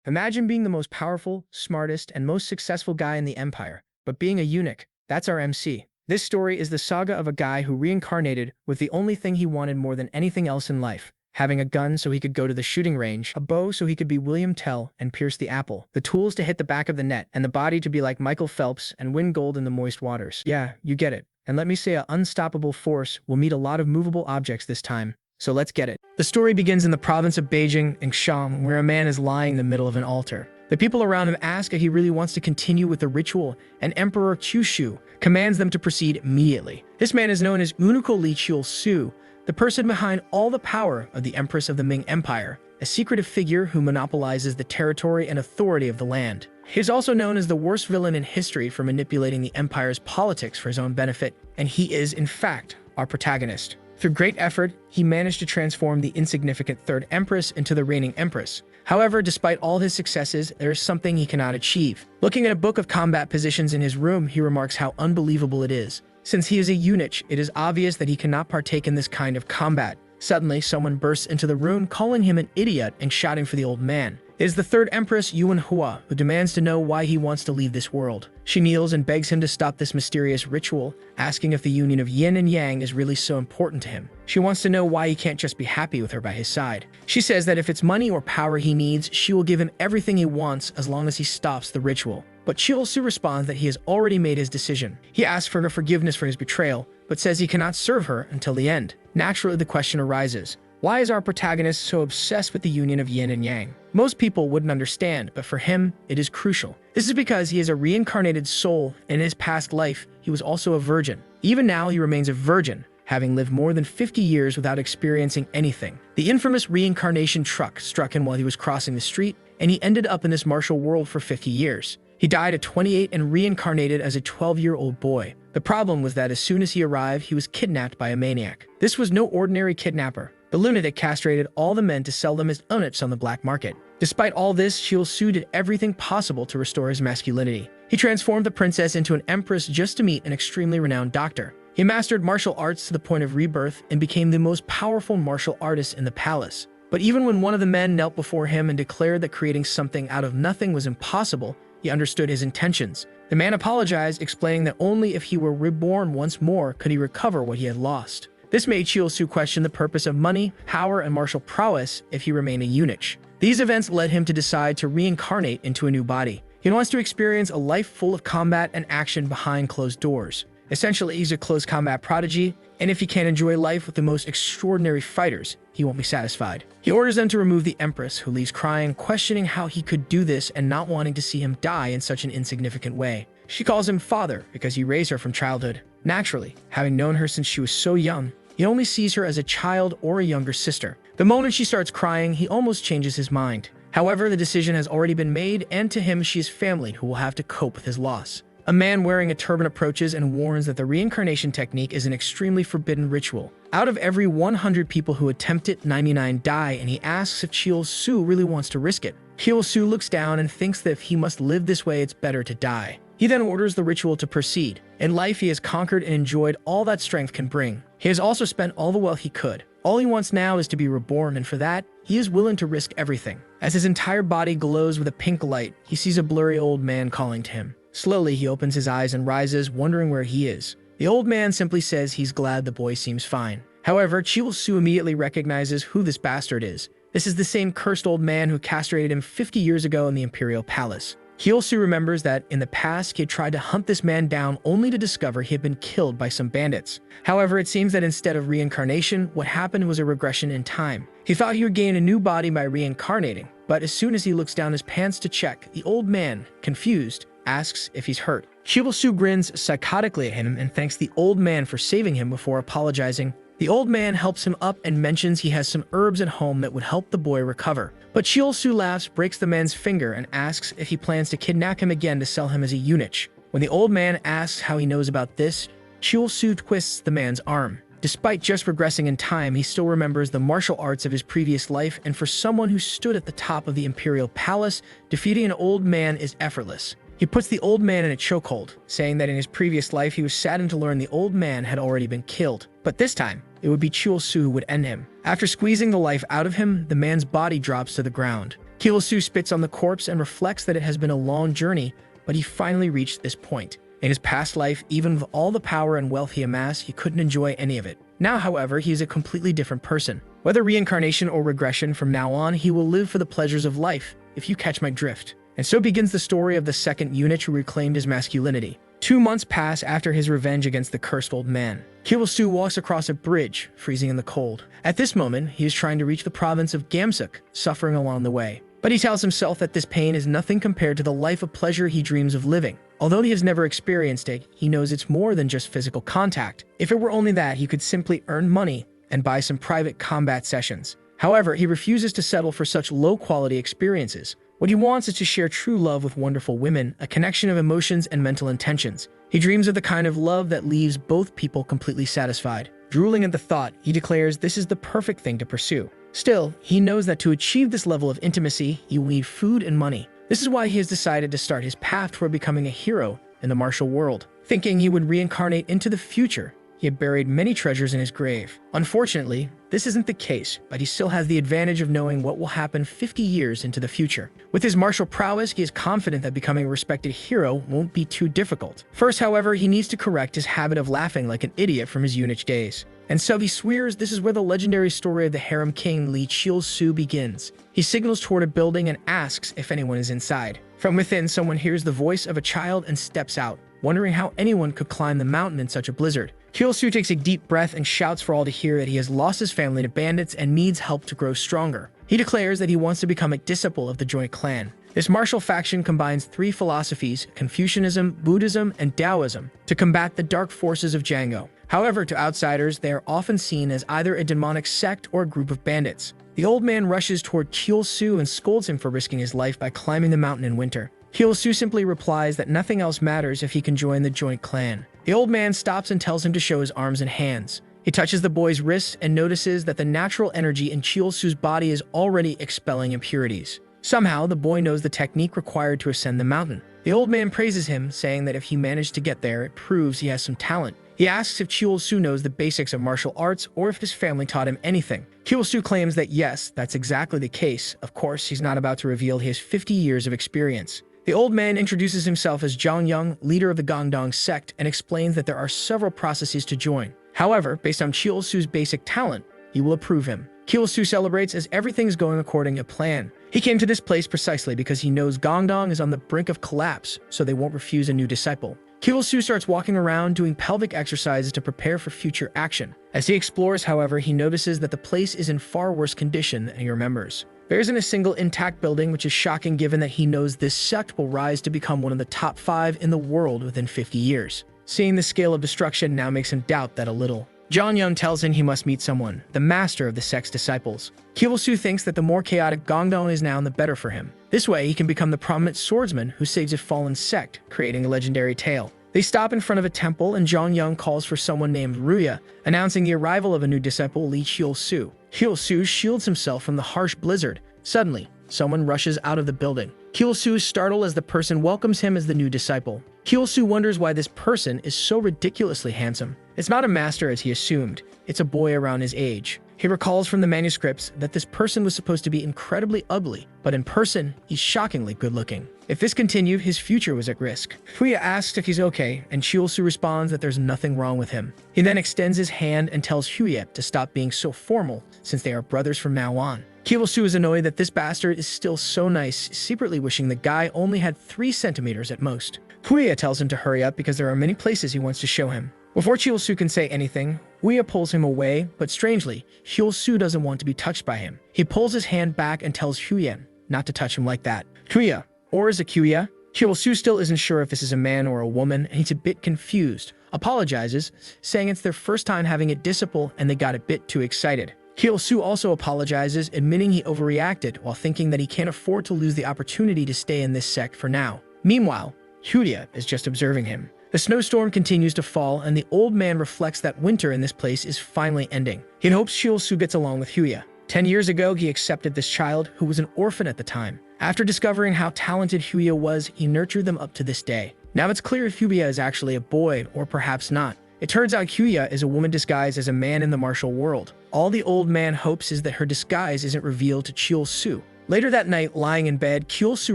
Imagine being the most powerful, smartest, and most successful guy in the empire, but being a eunuch. That's our MC. This story is the saga of a guy who reincarnated with the only thing he wanted more than anything else in life. Having a gun so he could go to the shooting range, a bow so he could be William Tell and pierce the apple, the tools to hit the back of the net, and the body to be like Michael Phelps and win gold in the moist waters. Yeah, you get it. And let me say, an unstoppable force will meet a lot of movable objects this time. So let's get it. The story begins in the province of Beijing in Sham, where a man is lying in the middle of an altar. The people around him ask if he really wants to continue with the ritual, and Emperor Qushu commands them to proceed immediately. This man is known as Eunuch Li Su, the person behind all the power of the Empress of the Ming Empire, a secretive figure who monopolizes the territory and authority of the land. He is also known as the worst villain in history for manipulating the empire's politics for his own benefit, and he is, in fact, our protagonist. Through great effort, he managed to transform the insignificant third empress into the reigning empress. However, despite all his successes, there is something he cannot achieve. Looking at a book of combat positions in his room, he remarks how unbelievable it is. Since he is a eunuch, it is obvious that he cannot partake in this kind of combat. Suddenly, someone bursts into the room, calling him an idiot and shouting for the old man. It is the third empress, Yuanhua, who demands to know why he wants to leave this world. She kneels and begs him to stop this mysterious ritual, asking if the union of yin and yang is really so important to him. She wants to know why he can't just be happy with her by his side. She says that if it's money or power he needs, she will give him everything he wants as long as he stops the ritual. But Chiolsu responds that he has already made his decision. He asks for her forgiveness for his betrayal, but says he cannot serve her until the end. Naturally, the question arises: why is our protagonist so obsessed with the union of yin and yang? Most people wouldn't understand, but for him, it is crucial. This is because he is a reincarnated soul, and in his past life, he was also a virgin. Even now, he remains a virgin, having lived more than 50 years without experiencing anything. The infamous reincarnation truck struck him while he was crossing the street, and he ended up in this martial world for 50 years. He died at 28 and reincarnated as a 12-year-old boy. The problem was that as soon as he arrived, he was kidnapped by a maniac. This was no ordinary kidnapper. The lunatic castrated all the men to sell them as eunuchs on the black market. Despite all this, Chiolsu did everything possible to restore his masculinity. He transformed the princess into an empress just to meet an extremely renowned doctor. He mastered martial arts to the point of rebirth and became the most powerful martial artist in the palace. But even when one of the men knelt before him and declared that creating something out of nothing was impossible, he understood his intentions. The man apologized, explaining that only if he were reborn once more could he recover what he had lost. This made Chiolsu question the purpose of money, power, and martial prowess if he remained a eunuch. These events led him to decide to reincarnate into a new body. He wants to experience a life full of combat and action behind closed doors. Essentially, he's a close combat prodigy, and if he can't enjoy life with the most extraordinary fighters, he won't be satisfied. He orders them to remove the empress, who leaves crying, questioning how he could do this and not wanting to see him die in such an insignificant way. She calls him father because he raised her from childhood. Naturally, having known her since she was so young, he only sees her as a child or a younger sister. The moment she starts crying, he almost changes his mind. However, the decision has already been made, and to him, she is family who will have to cope with his loss. A man wearing a turban approaches and warns that the reincarnation technique is an extremely forbidden ritual. Out of every 100 people who attempt it, 99 die, and he asks if Chiolsu really wants to risk it. Chiolsu looks down and thinks that if he must live this way, it's better to die. He then orders the ritual to proceed. In life, he has conquered and enjoyed all that strength can bring. He has also spent all the wealth he could. All he wants now is to be reborn, and for that, he is willing to risk everything. As his entire body glows with a pink light, he sees a blurry old man calling to him. Slowly, he opens his eyes and rises, wondering where he is. The old man simply says he's glad the boy seems fine. However, Chiolsu immediately recognizes who this bastard is. This is the same cursed old man who castrated him 50 years ago in the imperial palace. Chiolsu remembers that in the past, he had tried to hunt this man down only to discover he had been killed by some bandits. However, it seems that instead of reincarnation, what happened was a regression in time. He thought he would gain a new body by reincarnating, but as soon as he looks down his pants to check, the old man, confused, asks if he's hurt. Chiolsu grins psychotically at him and thanks the old man for saving him before apologizing. The old man helps him up and mentions he has some herbs at home that would help the boy recover. But Chiolsu laughs, breaks the man's finger, and asks if he plans to kidnap him again to sell him as a eunuch. When the old man asks how he knows about this, Chiolsu twists the man's arm. Despite just regressing in time, he still remembers the martial arts of his previous life, and for someone who stood at the top of the imperial palace, defeating an old man is effortless. He puts the old man in a chokehold, saying that in his previous life he was saddened to learn the old man had already been killed. But this time, it would be Chiolsu who would end him. After squeezing the life out of him, the man's body drops to the ground. Su spits on the corpse and reflects that it has been a long journey, but he finally reached this point. In his past life, even with all the power and wealth he amassed, he couldn't enjoy any of it. Now, however, he is a completely different person. Whether reincarnation or regression, from now on, he will live for the pleasures of life, if you catch my drift. And so begins the story of the second eunuch who reclaimed his masculinity. 2 months pass after his revenge against the cursed old man. Su walks across a bridge, freezing in the cold. At this moment, he is trying to reach the province of Gamsuk, suffering along the way. But he tells himself that this pain is nothing compared to the life of pleasure he dreams of living. Although he has never experienced it, he knows it's more than just physical contact. If it were only that, he could simply earn money and buy some private combat sessions. However, he refuses to settle for such low-quality experiences. What he wants is to share true love with wonderful women, a connection of emotions and mental intentions. He dreams of the kind of love that leaves both people completely satisfied. Drooling at the thought, he declares this is the perfect thing to pursue. Still, he knows that to achieve this level of intimacy, he will need food and money. This is why he has decided to start his path toward becoming a hero in the martial world. Thinking he would reincarnate into the future, he had buried many treasures in his grave. Unfortunately, this isn't the case, but he still has the advantage of knowing what will happen 50 years into the future. With his martial prowess, he is confident that becoming a respected hero won't be too difficult. First, however, he needs to correct his habit of laughing like an idiot from his eunuch days. And so he swears this is where the legendary story of the harem king Lee Chil-Su begins. He signals toward a building and asks if anyone is inside. From within, someone hears the voice of a child and steps out, wondering how anyone could climb the mountain in such a blizzard. Chil-Su takes a deep breath and shouts for all to hear that he has lost his family to bandits and needs help to grow stronger. He declares that he wants to become a disciple of the joint clan. This martial faction combines 3 philosophies, Confucianism, Buddhism, and Taoism, to combat the dark forces of Django. However, to outsiders, they are often seen as either a demonic sect or a group of bandits. The old man rushes toward Chil-Su and scolds him for risking his life by climbing the mountain in winter. Chil-Su simply replies that nothing else matters if he can join the joint clan. The old man stops and tells him to show his arms and hands. He touches the boy's wrists and notices that the natural energy in Chil-Su's body is already expelling impurities. Somehow, the boy knows the technique required to ascend the mountain. The old man praises him, saying that if he managed to get there, it proves he has some talent. He asks if Chil-Su knows the basics of martial arts or if his family taught him anything. Chil-Su claims that yes, that's exactly the case. Of course, he's not about to reveal his 50 years of experience. The old man introduces himself as Zhang Yang, leader of the Gangdong sect, and explains that there are several processes to join. However, based on Chil-Su's basic talent, he will approve him. Chil-Su celebrates as everything is going according to plan. He came to this place precisely because he knows Gangdong is on the brink of collapse, so they won't refuse a new disciple. Chil-Su starts walking around doing pelvic exercises to prepare for future action. As he explores, however, he notices that the place is in far worse condition than he remembers. There isn't a single intact building, which is shocking given that he knows this sect will rise to become one of the top 5 in the world within 50 years. Seeing the scale of destruction now makes him doubt that a little. Zhang Yun tells him he must meet someone, the master of the sect's disciples. Chil-Su thinks that the more chaotic Gangdong is now, the better for him. This way, he can become the prominent swordsman who saves a fallen sect, creating a legendary tale. They stop in front of a temple and Zhang Yun calls for someone named Ruya, announcing the arrival of a new disciple, Lee Chil-Su. Chil-Su shields himself from the harsh blizzard. Suddenly, someone rushes out of the building. Chil-Su is startled as the person welcomes him as the new disciple. Chil-Su wonders why this person is so ridiculously handsome. It's not a master as he assumed, it's a boy around his age. He recalls from the manuscripts that this person was supposed to be incredibly ugly, but in person, he's shockingly good-looking. If this continued, his future was at risk. Fuya asks if he's okay, and Chil-Su responds that there's nothing wrong with him. He then extends his hand and tells Huye to stop being so formal, since they are brothers from now on. Chil-Su is annoyed that this bastard is still so nice, secretly wishing the guy only had 3 centimeters at most. Huye tells him to hurry up because there are many places he wants to show him. Before Chil-Su can say anything, Huye pulls him away, but strangely, Chil-Su doesn't want to be touched by him. He pulls his hand back and tells Huye not to touch him like that. Huye, or is it Huye? Chil-Su still isn't sure if this is a man or a woman, and he's a bit confused. Apologizes, saying it's their first time having a disciple and they got a bit too excited. Chil-Su also apologizes, admitting he overreacted while thinking that he can't afford to lose the opportunity to stay in this sect for now. Meanwhile, Huye is just observing him. The snowstorm continues to fall, and the old man reflects that winter in this place is finally ending. He hopes Chil-Su gets along with Huye. 10 years ago, he accepted this child, who was an orphan at the time. After discovering how talented Huye was, he nurtured them up to this day. Now it's clear if Huye is actually a boy, or perhaps not. It turns out Huye is a woman disguised as a man in the martial world. All the old man hopes is that her disguise isn't revealed to Chil-Su. Later that night, lying in bed, Kyul-soo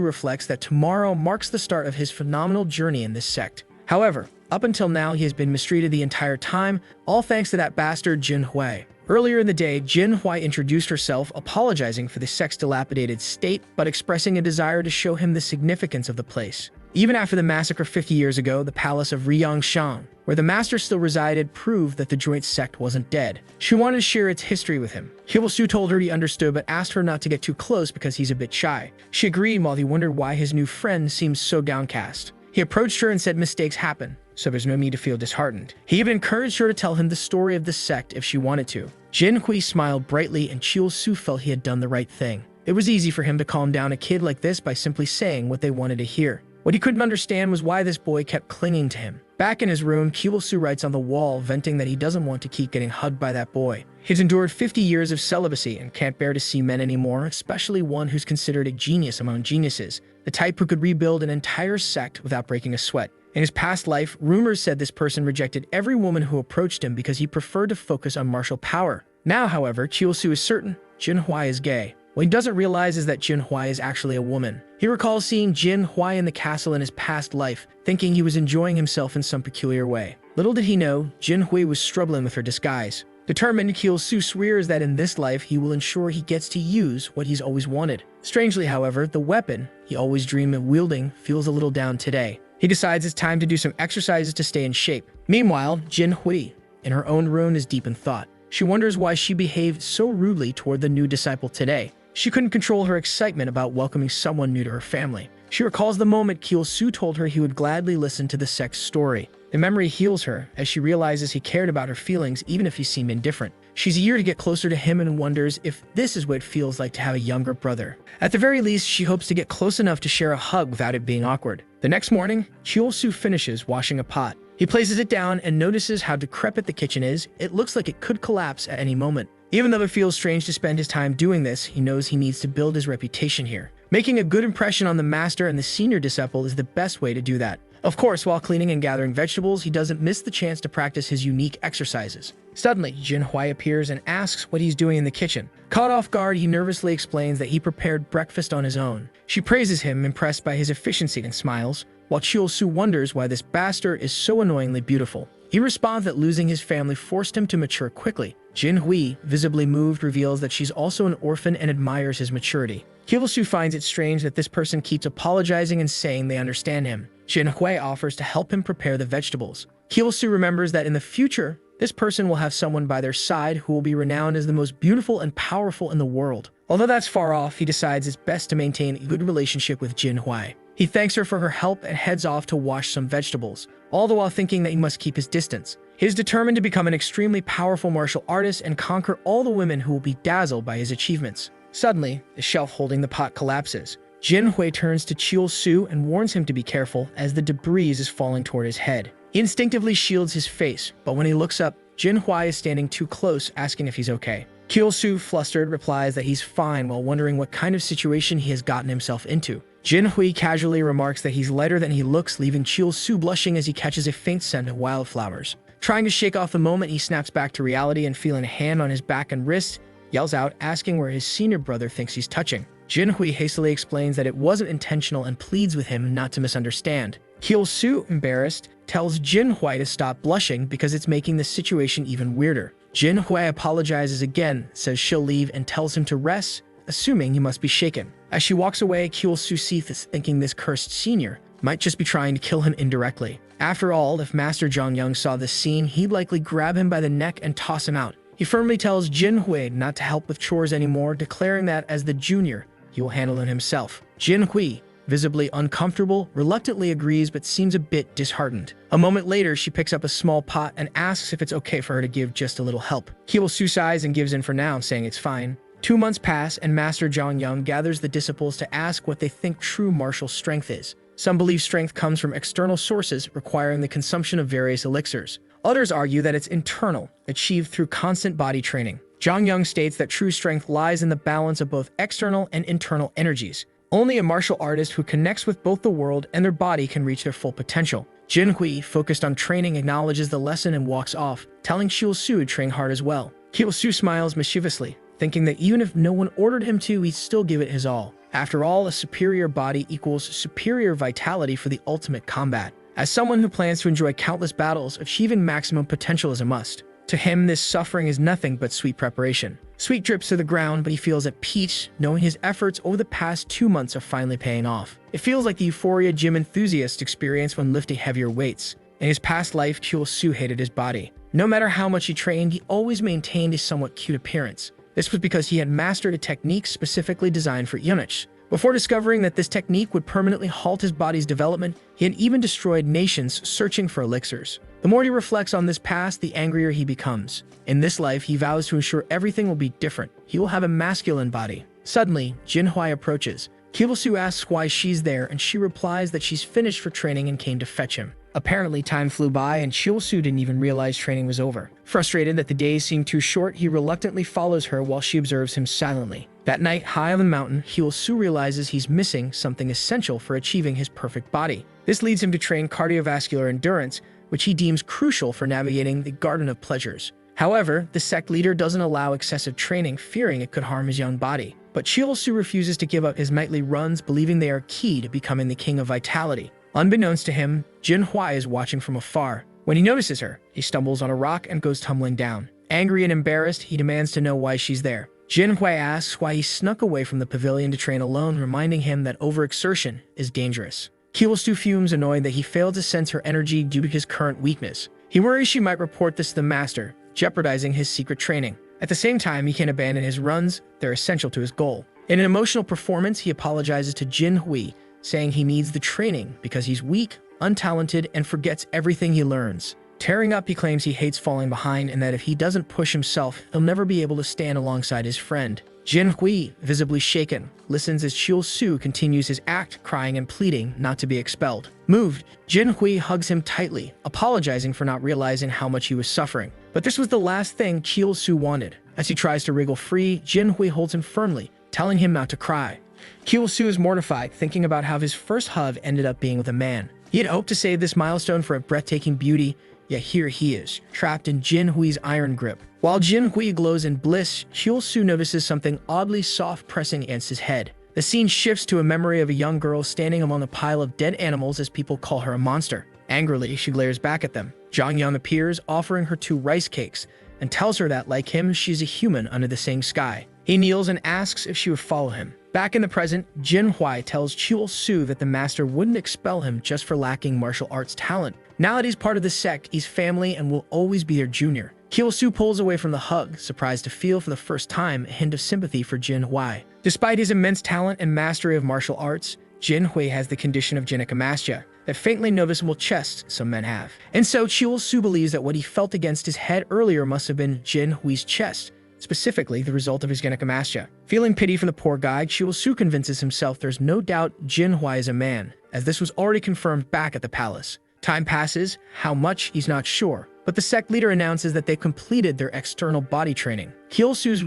reflects that tomorrow marks the start of his phenomenal journey in this sect. However, up until now, he has been mistreated the entire time, all thanks to that bastard Jin Hui. Earlier in the day, Jin Hui introduced herself, apologizing for the sect's dilapidated state, but expressing a desire to show him the significance of the place. Even after the massacre 50 years ago, the palace of Ryangshan, where the master still resided, proved that the joint sect wasn't dead. She wanted to share its history with him. Kyul-soo told her he understood but asked her not to get too close because he's a bit shy. She agreed while he wondered why his new friend seemed so downcast. He approached her and said mistakes happen, so there's no need to feel disheartened. He even encouraged her to tell him the story of the sect if she wanted to. Jin Hui smiled brightly and Kyul-soo felt he had done the right thing. It was easy for him to calm down a kid like this by simply saying what they wanted to hear. What he couldn't understand was why this boy kept clinging to him. Back in his room, Kyul-soo writes on the wall, venting that he doesn't want to keep getting hugged by that boy. He's endured 50 years of celibacy and can't bear to see men anymore, especially one who's considered a genius among geniuses, the type who could rebuild an entire sect without breaking a sweat. In his past life, rumors said this person rejected every woman who approached him because he preferred to focus on martial power. Now, however, Kyul-soo is certain Jin Hui is gay. What he doesn't realize is that Jin Hui is actually a woman. He recalls seeing Jin Hui in the castle in his past life, thinking he was enjoying himself in some peculiar way. Little did he know, Jin Hui was struggling with her disguise. Determined, Kyul-soo swears that in this life he will ensure he gets to use what he's always wanted. Strangely, however, the weapon he always dreamed of wielding feels a little down today. He decides it's time to do some exercises to stay in shape. Meanwhile, Jin Hui, in her own room, is deep in thought. She wonders why she behaved so rudely toward the new disciple today. She couldn't control her excitement about welcoming someone new to her family. She recalls the moment Kyul-soo told her he would gladly listen to the sect's story. The memory heals her as she realizes he cared about her feelings even if he seemed indifferent. She's eager to get closer to him and wonders if this is what it feels like to have a younger brother. At the very least, she hopes to get close enough to share a hug without it being awkward. The next morning, Kyul-soo finishes washing a pot. He places it down and notices how decrepit the kitchen is. It looks like it could collapse at any moment. Even though it feels strange to spend his time doing this, he knows he needs to build his reputation here. Making a good impression on the master and the senior disciple is the best way to do that. Of course, while cleaning and gathering vegetables, he doesn't miss the chance to practice his unique exercises. Suddenly, Jin Hui appears and asks what he's doing in the kitchen. Caught off guard, he nervously explains that he prepared breakfast on his own. She praises him, impressed by his efficiency, and smiles, while Kyul-soo wonders why this bastard is so annoyingly beautiful. He responds that losing his family forced him to mature quickly. Jin Hui, visibly moved, reveals that she's also an orphan and admires his maturity. Kyul-soo finds it strange that this person keeps apologizing and saying they understand him. Jin Hui offers to help him prepare the vegetables. Kyul-soo remembers that in the future, this person will have someone by their side who will be renowned as the most beautiful and powerful in the world. Although that's far off, he decides it's best to maintain a good relationship with Jin Hui. He thanks her for her help and heads off to wash some vegetables, all the while thinking that he must keep his distance. He is determined to become an extremely powerful martial artist and conquer all the women who will be dazzled by his achievements. Suddenly, the shelf holding the pot collapses. Jin Hui turns to Kyul-soo and warns him to be careful as the debris is falling toward his head. He instinctively shields his face, but when he looks up, Jin Hui is standing too close, asking if he's okay. Kyul-soo, flustered, replies that he's fine while wondering what kind of situation he has gotten himself into. Jin Hui casually remarks that he's lighter than he looks, leaving Kyul-soo blushing as he catches a faint scent of wildflowers. Trying to shake off the moment, he snaps back to reality and feeling a hand on his back and wrist, yells out, asking where his senior brother thinks he's touching. Jin Hui hastily explains that it wasn't intentional and pleads with him not to misunderstand. Kyul-soo, embarrassed, tells Jin Hui to stop blushing because it's making the situation even weirder. Jin Hui apologizes again, says she'll leave and tells him to rest, assuming he must be shaken. As she walks away, Kyul-soo sees thinking this cursed senior might just be trying to kill him indirectly. After all, if Master Jong-young saw this scene, he'd likely grab him by the neck and toss him out. He firmly tells Jin Hui not to help with chores anymore, declaring that as the junior, he will handle it himself. Jin Hui, visibly uncomfortable, reluctantly agrees but seems a bit disheartened. A moment later, she picks up a small pot and asks if it's okay for her to give just a little help. Kyul-soo sighs and gives in for now, saying it's fine. 2 months pass and Master Jong-young gathers the disciples to ask what they think true martial strength is. Some believe strength comes from external sources requiring the consumption of various elixirs. Others argue that it's internal, achieved through constant body training. Jong-young states that true strength lies in the balance of both external and internal energies. Only a martial artist who connects with both the world and their body can reach their full potential. Jin Hui, focused on training, acknowledges the lesson and walks off, telling Kyul-soo to train hard as well. Kyul-soo smiles mischievously, thinking that even if no one ordered him to, he'd still give it his all. After all, a superior body equals superior vitality for the ultimate combat. As someone who plans to enjoy countless battles, achieving maximum potential is a must. To him, this suffering is nothing but sweet preparation. Sweat drips to the ground, but he feels at peace, knowing his efforts over the past 2 months are finally paying off. It feels like the euphoria gym enthusiasts experience when lifting heavier weights. In his past life, Chul-Soo hated his body. No matter how much he trained, he always maintained a somewhat cute appearance. This was because he had mastered a technique specifically designed for eunuchs. Before discovering that this technique would permanently halt his body's development, he had even destroyed nations searching for elixirs. The more he reflects on this past, the angrier he becomes. In this life, he vows to ensure everything will be different. He will have a masculine body. Suddenly, Jinhui approaches. Chul-Soo asks why she's there, and she replies that she's finished for training and came to fetch him. Apparently, time flew by, and Chul-Soo didn't even realize training was over. Frustrated that the days seemed too short, he reluctantly follows her while she observes him silently. That night, high on the mountain, Chul-Soo realizes he's missing something essential for achieving his perfect body. This leads him to train cardiovascular endurance, which he deems crucial for navigating the Garden of Pleasures. However, the sect leader doesn't allow excessive training, fearing it could harm his young body. But Chul-Soo refuses to give up his nightly runs, believing they are key to becoming the king of vitality. Unbeknownst to him, Jinhui is watching from afar. When he notices her, he stumbles on a rock and goes tumbling down. Angry and embarrassed, he demands to know why she's there. Jinhui asks why he snuck away from the pavilion to train alone, reminding him that overexertion is dangerous. Chul-Soo fumes, annoyed that he failed to sense her energy due to his current weakness. He worries she might report this to the master, jeopardizing his secret training. At the same time, he can't abandon his runs, they're essential to his goal. In an emotional performance, he apologizes to Jinhui, saying he needs the training because he's weak, untalented, and forgets everything he learns. Tearing up, he claims he hates falling behind and that if he doesn't push himself, he'll never be able to stand alongside his friend. Jinhui, visibly shaken, listens as Chul-Soo continues his act, crying and pleading not to be expelled. Moved, Jinhui hugs him tightly, apologizing for not realizing how much he was suffering. But this was the last thing Chul-Soo wanted. As he tries to wriggle free, Jinhui holds him firmly, telling him not to cry. Chul-Soo is mortified, thinking about how his first hug ended up being with a man. He had hoped to save this milestone for a breathtaking beauty, yet here he is, trapped in Jinhui's iron grip. While Jinhui glows in bliss, Chul-Soo notices something oddly soft pressing against his head. The scene shifts to a memory of a young girl standing among a pile of dead animals as people call her a monster. Angrily, she glares back at them. Zhang Yang appears, offering her 2 rice cakes, and tells her that, like him, she's a human under the same sky. He kneels and asks if she would follow him. Back in the present, Jinhui tells Chul-Soo that the master wouldn't expel him just for lacking martial arts talent. Now that he's part of the sect, he's family and will always be their junior. Chul-Soo pulls away from the hug, surprised to feel for the first time a hint of sympathy for Jinhui. Despite his immense talent and mastery of martial arts, Jinhui has the condition of gynecomastia, that faintly noticeable chest some men have. And so Chul-Soo believes that what he felt against his head earlier must have been Jinhui's chest, specifically the result of his gynecomastia. Feeling pity for the poor guy, Chul-Soo convinces himself there's no doubt Jinhui is a man, as this was already confirmed back at the palace. Time passes, how much he's not sure, but the sect leader announces that they've completed their external body training. Chul-Soo's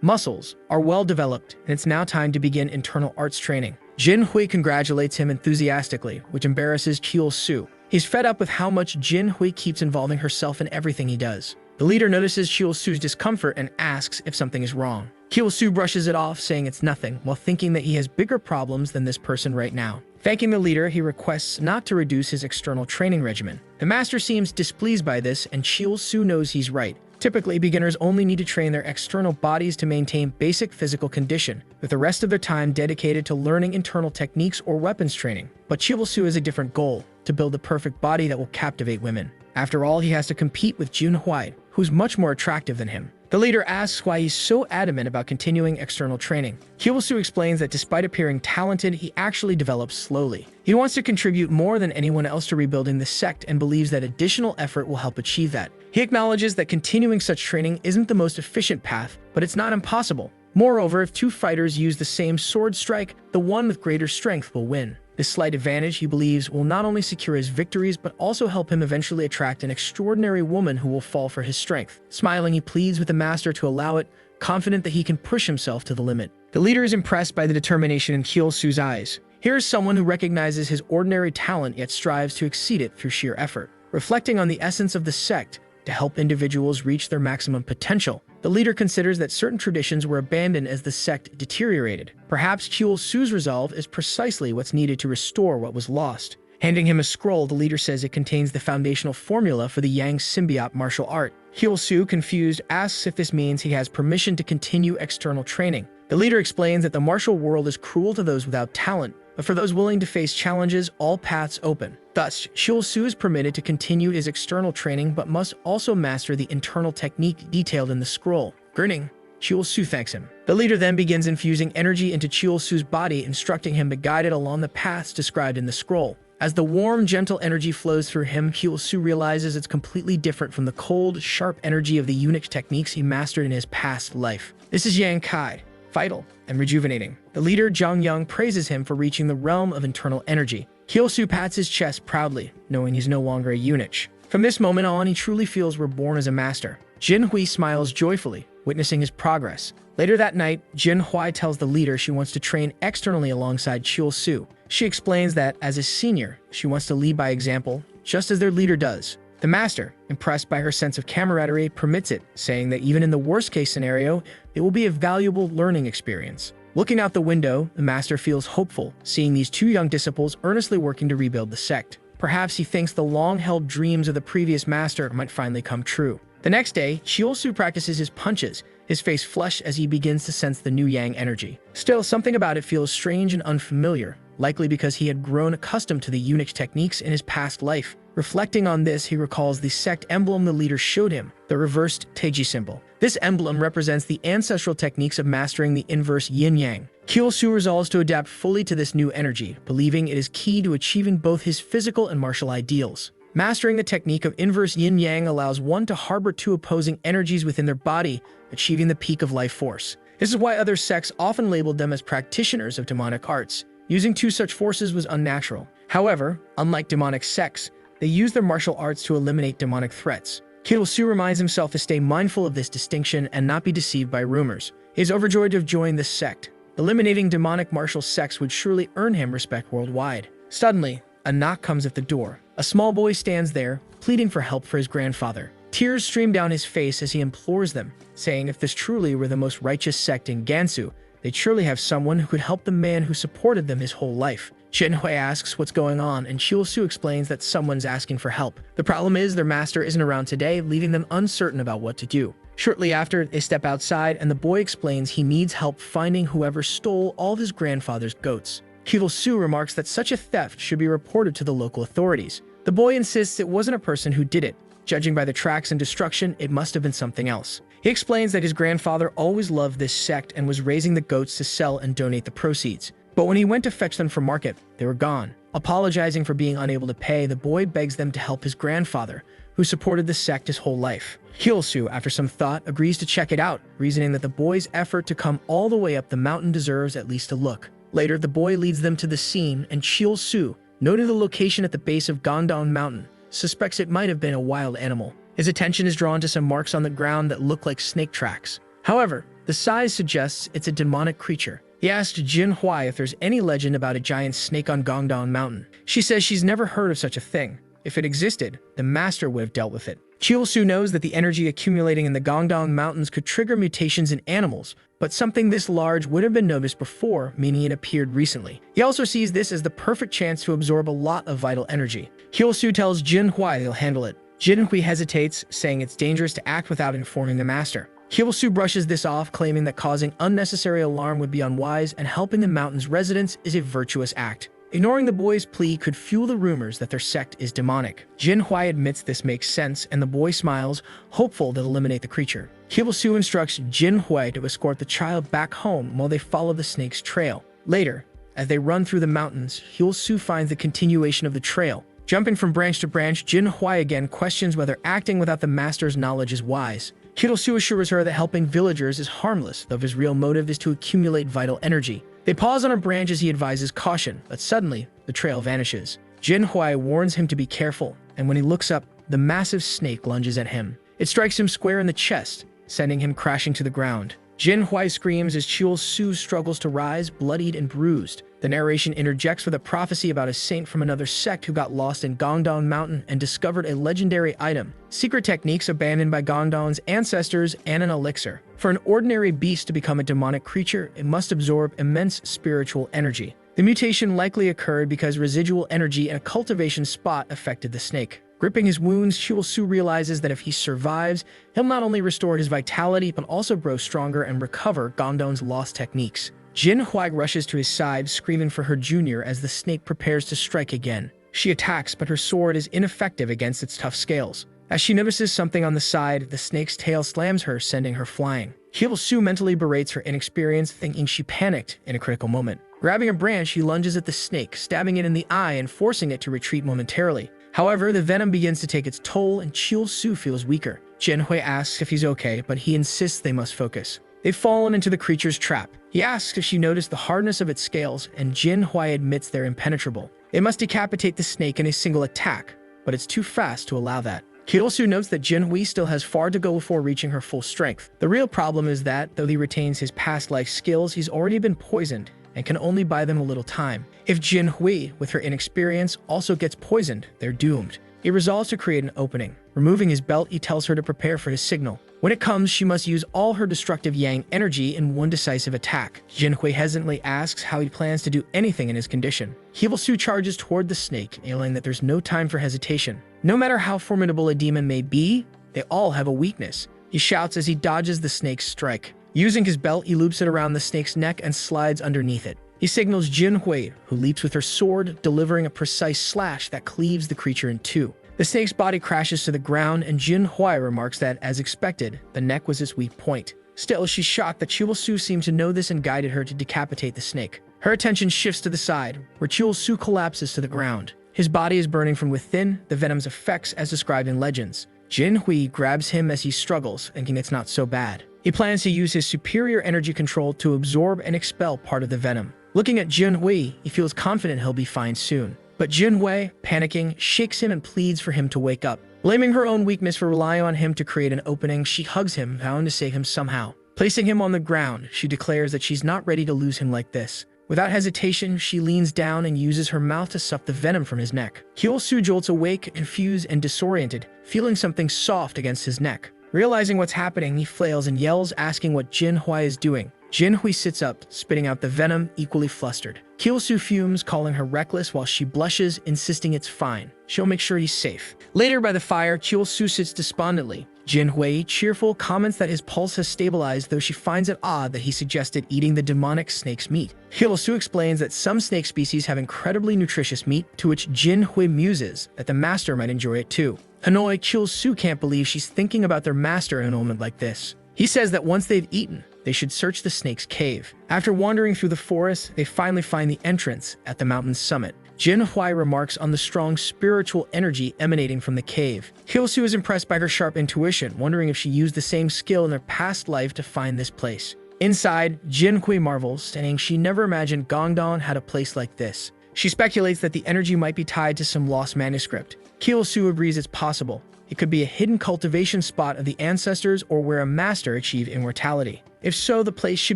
muscles, are well developed, and it's now time to begin internal arts training. Jinhui congratulates him enthusiastically, which embarrasses Chul-Soo. He's fed up with how much Jinhui keeps involving herself in everything he does. The leader notices Chul-Soo's discomfort and asks if something is wrong. Chul-Soo brushes it off, saying it's nothing, while thinking that he has bigger problems than this person right now. Thanking the leader, he requests not to reduce his external training regimen. The master seems displeased by this, and Chul-Soo knows he's right. Typically, beginners only need to train their external bodies to maintain basic physical condition, with the rest of their time dedicated to learning internal techniques or weapons training. But Chul-Soo has a different goal, to build the perfect body that will captivate women. After all, he has to compete with Jinhui, who's much more attractive than him. The leader asks why he's so adamant about continuing external training. Chul-Soo explains that despite appearing talented, he actually develops slowly. He wants to contribute more than anyone else to rebuilding the sect and believes that additional effort will help achieve that. He acknowledges that continuing such training isn't the most efficient path, but it's not impossible. Moreover, if 2 fighters use the same sword strike, the one with greater strength will win. This slight advantage, he believes, will not only secure his victories, but also help him eventually attract an extraordinary woman who will fall for his strength. Smiling, he pleads with the master to allow it, confident that he can push himself to the limit. The leader is impressed by the determination in Chul-Soo's eyes. Here is someone who recognizes his ordinary talent yet strives to exceed it through sheer effort. Reflecting on the essence of the sect, to help individuals reach their maximum potential, The leader considers that certain traditions were abandoned as the sect deteriorated. Perhaps Chiul-Su's resolve is precisely what's needed to restore what was lost. Handing him a scroll, the leader says it contains the foundational formula for the Yang symbiote martial art. Chiul-Su, confused, asks if this means he has permission to continue external training. The leader explains that the martial world is cruel to those without talent, but for those willing to face challenges, all paths open. Thus, Chiul-Su is permitted to continue his external training but must also master the internal technique detailed in the scroll. Grinning, Chiul-Su thanks him. The leader then begins infusing energy into Chiul-Su's body, instructing him to guide it along the paths described in the scroll. As the warm, gentle energy flows through him, Chiul-Su realizes it's completely different from the cold, sharp energy of the eunuch techniques he mastered in his past life. This is Yang Kai, vital and rejuvenating. The leader, Zhang Yang, praises him for reaching the realm of internal energy. Chiul-Su pats his chest proudly, knowing he's no longer a eunuch. From this moment on, he truly feels reborn as a master. Jin Hui smiles joyfully, witnessing his progress. Later that night, Jin Hui tells the leader she wants to train externally alongside Chiul-Su. She explains that, as a senior, she wants to lead by example, just as their leader does. The master, impressed by her sense of camaraderie, permits it, saying that even in the worst-case scenario, it will be a valuable learning experience. Looking out the window, the master feels hopeful, seeing these two young disciples earnestly working to rebuild the sect. Perhaps he thinks the long-held dreams of the previous master might finally come true. The next day, Chiul-Su practices his punches, his face flushed as he begins to sense the new Yang energy. Still, something about it feels strange and unfamiliar, likely because he had grown accustomed to the eunuch techniques in his past life. Reflecting on this, he recalls the sect emblem the leader showed him, the reversed Teiji symbol. This emblem represents the ancestral techniques of mastering the inverse yin-yang. Chiul-Su resolves to adapt fully to this new energy, believing it is key to achieving both his physical and martial ideals. Mastering the technique of inverse yin-yang allows one to harbor two opposing energies within their body, achieving the peak of life force. This is why other sects often labeled them as practitioners of demonic arts. Using two such forces was unnatural. However, unlike demonic sects, they use their martial arts to eliminate demonic threats. Chiul-Su reminds himself to stay mindful of this distinction and not be deceived by rumors. He is overjoyed to have joined this sect. Eliminating demonic martial sects would surely earn him respect worldwide. Suddenly, a knock comes at the door. A small boy stands there, pleading for help for his grandfather. Tears stream down his face as he implores them, saying if this truly were the most righteous sect in Gansu, they'd surely have someone who could help the man who supported them his whole life. Jin Hui asks what's going on, and Chiul-Su explains that someone's asking for help. The problem is their master isn't around today, leaving them uncertain about what to do. Shortly after, they step outside, and the boy explains he needs help finding whoever stole all of his grandfather's goats. Chiul-Su remarks that such a theft should be reported to the local authorities. The boy insists it wasn't a person who did it. Judging by the tracks and destruction, it must have been something else. He explains that his grandfather always loved this sect and was raising the goats to sell and donate the proceeds. But when he went to fetch them from market, they were gone. Apologizing for being unable to pay, the boy begs them to help his grandfather, who supported the sect his whole life. Chiul-Su, after some thought, agrees to check it out, reasoning that the boy's effort to come all the way up the mountain deserves at least a look. Later, the boy leads them to the scene, and Chiul-Su, noting the location at the base of Gangdong Mountain, suspects it might have been a wild animal. His attention is drawn to some marks on the ground that look like snake tracks. However, the size suggests it's a demonic creature. He asks Jin Hui if there's any legend about a giant snake on Gangdong Mountain. She says she's never heard of such a thing. If it existed, the master would have dealt with it. Chiul-Su knows that the energy accumulating in the Gangdong Mountains could trigger mutations in animals, but something this large would have been noticed before, meaning it appeared recently. He also sees this as the perfect chance to absorb a lot of vital energy. Chiul-Su tells Jin Hui he'll handle it. Jin Hui hesitates, saying it's dangerous to act without informing the master. Chiul-Su brushes this off, claiming that causing unnecessary alarm would be unwise and helping the mountain's residents is a virtuous act. Ignoring the boy's plea could fuel the rumors that their sect is demonic. Jin Hui admits this makes sense, and the boy smiles, hopeful to eliminate the creature. Chiul-Su instructs Jin Hui to escort the child back home while they follow the snake's trail. Later, as they run through the mountains, Chiul-Su finds the continuation of the trail. Jumping from branch to branch, Jin Hui again questions whether acting without the master's knowledge is wise. Chiul-Su assures her that helping villagers is harmless, though his real motive is to accumulate vital energy. They pause on a branch as he advises caution, but suddenly, the trail vanishes. Jin Hui warns him to be careful, and when he looks up, the massive snake lunges at him. It strikes him square in the chest, sending him crashing to the ground. Jin Hui screams as Chiul Su struggles to rise, bloodied and bruised. The narration interjects with a prophecy about a saint from another sect who got lost in Gongdong Mountain and discovered a legendary item, secret techniques abandoned by Gongdong's ancestors, and an elixir. For an ordinary beast to become a demonic creature, it must absorb immense spiritual energy. The mutation likely occurred because residual energy in a cultivation spot affected the snake. Gripping his wounds, Chiul Su realizes that if he survives, he'll not only restore his vitality, but also grow stronger and recover Gongdong's lost techniques. Jin Hui rushes to his side, screaming for her junior as the snake prepares to strike again. She attacks, but her sword is ineffective against its tough scales. As she notices something on the side, the snake's tail slams her, sending her flying. Chiul Su mentally berates her inexperience, thinking she panicked in a critical moment. Grabbing a branch, she lunges at the snake, stabbing it in the eye and forcing it to retreat momentarily. However, the venom begins to take its toll, and Chiul Su feels weaker. Jin Hui asks if he's okay, but he insists they must focus. They've fallen into the creature's trap. He asks if she noticed the hardness of its scales, and Jin Hui admits they're impenetrable. They must decapitate the snake in a single attack, but it's too fast to allow that. Chiul Su notes that Jin Hui still has far to go before reaching her full strength. The real problem is that, though he retains his past life skills, he's already been poisoned and can only buy them a little time. If Jin Hui, with her inexperience, also gets poisoned, they're doomed. He resolves to create an opening. Removing his belt, he tells her to prepare for his signal. When it comes, she must use all her destructive yang energy in one decisive attack. Jin Hui hesitantly asks how he plans to do anything in his condition. Chiul Su charges toward the snake, yelling that there's no time for hesitation. No matter how formidable a demon may be, they all have a weakness. He shouts as he dodges the snake's strike. Using his belt, he loops it around the snake's neck and slides underneath it. He signals Jin Hui, who leaps with her sword, delivering a precise slash that cleaves the creature in two. The snake's body crashes to the ground, and Jin Hui remarks that, as expected, the neck was its weak point. Still, she's shocked that Chiul Su seemed to know this and guided her to decapitate the snake. Her attention shifts to the side, where Chiul Su collapses to the ground. His body is burning from within, the venom's effects as described in legends. Jin Hui grabs him as he struggles, thinking it's not so bad. He plans to use his superior energy control to absorb and expel part of the venom. Looking at Jin Hui, he feels confident he'll be fine soon. But Jin Hui, panicking, shakes him and pleads for him to wake up. Blaming her own weakness for relying on him to create an opening, she hugs him, vowing to save him somehow. Placing him on the ground, she declares that she's not ready to lose him like this. Without hesitation, she leans down and uses her mouth to suck the venom from his neck. Chiul Su jolts awake, confused and disoriented, feeling something soft against his neck. Realizing what's happening, he flails and yells, asking what Jin Hui is doing. Jin Hui sits up, spitting out the venom, equally flustered. Chiul Su fumes, calling her reckless while she blushes, insisting it's fine. She'll make sure he's safe. Later by the fire, Chiul Su sits despondently. Jin Hui, cheerful, comments that his pulse has stabilized, though she finds it odd that he suggested eating the demonic snake's meat. Chiul Su explains that some snake species have incredibly nutritious meat, to which Jin Hui muses that the master might enjoy it too. Annoyed, Chiul Su can't believe she's thinking about their master in a moment like this. He says that once they've eaten, they should search the snake's cave. After wandering through the forest, they finally find the entrance at the mountain's summit. Jin Hui remarks on the strong spiritual energy emanating from the cave. Chiul Su is impressed by her sharp intuition, wondering if she used the same skill in her past life to find this place. Inside, Jin Hui marvels, saying she never imagined Gongdong had a place like this. She speculates that the energy might be tied to some lost manuscript. Chiul Su agrees it's possible. It could be a hidden cultivation spot of the ancestors or where a master achieved immortality. If so, the place should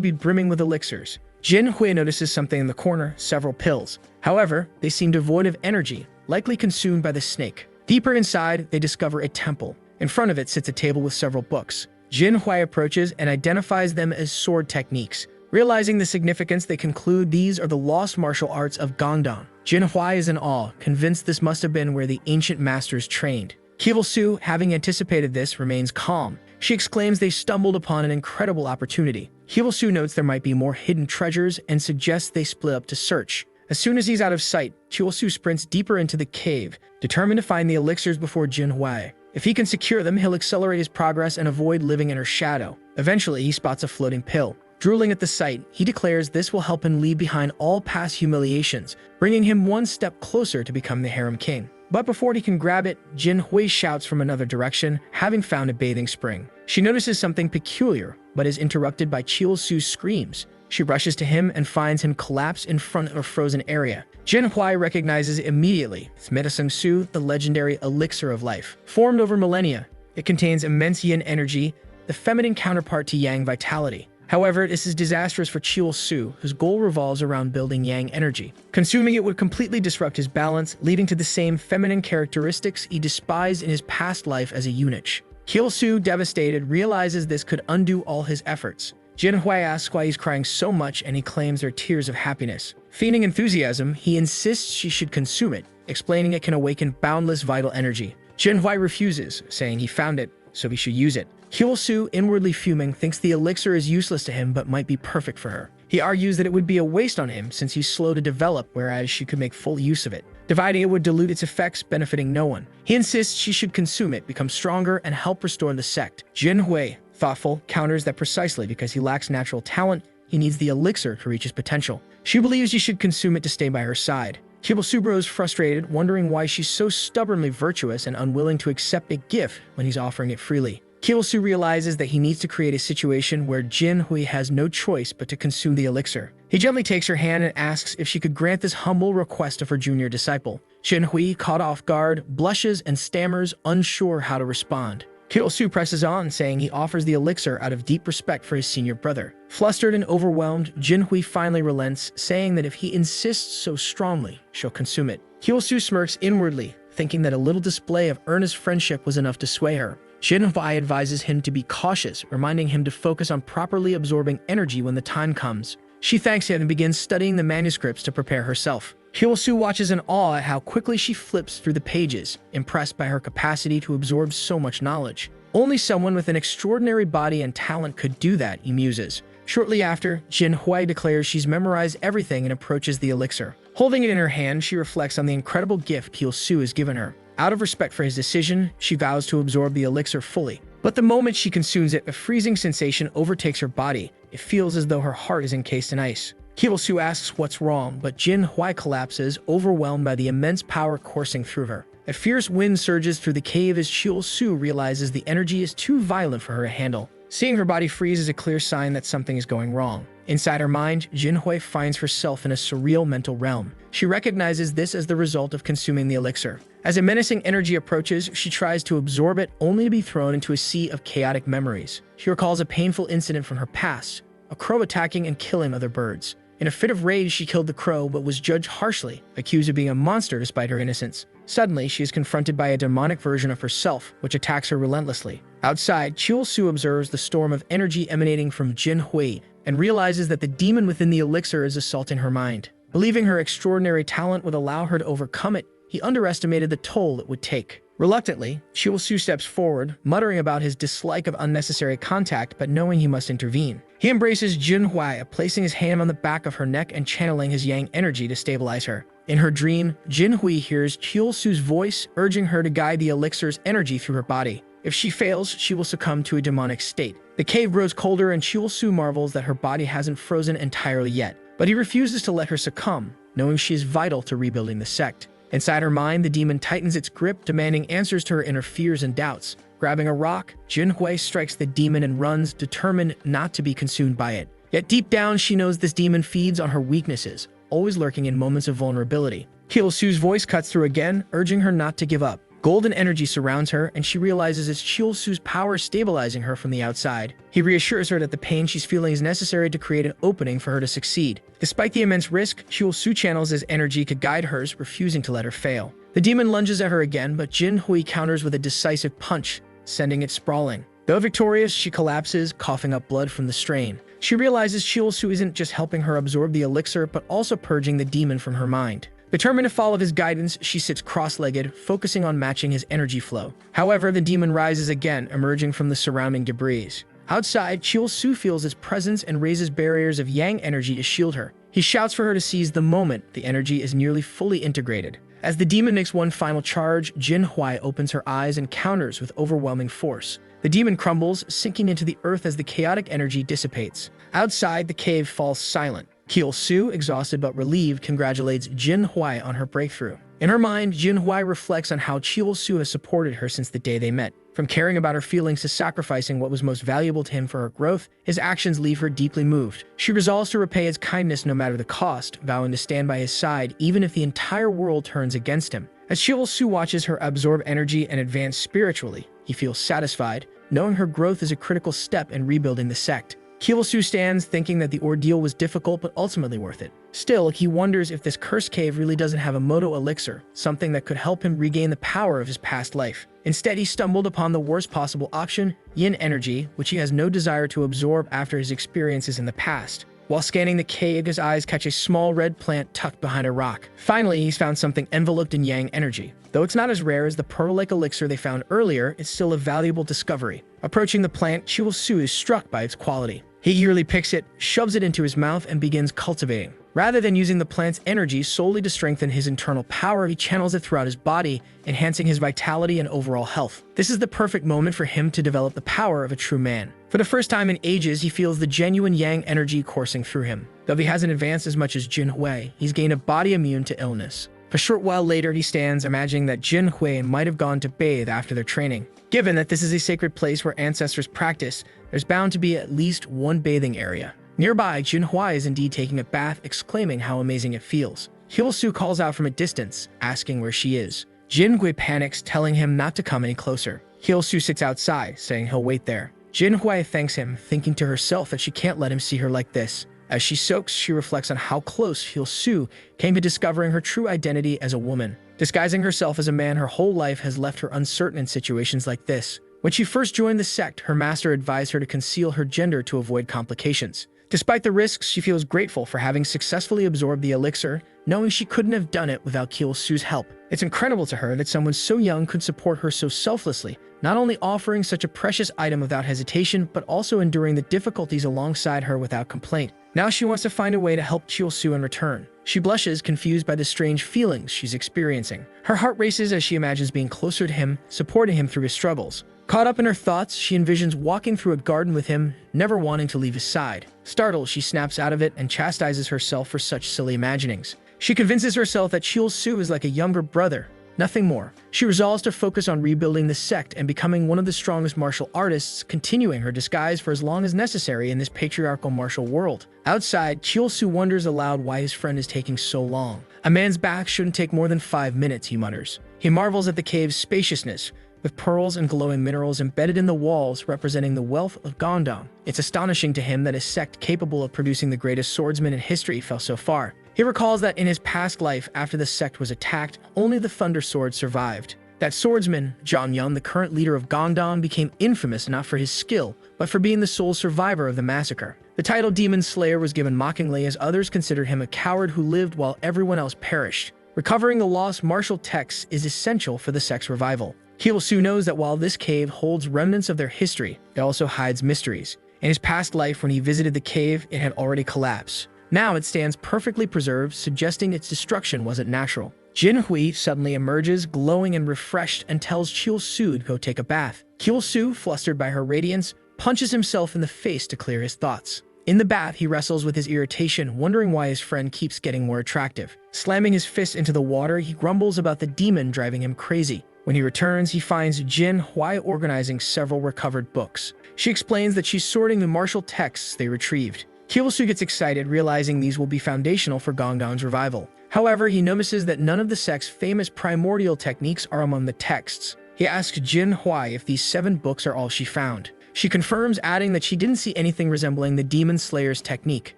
be brimming with elixirs. Jin Hui notices something in the corner, several pills. However, they seem devoid of energy, likely consumed by the snake. Deeper inside, they discover a temple. In front of it sits a table with several books. Jin Hui approaches and identifies them as sword techniques. Realizing the significance, they conclude these are the lost martial arts of Gongdong. Jin Hui is in awe, convinced this must have been where the ancient masters trained. Chiul Su, having anticipated this, remains calm. She exclaims they stumbled upon an incredible opportunity. Chiul Su notes there might be more hidden treasures and suggests they split up to search. As soon as he's out of sight, Chiul Su sprints deeper into the cave, determined to find the elixirs before Jin Hui. If he can secure them, he'll accelerate his progress and avoid living in her shadow. Eventually, he spots a floating pill. Drooling at the sight, he declares this will help him leave behind all past humiliations, bringing him one step closer to become the harem king. But before he can grab it, Jin Hui shouts from another direction, having found a bathing spring. She notices something peculiar, but is interrupted by Chiul Su's screams. She rushes to him and finds him collapsed in front of a frozen area. Jin Hui recognizes it immediately. It's Medicine Su, the legendary elixir of life. Formed over millennia, it contains immense yin energy, the feminine counterpart to yang vitality. However, this is disastrous for Chil-Su, whose goal revolves around building yang energy. Consuming it would completely disrupt his balance, leading to the same feminine characteristics he despised in his past life as a eunuch. Chil-Su, devastated, realizes this could undo all his efforts. Jinhui asks why he's crying so much, and he claims they're tears of happiness. Feigning enthusiasm, he insists she should consume it, explaining it can awaken boundless vital energy. Jinhui refuses, saying he found it, so he should use it. Chil-Su, inwardly fuming, thinks the elixir is useless to him but might be perfect for her. He argues that it would be a waste on him since he's slow to develop, whereas she could make full use of it. Dividing it would dilute its effects, benefiting no one. He insists she should consume it, become stronger, and help restore the sect. Jinhui, thoughtful, counters that precisely because he lacks natural talent, he needs the elixir to reach his potential. She believes he should consume it to stay by her side. Chil-Su grows frustrated, wondering why she's so stubbornly virtuous and unwilling to accept a gift when he's offering it freely. Chil-Su realizes that he needs to create a situation where Jinhui has no choice but to consume the elixir. He gently takes her hand and asks if she could grant this humble request of her junior disciple. Jinhui, caught off guard, blushes and stammers, unsure how to respond. Chil-Su presses on, saying he offers the elixir out of deep respect for his senior brother. Flustered and overwhelmed, Jinhui finally relents, saying that if he insists so strongly, she'll consume it. Chil-Su smirks inwardly, thinking that a little display of earnest friendship was enough to sway her. Jinhui advises him to be cautious, reminding him to focus on properly absorbing energy when the time comes. She thanks him and begins studying the manuscripts to prepare herself. Chil-Su watches in awe at how quickly she flips through the pages, impressed by her capacity to absorb so much knowledge. Only someone with an extraordinary body and talent could do that, he muses. Shortly after, Jinhui declares she's memorized everything and approaches the elixir. Holding it in her hand, she reflects on the incredible gift Chil-Su has given her. Out of respect for his decision, she vows to absorb the elixir fully. But the moment she consumes it, a freezing sensation overtakes her body. It feels as though her heart is encased in ice. Chil-Su asks what's wrong, but Jinhui collapses, overwhelmed by the immense power coursing through her. A fierce wind surges through the cave as Chil-Su realizes the energy is too violent for her to handle. Seeing her body freeze is a clear sign that something is going wrong. Inside her mind, Jinhui finds herself in a surreal mental realm. She recognizes this as the result of consuming the elixir. As a menacing energy approaches, she tries to absorb it, only to be thrown into a sea of chaotic memories. She recalls a painful incident from her past, a crow attacking and killing other birds. In a fit of rage, she killed the crow, but was judged harshly, accused of being a monster despite her innocence. Suddenly, she is confronted by a demonic version of herself, which attacks her relentlessly. Outside, Chil-Su observes the storm of energy emanating from Jinhui and realizes that the demon within the elixir is assaulting her mind. Believing her extraordinary talent would allow her to overcome it, he underestimated the toll it would take. Reluctantly, Chil-Su steps forward, muttering about his dislike of unnecessary contact but knowing he must intervene. He embraces Jinhui, placing his hand on the back of her neck and channeling his yang energy to stabilize her. In her dream, Jinhui hears Chil-Su's voice urging her to guide the elixir's energy through her body. If she fails, she will succumb to a demonic state. The cave grows colder and Chil-Su marvels that her body hasn't frozen entirely yet, but he refuses to let her succumb, knowing she is vital to rebuilding the sect. Inside her mind, the demon tightens its grip, demanding answers to her inner fears and doubts. Grabbing a rock, Jinhui strikes the demon and runs, determined not to be consumed by it. Yet deep down, she knows this demon feeds on her weaknesses, always lurking in moments of vulnerability. Chil-Su's voice cuts through again, urging her not to give up. Golden energy surrounds her, and she realizes it's Chil-Su's power stabilizing her from the outside. He reassures her that the pain she's feeling is necessary to create an opening for her to succeed. Despite the immense risk, Chil-Su channels his energy to guide hers, refusing to let her fail. The demon lunges at her again, but Jinhui counters with a decisive punch, sending it sprawling. Though victorious, she collapses, coughing up blood from the strain. She realizes Chil-Su isn't just helping her absorb the elixir, but also purging the demon from her mind. Determined to follow his guidance, she sits cross-legged, focusing on matching his energy flow. However, the demon rises again, emerging from the surrounding debris. Outside, Chil-Su feels his presence and raises barriers of yang energy to shield her. He shouts for her to seize the moment the energy is nearly fully integrated. As the demon makes one final charge, Jinhui opens her eyes and counters with overwhelming force. The demon crumbles, sinking into the earth as the chaotic energy dissipates. Outside, the cave falls silent. Chil-Su, exhausted but relieved, congratulates Jinhui on her breakthrough. In her mind, Jinhui reflects on how Chil-Su has supported her since the day they met. From caring about her feelings to sacrificing what was most valuable to him for her growth, his actions leave her deeply moved. She resolves to repay his kindness no matter the cost, vowing to stand by his side even if the entire world turns against him. As Chil-Su watches her absorb energy and advance spiritually, he feels satisfied, knowing her growth is a critical step in rebuilding the sect. Kiyosu stands thinking that the ordeal was difficult but ultimately worth it. Still, he wonders if this cursed cave really doesn't have a Moto elixir, something that could help him regain the power of his past life. Instead, he stumbled upon the worst possible option, yin energy, which he has no desire to absorb after his experiences in the past. While scanning the cave, his eyes catch a small red plant tucked behind a rock. Finally, he's found something enveloped in yang energy. Though it's not as rare as the pearl-like elixir they found earlier, it's still a valuable discovery. Approaching the plant, Chiwil-su is struck by its quality. He eagerly picks it, shoves it into his mouth, and begins cultivating. Rather than using the plant's energy solely to strengthen his internal power, he channels it throughout his body, enhancing his vitality and overall health. This is the perfect moment for him to develop the power of a true man. For the first time in ages, he feels the genuine yang energy coursing through him. Though he hasn't advanced as much as Jin Hui, he's gained a body immune to illness. A short while later, he stands, imagining that Jin Hui might have gone to bathe after their training. Given that this is a sacred place where ancestors practice, there's bound to be at least one bathing area. Nearby, Jin Hui is indeed taking a bath, exclaiming how amazing it feels. Kiyosu calls out from a distance, asking where she is. Jin Hui panics, telling him not to come any closer. Kiyosu sits outside, saying he'll wait there. Jin Hui thanks him, thinking to herself that she can't let him see her like this. As she soaks, she reflects on how close Kiyosu came to discovering her true identity as a woman. Disguising herself as a man her whole life has left her uncertain in situations like this. When she first joined the sect, her master advised her to conceal her gender to avoid complications. Despite the risks, she feels grateful for having successfully absorbed the elixir, knowing she couldn't have done it without Kiyosu's help. It's incredible to her that someone so young could support her so selflessly, not only offering such a precious item without hesitation, but also enduring the difficulties alongside her without complaint. Now she wants to find a way to help Kiyosu in return. She blushes, confused by the strange feelings she's experiencing. Her heart races as she imagines being closer to him, supporting him through his struggles. Caught up in her thoughts, she envisions walking through a garden with him, never wanting to leave his side. Startled, she snaps out of it and chastises herself for such silly imaginings. She convinces herself that Chiwil-su is like a younger brother, nothing more. She resolves to focus on rebuilding the sect and becoming one of the strongest martial artists, continuing her disguise for as long as necessary in this patriarchal martial world. Outside, Chiwil-su wonders aloud why his friend is taking so long. A man's bath shouldn't take more than 5 minutes, he mutters. He marvels at the cave's spaciousness, with pearls and glowing minerals embedded in the walls representing the wealth of Gondong. It's astonishing to him that a sect capable of producing the greatest swordsman in history fell so far. He recalls that in his past life, after the sect was attacked, only the Thunder Sword survived. That swordsman, Zhang Yun, the current leader of Gondong, became infamous not for his skill, but for being the sole survivor of the massacre. The title Demon Slayer was given mockingly, as others considered him a coward who lived while everyone else perished. Recovering the lost martial texts is essential for the sect's revival. Kiyosu knows that while this cave holds remnants of their history, it also hides mysteries. In his past life, when he visited the cave, it had already collapsed. Now it stands perfectly preserved, suggesting its destruction wasn't natural. Jin Hui suddenly emerges, glowing and refreshed, and tells Kiyosu to go take a bath. Kiyosu, flustered by her radiance, punches himself in the face to clear his thoughts. In the bath, he wrestles with his irritation, wondering why his friend keeps getting more attractive. Slamming his fist into the water, he grumbles about the demon driving him crazy. When he returns, he finds Jin Hui organizing several recovered books. She explains that she's sorting the martial texts they retrieved. Kiyosu gets excited, realizing these will be foundational for Gondong's revival. However, he notices that none of the sect's famous primordial techniques are among the texts. He asks Jin Hui if these 7 books are all she found. She confirms, adding that she didn't see anything resembling the Demon Slayer's technique.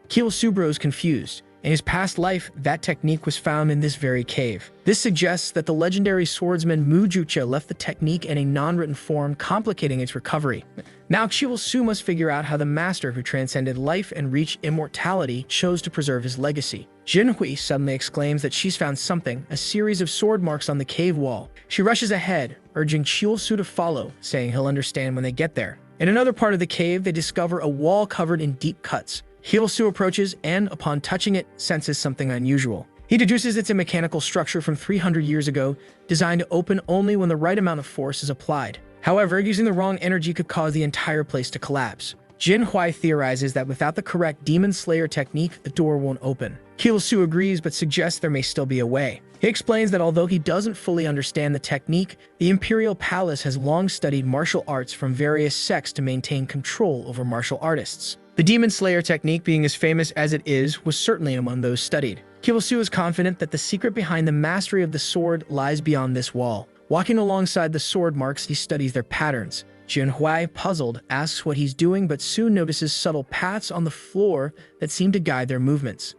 Kiyosu grows confused. In his past life, that technique was found in this very cave. This suggests that the legendary swordsman Mu Jucha left the technique in a non-written form, complicating its recovery. Now Kiyosu must figure out how the master who transcended life and reached immortality chose to preserve his legacy. Jin Hui suddenly exclaims that she's found something, a series of sword marks on the cave wall. She rushes ahead, urging Kiyosu to follow, saying he'll understand when they get there. In another part of the cave, they discover a wall covered in deep cuts. Kiyosu approaches and, upon touching it, senses something unusual. He deduces it's a mechanical structure from 300 years ago, designed to open only when the right amount of force is applied. However, using the wrong energy could cause the entire place to collapse. Jin Hui theorizes that without the correct Demon Slayer technique, the door won't open. Kiyosu agrees but suggests there may still be a way. He explains that although he doesn't fully understand the technique, the Imperial Palace has long studied martial arts from various sects to maintain control over martial artists. The Demon Slayer technique, being as famous as it is, was certainly among those studied. Kiyosu is confident that the secret behind the mastery of the sword lies beyond this wall. Walking alongside the sword marks, he studies their patterns. Jinhui, puzzled, asks what he's doing but soon notices subtle paths on the floor that seem to guide their movements.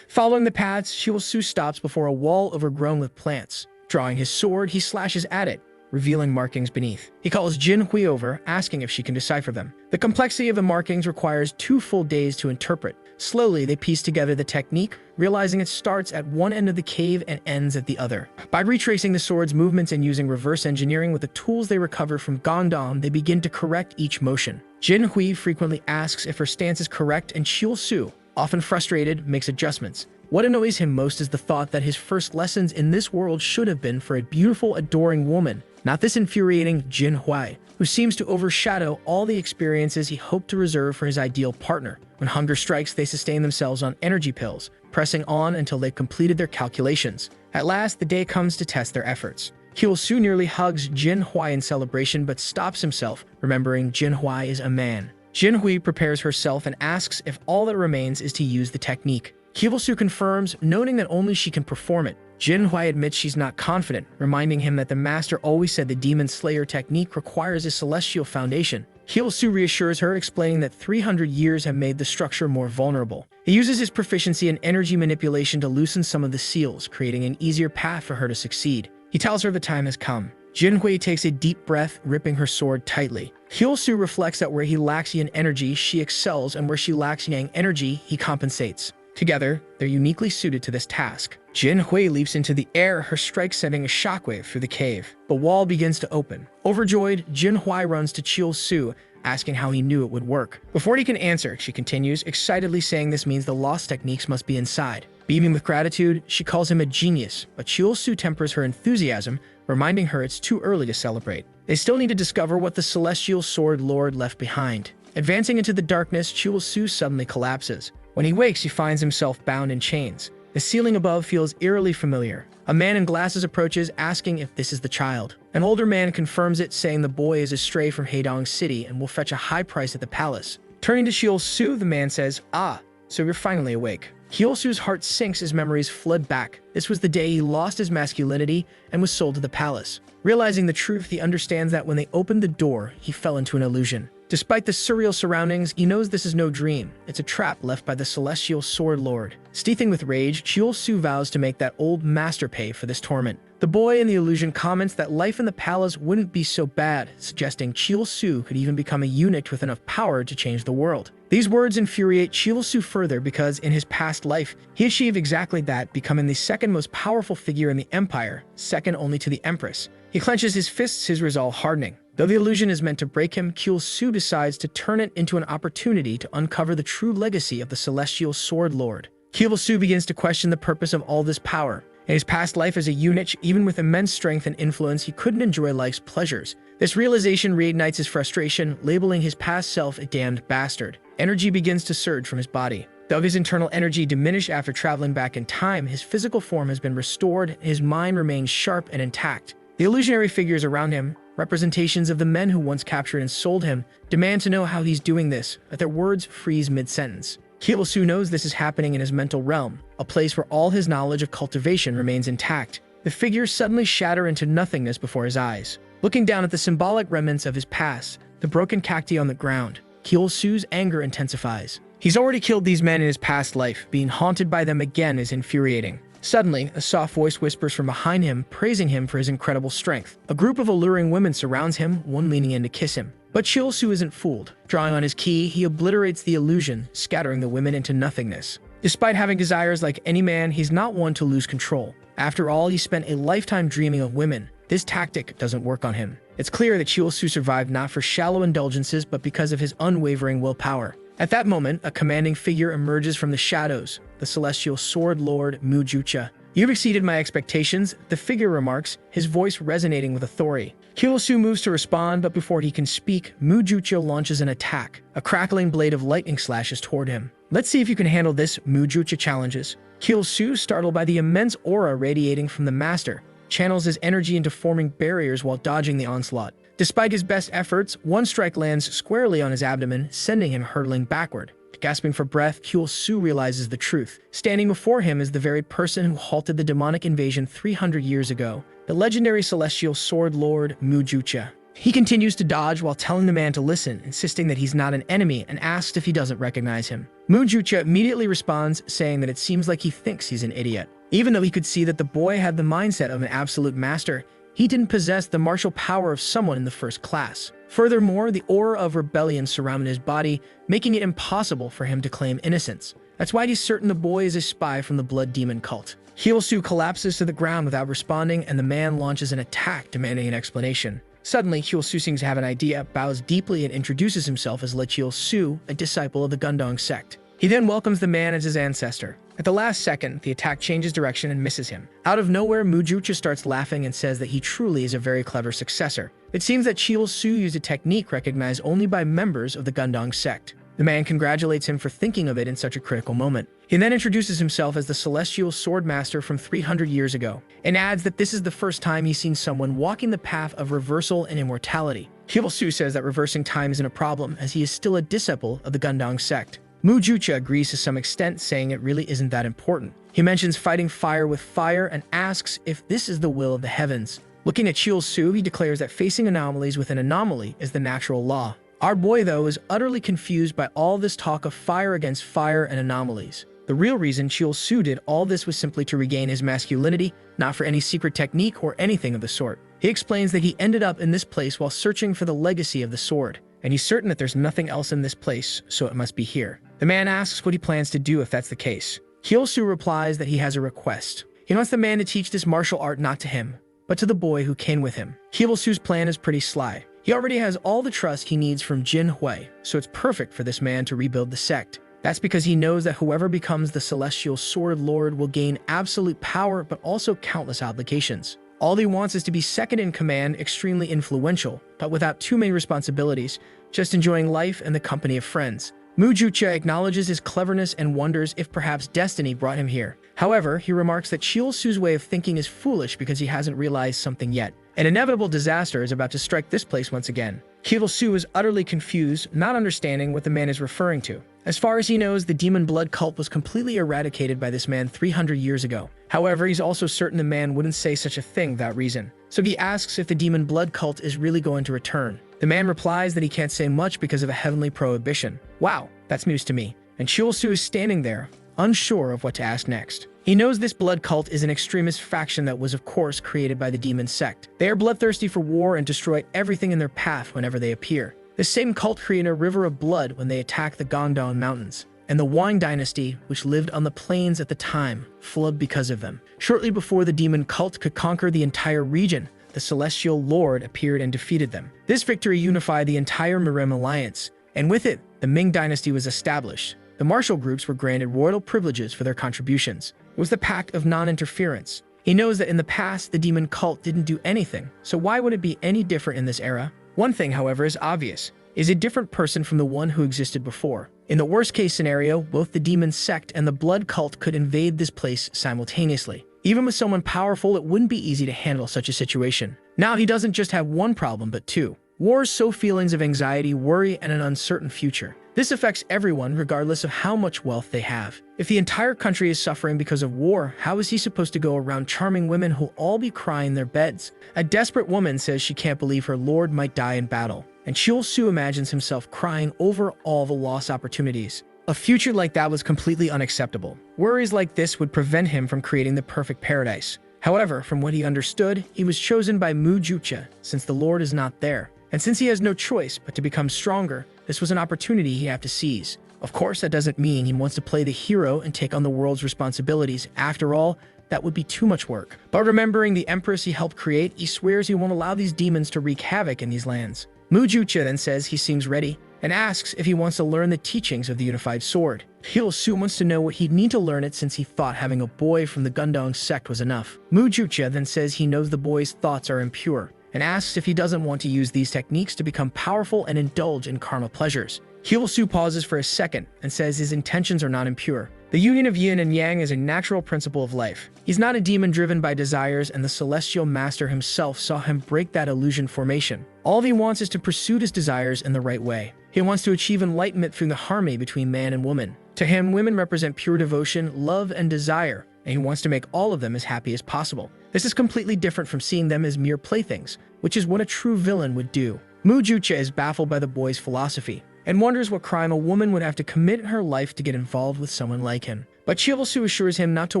Following the paths, Chiwoo-soo stops before a wall overgrown with plants. Drawing his sword, he slashes at it, revealing markings beneath. He calls Jinhui over, asking if she can decipher them. The complexity of the markings requires 2 full days to interpret. Slowly, they piece together the technique, realizing it starts at one end of the cave and ends at the other. By retracing the sword's movements and using reverse engineering with the tools they recover from Gangdong, they begin to correct each motion. Jinhui frequently asks if her stance is correct, and Chiwoo-soo, often frustrated, makes adjustments. What annoys him most is the thought that his first lessons in this world should have been for a beautiful, adoring woman, not this infuriating Jinhui, who seems to overshadow all the experiences he hoped to reserve for his ideal partner. When hunger strikes, they sustain themselves on energy pills, pressing on until they've completed their calculations. At last, the day comes to test their efforts. Chiwoo-soo nearly hugs Jinhui in celebration but stops himself, remembering Jinhui is a man. Jinhui prepares herself and asks if all that remains is to use the technique. Chiwoo-soo confirms, noting that only she can perform it. Jinhui admits she's not confident, reminding him that the master always said the Demon Slayer technique requires a celestial foundation. Chiwoo-soo reassures her, explaining that 300 years have made the structure more vulnerable. He uses his proficiency in energy manipulation to loosen some of the seals, creating an easier path for her to succeed. He tells her the time has come. Jinhui takes a deep breath, gripping her sword tightly. Chiwoo-soo reflects that where he lacks yin energy, she excels, and where she lacks yang energy, he compensates. Together, they're uniquely suited to this task. Jinhui leaps into the air, her strike sending a shockwave through the cave. The wall begins to open. Overjoyed, Jinhui runs to Chiwoo-soo, asking how he knew it would work. Before he can answer, she continues, excitedly saying this means the lost techniques must be inside. Beaming with gratitude, she calls him a genius, but Chiwoo-soo tempers her enthusiasm, reminding her it's too early to celebrate. They still need to discover what the Celestial Sword Lord left behind. Advancing into the darkness, Chiwoo-soo suddenly collapses. When he wakes, he finds himself bound in chains. The ceiling above feels eerily familiar. A man in glasses approaches, asking if this is the child. An older man confirms it, saying the boy is a stray from Haedong City and will fetch a high price at the palace. Turning to Chiwoo-soo, the man says, "Ah, so you're finally awake." Chiwoo-soo's heart sinks as memories flood back. This was the day he lost his masculinity and was sold to the palace. Realizing the truth, he understands that when they opened the door, he fell into an illusion. Despite the surreal surroundings, he knows this is no dream. It's a trap left by the Celestial Sword Lord. Seething with rage, Chiwoo-soo vows to make that old master pay for this torment. The boy in the illusion comments that life in the palace wouldn't be so bad, suggesting Chiwoo-soo could even become a eunuch with enough power to change the world. These words infuriate Chiwoo-soo further because in his past life, he achieved exactly that, becoming the second most powerful figure in the empire, second only to the Empress. He clenches his fists, his resolve hardening. Though the illusion is meant to break him, Chiwoo-soo decides to turn it into an opportunity to uncover the true legacy of the Celestial Sword Lord. Chiwoo-soo begins to question the purpose of all this power. In his past life as a eunuch, even with immense strength and influence, he couldn't enjoy life's pleasures. This realization reignites his frustration, labeling his past self a damned bastard. Energy begins to surge from his body. Though his internal energy diminished after traveling back in time, his physical form has been restored, and his mind remains sharp and intact. The illusionary figures around him, representations of the men who once captured and sold him, demand to know how he's doing this, but their words freeze mid-sentence. Chiwoo-soo knows this is happening in his mental realm, a place where all his knowledge of cultivation remains intact. The figures suddenly shatter into nothingness before his eyes. Looking down at the symbolic remnants of his past, the broken cacti on the ground, Chiwoo-soo's anger intensifies. He's already killed these men in his past life. Being haunted by them again is infuriating. Suddenly, a soft voice whispers from behind him, praising him for his incredible strength. A group of alluring women surrounds him, one leaning in to kiss him. But Chiwoo-soo isn't fooled. Drawing on his ki, he obliterates the illusion, scattering the women into nothingness. Despite having desires like any man, he's not one to lose control. After all, he spent a lifetime dreaming of women. This tactic doesn't work on him. It's clear that Chiwoo-soo survived not for shallow indulgences, but because of his unwavering willpower. At that moment, a commanding figure emerges from the shadows, the Celestial Sword Lord Mujucha. "You've exceeded my expectations," the figure remarks, his voice resonating with authority. Chiwoo-soo moves to respond, but before he can speak, Mujucha launches an attack. A crackling blade of lightning slashes toward him. "Let's see if you can handle this," Mujucha challenges. Chiwoo-soo, startled by the immense aura radiating from the master, channels his energy into forming barriers while dodging the onslaught. Despite his best efforts, one strike lands squarely on his abdomen, sending him hurtling backward. Gasping for breath, Chiwoo-soo realizes the truth. Standing before him is the very person who halted the demonic invasion 300 years ago, the legendary Celestial Sword Lord Mujucha. He continues to dodge while telling the man to listen, insisting that he's not an enemy and asks if he doesn't recognize him. Mujucha immediately responds, saying that it seems like he thinks he's an idiot. Even though he could see that the boy had the mindset of an absolute master, he didn't possess the martial power of someone in the first class. Furthermore, the aura of rebellion surrounded his body, making it impossible for him to claim innocence. That's why he's certain the boy is a spy from the blood demon cult. Hyolsu collapses to the ground without responding, and the man launches an attack demanding an explanation. Suddenly, Hyolsu seems to have an idea, bows deeply, and introduces himself as Hyolsu, a disciple of the Gundong sect. He then welcomes the man as his ancestor. At the last second, the attack changes direction and misses him. Out of nowhere, Mujucha starts laughing and says that he truly is a very clever successor. It seems that Hyolsu used a technique recognized only by members of the Gundong sect. The man congratulates him for thinking of it in such a critical moment. He then introduces himself as the celestial sword master from 300 years ago, and adds that this is the first time he's seen someone walking the path of reversal and immortality. Hyolsu says that reversing time isn't a problem, as he is still a disciple of the Gundong sect. Mujucha agrees to some extent, saying it really isn't that important. He mentions fighting fire with fire and asks if this is the will of the heavens. Looking at Hyolsu, he declares that facing anomalies with an anomaly is the natural law. Our boy, though, is utterly confused by all this talk of fire against fire and anomalies. The real reason Hyolsu did all this was simply to regain his masculinity, not for any secret technique or anything of the sort. He explains that he ended up in this place while searching for the legacy of the sword, and he's certain that there's nothing else in this place, so it must be here. The man asks what he plans to do if that's the case. Hyolsu replies that he has a request. He wants the man to teach this martial art not to him, but to the boy who came with him. Hyolsu's plan is pretty sly. He already has all the trust he needs from Jin Hui, so it's perfect for this man to rebuild the sect. That's because he knows that whoever becomes the celestial sword lord will gain absolute power but also countless obligations. All he wants is to be second in command, extremely influential, but without too many responsibilities, just enjoying life and the company of friends. Mujucha acknowledges his cleverness and wonders if perhaps destiny brought him here. However, he remarks that Hyolsu's way of thinking is foolish because he hasn't realized something yet. An inevitable disaster is about to strike this place once again. Hyolsu is utterly confused, not understanding what the man is referring to. As far as he knows, the demon blood cult was completely eradicated by this man 300 years ago. However, he's also certain the man wouldn't say such a thing without reason. So he asks if the demon blood cult is really going to return. The man replies that he can't say much because of a heavenly prohibition. Wow, that's news to me. And Hyolsu is standing there, unsure of what to ask next. He knows this blood cult is an extremist faction that was of course created by the demon sect. They are bloodthirsty for war and destroy everything in their path whenever they appear. This same cult created a river of blood when they attacked the Gangdong Mountains, and the Wang dynasty, which lived on the plains at the time, fled because of them. Shortly before the demon cult could conquer the entire region, the celestial lord appeared and defeated them. This victory unified the entire Merem alliance, and with it, the Ming dynasty was established. The martial groups were granted royal privileges for their contributions. It was the pact of non-interference. He knows that in the past, the demon cult didn't do anything, so why would it be any different in this era? One thing, however, is obvious. Is a different person from the one who existed before. In the worst-case scenario, both the demon sect and the blood cult could invade this place simultaneously. Even with someone powerful, it wouldn't be easy to handle such a situation. Now he doesn't just have one problem, but two. Wars sow feelings of anxiety, worry, and an uncertain future. This affects everyone regardless of how much wealth they have. If the entire country is suffering because of war, how is he supposed to go around charming women who'll all be crying in their beds? A desperate woman says she can't believe her lord might die in battle, and Hyolsu imagines himself crying over all the lost opportunities. A future like that was completely unacceptable. Worries like this would prevent him from creating the perfect paradise. However, from what he understood, he was chosen by Mujucha since the lord is not there. And since he has no choice but to become stronger, this was an opportunity he had to seize. Of course, that doesn't mean he wants to play the hero and take on the world's responsibilities. After all, that would be too much work. But remembering the empress he helped create, he swears he won't allow these demons to wreak havoc in these lands. Mujucha then says he seems ready and asks if he wants to learn the teachings of the unified sword. Hyolsu wants to know what he'd need to learn it since he thought having a boy from the Gundong sect was enough. Mujucha then says he knows the boy's thoughts are impure, and asks if he doesn't want to use these techniques to become powerful and indulge in carnal pleasures. Hyolsu pauses for a second and says his intentions are not impure. The union of yin and yang is a natural principle of life. He's not a demon driven by desires, and the celestial master himself saw him break that illusion formation. All he wants is to pursue his desires in the right way. He wants to achieve enlightenment through the harmony between man and woman. To him, women represent pure devotion, love, and desire, and he wants to make all of them as happy as possible. This is completely different from seeing them as mere playthings, which is what a true villain would do. Mujucha is baffled by the boy's philosophy and wonders what crime a woman would have to commit in her life to get involved with someone like him. But Chivalsu assures him not to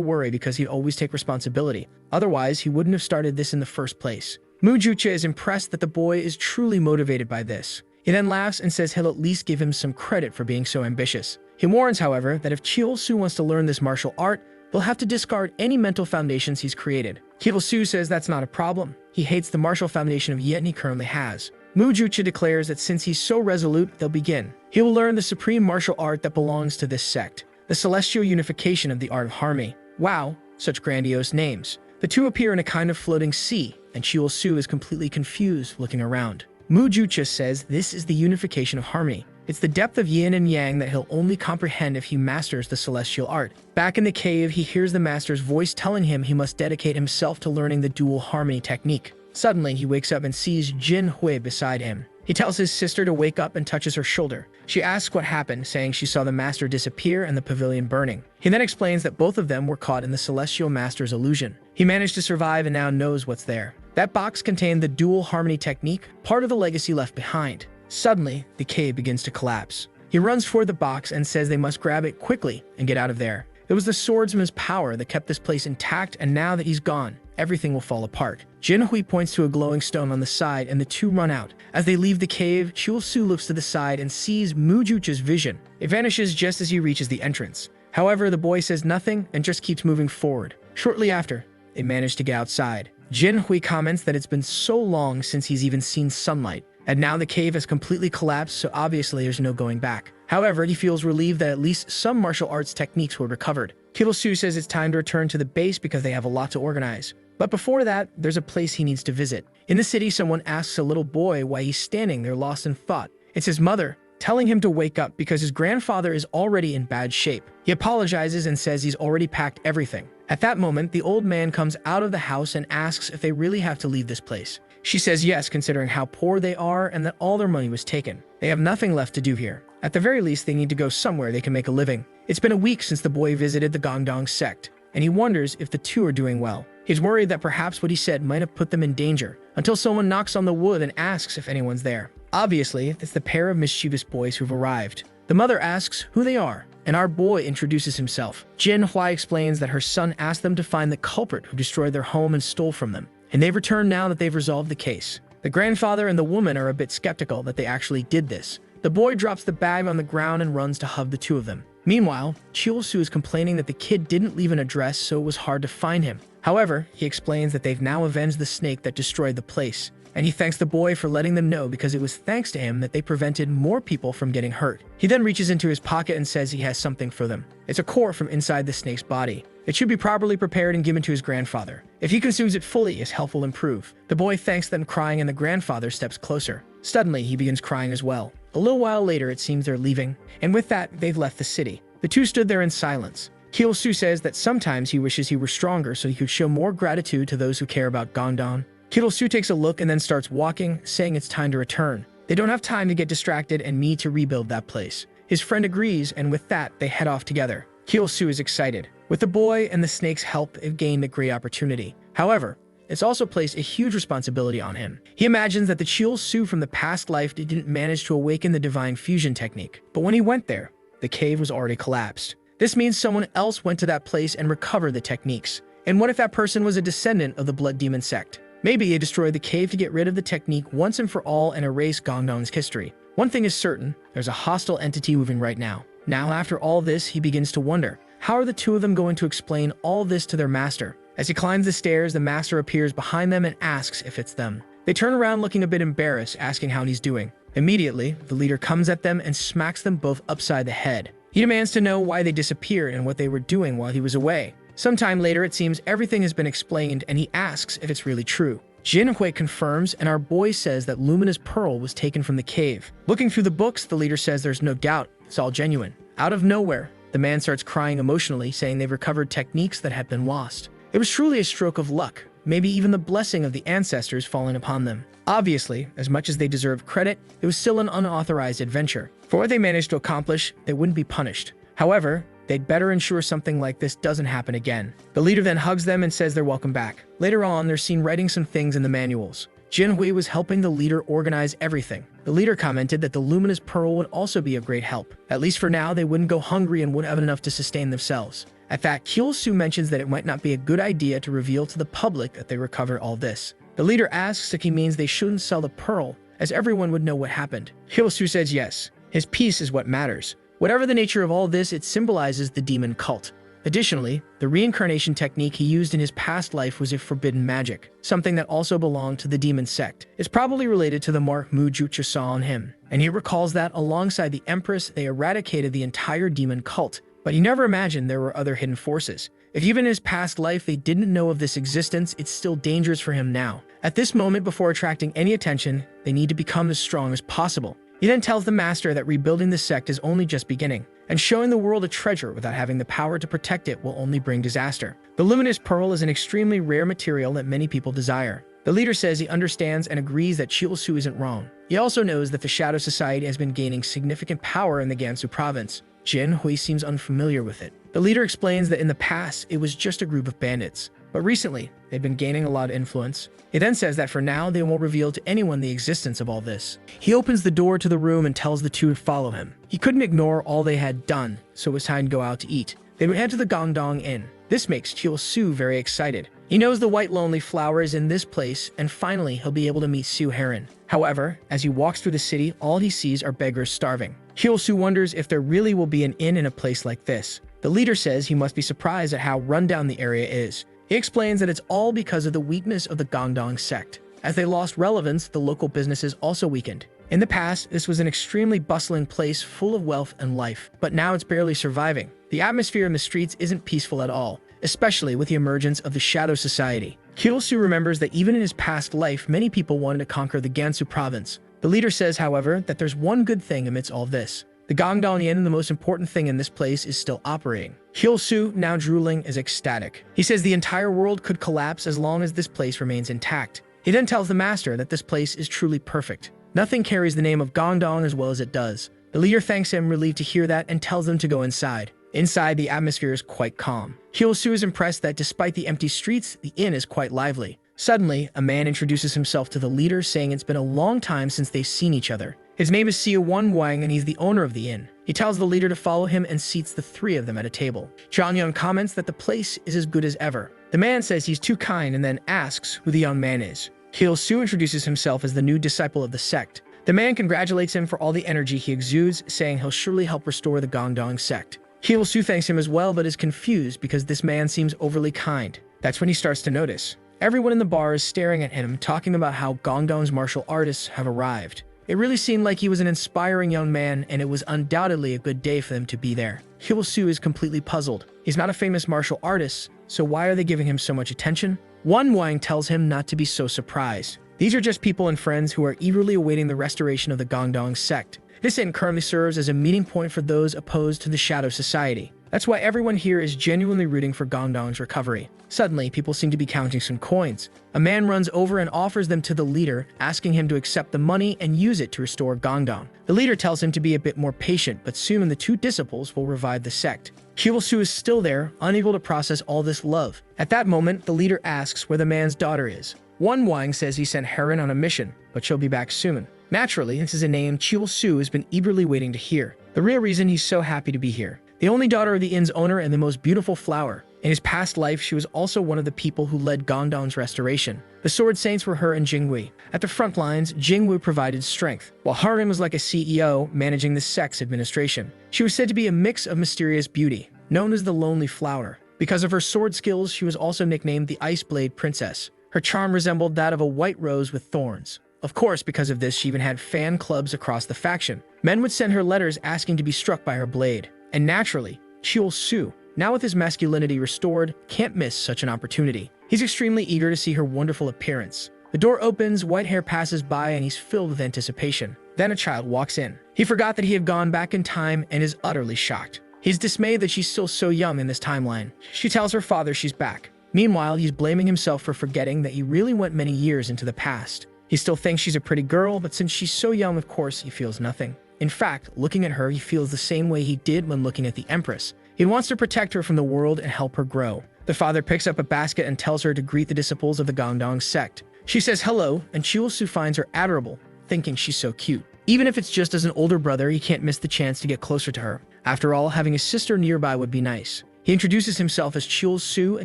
worry because he'd always take responsibility. Otherwise, he wouldn't have started this in the first place. Mujucha is impressed that the boy is truly motivated by this. He then laughs and says he'll at least give him some credit for being so ambitious. He warns, however, that if Chivalsu wants to learn this martial art, they'll have to discard any mental foundations he's created. Chivalsu says that's not a problem. He hates the martial foundation of Yetni currently has. Mujucha declares that since he's so resolute, they'll begin. He will learn the supreme martial art that belongs to this sect, the celestial unification of the art of harmony. Wow, such grandiose names. The two appear in a kind of floating sea, and Chivalsu is completely confused looking around. Mujucha says this is the unification of harmony. It's the depth of yin and yang that he'll only comprehend if he masters the celestial art. Back in the cave, he hears the master's voice telling him he must dedicate himself to learning the dual harmony technique. Suddenly, he wakes up and sees Jin Hui beside him. He tells his sister to wake up and touches her shoulder. She asks what happened, saying she saw the master disappear and the pavilion burning. He then explains that both of them were caught in the celestial master's illusion. He managed to survive and now knows what's there. That box contained the dual harmony technique, part of the legacy left behind. Suddenly, the cave begins to collapse. He runs for the box and says they must grab it quickly and get out of there. It was the swordsman's power that kept this place intact, and now that he's gone, everything will fall apart. Jin Hui points to a glowing stone on the side, and the two run out. As they leave the cave, Chivalsu looks to the side and sees Mujucha's vision. It vanishes just as he reaches the entrance. However, the boy says nothing and just keeps moving forward. Shortly after, they manage to get outside. Jin Hui comments that it's been so long since he's even seen sunlight, and now the cave has completely collapsed, so obviously there's no going back. However, he feels relieved that at least some martial arts techniques were recovered. Chivalsu says it's time to return to the base because they have a lot to organize. But before that, there's a place he needs to visit. In the city, someone asks a little boy why he's standing there lost in thought. It's his mother, telling him to wake up because his grandfather is already in bad shape. He apologizes and says he's already packed everything. At that moment, the old man comes out of the house and asks if they really have to leave this place. She says yes, considering how poor they are and that all their money was taken. They have nothing left to do here. At the very least, they need to go somewhere they can make a living. It's been a week since the boy visited the Gongdong sect, and he wonders if the two are doing well. He's worried that perhaps what he said might have put them in danger, until someone knocks on the wood and asks if anyone's there. Obviously, it's the pair of mischievous boys who've arrived. The mother asks who they are, and our boy introduces himself. Jin Hui explains that her son asked them to find the culprit who destroyed their home and stole from them, and they've returned now that they've resolved the case. The grandfather and the woman are a bit skeptical that they actually did this. The boy drops the bag on the ground and runs to hug the two of them. Meanwhile, Chivalsu is complaining that the kid didn't leave an address, so it was hard to find him. However, he explains that they've now avenged the snake that destroyed the place, and he thanks the boy for letting them know because it was thanks to him that they prevented more people from getting hurt. He then reaches into his pocket and says he has something for them. It's a core from inside the snake's body. It should be properly prepared and given to his grandfather. If he consumes it fully, his health will improve. The boy thanks them, crying, and the grandfather steps closer. Suddenly, he begins crying as well. A little while later, it seems they're leaving, and with that, they've left the city. The two stood there in silence. Chivalsu says that sometimes he wishes he were stronger so he could show more gratitude to those who care about Gongdong. Chivalsu takes a look and then starts walking, saying it's time to return. They don't have time to get distracted and need to rebuild that place. His friend agrees, and with that, they head off together. Chivalsu is excited. With the boy and the snake's help, they've gained a great opportunity. However, it's also placed a huge responsibility on him. He imagines that the Chivalsu from the past life didn't manage to awaken the divine fusion technique, but when he went there, the cave was already collapsed. This means someone else went to that place and recovered the techniques. And what if that person was a descendant of the Blood Demon sect? Maybe they destroyed the cave to get rid of the technique once and for all and erase Gongdong's history. One thing is certain, there's a hostile entity moving right now. Now, after all this, he begins to wonder, how are the two of them going to explain all this to their master? As he climbs the stairs, the master appears behind them and asks if it's them. They turn around looking a bit embarrassed, asking how he's doing. Immediately, the leader comes at them and smacks them both upside the head. He demands to know why they disappeared and what they were doing while he was away. Sometime later, it seems everything has been explained, and he asks if it's really true. Jin Hui confirms, and our boy says that Lumina's pearl was taken from the cave. Looking through the books, the leader says there's no doubt, it's all genuine. Out of nowhere, the man starts crying emotionally, saying they've recovered techniques that had been lost. It was truly a stroke of luck, maybe even the blessing of the ancestors falling upon them. Obviously, as much as they deserve credit, it was still an unauthorized adventure. For what they managed to accomplish, they wouldn't be punished. However, they'd better ensure something like this doesn't happen again. The leader then hugs them and says they're welcome back. Later on, they're seen writing some things in the manuals. Jinhui was helping the leader organize everything. The leader commented that the luminous pearl would also be a great help. At least for now, they wouldn't go hungry and would have enough to sustain themselves. At that, Kyo-soo mentions that it might not be a good idea to reveal to the public that they recovered all this. The leader asks if he means they shouldn't sell the pearl, as everyone would know what happened. Kyo-soo says yes. His peace is what matters. Whatever the nature of all this, it symbolizes the demon cult. Additionally, the reincarnation technique he used in his past life was a forbidden magic, something that also belonged to the demon sect. It's probably related to the mark Mu Jutsu saw on him, and he recalls that alongside the Empress, they eradicated the entire demon cult. But he never imagined there were other hidden forces. If even in his past life they didn't know of this existence, it's still dangerous for him now. At this moment, before attracting any attention, they need to become as strong as possible. He then tells the master that rebuilding the sect is only just beginning, and showing the world a treasure without having the power to protect it will only bring disaster. The luminous pearl is an extremely rare material that many people desire. The leader says he understands and agrees that Chil-Su isn't wrong. He also knows that the Shadow Society has been gaining significant power in the Gansu province. Jinhui seems unfamiliar with it. The leader explains that in the past, it was just a group of bandits, but recently, they've been gaining a lot of influence. He then says that for now, they won't reveal to anyone the existence of all this. He opens the door to the room and tells the two to follow him. He couldn't ignore all they had done, so it was time to go out to eat. They would head to the Gongdong Inn. This makes Chil-Su very excited. He knows the white lonely flower is in this place, and finally, he'll be able to meet Su Heron. However, as he walks through the city, all he sees are beggars starving. Chil-Su wonders if there really will be an inn in a place like this. The leader says he must be surprised at how rundown the area is. He explains that it's all because of the weakness of the Gongdong sect. As they lost relevance, the local businesses also weakened. In the past, this was an extremely bustling place full of wealth and life, but now it's barely surviving. The atmosphere in the streets isn't peaceful at all, especially with the emergence of the Shadow Society. Chil-Su remembers that even in his past life, many people wanted to conquer the Gansu province. The leader says, however, that there's one good thing amidst all this. The Gongdong Inn, the most important thing in this place, is still operating. Chil-Su, now drooling, is ecstatic. He says the entire world could collapse as long as this place remains intact. He then tells the master that this place is truly perfect. Nothing carries the name of Gongdong as well as it does. The leader thanks him, relieved to hear that, and tells them to go inside. Inside, the atmosphere is quite calm. Chil-Su is impressed that despite the empty streets, the inn is quite lively. Suddenly, a man introduces himself to the leader, saying it's been a long time since they've seen each other. His name is Siu Wang, and he's the owner of the inn. He tells the leader to follow him and seats the three of them at a table. Changyun comments that the place is as good as ever. The man says he's too kind and then asks who the young man is. Chil-Su introduces himself as the new disciple of the sect. The man congratulates him for all the energy he exudes, saying he'll surely help restore the Gongdong sect. Chil-Su thanks him as well, but is confused because this man seems overly kind. That's when he starts to notice. Everyone in the bar is staring at him, talking about how Gongdong's martial artists have arrived. It really seemed like he was an inspiring young man, and it was undoubtedly a good day for them to be there. Chil-Su is completely puzzled. He's not a famous martial artist, so why are they giving him so much attention? Wang tells him not to be so surprised. These are just people and friends who are eagerly awaiting the restoration of the Gongdong sect. This inn currently serves as a meeting point for those opposed to the Shadow Society. That's why everyone here is genuinely rooting for Gongdong's recovery. Suddenly, people seem to be counting some coins. A man runs over and offers them to the leader, asking him to accept the money and use it to restore Gongdong. The leader tells him to be a bit more patient, but soon the two disciples will revive the sect. Chil-Su is still there, unable to process all this love. At that moment, the leader asks where the man's daughter is. Wang says he sent Heron on a mission, but she'll be back soon. Naturally, this is a name Chil-Su has been eagerly waiting to hear. The real reason he's so happy to be here. The only daughter of the inn's owner and the most beautiful flower. In his past life, she was also one of the people who led Gongdong's restoration. The Sword Saints were her and Jinghui. At the front lines, Jinghui provided strength, while Harin was like a CEO managing the sect's administration. She was said to be a mix of mysterious beauty, known as the Lonely Flower. Because of her sword skills, she was also nicknamed the Ice Blade Princess. Her charm resembled that of a white rose with thorns. Of course, because of this, she even had fan clubs across the faction. Men would send her letters asking to be struck by her blade. And naturally, Chil-Su, now with his masculinity restored, can't miss such an opportunity. He's extremely eager to see her wonderful appearance. The door opens, white hair passes by, and he's filled with anticipation. Then a child walks in. He forgot that he had gone back in time and is utterly shocked. He's dismayed that she's still so young in this timeline. She tells her father she's back. Meanwhile, he's blaming himself for forgetting that he really went many years into the past. He still thinks she's a pretty girl, but since she's so young, of course, he feels nothing. In fact, looking at her, he feels the same way he did when looking at the Empress. He wants to protect her from the world and help her grow. The father picks up a basket and tells her to greet the disciples of the Gangdong sect. She says hello, and Chul-Soo finds her adorable, thinking she's so cute. Even if it's just as an older brother, he can't miss the chance to get closer to her. After all, having a sister nearby would be nice. He introduces himself as Chul-Soo, a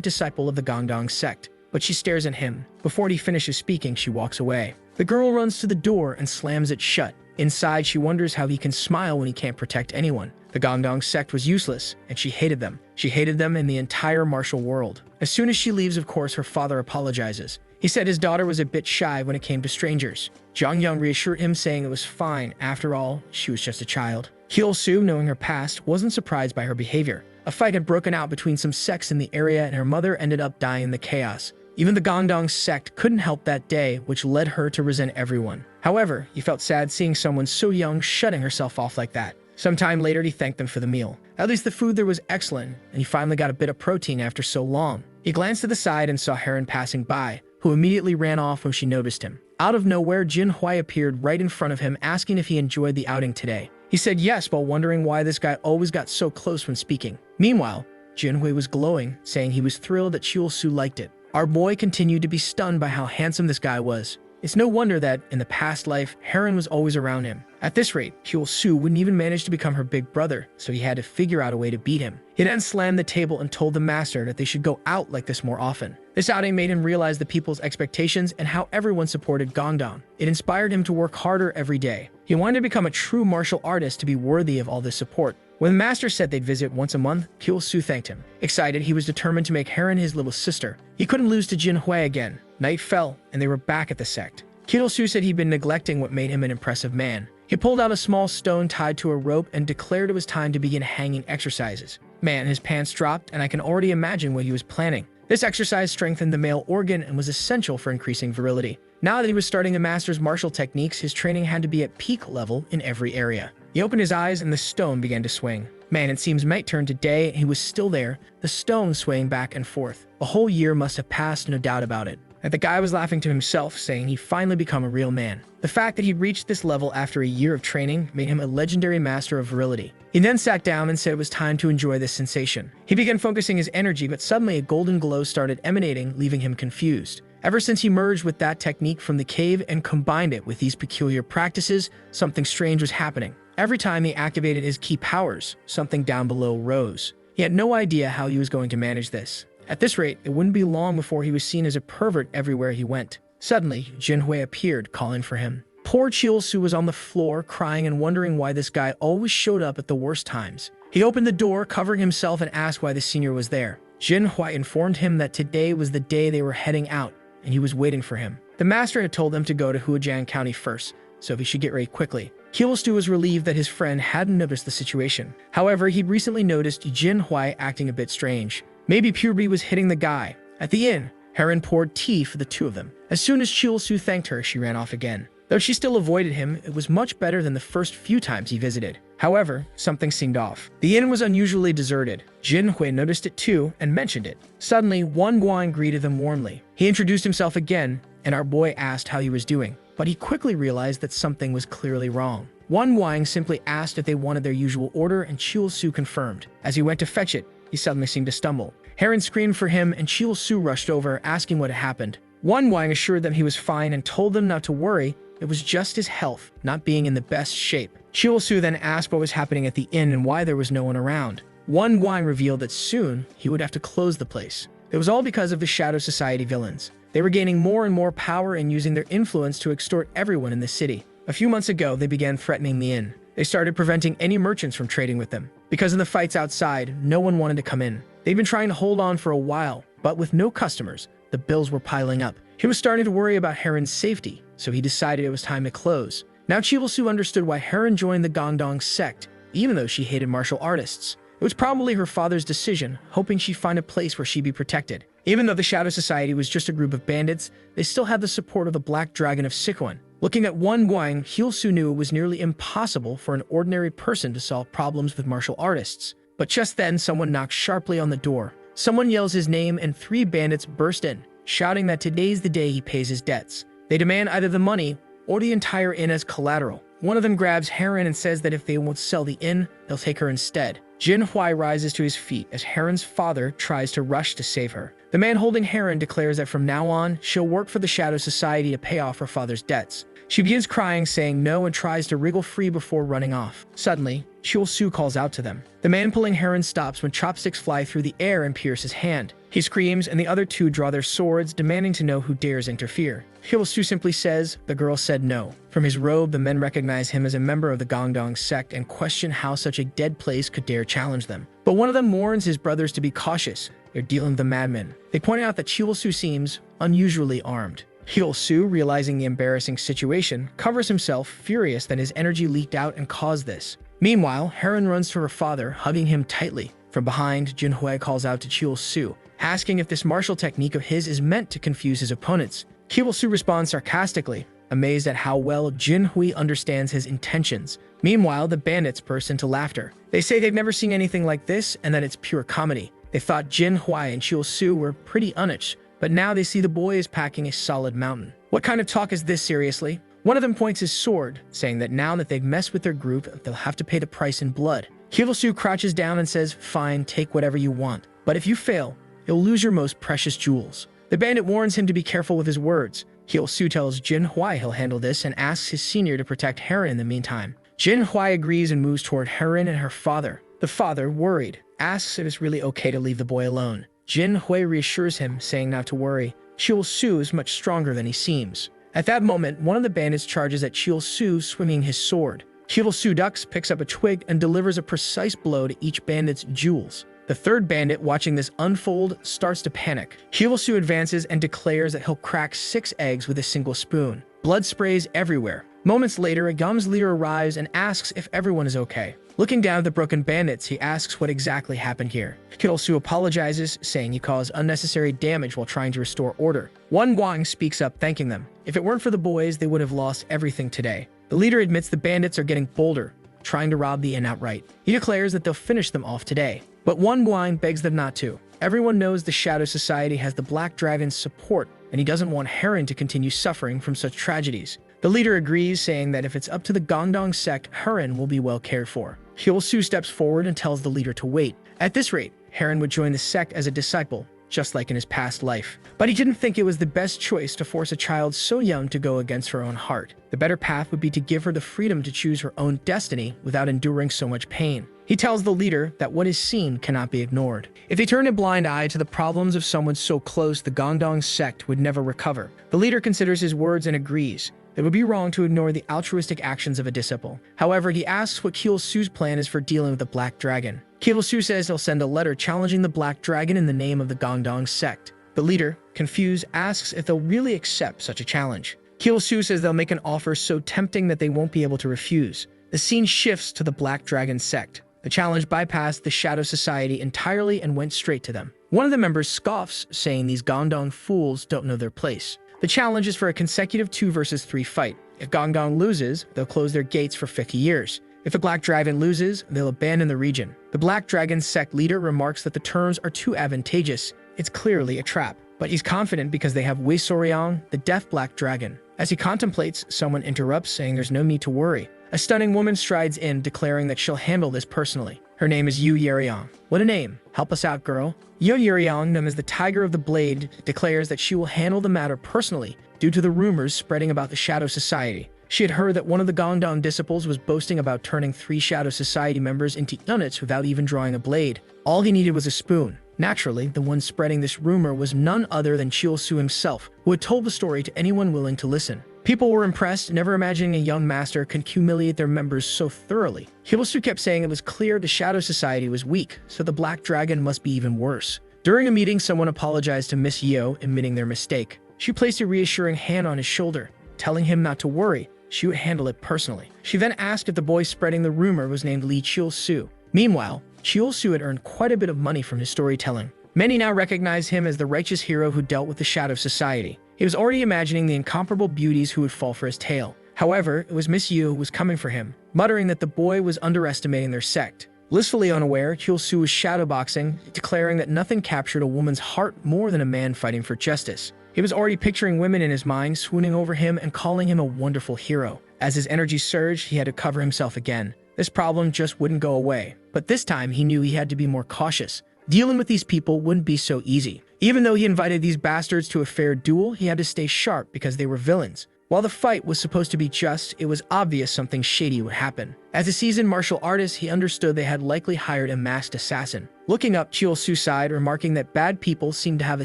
disciple of the Gangdong sect, but she stares at him. Before he finishes speaking, she walks away. The girl runs to the door and slams it shut. Inside, she wonders how he can smile when he can't protect anyone. The Gangdong sect was useless, and she hated them. She hated them in the entire martial world. As soon as she leaves, of course, her father apologizes. He said his daughter was a bit shy when it came to strangers. Jong Young reassured him, saying it was fine. After all, she was just a child. Chul-Soo, knowing her past, wasn't surprised by her behavior. A fight had broken out between some sects in the area, and her mother ended up dying in the chaos. Even the Gangdong sect couldn't help that day, which led her to resent everyone. However, he felt sad seeing someone so young shutting herself off like that. Sometime later, he thanked them for the meal. At least the food there was excellent, and he finally got a bit of protein after so long. He glanced to the side and saw Heron passing by, who immediately ran off when she noticed him. Out of nowhere, Jin Hui appeared right in front of him, asking if he enjoyed the outing today. He said yes, while wondering why this guy always got so close when speaking. Meanwhile, Jin Hui was glowing, saying he was thrilled that Chul-Soo liked it. Our boy continued to be stunned by how handsome this guy was. It's no wonder that, in the past life, Heron was always around him. At this rate, Chul-Soo wouldn't even manage to become her big brother, so he had to figure out a way to beat him. He then slammed the table and told the master that they should go out like this more often. This outing made him realize the people's expectations and how everyone supported Gangdong. It inspired him to work harder every day. He wanted to become a true martial artist to be worthy of all this support. When the master said they'd visit once a month, Chul-Soo thanked him. Excited, he was determined to make Heron his little sister. He couldn't lose to Jin Hui again. Night fell, and they were back at the sect. Chul-Soo said he'd been neglecting what made him an impressive man. He pulled out a small stone tied to a rope and declared it was time to begin hanging exercises. Man, his pants dropped, and I can already imagine what he was planning. This exercise strengthened the male organ and was essential for increasing virility. Now that he was starting to master martial techniques, his training had to be at peak level in every area. He opened his eyes and the stone began to swing. Man, it seems night turned to day, and he was still there, the stone swaying back and forth. A whole year must have passed, no doubt about it. And the guy was laughing to himself, saying he'd finally become a real man. The fact that he'd reached this level after a year of training made him a legendary master of virility. He then sat down and said it was time to enjoy this sensation. He began focusing his energy, but suddenly a golden glow started emanating, leaving him confused. Ever since he merged with that technique from the cave and combined it with these peculiar practices, something strange was happening. Every time he activated his key powers, something down below rose. He had no idea how he was going to manage this. At this rate, it wouldn't be long before he was seen as a pervert everywhere he went. Suddenly, Jin Hui appeared, calling for him. Poor Chul-Soo was on the floor, crying and wondering why this guy always showed up at the worst times. He opened the door, covering himself, and asked why the senior was there. Jin Hui informed him that today was the day they were heading out, and he was waiting for him. The master had told them to go to Huajiang County first, so he should get ready quickly. Chul-Soo was relieved that his friend hadn't noticed the situation. However, he'd recently noticed Jin Hui acting a bit strange. Maybe puberty was hitting the guy. At the inn, Heron poured tea for the two of them. As soon as Chul-Soo thanked her, she ran off again. Though she still avoided him, it was much better than the first few times he visited. However, something seemed off. The inn was unusually deserted. Jin Hui noticed it too and mentioned it. Suddenly, Wan Guang greeted them warmly. He introduced himself again, and our boy asked how he was doing. But he quickly realized that something was clearly wrong. Wan Guang simply asked if they wanted their usual order, and Chul-Soo confirmed. As he went to fetch it, he suddenly seemed to stumble. Heron screamed for him, and Chul-Soo rushed over, asking what had happened. Wan Guang assured them he was fine and told them not to worry. It was just his health, not being in the best shape. Chul-Soo then asked what was happening at the inn and why there was no one around. Wan Guang revealed that soon he would have to close the place. It was all because of the Shadow Society villains. They were gaining more and more power and using their influence to extort everyone in the city. A few months ago, they began threatening the inn. They started preventing any merchants from trading with them. Because of the fights outside, no one wanted to come in. They'd been trying to hold on for a while, but with no customers, the bills were piling up. He was starting to worry about Heron's safety, so he decided it was time to close. Now Chul-Soo understood why Heron joined the Gangdong sect, even though she hated martial artists. It was probably her father's decision, hoping she'd find a place where she'd be protected. Even though the Shadow Society was just a group of bandits, they still had the support of the Black Dragon of Sichuan. Looking at Wan Guang, Chul-Soo knew it was nearly impossible for an ordinary person to solve problems with martial artists. But just then, someone knocked sharply on the door. Someone yells his name, and 3 bandits burst in, shouting that today's the day he pays his debts. They demand either the money or the entire inn as collateral. One of them grabs Heron and says that if they won't sell the inn, they'll take her instead. Jin Hui rises to his feet as Heron's father tries to rush to save her. The man holding Heron declares that from now on, she'll work for the Shadow Society to pay off her father's debts. She begins crying, saying no, and tries to wriggle free before running off. Suddenly, Chiul-Su calls out to them. The man pulling Heron stops when chopsticks fly through the air and pierce his hand. He screams, and the other two draw their swords, demanding to know who dares interfere. Chiul-Su simply says, "The girl said no." From his robe, the men recognize him as a member of the Gongdong sect and question how such a dead place could dare challenge them. But one of them warns his brothers to be cautious. They're dealing with the madmen. They point out that Chiul-Su seems unusually armed. Chiul-Su, realizing the embarrassing situation, covers himself, furious that his energy leaked out and caused this. Meanwhile, Heron runs to her father, hugging him tightly. From behind, Jin Hui calls out to Chiul-Su, asking if this martial technique of his is meant to confuse his opponents. Chiul-Su responds sarcastically, amazed at how well Jin Hui understands his intentions. Meanwhile, the bandits burst into laughter. They say they've never seen anything like this and that it's pure comedy. They thought Jin Hui and Chiul-Su were pretty unish, but now they see the boy is packing a solid mountain. What kind of talk is this, seriously? One of them points his sword, saying that now that they've messed with their group, they'll have to pay the price in blood. Chiul-Su crouches down and says, "Fine, take whatever you want. But if you fail, you'll lose your most precious jewels." The bandit warns him to be careful with his words. Chiul-Su tells Jin Hui he'll handle this and asks his senior to protect Heron in the meantime. Jin Hui agrees and moves toward Heron and her father. The father, worried, asks if it's really okay to leave the boy alone. Jin Hui reassures him, saying not to worry. Chiul-Su is much stronger than he seems. At that moment, one of the bandits charges at Chiul-Su, swinging his sword. Chiul-Su ducks, picks up a twig, and delivers a precise blow to each bandit's jewels. The third bandit, watching this unfold, starts to panic. Chiul-Su advances and declares that he'll crack 6 eggs with a single spoon. Blood sprays everywhere. Moments later, a Gum's leader arrives and asks if everyone is okay. Looking down at the broken bandits, he asks what exactly happened here. Chiul-Su apologizes, saying he caused unnecessary damage while trying to restore order. One Guang speaks up, thanking them. If it weren't for the boys, they would have lost everything today. The leader admits the bandits are getting bolder, trying to rob the inn outright. He declares that they'll finish them off today. But one Guang begs them not to. Everyone knows the Shadow Society has the Black Dragon's support, and he doesn't want Heron to continue suffering from such tragedies. The leader agrees, saying that if it's up to the Gongdong sect, Heron will be well cared for. Chiul-Su steps forward and tells the leader to wait. At this rate, Heron would join the sect as a disciple, just like in his past life. But he didn't think it was the best choice to force a child so young to go against her own heart. The better path would be to give her the freedom to choose her own destiny without enduring so much pain. He tells the leader that what is seen cannot be ignored. If they turn a blind eye to the problems of someone so close, the Gongdong sect would never recover. The leader considers his words and agrees. It would be wrong to ignore the altruistic actions of a disciple. However, he asks what Chiul-Su's plan is for dealing with the Black Dragon. Chiul-Su says he'll send a letter challenging the Black Dragon in the name of the Gongdong sect. The leader, confused, asks if they'll really accept such a challenge. Chiul-Su says they'll make an offer so tempting that they won't be able to refuse. The scene shifts to the Black Dragon sect. The challenge bypassed the Shadow Society entirely and went straight to them. One of the members scoffs, saying these Gongdong fools don't know their place. The challenge is for a consecutive 2 versus 3 fight. If Gongdong loses, they'll close their gates for 50 years. If the Black Dragon loses, they'll abandon the region. The Black Dragon sect leader remarks that the terms are too advantageous. It's clearly a trap. But he's confident because they have Wei Soryang, the Death Black Dragon. As he contemplates, someone interrupts, saying there's no need to worry. A stunning woman strides in, declaring that she'll handle this personally. Her name is Yu Yeryong. What a name. Help us out, girl. Yu Yeryong, known as the Tiger of the Blade, declares that she will handle the matter personally due to the rumors spreading about the Shadow Society. She had heard that one of the Gongdong disciples was boasting about turning 3 Shadow Society members into eunuchs without even drawing a blade. All he needed was a spoon. Naturally, the one spreading this rumor was none other than Chiul-Su himself, who had told the story to anyone willing to listen. People were impressed, never imagining a young master could humiliate their members so thoroughly. Chiul-Su kept saying it was clear the Shadow Society was weak, so the Black Dragon must be even worse. During a meeting, someone apologized to Miss Yeo, admitting their mistake. She placed a reassuring hand on his shoulder, telling him not to worry. She would handle it personally. She then asked if the boy spreading the rumor was named Li Chiul-Su. Meanwhile, Chiul-Su had earned quite a bit of money from his storytelling. Many now recognize him as the righteous hero who dealt with the Shadow Society. He was already imagining the incomparable beauties who would fall for his tale. However, it was Miss Yu who was coming for him, muttering that the boy was underestimating their sect. Blissfully unaware, Chiul-Su was shadowboxing, declaring that nothing captured a woman's heart more than a man fighting for justice. He was already picturing women in his mind, swooning over him and calling him a wonderful hero. As his energy surged, he had to cover himself again. This problem just wouldn't go away. But this time, he knew he had to be more cautious. Dealing with these people wouldn't be so easy. Even though he invited these bastards to a fair duel, he had to stay sharp because they were villains. While the fight was supposed to be just, it was obvious something shady would happen. As a seasoned martial artist, he understood they had likely hired a masked assassin. Looking up, Chiol-Su sighed, remarking that bad people seemed to have a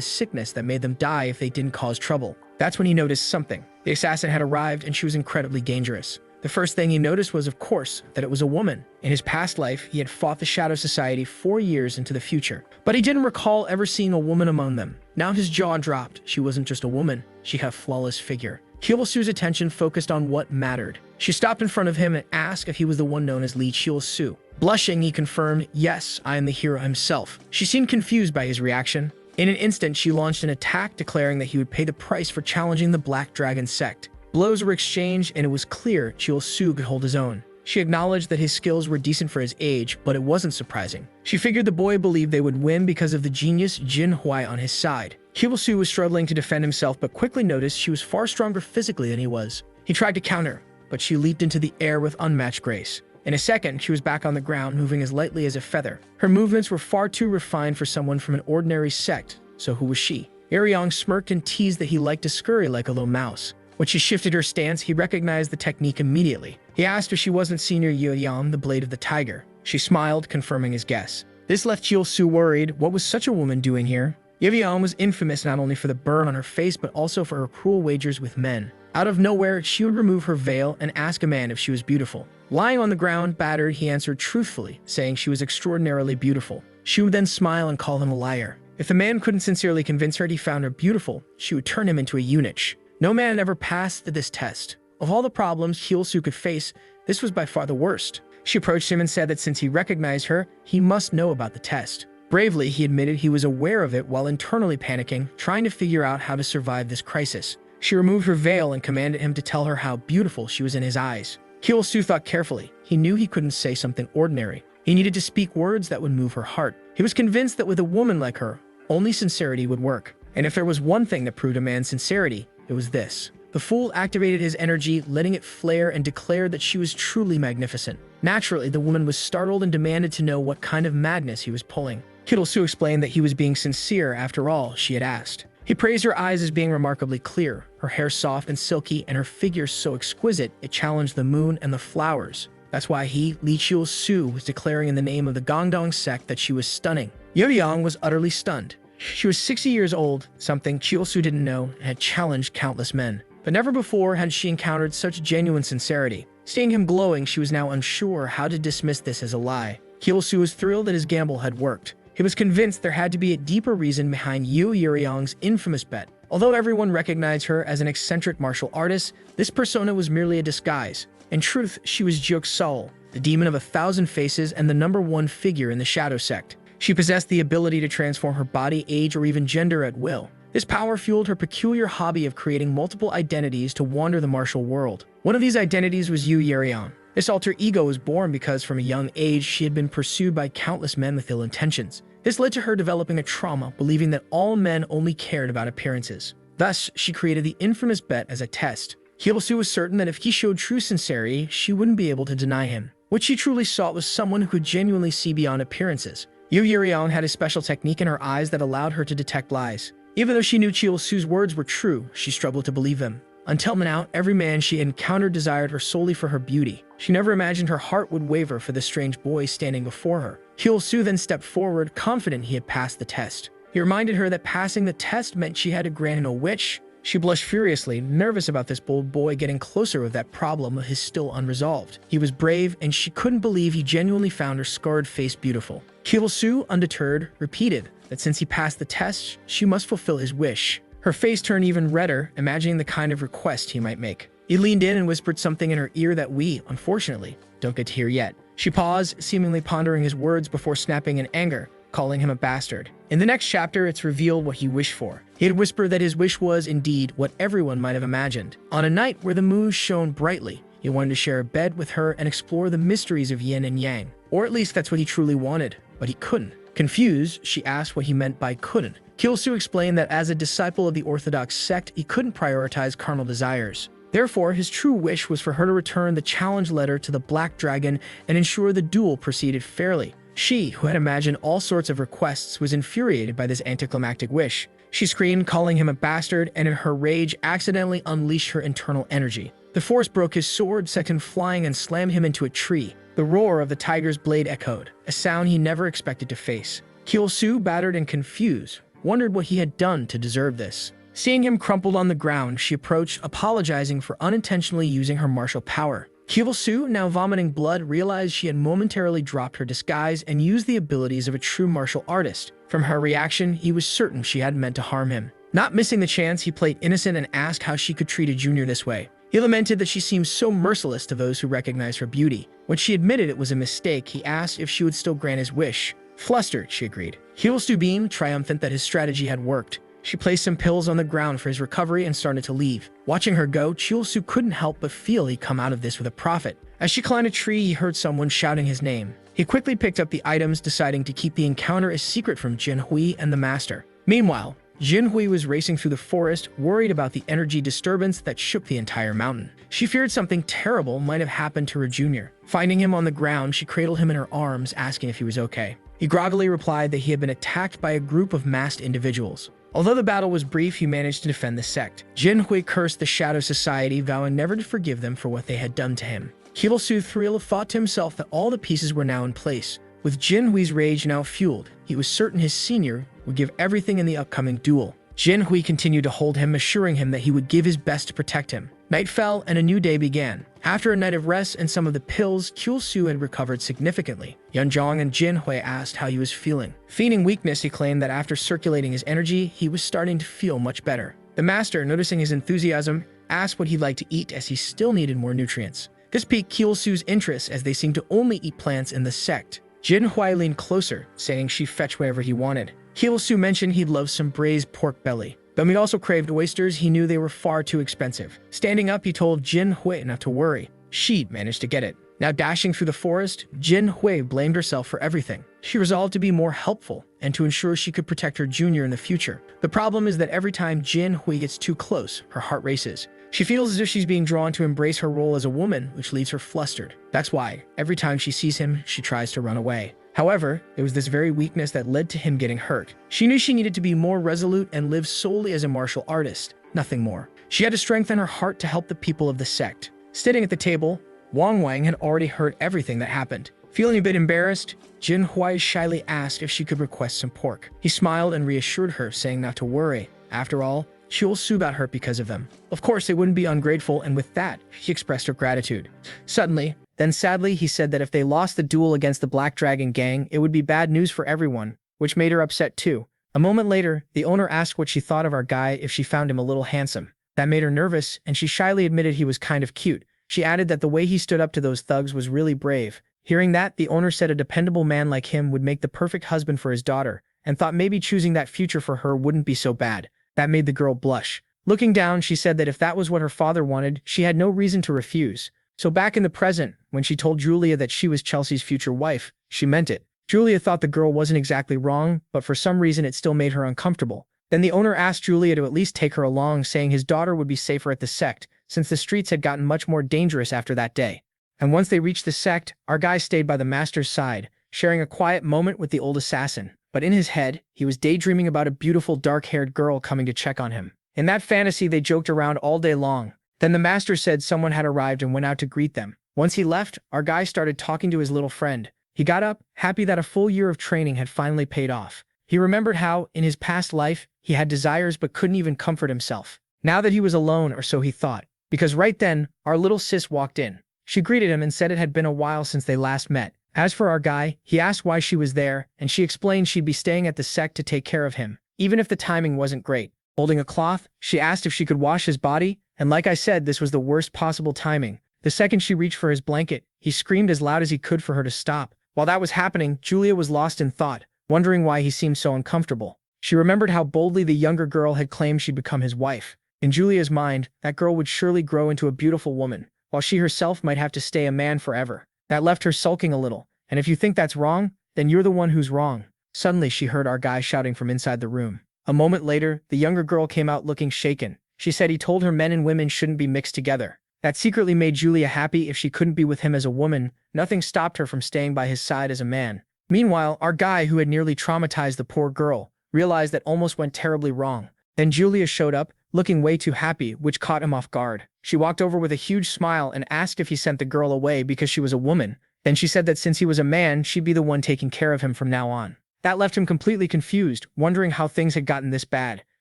sickness that made them die if they didn't cause trouble. That's when he noticed something. The assassin had arrived, and she was incredibly dangerous. The first thing he noticed was, of course, that it was a woman. In his past life, he had fought the Shadow Society 4 years into the future, but he didn't recall ever seeing a woman among them. Now his jaw dropped. She wasn't just a woman. She had a flawless figure. Chiol-Su's attention focused on what mattered. She stopped in front of him and asked if he was the one known as Lee Chiol-Su. Blushing, he confirmed, "Yes, I am the hero himself." She seemed confused by his reaction. In an instant, she launched an attack, declaring that he would pay the price for challenging the Black Dragon sect. Blows were exchanged, and it was clear Chiol-Su could hold his own. She acknowledged that his skills were decent for his age, but it wasn't surprising. She figured the boy believed they would win because of the genius Jin Huai on his side. Chiol-Su was struggling to defend himself, but quickly noticed she was far stronger physically than he was. He tried to counter, but she leaped into the air with unmatched grace. In a second, she was back on the ground, moving as lightly as a feather. Her movements were far too refined for someone from an ordinary sect, so who was she? Aryong smirked and teased that he liked to scurry like a little mouse. When she shifted her stance, he recognized the technique immediately. He asked if she wasn't Senior Yueyang, the Blade of the Tiger. She smiled, confirming his guess. This left Chiol-Su worried. What was such a woman doing here? Yueyang was infamous not only for the burn on her face, but also for her cruel wagers with men. Out of nowhere, she would remove her veil and ask a man if she was beautiful. Lying on the ground, battered, he answered truthfully, saying she was extraordinarily beautiful. She would then smile and call him a liar. If the man couldn't sincerely convince her that he found her beautiful, she would turn him into a eunuch. No man ever passed this test. Of all the problems Chiol-Su could face, this was by far the worst. She approached him and said that since he recognized her, he must know about the test. Bravely, he admitted he was aware of it while internally panicking, trying to figure out how to survive this crisis. She removed her veil and commanded him to tell her how beautiful she was in his eyes. Chiol-Su thought carefully. He knew he couldn't say something ordinary. He needed to speak words that would move her heart. He was convinced that with a woman like her, only sincerity would work. And if there was one thing that proved a man's sincerity, it was this. The fool activated his energy, letting it flare, and declared that she was truly magnificent. Naturally, the woman was startled and demanded to know what kind of madness he was pulling. Chiol-Su explained that he was being sincere after all she had asked. He praised her eyes as being remarkably clear, her hair soft and silky, and her figure so exquisite it challenged the moon and the flowers. That's why he, Lee Chiol-Su, was declaring in the name of the Gongdong sect that she was stunning. Yueyang was utterly stunned. She was 60 years old, something Chiol-Su didn't know, and had challenged countless men. But never before had she encountered such genuine sincerity. Seeing him glowing, she was now unsure how to dismiss this as a lie. Chiol-Su was thrilled that his gamble had worked. He was convinced there had to be a deeper reason behind Yueyang's infamous bet. Although everyone recognized her as an eccentric martial artist, this persona was merely a disguise. In truth, she was Jiuk-Seol, the demon of 1,000 faces and the #1 figure in the Shadow Sect. She possessed the ability to transform her body, age, or even gender at will. This power fueled her peculiar hobby of creating multiple identities to wander the martial world. One of these identities was Yueyang. This alter ego was born because from a young age she had been pursued by countless men with ill intentions. This led to her developing a trauma, believing that all men only cared about appearances. Thus, she created the infamous bet as a test. Chiol-Su was certain that if he showed true sincerity, she wouldn't be able to deny him. What she truly sought was someone who could genuinely see beyond appearances. Yueyang had a special technique in her eyes that allowed her to detect lies. Even though she knew Chiol-Su's words were true, she struggled to believe them. Until now, every man she had encountered desired her solely for her beauty. She never imagined her heart would waver for the strange boy standing before her. Chiol-Su then stepped forward, confident he had passed the test. He reminded her that passing the test meant she had to grant him a wish. She blushed furiously, nervous about this bold boy getting closer with that problem of his still unresolved. He was brave, and she couldn't believe he genuinely found her scarred face beautiful. Chiol-Su, undeterred, repeated that since he passed the test, she must fulfill his wish. Her face turned even redder, imagining the kind of request he might make. He leaned in and whispered something in her ear that we, unfortunately, don't get to hear yet. She paused, seemingly pondering his words before snapping in anger, calling him a bastard. In the next chapter, it's revealed what he wished for. He had whispered that his wish was, indeed, what everyone might have imagined. On a night where the moon shone brightly, he wanted to share a bed with her and explore the mysteries of yin and yang. Or at least that's what he truly wanted, but he couldn't. Confused, she asked what he meant by couldn't. Chiol-Su explained that as a disciple of the Orthodox sect, he couldn't prioritize carnal desires. Therefore, his true wish was for her to return the challenge letter to the Black Dragon and ensure the duel proceeded fairly. She, who had imagined all sorts of requests, was infuriated by this anticlimactic wish. She screamed, calling him a bastard, and in her rage accidentally unleashed her internal energy. The force broke his sword, sent him flying and slammed him into a tree. The roar of the tiger's blade echoed, a sound he never expected to face. Kyo-soo, battered and confused, wondered what he had done to deserve this. Seeing him crumpled on the ground, she approached, apologizing for unintentionally using her martial power. Kyo-soo, now vomiting blood, realized she had momentarily dropped her disguise and used the abilities of a true martial artist. From her reaction, he was certain she hadn't meant to harm him. Not missing the chance, he played innocent and asked how she could treat a junior this way. He lamented that she seemed so merciless to those who recognized her beauty. When she admitted it was a mistake, he asked if she would still grant his wish. Flustered, she agreed. Kyo-soo beamed, triumphant that his strategy had worked. She placed some pills on the ground for his recovery and started to leave. Watching her go, Kyo-soo couldn't help but feel he'd come out of this with a profit. As she climbed a tree, he heard someone shouting his name. He quickly picked up the items, deciding to keep the encounter a secret from Jinhui and the master. Meanwhile, Jinhui was racing through the forest, worried about the energy disturbance that shook the entire mountain. She feared something terrible might have happened to her junior. Finding him on the ground, she cradled him in her arms, asking if he was okay. He groggily replied that he had been attacked by a group of masked individuals. Although the battle was brief, he managed to defend the sect. Jinhui cursed the Shadow Society, vowing never to forgive them for what they had done to him. Kyo-soo thought to himself that all the pieces were now in place. With Jinhui's rage now fueled, he was certain his senior would give everything in the upcoming duel. Jinhui continued to hold him, assuring him that he would give his best to protect him. Night fell and a new day began. After a night of rest and some of the pills, Kyo-soo had recovered significantly. Yeonjong and Jinhui asked how he was feeling. Feigning weakness, he claimed that after circulating his energy, he was starting to feel much better. The master, noticing his enthusiasm, asked what he'd like to eat as he still needed more nutrients. This piqued Kyo-soo's interest as they seemed to only eat plants in the sect. Jinhui leaned closer, saying she'd fetch whatever he wanted. Kyo-soo mentioned he'd love some braised pork belly. Though he also craved oysters, he knew they were far too expensive. Standing up, he told Jinhui not to worry. She'd managed to get it. Now dashing through the forest, Jinhui blamed herself for everything. She resolved to be more helpful and to ensure she could protect her junior in the future. The problem is that every time Jinhui gets too close, her heart races. She feels as if she's being drawn to embrace her role as a woman, which leaves her flustered. That's why, every time she sees him, she tries to run away. However, it was this very weakness that led to him getting hurt. She knew she needed to be more resolute and live solely as a martial artist, nothing more. She had to strengthen her heart to help the people of the sect. Sitting at the table, Wang Wang had already heard everything that happened. Feeling a bit embarrassed, Jinhui shyly asked if she could request some pork. He smiled and reassured her, saying not to worry. After all, Kyo-soo got hurt because of them. Of course, they wouldn't be ungrateful, and with that, she expressed her gratitude. Suddenly, then sadly, he said that if they lost the duel against the Black Dragon gang, it would be bad news for everyone, which made her upset too. A moment later, the owner asked what she thought of our guy if she found him a little handsome. That made her nervous, and she shyly admitted he was kind of cute. She added that the way he stood up to those thugs was really brave. Hearing that, the owner said a dependable man like him would make the perfect husband for his daughter, and thought maybe choosing that future for her wouldn't be so bad. That made the girl blush. Looking down, she said that if that was what her father wanted, she had no reason to refuse. So back in the present, when she told Julia that she was Chelsea's future wife, she meant it. Julia thought the girl wasn't exactly wrong, but for some reason it still made her uncomfortable. Then the owner asked Julia to at least take her along, saying his daughter would be safer at the sect, since the streets had gotten much more dangerous after that day. And once they reached the sect, our guy stayed by the master's side, sharing a quiet moment with the old assassin. But in his head, he was daydreaming about a beautiful dark-haired girl coming to check on him. In that fantasy, they joked around all day long. Then the master said someone had arrived and went out to greet them. Once he left, our guy started talking to his little friend. He got up, happy that a full year of training had finally paid off. He remembered how, in his past life, he had desires but couldn't even comfort himself. Now that he was alone, or so he thought. Because right then, our little sis walked in. She greeted him and said it had been a while since they last met. As for our guy, he asked why she was there, and she explained she'd be staying at the sect to take care of him, even if the timing wasn't great. Holding a cloth, she asked if she could wash his body, and like I said, this was the worst possible timing. The second she reached for his blanket, he screamed as loud as he could for her to stop. While that was happening, Julia was lost in thought, wondering why he seemed so uncomfortable. She remembered how boldly the younger girl had claimed she'd become his wife. In Julia's mind, that girl would surely grow into a beautiful woman, while she herself might have to stay a man forever. That left her sulking a little, and if you think that's wrong, then you're the one who's wrong. Suddenly, she heard our guy shouting from inside the room. A moment later, the younger girl came out looking shaken. She said he told her men and women shouldn't be mixed together. That secretly made Julia happy if she couldn't be with him as a woman. Nothing stopped her from staying by his side as a man. Meanwhile, our guy who had nearly traumatized the poor girl realized that almost went terribly wrong. Then Julia showed up, looking way too happy, which caught him off guard. She walked over with a huge smile and asked if he sent the girl away because she was a woman. Then she said that since he was a man, she'd be the one taking care of him from now on. That left him completely confused, wondering how things had gotten this bad.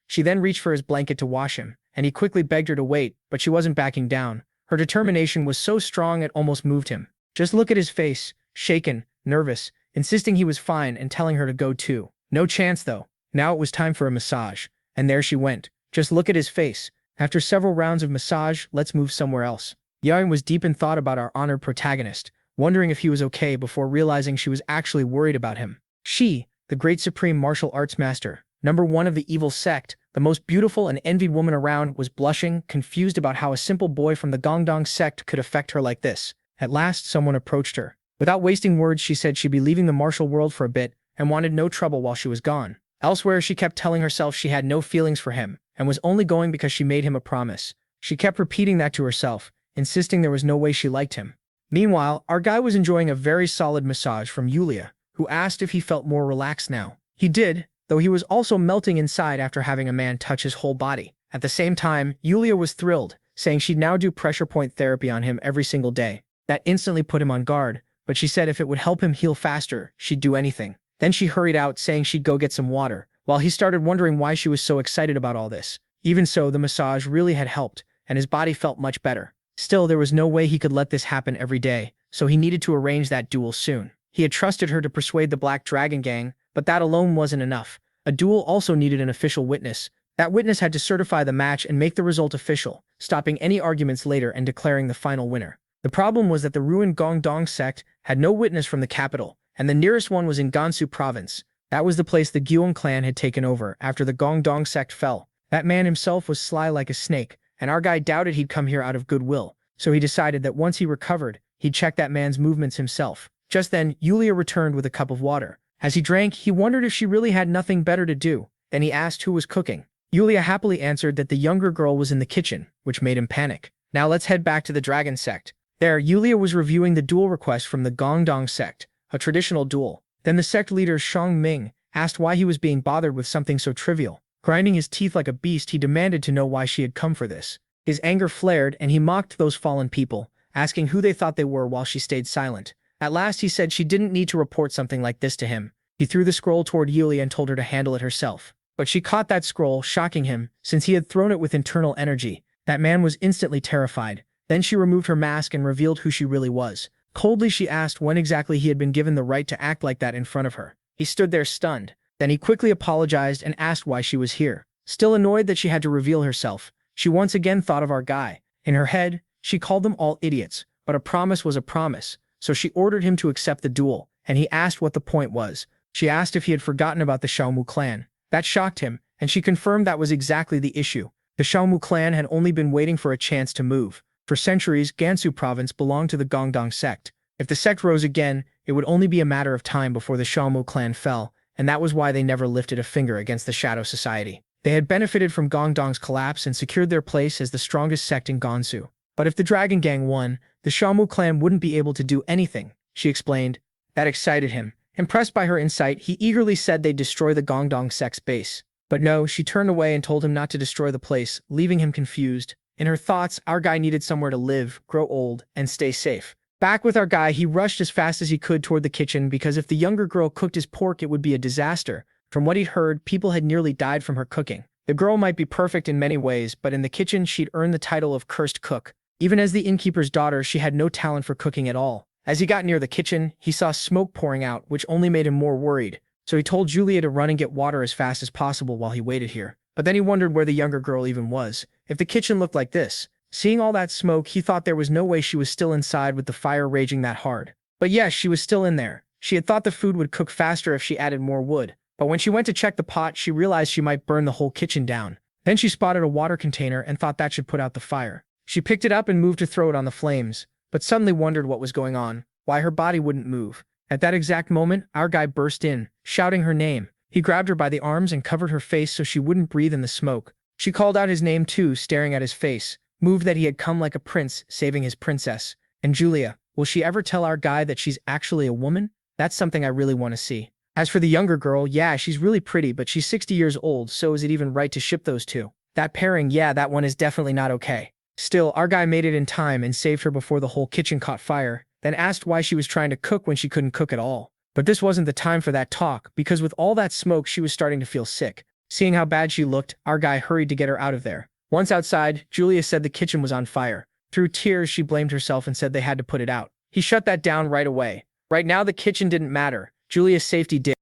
She then reached for his blanket to wash him, and he quickly begged her to wait, but she wasn't backing down. Her determination was so strong it almost moved him. Just look at his face, shaken, nervous, insisting he was fine and telling her to go too. No chance though. Now it was time for a massage. And there she went. Just look at his face. After several rounds of massage, let's move somewhere else. Yang was deep in thought about our honored protagonist, wondering if he was okay before realizing she was actually worried about him. She, the great supreme martial arts master, #1 of the evil sect, the most beautiful and envied woman around, was blushing, confused about how a simple boy from the Gongdong sect could affect her like this. At last, someone approached her. Without wasting words, she said she'd be leaving the martial world for a bit and wanted no trouble while she was gone. Elsewhere, she kept telling herself she had no feelings for him and was only going because she made him a promise. She kept repeating that to herself, insisting there was no way she liked him. Meanwhile, our guy was enjoying a very solid massage from Yulia, who asked if he felt more relaxed now. He did, though he was also melting inside after having a man touch his whole body. At the same time, Yulia was thrilled, saying she'd now do pressure point therapy on him every single day. That instantly put him on guard, but she said if it would help him heal faster, she'd do anything. Then she hurried out, saying she'd go get some water, while he started wondering why she was so excited about all this. Even so, the massage really had helped, and his body felt much better. Still, there was no way he could let this happen every day, so he needed to arrange that duel soon. He had trusted her to persuade the Black Dragon Gang, but that alone wasn't enough. A duel also needed an official witness. That witness had to certify the match and make the result official, stopping any arguments later and declaring the final winner. The problem was that the ruined Gongdong sect had no witness from the capital, and the nearest one was in Gansu province. That was the place the Gyuong clan had taken over after the Gongdong sect fell. That man himself was sly like a snake, and our guy doubted he'd come here out of goodwill, so he decided that once he recovered, he'd check that man's movements himself. Just then, Yulia returned with a cup of water. As he drank, he wondered if she really had nothing better to do. Then he asked who was cooking. Yulia happily answered that the younger girl was in the kitchen, which made him panic. Now let's head back to the Dragon sect. There, Yulia was reviewing the duel request from the Gongdong sect, a traditional duel. Then the sect leader Shang Ming asked why he was being bothered with something so trivial. Grinding his teeth like a beast, he demanded to know why she had come for this. His anger flared, and he mocked those fallen people, asking who they thought they were while she stayed silent. At last he said she didn't need to report something like this to him. He threw the scroll toward Yulia and told her to handle it herself. But she caught that scroll, shocking him, since he had thrown it with internal energy. That man was instantly terrified. Then she removed her mask and revealed who she really was. Coldly she asked when exactly he had been given the right to act like that in front of her. He stood there stunned. Then he quickly apologized and asked why she was here. Still annoyed that she had to reveal herself, she once again thought of our guy. In her head, she called them all idiots, but a promise was a promise, so she ordered him to accept the duel, and he asked what the point was. She asked if he had forgotten about the Xiaomu clan. That shocked him, and she confirmed that was exactly the issue. The Xiaomu clan had only been waiting for a chance to move. For centuries, Gansu province belonged to the Gongdong sect. If the sect rose again, it would only be a matter of time before the Xiaomu clan fell, and that was why they never lifted a finger against the Shadow Society. They had benefited from Gongdong's collapse and secured their place as the strongest sect in Gansu. But if the Dragon Gang won, the Xiaomu clan wouldn't be able to do anything, she explained. That excited him. Impressed by her insight, he eagerly said they'd destroy the Gongdong sect's base. But no, she turned away and told him not to destroy the place, leaving him confused. In her thoughts, our guy needed somewhere to live, grow old, and stay safe. Back with our guy, he rushed as fast as he could toward the kitchen because if the younger girl cooked his pork, it would be a disaster. From what he'd heard, people had nearly died from her cooking. The girl might be perfect in many ways, but in the kitchen, she'd earned the title of cursed cook. Even as the innkeeper's daughter, she had no talent for cooking at all. As he got near the kitchen, he saw smoke pouring out, which only made him more worried. So he told Julia to run and get water as fast as possible while he waited here. But then he wondered where the younger girl even was. If the kitchen looked like this, seeing all that smoke, he thought there was no way she was still inside with the fire raging that hard. But yes, she was still in there. She had thought the food would cook faster if she added more wood. But when she went to check the pot, she realized she might burn the whole kitchen down. Then she spotted a water container and thought that should put out the fire. She picked it up and moved to throw it on the flames, but suddenly wondered what was going on, why her body wouldn't move. At that exact moment, our guy burst in, shouting her name. He grabbed her by the arms and covered her face so she wouldn't breathe in the smoke. She called out his name too, staring at his face, moved that he had come like a prince, saving his princess. And Julia, will she ever tell our guy that she's actually a woman? That's something I really want to see. As for the younger girl, yeah, she's really pretty, but she's 60 years old, so is it even right to ship those two? That pairing, yeah, that one is definitely not okay. Still, our guy made it in time and saved her before the whole kitchen caught fire, then asked why she was trying to cook when she couldn't cook at all. But this wasn't the time for that talk, because with all that smoke she was starting to feel sick. Seeing how bad she looked, our guy hurried to get her out of there. Once outside, Julia said the kitchen was on fire. Through tears, she blamed herself and said they had to put it out. He shut that down right away. Right now the kitchen didn't matter. Julia's safety did.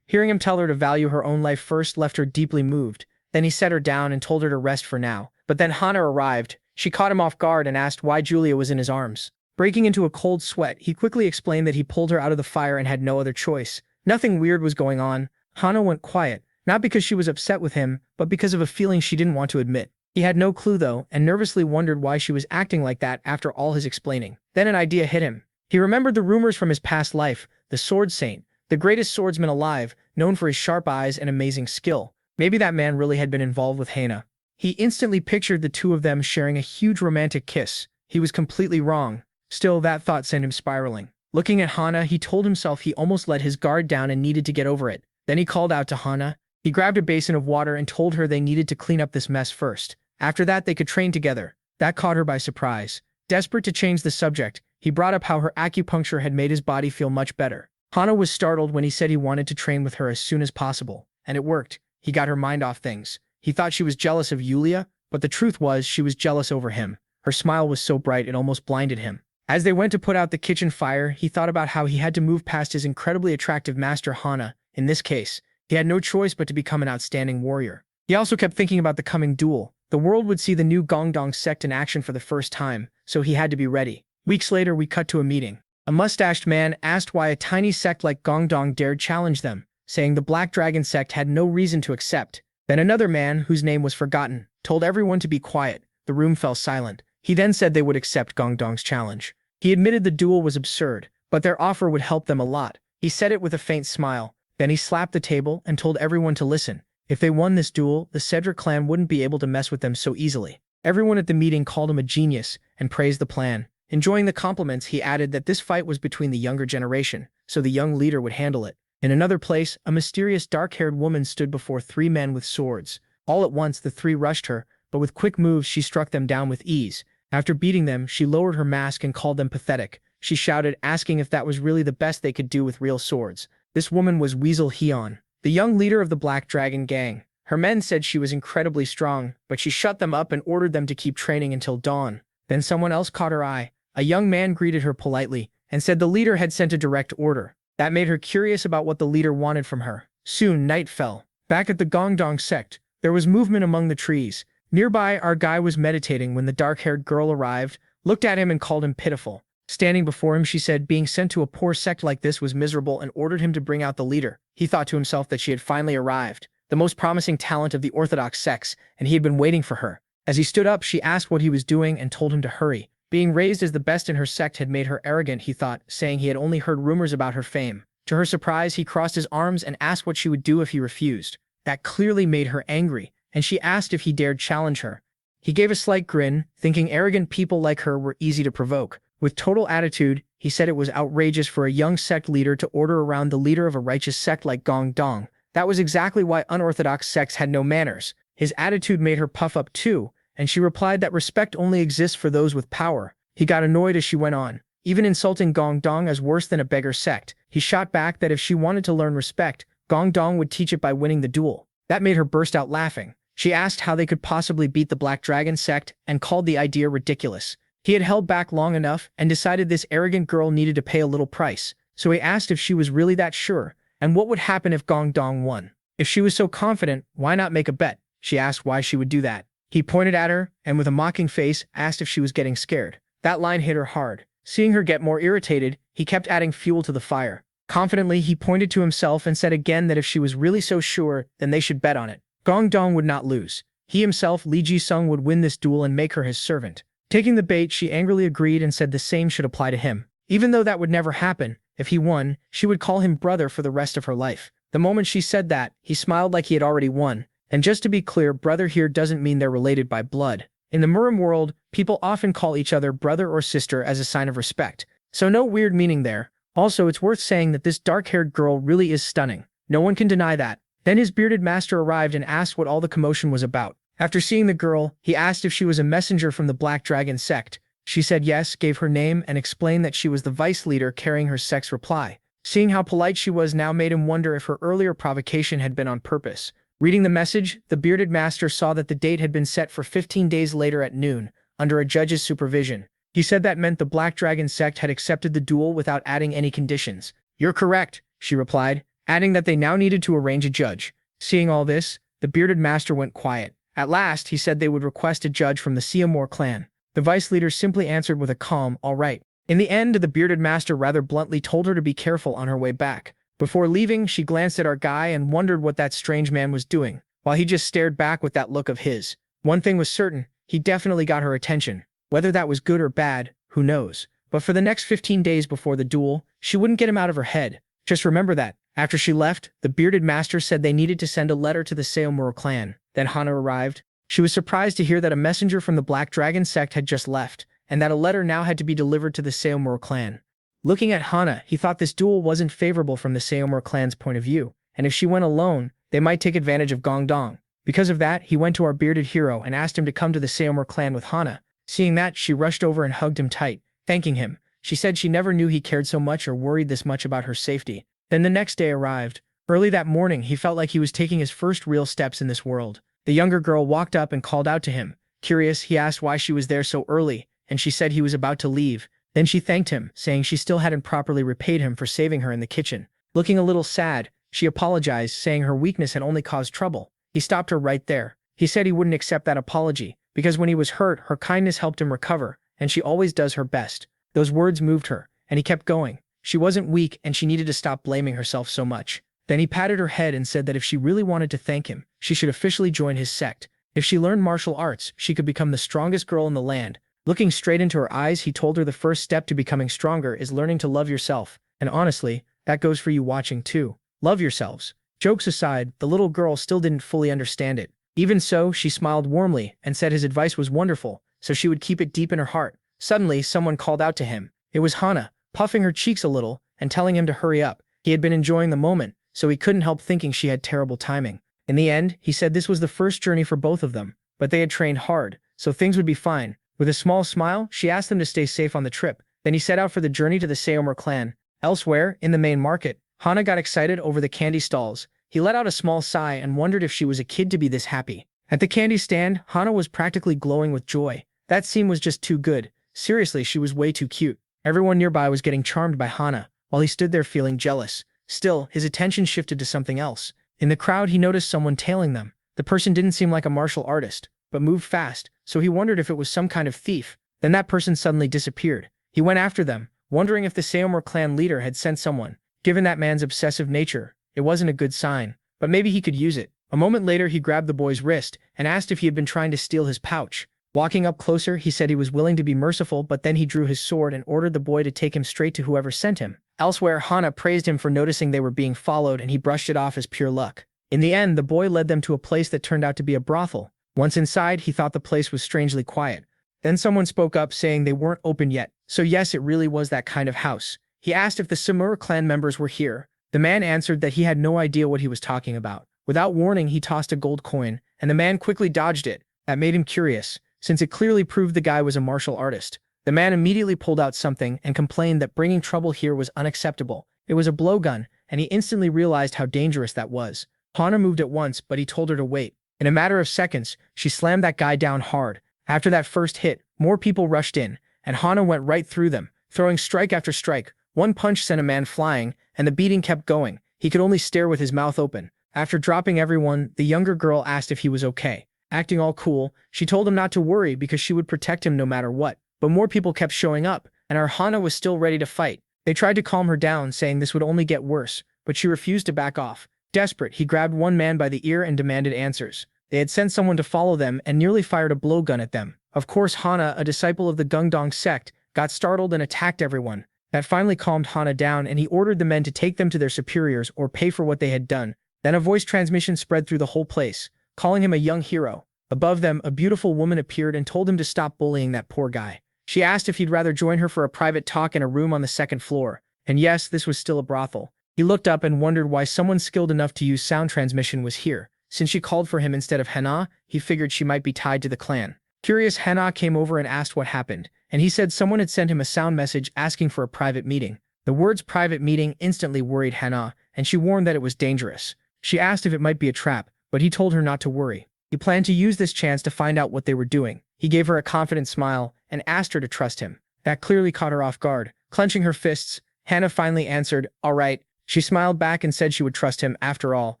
Hearing him tell her to value her own life first left her deeply moved. Then he set her down and told her to rest for now. But then Hana arrived. She caught him off guard and asked why Julia was in his arms. Breaking into a cold sweat, he quickly explained that he pulled her out of the fire and had no other choice. Nothing weird was going on. Hana went quiet, not because she was upset with him, but because of a feeling she didn't want to admit. He had no clue though, and nervously wondered why she was acting like that after all his explaining. Then an idea hit him. He remembered the rumors from his past life, the Sword Saint, the greatest swordsman alive, known for his sharp eyes and amazing skill. Maybe that man really had been involved with Hana. He instantly pictured the two of them sharing a huge romantic kiss. He was completely wrong. Still, that thought sent him spiraling. Looking at Hana, he told himself he almost let his guard down and needed to get over it. Then he called out to Hana. He grabbed a basin of water and told her they needed to clean up this mess first. After that, they could train together. That caught her by surprise. Desperate to change the subject, he brought up how her acupuncture had made his body feel much better. Hana was startled when he said he wanted to train with her as soon as possible. And it worked. He got her mind off things. He thought she was jealous of Yulia, but the truth was she was jealous over him. Her smile was so bright it almost blinded him. As they went to put out the kitchen fire, he thought about how he had to move past his incredibly attractive master Hana. In this case, he had no choice but to become an outstanding warrior. He also kept thinking about the coming duel. The world would see the new Gongdong sect in action for the first time, so he had to be ready. Weeks later, we cut to a meeting. A mustached man asked why a tiny sect like Gongdong dared challenge them, saying the Black Dragon sect had no reason to accept. Then another man, whose name was forgotten, told everyone to be quiet. The room fell silent. He then said they would accept Gongdong's challenge. He admitted the duel was absurd, but their offer would help them a lot. He said it with a faint smile. Then he slapped the table and told everyone to listen. If they won this duel, the Cedric clan wouldn't be able to mess with them so easily. Everyone at the meeting called him a genius and praised the plan. Enjoying the compliments, he added that this fight was between the younger generation, so the young leader would handle it. In another place, a mysterious dark-haired woman stood before three men with swords. All at once, the three rushed her, but with quick moves she struck them down with ease. After beating them, she lowered her mask and called them pathetic. She shouted, asking if that was really the best they could do with real swords. This woman was Weasel Heon, the young leader of the Black Dragon gang. Her men said she was incredibly strong, but she shut them up and ordered them to keep training until dawn. Then someone else caught her eye. A young man greeted her politely and said the leader had sent a direct order. That made her curious about what the leader wanted from her. Soon, night fell. Back at the Gongdong sect, there was movement among the trees. Nearby, our guy was meditating when the dark-haired girl arrived, looked at him and called him pitiful. Standing before him, she said being sent to a poor sect like this was miserable and ordered him to bring out the leader. He thought to himself that she had finally arrived, the most promising talent of the Orthodox sects, and he had been waiting for her. As he stood up, she asked what he was doing and told him to hurry. Being raised as the best in her sect had made her arrogant, he thought, saying he had only heard rumors about her fame. To her surprise, he crossed his arms and asked what she would do if he refused. That clearly made her angry, and she asked if he dared challenge her. He gave a slight grin, thinking arrogant people like her were easy to provoke. With total attitude, he said it was outrageous for a young sect leader to order around the leader of a righteous sect like Gongdong. That was exactly why unorthodox sects had no manners. His attitude made her puff up too, and she replied that respect only exists for those with power. He got annoyed as she went on, even insulting Gongdong as worse than a beggar sect. He shot back that if she wanted to learn respect, Gongdong would teach it by winning the duel. That made her burst out laughing. She asked how they could possibly beat the Black Dragon sect and called the idea ridiculous. He had held back long enough and decided this arrogant girl needed to pay a little price, so he asked if she was really that sure, and what would happen if Gongdong won. If she was so confident, why not make a bet? She asked why she would do that. He pointed at her, and with a mocking face, asked if she was getting scared. That line hit her hard. Seeing her get more irritated, he kept adding fuel to the fire. Confidently, he pointed to himself and said again that if she was really so sure, then they should bet on it. Gongdong would not lose. He himself, Li Jisung, would win this duel and make her his servant. Taking the bait, she angrily agreed and said the same should apply to him. Even though that would never happen, if he won, she would call him brother for the rest of her life. The moment she said that, he smiled like he had already won, And just to be clear, brother here doesn't mean they're related by blood. In the Murim world, people often call each other brother or sister as a sign of respect, so no weird meaning there. Also, it's worth saying that this dark-haired girl really is stunning. No one can deny that. Then his bearded master arrived and asked what all the commotion was about. After seeing the girl, he asked if she was a messenger from the Black Dragon sect. She said yes, gave her name, and explained that she was the vice leader carrying her sect's reply. Seeing how polite she was now made him wonder if her earlier provocation had been on purpose. Reading the message, the bearded master saw that the date had been set for 15 days later at noon, under a judge's supervision. He said that meant the Black Dragon sect had accepted the duel without adding any conditions. "You're correct," she replied, adding that they now needed to arrange a judge. Seeing all this, the bearded master went quiet. At last, he said they would request a judge from the Siamore clan. The vice leader simply answered with a calm, "All right." In the end, the bearded master rather bluntly told her to be careful on her way back. Before leaving, she glanced at our guy and wondered what that strange man was doing, while he just stared back with that look of his. One thing was certain, he definitely got her attention. Whether that was good or bad, who knows. But for the next 15 days before the duel, she wouldn't get him out of her head. Just remember that. After she left, the bearded master said they needed to send a letter to the Seomuro clan. Then Hana arrived. She was surprised to hear that a messenger from the Black Dragon sect had just left, and that a letter now had to be delivered to the Seomuro clan. Looking at Hana, he thought this duel wasn't favorable from the Seomuro clan's point of view, and if she went alone, they might take advantage of Gongdong. Because of that, he went to our bearded hero and asked him to come to the Seomuro clan with Hana. Seeing that, she rushed over and hugged him tight, thanking him. She said she never knew he cared so much or worried this much about her safety. Then the next day arrived. Early that morning, he felt like he was taking his first real steps in this world. The younger girl walked up and called out to him. Curious, he asked why she was there so early, and she said he was about to leave. Then she thanked him, saying she still hadn't properly repaid him for saving her in the kitchen. Looking a little sad, she apologized, saying her weakness had only caused trouble. He stopped her right there. He said he wouldn't accept that apology, because when he was hurt, her kindness helped him recover, and she always does her best. Those words moved her, and he kept going. She wasn't weak, and she needed to stop blaming herself so much. Then he patted her head and said that if she really wanted to thank him, she should officially join his sect. If she learned martial arts, she could become the strongest girl in the land. Looking straight into her eyes, he told her the first step to becoming stronger is learning to love yourself. And honestly, that goes for you watching too. Love yourselves. Jokes aside, the little girl still didn't fully understand it. Even so, she smiled warmly and said his advice was wonderful, so she would keep it deep in her heart. Suddenly, someone called out to him. It was Hana, puffing her cheeks a little and telling him to hurry up. He had been enjoying the moment, so he couldn't help thinking she had terrible timing. In the end, he said this was the first journey for both of them, but they had trained hard, so things would be fine. With a small smile, she asked them to stay safe on the trip. Then he set out for the journey to the Seomuro clan. Elsewhere, in the main market, Hana got excited over the candy stalls. He let out a small sigh and wondered if she was a kid to be this happy. At the candy stand, Hana was practically glowing with joy. That scene was just too good. Seriously, she was way too cute. Everyone nearby was getting charmed by Hana, while he stood there feeling jealous. Still, his attention shifted to something else. In the crowd, he noticed someone tailing them. The person didn't seem like a martial artist, but moved fast, so he wondered if it was some kind of thief. Then that person suddenly disappeared. He went after them, wondering if the Seomuro clan leader had sent someone. Given that man's obsessive nature, it wasn't a good sign, but maybe he could use it. A moment later, he grabbed the boy's wrist and asked if he had been trying to steal his pouch. Walking up closer, he said he was willing to be merciful, but then he drew his sword and ordered the boy to take him straight to whoever sent him. Elsewhere, Hana praised him for noticing they were being followed, and he brushed it off as pure luck. In the end, the boy led them to a place that turned out to be a brothel. Once inside, he thought the place was strangely quiet. Then someone spoke up saying they weren't open yet, so yes, it really was that kind of house. He asked if the Seomuro clan members were here. The man answered that he had no idea what he was talking about. Without warning, he tossed a gold coin, and the man quickly dodged it. That made him curious, since it clearly proved the guy was a martial artist. The man immediately pulled out something and complained that bringing trouble here was unacceptable. It was a blowgun, and he instantly realized how dangerous that was. Hana moved at once, but he told her to wait. In a matter of seconds, she slammed that guy down hard. After that first hit, more people rushed in, and Hana went right through them, throwing strike after strike. One punch sent a man flying, and the beating kept going. He could only stare with his mouth open. After dropping everyone, the younger girl asked if he was okay. Acting all cool, she told him not to worry because she would protect him no matter what. But more people kept showing up, and our Hana was still ready to fight. They tried to calm her down, saying this would only get worse, but she refused to back off. Desperate, he grabbed one man by the ear and demanded answers. They had sent someone to follow them and nearly fired a blowgun at them. Of course, Hana, a disciple of the Gungdong sect, got startled and attacked everyone. That finally calmed Hana down, and he ordered the men to take them to their superiors or pay for what they had done. Then a voice transmission spread through the whole place. calling him a young hero. Above them, a beautiful woman appeared and told him to stop bullying that poor guy. She asked if he'd rather join her for a private talk in a room on the second floor. And yes, this was still a brothel. He looked up and wondered why someone skilled enough to use sound transmission was here. Since she called for him instead of Hana, he figured she might be tied to the clan. Curious, Hana came over and asked what happened, and he said someone had sent him a sound message asking for a private meeting. The words private meeting instantly worried Hana, and she warned that it was dangerous. She asked if it might be a trap, but he told her not to worry. He planned to use this chance to find out what they were doing. He gave her a confident smile and asked her to trust him. That clearly caught her off guard. Clenching her fists, Hana finally answered, "All right." She smiled back and said she would trust him. After all,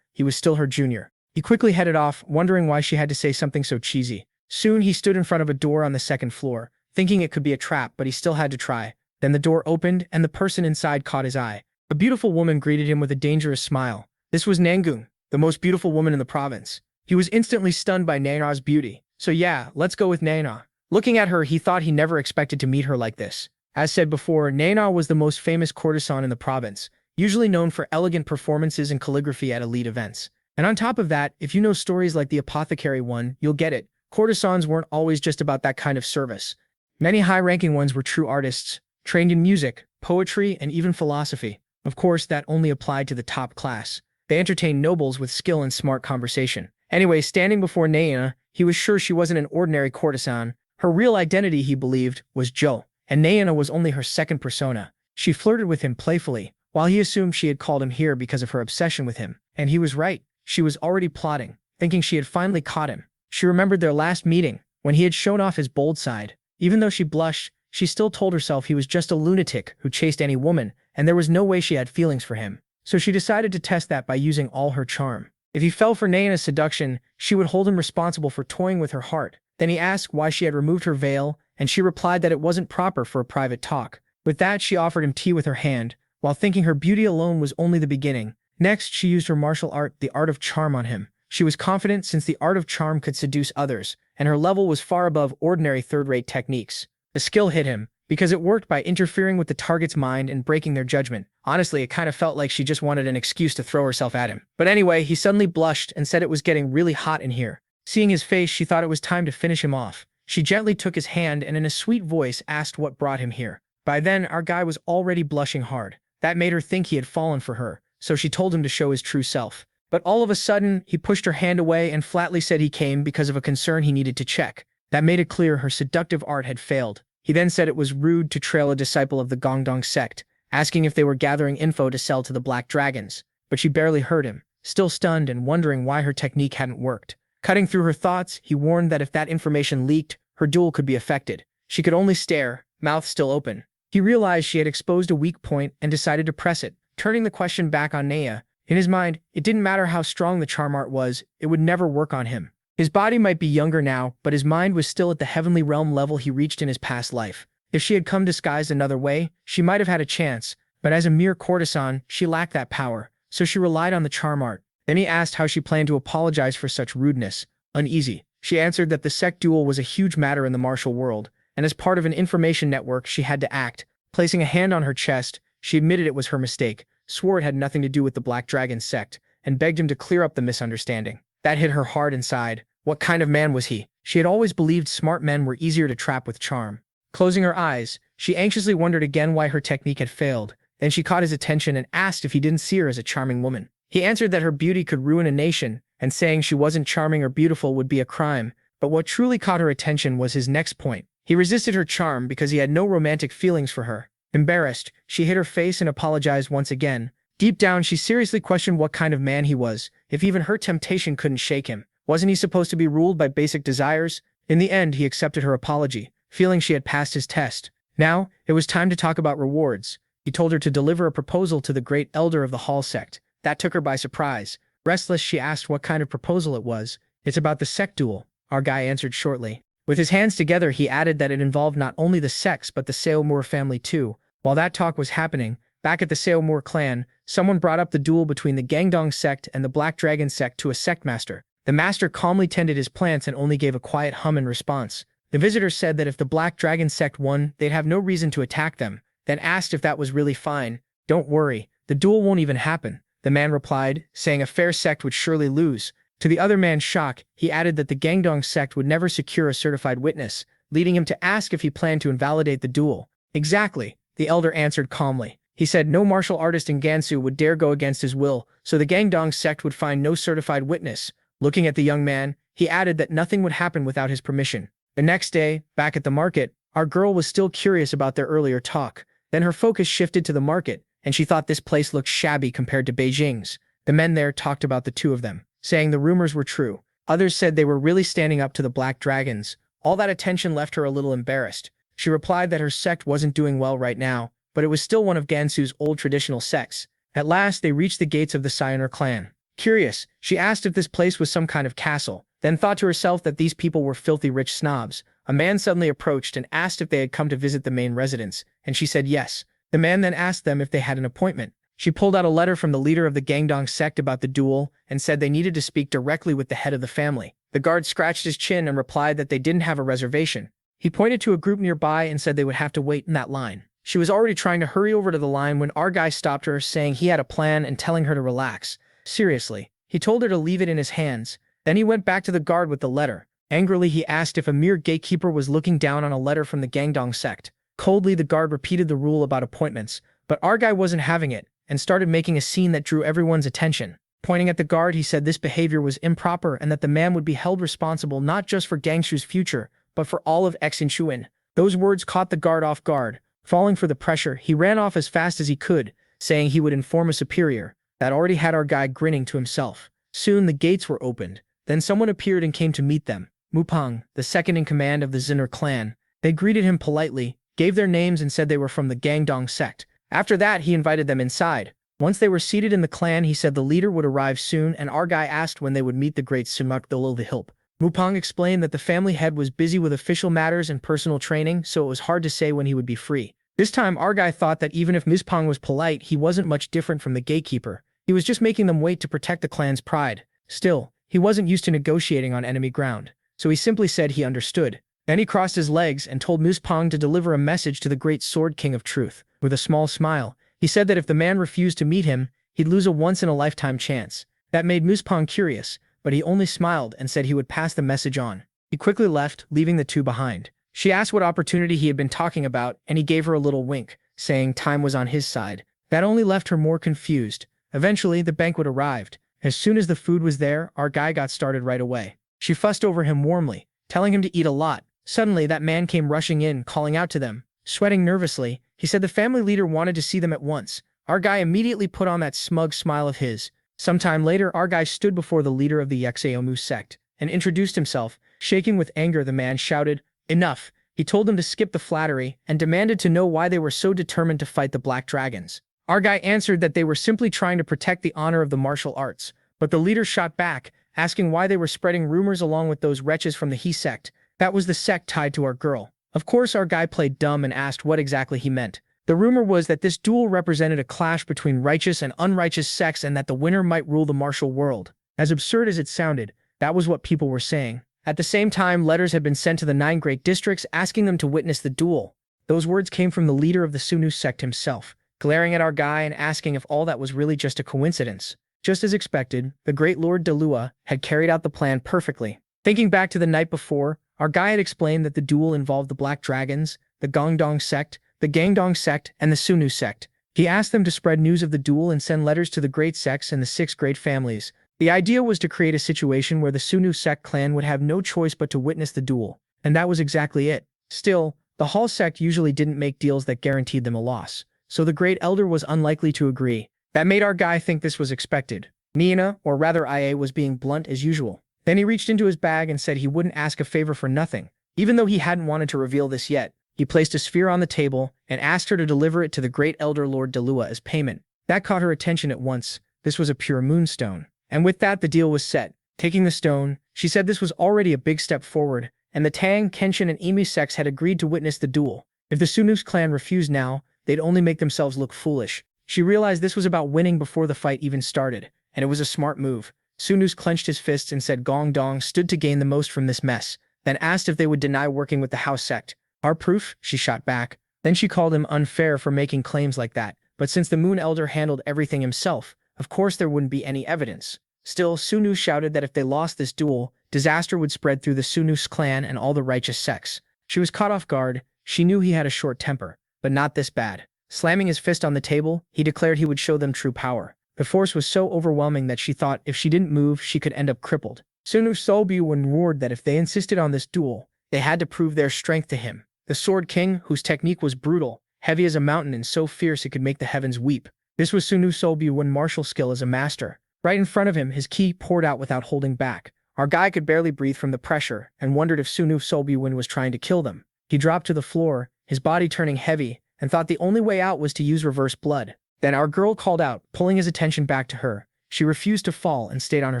he was still her junior. He quickly headed off, wondering why she had to say something so cheesy. Soon he stood in front of a door on the second floor, thinking it could be a trap, but he still had to try. Then the door opened, and the person inside caught his eye. A beautiful woman greeted him with a dangerous smile. This was Nangung, the most beautiful woman in the province. He was instantly stunned by Naina's beauty. So yeah, let's go with Naina. Looking at her, he thought he never expected to meet her like this. As said before, Naina was the most famous courtesan in the province, usually known for elegant performances and calligraphy at elite events. And on top of that, if you know stories like the apothecary one, you'll get it. Courtesans weren't always just about that kind of service. Many high-ranking ones were true artists, trained in music, poetry, and even philosophy. Of course, that only applied to the top class. They entertained nobles with skill and smart conversation. Anyway, standing before Naina, he was sure she wasn't an ordinary courtesan. Her real identity, he believed, was Jo, and Naina was only her second persona. She flirted with him playfully, while he assumed she had called him here because of her obsession with him. And he was right. She was already plotting, thinking she had finally caught him. She remembered their last meeting, when he had shown off his bold side. Even though she blushed, she still told herself he was just a lunatic who chased any woman, and there was no way she had feelings for him. So she decided to test that by using all her charm. If he fell for Naina's seduction, she would hold him responsible for toying with her heart. Then he asked why she had removed her veil, and she replied that it wasn't proper for a private talk. With that, she offered him tea with her hand, while thinking her beauty alone was only the beginning. Next, she used her martial art, the art of charm, on him. She was confident since the art of charm could seduce others, and her level was far above ordinary third-rate techniques. The skill hit him, because it worked by interfering with the target's mind and breaking their judgment. Honestly, it kind of felt like she just wanted an excuse to throw herself at him. But anyway, he suddenly blushed and said it was getting really hot in here. Seeing his face, she thought it was time to finish him off. She gently took his hand and in a sweet voice asked what brought him here. By then, our guy was already blushing hard. That made her think he had fallen for her, so she told him to show his true self. But all of a sudden, he pushed her hand away and flatly said he came because of a concern he needed to check. That made it clear her seductive art had failed. He then said it was rude to trail a disciple of the Gongdong sect, asking if they were gathering info to sell to the Black Dragons. But she barely heard him, still stunned and wondering why her technique hadn't worked. Cutting through her thoughts, he warned that if that information leaked, her duel could be affected. She could only stare, mouth still open. He realized she had exposed a weak point and decided to press it, turning the question back on Naya. In his mind, it didn't matter how strong the charm art was, it would never work on him. His body might be younger now, but his mind was still at the heavenly realm level he reached in his past life. If she had come disguised another way, she might have had a chance, but as a mere courtesan, she lacked that power, so she relied on the charm art. Then he asked how she planned to apologize for such rudeness. Uneasy. She answered that the sect duel was a huge matter in the martial world, and as part of an information network she had to act. Placing a hand on her chest, she admitted it was her mistake, swore it had nothing to do with the Black Dragon sect, and begged him to clear up the misunderstanding. That hit her hard inside. What kind of man was he? She had always believed smart men were easier to trap with charm. Closing her eyes, she anxiously wondered again why her technique had failed. Then she caught his attention and asked if he didn't see her as a charming woman. He answered that her beauty could ruin a nation, and saying she wasn't charming or beautiful would be a crime. But what truly caught her attention was his next point. He resisted her charm because he had no romantic feelings for her. Embarrassed, she hid her face and apologized once again. Deep down, she seriously questioned what kind of man he was, if even her temptation couldn't shake him. Wasn't he supposed to be ruled by basic desires? In the end, he accepted her apology, feeling she had passed his test. Now, it was time to talk about rewards. He told her to deliver a proposal to the great elder of the Hall sect. That took her by surprise. Restless, she asked what kind of proposal it was. It's about the sect duel, our guy answered shortly. With his hands together, he added that it involved not only the sects but the Seomur family too. While that talk was happening, back at the Seomur clan, someone brought up the duel between the Gangdong sect and the Black Dragon sect to a sect master. The master calmly tended his plants and only gave a quiet hum in response. The visitor said that if the Black Dragon sect won, they'd have no reason to attack them, then asked if that was really fine. Don't worry, the duel won't even happen, the man replied, saying a fair sect would surely lose. To the other man's shock, he added that the Gangdong sect would never secure a certified witness, leading him to ask if he planned to invalidate the duel. Exactly, the elder answered calmly. He said no martial artist in Gansu would dare go against his will, so the Gangdong sect would find no certified witness. Looking at the young man, he added that nothing would happen without his permission. The next day, back at the market, our girl was still curious about their earlier talk. Then her focus shifted to the market, and she thought this place looked shabby compared to Beijing's. The men there talked about the two of them, saying the rumors were true. Others said they were really standing up to the Black Dragons. All that attention left her a little embarrassed. She replied that her sect wasn't doing well right now, but it was still one of Gansu's old traditional sects. At last, they reached the gates of the Sayonara clan. Curious, she asked if this place was some kind of castle, then thought to herself that these people were filthy rich snobs. A man suddenly approached and asked if they had come to visit the main residence, and she said yes. The man then asked them if they had an appointment. She pulled out a letter from the leader of the Gangdong sect about the duel and said they needed to speak directly with the head of the family. The guard scratched his chin and replied that they didn't have a reservation. He pointed to a group nearby and said they would have to wait in that line. She was already trying to hurry over to the line when our guy stopped her, saying he had a plan and telling her to relax. Seriously, he told her to leave it in his hands. Then he went back to the guard with the letter. Angrily, he asked if a mere gatekeeper was looking down on a letter from the Gangdong sect. Coldly, the guard repeated the rule about appointments, but our guy wasn't having it and started making a scene that drew everyone's attention. Pointing at the guard, he said this behavior was improper and that the man would be held responsible not just for Gangshu's future, but for all of Xinchuan. Those words caught the guard off guard. Falling for the pressure, he ran off as fast as he could, saying he would inform a superior. That already had our guy grinning to himself. Soon the gates were opened. Then someone appeared and came to meet them. Mupang, the second in command of the Zinner clan. They greeted him politely, gave their names and said they were from the Gangdong sect. After that, he invited them inside. Once they were seated in the clan, he said the leader would arrive soon, and our guy asked when they would meet the great Sumak below the hill. Mupang explained that the family head was busy with official matters and personal training, so it was hard to say when he would be free. This time, our guy thought that even if Ms. Pang was polite, he wasn't much different from the gatekeeper. He was just making them wait to protect the clan's pride. Still, he wasn't used to negotiating on enemy ground, so he simply said he understood. Then he crossed his legs and told Ms. Pang to deliver a message to the great Sword King of Truth. With a small smile, he said that if the man refused to meet him, he'd lose a once-in-a-lifetime chance. That made Ms. Pang curious, but he only smiled and said he would pass the message on. He quickly left, leaving the two behind. She asked what opportunity he had been talking about, and he gave her a little wink, saying time was on his side. That only left her more confused. Eventually, the banquet arrived. As soon as the food was there, our guy got started right away. She fussed over him warmly, telling him to eat a lot. Suddenly, that man came rushing in, calling out to them. Sweating nervously, he said the family leader wanted to see them at once. Our guy immediately put on that smug smile of his. Sometime later, our guy stood before the leader of the Yexeomu sect and introduced himself. Shaking with anger, the man shouted, "Enough!" He told them to skip the flattery and demanded to know why they were so determined to fight the Black Dragons. Our guy answered that they were simply trying to protect the honor of the martial arts, but the leader shot back, asking why they were spreading rumors along with those wretches from the He sect. That was the sect tied to our girl. Of course, our guy played dumb and asked what exactly he meant. The rumor was that this duel represented a clash between righteous and unrighteous sects and that the winner might rule the martial world. As absurd as it sounded, that was what people were saying. At the same time, letters had been sent to the 9 great districts asking them to witness the duel. Those words came from the leader of the Sunu sect himself, glaring at our guy and asking if all that was really just a coincidence. Just as expected, the great Lord Delua had carried out the plan perfectly. Thinking back to the night before, our guy had explained that the duel involved the Black Dragons, the Gangdong sect, the Gangdong sect, and the Sunu sect. He asked them to spread news of the duel and send letters to the great sects and the 6 great families. The idea was to create a situation where the Sunu sect clan would have no choice but to witness the duel, and that was exactly it. Still, the Hall sect usually didn't make deals that guaranteed them a loss, so the great elder was unlikely to agree. That made our guy think this was expected. Nina, or rather IA, was being blunt as usual. Then he reached into his bag and said he wouldn't ask a favor for nothing. Even though he hadn't wanted to reveal this yet, he placed a sphere on the table and asked her to deliver it to the great elder Lord Delua as payment. That caught her attention at once. This was a pure moonstone. And with that, the deal was set. Taking the stone, she said this was already a big step forward, and the Tang, Kenshin, and Emu sects had agreed to witness the duel. If the Sunu's clan refused now, they'd only make themselves look foolish. She realized this was about winning before the fight even started, and it was a smart move. Sunus clenched his fists and said Gong Dong stood to gain the most from this mess, then asked if they would deny working with the house sect. Our proof? She shot back. Then she called him unfair for making claims like that, but since the Moon Elder handled everything himself, of course there wouldn't be any evidence. Still, Sunu shouted that if they lost this duel, disaster would spread through the Sunus clan and all the righteous sects. She was caught off guard. She knew he had a short temper, but not this bad. Slamming his fist on the table, he declared he would show them true power. The force was so overwhelming that she thought if she didn't move, she could end up crippled. Sunu Solbyun roared that if they insisted on this duel, they had to prove their strength to him. The Sword King, whose technique was brutal, heavy as a mountain and so fierce it could make the heavens weep. This was Sunu Solbyun's martial skill as a master. Right in front of him, his ki poured out without holding back. Our guy could barely breathe from the pressure and wondered if Sunu Solbyun was trying to kill them. He dropped to the floor, his body turning heavy, and thought the only way out was to use reverse blood. Then our girl called out, pulling his attention back to her. She refused to fall and stayed on her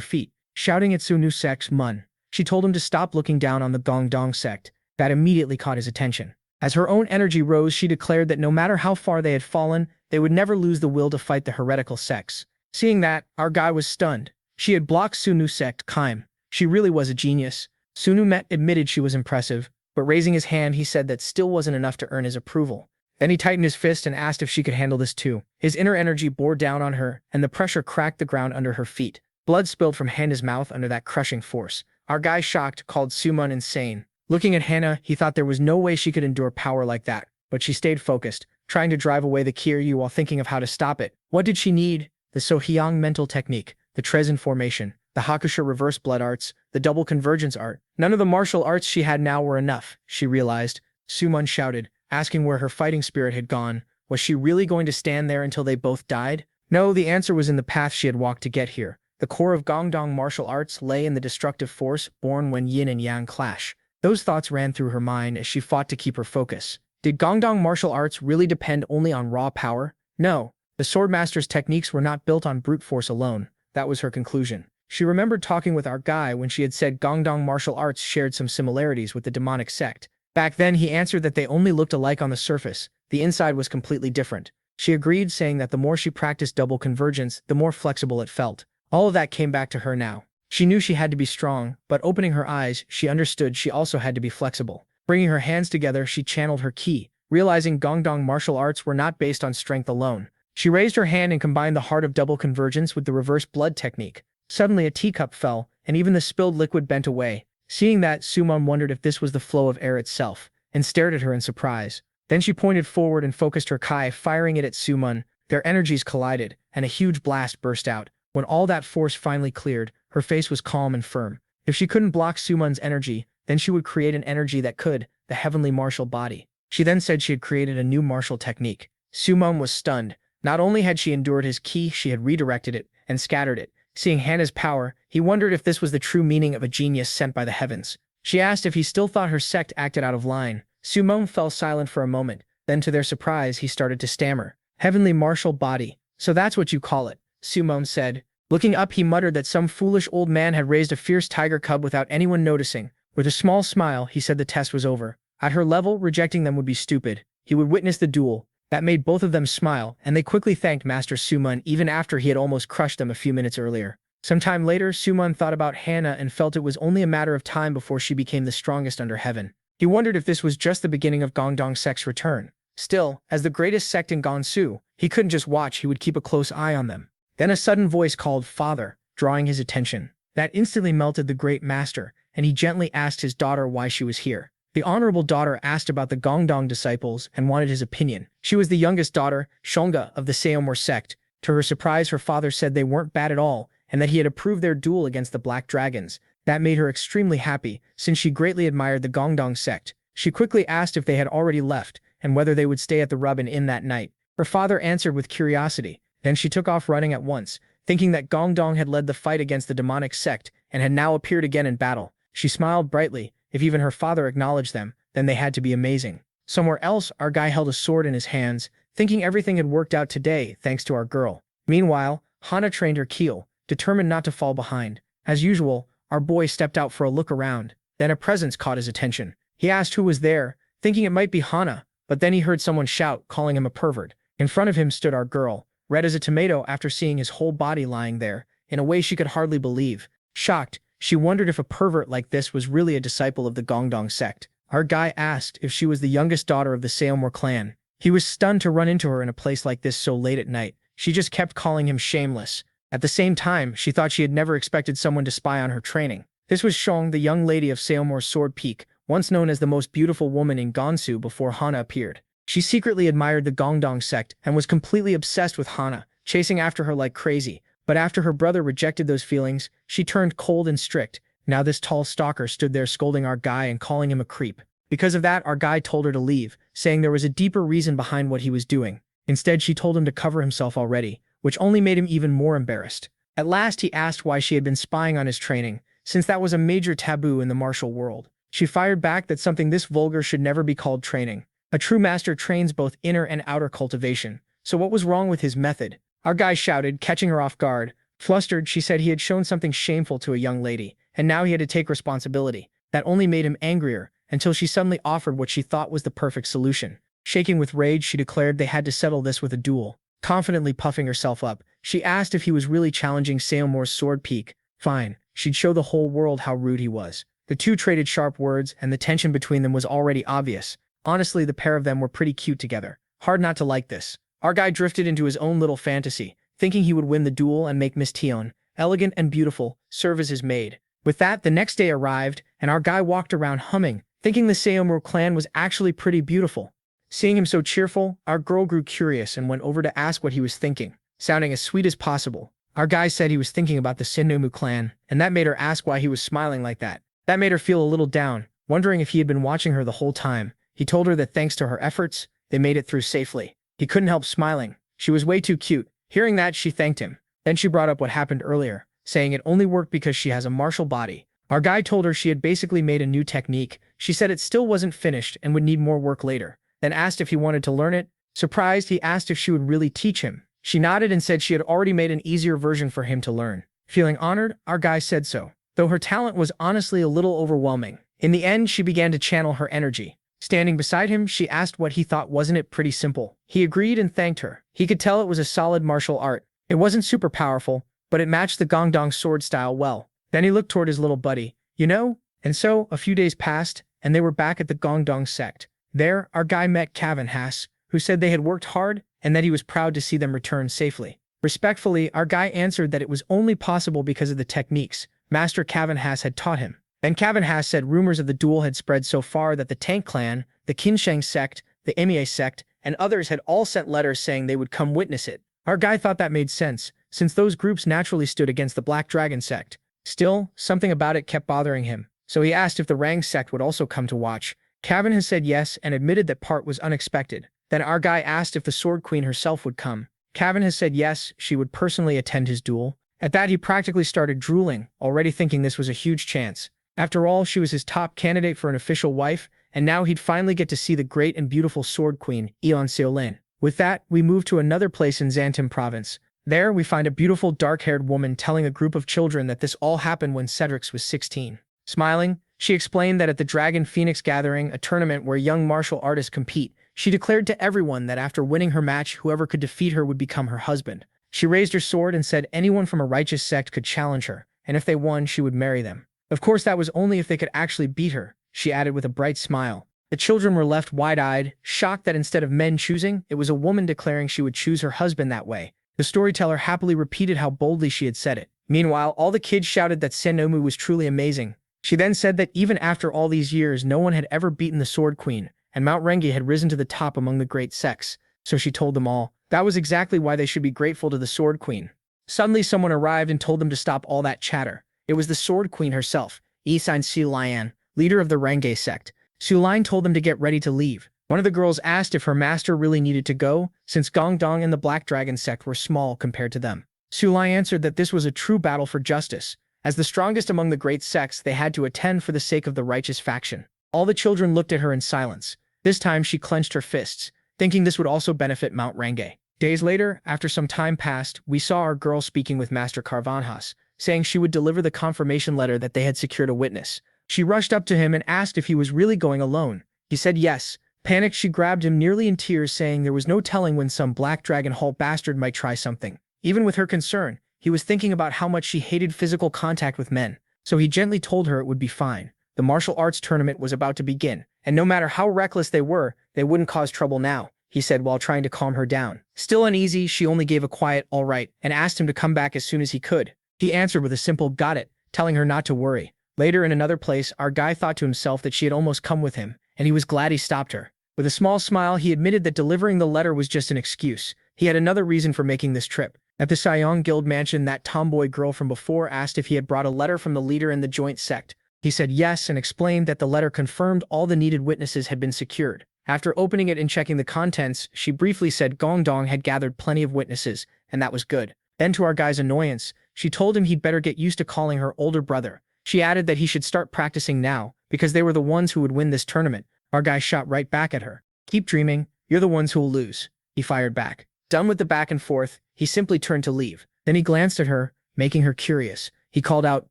feet, shouting at Sunu Sek's Mun. She told him to stop looking down on the Gongdong sect. That immediately caught his attention. As her own energy rose, she declared that no matter how far they had fallen, they would never lose the will to fight the heretical sects. Seeing that, our guy was stunned. She had blocked Sunu sect Kaim. She really was a genius. Sunu Met admitted she was impressive, but raising his hand, he said that still wasn't enough to earn his approval. Then he tightened his fist and asked if she could handle this too. His inner energy bore down on her, and the pressure cracked the ground under her feet. Blood spilled from Hannah's mouth under that crushing force. Our guy, shocked, called Sumun insane. Looking at Hannah, he thought there was no way she could endure power like that, but she stayed focused, trying to drive away the Kiryu while thinking of how to stop it. What did she need? The Sohyang mental technique, the Trezin formation, the Hakusha reverse blood arts, the double convergence art. None of the martial arts she had now were enough, she realized. Sumun shouted, asking where her fighting spirit had gone. Was she really going to stand there until they both died? No, the answer was in the path she had walked to get here. The core of Gongdong martial arts lay in the destructive force born when yin and yang clash. Those thoughts ran through her mind as she fought to keep her focus. Did Gongdong martial arts really depend only on raw power? No. The Swordmaster's techniques were not built on brute force alone. That was her conclusion. She remembered talking with our guy when she had said Gongdong martial arts shared some similarities with the demonic sect. Back then, he answered that they only looked alike on the surface. The inside was completely different. She agreed, saying that the more she practiced double convergence, the more flexible it felt. All of that came back to her now. She knew she had to be strong, but opening her eyes, she understood she also had to be flexible. Bringing her hands together, she channeled her ki, realizing Gongdong martial arts were not based on strength alone. She raised her hand and combined the heart of double convergence with the reverse blood technique. Suddenly a teacup fell, and even the spilled liquid bent away. Seeing that, Sumun wondered if this was the flow of air itself, and stared at her in surprise. Then she pointed forward and focused her kai, firing it at Sumun. Their energies collided, and a huge blast burst out. When all that force finally cleared, her face was calm and firm. If she couldn't block Sumun's energy, then she would create an energy that could, the heavenly martial body. She then said she had created a new martial technique. Sumun was stunned. Not only had she endured his ki, she had redirected it and scattered it. Seeing Hannah's power, he wondered if this was the true meaning of a genius sent by the heavens. She asked if he still thought her sect acted out of line. Sumun fell silent for a moment. Then to their surprise, he started to stammer. Heavenly martial body. So that's what you call it, Sumun said. Looking up, he muttered that some foolish old man had raised a fierce tiger cub without anyone noticing. With a small smile, he said the test was over. At her level, rejecting them would be stupid. He would witness the duel. That made both of them smile, and they quickly thanked Master Sumun even after he had almost crushed them a few minutes earlier. Some time later, Sumun thought about Hannah and felt it was only a matter of time before she became the strongest under heaven. He wondered if this was just the beginning of Gongdong sect's return. Still, as the greatest sect in Gansu, he couldn't just watch, he would keep a close eye on them. Then a sudden voice called "Father," drawing his attention. That instantly melted the great master, and he gently asked his daughter why she was here. The honorable daughter asked about the Gongdong disciples and wanted his opinion. She was the youngest daughter, Shonga, of the Seomor sect. To her surprise, her father said they weren't bad at all, and that he had approved their duel against the Black Dragons. That made her extremely happy, since she greatly admired the Gongdong sect. She quickly asked if they had already left, and whether they would stay at the Rubin Inn that night. Her father answered with curiosity. Then she took off running at once, thinking that Gongdong had led the fight against the demonic sect and had now appeared again in battle. She smiled brightly. If even her father acknowledged them, then they had to be amazing. Somewhere else, our guy held a sword in his hands, thinking everything had worked out today thanks to our girl. Meanwhile, Hana trained her keel, determined not to fall behind. As usual, our boy stepped out for a look around. Then a presence caught his attention. He asked who was there, thinking it might be Hana, but then he heard someone shout, calling him a pervert. In front of him stood our girl, red as a tomato after seeing his whole body lying there, in a way she could hardly believe. Shocked, she wondered if a pervert like this was really a disciple of the Gongdong sect. Our guy asked if she was the youngest daughter of the Seomor clan. He was stunned to run into her in a place like this so late at night. She just kept calling him shameless. At the same time, she thought she had never expected someone to spy on her training. This was Shong, the young lady of Seomor's Sword Peak, once known as the most beautiful woman in Gansu before Hana appeared. She secretly admired the Gongdong sect and was completely obsessed with Hana, chasing after her like crazy. But after her brother rejected those feelings, she turned cold and strict. Now this tall stalker stood there scolding our guy and calling him a creep. Because of that, our guy told her to leave, saying there was a deeper reason behind what he was doing. Instead, she told him to cover himself already, which only made him even more embarrassed. At last, he asked why she had been spying on his training, since that was a major taboo in the martial world. She fired back that something this vulgar should never be called training. A true master trains both inner and outer cultivation. So what was wrong with his method? Our guy shouted, catching her off guard. Flustered, she said he had shown something shameful to a young lady, and now he had to take responsibility. That only made him angrier, until she suddenly offered what she thought was the perfect solution. Shaking with rage, she declared they had to settle this with a duel. Confidently puffing herself up, she asked if he was really challenging Seomor's Sword Peak. Fine, she'd show the whole world how rude he was. The two traded sharp words, and the tension between them was already obvious. Honestly, the pair of them were pretty cute together. Hard not to like this. Our guy drifted into his own little fantasy, thinking he would win the duel and make Miss Tion, elegant and beautiful, serve as his maid. With that, the next day arrived, and our guy walked around humming, thinking the Seomor clan was actually pretty beautiful. Seeing him so cheerful, our girl grew curious and went over to ask what he was thinking, sounding as sweet as possible. Our guy said he was thinking about the Sennomu clan, and that made her ask why he was smiling like that. That made her feel a little down, wondering if he had been watching her the whole time. He told her that thanks to her efforts, they made it through safely. He couldn't help smiling. She was way too cute. Hearing that, she thanked him. Then she brought up what happened earlier, saying it only worked because she has a martial body. Our guy told her she had basically made a new technique. She said it still wasn't finished and would need more work later. Then asked if he wanted to learn it. Surprised, he asked if she would really teach him. She nodded and said she had already made an easier version for him to learn. Feeling honored, our guy said so, though her talent was honestly a little overwhelming. In the end, she began to channel her energy. Standing beside him, she asked what he thought. Wasn't it pretty simple? He agreed and thanked her. He could tell it was a solid martial art. It wasn't super powerful, but it matched the Gongdong sword style well. Then he looked toward his little buddy. You know? And so, a few days passed, and they were back at the Gongdong sect. There, our guy met HAHAHAH, who said they had worked hard and that he was proud to see them return safely. Respectfully, our guy answered that it was only possible because of the techniques Master HAHAHAH had taught him. Then HAHAHAH said rumors of the duel had spread so far that the Tank clan, the Kinsheng sect, the Emie sect, and others had all sent letters saying they would come witness it. Our guy thought that made sense, since those groups naturally stood against the Black Dragon sect. Still, something about it kept bothering him, so he asked if the Rang sect would also come to watch. HAHAHAH said yes and admitted that part was unexpected. Then our guy asked if the Sword Queen herself would come. HAHAHAH said yes, she would personally attend his duel. At that, he practically started drooling, already thinking this was a huge chance. After all, she was his top candidate for an official wife, and now he'd finally get to see the great and beautiful Sword Queen, Eon Seolin. With that, we move to another place in Xantim province. There, we find a beautiful dark-haired woman telling a group of children that this all happened when Cedrix was 16. Smiling, she explained that at the Dragon Phoenix Gathering, a tournament where young martial artists compete, she declared to everyone that after winning her match, whoever could defeat her would become her husband. She raised her sword and said anyone from a righteous sect could challenge her, and if they won, she would marry them. Of course, that was only if they could actually beat her, she added with a bright smile. The children were left wide-eyed, shocked that instead of men choosing, it was a woman declaring she would choose her husband that way. The storyteller happily repeated how boldly she had said it. Meanwhile, all the kids shouted that Sennomu was truly amazing. She then said that even after all these years, no one had ever beaten the Sword Queen, and Mount Renge had risen to the top among the great sects. So she told them all, that was exactly why they should be grateful to the Sword Queen. Suddenly, someone arrived and told them to stop all that chatter. It was the Sword Queen herself, Yisan Sulian, leader of the Renge sect. Sulian told them to get ready to leave. One of the girls asked if her master really needed to go, since Gongdong and the Black Dragon sect were small compared to them. Sulian answered that this was a true battle for justice. As the strongest among the great sects, they had to attend for the sake of the righteous faction. All the children looked at her in silence. This time she clenched her fists, thinking this would also benefit Mount Renge. Days later, after some time passed, we saw our girl speaking with Master Carvanhas, saying she would deliver the confirmation letter that they had secured a witness. She rushed up to him and asked if he was really going alone. He said yes. Panicked, she grabbed him nearly in tears, saying there was no telling when some Black Dragon Hall bastard might try something. Even with her concern, he was thinking about how much she hated physical contact with men, so he gently told her it would be fine. The martial arts tournament was about to begin, and no matter how reckless they were, they wouldn't cause trouble now. he said while trying to calm her down. Still uneasy, she only gave a quiet, all right, and asked him to come back as soon as he could. He answered with a simple got it, telling her not to worry. Later in another place, our guy thought to himself that she had almost come with him, and he was glad he stopped her. With a small smile, he admitted that delivering the letter was just an excuse. He had another reason for making this trip. At the Sayong Guild mansion, that tomboy girl from before asked if he had brought a letter from the leader in the joint sect. He said yes and explained that the letter confirmed all the needed witnesses had been secured. After opening it and checking the contents, she briefly said Gongdong had gathered plenty of witnesses, and that was good. Then to our guy's annoyance, she told him he'd better get used to calling her older brother. She added that he should start practicing now, because they were the ones who would win this tournament. Our guy shot right back at her. Keep dreaming, you're the ones who'll lose, he fired back. Done with the back and forth, he simply turned to leave. Then he glanced at her, making her curious. He called out,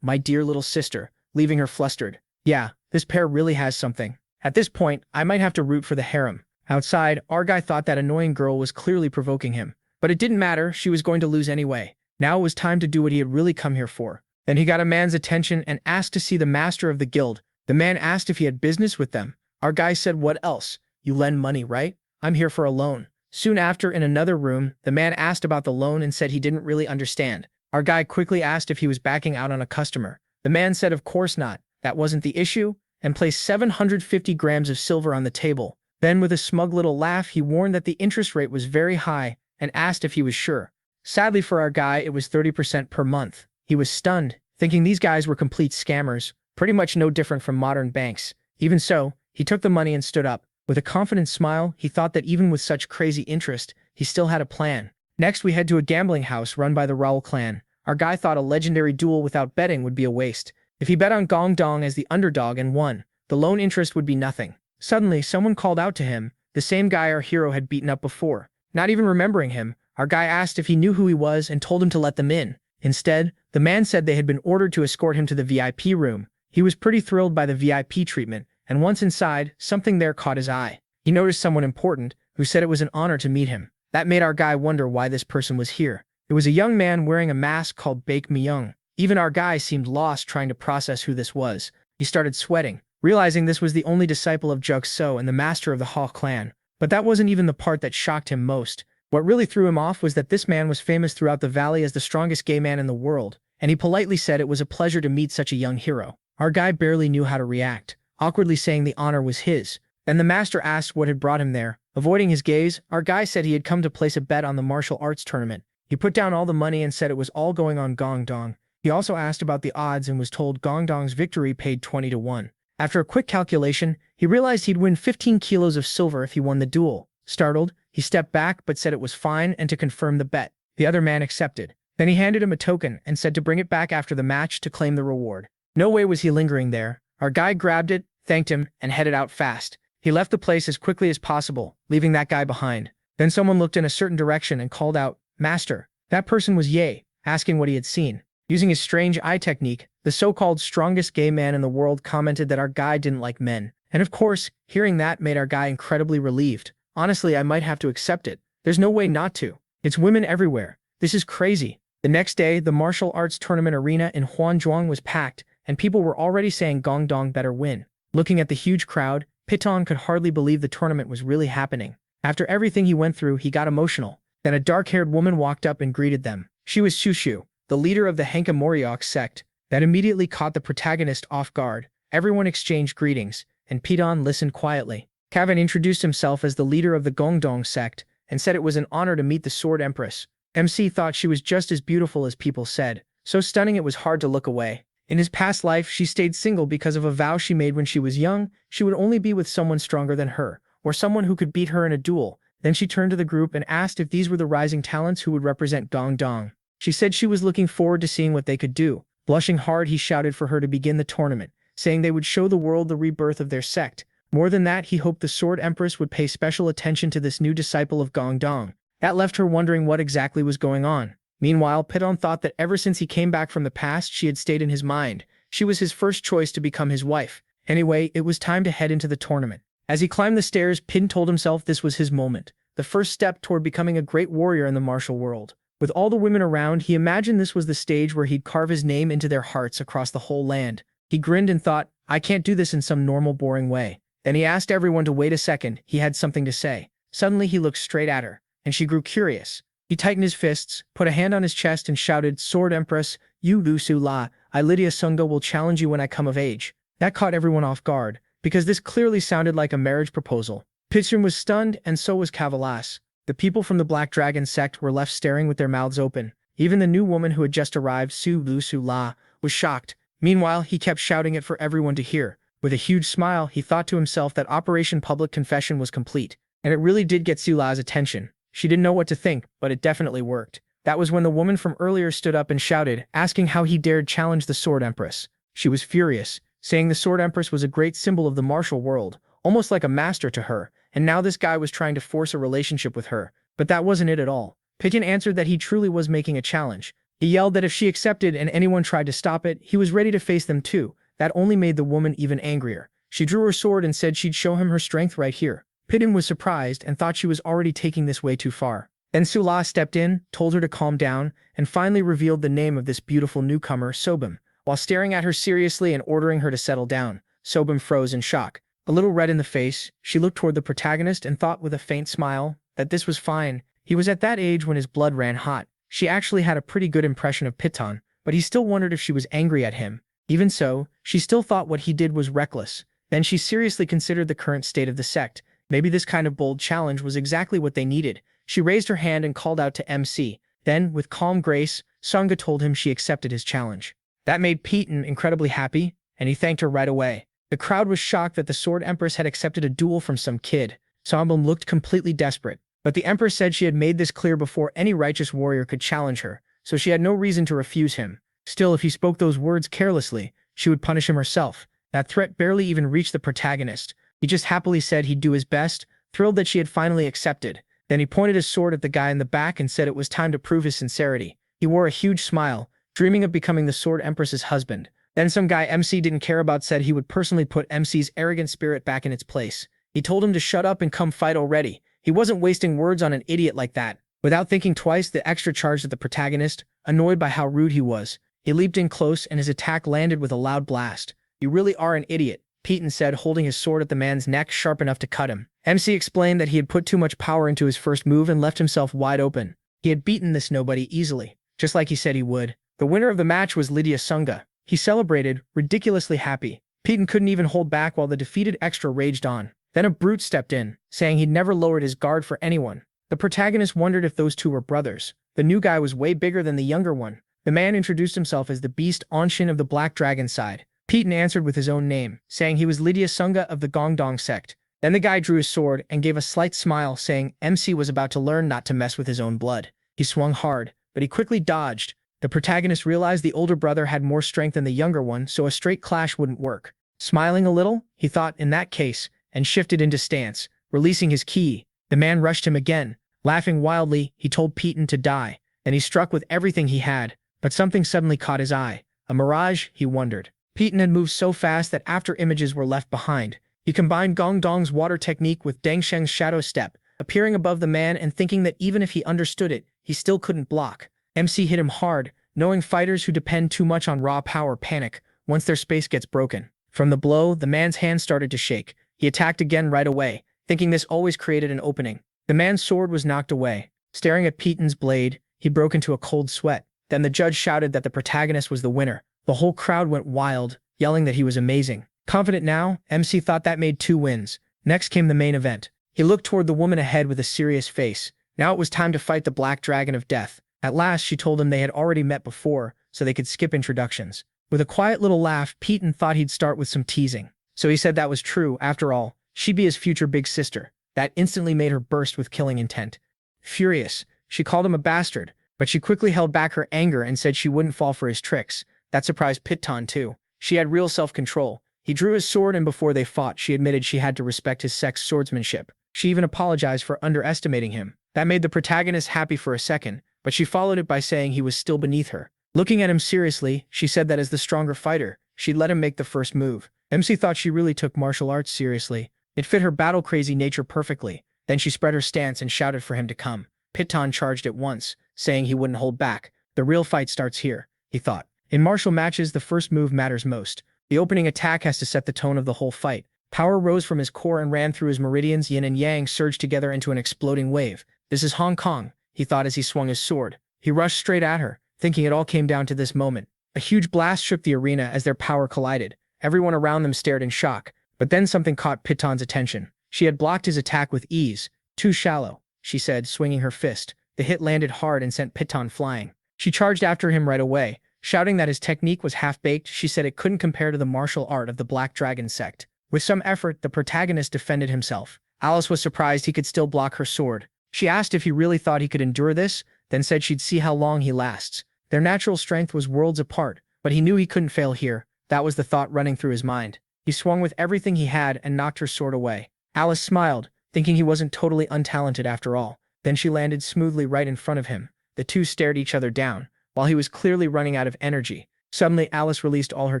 my dear little sister, leaving her flustered. Yeah, this pair really has something. At this point, I might have to root for the harem. Outside, our guy thought that annoying girl was clearly provoking him. But it didn't matter, she was going to lose anyway. Now it was time to do what he had really come here for. Then he got a man's attention and asked to see the master of the guild. The man asked if he had business with them. Our guy said, what else? You lend money, right? I'm here for a loan. Soon after, in another room, the man asked about the loan and said he didn't really understand. Our guy quickly asked if he was backing out on a customer. The man said of course not, that wasn't the issue, and placed 750 grams of silver on the table. Then with a smug little laugh, he warned that the interest rate was very high and asked if he was sure. Sadly for our guy, it was 30% per month. He was stunned, thinking these guys were complete scammers, pretty much no different from modern banks. Even so, he took the money and stood up. With a confident smile, he thought that even with such crazy interest, he still had a plan. Next, we head to a gambling house run by the Raoul clan. Our guy thought a legendary duel without betting would be a waste. If he bet on Gongdong as the underdog and won, the loan interest would be nothing. Suddenly, someone called out to him, the same guy our hero had beaten up before. Not even remembering him, our guy asked if he knew who he was and told him to let them in. Instead, the man said they had been ordered to escort him to the VIP room. He was pretty thrilled by the VIP treatment, and once inside, something there caught his eye. He noticed someone important, who said it was an honor to meet him. That made our guy wonder why this person was here. It was a young man wearing a mask called Baek Myung. Even our guy seemed lost trying to process who this was. He started sweating, realizing this was the only disciple of Jug So and the master of the Ha clan. But that wasn't even the part that shocked him most. What really threw him off was that this man was famous throughout the valley as the strongest gay man in the world, and he politely said it was a pleasure to meet such a young hero. Our guy barely knew how to react, awkwardly saying the honor was his. Then the master asked what had brought him there. Avoiding his gaze, our guy said he had come to place a bet on the martial arts tournament. He put down all the money and said it was all going on Gongdong. He also asked about the odds and was told Gongdong's victory paid 20 to 1. After a quick calculation, he realized he'd win 15 kilos of silver if he won the duel. Startled, he stepped back but said it was fine and to confirm the bet. The other man accepted. Then he handed him a token and said to bring it back after the match to claim the reward. No way was he lingering there. Our guy grabbed it, thanked him, and headed out fast. He left the place as quickly as possible, leaving that guy behind. Then someone looked in a certain direction and called out, Master. That person was Ye, asking what he had seen. Using his strange eye technique, the so-called strongest gay man in the world commented that our guy didn't like men. And of course, hearing that made our guy incredibly relieved. Honestly, I might have to accept it. There's no way not to. It's women everywhere. This is crazy. The next day, the martial arts tournament arena in Huanzhuang was packed, and people were already saying Gongdong better win. Looking at the huge crowd, Piton could hardly believe the tournament was really happening. After everything he went through, he got emotional. Then a dark-haired woman walked up and greeted them. She was Shushu, the leader of the Hankamoriok sect. That immediately caught the protagonist off guard. Everyone exchanged greetings, and Piton listened quietly. Kevin introduced himself as the leader of the Gongdong sect, and said it was an honor to meet the Sword Empress. MC thought she was just as beautiful as people said, so stunning it was hard to look away. In his past life, she stayed single because of a vow she made when she was young. She would only be with someone stronger than her, or someone who could beat her in a duel. Then she turned to the group and asked if these were the rising talents who would represent Gongdong. She said she was looking forward to seeing what they could do. Blushing hard, he shouted for her to begin the tournament, saying they would show the world the rebirth of their sect. More than that, he hoped the Sword Empress would pay special attention to this new disciple of Gongdong. That left her wondering what exactly was going on. Meanwhile, Piton thought that ever since he came back from the past, she had stayed in his mind. She was his first choice to become his wife. Anyway, it was time to head into the tournament. As he climbed the stairs, Piton told himself this was his moment, the first step toward becoming a great warrior in the martial world. With all the women around, he imagined this was the stage where he'd carve his name into their hearts across the whole land. He grinned and thought, I can't do this in some normal boring way. Then he asked everyone to wait a second, he had something to say. Suddenly he looked straight at her, and she grew curious. He tightened his fists, put a hand on his chest and shouted, "Sword Empress, you Lusu La, I Lydia Sunga will challenge you when I come of age." That caught everyone off guard, because this clearly sounded like a marriage proposal. Pitchum was stunned, and so was Kavalas. The people from the Black Dragon sect were left staring with their mouths open. Even the new woman who had just arrived, Su Lusu La, was shocked. Meanwhile, he kept shouting it for everyone to hear. With a huge smile, he thought to himself that Operation Public Confession was complete. And it really did get Su La's attention. She didn't know what to think, but it definitely worked. That was when the woman from earlier stood up and shouted, asking how he dared challenge the Sword Empress. She was furious, saying the Sword Empress was a great symbol of the martial world, almost like a master to her, and now this guy was trying to force a relationship with her. But that wasn't it at all. Pigeon answered that he truly was making a challenge. He yelled that if she accepted and anyone tried to stop it, he was ready to face them too. That only made the woman even angrier. She drew her sword and said she'd show him her strength right here. Pigeon was surprised and thought she was already taking this way too far. Then Sula stepped in, told her to calm down, and finally revealed the name of this beautiful newcomer, Sobam. While staring at her seriously and ordering her to settle down, Sobam froze in shock. A little red in the face, she looked toward the protagonist and thought with a faint smile that this was fine. He was at that age when his blood ran hot. She actually had a pretty good impression of Piton, but he still wondered if she was angry at him. Even so, she still thought what he did was reckless. Then she seriously considered the current state of the sect. Maybe this kind of bold challenge was exactly what they needed. She raised her hand and called out to MC. Then, with calm grace, Sangha told him she accepted his challenge. That made Piton incredibly happy, and he thanked her right away. The crowd was shocked that the Sword Empress had accepted a duel from some kid. Sambam looked completely desperate. But the Empress said she had made this clear before any righteous warrior could challenge her, so she had no reason to refuse him. Still, if he spoke those words carelessly, she would punish him herself. That threat barely even reached the protagonist. He just happily said he'd do his best, thrilled that she had finally accepted. Then he pointed his sword at the guy in the back and said it was time to prove his sincerity. He wore a huge smile, dreaming of becoming the Sword Empress's husband. Then some guy MC didn't care about said he would personally put MC's arrogant spirit back in its place. He told him to shut up and come fight already. He wasn't wasting words on an idiot like that. Without thinking twice, the extra charged at the protagonist, annoyed by how rude he was. He leaped in close and his attack landed with a loud blast. "You really are an idiot," Piton said, holding his sword at the man's neck sharp enough to cut him. MC explained that he had put too much power into his first move and left himself wide open. He had beaten this nobody easily, just like he said he would. The winner of the match was Lydia Sunga. He celebrated, ridiculously happy. Piton couldn't even hold back while the defeated extra raged on. Then a brute stepped in, saying he'd never lowered his guard for anyone. The protagonist wondered if those two were brothers. The new guy was way bigger than the younger one. The man introduced himself as the beast Anshin of the Black Dragon side. Piton answered with his own name, saying he was Lydia Sunga of the Gongdong sect. Then the guy drew his sword and gave a slight smile, saying MC was about to learn not to mess with his own blood. He swung hard, but he quickly dodged. The protagonist realized the older brother had more strength than the younger one, so a straight clash wouldn't work. Smiling a little, he thought in that case, and shifted into stance, releasing his ki. The man rushed him again. Laughing wildly, he told Piton to die. Then he struck with everything he had, but something suddenly caught his eye. A mirage, he wondered. Piton had moved so fast that after images were left behind, he combined Gongdong's water technique with Deng Sheng's shadow step, appearing above the man and thinking that even if he understood it, he still couldn't block. MC hit him hard, knowing fighters who depend too much on raw power panic once their space gets broken. From the blow, the man's hand started to shake. He attacked again right away, thinking this always created an opening. The man's sword was knocked away. Staring at Piton's blade, he broke into a cold sweat. Then the judge shouted that the protagonist was the winner. The whole crowd went wild, yelling that he was amazing. Confident now, MC thought that made 2 wins. Next came the main event. He looked toward the woman ahead with a serious face. Now it was time to fight the Black Dragon of Death. At last, she told him they had already met before, so they could skip introductions. With a quiet little laugh, Piton thought he'd start with some teasing. So he said that was true. After all, she'd be his future big sister. That instantly made her burst with killing intent. Furious, she called him a bastard, but she quickly held back her anger and said she wouldn't fall for his tricks. That surprised Piton too. She had real self-control. He drew his sword and before they fought, she admitted she had to respect his sex swordsmanship. She even apologized for underestimating him. That made the protagonist happy for a second, but she followed it by saying he was still beneath her. Looking at him seriously, she said that as the stronger fighter, she'd let him make the first move. MC thought she really took martial arts seriously. It fit her battle-crazy nature perfectly. Then she spread her stance and shouted for him to come. Piton charged at once, saying he wouldn't hold back. The real fight starts here, he thought. In martial matches, the first move matters most. The opening attack has to set the tone of the whole fight. Power rose from his core and ran through his meridians. Yin and yang surged together into an exploding wave. This is Hong Kong, he thought as he swung his sword. He rushed straight at her, thinking it all came down to this moment. A huge blast shook the arena as their power collided. Everyone around them stared in shock, but then something caught Piton's attention. She had blocked his attack with ease. Too shallow, she said, swinging her fist. The hit landed hard and sent Piton flying. She charged after him right away. Shouting that his technique was half-baked, she said it couldn't compare to the martial art of the Black Dragon sect. With some effort, the protagonist defended himself. Alice was surprised he could still block her sword. She asked if he really thought he could endure this, then said she'd see how long he lasts. Their natural strength was worlds apart, but he knew he couldn't fail here. That was the thought running through his mind. He swung with everything he had and knocked her sword away. Alice smiled, thinking he wasn't totally untalented after all. Then she landed smoothly right in front of him. The two stared each other down, while he was clearly running out of energy. Suddenly, Alice released all her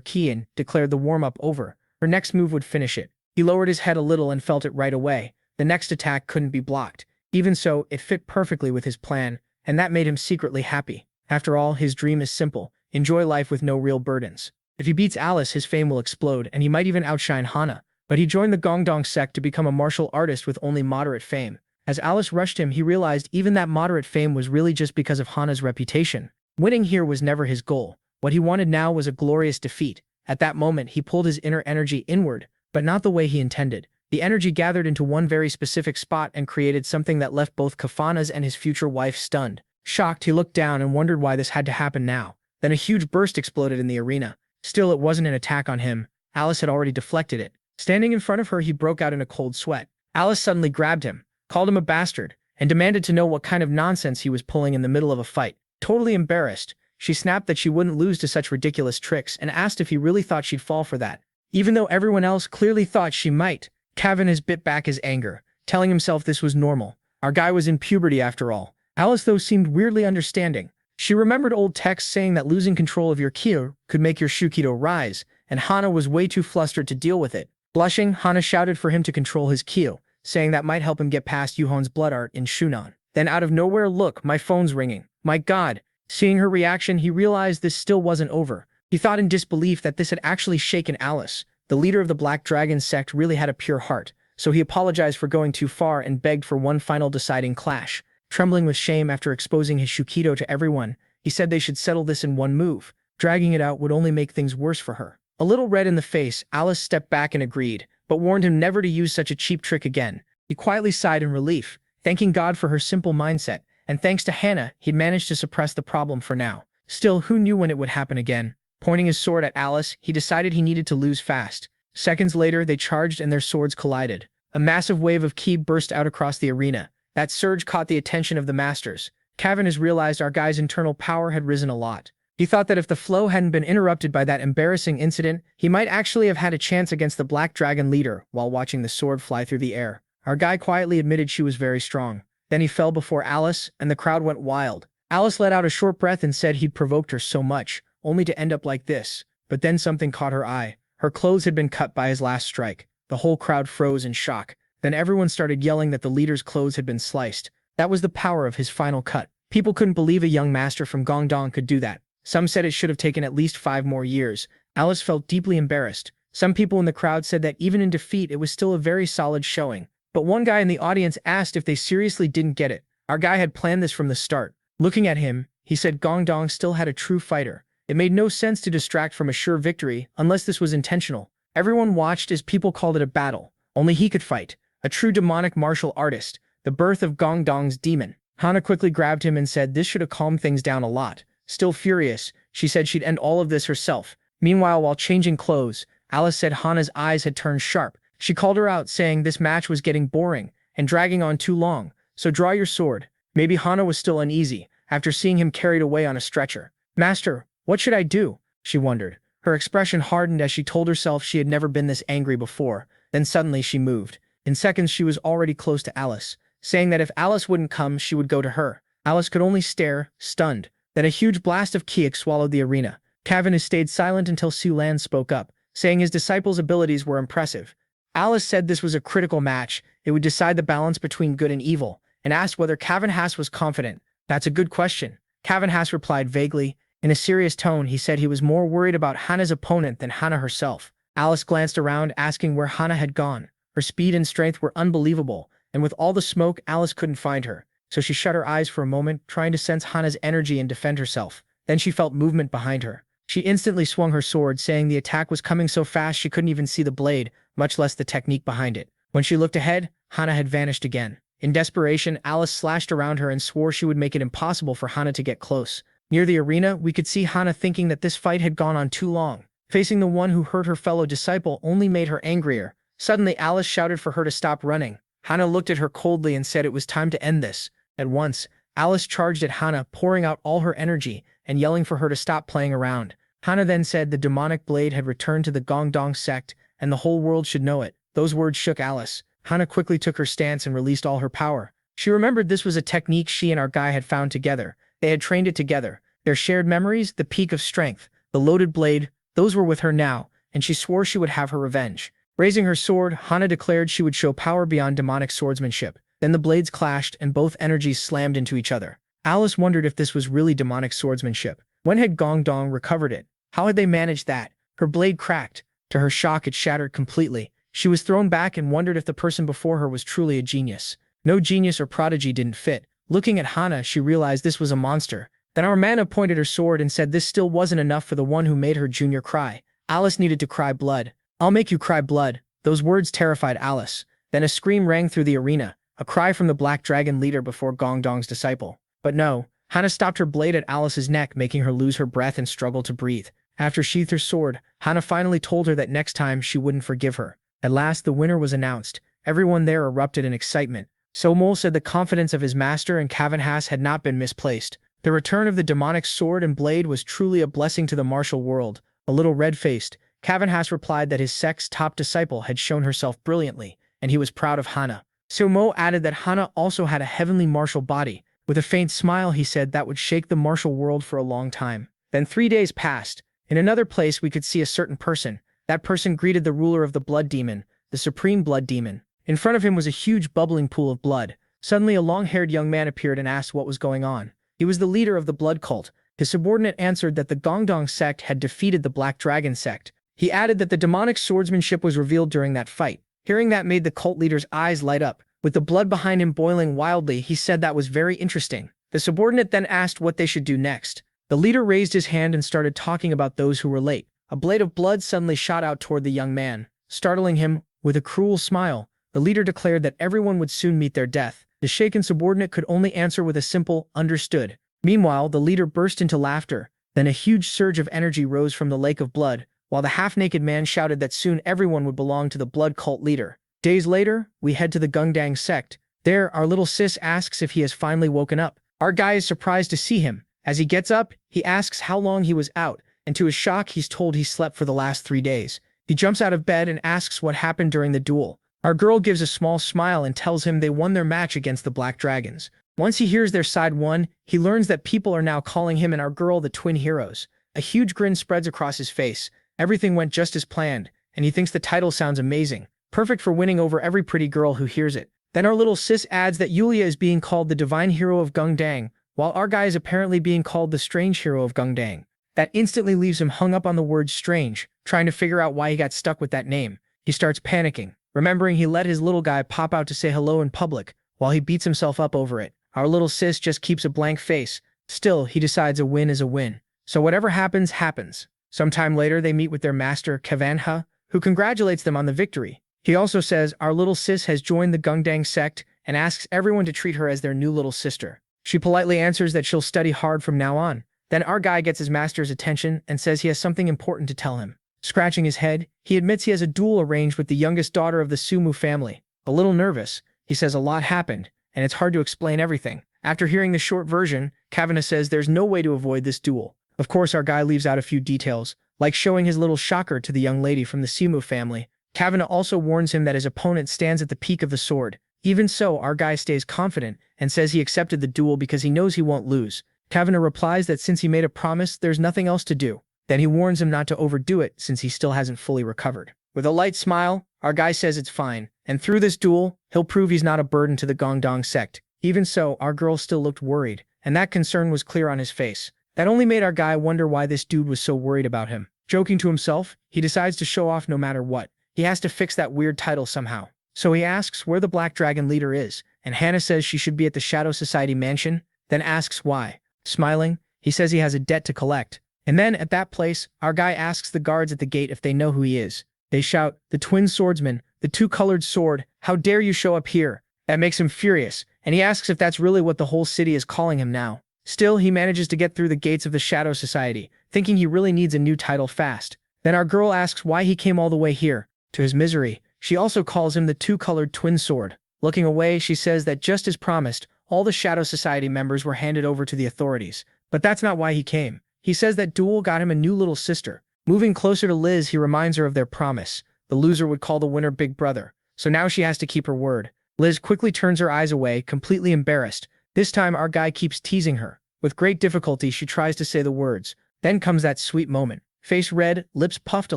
ki and declared the warm-up over. Her next move would finish it. He lowered his head a little and felt it right away. The next attack couldn't be blocked. Even so, it fit perfectly with his plan, and that made him secretly happy. After all, his dream is simple: enjoy life with no real burdens. If he beats Alice, his fame will explode, and he might even outshine Hana. But he joined the Gongdong sect to become a martial artist with only moderate fame. As Alice rushed him, he realized even that moderate fame was really just because of Hana's reputation. Winning here was never his goal. What he wanted now was a glorious defeat. At that moment, he pulled his inner energy inward, but not the way he intended. The energy gathered into one very specific spot and created something that left both Kafana's and his future wife stunned. Shocked, he looked down and wondered why this had to happen now. Then a huge burst exploded in the arena. Still, it wasn't an attack on him. Alice had already deflected it. Standing in front of her, he broke out in a cold sweat. Alice suddenly grabbed him, called him a bastard, and demanded to know what kind of nonsense he was pulling in the middle of a fight. Totally embarrassed, she snapped that she wouldn't lose to such ridiculous tricks and asked if he really thought she'd fall for that. Even though everyone else clearly thought she might, Kevin has bit back his anger, telling himself this was normal. Our guy was in puberty after all. Alice, though, seemed weirdly understanding. She remembered old texts saying that losing control of your ki could make your shukido rise, and Hana was way too flustered to deal with it. Blushing, Hana shouted for him to control his ki, saying that might help him get past Yuhon's blood art in Shunan. Then out of nowhere, look, my phone's ringing. My God. Seeing her reaction, he realized this still wasn't over. He thought in disbelief that this had actually shaken Alice. The leader of the Black Dragon sect really had a pure heart, so he apologized for going too far and begged for one final deciding clash. Trembling with shame after exposing his shukido to everyone, he said they should settle this in one move. Dragging it out would only make things worse for her. A little red in the face, Alice stepped back and agreed, but warned him never to use such a cheap trick again. He quietly sighed in relief, thanking God for her simple mindset, and thanks to Hana, he'd managed to suppress the problem for now. Still, who knew when it would happen again? Pointing his sword at Alice, he decided he needed to lose fast. Seconds later, they charged and their swords collided. A massive wave of ki burst out across the arena. That surge caught the attention of the masters. Kevin has realized our guy's internal power had risen a lot. He thought that if the flow hadn't been interrupted by that embarrassing incident, he might actually have had a chance against the Black Dragon leader while watching the sword fly through the air. Our guy quietly admitted she was very strong. Then he fell before Alice, and the crowd went wild. Alice let out a short breath and said he'd provoked her so much, only to end up like this. But then something caught her eye. Her clothes had been cut by his last strike. The whole crowd froze in shock. Then everyone started yelling that the leader's clothes had been sliced. That was the power of his final cut. People couldn't believe a young master from Gongdong could do that. Some said it should have taken at least 5 more years. Alice felt deeply embarrassed. Some people in the crowd said that even in defeat it was still a very solid showing. But one guy in the audience asked if they seriously didn't get it. Our guy had planned this from the start. Looking at him, he said Gongdong still had a true fighter. It made no sense to distract from a sure victory unless this was intentional. Everyone watched as people called it a battle. Only he could fight. A true demonic martial artist. The birth of Gongdong's demon. Hana quickly grabbed him and said this should have calmed things down a lot. Still furious, she said she'd end all of this herself. Meanwhile, while changing clothes, Alice said Hana's eyes had turned sharp. She called her out, saying this match was getting boring and dragging on too long, so draw your sword. Maybe Hana was still uneasy, after seeing him carried away on a stretcher. Master, what should I do? She wondered. Her expression hardened as she told herself she had never been this angry before. Then suddenly she moved. In seconds she was already close to Alice, saying that if Alice wouldn't come, she would go to her. Alice could only stare, stunned. Then a huge blast of ki swallowed the arena. Kevin stayed silent until Sulan spoke up, saying his disciple's abilities were impressive. Alice said this was a critical match. It would decide the balance between good and evil, and asked whether Kevin was confident. That's a good question. Kevin replied vaguely. In a serious tone, he said he was more worried about Hana's opponent than Hana herself. Alice glanced around, asking where Hana had gone. Her speed and strength were unbelievable, and with all the smoke, Alice couldn't find her. So she shut her eyes for a moment, trying to sense Hana's energy and defend herself. Then she felt movement behind her. She instantly swung her sword, saying the attack was coming so fast she couldn't even see the blade, much less the technique behind it. When she looked ahead, Hana had vanished again. In desperation, Alice slashed around her and swore she would make it impossible for Hana to get close. Near the arena, we could see Hana thinking that this fight had gone on too long. Facing the one who hurt her fellow disciple only made her angrier. Suddenly, Alice shouted for her to stop running. Hana looked at her coldly and said it was time to end this. At once, Alice charged at Hana, pouring out all her energy and yelling for her to stop playing around. Hana then said the demonic blade had returned to the Gongdong sect and the whole world should know it. Those words shook Alice. Hana quickly took her stance and released all her power. She remembered this was a technique she and our guy had found together. They had trained it together. Their shared memories, the peak of strength, the loaded blade, those were with her now, and she swore she would have her revenge. Raising her sword, Hana declared she would show power beyond demonic swordsmanship. Then the blades clashed and both energies slammed into each other. Alice wondered if this was really demonic swordsmanship. When had Gongdong recovered it? How had they managed that? Her blade cracked. To her shock, it shattered completely. She was thrown back and wondered if the person before her was truly a genius. No genius or prodigy didn't fit. Looking at Hana, she realized this was a monster. Then our mana pointed her sword and said this still wasn't enough for the one who made her junior cry. Alice needed to cry blood. "I'll make you cry blood." Those words terrified Alice. Then a scream rang through the arena, a cry from the Black Dragon leader before Gongdong's disciple. But no, Hana stopped her blade at Alice's neck, making her lose her breath and struggle to breathe. After sheathed her sword, Hana finally told her that next time she wouldn't forgive her. At last, the winner was announced. Everyone there erupted in excitement. Somol said the confidence of his master and Cavanhass had not been misplaced. The return of the demonic sword and blade was truly a blessing to the martial world. A little red-faced, Cavanhass replied that his sect's top disciple had shown herself brilliantly, and he was proud of Hana. Somo added that Hana also had a heavenly martial body. With a faint smile, he said that would shake the martial world for a long time. Then 3 days passed. In another place, we could see a certain person. That person greeted the ruler of the blood demon, the supreme blood demon. In front of him was a huge bubbling pool of blood. Suddenly, a long-haired young man appeared and asked what was going on. He was the leader of the blood cult. His subordinate answered that the Gongdong sect had defeated the Black Dragon sect. He added that the demonic swordsmanship was revealed during that fight. Hearing that made the cult leader's eyes light up. With the blood behind him boiling wildly, he said that was very interesting. The subordinate then asked what they should do next. The leader raised his hand and started talking about those who were late. A blade of blood suddenly shot out toward the young man, startling him. With a cruel smile, the leader declared that everyone would soon meet their death. The shaken subordinate could only answer with a simple, "Understood." Meanwhile, the leader burst into laughter. Then a huge surge of energy rose from the lake of blood, while the half-naked man shouted that soon everyone would belong to the blood cult leader. Days later, we head to the Gungdang sect. There, our little sis asks if he has finally woken up. Our guy is surprised to see him. As he gets up, he asks how long he was out, and to his shock, he's told he slept for the last 3 days. He jumps out of bed and asks what happened during the duel. Our girl gives a small smile and tells him they won their match against the Black Dragons. Once he hears their side won, he learns that people are now calling him and our girl the twin heroes. A huge grin spreads across his face. Everything went just as planned, and he thinks the title sounds amazing. Perfect for winning over every pretty girl who hears it. Then our little sis adds that Yulia is being called the divine hero of Gungdang, while our guy is apparently being called the strange hero of Gungdang. That instantly leaves him hung up on the word strange, trying to figure out why he got stuck with that name. He starts panicking, remembering he let his little guy pop out to say hello in public, while he beats himself up over it. Our little sis just keeps a blank face. Still, he decides a win is a win. So whatever happens, happens. Sometime later, they meet with their master, Cavanha, who congratulates them on the victory. He also says our little sis has joined the Gungdang sect and asks everyone to treat her as their new little sister. She politely answers that she'll study hard from now on. Then our guy gets his master's attention and says he has something important to tell him. Scratching his head, he admits he has a duel arranged with the youngest daughter of the Sumu family. A little nervous, he says a lot happened, and it's hard to explain everything. After hearing the short version, Cavanagh says there's no way to avoid this duel. Of course, our guy leaves out a few details, like showing his little shocker to the young lady from the Sumu family. Cavanagh also warns him that his opponent stands at the peak of the sword. Even so, our guy stays confident and says he accepted the duel because he knows he won't lose. Cavanagh replies that since he made a promise, there's nothing else to do. Then he warns him not to overdo it since he still hasn't fully recovered. With a light smile, our guy says it's fine, and through this duel, he'll prove he's not a burden to the Gongdong sect. Even so, our girl still looked worried, and that concern was clear on his face. That only made our guy wonder why this dude was so worried about him. Joking to himself, he decides to show off no matter what. He has to fix that weird title somehow. So he asks where the Black Dragon leader is, and Hannah says she should be at the Shadow Society mansion, then asks why. Smiling, he says he has a debt to collect. And then, at that place, our guy asks the guards at the gate if they know who he is. They shout, "The twin swordsman, the two-colored sword, how dare you show up here?" That makes him furious, and he asks if that's really what the whole city is calling him now. Still, he manages to get through the gates of the Shadow Society, thinking he really needs a new title fast. Then our girl asks why he came all the way here. To his misery, she also calls him the two-colored twin sword. Looking away, she says that just as promised, all the Shadow Society members were handed over to the authorities. But that's not why he came. He says that Duel got him a new little sister. Moving closer to Liz, he reminds her of their promise. The loser would call the winner Big Brother. So now she has to keep her word. Liz quickly turns her eyes away, completely embarrassed. This time, our guy keeps teasing her. With great difficulty, she tries to say the words. Then comes that sweet moment. Face red, lips puffed a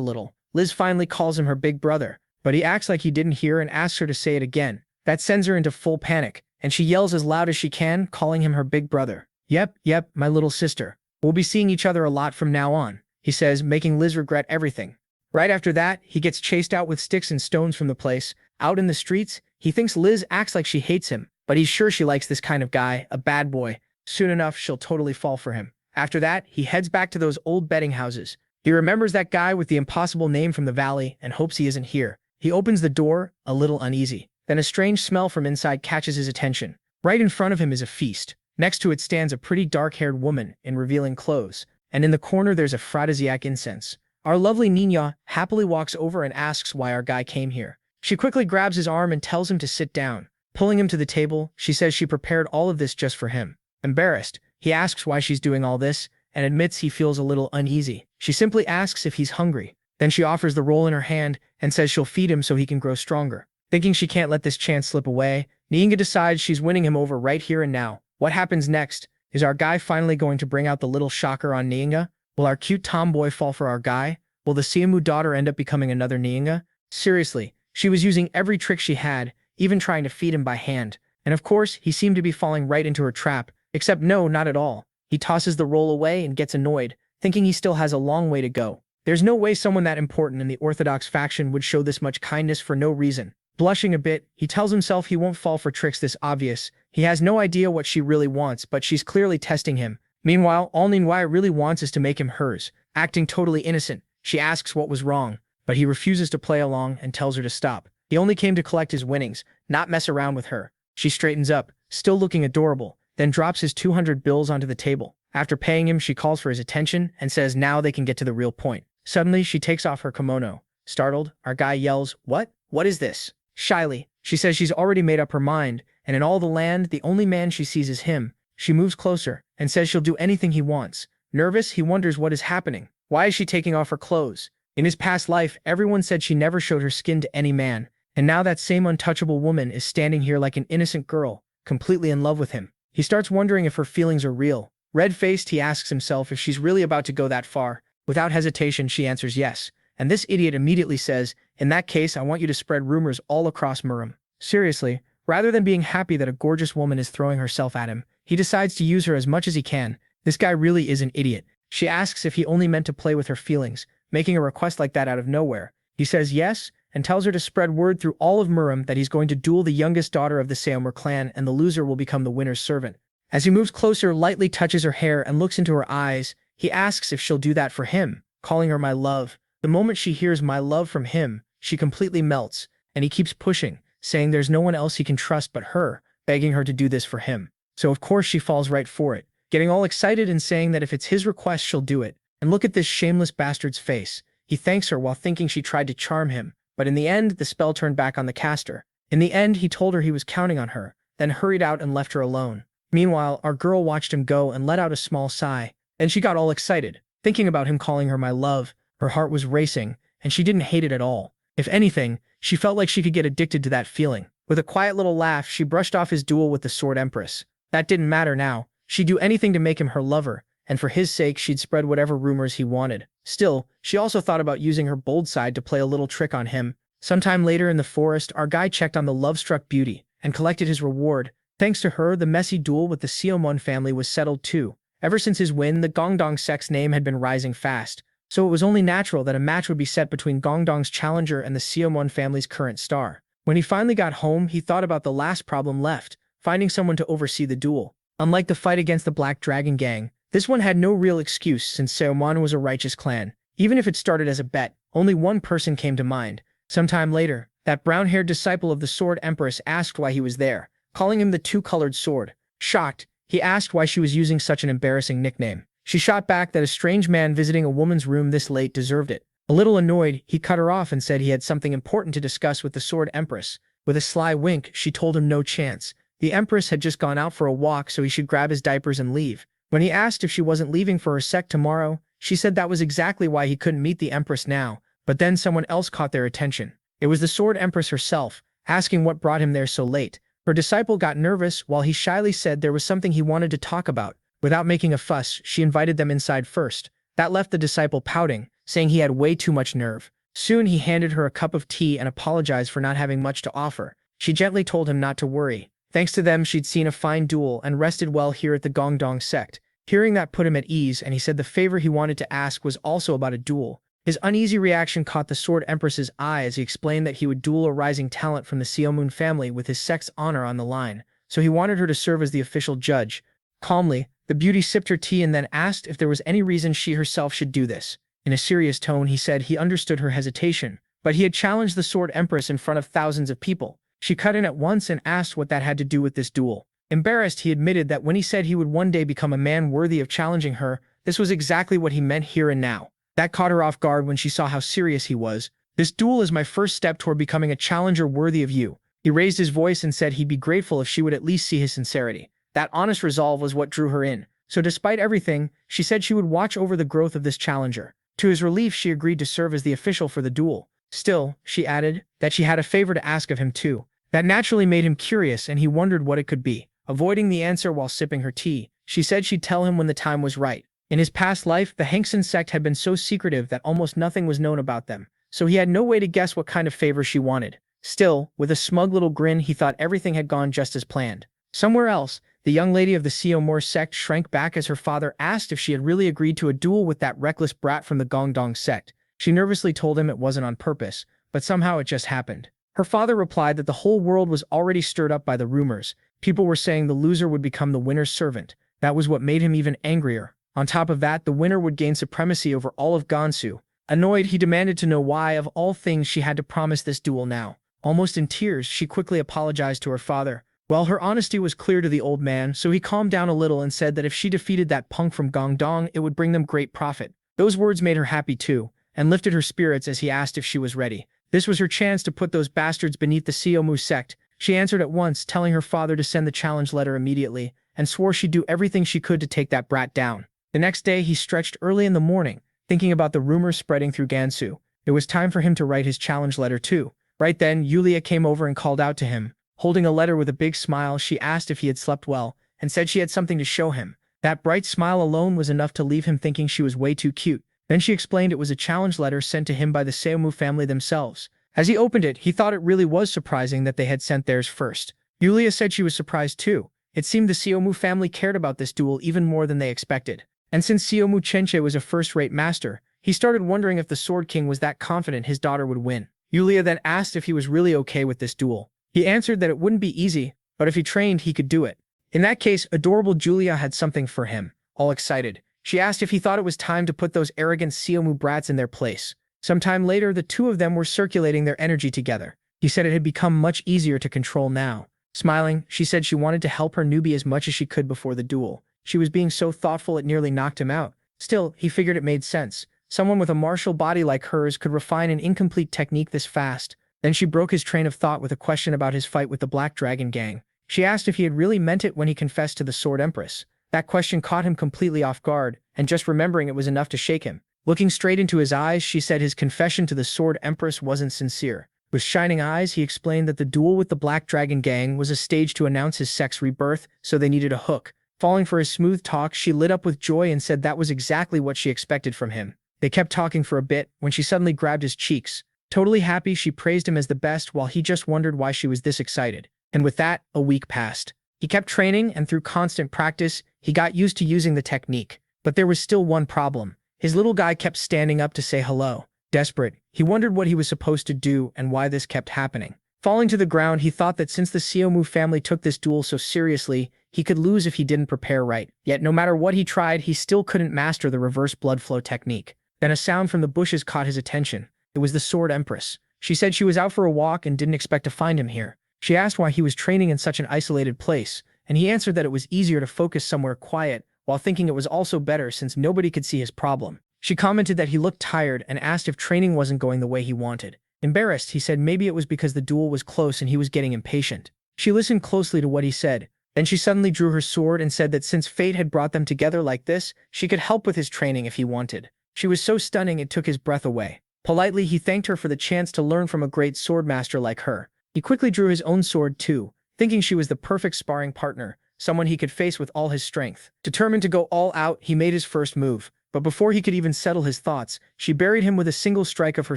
little. Liz finally calls him her big brother, but he acts like he didn't hear and asks her to say it again. That sends her into full panic, and she yells as loud as she can, calling him her big brother. Yep, my little sister. We'll be seeing each other a lot from now on, he says, making Liz regret everything. Right after that, he gets chased out with sticks and stones from the place. Out in the streets, he thinks Liz acts like she hates him, but he's sure she likes this kind of guy, a bad boy. Soon enough, she'll totally fall for him. After that, he heads back to those old betting houses. He remembers that guy with the impossible name from the valley and hopes he isn't here. He opens the door, a little uneasy. Then a strange smell from inside catches his attention. Right in front of him is a feast. Next to it stands a pretty dark-haired woman in revealing clothes, and in the corner there's aphrodisiac incense. Our lovely Nina happily walks over and asks why our guy came here. She quickly grabs his arm and tells him to sit down. Pulling him to the table, she says she prepared all of this just for him. Embarrassed, he asks why she's doing all this, and admits he feels a little uneasy. She simply asks if he's hungry. Then she offers the roll in her hand and says she'll feed him so he can grow stronger. Thinking she can't let this chance slip away, Nina decides she's winning him over right here and now. What happens next? Is our guy finally going to bring out the little shocker on Nina? Will our cute tomboy fall for our guy? Will the Siamu daughter end up becoming another Nina? Seriously, she was using every trick she had, even trying to feed him by hand. And of course, he seemed to be falling right into her trap. Except no, not at all. He tosses the roll away and gets annoyed, thinking he still has a long way to go. There's no way someone that important in the Orthodox faction would show this much kindness for no reason. Blushing a bit, he tells himself he won't fall for tricks this obvious. He has no idea what she really wants, but she's clearly testing him. Meanwhile, all Ningwai really wants is to make him hers. Acting totally innocent, she asks what was wrong, but he refuses to play along and tells her to stop. He only came to collect his winnings, not mess around with her. She straightens up, still looking adorable, then drops his 200 bills onto the table. After paying him, she calls for his attention and says now they can get to the real point. Suddenly, she takes off her kimono. Startled, our guy yells, "What? What is this?" Shyly, she says she's already made up her mind, and in all the land, the only man she sees is him. She moves closer and says she'll do anything he wants. Nervous, he wonders what is happening. Why is she taking off her clothes? In his past life, everyone said she never showed her skin to any man, and now that same untouchable woman is standing here like an innocent girl, completely in love with him. He starts wondering if her feelings are real. Red-faced, he asks himself if she's really about to go that far. Without hesitation, she answers yes. And this idiot immediately says, "In that case, I want you to spread rumors all across Murim." Seriously, rather than being happy that a gorgeous woman is throwing herself at him, he decides to use her as much as he can. This guy really is an idiot. She asks if he only meant to play with her feelings, making a request like that out of nowhere. He says yes, and tells her to spread word through all of Murim that he's going to duel the youngest daughter of the Seomur clan and the loser will become the winner's servant. As he moves closer, lightly touches her hair and looks into her eyes, he asks if she'll do that for him, calling her my love. The moment she hears my love from him, she completely melts, and he keeps pushing, saying there's no one else he can trust but her, begging her to do this for him. So of course she falls right for it, getting all excited and saying that if it's his request she'll do it. And look at this shameless bastard's face. He thanks her while thinking she tried to charm him, but in the end the spell turned back on the caster. In the end he told her he was counting on her, then hurried out and left her alone. Meanwhile, our girl watched him go and let out a small sigh. Then she got all excited, thinking about him calling her my love. Her heart was racing, and she didn't hate it at all. If anything, she felt like she could get addicted to that feeling. With a quiet little laugh, she brushed off his duel with the Sword Empress. That didn't matter now. She'd do anything to make him her lover, and for his sake she'd spread whatever rumors he wanted. Still, she also thought about using her bold side to play a little trick on him. Sometime later in the forest, our guy checked on the love-struck beauty and collected his reward. Thanks to her, the messy duel with the Seomon family was settled too. Ever since his win, the Gongdong sect's name had been rising fast. so it was only natural that a match would be set between Gongdong's challenger and the Seomon family's current star. When he finally got home, he thought about the last problem left, finding someone to oversee the duel. Unlike the fight against the Black Dragon Gang, this one had no real excuse since Seomon was a righteous clan. Even if it started as a bet, only one person came to mind. Sometime later, that brown-haired disciple of the Sword Empress asked why he was there, calling him the Two-Colored Sword. Shocked, he asked why she was using such an embarrassing nickname. She shot back that a strange man visiting a woman's room this late deserved it. A little annoyed, he cut her off and said he had something important to discuss with the Sword Empress. With a sly wink, she told him no chance. The Empress had just gone out for a walk, so he should grab his diapers and leave. When he asked if she wasn't leaving for her sect tomorrow, she said that was exactly why he couldn't meet the Empress now. But then someone else caught their attention. It was the Sword Empress herself, asking what brought him there so late. Her disciple got nervous while he shyly said there was something he wanted to talk about. Without making a fuss, she invited them inside first. That left the disciple pouting, saying he had way too much nerve. Soon he handed her a cup of tea and apologized for not having much to offer. She gently told him not to worry. Thanks to them, she'd seen a fine duel and rested well here at the Gongdong sect. Hearing that put him at ease, and he said the favor he wanted to ask was also about a duel. His uneasy reaction caught the Sword Empress's eye as he explained that he would duel a rising talent from the Seomoon family with his sect's honor on the line, so he wanted her to serve as the official judge. Calmly, the beauty sipped her tea and then asked if there was any reason she herself should do this. In a serious tone, he said he understood her hesitation, but he had challenged the Sword Empress in front of thousands of people. She cut in at once and asked what that had to do with this duel. Embarrassed, he admitted that when he said he would one day become a man worthy of challenging her, this was exactly what he meant here and now. That caught her off guard when she saw how serious he was. This duel is my first step toward becoming a challenger worthy of you. He raised his voice and said he'd be grateful if she would at least see his sincerity. That honest resolve was what drew her in. So despite everything, she said she would watch over the growth of this challenger. To his relief, she agreed to serve as the official for the duel. Still, she added, that she had a favor to ask of him too. That naturally made him curious and he wondered what it could be. Avoiding the answer while sipping her tea, she said she'd tell him when the time was right. In his past life, the Hankson sect had been so secretive that almost nothing was known about them, so he had no way to guess what kind of favor she wanted. Still, with a smug little grin, he thought everything had gone just as planned. Somewhere else, the young lady of the Seomor sect shrank back as her father asked if she had really agreed to a duel with that reckless brat from the Gongdong sect. She nervously told him it wasn't on purpose, but somehow it just happened. Her father replied that the whole world was already stirred up by the rumors. People were saying the loser would become the winner's servant. That was what made him even angrier. On top of that, the winner would gain supremacy over all of Gansu. Annoyed, he demanded to know why, of all things, she had to promise this duel now. Almost in tears, she quickly apologized to her father. Well, her honesty was clear to the old man, so he calmed down a little and said that if she defeated that punk from Gongdong, it would bring them great profit. Those words made her happy too, and lifted her spirits as he asked if she was ready. This was her chance to put those bastards beneath the Seomu sect. She answered at once, telling her father to send the challenge letter immediately, and swore she'd do everything she could to take that brat down. The next day, he stretched early in the morning, thinking about the rumors spreading through Gansu. It was time for him to write his challenge letter too. Right then, Yulia came over and called out to him. Holding a letter with a big smile, she asked if he had slept well, and said she had something to show him. That bright smile alone was enough to leave him thinking she was way too cute. Then she explained it was a challenge letter sent to him by the Seomu family themselves. As he opened it, he thought it really was surprising that they had sent theirs first. Yulia said she was surprised too. It seemed the Seomu family cared about this duel even more than they expected. And since Seomu Chenche was a first-rate master, he started wondering if the Sword King was that confident his daughter would win. Yulia then asked if he was really okay with this duel. He answered that it wouldn't be easy, but if he trained, he could do it. In that case, adorable Julia had something for him. All excited, she asked if he thought it was time to put those arrogant Seomu brats in their place. Sometime later, the two of them were circulating their energy together. He said it had become much easier to control now. Smiling, she said she wanted to help her newbie as much as she could before the duel. She was being so thoughtful it nearly knocked him out. Still, he figured it made sense. Someone with a martial body like hers could refine an incomplete technique this fast. Then she broke his train of thought with a question about his fight with the Black Dragon Gang. She asked if he had really meant it when he confessed to the Sword Empress. That question caught him completely off guard, and just remembering it was enough to shake him. Looking straight into his eyes, she said his confession to the Sword Empress wasn't sincere. With shining eyes, he explained that the duel with the Black Dragon Gang was a stage to announce his sect's rebirth, so they needed a hook. Falling for his smooth talk, she lit up with joy and said that was exactly what she expected from him. They kept talking for a bit, when she suddenly grabbed his cheeks. Totally happy, she praised him as the best while he just wondered why she was this excited. And with that, a week passed. He kept training, and through constant practice, he got used to using the technique. But there was still one problem. His little guy kept standing up to say hello. Desperate, he wondered what he was supposed to do and why this kept happening. Falling to the ground, he thought that since the Siomu family took this duel so seriously, he could lose if he didn't prepare right. Yet no matter what he tried, he still couldn't master the reverse blood flow technique. Then a sound from the bushes caught his attention. It was the Sword Empress. She said she was out for a walk and didn't expect to find him here. She asked why he was training in such an isolated place, and he answered that it was easier to focus somewhere quiet, while thinking it was also better since nobody could see his problem. She commented that he looked tired and asked if training wasn't going the way he wanted. Embarrassed, he said maybe it was because the duel was close and he was getting impatient. She listened closely to what he said. Then she suddenly drew her sword and said that since fate had brought them together like this, she could help with his training if he wanted. She was so stunning it took his breath away. Politely, he thanked her for the chance to learn from a great swordmaster like her. He quickly drew his own sword too, thinking she was the perfect sparring partner, someone he could face with all his strength. Determined to go all out, he made his first move. But before he could even settle his thoughts, she buried him with a single strike of her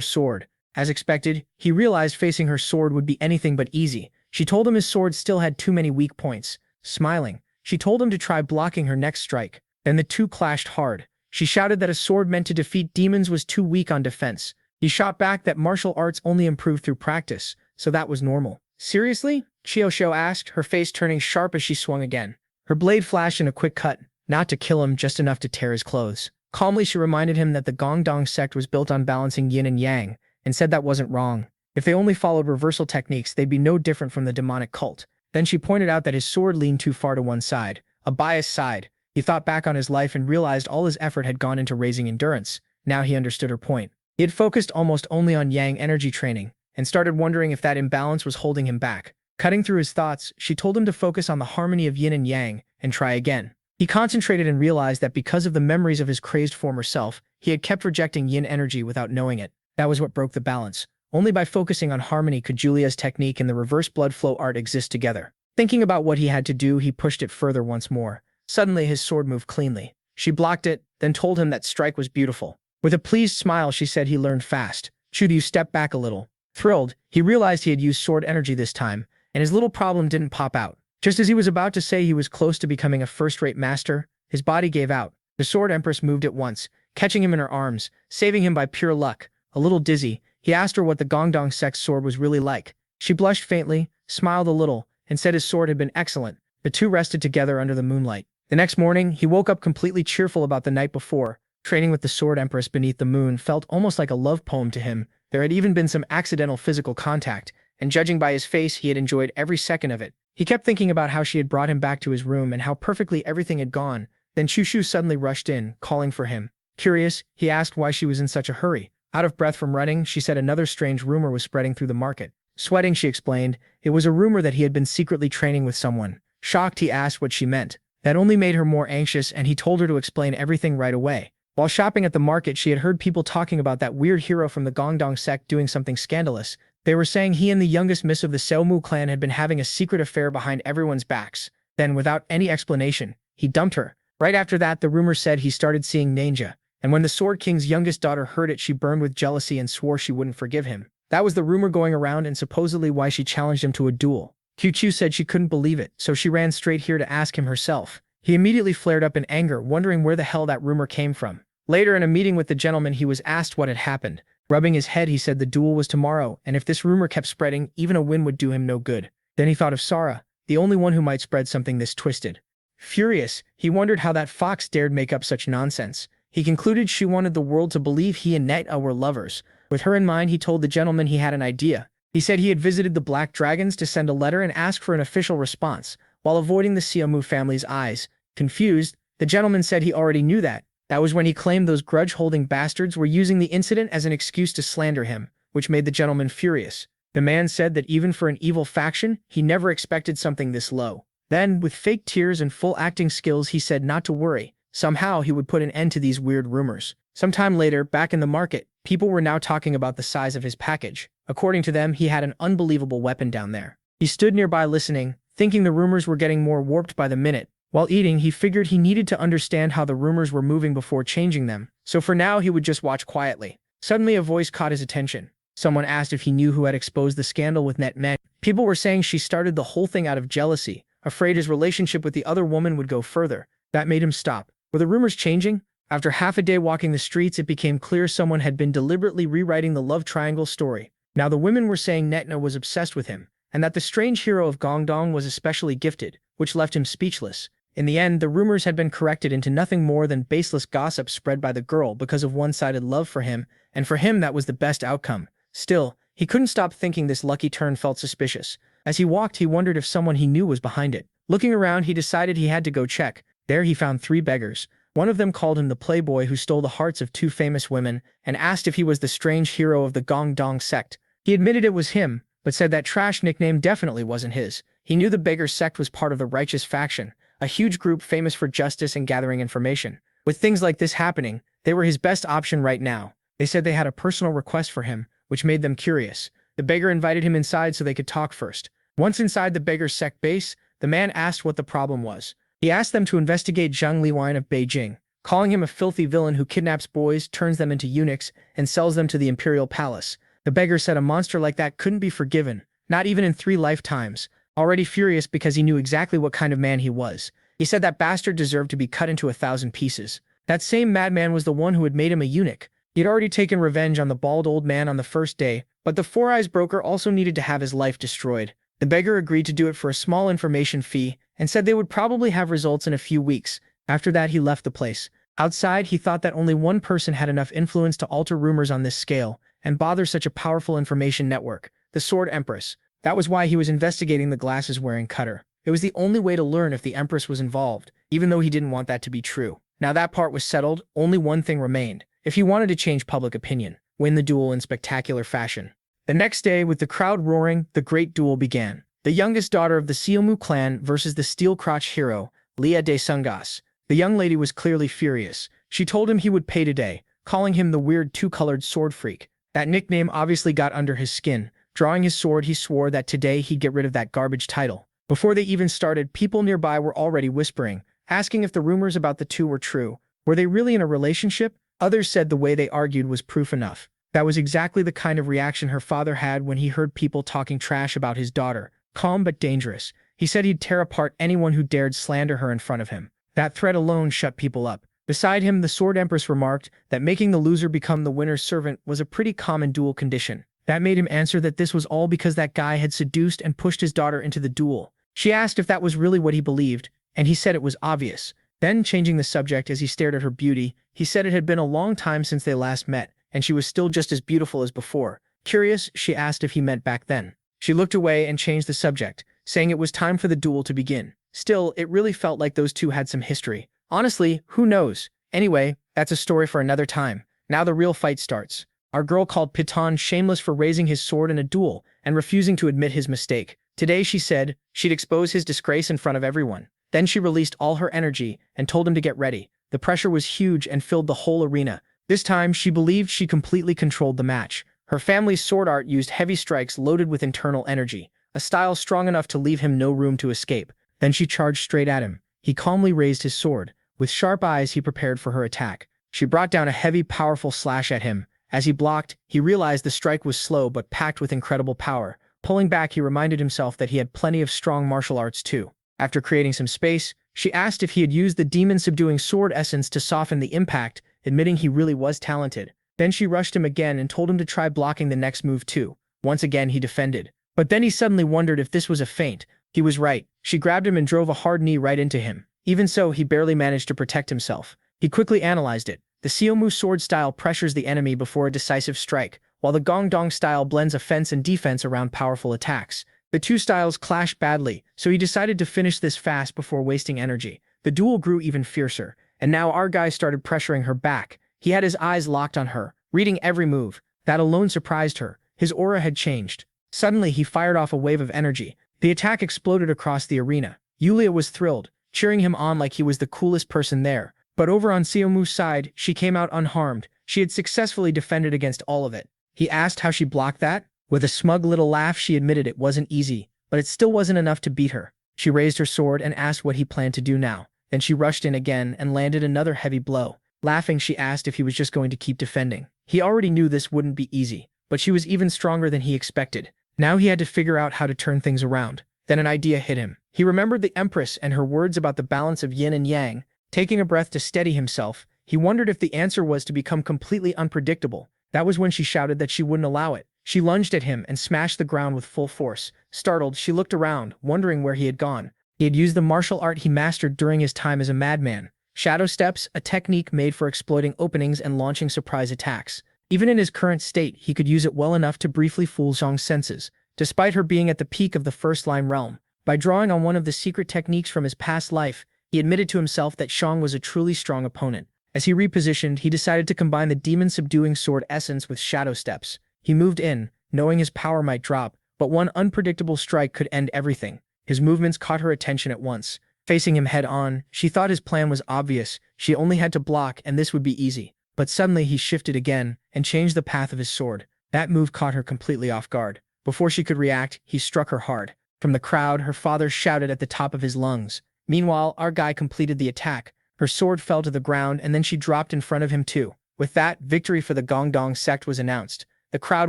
sword. As expected, he realized facing her sword would be anything but easy. She told him his sword still had too many weak points. Smiling, she told him to try blocking her next strike. Then the two clashed hard. She shouted that a sword meant to defeat demons was too weak on defense. He shot back that martial arts only improved through practice, so that was normal. Seriously? Chiosho asked, her face turning sharp as she swung again. Her blade flashed in a quick cut, not to kill him, just enough to tear his clothes. Calmly, she reminded him that the Gongdong sect was built on balancing yin and yang, and said that wasn't wrong. If they only followed reversal techniques, they'd be no different from the demonic cult. Then she pointed out that his sword leaned too far to one side, a biased side. He thought back on his life and realized all his effort had gone into raising endurance. Now he understood her point. He had focused almost only on yang energy training, and started wondering if that imbalance was holding him back. Cutting through his thoughts, she told him to focus on the harmony of yin and yang, and try again. He concentrated and realized that because of the memories of his crazed former self, he had kept rejecting yin energy without knowing it. That was what broke the balance. Only by focusing on harmony could Julia's technique and the reverse blood flow art exist together. Thinking about what he had to do, he pushed it further once more. Suddenly, his sword moved cleanly. She blocked it, then told him that strike was beautiful. With a pleased smile, she said he learned fast. Shuryu stepped back a little. Thrilled, he realized he had used sword energy this time, and his little problem didn't pop out. Just as he was about to say he was close to becoming a first-rate master, his body gave out. The Sword Empress moved at once, catching him in her arms, saving him by pure luck. A little dizzy, he asked her what the Gongdong sect's sword was really like. She blushed faintly, smiled a little, and said his sword had been excellent. The two rested together under the moonlight. The next morning, he woke up completely cheerful about the night before. Training with the Sword Empress beneath the moon felt almost like a love poem to him. There had even been some accidental physical contact, and judging by his face, he had enjoyed every second of it. He kept thinking about how she had brought him back to his room and how perfectly everything had gone. Then Chushu suddenly rushed in, calling for him. Curious, he asked why she was in such a hurry. Out of breath from running, she said another strange rumor was spreading through the market. Sweating, she explained, it was a rumor that he had been secretly training with someone. Shocked, he asked what she meant. That only made her more anxious, and he told her to explain everything right away. While shopping at the market, she had heard people talking about that weird hero from the Gongdong sect doing something scandalous. They were saying he and the youngest miss of the Seomu clan had been having a secret affair behind everyone's backs. Then, without any explanation, he dumped her. Right after that, the rumor said he started seeing ninja, and when the Sword King's youngest daughter heard it, she burned with jealousy and swore she wouldn't forgive him. That was the rumor going around and supposedly why she challenged him to a duel. Kyuchu said she couldn't believe it, so she ran straight here to ask him herself. He immediately flared up in anger, wondering where the hell that rumor came from. Later, in a meeting with the gentleman, he was asked what had happened. Rubbing his head, he said the duel was tomorrow, and if this rumor kept spreading, even a win would do him no good. Then he thought of Sara, the only one who might spread something this twisted. Furious, he wondered how that fox dared make up such nonsense. He concluded she wanted the world to believe he and Neta were lovers. With her in mind, he told the gentleman he had an idea. He said he had visited the Black Dragons to send a letter and ask for an official response, while avoiding the Siomu family's eyes. Confused, the gentleman said he already knew that. That was when he claimed those grudge-holding bastards were using the incident as an excuse to slander him, which made the gentleman furious. The man said that even for an evil faction, he never expected something this low. Then, with fake tears and full acting skills, he said not to worry. Somehow, he would put an end to these weird rumors. Sometime later, back in the market, people were now talking about the size of his package. According to them, he had an unbelievable weapon down there. He stood nearby listening, thinking the rumors were getting more warped by the minute. While eating, he figured he needed to understand how the rumors were moving before changing them, so for now he would just watch quietly. Suddenly a voice caught his attention. Someone asked if he knew who had exposed the scandal with Net. People were saying she started the whole thing out of jealousy, afraid his relationship with the other woman would go further. That made him stop. Were the rumors changing? After half a day walking the streets, it became clear someone had been deliberately rewriting the love triangle story. Now the women were saying Netna was obsessed with him, and that the strange hero of Gongdong was especially gifted, which left him speechless. In the end, the rumors had been corrected into nothing more than baseless gossip spread by the girl because of one-sided love for him, and for him that was the best outcome. Still, he couldn't stop thinking this lucky turn felt suspicious. As he walked, he wondered if someone he knew was behind it. Looking around, he decided he had to go check. There he found 3 beggars. One of them called him the playboy who stole the hearts of 2 famous women, and asked if he was the strange hero of the Gongdong sect. He admitted it was him, but said that trash nickname definitely wasn't his. He knew the beggar sect was part of the righteous faction, a huge group famous for justice and gathering information. With things like this happening, they were his best option right now. They said they had a personal request for him, which made them curious. The beggar invited him inside so they could talk first. Once inside the beggar's sect base, the man asked what the problem was. He asked them to investigate Zhang Liwine of Beijing, calling him a filthy villain who kidnaps boys, turns them into eunuchs, and sells them to the imperial palace. The beggar said a monster like that couldn't be forgiven, not even in 3 lifetimes. Already furious because he knew exactly what kind of man he was. He said that bastard deserved to be cut into 1,000 pieces. That same madman was the one who had made him a eunuch. He had already taken revenge on the bald old man on the first day, but the Four Eyes broker also needed to have his life destroyed. The beggar agreed to do it for a small information fee, and said they would probably have results in a few weeks. After that, he left the place. Outside, he thought that only one person had enough influence to alter rumors on this scale, and bother such a powerful information network, the Sword Empress. That was why he was investigating the glasses-wearing cutter. It was the only way to learn if the Empress was involved, even though he didn't want that to be true. Now that part was settled, only one thing remained. If he wanted to change public opinion, win the duel in spectacular fashion. The next day, with the crowd roaring, the great duel began. The youngest daughter of the Siomu clan versus the steel-crotch hero, Lia de Sungas. The young lady was clearly furious. She told him he would pay today, calling him the weird 2-colored sword freak. That nickname obviously got under his skin. Drawing his sword, he swore that today he'd get rid of that garbage title. Before they even started, people nearby were already whispering, asking if the rumors about the two were true. Were they really in a relationship? Others said the way they argued was proof enough. That was exactly the kind of reaction her father had when he heard people talking trash about his daughter. Calm but dangerous. He said he'd tear apart anyone who dared slander her in front of him. That threat alone shut people up. Beside him, the Sword Empress remarked that making the loser become the winner's servant was a pretty common duel condition. That made him answer that this was all because that guy had seduced and pushed his daughter into the duel. She asked if that was really what he believed, and he said it was obvious. Then, changing the subject as he stared at her beauty, he said it had been a long time since they last met, and she was still just as beautiful as before. Curious, she asked if he meant back then. She looked away and changed the subject, saying it was time for the duel to begin. Still, it really felt like those two had some history. Honestly, who knows? Anyway, that's a story for another time. Now the real fight starts. Our girl called Piton shameless for raising his sword in a duel and refusing to admit his mistake. Today, she said, she'd expose his disgrace in front of everyone. Then she released all her energy and told him to get ready. The pressure was huge and filled the whole arena. This time, she believed she completely controlled the match. Her family's sword art used heavy strikes loaded with internal energy, a style strong enough to leave him no room to escape. Then she charged straight at him. He calmly raised his sword. With sharp eyes, he prepared for her attack. She brought down a heavy, powerful slash at him. As he blocked, he realized the strike was slow but packed with incredible power. Pulling back, he reminded himself that he had plenty of strong martial arts too. After creating some space, she asked if he had used the demon-subduing sword essence to soften the impact, admitting he really was talented. Then she rushed him again and told him to try blocking the next move too. Once again, he defended. But then he suddenly wondered if this was a feint. He was right. She grabbed him and drove a hard knee right into him. Even so, he barely managed to protect himself. He quickly analyzed it. The Siomu sword style pressures the enemy before a decisive strike, while the Gongdong style blends offense and defense around powerful attacks. The two styles clash badly, so he decided to finish this fast before wasting energy. The duel grew even fiercer, and now our guy started pressuring her back. He had his eyes locked on her, reading every move. That alone surprised her. His aura had changed. Suddenly, he fired off a wave of energy. The attack exploded across the arena. Yulia was thrilled, cheering him on like he was the coolest person there. But over on Siomu's side, she came out unharmed. She had successfully defended against all of it. He asked how she blocked that. With a smug little laugh, she admitted it wasn't easy, but it still wasn't enough to beat her. She raised her sword and asked what he planned to do now. Then she rushed in again and landed another heavy blow. Laughing, she asked if he was just going to keep defending. He already knew this wouldn't be easy, but she was even stronger than he expected. Now he had to figure out how to turn things around. Then an idea hit him. He remembered the Empress and her words about the balance of yin and yang. Taking a breath to steady himself, He wondered if the answer was to become completely unpredictable. That was when she shouted that she wouldn't allow it. She lunged at him and smashed the ground with full force. Startled, she looked around, wondering where he had gone. He had used the martial art he mastered during his time as a madman. Shadow steps, a technique made for exploiting openings and launching surprise attacks. Even in his current state, he could use it well enough to briefly fool Zhang's senses, despite her being at the peak of the first-line realm. By drawing on one of the secret techniques from his past life, he admitted to himself that Zhang was a truly strong opponent. As he repositioned, he decided to combine the demon-subduing sword essence with shadow steps. He moved in, knowing his power might drop, but one unpredictable strike could end everything. His movements caught her attention at once. Facing him head-on, she thought his plan was obvious. She only had to block, and this would be easy. But suddenly he shifted again and changed the path of his sword. That move caught her completely off guard. Before she could react, he struck her hard. From the crowd, her father shouted at the top of his lungs. Meanwhile, our guy completed the attack. Her sword fell to the ground, and then she dropped in front of him too. With that, victory for the Gongdong sect was announced. The crowd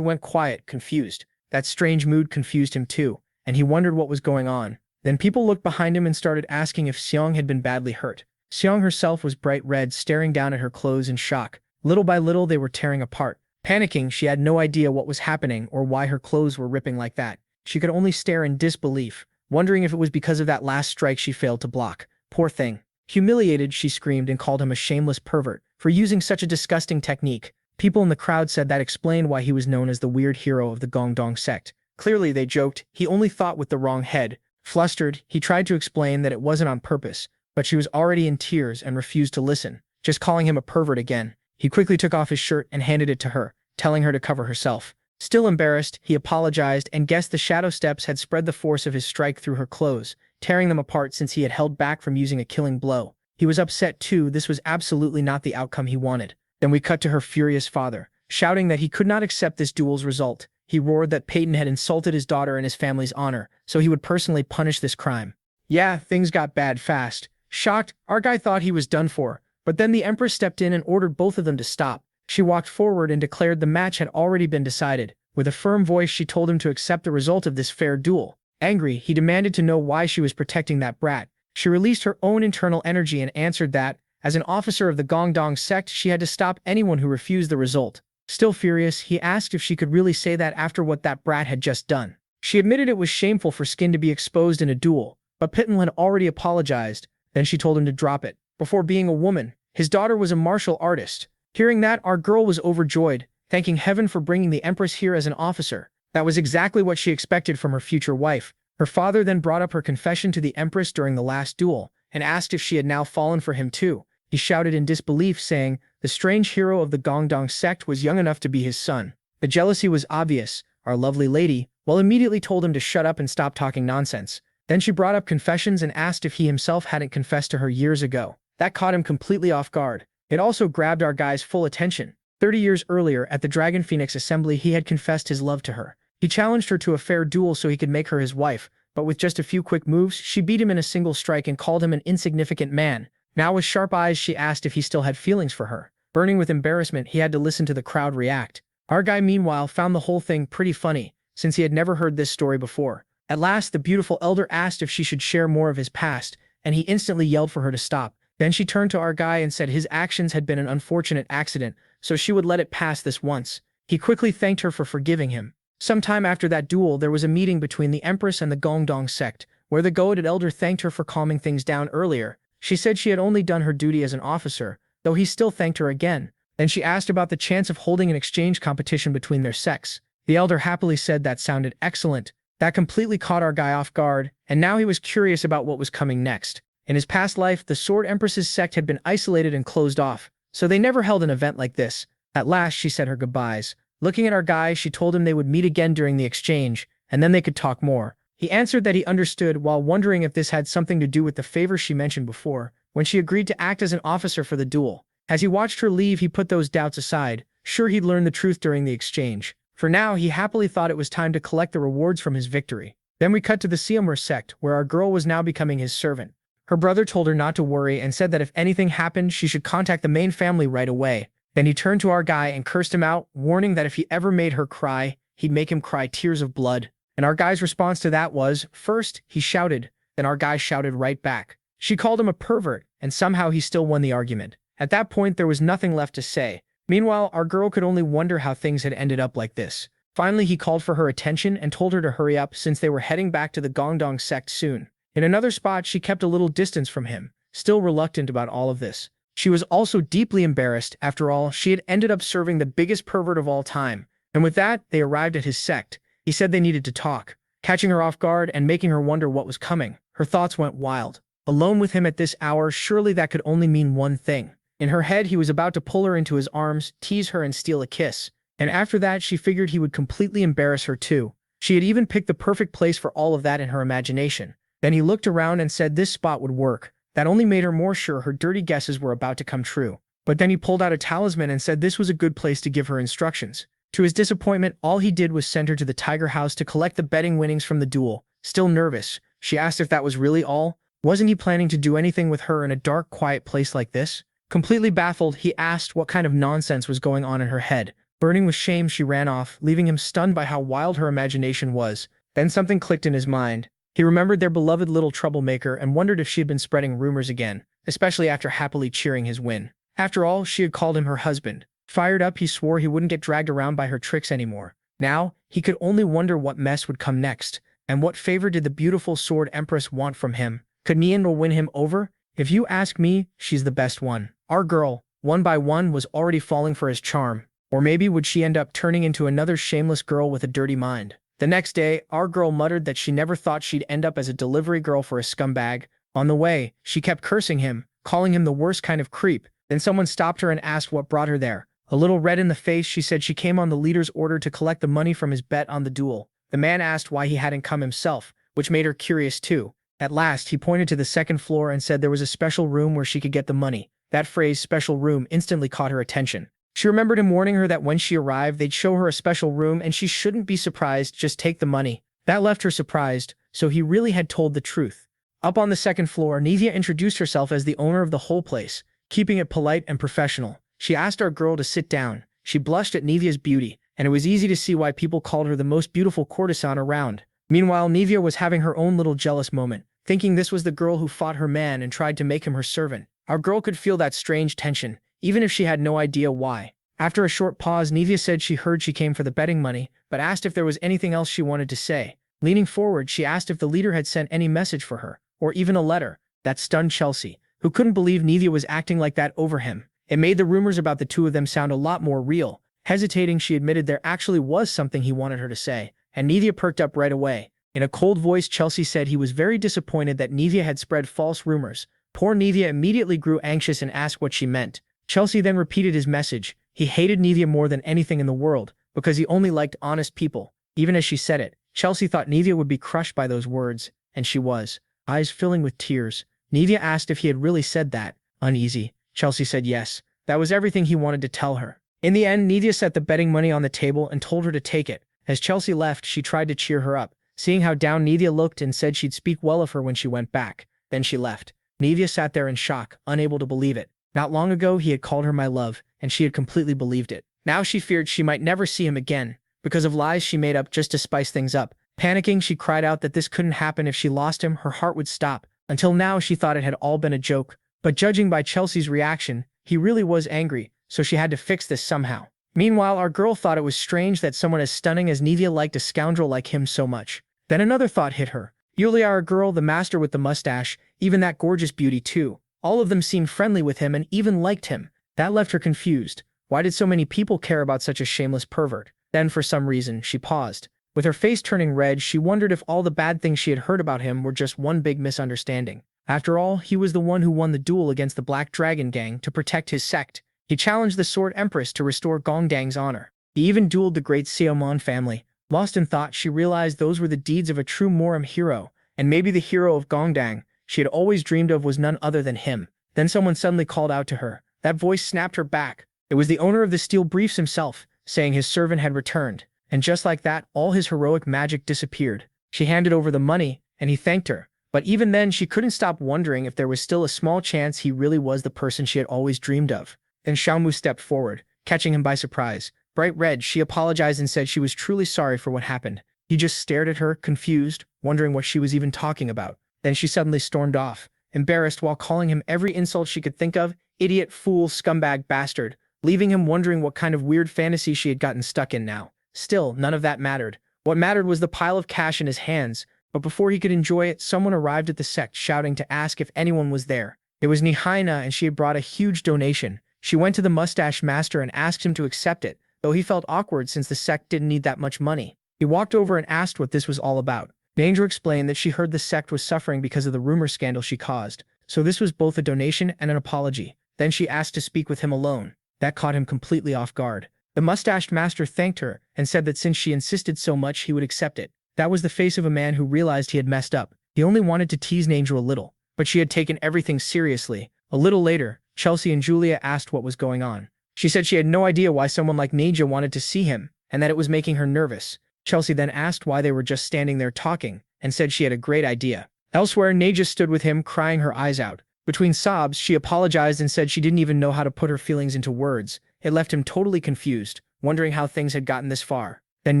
went quiet, confused. That strange mood confused him too, and he wondered what was going on. Then people looked behind him and started asking if Xiong had been badly hurt. Xiong herself was bright red, staring down at her clothes in shock. Little by little, they were tearing apart. Panicking, she had no idea what was happening or why her clothes were ripping like that. She could only stare in disbelief, wondering if it was because of that last strike she failed to block. Poor thing. Humiliated, she screamed and called him a shameless pervert for using such a disgusting technique. People in the crowd said that explained why he was known as the weird hero of the Gongdong sect. Clearly, they joked, he only thought with the wrong head. Flustered, he tried to explain that it wasn't on purpose, but she was already in tears and refused to listen, just calling him a pervert again. He quickly took off his shirt and handed it to her, telling her to cover herself. Still embarrassed, he apologized and guessed the shadow steps had spread the force of his strike through her clothes, tearing them apart since he had held back from using a killing blow. He was upset too. This was absolutely not the outcome he wanted. Then we cut to her furious father, shouting that he could not accept this duel's result. He roared that Peyton had insulted his daughter and his family's honor, so he would personally punish this crime. Yeah, things got bad fast. Shocked, our guy thought he was done for, but then the Empress stepped in and ordered both of them to stop. She walked forward and declared the match had already been decided. With a firm voice, she told him to accept the result of this fair duel. Angry, he demanded to know why she was protecting that brat. She released her own internal energy and answered that, as an officer of the Gongdong sect, she had to stop anyone who refused the result. Still furious, he asked if she could really say that after what that brat had just done. She admitted it was shameful for skin to be exposed in a duel, but Pitton had already apologized. Then she told him to drop it. Before being a woman, his daughter was a martial artist. Hearing that, our girl was overjoyed, thanking heaven for bringing the Empress here as an officer. That was exactly what she expected from her future wife. Her father then brought up her confession to the Empress during the last duel, and asked if she had now fallen for him too. He shouted in disbelief, saying the strange hero of the Gongdong sect was young enough to be his son. The jealousy was obvious. Our lovely lady, immediately told him to shut up and stop talking nonsense. Then she brought up confessions and asked if he himself hadn't confessed to her years ago. That caught him completely off guard. It also grabbed our guy's full attention. 30 years earlier, at the Dragon Phoenix Assembly, he had confessed his love to her. He challenged her to a fair duel so he could make her his wife, but with just a few quick moves, she beat him in a single strike and called him an insignificant man. Now with sharp eyes, she asked if he still had feelings for her. Burning with embarrassment, he had to listen to the crowd react. Our guy, meanwhile, found the whole thing pretty funny, since he had never heard this story before. At last, the beautiful elder asked if she should share more of his past, and he instantly yelled for her to stop. Then she turned to our guy and said his actions had been an unfortunate accident, so she would let it pass this once. He quickly thanked her for forgiving him. Sometime after that duel, there was a meeting between the Empress and the Gongdong sect, where the goaded elder thanked her for calming things down earlier. She said she had only done her duty as an officer, though he still thanked her again. Then she asked about the chance of holding an exchange competition between their sects. The elder happily said that sounded excellent. That completely caught our guy off guard, and now he was curious about what was coming next. In his past life, the Sword Empress's sect had been isolated and closed off, so they never held an event like this. At last, she said her goodbyes. Looking at our guy, she told him they would meet again during the exchange, and then they could talk more. He answered that he understood, while wondering if this had something to do with the favor she mentioned before, when she agreed to act as an officer for the duel. As he watched her leave, he put those doubts aside, sure he'd learn the truth during the exchange. For now, he happily thought it was time to collect the rewards from his victory. Then we cut to the Siamur sect, where our girl was now becoming his servant. Her brother told her not to worry and said that if anything happened, she should contact the main family right away. Then he turned to our guy and cursed him out, warning that if he ever made her cry, he'd make him cry tears of blood. And our guy's response to that was, first, he shouted, then our guy shouted right back. She called him a pervert, and somehow he still won the argument. At that point, there was nothing left to say. Meanwhile, our girl could only wonder how things had ended up like this. Finally, he called for her attention and told her to hurry up since they were heading back to the Gongdong sect soon. In another spot, she kept a little distance from him, still reluctant about all of this. She was also deeply embarrassed. After all, she had ended up serving the biggest pervert of all time. And with that, they arrived at his sect. He said they needed to talk, catching her off guard and making her wonder what was coming. Her thoughts went wild. Alone with him at this hour, surely that could only mean one thing. In her head, he was about to pull her into his arms, tease her, and steal a kiss. And after that, she figured he would completely embarrass her too. She had even picked the perfect place for all of that in her imagination. Then he looked around and said this spot would work. That only made her more sure her dirty guesses were about to come true. But then he pulled out a talisman and said this was a good place to give her instructions. To his disappointment, all he did was send her to the tiger house to collect the betting winnings from the duel. Still nervous, she asked if that was really all. Wasn't he planning to do anything with her in a dark, quiet place like this? Completely baffled, he asked what kind of nonsense was going on in her head. Burning with shame, she ran off, leaving him stunned by how wild her imagination was. Then something clicked in his mind. He remembered their beloved little troublemaker and wondered if she had been spreading rumors again, especially after happily cheering his win. After all, she had called him her husband. Fired up, he swore he wouldn't get dragged around by her tricks anymore. Now, he could only wonder what mess would come next, and what favor did the beautiful Sword Empress want from him. Could Enro win him over? If you ask me, she's the best one. Our girl, one by one, was already falling for his charm. Or maybe would she end up turning into another shameless girl with a dirty mind? The next day, our girl muttered that she never thought she'd end up as a delivery girl for a scumbag. On the way, she kept cursing him, calling him the worst kind of creep. Then someone stopped her and asked what brought her there. A little red in the face, she said she came on the leader's order to collect the money from his bet on the duel. The man asked why he hadn't come himself, which made her curious too. At last, he pointed to the second floor and said there was a special room where she could get the money. That phrase, special room, instantly caught her attention. She remembered him warning her that when she arrived, they'd show her a special room and she shouldn't be surprised, just take the money. That left her surprised, so he really had told the truth. Up on the second floor, Nivea introduced herself as the owner of the whole place, keeping it polite and professional. She asked our girl to sit down. She blushed at Nivea's beauty, and it was easy to see why people called her the most beautiful courtesan around. Meanwhile, Nivea was having her own little jealous moment, thinking this was the girl who fought her man and tried to make him her servant. Our girl could feel that strange tension, even if she had no idea why. After a short pause, Nivea said she heard she came for the betting money, but asked if there was anything else she wanted to say. Leaning forward, she asked if the leader had sent any message for her, or even a letter. That stunned Chelsea, who couldn't believe Nivea was acting like that over him. It made the rumors about the two of them sound a lot more real. Hesitating, she admitted there actually was something he wanted her to say, and Nivea perked up right away. In a cold voice, Chelsea said he was very disappointed that Nivea had spread false rumors. Poor Nivea immediately grew anxious and asked what she meant. Chelsea then repeated his message. He hated Nivea more than anything in the world, because he only liked honest people. Even as she said it, Chelsea thought Nivea would be crushed by those words, and she was. Eyes filling with tears, Nivea asked if he had really said that. Uneasy, Chelsea said yes. That was everything he wanted to tell her. In the end, Nivea set the betting money on the table and told her to take it. As Chelsea left, she tried to cheer her up, seeing how down Nivea looked, and said she'd speak well of her when she went back. Then she left. Nivea sat there in shock, unable to believe it. Not long ago, he had called her my love, and she had completely believed it. Now she feared she might never see him again, because of lies she made up just to spice things up. Panicking, she cried out that this couldn't happen. If she lost him, her heart would stop. Until now, she thought it had all been a joke. But judging by Chelsea's reaction, he really was angry, so she had to fix this somehow. Meanwhile, our girl thought it was strange that someone as stunning as Nivea liked a scoundrel like him so much. Then another thought hit her. Yulia, our girl, the master with the mustache, even that gorgeous beauty too. All of them seemed friendly with him and even liked him. That left her confused. Why did so many people care about such a shameless pervert? Then, for some reason, she paused. With her face turning red, she wondered if all the bad things she had heard about him were just one big misunderstanding. After all, he was the one who won the duel against the Black Dragon Gang to protect his sect. He challenged the Sword Empress to restore Gongdang's honor. He even dueled the great Seomon family. Lost in thought, she realized those were the deeds of a true Moram hero, and maybe the hero of Gongdang she had always dreamed of was none other than him. Then someone suddenly called out to her. That voice snapped her back. It was the owner of the steel briefs himself, saying his servant had returned. And just like that, all his heroic magic disappeared. She handed over the money, and he thanked her. But even then, she couldn't stop wondering if there was still a small chance he really was the person she had always dreamed of. Then Xiaomu stepped forward, catching him by surprise. Bright red, she apologized and said she was truly sorry for what happened. He just stared at her, confused, wondering what she was even talking about. Then she suddenly stormed off. Embarrassed, while calling him every insult she could think of, idiot, fool, scumbag, bastard, leaving him wondering what kind of weird fantasy she had gotten stuck in now. Still, none of that mattered. What mattered was the pile of cash in his hands, but before he could enjoy it, someone arrived at the sect shouting to ask if anyone was there. It was Nihaina, and she had brought a huge donation. She went to the mustache master and asked him to accept it, though he felt awkward since the sect didn't need that much money. He walked over and asked what this was all about. Enro explained that she heard the sect was suffering because of the rumor scandal she caused, so this was both a donation and an apology. Then she asked to speak with him alone. That caught him completely off guard. The mustached master thanked her and said that since she insisted so much, he would accept it. That was the face of a man who realized he had messed up. He only wanted to tease Enro a little, but she had taken everything seriously. A little later, Chelsea and Julia asked what was going on. She said she had no idea why someone like Neja wanted to see him, and that it was making her nervous. Chelsea then asked why they were just standing there talking, and said she had a great idea. Elsewhere, Neja stood with him, crying her eyes out. Between sobs, she apologized and said she didn't even know how to put her feelings into words. It left him totally confused, wondering how things had gotten this far. Then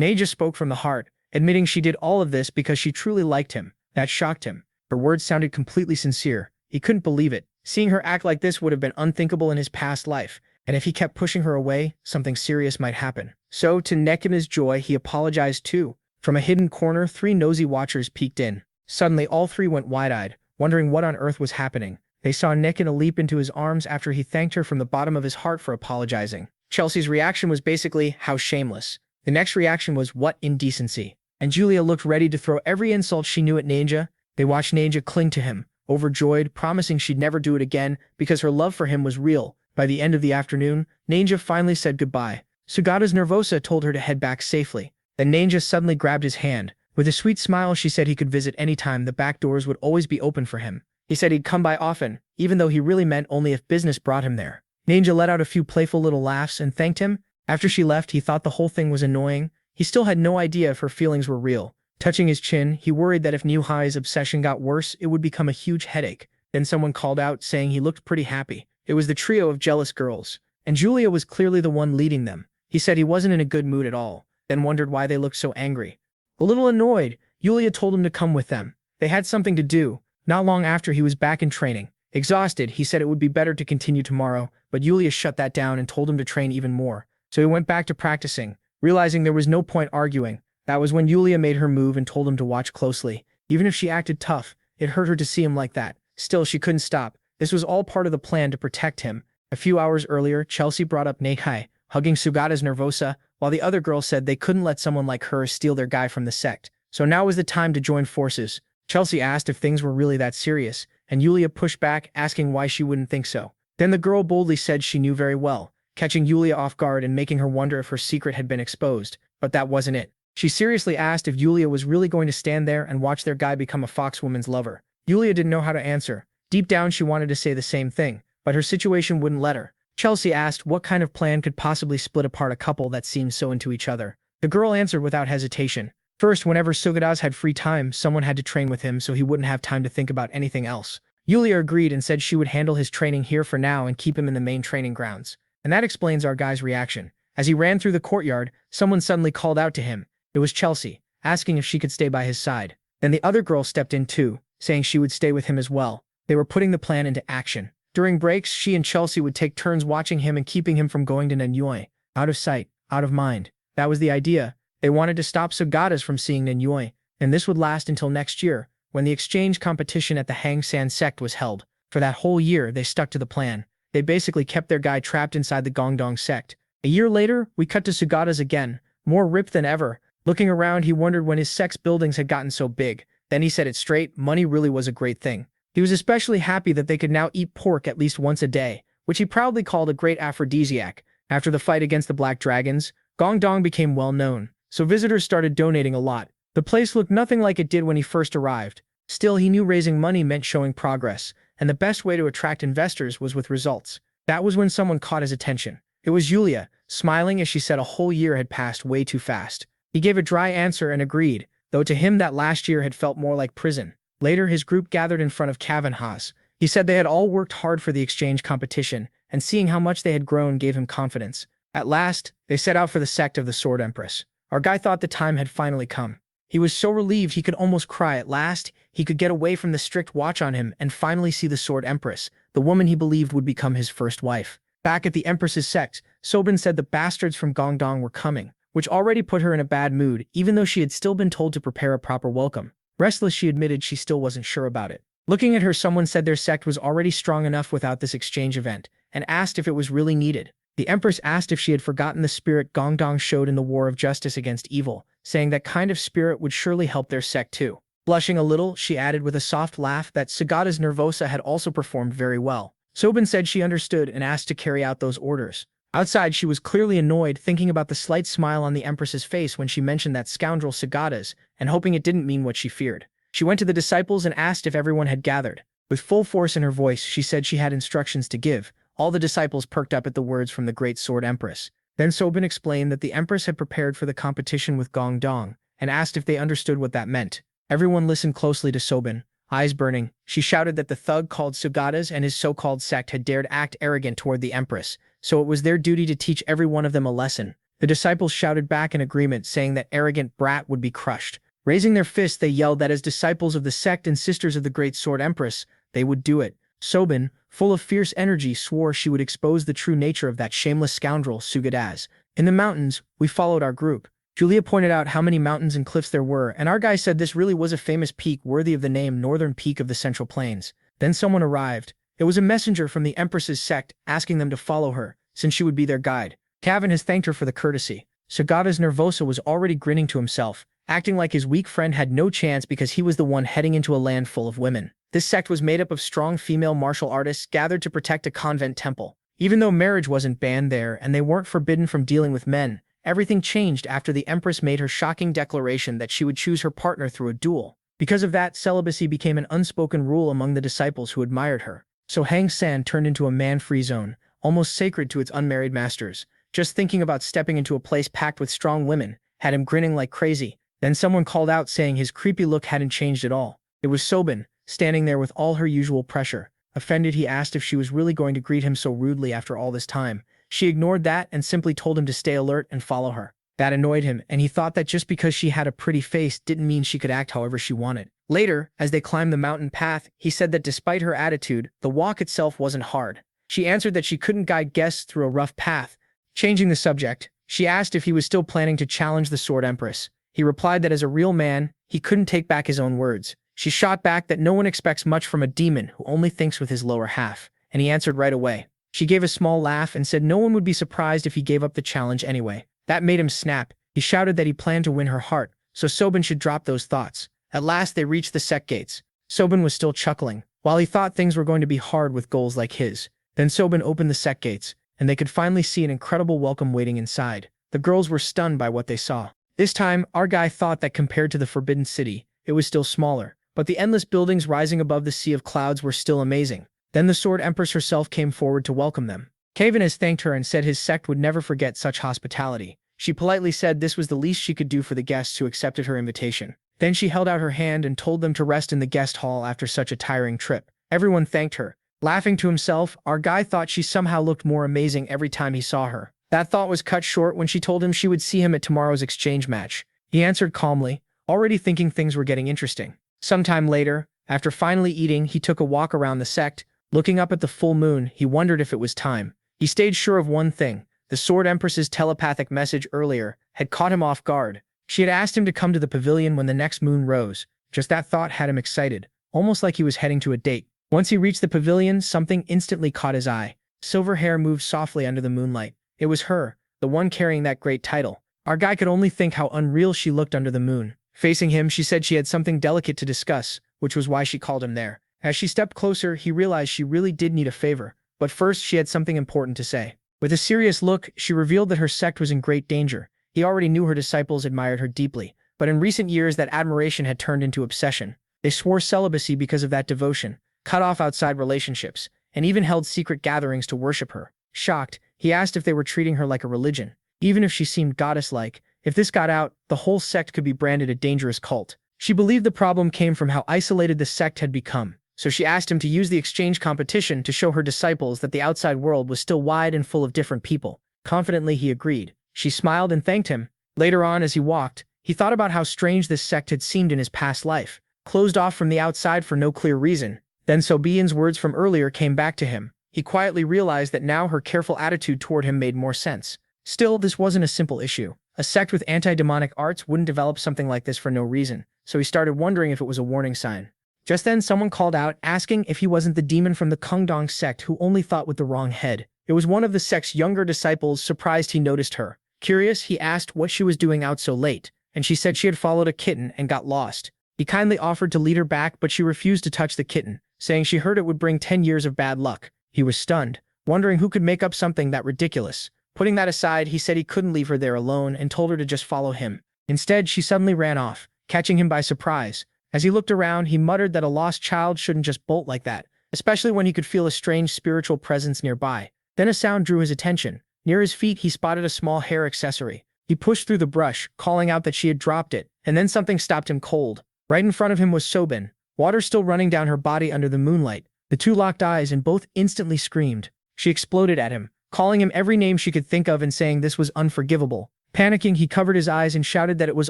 Neja spoke from the heart, admitting she did all of this because she truly liked him. That shocked him. Her words sounded completely sincere. He couldn't believe it. Seeing her act like this would have been unthinkable in his past life, and if he kept pushing her away, something serious might happen. So, to Nekima's joy, he apologized too. From a hidden corner, 3 nosy watchers peeked in. Suddenly, all 3 went wide-eyed, wondering what on earth was happening. They saw Nekina leap into his arms after he thanked her from the bottom of his heart for apologizing. Chelsea's reaction was basically, how shameless. The next reaction was, what indecency. And Julia looked ready to throw every insult she knew at Neja. They watched Neja cling to him, overjoyed, promising she'd never do it again because her love for him was real. By the end of the afternoon, Neja finally said goodbye. Sugata's Nervosa told her to head back safely. Then Neja suddenly grabbed his hand. With a sweet smile, she said he could visit anytime. The back doors would always be open for him. He said he'd come by often, even though he really meant only if business brought him there. Neja let out a few playful little laughs and thanked him. After she left, he thought the whole thing was annoying. He still had no idea if her feelings were real. Touching his chin, he worried that if Niuhai's obsession got worse, it would become a huge headache. Then someone called out, saying he looked pretty happy. It was the trio of jealous girls, and Julia was clearly the one leading them. He said he wasn't in a good mood at all, then wondered why they looked so angry. A little annoyed, Julia told him to come with them. They had something to do. Not long after, he was back in training. Exhausted, he said it would be better to continue tomorrow, but Julia shut that down and told him to train even more. So he went back to practicing, realizing there was no point arguing. That was when Julia made her move and told him to watch closely. Even if she acted tough, it hurt her to see him like that. Still, she couldn't stop. This was all part of the plan to protect him. A few hours earlier, Chelsea brought up Nehai, hugging Sugata's Nervosa, while the other girls said they couldn't let someone like her steal their guy from the sect. So now was the time to join forces. Chelsea asked if things were really that serious, and Julia pushed back, asking why she wouldn't think so. Then the girl boldly said she knew very well, catching Julia off guard and making her wonder if her secret had been exposed. But that wasn't it. She seriously asked if Julia was really going to stand there and watch their guy become a foxwoman's lover. Julia didn't know how to answer. Deep down, she wanted to say the same thing, but her situation wouldn't let her. Chelsea asked what kind of plan could possibly split apart a couple that seemed so into each other. The girl answered without hesitation. First, whenever Sugata's had free time, someone had to train with him so he wouldn't have time to think about anything else. Julia agreed and said she would handle his training here for now and keep him in the main training grounds. And that explains our guy's reaction. As he ran through the courtyard, someone suddenly called out to him. It was Chelsea, asking if she could stay by his side. Then the other girl stepped in too, saying she would stay with him as well. They were putting the plan into action. During breaks, she and Chelsea would take turns watching him and keeping him from going to Nanyue. Out of sight, out of mind. That was the idea. They wanted to stop Sugata's from seeing Nanyue, and this would last until next year, when the exchange competition at the Hang San sect was held. For that whole year, they stuck to the plan. They basically kept their guy trapped inside the Gongdong sect. A year later, we cut to Sugata's again, more ripped than ever. Looking around, he wondered when his sect's buildings had gotten so big. Then he said it straight, money really was a great thing. He was especially happy that they could now eat pork at least once a day, which he proudly called a great aphrodisiac. After the fight against the Black Dragons, Gongdong became well known, so visitors started donating a lot. The place looked nothing like it did when he first arrived. Still, he knew raising money meant showing progress, and the best way to attract investors was with results. That was when someone caught his attention. It was Julia, smiling as she said a whole year had passed way too fast. He gave a dry answer and agreed, though to him that last year had felt more like prison. Later, his group gathered in front of Kavanhas. He said they had all worked hard for the exchange competition, and seeing how much they had grown gave him confidence. At last, they set out for the sect of the Sword Empress. Our guy thought the time had finally come. He was so relieved he could almost cry. At last, he could get away from the strict watch on him and finally see the Sword Empress, the woman he believed would become his first wife. Back at the Empress's sect, Sobin said the bastards from Gongdong were coming, which already put her in a bad mood, even though she had still been told to prepare a proper welcome. Restless, she admitted she still wasn't sure about it. Looking at her, someone said their sect was already strong enough without this exchange event, and asked if it was really needed. The Empress asked if she had forgotten the spirit Gongdong showed in the war of justice against evil, saying that kind of spirit would surely help their sect too. Blushing a little, she added with a soft laugh that Sagata's Nervosa had also performed very well. Sobin said she understood and asked to carry out those orders. Outside, she was clearly annoyed, thinking about the slight smile on the Empress's face when she mentioned that scoundrel Sagata's, and hoping it didn't mean what she feared. She went to the disciples and asked if everyone had gathered. With full force in her voice, she said she had instructions to give. All the disciples perked up at the words from the Great Sword Empress. Then Sobin explained that the Empress had prepared for the competition with Gongdong, and asked if they understood what that meant. Everyone listened closely to Sobin, eyes burning. She shouted that the thug called Sugata's and his so-called sect had dared act arrogant toward the Empress, so it was their duty to teach every one of them a lesson. The disciples shouted back in agreement, saying that arrogant brat would be crushed. Raising their fists, they yelled that as disciples of the sect and sisters of the Great Sword Empress, they would do it. Sobin, full of fierce energy, swore she would expose the true nature of that shameless scoundrel Sugadaz. In the mountains, we followed our group. Julia pointed out how many mountains and cliffs there were, and our guy said this really was a famous peak worthy of the name Northern Peak of the Central Plains. Then someone arrived. It was a messenger from the Empress's sect, asking them to follow her, since she would be their guide. Cavan has thanked her for the courtesy. Sagata's Nervosa was already grinning to himself, acting like his weak friend had no chance because he was the one heading into a land full of women. This sect was made up of strong female martial artists gathered to protect a convent temple. Even though marriage wasn't banned there and they weren't forbidden from dealing with men, everything changed after the Empress made her shocking declaration that she would choose her partner through a duel. Because of that, celibacy became an unspoken rule among the disciples who admired her. So Hang San turned into a man-free zone, almost sacred to its unmarried masters. Just thinking about stepping into a place packed with strong women had him grinning like crazy. Then someone called out saying his creepy look hadn't changed at all. It was Sobin, standing there with all her usual pressure. Offended, he asked if she was really going to greet him so rudely after all this time. She ignored that and simply told him to stay alert and follow her. That annoyed him, and he thought that just because she had a pretty face didn't mean she could act however she wanted. Later, as they climbed the mountain path, he said that despite her attitude, the walk itself wasn't hard. She answered that she couldn't guide guests through a rough path. Changing the subject, she asked if he was still planning to challenge the Sword Empress. He replied that as a real man, he couldn't take back his own words. She shot back that no one expects much from a demon who only thinks with his lower half, and he answered right away. She gave a small laugh and said no one would be surprised if he gave up the challenge anyway. That made him snap. He shouted that he planned to win her heart, so Sobin should drop those thoughts. At last they reached the sect gates. Sobin was still chuckling, while he thought things were going to be hard with goals like his. Then Sobin opened the sect gates, and they could finally see an incredible welcome waiting inside. The girls were stunned by what they saw. This time, our guy thought that compared to the Forbidden City, it was still smaller, but the endless buildings rising above the sea of clouds were still amazing. Then the Sword Empress herself came forward to welcome them. Cavan has thanked her and said his sect would never forget such hospitality. She politely said this was the least she could do for the guests who accepted her invitation. Then she held out her hand and told them to rest in the guest hall after such a tiring trip. Everyone thanked her. Laughing to himself, our guy thought she somehow looked more amazing every time he saw her. That thought was cut short when she told him she would see him at tomorrow's exchange match. He answered calmly, already thinking things were getting interesting. Sometime later, after finally eating, he took a walk around the sect. Looking up at the full moon, he wondered if it was time. He stayed sure of one thing. The Sword Empress's telepathic message earlier had caught him off guard. She had asked him to come to the pavilion when the next moon rose. Just that thought had him excited, almost like he was heading to a date. Once he reached the pavilion, something instantly caught his eye. Silver hair moved softly under the moonlight. It was her, the one carrying that great title. Our guy could only think how unreal she looked under the moon. Facing him, she said she had something delicate to discuss, which was why she called him there. As she stepped closer, he realized she really did need a favor. But first, she had something important to say. With a serious look, she revealed that her sect was in great danger. He already knew her disciples admired her deeply, but in recent years that admiration had turned into obsession. They swore celibacy because of that devotion, cut off outside relationships, and even held secret gatherings to worship her. Shocked, he asked if they were treating her like a religion. Even if she seemed goddess-like, if this got out, the whole sect could be branded a dangerous cult. She believed the problem came from how isolated the sect had become, so she asked him to use the exchange competition to show her disciples that the outside world was still wide and full of different people. Confidently, he agreed. She smiled and thanked him. Later on, as he walked, he thought about how strange this sect had seemed in his past life. Closed off from the outside for no clear reason, Then Sobian's words from earlier came back to him. He quietly realized that now her careful attitude toward him made more sense. Still, this wasn't a simple issue. A sect with anti-demonic arts wouldn't develop something like this for no reason, so he started wondering if it was a warning sign. Just then, someone called out, asking if he wasn't the demon from the Kungdong sect who only thought with the wrong head. It was one of the sect's younger disciples, surprised he noticed her. Curious, he asked what she was doing out so late, and she said she had followed a kitten and got lost. He kindly offered to lead her back, but she refused to touch the kitten, saying she heard it would bring 10 years of bad luck. He was stunned, wondering who could make up something that ridiculous. Putting that aside, he said he couldn't leave her there alone and told her to just follow him. Instead, she suddenly ran off, catching him by surprise. As he looked around, he muttered that a lost child shouldn't just bolt like that, especially when he could feel a strange spiritual presence nearby. Then a sound drew his attention. Near his feet, he spotted a small hair accessory. He pushed through the brush, calling out that she had dropped it, and then something stopped him cold. Right in front of him was Sobin, water still running down her body under the moonlight. The two locked eyes and both instantly screamed. She exploded at him, calling him every name she could think of and saying this was unforgivable. Panicking, he covered his eyes and shouted that it was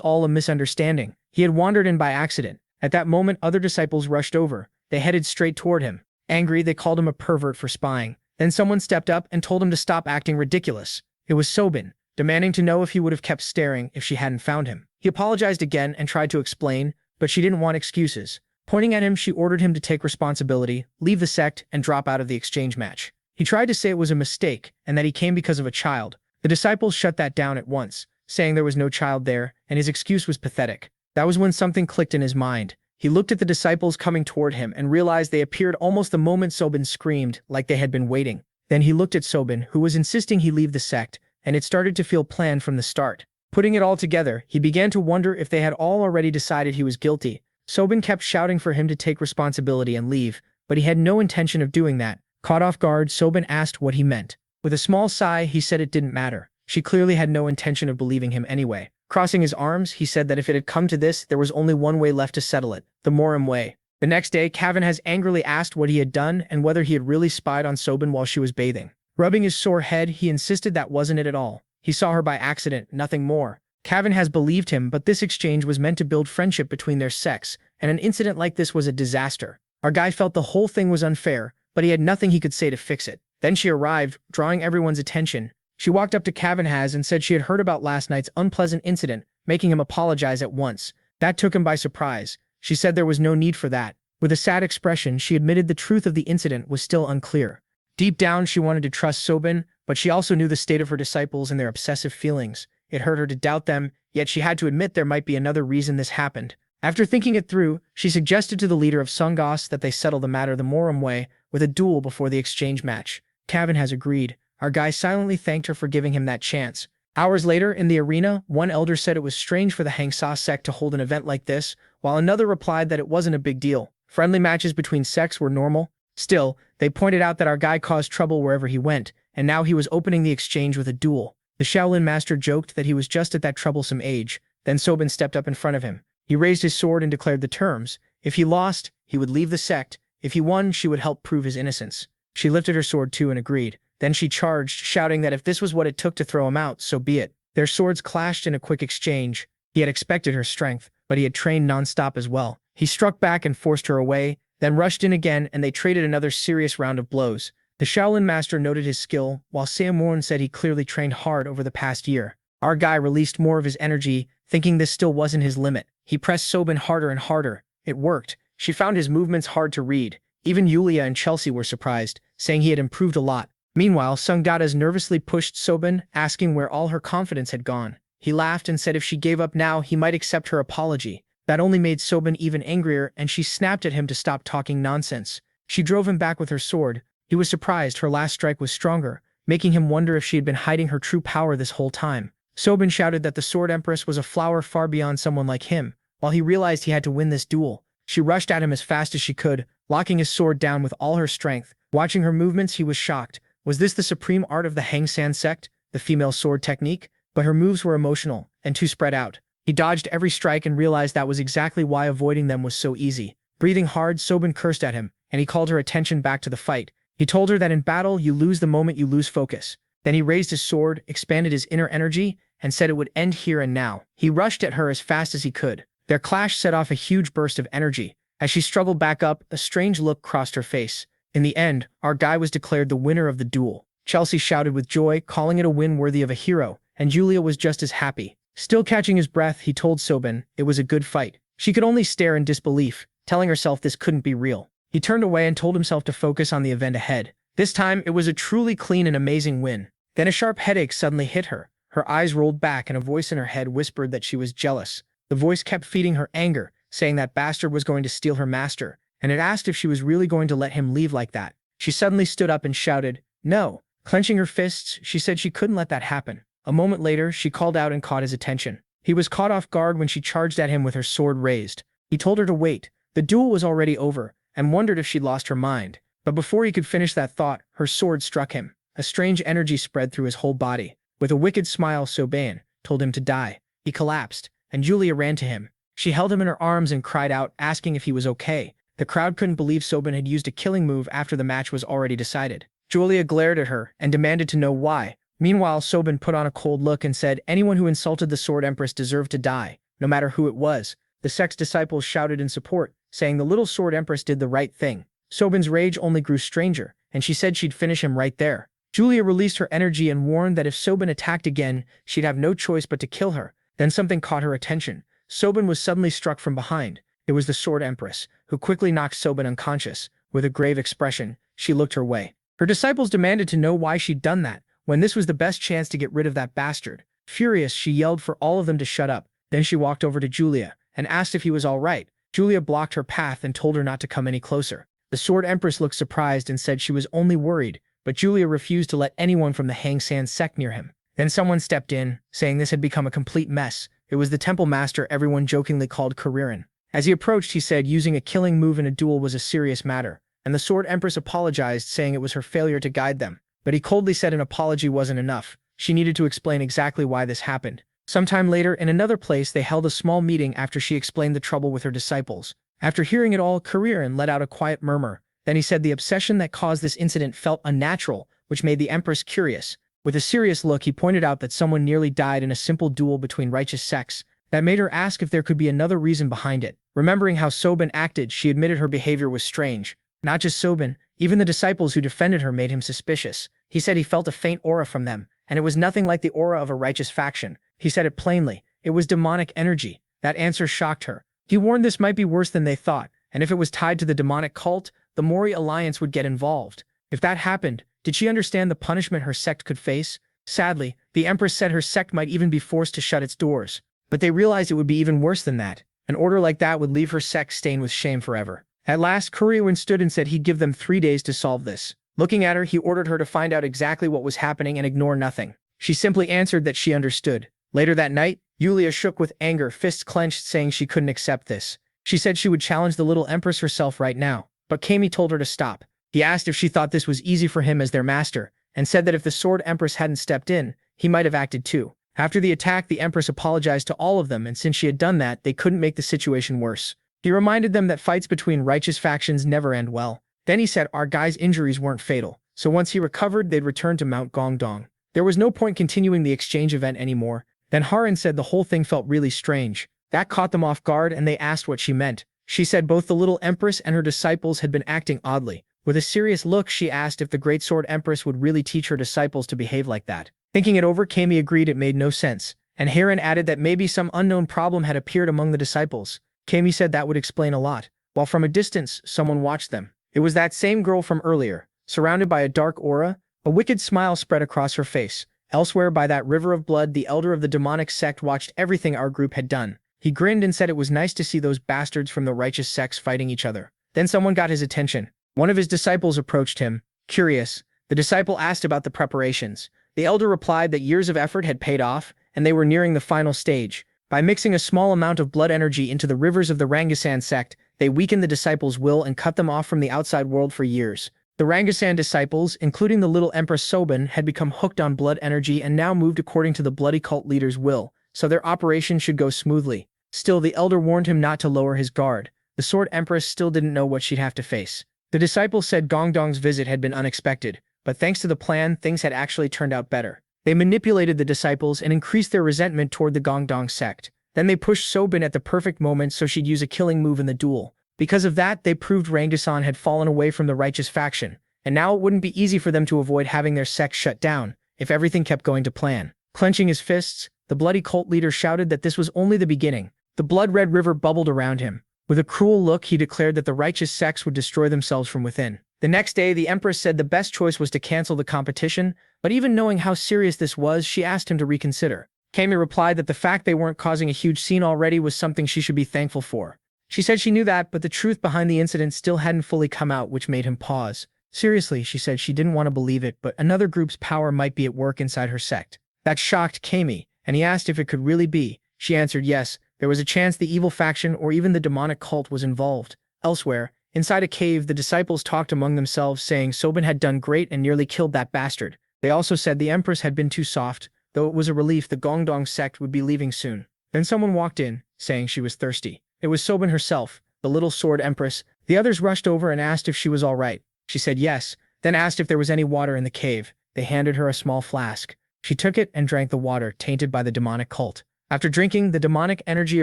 all a misunderstanding. He had wandered in by accident. At that moment, other disciples rushed over. They headed straight toward him. Angry, they called him a pervert for spying. Then someone stepped up and told him to stop acting ridiculous. It was Sobin, demanding to know if he would have kept staring if she hadn't found him. He apologized again and tried to explain, but she didn't want excuses. Pointing at him, she ordered him to take responsibility, leave the sect, and drop out of the exchange match. He tried to say it was a mistake and that he came because of a child. The disciples shut that down at once, saying there was no child there, and his excuse was pathetic. That was when something clicked in his mind. He looked at the disciples coming toward him and realized they appeared almost the moment Sobin screamed, like they had been waiting. Then he looked at Sobin, who was insisting he leave the sect, and it started to feel planned from the start. Putting it all together, he began to wonder if they had all already decided he was guilty. Sobin kept shouting for him to take responsibility and leave, but he had no intention of doing that. Caught off guard, Sobin asked what he meant. With a small sigh, he said it didn't matter. She clearly had no intention of believing him anyway. Crossing his arms, he said that if it had come to this, there was only one way left to settle it, the Morim way. The next day, Kevin has angrily asked what he had done and whether he had really spied on Sobin while she was bathing. Rubbing his sore head, he insisted that wasn't it at all. He saw her by accident, nothing more. Kevin has believed him, but this exchange was meant to build friendship between their sects, and an incident like this was a disaster. Our guy felt the whole thing was unfair, but he had nothing he could say to fix it. Then she arrived, drawing everyone's attention. She walked up to Cavanhaz and said she had heard about last night's unpleasant incident, making him apologize at once. That took him by surprise. She said there was no need for that. With a sad expression, she admitted the truth of the incident was still unclear. Deep down, she wanted to trust Sobin, but she also knew the state of her disciples and their obsessive feelings. It hurt her to doubt them, yet she had to admit there might be another reason this happened. After thinking it through, she suggested to the leader of Sungos that they settle the matter the Morim way, with a duel before the exchange match. Cavanhaz agreed. Our guy silently thanked her for giving him that chance. Hours later, in the arena, one elder said it was strange for the Hangsa sect to hold an event like this, while another replied that it wasn't a big deal. Friendly matches between sects were normal. Still, they pointed out that our guy caused trouble wherever he went, and now he was opening the exchange with a duel. The Shaolin master joked that he was just at that troublesome age. Then Sobin stepped up in front of him. He raised his sword and declared the terms. If he lost, he would leave the sect. If he won, she would help prove his innocence. She lifted her sword too and agreed. Then she charged, shouting that if this was what it took to throw him out, so be it. Their swords clashed in a quick exchange. He had expected her strength, but he had trained non-stop as well. He struck back and forced her away, then rushed in again, and they traded another serious round of blows. The Shaolin master noted his skill, while Samorn said he clearly trained hard over the past year. Our guy released more of his energy, thinking this still wasn't his limit. He pressed Sobin harder and harder. It worked. She found his movements hard to read. Even Yulia and Chelsea were surprised, saying he had improved a lot. Meanwhile, Sungdatas nervously pushed Sobin, asking where all her confidence had gone. He laughed and said if she gave up now, he might accept her apology. That only made Sobin even angrier, and she snapped at him to stop talking nonsense. She drove him back with her sword. He was surprised her last strike was stronger, making him wonder if she had been hiding her true power this whole time. Sobin shouted that the Sword Empress was a flower far beyond someone like him. While he realized he had to win this duel, she rushed at him as fast as she could, locking his sword down with all her strength. Watching her movements, he was shocked. Was this the supreme art of the Hangsan sect, the female sword technique? But her moves were emotional, and too spread out. He dodged every strike and realized that was exactly why avoiding them was so easy. Breathing hard, Sobin cursed at him, and he called her attention back to the fight. He told her that in battle, you lose the moment you lose focus. Then he raised his sword, expanded his inner energy, and said it would end here and now. He rushed at her as fast as he could. Their clash set off a huge burst of energy. As she struggled back up, a strange look crossed her face. In the end, our guy was declared the winner of the duel. Chelsea shouted with joy, calling it a win worthy of a hero, and Julia was just as happy. Still catching his breath, he told Sobin it was a good fight. She could only stare in disbelief, telling herself this couldn't be real. He turned away and told himself to focus on the event ahead. This time, it was a truly clean and amazing win. Then a sharp headache suddenly hit her. Her eyes rolled back and a voice in her head whispered that she was jealous. The voice kept feeding her anger, saying that bastard was going to steal her master, and it asked if she was really going to let him leave like that. She suddenly stood up and shouted, "No!" Clenching her fists, she said she couldn't let that happen. A moment later, she called out and caught his attention. He was caught off guard when she charged at him with her sword raised. He told her to wait. The duel was already over, and wondered if she'd lost her mind. But before he could finish that thought, her sword struck him. A strange energy spread through his whole body. With a wicked smile, Soban told him to die. He collapsed, and Julia ran to him. She held him in her arms and cried out, asking if he was okay. The crowd couldn't believe Soban had used a killing move after the match was already decided. Julia glared at her and demanded to know why. Meanwhile, Soban put on a cold look and said anyone who insulted the Sword Empress deserved to die, no matter who it was. The sect's disciples shouted in support, saying the little Sword Empress did the right thing. Soban's rage only grew stranger, and she said she'd finish him right there. Julia released her energy and warned that if Soban attacked again, she'd have no choice but to kill her. Then something caught her attention. Soban was suddenly struck from behind. It was the Sword Empress, who quickly knocked Soban unconscious. With a grave expression, she looked her way. Her disciples demanded to know why she'd done that, when this was the best chance to get rid of that bastard. Furious, she yelled for all of them to shut up. Then she walked over to Julia and asked if he was all right. Julia blocked her path and told her not to come any closer. The Sword Empress looked surprised and said she was only worried, but Julia refused to let anyone from the Hang San sect near him. Then someone stepped in, saying this had become a complete mess. It was the temple master everyone jokingly called Kuririn. As he approached, he said using a killing move in a duel was a serious matter, and the Sword Empress apologized, saying it was her failure to guide them. But he coldly said an apology wasn't enough. She needed to explain exactly why this happened. Sometime later, in another place, they held a small meeting after she explained the trouble with her disciples. After hearing it all, Kuririn let out a quiet murmur. Then he said the obsession that caused this incident felt unnatural, which made the Empress curious. With a serious look, he pointed out that someone nearly died in a simple duel between righteous sects. That made her ask if there could be another reason behind it. Remembering how Soban acted, she admitted her behavior was strange. Not just Soban, even the disciples who defended her made him suspicious. He said he felt a faint aura from them, and it was nothing like the aura of a righteous faction. He said it plainly. It was demonic energy. That answer shocked her. He warned this might be worse than they thought, and if it was tied to the demonic cult, the Mori Alliance would get involved. If that happened, did she understand the punishment her sect could face? Sadly, the Empress said her sect might even be forced to shut its doors. But they realized it would be even worse than that. An order like that would leave her sect stained with shame forever. At last, Kuririn stood and said he'd give them 3 days to solve this. Looking at her, he ordered her to find out exactly what was happening and ignore nothing. She simply answered that she understood. Later that night, Julia shook with anger, fists clenched, saying she couldn't accept this. She said she would challenge the little Empress herself right now, but Kami told her to stop. He asked if she thought this was easy for him as their master, and said that if the Sword Empress hadn't stepped in, he might have acted too. After the attack, the Empress apologized to all of them, and since she had done that, they couldn't make the situation worse. He reminded them that fights between righteous factions never end well. Then he said our guy's injuries weren't fatal, so once he recovered, they'd return to Mount Gongdong. There was no point continuing the exchange event anymore. Then Harin said the whole thing felt really strange. That caught them off guard, and they asked what she meant. She said both the little Empress and her disciples had been acting oddly. With a serious look, she asked if the Great Sword Empress would really teach her disciples to behave like that. Thinking it over, Kami agreed it made no sense, and Harin added that maybe some unknown problem had appeared among the disciples. Kami said that would explain a lot. While from a distance, someone watched them. It was that same girl from earlier. Surrounded by a dark aura, a wicked smile spread across her face. Elsewhere by that river of blood, the elder of the demonic sect watched everything our group had done. He grinned and said it was nice to see those bastards from the righteous sects fighting each other. Then someone got his attention. One of his disciples approached him. Curious, the disciple asked about the preparations. The elder replied that years of effort had paid off, and they were nearing the final stage. By mixing a small amount of blood energy into the rivers of the Rangasan sect, they weakened the disciples' will and cut them off from the outside world for years. The Rangasan disciples, including the little Empress Soban, had become hooked on blood energy and now moved according to the bloody cult leader's will, so their operation should go smoothly. Still, the elder warned him not to lower his guard. The Sword Empress still didn't know what she'd have to face. The disciple said Gongdong's visit had been unexpected, but thanks to the plan, things had actually turned out better. They manipulated the disciples and increased their resentment toward the Gongdong sect. Then they pushed Soban at the perfect moment so she'd use a killing move in the duel. Because of that, they proved Rangdasan had fallen away from the righteous faction, and now it wouldn't be easy for them to avoid having their sect shut down if everything kept going to plan. Clenching his fists, the bloody cult leader shouted that this was only the beginning. The blood-red river bubbled around him. With a cruel look, he declared that the righteous sects would destroy themselves from within. The next day, the Empress said the best choice was to cancel the competition, but even knowing how serious this was, she asked him to reconsider. Kami replied that the fact they weren't causing a huge scene already was something she should be thankful for. She said she knew that, but the truth behind the incident still hadn't fully come out, which made him pause. Seriously, she said she didn't want to believe it, but another group's power might be at work inside her sect. That shocked Kami, and he asked if it could really be. She answered yes, there was a chance the evil faction or even the demonic cult was involved. Elsewhere, inside a cave, the disciples talked among themselves, saying Sobin had done great and nearly killed that bastard. They also said the Empress had been too soft, though it was a relief the Gongdong sect would be leaving soon. Then someone walked in, saying she was thirsty. It was Sobin herself, the little sword Empress. The others rushed over and asked if she was all right. She said yes, then asked if there was any water in the cave. They handed her a small flask. She took it and drank the water, tainted by the demonic cult. After drinking, the demonic energy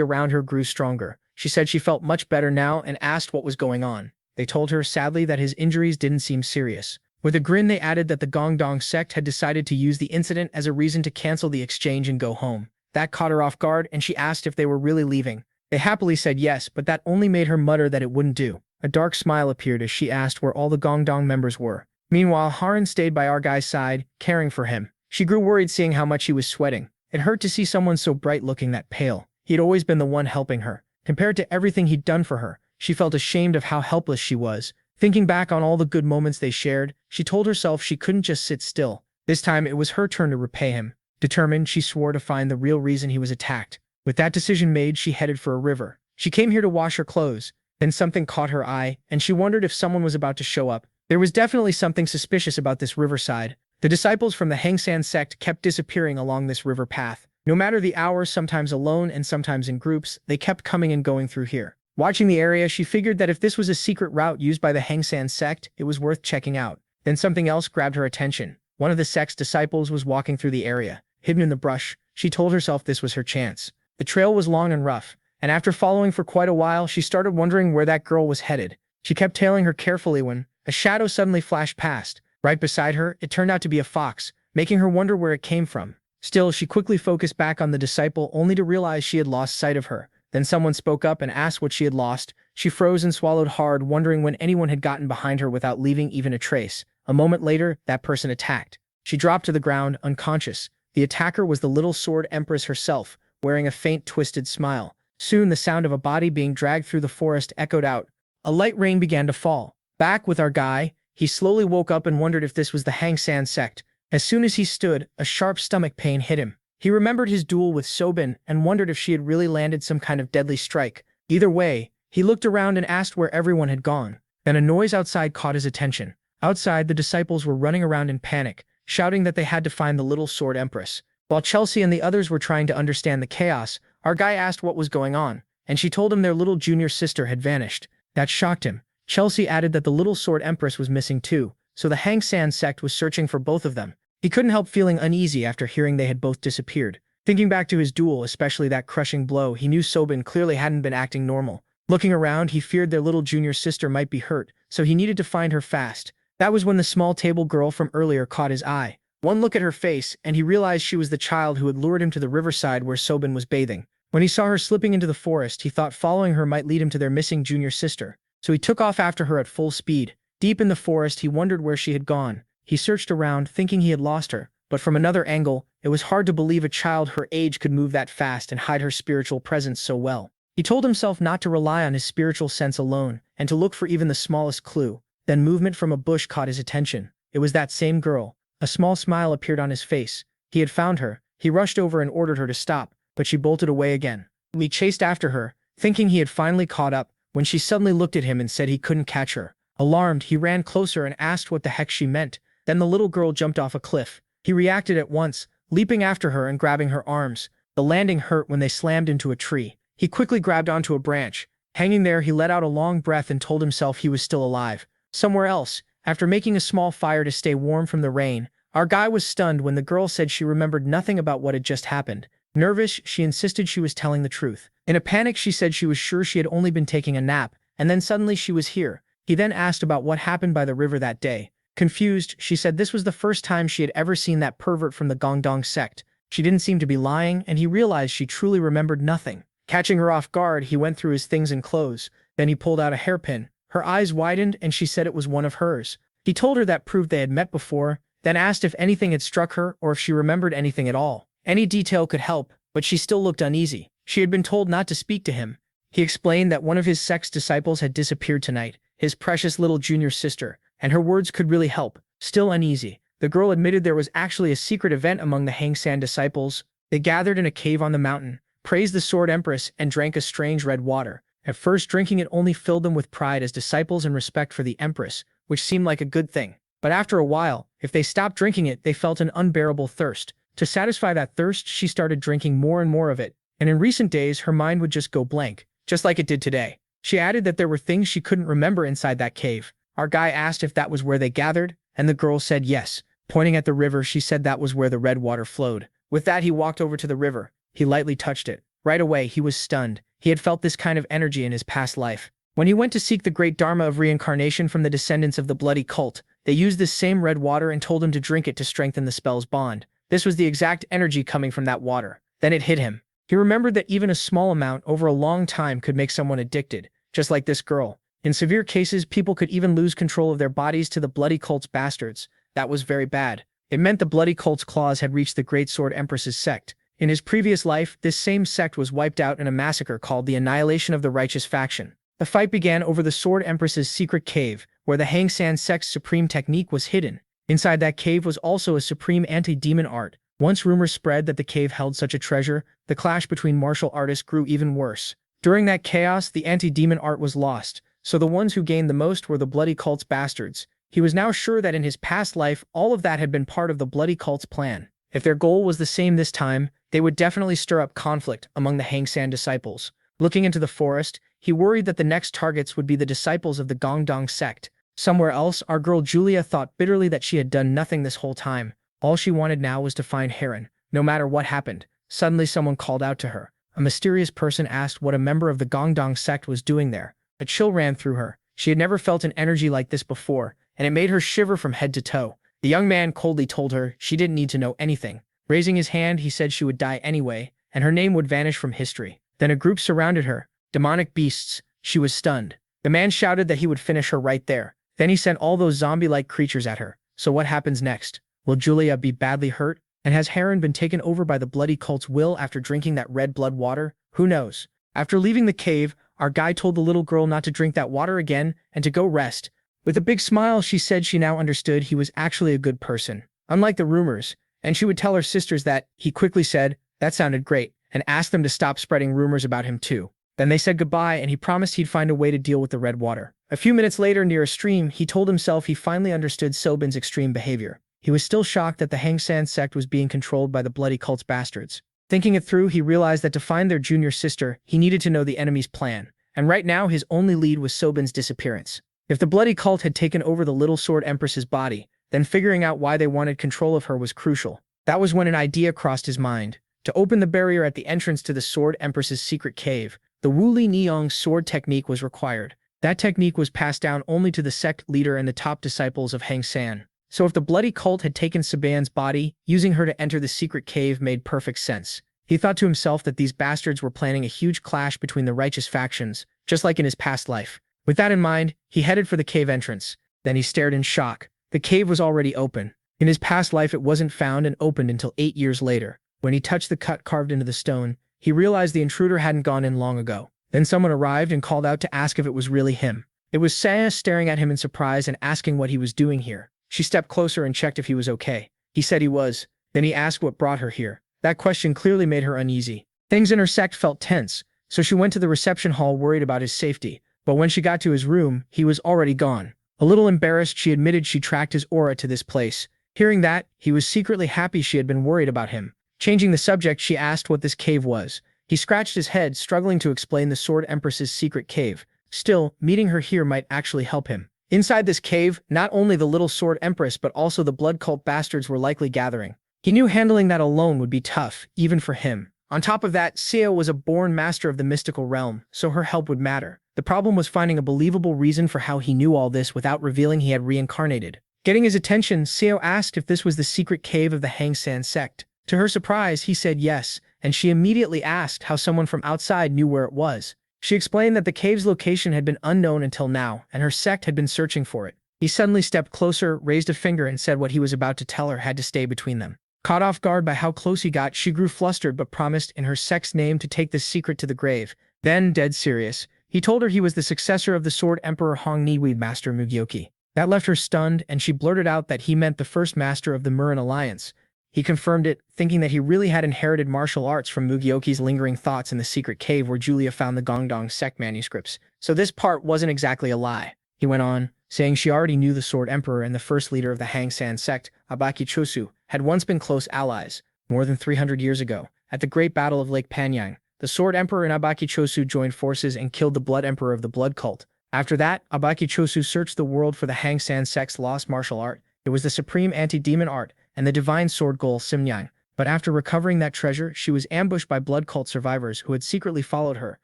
around her grew stronger. She said she felt much better now and asked what was going on. They told her, sadly, that his injuries didn't seem serious. With a grin, they added that the Gongdong sect had decided to use the incident as a reason to cancel the exchange and go home. That caught her off guard, and she asked if they were really leaving. They happily said yes, but that only made her mutter that it wouldn't do. A dark smile appeared as she asked where all the Gongdong members were. Meanwhile, Haran stayed by our guy's side, caring for him. She grew worried seeing how much he was sweating. It hurt to see someone so bright-looking that pale. He'd always been the one helping her. Compared to everything he'd done for her, she felt ashamed of how helpless she was. Thinking back on all the good moments they shared, she told herself she couldn't just sit still. This time, it was her turn to repay him. Determined, she swore to find the real reason he was attacked. With that decision made, she headed for a river. She came here to wash her clothes. Then something caught her eye, and she wondered if someone was about to show up. There was definitely something suspicious about this riverside. The disciples from the Hangsan sect kept disappearing along this river path. No matter the hour, sometimes alone and sometimes in groups, they kept coming and going through here. Watching the area, she figured that if this was a secret route used by the Hangsan sect, it was worth checking out. Then something else grabbed her attention. One of the sect's disciples was walking through the area, hidden in the brush. She told herself this was her chance. The trail was long and rough, and after following for quite a while, she started wondering where that girl was headed. She kept tailing her carefully when a shadow suddenly flashed past. Right beside her, it turned out to be a fox, making her wonder where it came from. Still, she quickly focused back on the disciple only to realize she had lost sight of her. Then someone spoke up and asked what she had lost. She froze and swallowed hard, wondering when anyone had gotten behind her without leaving even a trace. A moment later, that person attacked. She dropped to the ground, unconscious. The attacker was the little sword Empress herself, wearing a faint, twisted smile. Soon, the sound of a body being dragged through the forest echoed out. A light rain began to fall. Back with our guy, he slowly woke up and wondered if this was the Hangsan sect. As soon as he stood, a sharp stomach pain hit him. He remembered his duel with Sobin and wondered if she had really landed some kind of deadly strike. Either way, he looked around and asked where everyone had gone. Then a noise outside caught his attention. Outside, the disciples were running around in panic, shouting that they had to find the little sword Empress. While Chelsea and the others were trying to understand the chaos, our guy asked what was going on, and she told him their little junior sister had vanished. That shocked him. Chelsea added that the little sword Empress was missing too, so the Hangsan sect was searching for both of them. He couldn't help feeling uneasy after hearing they had both disappeared. Thinking back to his duel, especially that crushing blow, he knew Sobin clearly hadn't been acting normal. Looking around, he feared their little junior sister might be hurt, so he needed to find her fast. That was when the small table girl from earlier caught his eye. One look at her face, and he realized she was the child who had lured him to the riverside where Sobin was bathing. When he saw her slipping into the forest, he thought following her might lead him to their missing junior sister. So he took off after her at full speed. Deep in the forest, he wondered where she had gone. He searched around, thinking he had lost her, but from another angle, it was hard to believe a child her age could move that fast and hide her spiritual presence so well. He told himself not to rely on his spiritual sense alone, and to look for even the smallest clue. Then movement from a bush caught his attention. It was that same girl. A small smile appeared on his face. He had found her. He rushed over and ordered her to stop, but she bolted away again. He chased after her, thinking he had finally caught up, when she suddenly looked at him and said he couldn't catch her. Alarmed, he ran closer and asked what the heck she meant. Then the little girl jumped off a cliff. He reacted at once, leaping after her and grabbing her arms. The landing hurt when they slammed into a tree. He quickly grabbed onto a branch. Hanging there, he let out a long breath and told himself he was still alive. Somewhere else, after making a small fire to stay warm from the rain, our guy was stunned when the girl said she remembered nothing about what had just happened. Nervous, she insisted she was telling the truth. In a panic, she said she was sure she had only been taking a nap, and then suddenly she was here. He then asked about what happened by the river that day. Confused, she said this was the first time she had ever seen that pervert from the Gongdong sect. She didn't seem to be lying, and he realized she truly remembered nothing. Catching her off guard, he went through his things and clothes. Then he pulled out a hairpin. Her eyes widened, and she said it was one of hers. He told her that proved they had met before, then asked if anything had struck her or if she remembered anything at all. Any detail could help, but she still looked uneasy. She had been told not to speak to him. He explained that one of his sect's disciples had disappeared tonight, his precious little junior sister, and her words could really help. Still uneasy, the girl admitted there was actually a secret event among the Hang San disciples. They gathered in a cave on the mountain, praised the Sword Empress, and drank a strange red water. At first, drinking it only filled them with pride as disciples and respect for the Empress, which seemed like a good thing. But after a while, if they stopped drinking it, they felt an unbearable thirst. To satisfy that thirst, she started drinking more and more of it, and in recent days, her mind would just go blank, just like it did today. She added that there were things she couldn't remember inside that cave. Our guy asked if that was where they gathered, and the girl said yes. Pointing at the river, she said that was where the red water flowed. With that, he walked over to the river. He lightly touched it. Right away, he was stunned. He had felt this kind of energy in his past life. When he went to seek the great dharma of reincarnation from the descendants of the bloody cult, they used this same red water and told him to drink it to strengthen the spell's bond. This was the exact energy coming from that water. Then it hit him. He remembered that even a small amount over a long time could make someone addicted, just like this girl. In severe cases, people could even lose control of their bodies to the bloody cult's bastards. That was very bad. It meant the bloody cult's claws had reached the Great Sword Empress's sect. In his previous life, this same sect was wiped out in a massacre called the Annihilation of the Righteous Faction. The fight began over the Sword Empress's secret cave, where the Hang San sect's supreme technique was hidden. Inside that cave was also a supreme anti-demon art. Once rumors spread that the cave held such a treasure, the clash between martial artists grew even worse. During that chaos, the anti-demon art was lost, so the ones who gained the most were the bloody cult's bastards. He was now sure that in his past life, all of that had been part of the bloody cult's plan. If their goal was the same this time, they would definitely stir up conflict among the Hang San disciples. Looking into the forest, he worried that the next targets would be the disciples of the Gongdong sect. Somewhere else, our girl Julia thought bitterly that she had done nothing this whole time. All she wanted now was to find Heron, no matter what happened. Suddenly someone called out to her. A mysterious person asked what a member of the Gongdong sect was doing there. A chill ran through her. She had never felt an energy like this before, and it made her shiver from head to toe. The young man coldly told her she didn't need to know anything. Raising his hand, he said she would die anyway, and her name would vanish from history. Then a group surrounded her. Demonic beasts. She was stunned. The man shouted that he would finish her right there. Then he sent all those zombie-like creatures at her. So what happens next? Will Julia be badly hurt? And has Heron been taken over by the bloody cult's will after drinking that red blood water? Who knows? After leaving the cave, our guy told the little girl not to drink that water again and to go rest. With a big smile, she said she now understood he was actually a good person, unlike the rumors, and she would tell her sisters that. He quickly said, "That sounded great," and asked them to stop spreading rumors about him too. Then they said goodbye, and he promised he'd find a way to deal with the red water. A few minutes later, near a stream, he told himself he finally understood Sobin's extreme behavior. He was still shocked that the Hang San sect was being controlled by the bloody cult's bastards. Thinking it through, he realized that to find their junior sister, he needed to know the enemy's plan. And right now, his only lead was Sobin's disappearance. If the bloody cult had taken over the Little Sword Empress's body, then figuring out why they wanted control of her was crucial. That was when an idea crossed his mind. To open the barrier at the entrance to the Sword Empress's secret cave, the Wuli Niang sword technique was required. That technique was passed down only to the sect leader and the top disciples of Hang San. So if the bloody cult had taken Saban's body, using her to enter the secret cave made perfect sense. He thought to himself that these bastards were planning a huge clash between the righteous factions, just like in his past life. With that in mind, he headed for the cave entrance. Then he stared in shock. The cave was already open. In his past life, it wasn't found and opened until 8 years later. When he touched the cut carved into the stone, he realized the intruder hadn't gone in long ago. Then someone arrived and called out to ask if it was really him. It was Saya staring at him in surprise and asking what he was doing here. She stepped closer and checked if he was okay. He said he was. Then he asked what brought her here. That question clearly made her uneasy. Things in her sect felt tense, so she went to the reception hall worried about his safety. But when she got to his room, he was already gone. A little embarrassed, she admitted she tracked his aura to this place. Hearing that, he was secretly happy she had been worried about him. Changing the subject, she asked what this cave was. He scratched his head, struggling to explain the Sword Empress's secret cave. Still, meeting her here might actually help him. Inside this cave, not only the Little Sword Empress but also the blood cult bastards were likely gathering. He knew handling that alone would be tough, even for him. On top of that, Seo was a born master of the mystical realm, so her help would matter. The problem was finding a believable reason for how he knew all this without revealing he had reincarnated. Getting his attention, Seo asked if this was the secret cave of the Hang San sect. To her surprise, he said yes, and she immediately asked how someone from outside knew where it was. She explained that the cave's location had been unknown until now, and her sect had been searching for it. He suddenly stepped closer, raised a finger, and said what he was about to tell her had to stay between them. Caught off guard by how close he got, she grew flustered but promised in her sect's name to take this secret to the grave. Then, dead serious, he told her he was the successor of the Sword Emperor Hong Niwi Master Mugyoki. That left her stunned, and she blurted out that he meant the first master of the Murin Alliance. He confirmed it, thinking that he really had inherited martial arts from Mugyoki's lingering thoughts in the secret cave where Julia found the Gongdong sect manuscripts. So this part wasn't exactly a lie. He went on, saying she already knew the Sword Emperor and the first leader of the Hang San sect, Abaki Chosu, had once been close allies. More than 300 years ago, at the Great Battle of Lake Panyang, the Sword Emperor and Abaki Chosu joined forces and killed the Blood Emperor of the Blood Cult. After that, Abaki Chosu searched the world for the Hang San sect's lost martial art. It was the supreme anti-demon art and the divine sword goal Simnyang. But after recovering that treasure, she was ambushed by Blood Cult survivors who had secretly followed her.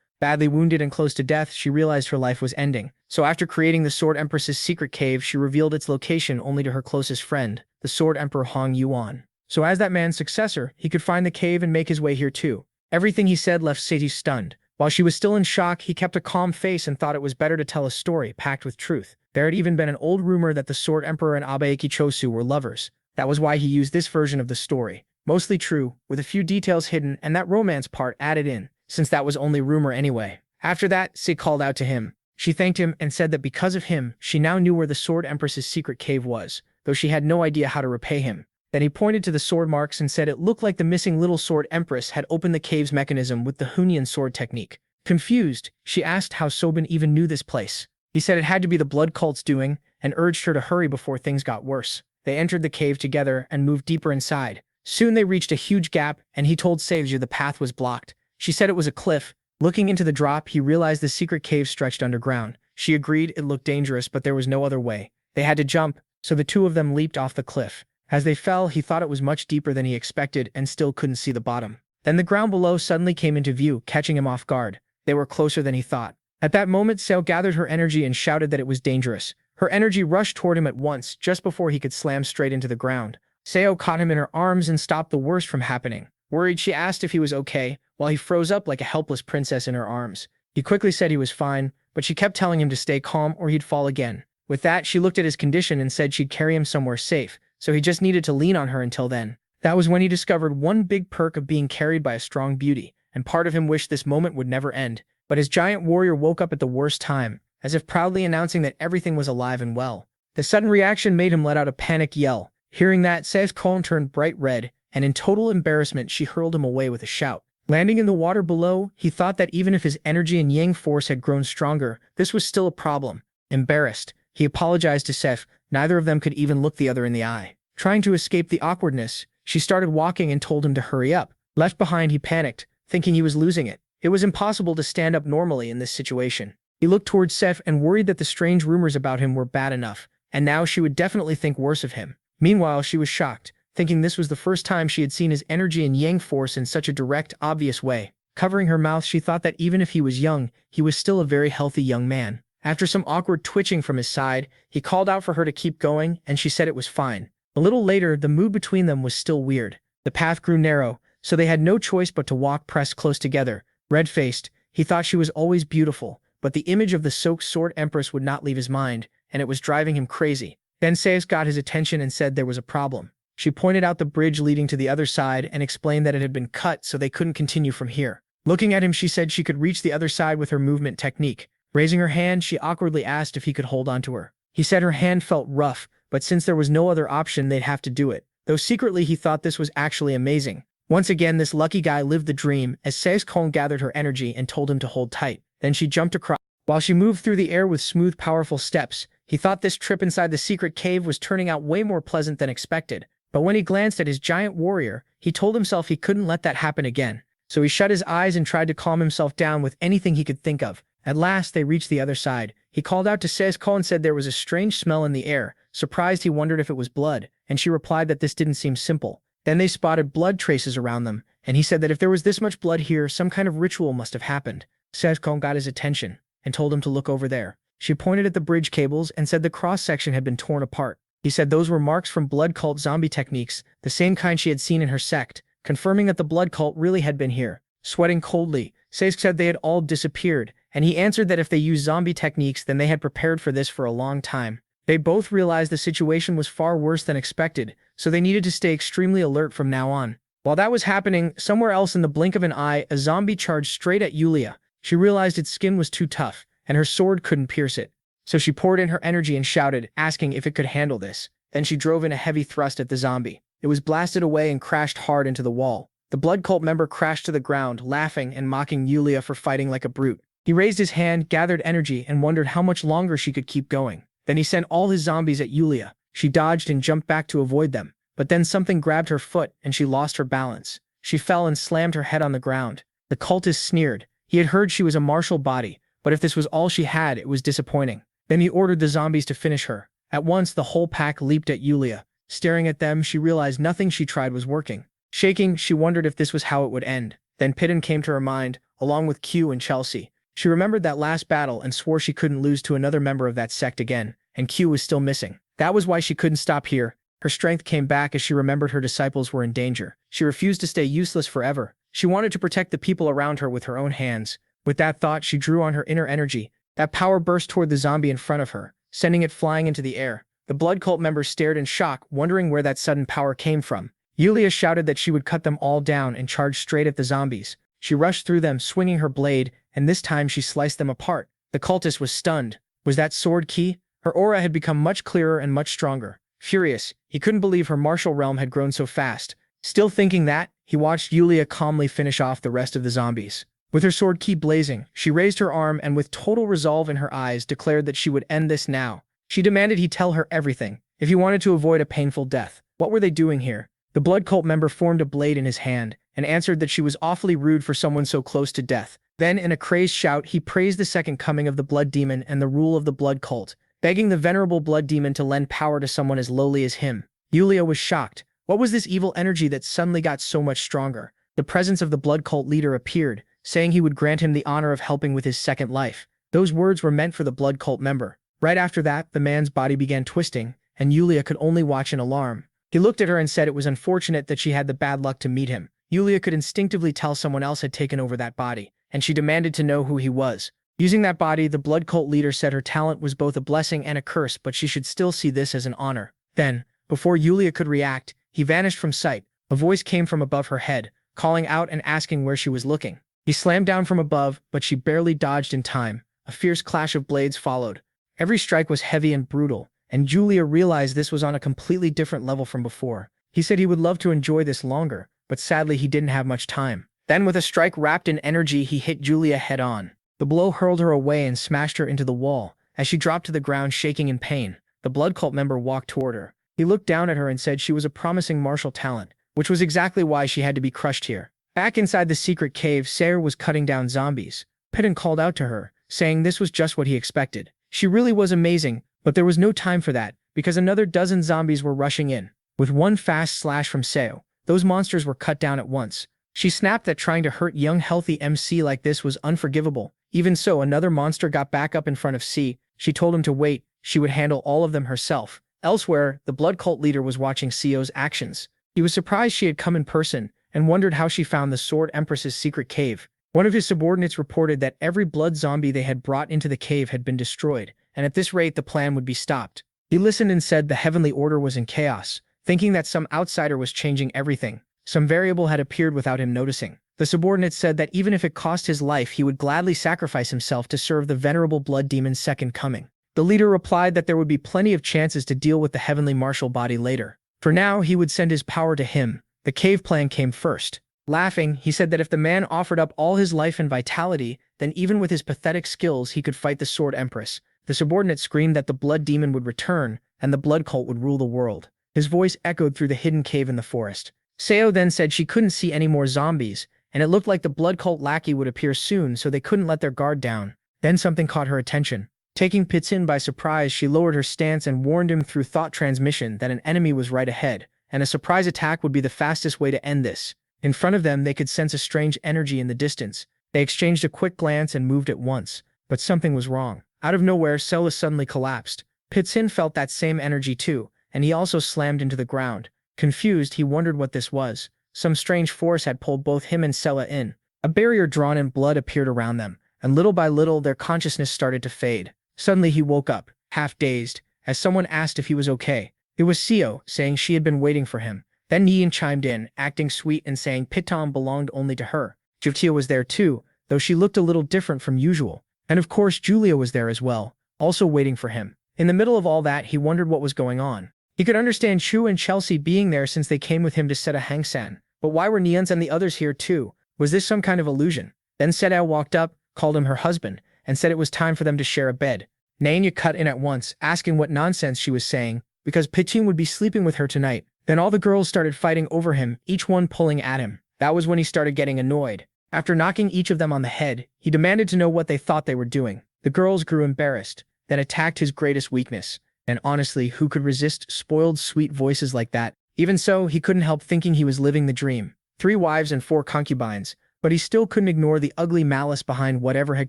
Badly wounded and close to death, she realized her life was ending. So after creating the Sword Empress's secret cave, she revealed its location only to her closest friend, the Sword Emperor Hong Yuan. So as that man's successor, he could find the cave and make his way here too. Everything he said left Seiji stunned. While she was still in shock, he kept a calm face and thought it was better to tell a story packed with truth. There had even been an old rumor that the Sword Emperor and Abaeki Chosu were lovers. That was why he used this version of the story. Mostly true, with a few details hidden and that romance part added in, since that was only rumor anyway. After that, Se called out to him. She thanked him and said that because of him, she now knew where the Sword Empress's secret cave was, though she had no idea how to repay him. Then he pointed to the sword marks and said it looked like the missing little Sword Empress had opened the cave's mechanism with the Hunyan sword technique. Confused, she asked how Sobin even knew this place. He said it had to be the Blood Cult's doing, and urged her to hurry before things got worse. They entered the cave together and moved deeper inside. Soon they reached a huge gap, and he told Seiju the path was blocked. She said it was a cliff. Looking into the drop, he realized the secret cave stretched underground. She agreed it looked dangerous, but there was no other way. They had to jump, so the two of them leaped off the cliff. As they fell, he thought it was much deeper than he expected and still couldn't see the bottom. Then the ground below suddenly came into view, catching him off guard. They were closer than he thought. At that moment, Seo gathered her energy and shouted that it was dangerous. Her energy rushed toward him at once, just before he could slam straight into the ground. Seo caught him in her arms and stopped the worst from happening. Worried, she asked if he was okay, while he froze up like a helpless princess in her arms. He quickly said he was fine, but she kept telling him to stay calm or he'd fall again. With that, she looked at his condition and said she'd carry him somewhere safe, so he just needed to lean on her until then. That was when he discovered one big perk of being carried by a strong beauty, and part of him wished this moment would never end. But his giant warrior woke up at the worst time, as if proudly announcing that everything was alive and well. The sudden reaction made him let out a panicked yell. Hearing that, Seo's Kon turned bright red, and in total embarrassment she hurled him away with a shout. Landing in the water below, he thought that even if his energy and yang force had grown stronger, this was still a problem. Embarrassed, he apologized to Seth. Neither of them could even look the other in the eye. Trying to escape the awkwardness, she started walking and told him to hurry up. Left behind, he panicked, thinking he was losing it. It was impossible to stand up normally in this situation. He looked towards Seth and worried that the strange rumors about him were bad enough, and now she would definitely think worse of him. Meanwhile, she was shocked, thinking this was the first time she had seen his energy and yang force in such a direct, obvious way. Covering her mouth, she thought that even if he was young, he was still a very healthy young man. After some awkward twitching from his side, he called out for her to keep going, and she said it was fine. A little later, the mood between them was still weird. The path grew narrow, so they had no choice but to walk pressed close together. Red-faced, he thought she was always beautiful, but the image of the soaked sword empress would not leave his mind, and it was driving him crazy. Then Seus got his attention and said there was a problem. She pointed out the bridge leading to the other side and explained that it had been cut so they couldn't continue from here. Looking at him, she said she could reach the other side with her movement technique. Raising her hand, she awkwardly asked if he could hold onto her. He said her hand felt rough, but since there was no other option, they'd have to do it. Though secretly he thought this was actually amazing. Once again, this lucky guy lived the dream as Seus Kong gathered her energy and told him to hold tight. Then she jumped across. While she moved through the air with smooth, powerful steps, he thought this trip inside the secret cave was turning out way more pleasant than expected. But when he glanced at his giant warrior, he told himself he couldn't let that happen again. So he shut his eyes and tried to calm himself down with anything he could think of. At last, they reached the other side. He called out to Seus Kong and said there was a strange smell in the air. Surprised, he wondered if it was blood, and she replied that this didn't seem simple. Then they spotted blood traces around them, and he said that if there was this much blood here, some kind of ritual must have happened. Sejkong got his attention and told him to look over there. She pointed at the bridge cables and said the cross-section had been torn apart. He said those were marks from blood cult zombie techniques, the same kind she had seen in her sect, confirming that the blood cult really had been here. Sweating coldly, Sejk said they had all disappeared, and he answered that if they used zombie techniques then they had prepared for this for a long time. They both realized the situation was far worse than expected, so they needed to stay extremely alert from now on. While that was happening, somewhere else in the blink of an eye, a zombie charged straight at Yulia. She realized its skin was too tough, and her sword couldn't pierce it. So she poured in her energy and shouted, asking if it could handle this. Then she drove in a heavy thrust at the zombie. It was blasted away and crashed hard into the wall. The blood cult member crashed to the ground, laughing and mocking Yulia for fighting like a brute. He raised his hand, gathered energy, and wondered how much longer she could keep going. Then he sent all his zombies at Yulia. She dodged and jumped back to avoid them. But then something grabbed her foot and she lost her balance. She fell and slammed her head on the ground. The cultist sneered. He had heard she was a martial body, but if this was all she had, it was disappointing. Then he ordered the zombies to finish her. At once, the whole pack leaped at Yulia. Staring at them, she realized nothing she tried was working. Shaking, she wondered if this was how it would end. Then Pidden came to her mind, along with Q and Chelsea. She remembered that last battle and swore she couldn't lose to another member of that sect again, and Q was still missing. That was why she couldn't stop here. Her strength came back as she remembered her disciples were in danger. She refused to stay useless forever. She wanted to protect the people around her with her own hands. With that thought, she drew on her inner energy. That power burst toward the zombie in front of her, sending it flying into the air. The blood cult member stared in shock, wondering where that sudden power came from. Yulia shouted that she would cut them all down and charged straight at the zombies. She rushed through them, swinging her blade, and this time she sliced them apart. The cultist was stunned. Was that sword key? Her aura had become much clearer and much stronger. Furious, he couldn't believe her martial realm had grown so fast. Still thinking that, he watched Yulia calmly finish off the rest of the zombies. With her sword key blazing, she raised her arm and with total resolve in her eyes declared that she would end this now. She demanded he tell her everything, if he wanted to avoid a painful death. What were they doing here? The blood cult member formed a blade in his hand and answered that she was awfully rude for someone so close to death. Then, in a crazed shout, he praised the second coming of the blood demon and the rule of the blood cult, begging the venerable blood demon to lend power to someone as lowly as him. Yulia was shocked. What was this evil energy that suddenly got so much stronger? The presence of the blood cult leader appeared, saying he would grant him the honor of helping with his second life. Those words were meant for the blood cult member. Right after that, the man's body began twisting, and Yulia could only watch in alarm. He looked at her and said it was unfortunate that she had the bad luck to meet him. Yulia could instinctively tell someone else had taken over that body, and she demanded to know who he was. Using that body, the blood cult leader said her talent was both a blessing and a curse, but she should still see this as an honor. Then, before Yulia could react, he vanished from sight. A voice came from above her head, calling out and asking where she was looking. He slammed down from above, but she barely dodged in time. A fierce clash of blades followed. Every strike was heavy and brutal, and Julia realized this was on a completely different level from before. He said he would love to enjoy this longer, but sadly he didn't have much time. Then with a strike wrapped in energy, he hit Julia head-on. The blow hurled her away and smashed her into the wall. As she dropped to the ground shaking in pain, the blood cult member walked toward her. He looked down at her and said she was a promising martial talent, which was exactly why she had to be crushed here. Back inside the secret cave, Sayer was cutting down zombies. Pidden called out to her, saying this was just what he expected. She really was amazing, but there was no time for that, because another dozen zombies were rushing in. With one fast slash from Seo, those monsters were cut down at once. She snapped that trying to hurt young healthy MC like this was unforgivable. Even so, another monster got back up in front of C. She told him to wait, she would handle all of them herself. Elsewhere, the blood cult leader was watching Seo's actions. He was surprised she had come in person, and wondered how she found the Sword Empress's secret cave. One of his subordinates reported that every blood zombie they had brought into the cave had been destroyed, and at this rate the plan would be stopped. He listened and said the heavenly order was in chaos, thinking that some outsider was changing everything. Some variable had appeared without him noticing. The subordinate said that even if it cost his life, he would gladly sacrifice himself to serve the venerable blood demon's second coming. The leader replied that there would be plenty of chances to deal with the heavenly martial body later. For now, he would send his power to him. The cave plan came first. Laughing, he said that if the man offered up all his life and vitality, then even with his pathetic skills, he could fight the Sword Empress. The subordinate screamed that the blood demon would return, and the blood cult would rule the world. His voice echoed through the hidden cave in the forest. Seo then said she couldn't see any more zombies, and it looked like the blood cult lackey would appear soon, so they couldn't let their guard down. Then something caught her attention. Taking Pitsin by surprise, she lowered her stance and warned him through thought transmission that an enemy was right ahead. and a surprise attack would be the fastest way to end this. In front of them, they could sense a strange energy in the distance. They exchanged a quick glance and moved at once, but something was wrong. Out of nowhere, Sella suddenly collapsed. Pitsin felt that same energy too, and he also slammed into the ground. Confused, he wondered what this was. Some strange force had pulled both him and Sella in. A barrier drawn in blood appeared around them, and little by little their consciousness started to fade. Suddenly he woke up, half dazed, as someone asked if he was okay. It was Seo, saying she had been waiting for him. Then Nian chimed in, acting sweet and saying Pitom belonged only to her. Jutia was there too, though she looked a little different from usual. And of course Julia was there as well, also waiting for him. In the middle of all that, he wondered what was going on. He could understand Chu and Chelsea being there since they came with him to set a Hangsan. But why were Nians and the others here too? Was this some kind of illusion? Then Sedao walked up, called him her husband, and said it was time for them to share a bed. Nanya cut in at once, asking what nonsense she was saying, because Piching would be sleeping with her tonight. Then all the girls started fighting over him, each one pulling at him. That was when he started getting annoyed. After knocking each of them on the head, he demanded to know what they thought they were doing. The girls grew embarrassed, then attacked his greatest weakness. And honestly, who could resist spoiled sweet voices like that? Even so, he couldn't help thinking he was living the dream. 3 wives and 4 concubines, but he still couldn't ignore the ugly malice behind whatever had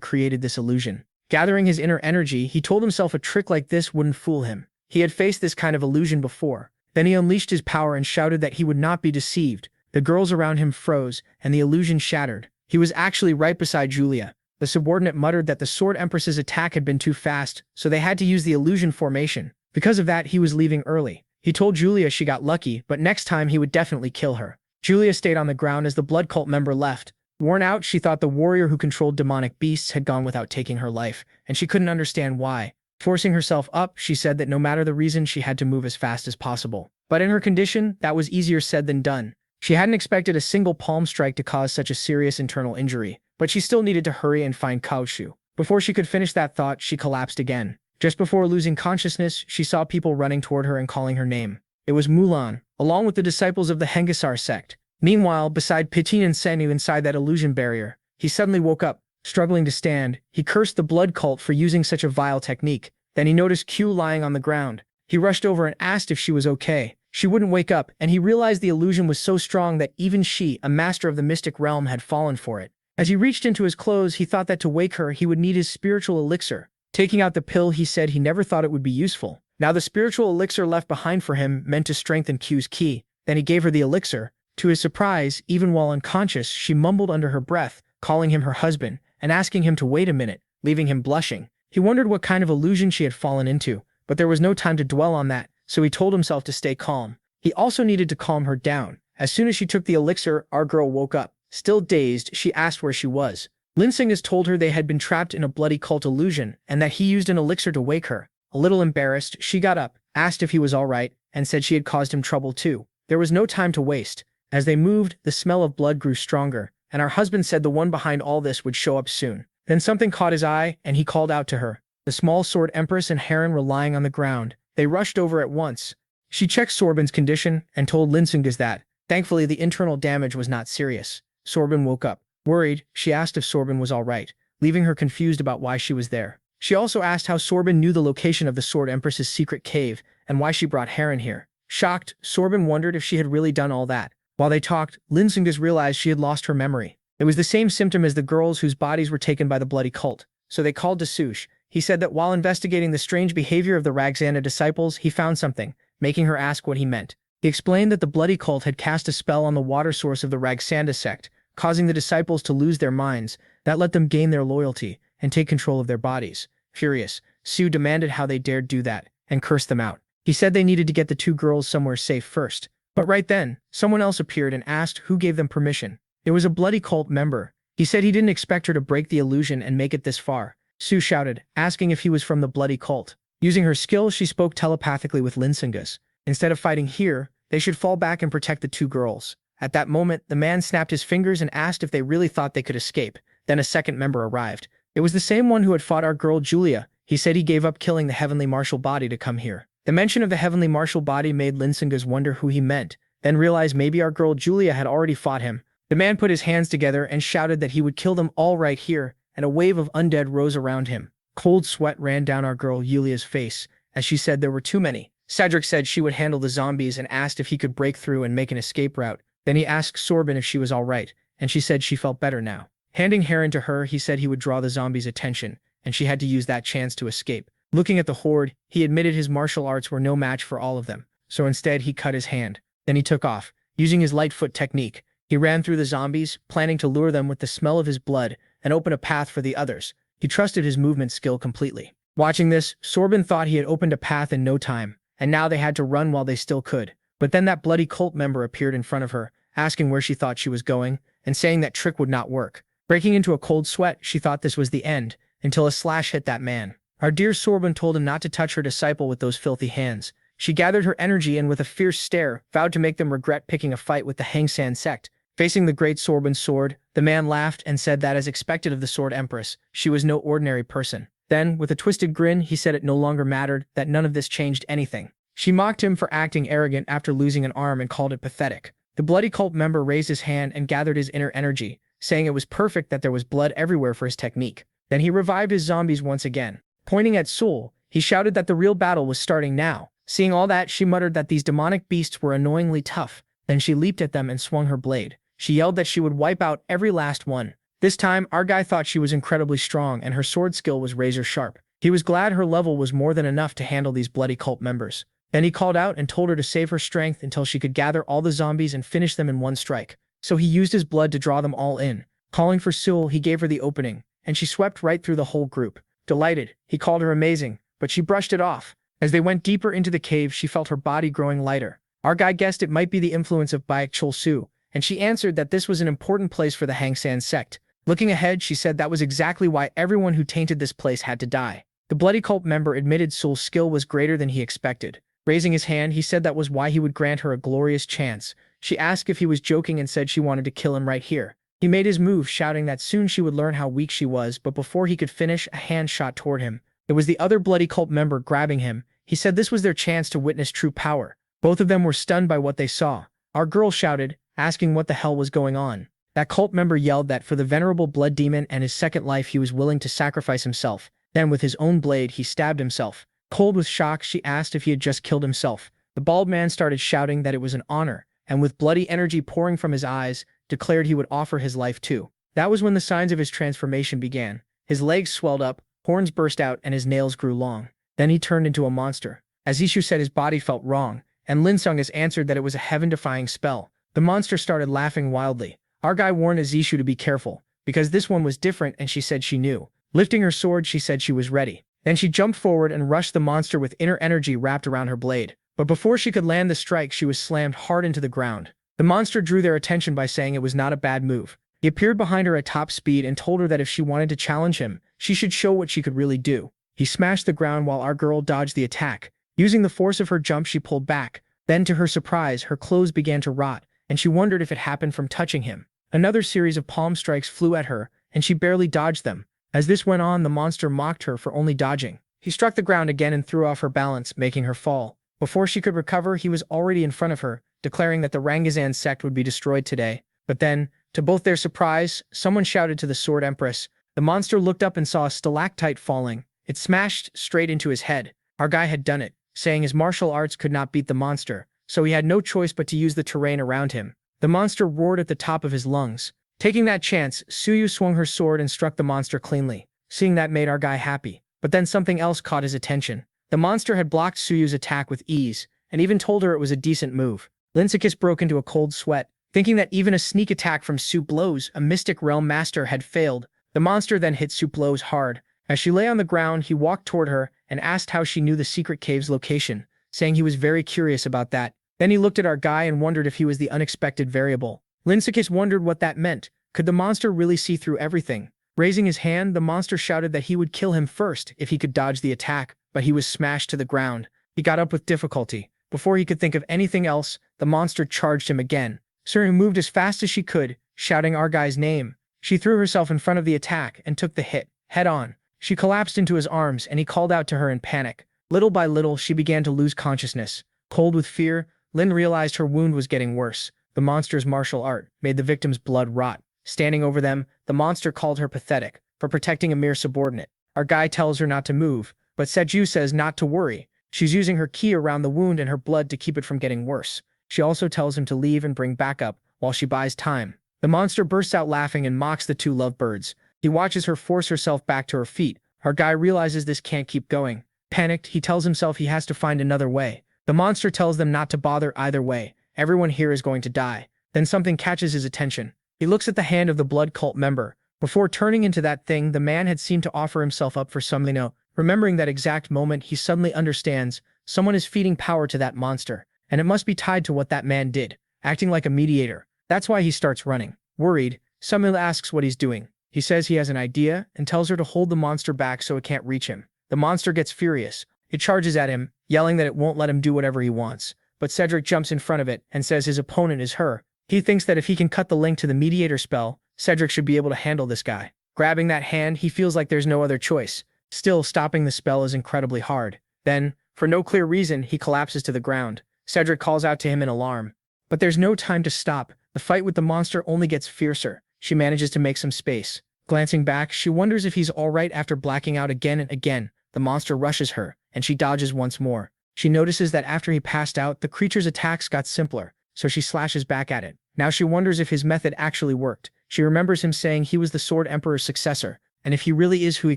created this illusion. Gathering his inner energy, he told himself a trick like this wouldn't fool him. He had faced this kind of illusion before. Then he unleashed his power and shouted that he would not be deceived. The girls around him froze, and the illusion shattered. He was actually right beside Julia. The subordinate muttered that the Sword Empress's attack had been too fast, so they had to use the illusion formation. Because of that, he was leaving early. He told Julia she got lucky, but next time he would definitely kill her. Julia stayed on the ground as the blood cult member left. Worn out, she thought the warrior who controlled demonic beasts had gone without taking her life, and she couldn't understand why. Forcing herself up, she said that no matter the reason, she had to move as fast as possible. But in her condition, that was easier said than done. She hadn't expected a single palm strike to cause such a serious internal injury, but she still needed to hurry and find Kaoshu. Before she could finish that thought, she collapsed again. Just before losing consciousness, she saw people running toward her and calling her name. It was Mulan, along with the disciples of the Hengasar sect. Meanwhile, beside Pitin and Senu inside that illusion barrier, he suddenly woke up. Struggling to stand, he cursed the blood cult for using such a vile technique. Then he noticed Q lying on the ground. He rushed over and asked if she was okay. She wouldn't wake up, and he realized the illusion was so strong that even she, a master of the mystic realm, had fallen for it. As he reached into his clothes, he thought that to wake her, he would need his spiritual elixir. Taking out the pill, he said he never thought it would be useful. Now the spiritual elixir left behind for him meant to strengthen Q's ki. Then he gave her the elixir. To his surprise, even while unconscious, she mumbled under her breath, calling him her husband, and asking him to wait a minute, leaving him blushing. He wondered what kind of illusion she had fallen into, but there was no time to dwell on that, so he told himself to stay calm. He also needed to calm her down. As soon as she took the elixir, our girl woke up. Still dazed, she asked where she was. Linsingus told her they had been trapped in a bloody cult illusion, and that he used an elixir to wake her. A little embarrassed, she got up, asked if he was alright, and said she had caused him trouble too. There was no time to waste. As they moved, the smell of blood grew stronger, and our husband said the one behind all this would show up soon. Then something caught his eye, and he called out to her. The small sword empress and Heron were lying on the ground. They rushed over at once. She checked Sorbin's condition and told Linsingus that, thankfully, the internal damage was not serious. Sorbin woke up. Worried, she asked if Sorbin was all right, leaving her confused about why she was there. She also asked how Sorbin knew the location of the Sword Empress's secret cave and why she brought Heron here. Shocked, Sorbin wondered if she had really done all that. While they talked, Linsingus realized she had lost her memory. It was the same symptom as the girls whose bodies were taken by the bloody cult. So they called Dasush. He said that while investigating the strange behavior of the Ragzanda disciples, he found something, making her ask what he meant. He explained that the bloody cult had cast a spell on the water source of the Ragsanda sect, causing the disciples to lose their minds. That let them gain their loyalty and take control of their bodies. Furious, Sue demanded how they dared do that, and cursed them out. He said they needed to get the 2 girls somewhere safe first. But right then, someone else appeared and asked who gave them permission. It was a bloody cult member. He said he didn't expect her to break the illusion and make it this far. Sue shouted, asking if he was from the bloody cult. Using her skill, she spoke telepathically with Linsingus. Instead of fighting here, they should fall back and protect the 2 girls. At that moment, the man snapped his fingers and asked if they really thought they could escape. Then a second member arrived. It was the same one who had fought our girl Julia. He said he gave up killing the heavenly martial body to come here. The mention of the heavenly martial body made Linsingus wonder who he meant, then realized maybe our girl Julia had already fought him. The man put his hands together and shouted that he would kill them all right here, and a wave of undead rose around him. Cold sweat ran down our girl Julia's face, as she said there were too many. Cedric said she would handle the zombies and asked if he could break through and make an escape route. Then he asked Sorbin if she was alright, and she said she felt better now. Handing Heron to her, he said he would draw the zombies' attention, and she had to use that chance to escape. Looking at the horde, he admitted his martial arts were no match for all of them, so instead he cut his hand. Then he took off. Using his Lightfoot technique, he ran through the zombies, planning to lure them with the smell of his blood and open a path for the others. He trusted his movement skill completely. Watching this, Sorbin thought he had opened a path in no time, and now they had to run while they still could. But then that bloody cult member appeared in front of her, asking where she thought she was going, and saying that trick would not work. Breaking into a cold sweat, she thought this was the end, until a slash hit that man. Our dear Sorbin told him not to touch her disciple with those filthy hands. She gathered her energy and with a fierce stare, vowed to make them regret picking a fight with the Hang San sect. Facing the great Sorbin's sword, the man laughed and said that as expected of the Sword Empress, she was no ordinary person. Then, with a twisted grin, he said it no longer mattered, that none of this changed anything. She mocked him for acting arrogant after losing an arm and called it pathetic. The bloody cult member raised his hand and gathered his inner energy, saying it was perfect that there was blood everywhere for his technique. Then he revived his zombies once again. Pointing at Sul, he shouted that the real battle was starting now. Seeing all that, she muttered that these demonic beasts were annoyingly tough. Then she leaped at them and swung her blade. She yelled that she would wipe out every last one. This time, our guy thought she was incredibly strong and her sword skill was razor sharp. He was glad her level was more than enough to handle these bloody cult members. Then he called out and told her to save her strength until she could gather all the zombies and finish them in one strike. So he used his blood to draw them all in. Calling for Sul, he gave her the opening, and she swept right through the whole group. Delighted, he called her amazing, but she brushed it off. As they went deeper into the cave, she felt her body growing lighter. Our guy guessed it might be the influence of Baek Chol Su, and she answered that this was an important place for the Hang San sect. Looking ahead, she said that was exactly why everyone who tainted this place had to die. The bloody cult member admitted Sul's skill was greater than he expected. Raising his hand, he said that was why he would grant her a glorious chance. She asked if he was joking and said she wanted to kill him right here. He made his move, shouting that soon she would learn how weak she was, but before he could finish, a hand shot toward him. It was the other bloody cult member grabbing him. He said this was their chance to witness true power. Both of them were stunned by what they saw. Our girl shouted, asking what the hell was going on. That cult member yelled that for the venerable blood demon and his second life he was willing to sacrifice himself. Then with his own blade he stabbed himself. Cold with shock, she asked if he had just killed himself. The bald man started shouting that it was an honor, and with bloody energy pouring from his eyes, declared he would offer his life too. That was when the signs of his transformation began. His legs swelled up, horns burst out, and his nails grew long. Then he turned into a monster. As Ishu said his body felt wrong, and Linsung has answered that it was a heaven-defying spell. The monster started laughing wildly. Our guy warned Azishu to be careful, because this one was different and she said she knew. Lifting her sword, she said she was ready. Then she jumped forward and rushed the monster with inner energy wrapped around her blade. But before she could land the strike, she was slammed hard into the ground. The monster drew their attention by saying it was not a bad move. He appeared behind her at top speed and told her that if she wanted to challenge him, she should show what she could really do. He smashed the ground while our girl dodged the attack. Using the force of her jump, she pulled back. Then, to her surprise, her clothes began to rot, and she wondered if it happened from touching him. Another series of palm strikes flew at her, and she barely dodged them. As this went on, the monster mocked her for only dodging. He struck the ground again and threw off her balance, making her fall. Before she could recover, he was already in front of her, declaring that the Rangazan sect would be destroyed today. But then, to both their surprise, someone shouted to the Sword Empress. The monster looked up and saw a stalactite falling. It smashed straight into his head. Our guy had done it, saying his martial arts could not beat the monster, so he had no choice but to use the terrain around him. The monster roared at the top of his lungs. Taking that chance, Suyu swung her sword and struck the monster cleanly. Seeing that made our guy happy. But then something else caught his attention. The monster had blocked Suyu's attack with ease, and even told her it was a decent move. Linsicus broke into a cold sweat, thinking that even a sneak attack from Su Blows, a Mystic Realm master, had failed. The monster then hit Su Blows hard. As she lay on the ground, he walked toward her and asked how she knew the secret cave's location, saying he was very curious about that. Then he looked at our guy and wondered if he was the unexpected variable. Linsicus wondered what that meant. Could the monster really see through everything? Raising his hand, the monster shouted that he would kill him first if he could dodge the attack, but he was smashed to the ground. He got up with difficulty. Before he could think of anything else, the monster charged him again. Suri moved as fast as she could, shouting our guy's name. She threw herself in front of the attack and took the hit, head on. She collapsed into his arms and he called out to her in panic. Little by little, she began to lose consciousness. Cold with fear, Lin realized her wound was getting worse. The monster's martial art made the victim's blood rot. Standing over them, the monster called her pathetic for protecting a mere subordinate. Our guy tells her not to move, but Seju says not to worry. She's using her ki around the wound and her blood to keep it from getting worse. She also tells him to leave and bring backup while she buys time. The monster bursts out laughing and mocks the two lovebirds. He watches her force herself back to her feet. Our guy realizes this can't keep going. Panicked, he tells himself he has to find another way. The monster tells them not to bother either way. Everyone here is going to die. Then something catches his attention. He looks at the hand of the blood cult member. Before turning into that thing, the man had seemed to offer himself up for something. Remembering that exact moment, he suddenly understands someone is feeding power to that monster, and it must be tied to what that man did, acting like a mediator. That's why he starts running. Worried, Samil asks what he's doing. He says he has an idea and tells her to hold the monster back so it can't reach him. The monster gets furious. It charges at him, yelling that it won't let him do whatever he wants. But Cedric jumps in front of it and says his opponent is her. He thinks that if he can cut the link to the mediator spell, Cedric should be able to handle this guy. Grabbing that hand, he feels like there's no other choice. Still, stopping the spell is incredibly hard. Then, for no clear reason, he collapses to the ground. Cedric calls out to him in alarm. But there's no time to stop. The fight with the monster only gets fiercer. She manages to make some space. Glancing back, she wonders if he's alright after blacking out again and again. The monster rushes her, and she dodges once more. She notices that after he passed out, the creature's attacks got simpler, so she slashes back at it. Now she wonders if his method actually worked. She remembers him saying he was the Sword Emperor's successor, and if he really is who he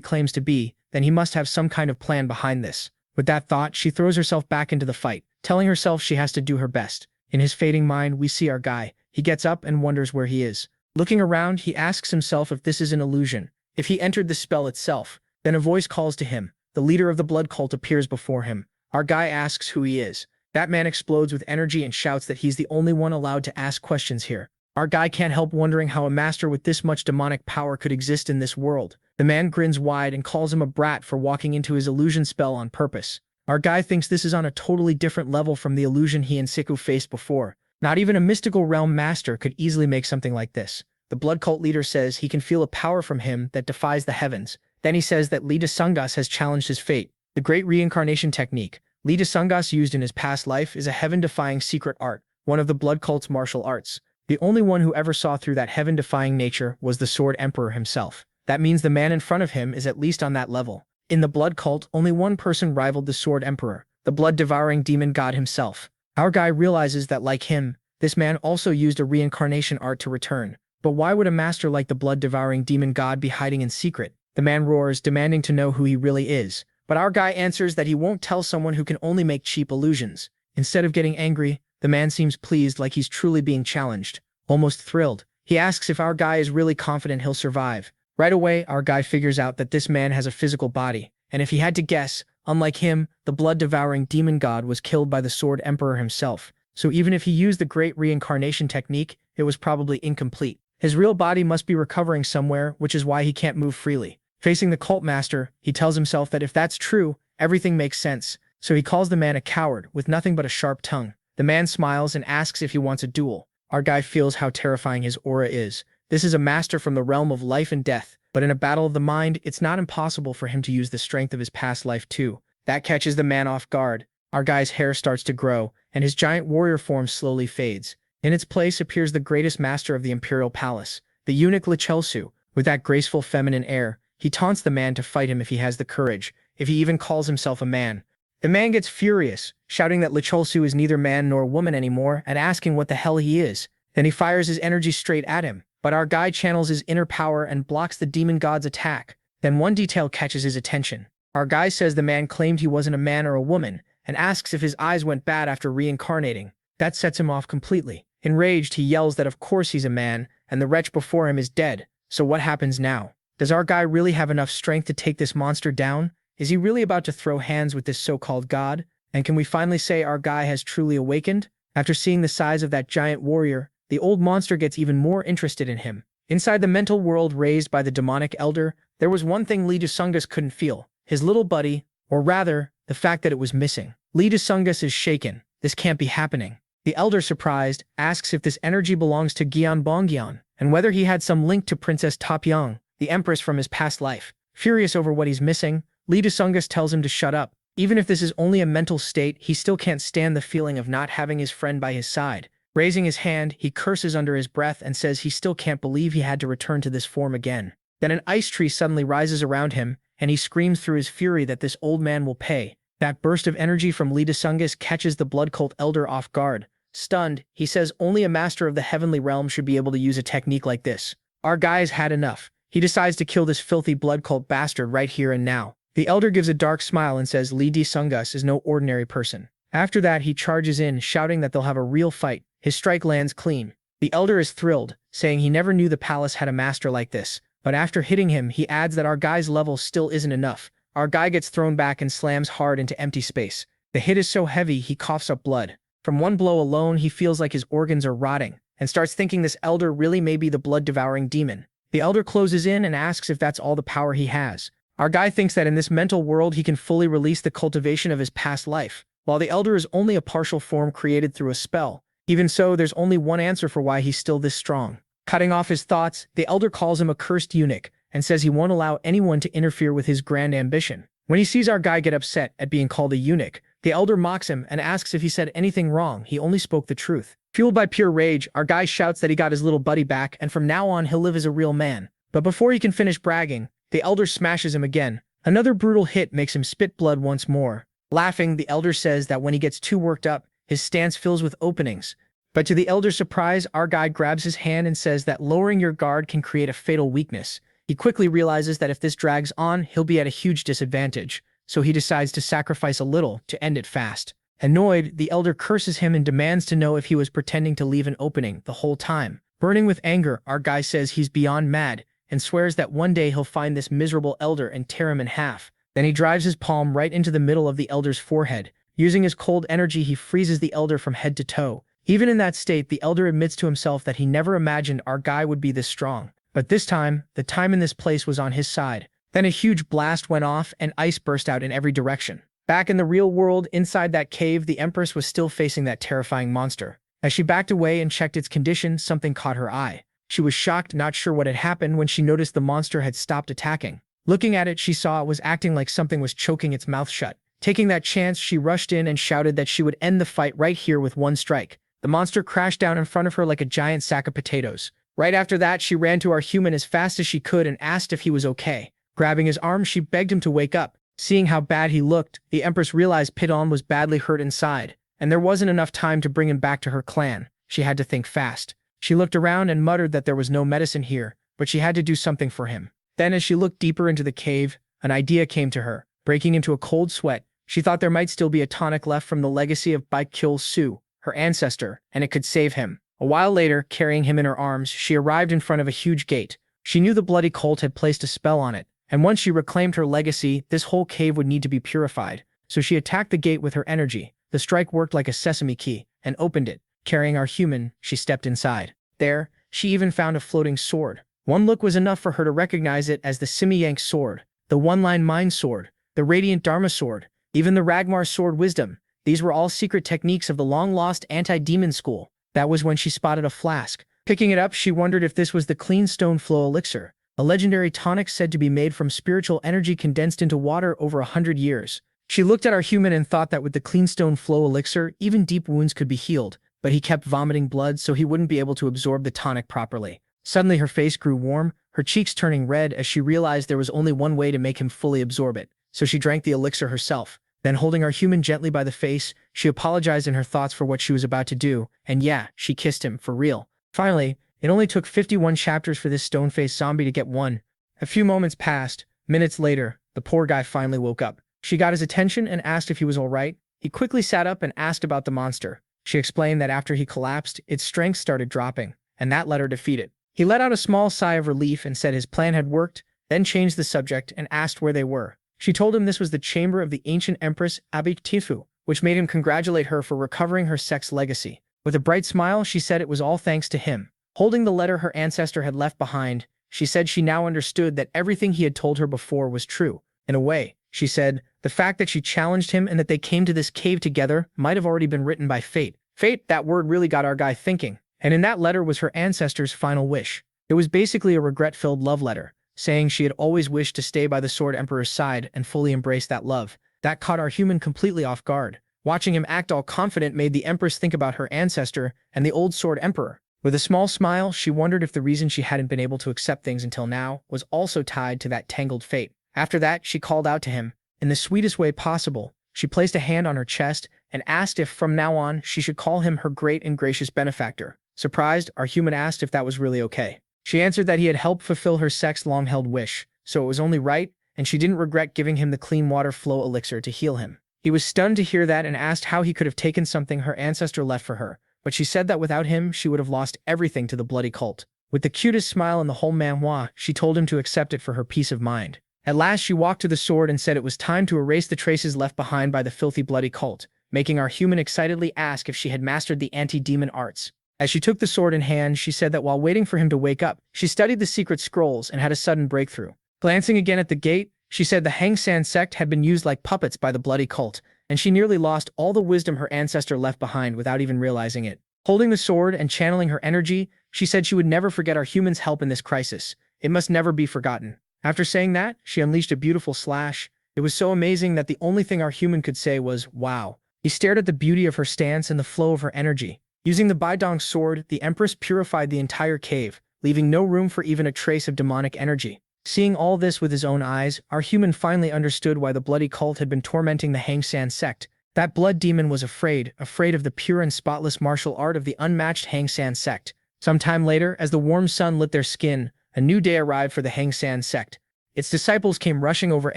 claims to be, then he must have some kind of plan behind this. With that thought, she throws herself back into the fight, telling herself she has to do her best. In his fading mind, we see our guy. He gets up and wonders where he is. Looking around, he asks himself if this is an illusion. If he entered the spell itself, then a voice calls to him. The leader of the blood cult appears before him. Our guy asks who he is. That man explodes with energy and shouts that he's the only one allowed to ask questions here. Our guy can't help wondering how a master with this much demonic power could exist in this world. The man grins wide and calls him a brat for walking into his illusion spell on purpose. Our guy thinks this is on a totally different level from the illusion he and Siku faced before. Not even a mystical realm master could easily make something like this. The blood cult leader says he can feel a power from him that defies the heavens. Then he says that Lida Sungas has challenged his fate. The great reincarnation technique Lida Sungas used in his past life is a heaven-defying secret art, one of the blood cult's martial arts. The only one who ever saw through that heaven-defying nature was the Sword Emperor himself. That means the man in front of him is at least on that level. In the blood cult, only one person rivaled the Sword Emperor, the blood-devouring demon god himself. Our guy realizes that, like him, this man also used a reincarnation art to return. But why would a master like the blood-devouring demon god be hiding in secret? The man roars, demanding to know who he really is. But our guy answers that he won't tell someone who can only make cheap illusions. Instead of getting angry, the man seems pleased, like he's truly being challenged. Almost thrilled, he asks if our guy is really confident he'll survive. Right away, our guy figures out that this man has a physical body, and if he had to guess, unlike him, the blood-devouring demon god was killed by the Sword Emperor himself. So even if he used the great reincarnation technique, it was probably incomplete. His real body must be recovering somewhere, which is why he can't move freely. Facing the cult master, he tells himself that if that's true, everything makes sense, so he calls the man a coward with nothing but a sharp tongue. The man smiles and asks if he wants a duel. Our guy feels how terrifying his aura is. This is a master from the realm of life and death, but in a battle of the mind, it's not impossible for him to use the strength of his past life too. That catches the man off guard. Our guy's hair starts to grow, and his giant warrior form slowly fades. In its place appears the greatest master of the Imperial Palace, the Eunuch Lichelsu. With that graceful feminine air, he taunts the man to fight him if he has the courage, if he even calls himself a man. The man gets furious, shouting that Lichelsu is neither man nor woman anymore and asking what the hell he is. Then he fires his energy straight at him, but our guy channels his inner power and blocks the demon god's attack. Then one detail catches his attention. Our guy says the man claimed he wasn't a man or a woman, and asks if his eyes went bad after reincarnating. That sets him off completely. Enraged, he yells that of course he's a man, and the wretch before him is dead. So what happens now? Does our guy really have enough strength to take this monster down? Is he really about to throw hands with this so-called god? And can we finally say our guy has truly awakened? After seeing the size of that giant warrior, the old monster gets even more interested in him. Inside the mental world raised by the demonic elder, there was one thing Lee Dusungus couldn't feel. His little buddy, or rather, the fact that it was missing. Lee Dusungus is shaken. This can't be happening. The elder, surprised, asks if this energy belongs to Gyeon Bonggyeon, and whether he had some link to Princess Tapyeong, the empress from his past life. Furious over what he's missing, Lee Dusungus tells him to shut up. Even if this is only a mental state, he still can't stand the feeling of not having his friend by his side. Raising his hand, he curses under his breath and says he still can't believe he had to return to this form again. Then an ice tree suddenly rises around him, and he screams through his fury that this old man will pay. That burst of energy from Lee Dasungus catches the blood cult elder off guard. Stunned, he says only a master of the heavenly realm should be able to use a technique like this. Our guy's had enough. He decides to kill this filthy blood cult bastard right here and now. The elder gives a dark smile and says Lee Dasungus is no ordinary person. After that, he charges in, shouting that they'll have a real fight. His strike lands clean. The elder is thrilled, saying he never knew the palace had a master like this. But after hitting him, he adds that our guy's level still isn't enough. Our guy gets thrown back and slams hard into empty space. The hit is so heavy, he coughs up blood. From one blow alone, he feels like his organs are rotting, and starts thinking this elder really may be the blood-devouring demon. The elder closes in and asks if that's all the power he has. Our guy thinks that in this mental world he can fully release the cultivation of his past life, while the elder is only a partial form created through a spell. Even so, there's only one answer for why he's still this strong. Cutting off his thoughts, the elder calls him a cursed eunuch, and says he won't allow anyone to interfere with his grand ambition. When he sees our guy get upset at being called a eunuch, the elder mocks him and asks if he said anything wrong. He only spoke the truth. Fueled by pure rage, our guy shouts that he got his little buddy back, and from now on he'll live as a real man. But before he can finish bragging, the elder smashes him again. Another brutal hit makes him spit blood once more. Laughing, the elder says that when he gets too worked up, his stance fills with openings. But to the elder's surprise, our guy grabs his hand and says that lowering your guard can create a fatal weakness. He quickly realizes that if this drags on, he'll be at a huge disadvantage, so he decides to sacrifice a little to end it fast. Annoyed, the elder curses him and demands to know if he was pretending to leave an opening the whole time. Burning with anger, our guy says he's beyond mad and swears that one day he'll find this miserable elder and tear him in half. Then he drives his palm right into the middle of the elder's forehead. Using his cold energy, he freezes the elder from head to toe. Even in that state, the elder admits to himself that he never imagined our guy would be this strong. But this time, the time and this place was on his side. Then a huge blast went off and ice burst out in every direction. Back in the real world, inside that cave, the Empress was still facing that terrifying monster. As she backed away and checked its condition, something caught her eye. She was shocked, not sure what had happened, when she noticed the monster had stopped attacking. Looking at it, she saw it was acting like something was choking its mouth shut. Taking that chance, she rushed in and shouted that she would end the fight right here with one strike. The monster crashed down in front of her like a giant sack of potatoes. Right after that, she ran to our human as fast as she could and asked if he was okay. Grabbing his arm, she begged him to wake up. Seeing how bad he looked, the Empress realized Pidon was badly hurt inside, and there wasn't enough time to bring him back to her clan. She had to think fast. She looked around and muttered that there was no medicine here, but she had to do something for him. Then as she looked deeper into the cave, an idea came to her. Breaking into a cold sweat, she thought there might still be a tonic left from the legacy of Baekhyul Su, her ancestor, and it could save him. A while later, carrying him in her arms, she arrived in front of a huge gate. She knew the bloody cult had placed a spell on it, and once she reclaimed her legacy, this whole cave would need to be purified. So she attacked the gate with her energy. The strike worked like a sesame key, and opened it. Carrying our human, she stepped inside. There, she even found a floating sword. One look was enough for her to recognize it as the Simiyank sword, the one-line mind sword, the radiant Dharma sword, even the Ragmar sword wisdom. These were all secret techniques of the long-lost anti-demon school. That was when she spotted a flask. Picking it up, she wondered if this was the Clean Stone Flow Elixir, a legendary tonic said to be made from spiritual energy condensed into water over 100 years. She looked at our human and thought that with the Clean Stone Flow Elixir, even deep wounds could be healed, but he kept vomiting blood so he wouldn't be able to absorb the tonic properly. Suddenly her face grew warm, her cheeks turning red as she realized there was only one way to make him fully absorb it. So she drank the elixir herself. Then holding our human gently by the face, she apologized in her thoughts for what she was about to do, and yeah, she kissed him, for real. Finally, it only took 51 chapters for this stone-faced zombie to get one. A few moments passed. Minutes later, the poor guy finally woke up. She got his attention and asked if he was alright. He quickly sat up and asked about the monster. She explained that after he collapsed, its strength started dropping, and that let her defeat it. He let out a small sigh of relief and said his plan had worked, then changed the subject and asked where they were. She told him this was the chamber of the ancient Empress Abiktifu, which made him congratulate her for recovering her sex legacy. With a bright smile, she said it was all thanks to him. Holding the letter her ancestor had left behind, she said she now understood that everything he had told her before was true. In a way, she said, the fact that she challenged him and that they came to this cave together might have already been written by fate. Fate, that word really got our guy thinking. And in that letter was her ancestor's final wish. It was basically a regret-filled love letter, saying she had always wished to stay by the Sword Emperor's side and fully embrace that love. That caught our human completely off guard. Watching him act all confident made the Empress think about her ancestor and the old Sword Emperor. With a small smile, she wondered if the reason she hadn't been able to accept things until now was also tied to that tangled fate. After that, she called out to him. In the sweetest way possible, she placed a hand on her chest and asked if from now on she should call him her great and gracious benefactor. Surprised, our human asked if that was really okay. She answered that he had helped fulfill her sex's long-held wish, so it was only right, and she didn't regret giving him the clean water flow elixir to heal him. He was stunned to hear that and asked how he could have taken something her ancestor left for her, but she said that without him, she would have lost everything to the bloody cult. With the cutest smile in the whole manhwa, she told him to accept it for her peace of mind. At last, she walked to the sword and said it was time to erase the traces left behind by the filthy bloody cult, making our human excitedly ask if she had mastered the anti-demon arts. As she took the sword in hand, she said that while waiting for him to wake up, she studied the secret scrolls and had a sudden breakthrough. Glancing again at the gate, she said the Hangsan sect had been used like puppets by the bloody cult, and she nearly lost all the wisdom her ancestor left behind without even realizing it. Holding the sword and channeling her energy, she said she would never forget our humans' help in this crisis. It must never be forgotten. After saying that, she unleashed a beautiful slash. It was so amazing that the only thing our human could say was, wow. He stared at the beauty of her stance and the flow of her energy. Using the Baidong sword, the Empress purified the entire cave, leaving no room for even a trace of demonic energy. Seeing all this with his own eyes, our human finally understood why the bloody cult had been tormenting the Hangsan sect. That blood demon was afraid of the pure and spotless martial art of the unmatched Hangsan sect. Some time later, as the warm sun lit their skin, a new day arrived for the Hangsan sect. Its disciples came rushing over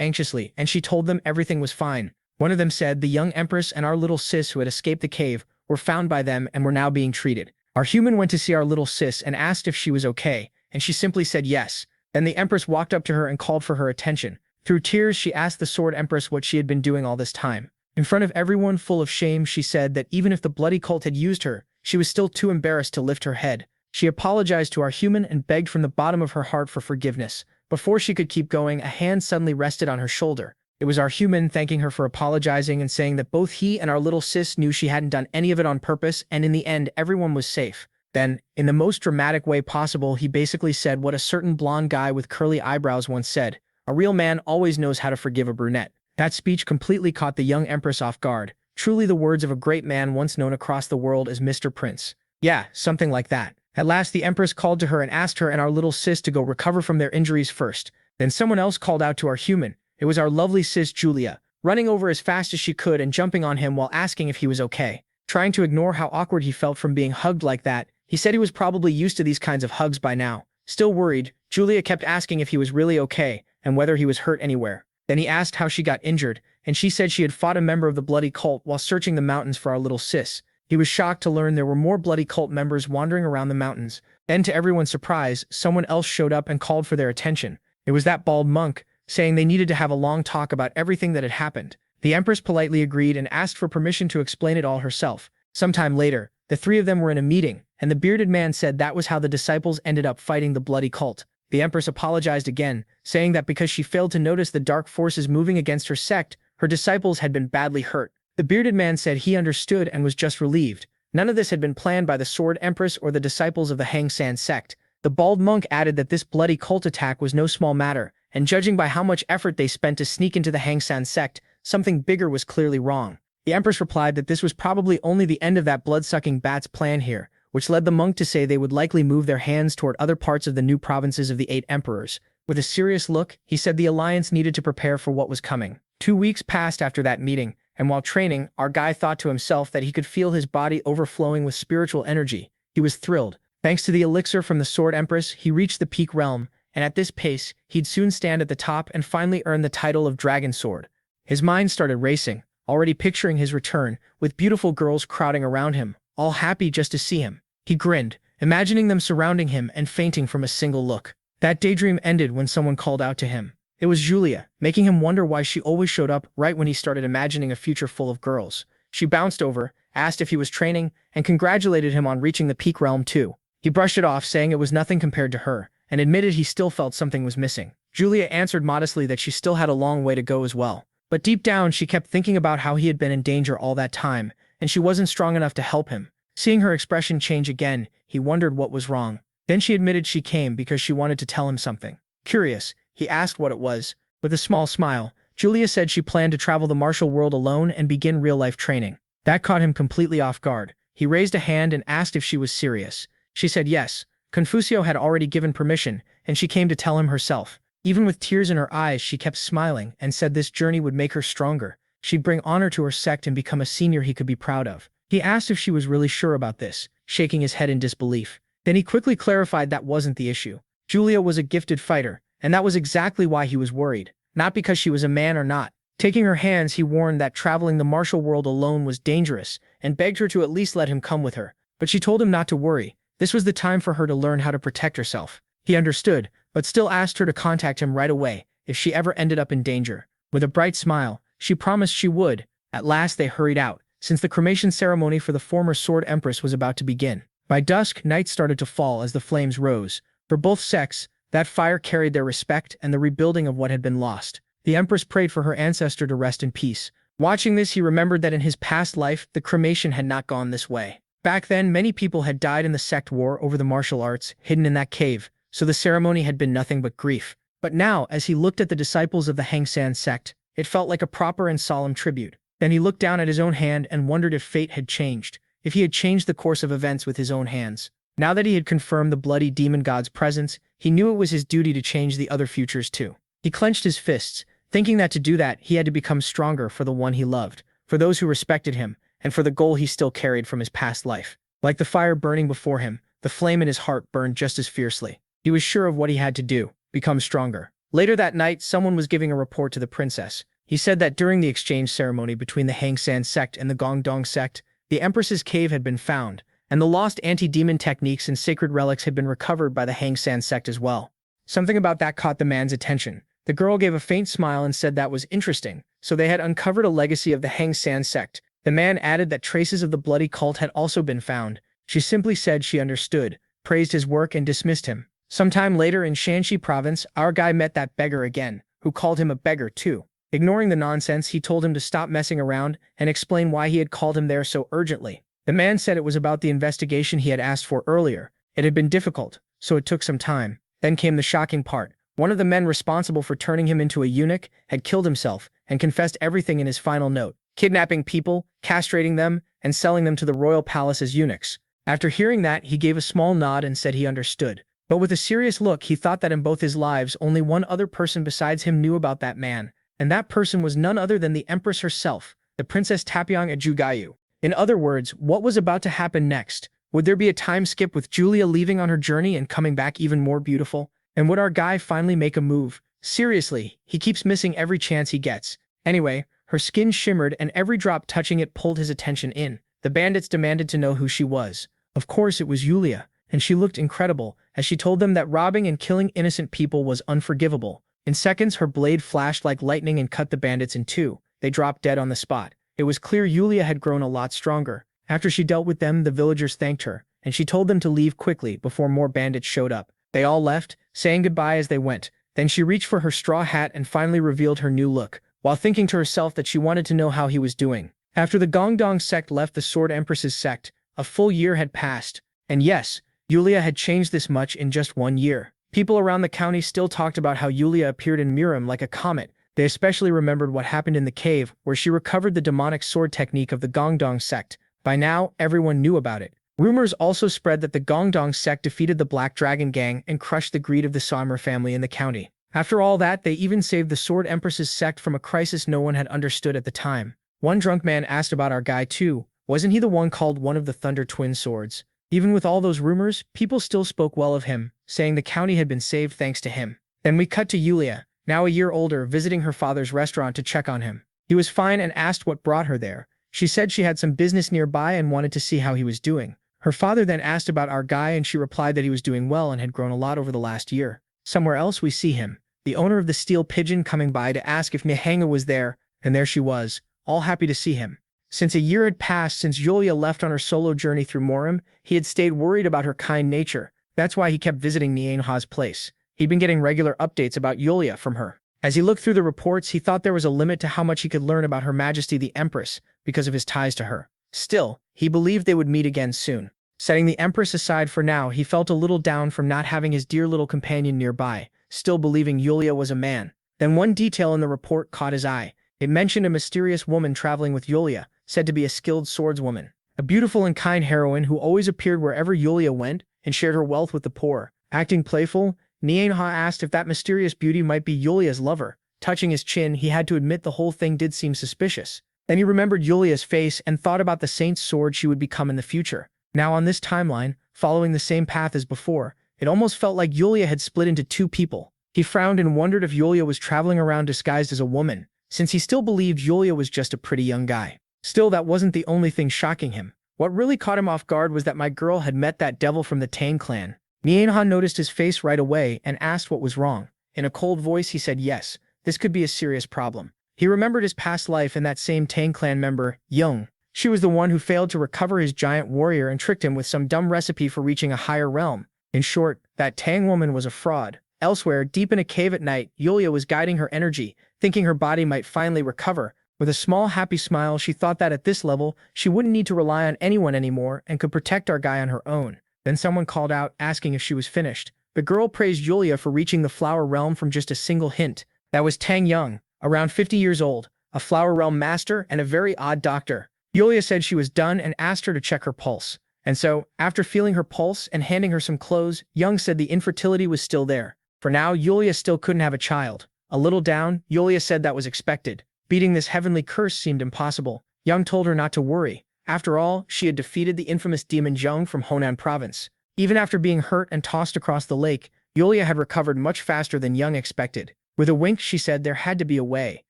anxiously, and she told them everything was fine. One of them said the young Empress and our little sis who had escaped the cave were found by them and were now being treated. Our human went to see our little sis and asked if she was okay, and she simply said yes. Then the Empress walked up to her and called for her attention. Through tears, she asked the Sword Empress what she had been doing all this time. In front of everyone full of shame, she said that even if the bloody cult had used her, she was still too embarrassed to lift her head. She apologized to our human and begged from the bottom of her heart for forgiveness. Before she could keep going, a hand suddenly rested on her shoulder. It was our human thanking her for apologizing and saying that both he and our little sis knew she hadn't done any of it on purpose, and in the end, everyone was safe. Then, in the most dramatic way possible, he basically said what a certain blonde guy with curly eyebrows once said, "A real man always knows how to forgive a brunette." That speech completely caught the young Empress off guard. Truly the words of a great man once known across the world as Mr. Prince. Yeah, something like that. At last, the Empress called to her and asked her and our little sis to go recover from their injuries first. Then someone else called out to our human. It was our lovely sis Julia, running over as fast as she could and jumping on him while asking if he was okay. Trying to ignore how awkward he felt from being hugged like that, he said he was probably used to these kinds of hugs by now. Still worried, Julia kept asking if he was really okay and whether he was hurt anywhere. Then he asked how she got injured, and she said she had fought a member of the bloody cult while searching the mountains for our little sis. He was shocked to learn there were more bloody cult members wandering around the mountains. Then, to everyone's surprise, someone else showed up and called for their attention. It was that bald monk, saying they needed to have a long talk about everything that had happened. The Empress politely agreed and asked for permission to explain it all herself. Sometime later, the three of them were in a meeting, and the bearded man said that was how the disciples ended up fighting the bloody cult. The Empress apologized again, saying that because she failed to notice the dark forces moving against her sect, her disciples had been badly hurt. The bearded man said he understood and was just relieved. None of this had been planned by the Sword Empress or the disciples of the Hangsan sect. The bald monk added that this bloody cult attack was no small matter, and judging by how much effort they spent to sneak into the Hangsan sect, something bigger was clearly wrong. The Empress replied that this was probably only the end of that blood-sucking bat's plan here, which led the monk to say they would likely move their hands toward other parts of the new provinces of the 8 emperors. With a serious look, he said the alliance needed to prepare for what was coming. 2 weeks passed after that meeting, and while training, our guy thought to himself that he could feel his body overflowing with spiritual energy. He was thrilled. Thanks to the elixir from the Sword Empress, he reached the peak realm, and at this pace, he'd soon stand at the top and finally earn the title of Dragon Sword. His mind started racing, already picturing his return, with beautiful girls crowding around him, all happy just to see him. He grinned, imagining them surrounding him and fainting from a single look. That daydream ended when someone called out to him. It was Julia, making him wonder why she always showed up right when he started imagining a future full of girls. She bounced over, asked if he was training, and congratulated him on reaching the peak realm too. He brushed it off, saying it was nothing compared to her, and admitted he still felt something was missing. Julia answered modestly that she still had a long way to go as well. But deep down, she kept thinking about how he had been in danger all that time, and she wasn't strong enough to help him. Seeing her expression change again, he wondered what was wrong. Then she admitted she came because she wanted to tell him something. Curious, he asked what it was. With a small smile, Julia said she planned to travel the martial world alone and begin real-life training. That caught him completely off guard. He raised a hand and asked if she was serious. She said yes. Confucio had already given permission, and she came to tell him herself. Even with tears in her eyes, she kept smiling and said this journey would make her stronger. she'd bring honor to her sect and become a senior he could be proud of. He asked if she was really sure about this, shaking his head in disbelief. Then he quickly clarified that wasn't the issue. Julia was a gifted fighter, and that was exactly why he was worried, not because she was a man or not. Taking her hands, he warned that traveling the martial world alone was dangerous and begged her to at least let him come with her. But she told him not to worry. This was the time for her to learn how to protect herself. He understood, but still asked her to contact him right away if she ever ended up in danger. With a bright smile, she promised she would. At last they hurried out, since the cremation ceremony for the former Sword Empress was about to begin. By dusk, night started to fall as the flames rose. For both sects, that fire carried their respect and the rebuilding of what had been lost. The Empress prayed for her ancestor to rest in peace. Watching this, he remembered that in his past life, the cremation had not gone this way. Back then, many people had died in the sect war over the martial arts, hidden in that cave, so the ceremony had been nothing but grief. But now, as he looked at the disciples of the Hangsan sect, it felt like a proper and solemn tribute. Then he looked down at his own hand and wondered if fate had changed, if he had changed the course of events with his own hands. Now that he had confirmed the bloody demon god's presence, he knew it was his duty to change the other futures too. He clenched his fists, thinking that to do that, he had to become stronger for the one he loved, for those who respected him, and for the goal he still carried from his past life. Like the fire burning before him, the flame in his heart burned just as fiercely. He was sure of what he had to do, become stronger. Later that night, someone was giving a report to the princess. He said that during the exchange ceremony between the Hangsan sect and the Gongdong sect, the Empress's cave had been found, and the lost anti-demon techniques and sacred relics had been recovered by the Hangsan sect as well. Something about that caught the man's attention. The girl gave a faint smile and said that was interesting, so they had uncovered a legacy of the Hangsan sect. The man added that traces of the bloody cult had also been found. She simply said she understood, praised his work and dismissed him. Sometime later in Shanxi province, our guy met that beggar again, who called him a beggar too. Ignoring the nonsense, he told him to stop messing around and explain why he had called him there so urgently. The man said it was about the investigation he had asked for earlier. It had been difficult, so it took some time. Then came the shocking part. One of the men responsible for turning him into a eunuch had killed himself and confessed everything in his final note, kidnapping people, castrating them, and selling them to the royal palace as eunuchs. After hearing that, he gave a small nod and said he understood. But with a serious look, he thought that in both his lives, only one other person besides him knew about that man, and that person was none other than the Empress herself, the Princess Taepyeong Ajugayu. In other words, what was about to happen next? Would there be a time skip with Julia leaving on her journey and coming back even more beautiful? And would our guy finally make a move? Seriously, he keeps missing every chance he gets. Anyway, her skin shimmered and every drop touching it pulled his attention in. The bandits demanded to know who she was. Of course it was Yulia, and she looked incredible as she told them that robbing and killing innocent people was unforgivable. In seconds, her blade flashed like lightning and cut the bandits in two. They dropped dead on the spot. It was clear Yulia had grown a lot stronger. After she dealt with them, the villagers thanked her, and she told them to leave quickly before more bandits showed up. They all left, saying goodbye as they went. Then she reached for her straw hat and finally revealed her new look, while thinking to herself that she wanted to know how he was doing. After the Gongdong sect left the Sword Empress's sect, a full year had passed. And yes, Yulia had changed this much in just 1 year. People around the county still talked about how Yulia appeared in Miram like a comet. They especially remembered what happened in the cave, where she recovered the demonic sword technique of the Gongdong sect. By now, everyone knew about it. Rumors also spread that the Gongdong sect defeated the Black Dragon Gang and crushed the greed of the Sommer family in the county. After all that, they even saved the Sword Empress's sect from a crisis no one had understood at the time. One drunk man asked about our guy too. Wasn't he the one called one of the Thunder Twin Swords? Even with all those rumors, people still spoke well of him, saying the county had been saved thanks to him. Then we cut to Yulia, now a year older, visiting her father's restaurant to check on him. He was fine and asked what brought her there. She said she had some business nearby and wanted to see how he was doing. Her father then asked about our guy and she replied that he was doing well and had grown a lot over the last year. Somewhere else we see him, the owner of the steel pigeon, coming by to ask if Mihanga was there, and there she was, all happy to see him. Since a year had passed since Yulia left on her solo journey through Morim, he had stayed worried about her kind nature. That's why he kept visiting Nianha's place. He'd been getting regular updates about Yulia from her. As he looked through the reports, he thought there was a limit to how much he could learn about Her Majesty the Empress because of his ties to her. Still, he believed they would meet again soon. Setting the Empress aside for now, he felt a little down from not having his dear little companion nearby, still believing Yulia was a man. Then one detail in the report caught his eye. It mentioned a mysterious woman traveling with Yulia, said to be a skilled swordswoman. A beautiful and kind heroine who always appeared wherever Yulia went and shared her wealth with the poor. Acting playful, Nianha asked if that mysterious beauty might be Yulia's lover. touching his chin. He had to admit the whole thing did seem suspicious. Then he remembered Yulia's face and thought about the saint's sword she would become in the future. Now on this timeline, following the same path as before, it almost felt like Yulia had split into two people. He frowned and wondered if Yulia was traveling around disguised as a woman, since he still believed Yulia was just a pretty young guy. Still, that wasn't the only thing shocking him. What really caught him off guard was that my girl had met that devil from the Tang clan. Nianhan noticed his face right away and asked what was wrong. In a cold voice, he said yes, this could be a serious problem. He remembered his past life and that same Tang clan member, Young. She was the one who failed to recover his giant warrior and tricked him with some dumb recipe for reaching a higher realm. In short, that Tang woman was a fraud. Elsewhere, deep in a cave at night, Yulia was guiding her energy, thinking her body might finally recover. With a small, happy smile, she thought that at this level, she wouldn't need to rely on anyone anymore and could protect our guy on her own. Then someone called out, asking if she was finished. The girl praised Yulia for reaching the flower realm from just a single hint. That was Tang Young, around 50 years old, a flower realm master and a very odd doctor. Yulia said she was done and asked her to check her pulse. And so, after feeling her pulse and handing her some clothes, Young said the infertility was still there. For now, Yulia still couldn't have a child. A little down, Yulia said that was expected. Beating this heavenly curse seemed impossible. Young told her not to worry. After all, she had defeated the infamous demon Zheng from Honan province. Even after being hurt and tossed across the lake, Yulia had recovered much faster than Young expected. With a wink, she said there had to be a way.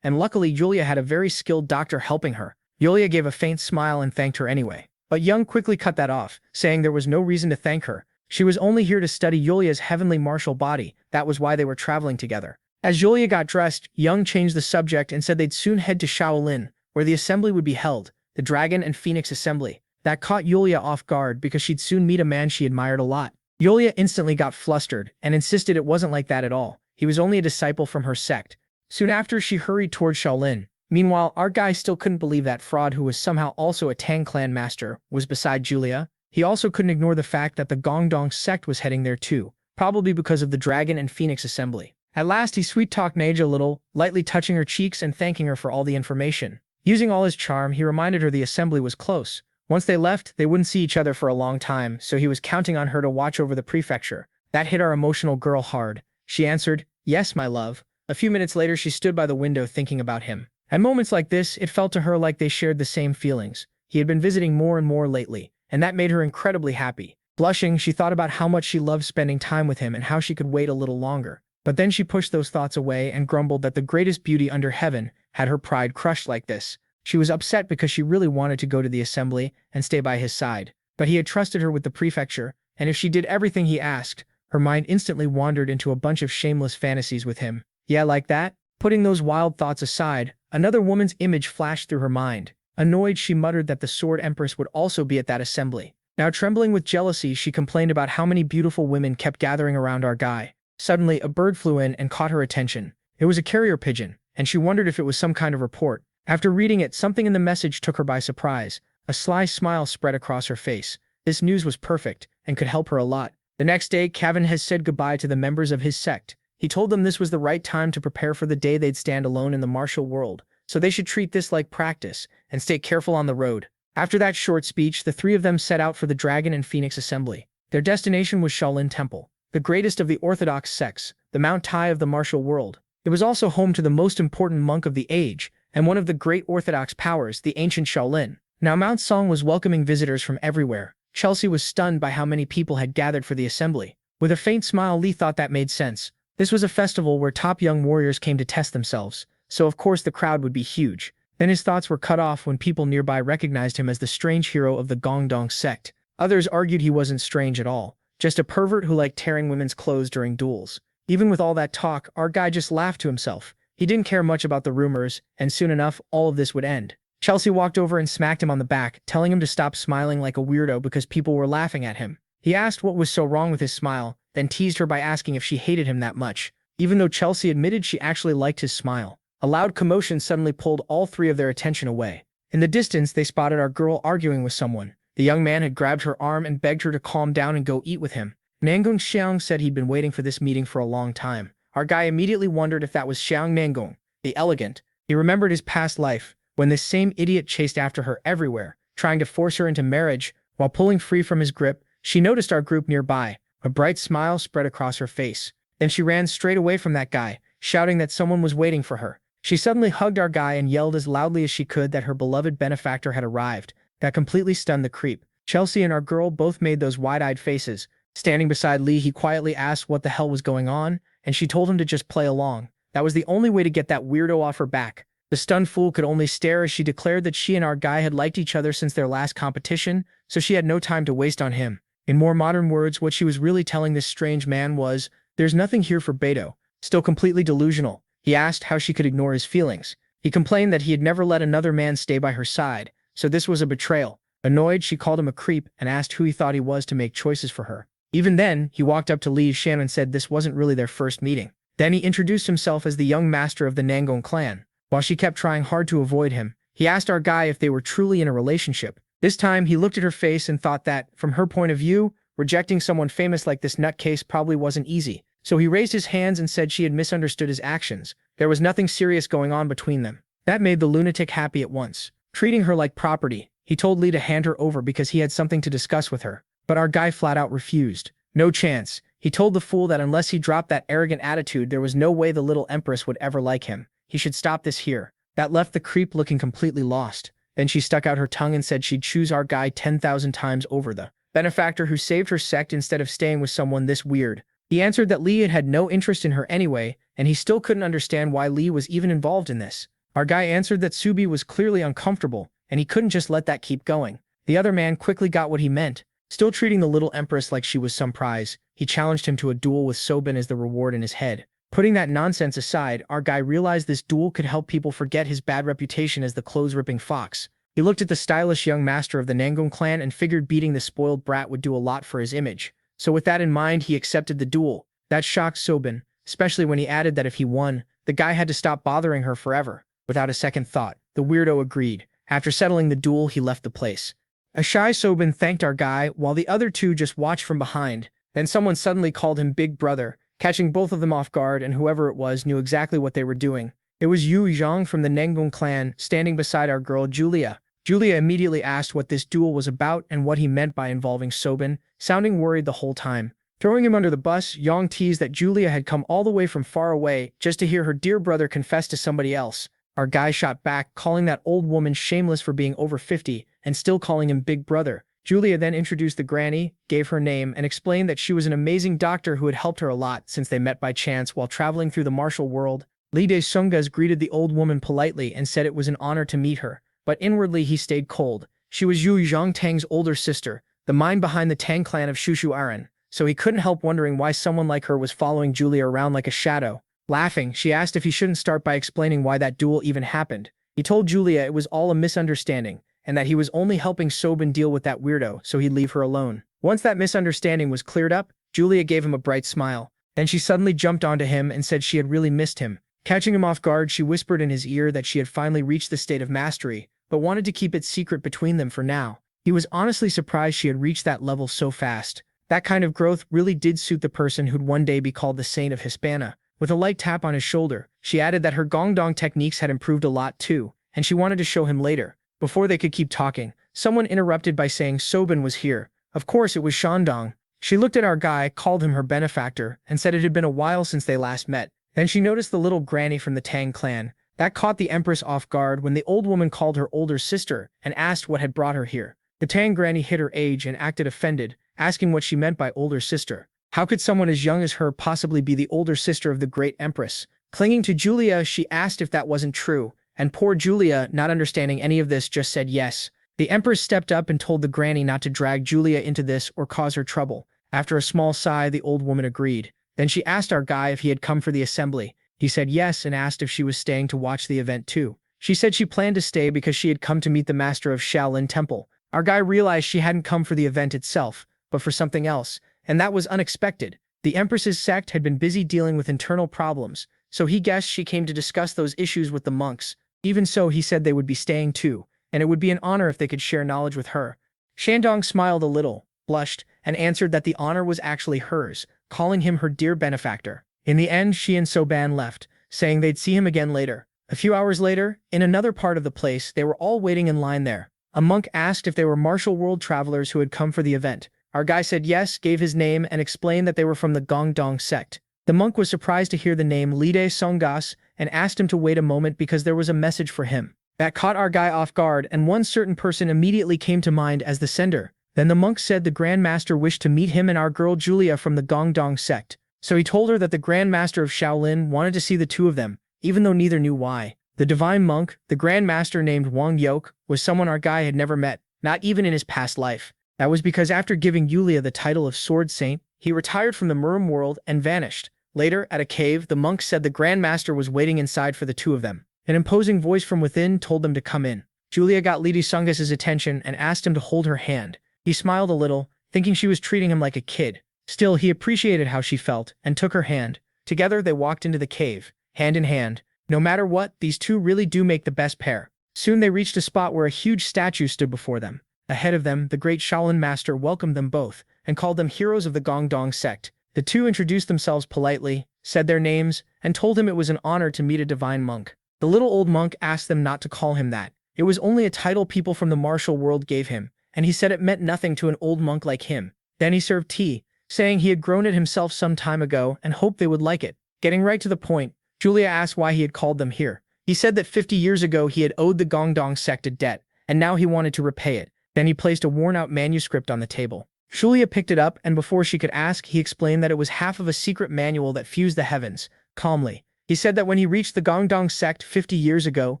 And luckily, Yulia had a very skilled doctor helping her. Yulia gave a faint smile and thanked her anyway. But Young quickly cut that off, saying there was no reason to thank her. She was only here to study Yulia's heavenly martial body. That was why they were traveling together. As Yulia got dressed, Young changed the subject and said they'd soon head to Shaolin, where the assembly would be held, the Dragon and Phoenix Assembly. That caught Yulia off guard because she'd soon meet a man she admired a lot. Yulia instantly got flustered and insisted it wasn't like that at all. He was only a disciple from her sect. Soon after, she hurried toward Shaolin. Meanwhile, our guy still couldn't believe that fraud, who was somehow also a Tang clan master, was beside Yulia. He also couldn't ignore the fact that the Gongdong sect was heading there too, probably because of the Dragon and Phoenix Assembly. At last, he sweet-talked Neige a little, lightly touching her cheeks and thanking her for all the information. Using all his charm, he reminded her the assembly was close. Once they left, they wouldn't see each other for a long time, so he was counting on her to watch over the prefecture. That hit our emotional girl hard. She answered, "Yes, my love." A few minutes later, she stood by the window thinking about him. At moments like this, it felt to her like they shared the same feelings. He had been visiting more and more lately, and that made her incredibly happy. Blushing, she thought about how much she loved spending time with him and how she could wait a little longer. But then she pushed those thoughts away and grumbled that the greatest beauty under heaven had her pride crushed like this. She was upset because she really wanted to go to the assembly and stay by his side. But he had trusted her with the prefecture, and if she did everything he asked, her mind instantly wandered into a bunch of shameless fantasies with him. Yeah, like that? Putting those wild thoughts aside, another woman's image flashed through her mind. Annoyed, she muttered that the Sword Empress would also be at that assembly. Now trembling with jealousy, she complained about how many beautiful women kept gathering around our guy. Suddenly, a bird flew in and caught her attention. It was a carrier pigeon, and she wondered if it was some kind of report. After reading it, something in the message took her by surprise. A sly smile spread across her face. This news was perfect, and could help her a lot. The next day, Kevin had said goodbye to the members of his sect. He told them this was the right time to prepare for the day they'd stand alone in the martial world, so they should treat this like practice, and stay careful on the road. After that short speech, the three of them set out for the Dragon and Phoenix Assembly. Their destination was Shaolin Temple, the greatest of the orthodox sects, the Mount Tai of the martial world. It was also home to the most important monk of the age, and one of the great orthodox powers, the ancient Shaolin. Now Mount Song was welcoming visitors from everywhere. Chelsea was stunned by how many people had gathered for the assembly. With a faint smile, Lee thought that made sense. This was a festival where top young warriors came to test themselves, so of course the crowd would be huge. Then his thoughts were cut off when people nearby recognized him as the strange hero of the Gongdong sect. Others argued he wasn't strange at all, just a pervert who liked tearing women's clothes during duels. Even with all that talk, our guy just laughed to himself. He didn't care much about the rumors, and soon enough, all of this would end. Chelsea walked over and smacked him on the back, telling him to stop smiling like a weirdo because people were laughing at him. He asked what was so wrong with his smile, then teased her by asking if she hated him that much, even though Chelsea admitted she actually liked his smile. A loud commotion suddenly pulled all three of their attention away. In the distance, they spotted our girl arguing with someone. The young man had grabbed her arm and begged her to calm down and go eat with him. Nangong Xiang said he'd been waiting for this meeting for a long time. Our guy immediately wondered if that was Xiang Nangong, the elegant. He remembered his past life, when this same idiot chased after her everywhere, trying to force her into marriage. While pulling free from his grip, she noticed our group nearby. A bright smile spread across her face. Then she ran straight away from that guy. shouting that someone was waiting for her. She suddenly hugged our guy and yelled as loudly as she could that her beloved benefactor had arrived. That completely stunned the creep. Chelsea and our girl both made those wide-eyed faces. Standing beside Lee, he quietly asked what the hell was going on, and she told him to just play along. That was the only way to get that weirdo off her back. The stunned fool could only stare as she declared that she and our guy had liked each other since their last competition, so she had no time to waste on him. In more modern words, what she was really telling this strange man was, "There's nothing here for Beto." Still completely delusional, he asked how she could ignore his feelings. He complained that he had never let another man stay by her side, so this was a betrayal. Annoyed, she called him a creep and asked who he thought he was to make choices for her. Even then, he walked up to Lee Shan and said this wasn't really their first meeting. Then he introduced himself as the young master of the Nangong clan. While she kept trying hard to avoid him, he asked our guy if they were truly in a relationship. This time, he looked at her face and thought that, from her point of view, rejecting someone famous like this nutcase probably wasn't easy. So he raised his hands and said she had misunderstood his actions. There was nothing serious going on between them. That made the lunatic happy at once. Treating her like property, he told Lee to hand her over because he had something to discuss with her. But our guy flat out refused. No chance. He told the fool that unless he dropped that arrogant attitude, there was no way the little empress would ever like him. He should stop this here. That left the creep looking completely lost. Then she stuck out her tongue and said she'd choose our guy 10,000 times over the benefactor who saved her sect instead of staying with someone this weird. He answered that Lee had no interest in her anyway, and he still couldn't understand why Lee was even involved in this. Our guy answered that Subi was clearly uncomfortable, and he couldn't just let that keep going. The other man quickly got what he meant. Still treating the little empress like she was some prize, he challenged him to a duel with Sobin as the reward in his head. Putting that nonsense aside, our guy realized this duel could help people forget his bad reputation as the clothes-ripping fox. He looked at the stylish young master of the Nangong clan and figured beating the spoiled brat would do a lot for his image. So with that in mind, he accepted the duel. That shocked Sobin, especially when he added that if he won, the guy had to stop bothering her forever. Without a second thought, the weirdo agreed. After settling the duel, he left the place. A shy Sobin thanked our guy, while the other two just watched from behind. Then someone suddenly called him Big Brother, catching both of them off guard, and whoever it was knew exactly what they were doing. It was Yu Zhang from the Nangong clan, standing beside our girl Julia. Julia immediately asked what this duel was about and what he meant by involving Sobin, sounding worried the whole time. Throwing him under the bus, Yang teased that Julia had come all the way from far away just to hear her dear brother confess to somebody else. Our guy shot back, calling that old woman shameless for being over 50 and still calling him Big Brother. Julia then introduced the granny, gave her name, and explained that she was an amazing doctor who had helped her a lot since they met by chance while traveling through the martial world. Li De Sungas greeted the old woman politely and said it was an honor to meet her, but inwardly he stayed cold. She was Yu Zhangtang's older sister, the mind behind the Tang clan of Shushu Aran, so he couldn't help wondering why someone like her was following Julia around like a shadow. Laughing, she asked if he shouldn't start by explaining why that duel even happened. He told Julia it was all a misunderstanding, and that he was only helping Sobin deal with that weirdo so he'd leave her alone. Once that misunderstanding was cleared up, Julia gave him a bright smile. Then she suddenly jumped onto him and said she had really missed him. Catching him off guard, she whispered in his ear that she had finally reached the state of mastery, but wanted to keep it secret between them for now. He was honestly surprised she had reached that level so fast. That kind of growth really did suit the person who'd one day be called the Saint of Hispania. With a light tap on his shoulder, she added that her gongdong techniques had improved a lot too, and she wanted to show him later. Before they could keep talking, someone interrupted by saying Sobin was here. Of course it was Shandong. She looked at our guy, called him her benefactor, and said it had been a while since they last met. Then she noticed the little granny from the Tang clan. That caught the Empress off guard when the old woman called her older sister and asked what had brought her here. The Tang granny hid her age and acted offended, asking what she meant by older sister. How could someone as young as her possibly be the older sister of the great Empress? Clinging to Julia, she asked if that wasn't true, and poor Julia, not understanding any of this, just said yes. The Empress stepped up and told the granny not to drag Julia into this or cause her trouble. After a small sigh, the old woman agreed. Then she asked our guy if he had come for the assembly. He said yes and asked if she was staying to watch the event too. She said she planned to stay because she had come to meet the master of Shaolin Temple. Our guy realized she hadn't come for the event itself, but for something else, and that was unexpected. The Empress's sect had been busy dealing with internal problems, so he guessed she came to discuss those issues with the monks. Even so, he said they would be staying too, and it would be an honor if they could share knowledge with her. Shandong smiled a little, blushed, and answered that the honor was actually hers, calling him her dear benefactor. In the end, she and Soban left, saying they'd see him again later. A few hours later, in another part of the place, they were all waiting in line there. A monk asked if they were martial world travelers who had come for the event. Our guy said yes, gave his name, and explained that they were from the Gongdong sect. The monk was surprised to hear the name Lide Songas and asked him to wait a moment because there was a message for him. That caught our guy off guard, and one certain person immediately came to mind as the sender. Then the monk said the Grand Master wished to meet him and our girl Julia from the Gongdong sect. So he told her that the Grand Master of Shaolin wanted to see the two of them, even though neither knew why. The divine monk, the Grand Master named Wang Yoke, was someone our guy had never met, not even in his past life. That was because after giving Julia the title of Sword Saint, he retired from the Murim world and vanished. Later, at a cave, the monk said the Grand Master was waiting inside for the two of them. An imposing voice from within told them to come in. Julia got Lady Sungas's attention and asked him to hold her hand. He smiled a little, thinking she was treating him like a kid. Still, he appreciated how she felt and took her hand. Together, they walked into the cave, hand in hand. No matter what, these two really do make the best pair. Soon they reached a spot where a huge statue stood before them. Ahead of them, the great Shaolin master welcomed them both and called them heroes of the Gongdong sect. The two introduced themselves politely, said their names, and told him it was an honor to meet a divine monk. The little old monk asked them not to call him that. It was only a title people from the martial world gave him, and he said it meant nothing to an old monk like him. Then he served tea, saying he had grown it himself some time ago and hoped they would like it. Getting right to the point, Julia asked why he had called them here. He said that 50 years ago he had owed the Gongdong sect a debt, and now he wanted to repay it. Then he placed a worn-out manuscript on the table. Julia picked it up, and before she could ask, he explained that it was half of a secret manual that fused the heavens. Calmly, he said that when he reached the Gongdong sect 50 years ago,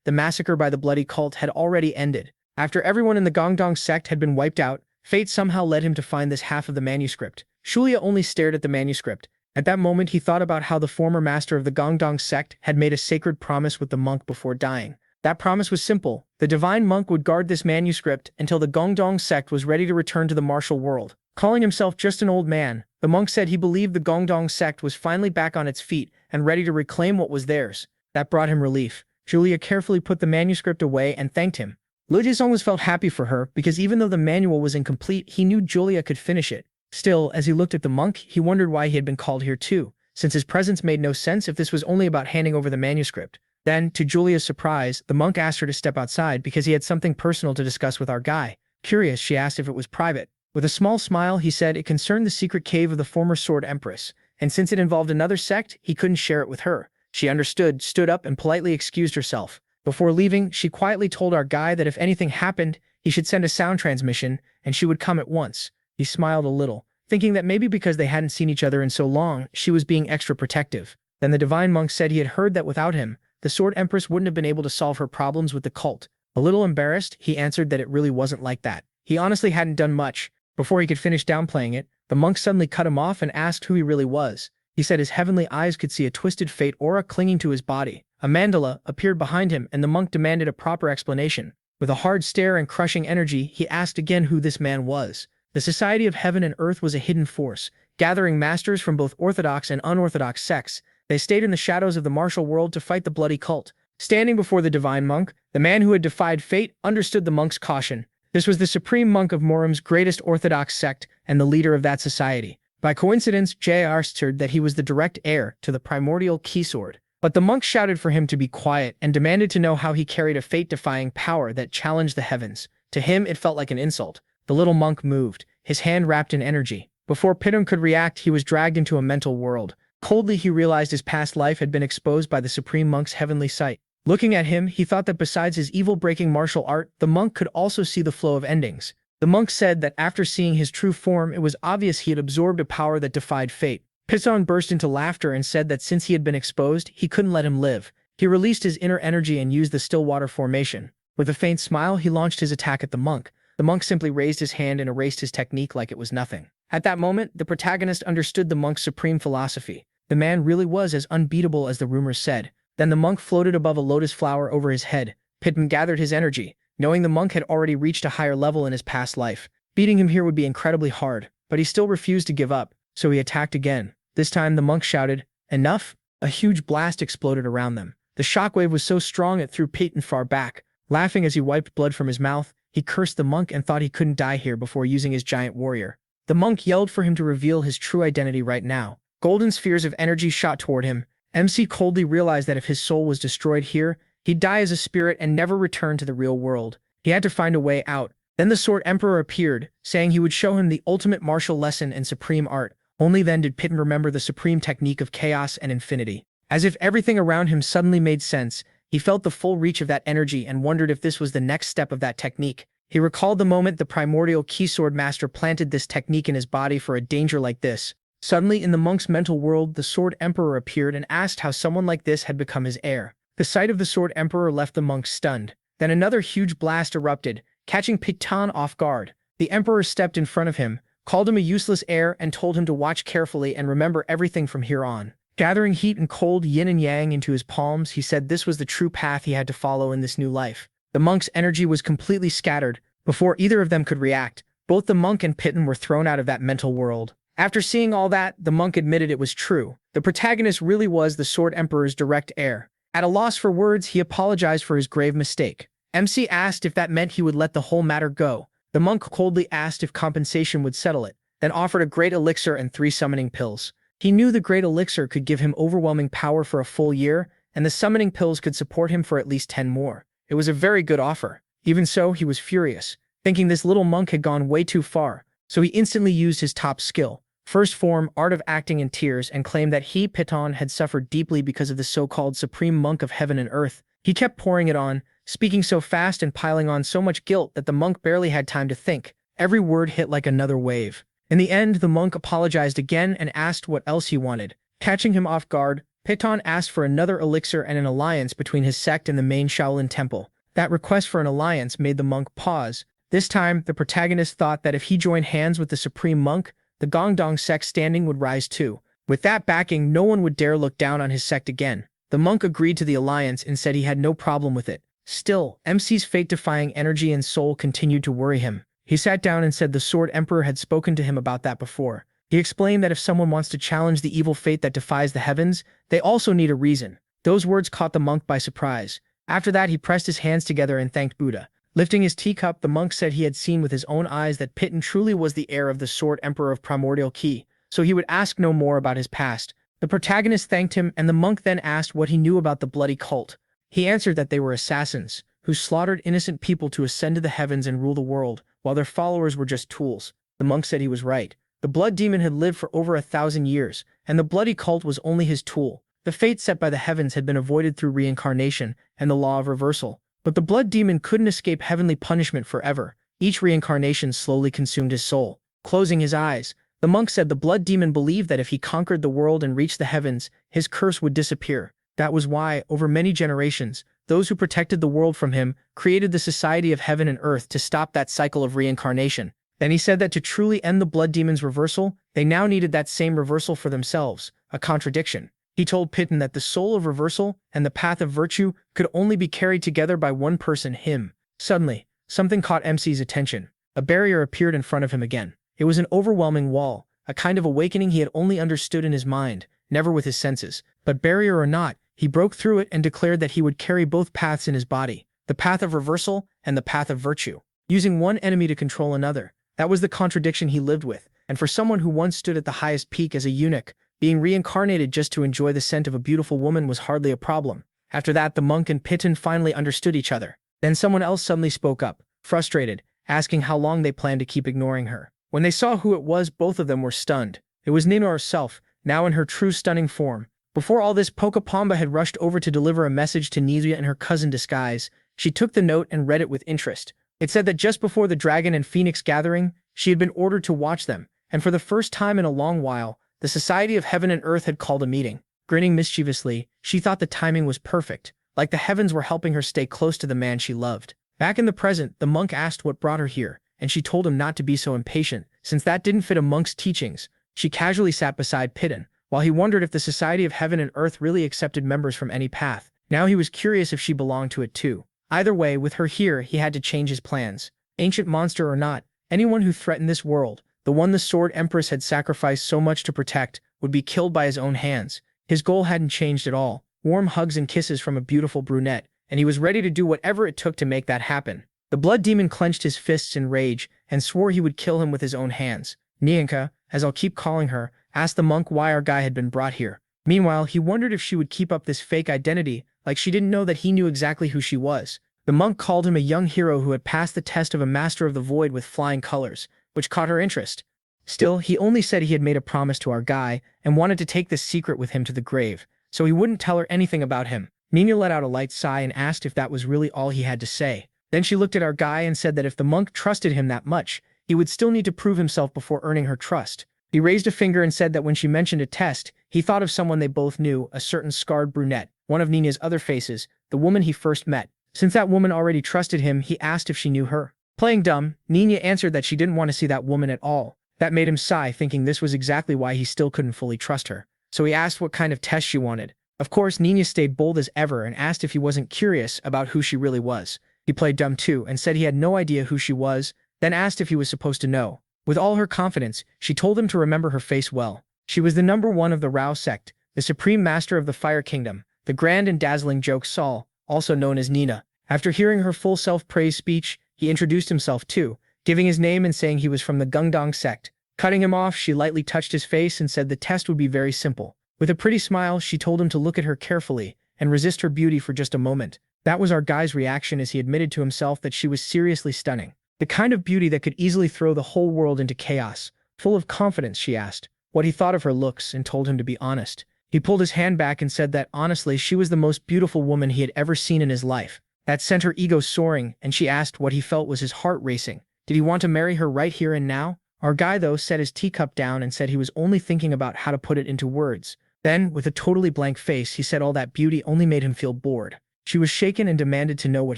the massacre by the bloody cult had already ended. After everyone in the Gongdong sect had been wiped out, fate somehow led him to find this half of the manuscript. Julia only stared at the manuscript. At that moment, he thought about how the former master of the Gongdong sect had made a sacred promise with the monk before dying. That promise was simple. The divine monk would guard this manuscript until the Gongdong sect was ready to return to the martial world. Calling himself just an old man, the monk said he believed the Gongdong sect was finally back on its feet and ready to reclaim what was theirs. That brought him relief. Julia carefully put the manuscript away and thanked him. Liu Jisong was felt happy for her because even though the manual was incomplete, he knew Julia could finish it. Still, as he looked at the monk, he wondered why he had been called here too, since his presence made no sense if this was only about handing over the manuscript. Then, to Julia's surprise, the monk asked her to step outside because he had something personal to discuss with our guy. Curious, she asked if it was private. With a small smile, he said it concerned the secret cave of the former Sword Empress, and since it involved another sect, he couldn't share it with her. She understood, stood up, and politely excused herself. Before leaving, she quietly told our guy that if anything happened, he should send a sound transmission, and she would come at once. He smiled a little, thinking that maybe because they hadn't seen each other in so long, she was being extra protective. Then the divine monk said he had heard that without him, the Sword Empress wouldn't have been able to solve her problems with the cult. A little embarrassed, he answered that it really wasn't like that. He honestly hadn't done much. Before he could finish downplaying it, the monk suddenly cut him off and asked who he really was. He said his heavenly eyes could see a twisted fate aura clinging to his body. A mandala appeared behind him, and the monk demanded a proper explanation. With a hard stare and crushing energy, he asked again who this man was. The Society of Heaven and Earth was a hidden force, gathering masters from both orthodox and unorthodox sects. They stayed in the shadows of the martial world to fight the bloody cult. Standing before the divine monk, the man who had defied fate understood the monk's caution. This was the supreme monk of Murim's greatest orthodox sect and the leader of that society. By coincidence, J.R. stirred that he was the direct heir to the primordial key sword. But the monk shouted for him to be quiet and demanded to know how he carried a fate-defying power that challenged the heavens. To him, it felt like an insult. The little monk moved, his hand wrapped in energy. Before Pitun could react, he was dragged into a mental world. Coldly, he realized his past life had been exposed by the supreme monk's heavenly sight. Looking at him, he thought that besides his evil-breaking martial art, the monk could also see the flow of endings. The monk said that after seeing his true form, it was obvious he had absorbed a power that defied fate. Pitun burst into laughter and said that since he had been exposed, he couldn't let him live. He released his inner energy and used the Stillwater formation. With a faint smile, he launched his attack at the monk. The monk simply raised his hand and erased his technique like it was nothing. At that moment, the protagonist understood the monk's supreme philosophy. The man really was as unbeatable as the rumors said. Then the monk floated above a lotus flower over his head. Pitun gathered his energy, knowing the monk had already reached a higher level in his past life. Beating him here would be incredibly hard, but he still refused to give up, so he attacked again. This time the monk shouted, "Enough!" A huge blast exploded around them. The shockwave was so strong it threw Pitun far back. Laughing as he wiped blood from his mouth, he cursed the monk and thought he couldn't die here before using his giant warrior. The monk yelled for him to reveal his true identity right now. Golden spheres of energy shot toward him. MC coldly realized that if his soul was destroyed here, he'd die as a spirit and never return to the real world. He had to find a way out. Then the Sword Emperor appeared, saying he would show him the ultimate martial lesson and supreme art. Only then did Piton remember the supreme technique of chaos and infinity. As if everything around him suddenly made sense, he felt the full reach of that energy and wondered if this was the next step of that technique. He recalled the moment the primordial keysword master planted this technique in his body for a danger like this. Suddenly, in the monk's mental world, the Sword Emperor appeared and asked how someone like this had become his heir. The sight of the Sword Emperor left the monk stunned. Then another huge blast erupted, catching Piton off guard. The Emperor stepped in front of him, called him a useless heir, and told him to watch carefully and remember everything from here on. Gathering heat and cold yin and yang into his palms, he said this was the true path he had to follow in this new life. The monk's energy was completely scattered. Before either of them could react, both the monk and Piton were thrown out of that mental world. After seeing all that, the monk admitted it was true. The protagonist really was the Sword Emperor's direct heir. At a loss for words, he apologized for his grave mistake. MC asked if that meant he would let the whole matter go. The monk coldly asked if compensation would settle it, then offered a great elixir and 3 summoning pills. He knew the great elixir could give him overwhelming power for a full year, and the summoning pills could support him for at least 10 more. It was a very good offer. Even so, he was furious, thinking this little monk had gone way too far, so he instantly used his top skill, First Form, Art of Acting in Tears, and claimed that he, Piton, had suffered deeply because of the so-called Supreme Monk of Heaven and Earth. He kept pouring it on, speaking so fast and piling on so much guilt that the monk barely had time to think. Every word hit like another wave. In the end, the monk apologized again and asked what else he wanted. Catching him off guard, Piton asked for another elixir and an alliance between his sect and the main Shaolin temple. That request for an alliance made the monk pause. This time, the protagonist thought that if he joined hands with the Supreme Monk, the Gongdong sect's standing would rise too. With that backing, no one would dare look down on his sect again. The monk agreed to the alliance and said he had no problem with it. Still, MC's fate-defying energy and soul continued to worry him. He sat down and said the Sword Emperor had spoken to him about that before. He explained that if someone wants to challenge the evil fate that defies the heavens, they also need a reason. Those words caught the monk by surprise. After that, he pressed his hands together and thanked Buddha. Lifting his teacup, the monk said he had seen with his own eyes that Piton truly was the heir of the Sword Emperor of Primordial Key, so he would ask no more about his past. The protagonist thanked him, and the monk then asked what he knew about the bloody cult. He answered that they were assassins, who slaughtered innocent people to ascend to the heavens and rule the world, while their followers were just tools. The monk said he was right. The blood demon had lived for over 1,000 years, and the bloody cult was only his tool. The fate set by the heavens had been avoided through reincarnation and the law of reversal. But the blood demon couldn't escape heavenly punishment forever. Each reincarnation slowly consumed his soul. Closing his eyes, the monk said the blood demon believed that if he conquered the world and reached the heavens, his curse would disappear. That was why, over many generations, those who protected the world from him created the Society of Heaven and Earth to stop that cycle of reincarnation. Then he said that to truly end the blood demon's reversal, they now needed that same reversal for themselves, a contradiction. He told Piton that the soul of reversal and the path of virtue could only be carried together by one person, him. Suddenly, something caught MC's attention. A barrier appeared in front of him again. It was an overwhelming wall, a kind of awakening he had only understood in his mind, never with his senses. But barrier or not, he broke through it and declared that he would carry both paths in his body, the path of reversal and the path of virtue, using one enemy to control another. That was the contradiction he lived with, and for someone who once stood at the highest peak as a eunuch, being reincarnated just to enjoy the scent of a beautiful woman was hardly a problem. After that, the monk and Piton finally understood each other. Then someone else suddenly spoke up, frustrated, asking how long they planned to keep ignoring her. When they saw who it was, both of them were stunned. It was Nina herself, now in her true stunning form. Before all this, Pokapamba had rushed over to deliver a message to Nizia in her cousin disguise. She took the note and read it with interest. It said that just before the Dragon and Phoenix gathering, she had been ordered to watch them, and for the first time in a long while, the Society of Heaven and Earth had called a meeting. Grinning mischievously, she thought the timing was perfect, like the heavens were helping her stay close to the man she loved. Back in the present, the monk asked what brought her here, and she told him not to be so impatient, since that didn't fit a monk's teachings. She casually sat beside Piton, while he wondered if the Society of Heaven and Earth really accepted members from any path. Now he was curious if she belonged to it too. Either way, with her here, he had to change his plans. Ancient monster or not, anyone who threatened this world, the one the Sword Empress had sacrificed so much to protect, would be killed by his own hands. His goal hadn't changed at all. Warm hugs and kisses from a beautiful brunette, and he was ready to do whatever it took to make that happen. The blood demon clenched his fists in rage and swore he would kill him with his own hands. Nianka, as I'll keep calling her, asked the monk why our guy had been brought here. Meanwhile, he wondered if she would keep up this fake identity, like she didn't know that he knew exactly who she was. The monk called him a young hero who had passed the test of a master of the void with flying colors, which caught her interest. Still, he only said he had made a promise to our guy and wanted to take this secret with him to the grave, so he wouldn't tell her anything about him. Nina let out a light sigh and asked if that was really all he had to say. Then she looked at our guy and said that if the monk trusted him that much, he would still need to prove himself before earning her trust. He raised a finger and said that when she mentioned a test, he thought of someone they both knew, a certain scarred brunette, one of Nina's other faces, the woman he first met. Since that woman already trusted him, he asked if she knew her. Playing dumb, Nina answered that she didn't want to see that woman at all. That made him sigh, thinking this was exactly why he still couldn't fully trust her. So he asked what kind of test she wanted. Of course, Nina stayed bold as ever and asked if he wasn't curious about who she really was. He played dumb too and said he had no idea who she was, then asked if he was supposed to know. With all her confidence, she told him to remember her face well. She was the number one of the Rao sect, the supreme master of the Fire Kingdom, the grand and dazzling joke Saul, also known as Nina. After hearing her full self-praise speech, he introduced himself too, giving his name and saying he was from the Gungdong sect. Cutting him off, she lightly touched his face and said the test would be very simple. With a pretty smile, she told him to look at her carefully and resist her beauty for just a moment. That was our guy's reaction as he admitted to himself that she was seriously stunning. The kind of beauty that could easily throw the whole world into chaos. Full of confidence, she asked what he thought of her looks and told him to be honest. He pulled his hand back and said that honestly she was the most beautiful woman he had ever seen in his life. That sent her ego soaring, and she asked what he felt was his heart racing. Did he want to marry her right here and now? Our guy, though, set his teacup down and said he was only thinking about how to put it into words. Then, with a totally blank face, he said all that beauty only made him feel bored. She was shaken and demanded to know what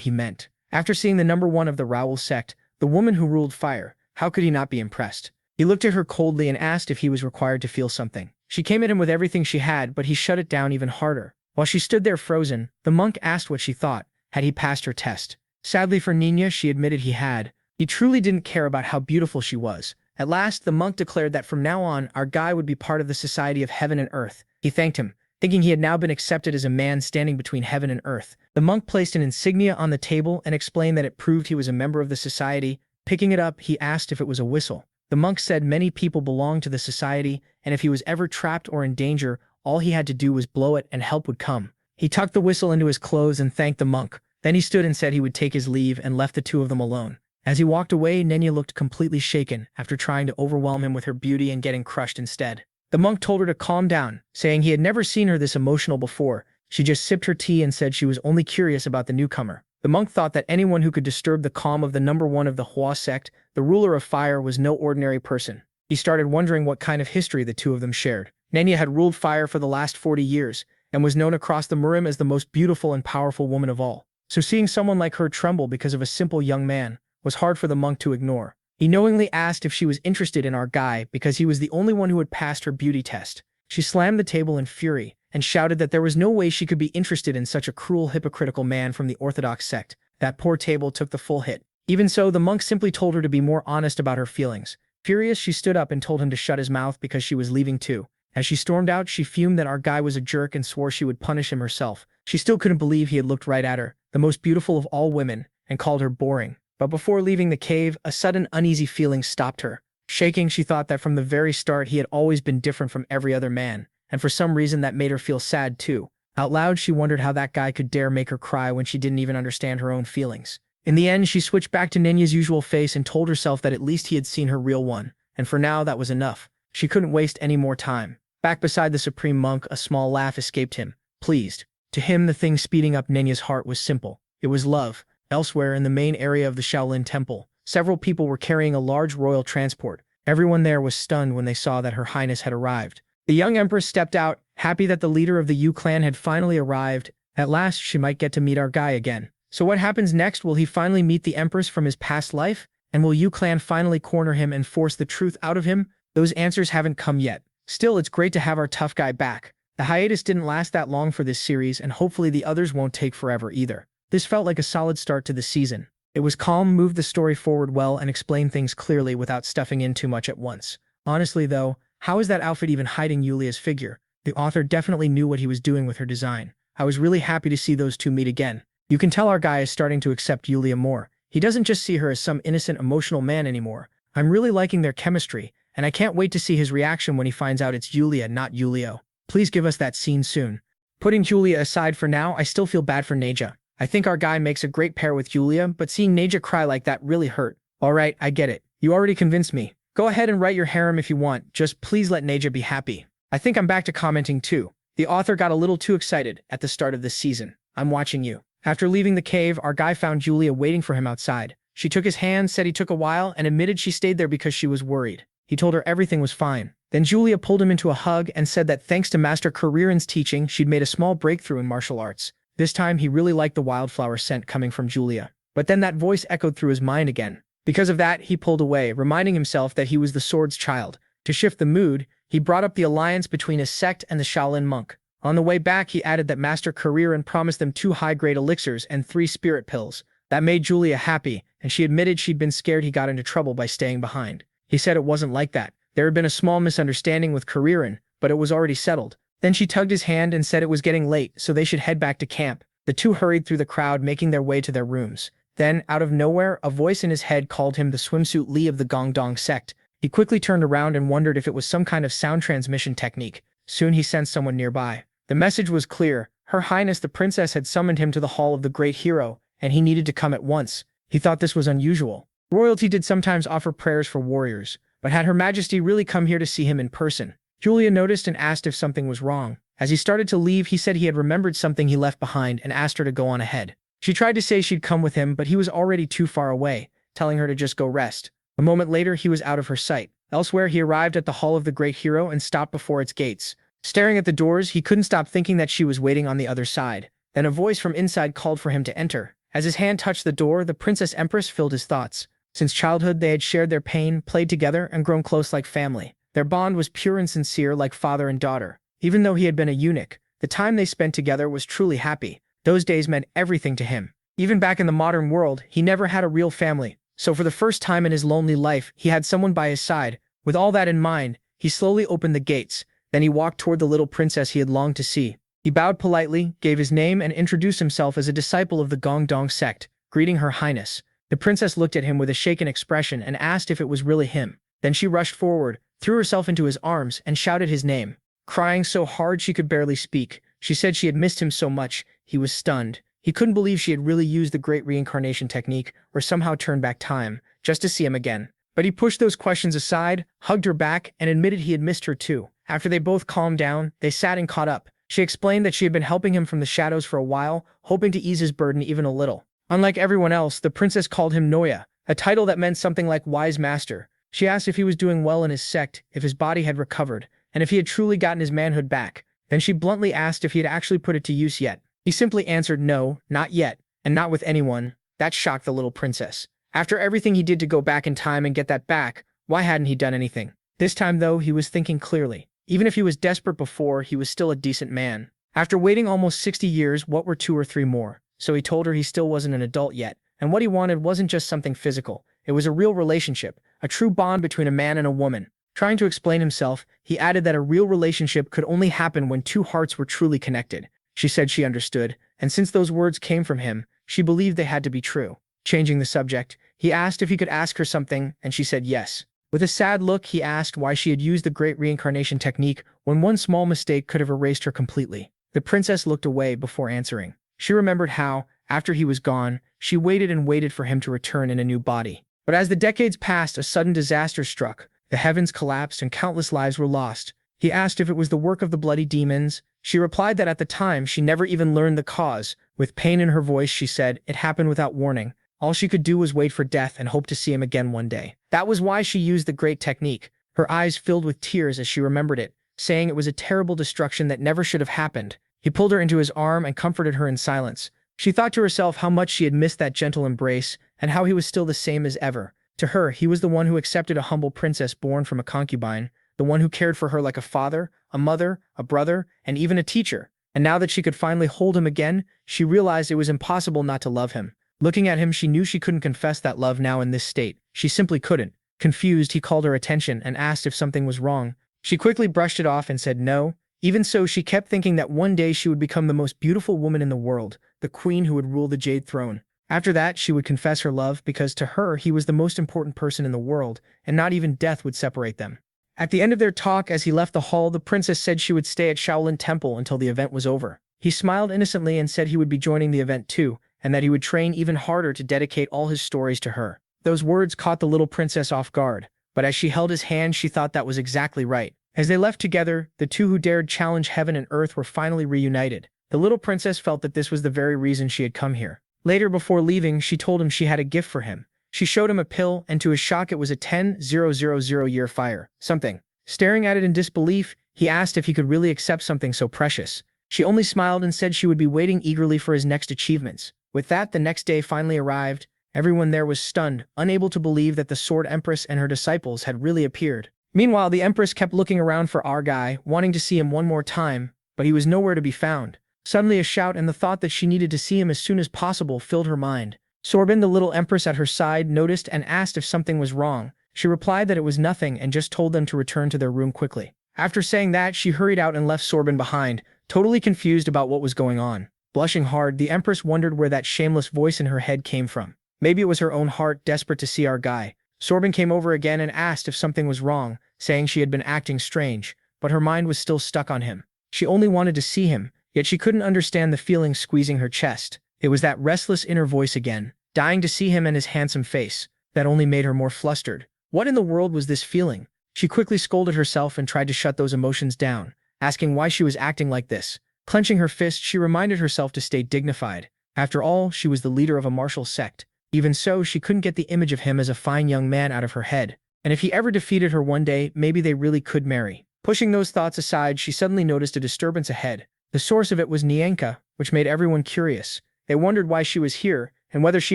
he meant. After seeing the number one of the Raoul sect, the woman who ruled fire, how could he not be impressed? He looked at her coldly and asked if he was required to feel something. She came at him with everything she had, but he shut it down even harder. While she stood there frozen, the monk asked what she thought. Had he passed her test? Sadly for Nina, she admitted he had. He truly didn't care about how beautiful she was. At last, the monk declared that from now on, our guy would be part of the society of heaven and earth. He thanked him, thinking he had now been accepted as a man standing between heaven and earth. The monk placed an insignia on the table and explained that it proved he was a member of the society. Picking it up, he asked if it was a whistle. The monk said many people belonged to the society, and if he was ever trapped or in danger, all he had to do was blow it and help would come. He tucked the whistle into his clothes and thanked the monk. Then he stood and said he would take his leave and left the two of them alone. As he walked away, Nenya looked completely shaken after trying to overwhelm him with her beauty and getting crushed instead. The monk told her to calm down, saying he had never seen her this emotional before. She just sipped her tea and said she was only curious about the newcomer. The monk thought that anyone who could disturb the calm of the number one of the Hua sect, the ruler of fire, was no ordinary person. He started wondering what kind of history the two of them shared. Nenya had ruled fire for the last 40 years and was known across the Murim as the most beautiful and powerful woman of all. So seeing someone like her tremble because of a simple young man was hard for the monk to ignore. He knowingly asked if she was interested in our guy because he was the only one who had passed her beauty test. She slammed the table in fury and shouted that there was no way she could be interested in such a cruel, hypocritical man from the Orthodox sect. That poor table took the full hit. Even so, the monk simply told her to be more honest about her feelings. Furious, she stood up and told him to shut his mouth because she was leaving too. As she stormed out, she fumed that our guy was a jerk and swore she would punish him herself. She still couldn't believe he had looked right at her, the most beautiful of all women, and called her boring. But before leaving the cave, a sudden uneasy feeling stopped her. Shaking, she thought that from the very start he had always been different from every other man, and for some reason that made her feel sad too. Out loud, she wondered how that guy could dare make her cry when she didn't even understand her own feelings. In the end, she switched back to Nenya's usual face and told herself that at least he had seen her real one, and for now that was enough. She couldn't waste any more time. Back beside the supreme monk, a small laugh escaped him, pleased. To him, the thing speeding up Nenya's heart was simple. It was love. Elsewhere, in the main area of the Shaolin Temple, several people were carrying a large royal transport. Everyone there was stunned when they saw that Her Highness had arrived. The young empress stepped out, happy that the leader of the Yu clan had finally arrived. At last, she might get to meet our guy again. So what happens next? Will he finally meet the empress from his past life? And will Yu clan finally corner him and force the truth out of him? Those answers haven't come yet. Still, it's great to have our tough guy back. The hiatus didn't last that long for this series, and hopefully the others won't take forever either. This felt like a solid start to the season. It was calm, moved the story forward well, and explained things clearly without stuffing in too much at once. Honestly though, how is that outfit even hiding Yulia's figure? The author definitely knew what he was doing with her design. I was really happy to see those two meet again. You can tell our guy is starting to accept Yulia more. He doesn't just see her as some innocent, emotional man anymore. I'm really liking their chemistry, and I can't wait to see his reaction when he finds out it's Yulia, not Yulio. Please give us that scene soon. Putting Yulia aside for now, I still feel bad for Neja. I think our guy makes a great pair with Yulia, but seeing Neja cry like that really hurt. Alright, I get it. You already convinced me. Go ahead and write your harem if you want, just please let Neja be happy. I think I'm back to commenting too. The author got a little too excited at the start of this season. I'm watching you. After leaving the cave, our guy found Julia waiting for him outside. She took his hand, said he took a while, and admitted she stayed there because she was worried. He told her everything was fine. Then Julia pulled him into a hug and said that thanks to Master Kuririn's teaching, she'd made a small breakthrough in martial arts. This time, he really liked the wildflower scent coming from Julia. But then that voice echoed through his mind again. Because of that, he pulled away, reminding himself that he was the sword's child. To shift the mood, he brought up the alliance between his sect and the Shaolin monk. On the way back, he added that Master Kuririn promised them 2 high-grade elixirs and 3 spirit pills. That made Julia happy, and she admitted she'd been scared he got into trouble by staying behind. He said it wasn't like that. There had been a small misunderstanding with Kuririn, but it was already settled. Then she tugged his hand and said it was getting late, so they should head back to camp. The two hurried through the crowd, making their way to their rooms. Then, out of nowhere, a voice in his head called him the swimsuit Li of the Gongdong sect. He quickly turned around and wondered if it was some kind of sound transmission technique. Soon he sensed someone nearby. The message was clear. Her Highness the Princess had summoned him to the Hall of the Great Hero, and he needed to come at once. He thought this was unusual. Royalty did sometimes offer prayers for warriors, but had Her Majesty really come here to see him in person? Julia noticed and asked if something was wrong. As he started to leave, he said he had remembered something he left behind and asked her to go on ahead. She tried to say she'd come with him, but he was already too far away, telling her to just go rest. A moment later, he was out of her sight. Elsewhere, he arrived at the Hall of the Great Hero and stopped before its gates. Staring at the doors, he couldn't stop thinking that she was waiting on the other side. Then a voice from inside called for him to enter. As his hand touched the door, the Princess Empress filled his thoughts. Since childhood, they had shared their pain, played together, and grown close like family. Their bond was pure and sincere like father and daughter. Even though he had been a eunuch, the time they spent together was truly happy. Those days meant everything to him. Even back in the modern world, he never had a real family. So for the first time in his lonely life, he had someone by his side. With all that in mind, he slowly opened the gates. Then he walked toward the little princess he had longed to see. He bowed politely, gave his name, and introduced himself as a disciple of the Gongdong sect, greeting Her Highness. The princess looked at him with a shaken expression and asked if it was really him. Then she rushed forward, threw herself into his arms, and shouted his name. Crying so hard she could barely speak, she said she had missed him so much. He was stunned. He couldn't believe she had really used the great reincarnation technique or somehow turned back time, just to see him again. But he pushed those questions aside, hugged her back, and admitted he had missed her too. After they both calmed down, they sat and caught up. She explained that she had been helping him from the shadows for a while, hoping to ease his burden even a little. Unlike everyone else, the princess called him Noya, a title that meant something like wise master. She asked if he was doing well in his sect, if his body had recovered, and if he had truly gotten his manhood back. Then she bluntly asked if he had actually put it to use yet. He simply answered no, not yet, and not with anyone. That shocked the little princess. After everything he did to go back in time and get that back, why hadn't he done anything? This time, though, he was thinking clearly. Even if he was desperate before, he was still a decent man. After waiting almost 60 years, what were 2 or 3 more? So he told her he still wasn't an adult yet, and what he wanted wasn't just something physical. It was a real relationship, a true bond between a man and a woman. Trying to explain himself, he added that a real relationship could only happen when 2 hearts were truly connected. She said she understood, and since those words came from him, she believed they had to be true. Changing the subject, he asked if he could ask her something, and she said yes. With a sad look, he asked why she had used the great reincarnation technique when one small mistake could have erased her completely. The princess looked away before answering. She remembered how, after he was gone, she waited and waited for him to return in a new body. But as the decades passed, a sudden disaster struck. The heavens collapsed and countless lives were lost. He asked if it was the work of the bloody demons. She replied that at the time she never even learned the cause. With pain in her voice, she said it happened without warning. All she could do was wait for death and hope to see him again one day. That was why she used the great technique. Her eyes filled with tears as she remembered it, saying it was a terrible destruction that never should have happened. He pulled her into his arm and comforted her in silence. She thought to herself how much she had missed that gentle embrace and how he was still the same as ever. To her, he was the one who accepted a humble princess born from a concubine, the one who cared for her like a father, a mother, a brother, and even a teacher. And now that she could finally hold him again, she realized it was impossible not to love him. Looking at him, she knew she couldn't confess that love now in this state. She simply couldn't. Confused, he called her attention and asked if something was wrong. She quickly brushed it off and said no. Even so, she kept thinking that one day she would become the most beautiful woman in the world, the queen who would rule the Jade Throne. After that, she would confess her love because to her, he was the most important person in the world, and not even death would separate them. At the end of their talk, as he left the hall, the princess said she would stay at Shaolin Temple until the event was over. He smiled innocently and said he would be joining the event too, and that he would train even harder to dedicate all his stories to her. Those words caught the little princess off guard. but as she held his hand, she thought that was exactly right. As they left together, the two who dared challenge heaven and earth were finally reunited. The little princess felt that this was the very reason she had come here. Later, before leaving, she told him she had a gift for him. She showed him a pill, and to his shock it was a 10,000-year fire. Something. Staring at it in disbelief, he asked if he could really accept something so precious. She only smiled and said she would be waiting eagerly for his next achievements. With that, the next day finally arrived. Everyone there was stunned, unable to believe that the Sword Empress and her disciples had really appeared. Meanwhile, the Empress kept looking around for our guy, wanting to see him one more time, but he was nowhere to be found. Suddenly a shout and the thought that she needed to see him as soon as possible filled her mind. Sorbin, the little Empress at her side, noticed and asked if something was wrong. She replied that it was nothing and just told them to return to their room quickly. After saying that, she hurried out and left Sorbin behind, totally confused about what was going on. Blushing hard, the Empress wondered where that shameless voice in her head came from. Maybe it was her own heart, desperate to see our guy. Sorbin came over again and asked if something was wrong, saying she had been acting strange, but her mind was still stuck on him. She only wanted to see him, yet she couldn't understand the feeling squeezing her chest. It was that restless inner voice again, dying to see him and his handsome face, that only made her more flustered. What in the world was this feeling? She quickly scolded herself and tried to shut those emotions down, asking why she was acting like this. Clenching her fist, she reminded herself to stay dignified. After all, she was the leader of a martial sect. Even so, she couldn't get the image of him as a fine young man out of her head. And if he ever defeated her one day, maybe they really could marry. Pushing those thoughts aside, she suddenly noticed a disturbance ahead. The source of it was Nienka, which made everyone curious. They wondered why she was here, and whether she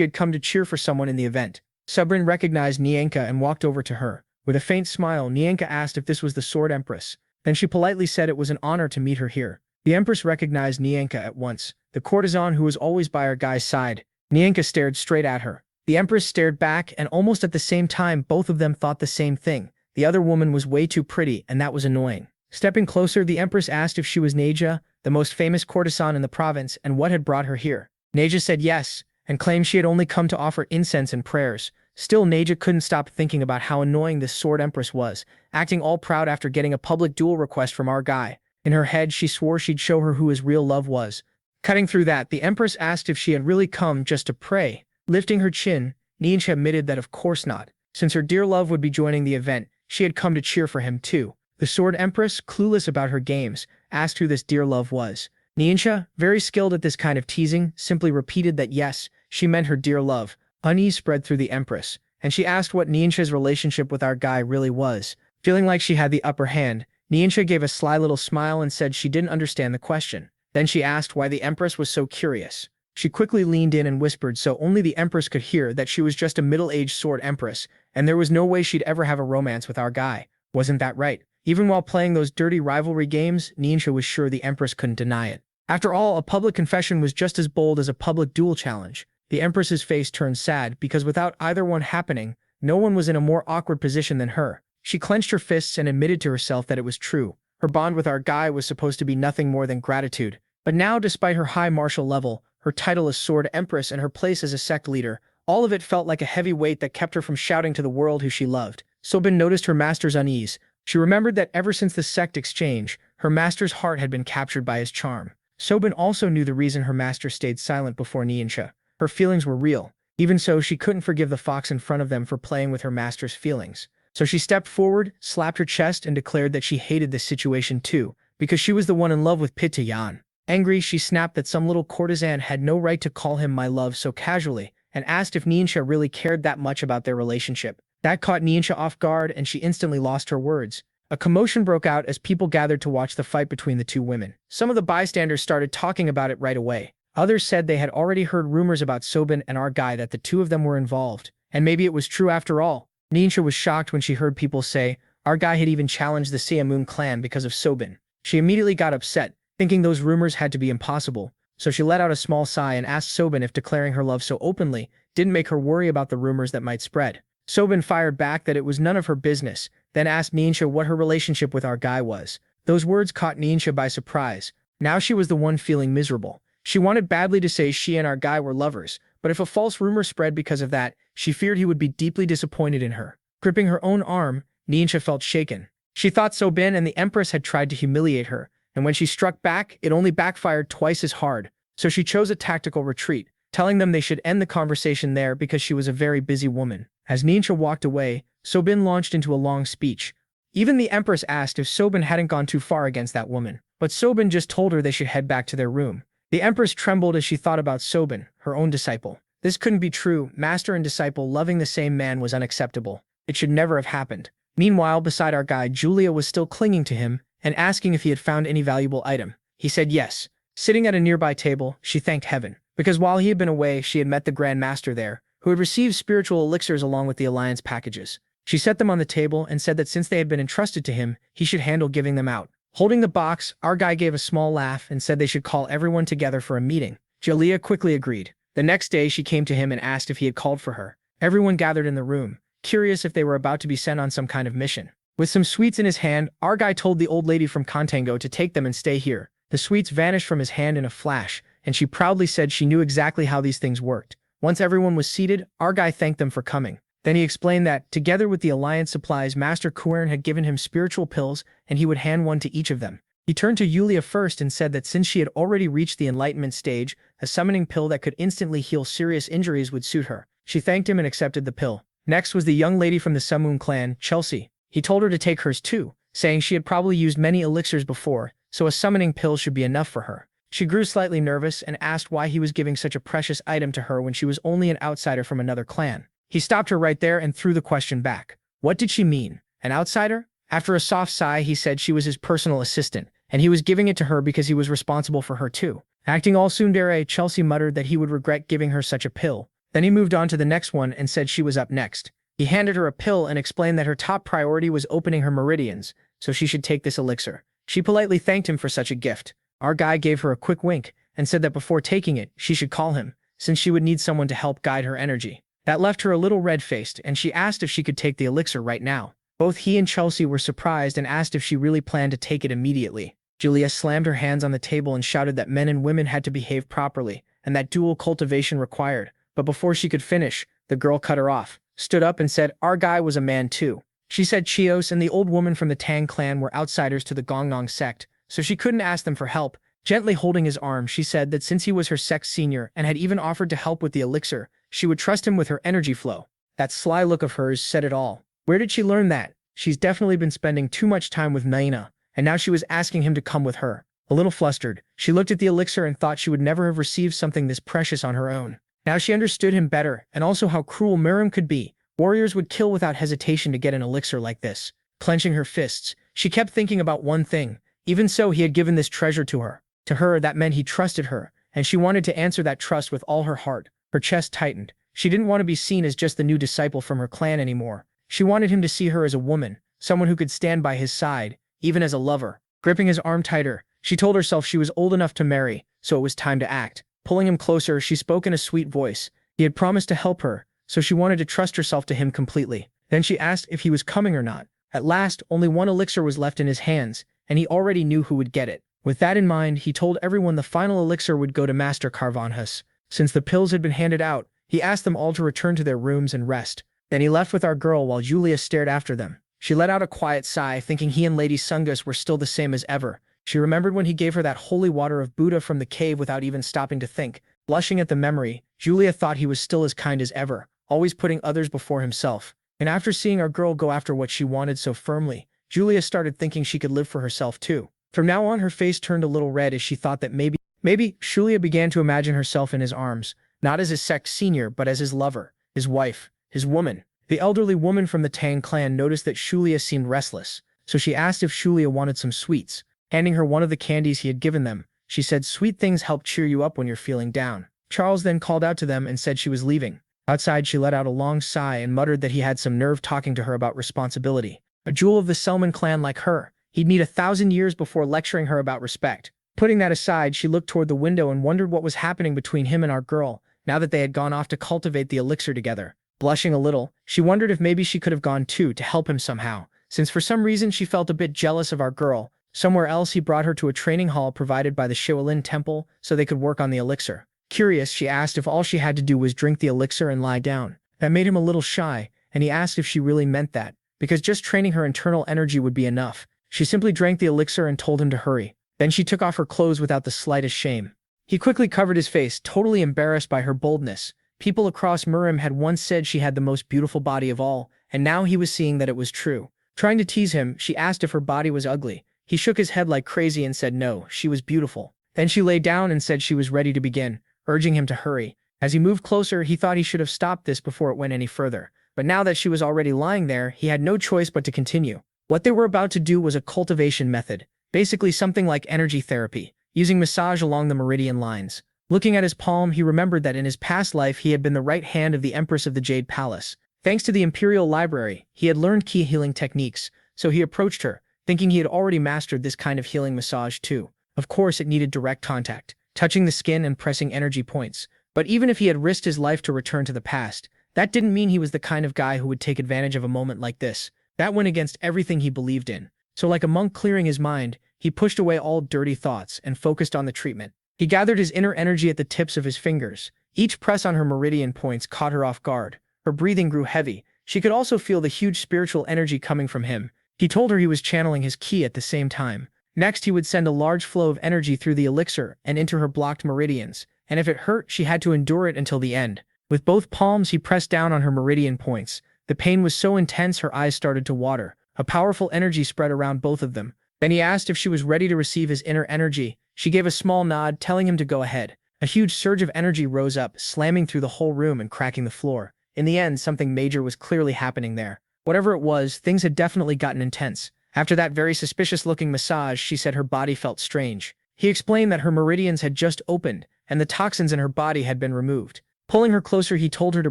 had come to cheer for someone in the event. Subrin recognized Nienka and walked over to her. With a faint smile, Nienka asked if this was the Sword Empress. Then she politely said it was an honor to meet her here. The Empress recognized Nienka at once, the courtesan who was always by her guy's side. Nienka stared straight at her. The Empress stared back, and almost at the same time both of them thought the same thing. The other woman was way too pretty, and that was annoying. Stepping closer, the Empress asked if she was Neja, the most famous courtesan in the province, and what had brought her here. Neja said yes, and claimed she had only come to offer incense and prayers. Still, Neja couldn't stop thinking about how annoying this Sword Empress was, acting all proud after getting a public duel request from our guy. In her head, she swore she'd show her who his real love was. Cutting through that, the Empress asked if she had really come just to pray. Lifting her chin, Niencha admitted that of course not. Since her dear love would be joining the event, she had come to cheer for him too. The Sword Empress, clueless about her games, asked who this dear love was. Niencha, very skilled at this kind of teasing, simply repeated that yes, she meant her dear love. Unease spread through the Empress, and she asked what Niencha's relationship with our guy really was. Feeling like she had the upper hand, Niencha gave a sly little smile and said she didn't understand the question. Then she asked why the Empress was so curious. She quickly leaned in and whispered so only the Empress could hear that she was just a middle-aged Sword Empress, and there was no way she'd ever have a romance with our guy. Wasn't that right? Even while playing those dirty rivalry games, Niencha was sure the Empress couldn't deny it. After all, a public confession was just as bold as a public duel challenge. The Empress's face turned sad because without either one happening, no one was in a more awkward position than her. She clenched her fists and admitted to herself that it was true. Her bond with our guy was supposed to be nothing more than gratitude. But now, despite her high martial level, her title as Sword Empress and her place as a sect leader, all of it felt like a heavy weight that kept her from shouting to the world who she loved. Sobin noticed her master's unease. She remembered that ever since the sect exchange, her master's heart had been captured by his charm. Sobin also knew the reason her master stayed silent before Niencha. Her feelings were real. Even so, she couldn't forgive the fox in front of them for playing with her master's feelings. So she stepped forward, slapped her chest, and declared that she hated this situation too, because she was the one in love with Pitta Yan. Angry, she snapped that some little courtesan had no right to call him my love so casually, and asked if Niencha really cared that much about their relationship. That caught Niencha off guard, and she instantly lost her words. A commotion broke out as people gathered to watch the fight between the two women. Some of the bystanders started talking about it right away. Others said they had already heard rumors about Sobin and our guy that the two of them were involved, and maybe it was true after all. Niencha was shocked when she heard people say, our guy had even challenged the Siamun clan because of Sobin. She immediately got upset, thinking those rumors had to be impossible, so she let out a small sigh and asked Sobin if declaring her love so openly didn't make her worry about the rumors that might spread. Sobin fired back that it was none of her business, then asked Niencha what her relationship with our guy was. Those words caught Niencha by surprise. Now she was the one feeling miserable. She wanted badly to say she and our guy were lovers, but if a false rumor spread because of that, she feared he would be deeply disappointed in her. Gripping her own arm, Niencha felt shaken. She thought Sobin and the Empress had tried to humiliate her, and when she struck back, it only backfired twice as hard, so she chose a tactical retreat. telling them they should end the conversation there because she was a very busy woman. As Ningxia walked away, Sobin launched into a long speech. Even the Empress asked if Sobin hadn't gone too far against that woman, but Sobin just told her they should head back to their room. The Empress trembled as she thought about Sobin, her own disciple. This couldn't be true. Master and disciple loving the same man was unacceptable. It should never have happened. Meanwhile, beside our guide, Julia was still clinging to him and asking if he had found any valuable item. He said yes. Sitting at a nearby table, she thanked heaven, because while he had been away, she had met the Grand Master there, who had received spiritual elixirs along with the Alliance packages. She set them on the table and said that since they had been entrusted to him, he should handle giving them out. Holding the box, our guy gave a small laugh and said they should call everyone together for a meeting. Julia quickly agreed. The next day, she came to him and asked if he had called for her. Everyone gathered in the room, curious if they were about to be sent on some kind of mission. With some sweets in his hand, our guy told the old lady from Contango to take them and stay here. The sweets vanished from his hand in a flash, and she proudly said she knew exactly how these things worked. Once everyone was seated, our guy thanked them for coming. Then he explained that, together with the Alliance supplies, Master Kuern had given him spiritual pills, and he would hand one to each of them. He turned to Yulia first and said that since she had already reached the enlightenment stage, a summoning pill that could instantly heal serious injuries would suit her. She thanked him and accepted the pill. Next was the young lady from the Sumoon clan, Chelsea. He told her to take hers too, saying she had probably used many elixirs before, so a summoning pill should be enough for her. She grew slightly nervous and asked why he was giving such a precious item to her when she was only an outsider from another clan. He stopped her right there and threw the question back. What did she mean? An outsider? After a soft sigh, he said she was his personal assistant, and he was giving it to her because he was responsible for her too. Acting all tsundere, Chelsea muttered that he would regret giving her such a pill. Then he moved on to the next one and said she was up next. He handed her a pill and explained that her top priority was opening her meridians, so she should take this elixir. She politely thanked him for such a gift. Our guy gave her a quick wink and said that before taking it, she should call him, since she would need someone to help guide her energy. That left her a little red-faced, and she asked if she could take the elixir right now. Both he and Chelsea were surprised and asked if she really planned to take it immediately. Julia slammed her hands on the table and shouted that men and women had to behave properly, and that dual cultivation required. But before she could finish, the girl cut her off, stood up and said our guy was a man too. She said Chios and the old woman from the Tang clan were outsiders to the Gongnong sect, so she couldn't ask them for help. Gently holding his arm, she said that since he was her sect's senior and had even offered to help with the elixir, she would trust him with her energy flow. That sly look of hers said it all. Where did she learn that? She's definitely been spending too much time with Naina, and now she was asking him to come with her. A little flustered, she looked at the elixir and thought she would never have received something this precious on her own. Now she understood him better, and also how cruel Mirim could be. Warriors would kill without hesitation to get an elixir like this. Clenching her fists, she kept thinking about one thing. Even so, he had given this treasure to her. To her, that meant he trusted her, and she wanted to answer that trust with all her heart. Her chest tightened. She didn't want to be seen as just the new disciple from her clan anymore. She wanted him to see her as a woman, someone who could stand by his side, even as a lover. Gripping his arm tighter, she told herself she was old enough to marry, so it was time to act. Pulling him closer, she spoke in a sweet voice. He had promised to help her, so she wanted to trust herself to him completely. Then she asked if he was coming or not. At last, only one elixir was left in his hands, and he already knew who would get it. With that in mind, he told everyone the final elixir would go to Master Carvanhus. Since the pills had been handed out, he asked them all to return to their rooms and rest. Then he left with our girl while Julia stared after them. She let out a quiet sigh, thinking he and Lady Sungus were still the same as ever. She remembered when he gave her that holy water of Buddha from the cave without even stopping to think. Blushing at the memory, Julia thought he was still as kind as ever, always putting others before himself. And after seeing our girl go after what she wanted so firmly, Julia started thinking she could live for herself too. From now on, her face turned a little red as she thought that maybe Julia began to imagine herself in his arms, not as his sect senior but as his lover, his wife, his woman. The elderly woman from the Tang clan noticed that Julia seemed restless, so she asked if Julia wanted some sweets. Handing her one of the candies he had given them, she said sweet things help cheer you up when you're feeling down. Charles then called out to them and said she was leaving. Outside, she let out a long sigh and muttered that he had some nerve talking to her about responsibility. A jewel of the Selman clan like her, he'd need 1,000 years before lecturing her about respect. Putting that aside, she looked toward the window and wondered what was happening between him and our girl, now that they had gone off to cultivate the elixir together. Blushing a little, she wondered if maybe she could have gone too to help him somehow, since for some reason she felt a bit jealous of our girl. Somewhere else, he brought her to a training hall provided by the Shaolin Temple so they could work on the elixir. Curious, she asked if all she had to do was drink the elixir and lie down. That made him a little shy, and he asked if she really meant that, because just training her internal energy would be enough. She simply drank the elixir and told him to hurry. Then she took off her clothes without the slightest shame. He quickly covered his face, totally embarrassed by her boldness. People across Murim had once said she had the most beautiful body of all, and now he was seeing that it was true. Trying to tease him, she asked if her body was ugly. He shook his head like crazy and said no, she was beautiful. Then she lay down and said she was ready to begin, urging him to hurry. As he moved closer, he thought he should have stopped this before it went any further. But now that she was already lying there, he had no choice but to continue. What they were about to do was a cultivation method, basically something like energy therapy, using massage along the meridian lines. Looking at his palm, he remembered that in his past life he had been the right hand of the Empress of the Jade Palace. Thanks to the Imperial Library, he had learned key healing techniques, so he approached her, thinking he had already mastered this kind of healing massage too. Of course, it needed direct contact, touching the skin and pressing energy points. But even if he had risked his life to return to the past, that didn't mean he was the kind of guy who would take advantage of a moment like this. That went against everything he believed in. So like a monk clearing his mind, he pushed away all dirty thoughts and focused on the treatment. He gathered his inner energy at the tips of his fingers. Each press on her meridian points caught her off guard. Her breathing grew heavy. She could also feel the huge spiritual energy coming from him. He told her he was channeling his ki at the same time. Next, he would send a large flow of energy through the elixir and into her blocked meridians, and if it hurt, she had to endure it until the end. With both palms, he pressed down on her meridian points. The pain was so intense her eyes started to water. A powerful energy spread around both of them. Then he asked if she was ready to receive his inner energy. She gave a small nod, telling him to go ahead. A huge surge of energy rose up, slamming through the whole room and cracking the floor. In the end, something major was clearly happening there. Whatever it was, things had definitely gotten intense. After that very suspicious-looking massage, she said her body felt strange. He explained that her meridians had just opened, and the toxins in her body had been removed. Pulling her closer, he told her to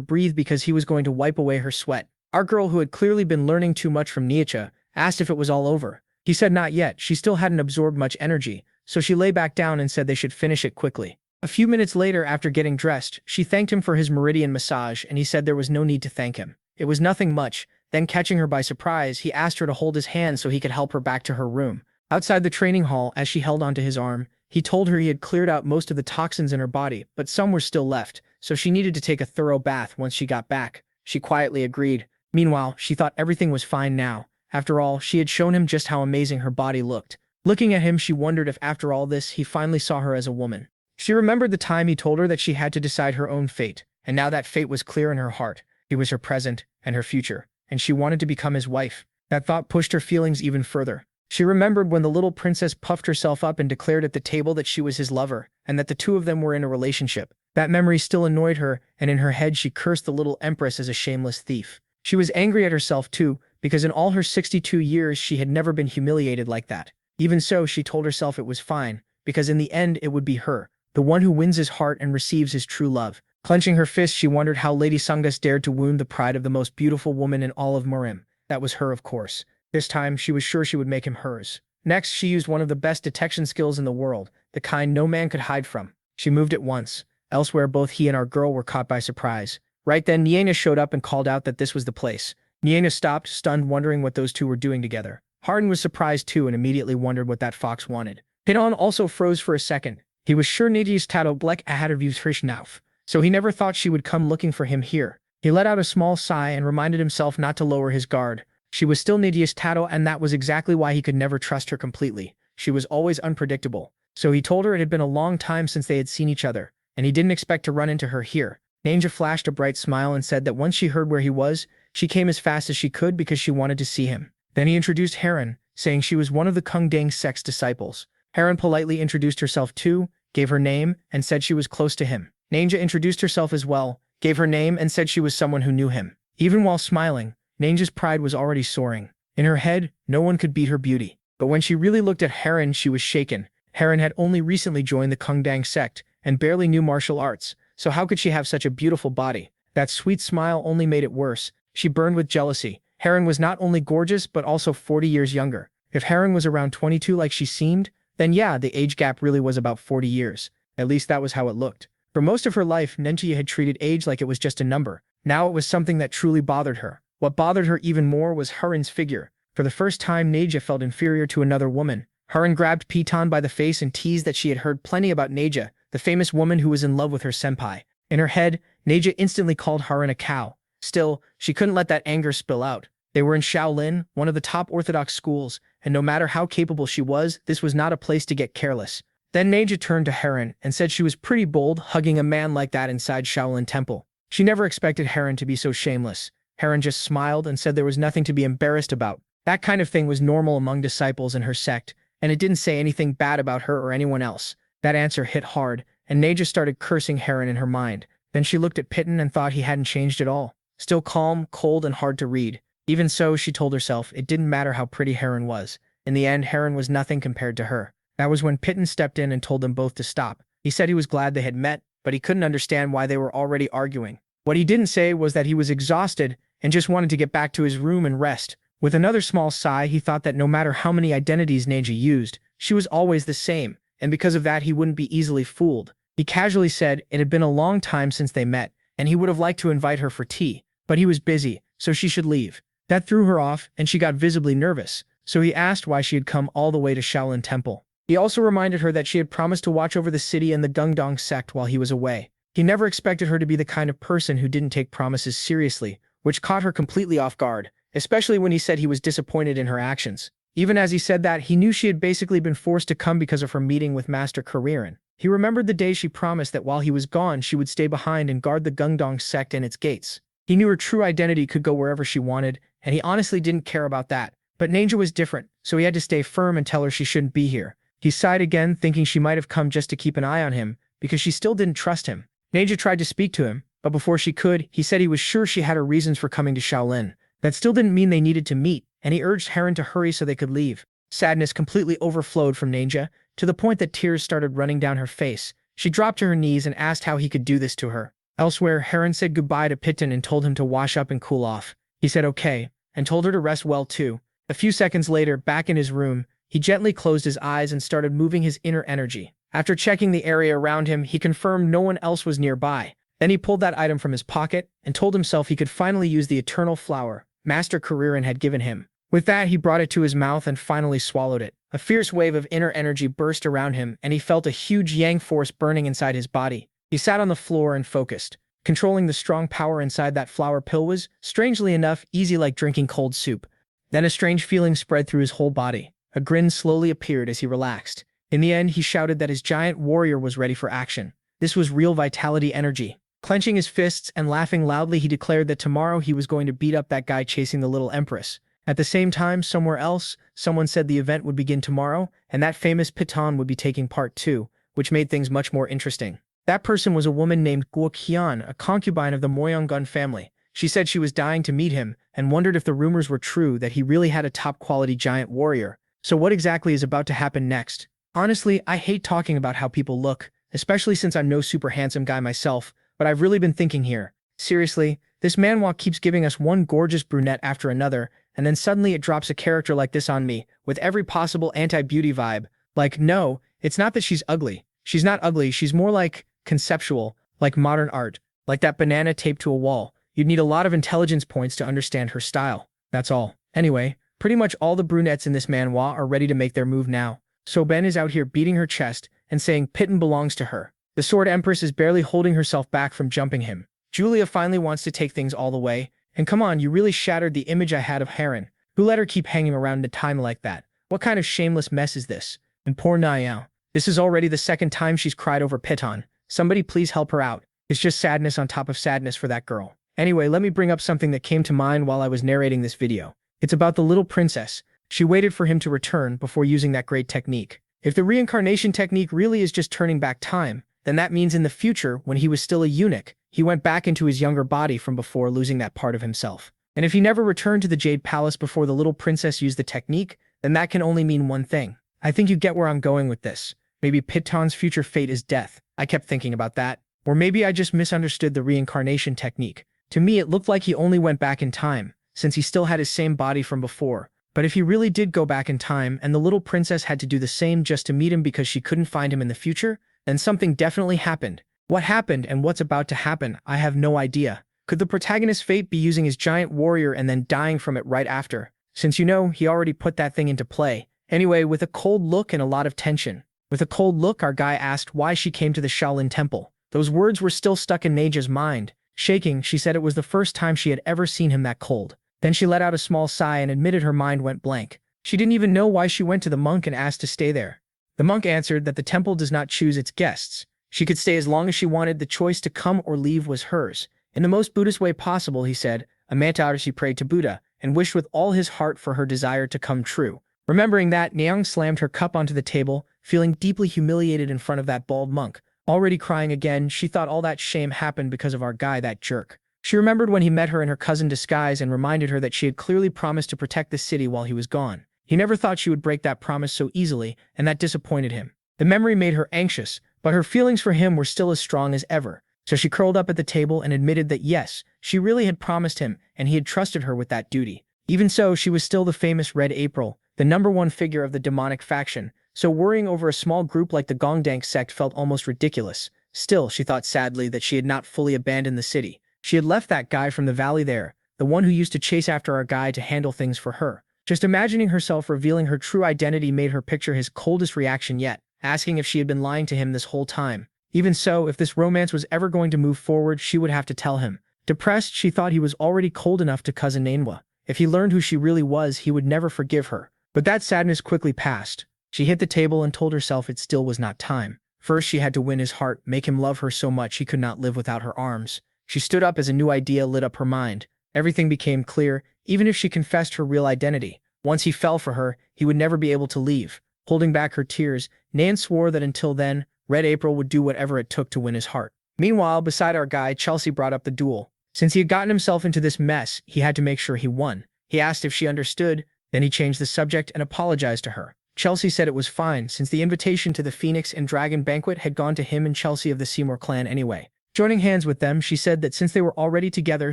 breathe because he was going to wipe away her sweat. Our girl, who had clearly been learning too much from Nietzsche, asked if it was all over. He said not yet, she still hadn't absorbed much energy, so she lay back down and said they should finish it quickly. A few minutes later, after getting dressed, she thanked him for his meridian massage, and he said there was no need to thank him. It was nothing much. Then, catching her by surprise, he asked her to hold his hand so he could help her back to her room. Outside the training hall, as she held onto his arm, he told her he had cleared out most of the toxins in her body, but some were still left, so she needed to take a thorough bath once she got back. She quietly agreed. Meanwhile, she thought everything was fine now. After all, she had shown him just how amazing her body looked. Looking at him, she wondered if after all this, he finally saw her as a woman. She remembered the time he told her that she had to decide her own fate, and now that fate was clear in her heart. He was her present and her future, and she wanted to become his wife. That thought pushed her feelings even further. She remembered when the little princess puffed herself up and declared at the table that she was his lover, and that the two of them were in a relationship. That memory still annoyed her, and in her head she cursed the little empress as a shameless thief. She was angry at herself too, because in all her 62 years she had never been humiliated like that. Even so, she told herself it was fine, because in the end it would be her, the one who wins his heart and receives his true love. Clenching her fist, she wondered how Lady Sungus dared to wound the pride of the most beautiful woman in all of Murim. That was her, of course. This time, she was sure she would make him hers. Next, she used one of the best detection skills in the world, the kind no man could hide from. She moved at once. Elsewhere, both he and our girl were caught by surprise. Right then, Niena showed up and called out that this was the place. Niena stopped, stunned, wondering what those two were doing together. Hardin was surprised too and immediately wondered what that fox wanted. Pinon also froze for a second. He was sure Nadia's Tato Blek Ahaderviews Frishnauf, so he never thought she would come looking for him here. He let out a small sigh and reminded himself not to lower his guard. She was still Nadia's Tato, and that was exactly why he could never trust her completely. She was always unpredictable. So he told her it had been a long time since they had seen each other, and he didn't expect to run into her here. Ninja flashed a bright smile and said that once she heard where he was, she came as fast as she could because she wanted to see him. Then he introduced Heron, saying she was one of the Kung Dang sect's disciples. Heron politely introduced herself too, gave her name, and said she was close to him. Ninja introduced herself as well, gave her name, and said she was someone who knew him. Even while smiling, Ninja's pride was already soaring. In her head, no one could beat her beauty. But when she really looked at Heron, she was shaken. Heron had only recently joined the Kung Dang sect and barely knew martial arts, so how could she have such a beautiful body? That sweet smile only made it worse. She burned with jealousy. Heron was not only gorgeous but also 40 years younger. If Heron was around 22 like she seemed, then yeah, the age gap really was about 40 years. At least that was how it looked. For most of her life, Nentia had treated age like it was just a number. Now it was something that truly bothered her. What bothered her even more was Heron's figure. For the first time, Neja felt inferior to another woman. Heron grabbed Piton by the face and teased that she had heard plenty about Neja, the famous woman who was in love with her senpai. In her head, Neja instantly called Heron a cow. Still, she couldn't let that anger spill out. They were in Shaolin, one of the top orthodox schools, and no matter how capable she was, this was not a place to get careless. Then Neja turned to Heron and said she was pretty bold hugging a man like that inside Shaolin Temple. She never expected Heron to be so shameless. Heron just smiled and said there was nothing to be embarrassed about. That kind of thing was normal among disciples in her sect, and it didn't say anything bad about her or anyone else. That answer hit hard, and Neja started cursing Heron in her mind. Then she looked at Piton and thought he hadn't changed at all. Still calm, cold, and hard to read. Even so, she told herself, it didn't matter how pretty Heron was. In the end, Heron was nothing compared to her. That was when Piton stepped in and told them both to stop. He said he was glad they had met, but he couldn't understand why they were already arguing. What he didn't say was that he was exhausted and just wanted to get back to his room and rest. With another small sigh, he thought that no matter how many identities Neja used, she was always the same, and because of that he wouldn't be easily fooled. He casually said it had been a long time since they met, and he would have liked to invite her for tea, but he was busy, so she should leave. That threw her off, and she got visibly nervous, so he asked why she had come all the way to Shaolin Temple. He also reminded her that she had promised to watch over the city and the Gungdong sect while he was away. He never expected her to be the kind of person who didn't take promises seriously, which caught her completely off guard, especially when he said he was disappointed in her actions. Even as he said that, he knew she had basically been forced to come because of her meeting with Master Kuririn. He remembered the day she promised that while he was gone she would stay behind and guard the Gungdong sect and its gates. He knew her true identity could go wherever she wanted, and he honestly didn't care about that. But Neja was different, so he had to stay firm and tell her she shouldn't be here. He sighed again, thinking she might have come just to keep an eye on him, because she still didn't trust him. Neja tried to speak to him, but before she could, he said he was sure she had her reasons for coming to Shaolin. That still didn't mean they needed to meet, and he urged Heron to hurry so they could leave. Sadness completely overflowed from Neja, to the point that tears started running down her face. She dropped to her knees and asked how he could do this to her. Elsewhere, Heron said goodbye to Piton and told him to wash up and cool off. He said okay, and told her to rest well too. A few seconds later, back in his room, he gently closed his eyes and started moving his inner energy. After checking the area around him, he confirmed no one else was nearby. Then he pulled that item from his pocket and told himself he could finally use the eternal flower Master Kuririn had given him. With that, he brought it to his mouth and finally swallowed it. A fierce wave of inner energy burst around him, and he felt a huge yang force burning inside his body. He sat on the floor and focused. Controlling the strong power inside that flower pill was, strangely enough, easy like drinking cold soup. Then a strange feeling spread through his whole body. A grin slowly appeared as he relaxed. In the end, he shouted that his giant warrior was ready for action. This was real vitality energy. Clenching his fists and laughing loudly, he declared that tomorrow he was going to beat up that guy chasing the little empress. At the same time, somewhere else, someone said the event would begin tomorrow, and that famous Piton would be taking part too, which made things much more interesting. That person was a woman named Guo Qian, a concubine of the Moyongun family. She said she was dying to meet him, and wondered if the rumors were true that he really had a top-quality giant warrior. So what exactly is about to happen next? Honestly, I hate talking about how people look, especially since I'm no super handsome guy myself, but I've really been thinking here. Seriously, this manhwa keeps giving us one gorgeous brunette after another, and then suddenly it drops a character like this on me, with every possible anti-beauty vibe. Like, no, it's not that she's ugly. She's not ugly, she's more like conceptual, like modern art, like that banana taped to a wall. You'd need a lot of intelligence points to understand her style. That's all. Anyway, pretty much all the brunettes in this manhwa are ready to make their move now. So Ben is out here beating her chest and saying Piton belongs to her. The Sword Empress is barely holding herself back from jumping him. Julia finally wants to take things all the way. And come on, you really shattered the image I had of Heron. Who let her keep hanging around in time like that? What kind of shameless mess is this? And poor Niao. This is already the second time she's cried over Piton. Somebody please help her out. It's just sadness on top of sadness for that girl. Anyway, let me bring up something that came to mind while I was narrating this video. It's about the little princess. She waited for him to return before using that great technique. If the reincarnation technique really is just turning back time, then that means in the future, when he was still a eunuch, he went back into his younger body from before losing that part of himself. And if he never returned to the Jade Palace before the little princess used the technique, then that can only mean one thing. I think you get where I'm going with this. Maybe Piton's future fate is death. I kept thinking about that. Or maybe I just misunderstood the reincarnation technique. To me, it looked like he only went back in time, since he still had his same body from before. But if he really did go back in time and the little princess had to do the same just to meet him because she couldn't find him in the future, then something definitely happened. What happened and what's about to happen, I have no idea. Could the protagonist's fate be using his giant warrior and then dying from it right after? Since you know, he already put that thing into play. Anyway, with a cold look and a lot of tension. With a cold look, our guy asked why she came to the Shaolin Temple. Those words were still stuck in Neja's mind. Shaking, she said it was the first time she had ever seen him that cold. Then she let out a small sigh and admitted her mind went blank. She didn't even know why she went to the monk and asked to stay there. The monk answered that the temple does not choose its guests. She could stay as long as she wanted. The choice to come or leave was hers. In the most Buddhist way possible, he said, a mantra after she prayed to Buddha and wished with all his heart for her desire to come true. Remembering that, Nyang slammed her cup onto the table, feeling deeply humiliated in front of that bald monk. Already crying again, she thought all that shame happened because of our guy, that jerk. She remembered when he met her in her cousin disguise and reminded her that she had clearly promised to protect the city while he was gone. He never thought she would break that promise so easily, and that disappointed him. The memory made her anxious, but her feelings for him were still as strong as ever. So she curled up at the table and admitted that yes, she really had promised him, and he had trusted her with that duty. Even so, she was still the famous Red April, the #1 figure of the demonic faction, so worrying over a small group like the Gongdank sect felt almost ridiculous. Still, she thought sadly that she had not fully abandoned the city. She had left that guy from the valley there, the one who used to chase after our guy to handle things for her. Just imagining herself revealing her true identity made her picture his coldest reaction yet, asking if she had been lying to him this whole time. Even so, if this romance was ever going to move forward, she would have to tell him. Depressed, she thought he was already cold enough to cousin Enro. If he learned who she really was, he would never forgive her. But that sadness quickly passed. She hit the table and told herself it still was not time. First, she had to win his heart, make him love her so much he could not live without her arms. She stood up as a new idea lit up her mind. Everything became clear, even if she confessed her real identity. Once he fell for her, he would never be able to leave. Holding back her tears, Nan swore that until then, Red April would do whatever it took to win his heart. Meanwhile, beside our guy, Chelsea brought up the duel. Since he had gotten himself into this mess, he had to make sure he won. He asked if she understood, then he changed the subject and apologized to her. Chelsea said it was fine, since the invitation to the Phoenix and Dragon banquet had gone to him and Chelsea of the Seymour clan anyway. Joining hands with them, she said that since they were already together,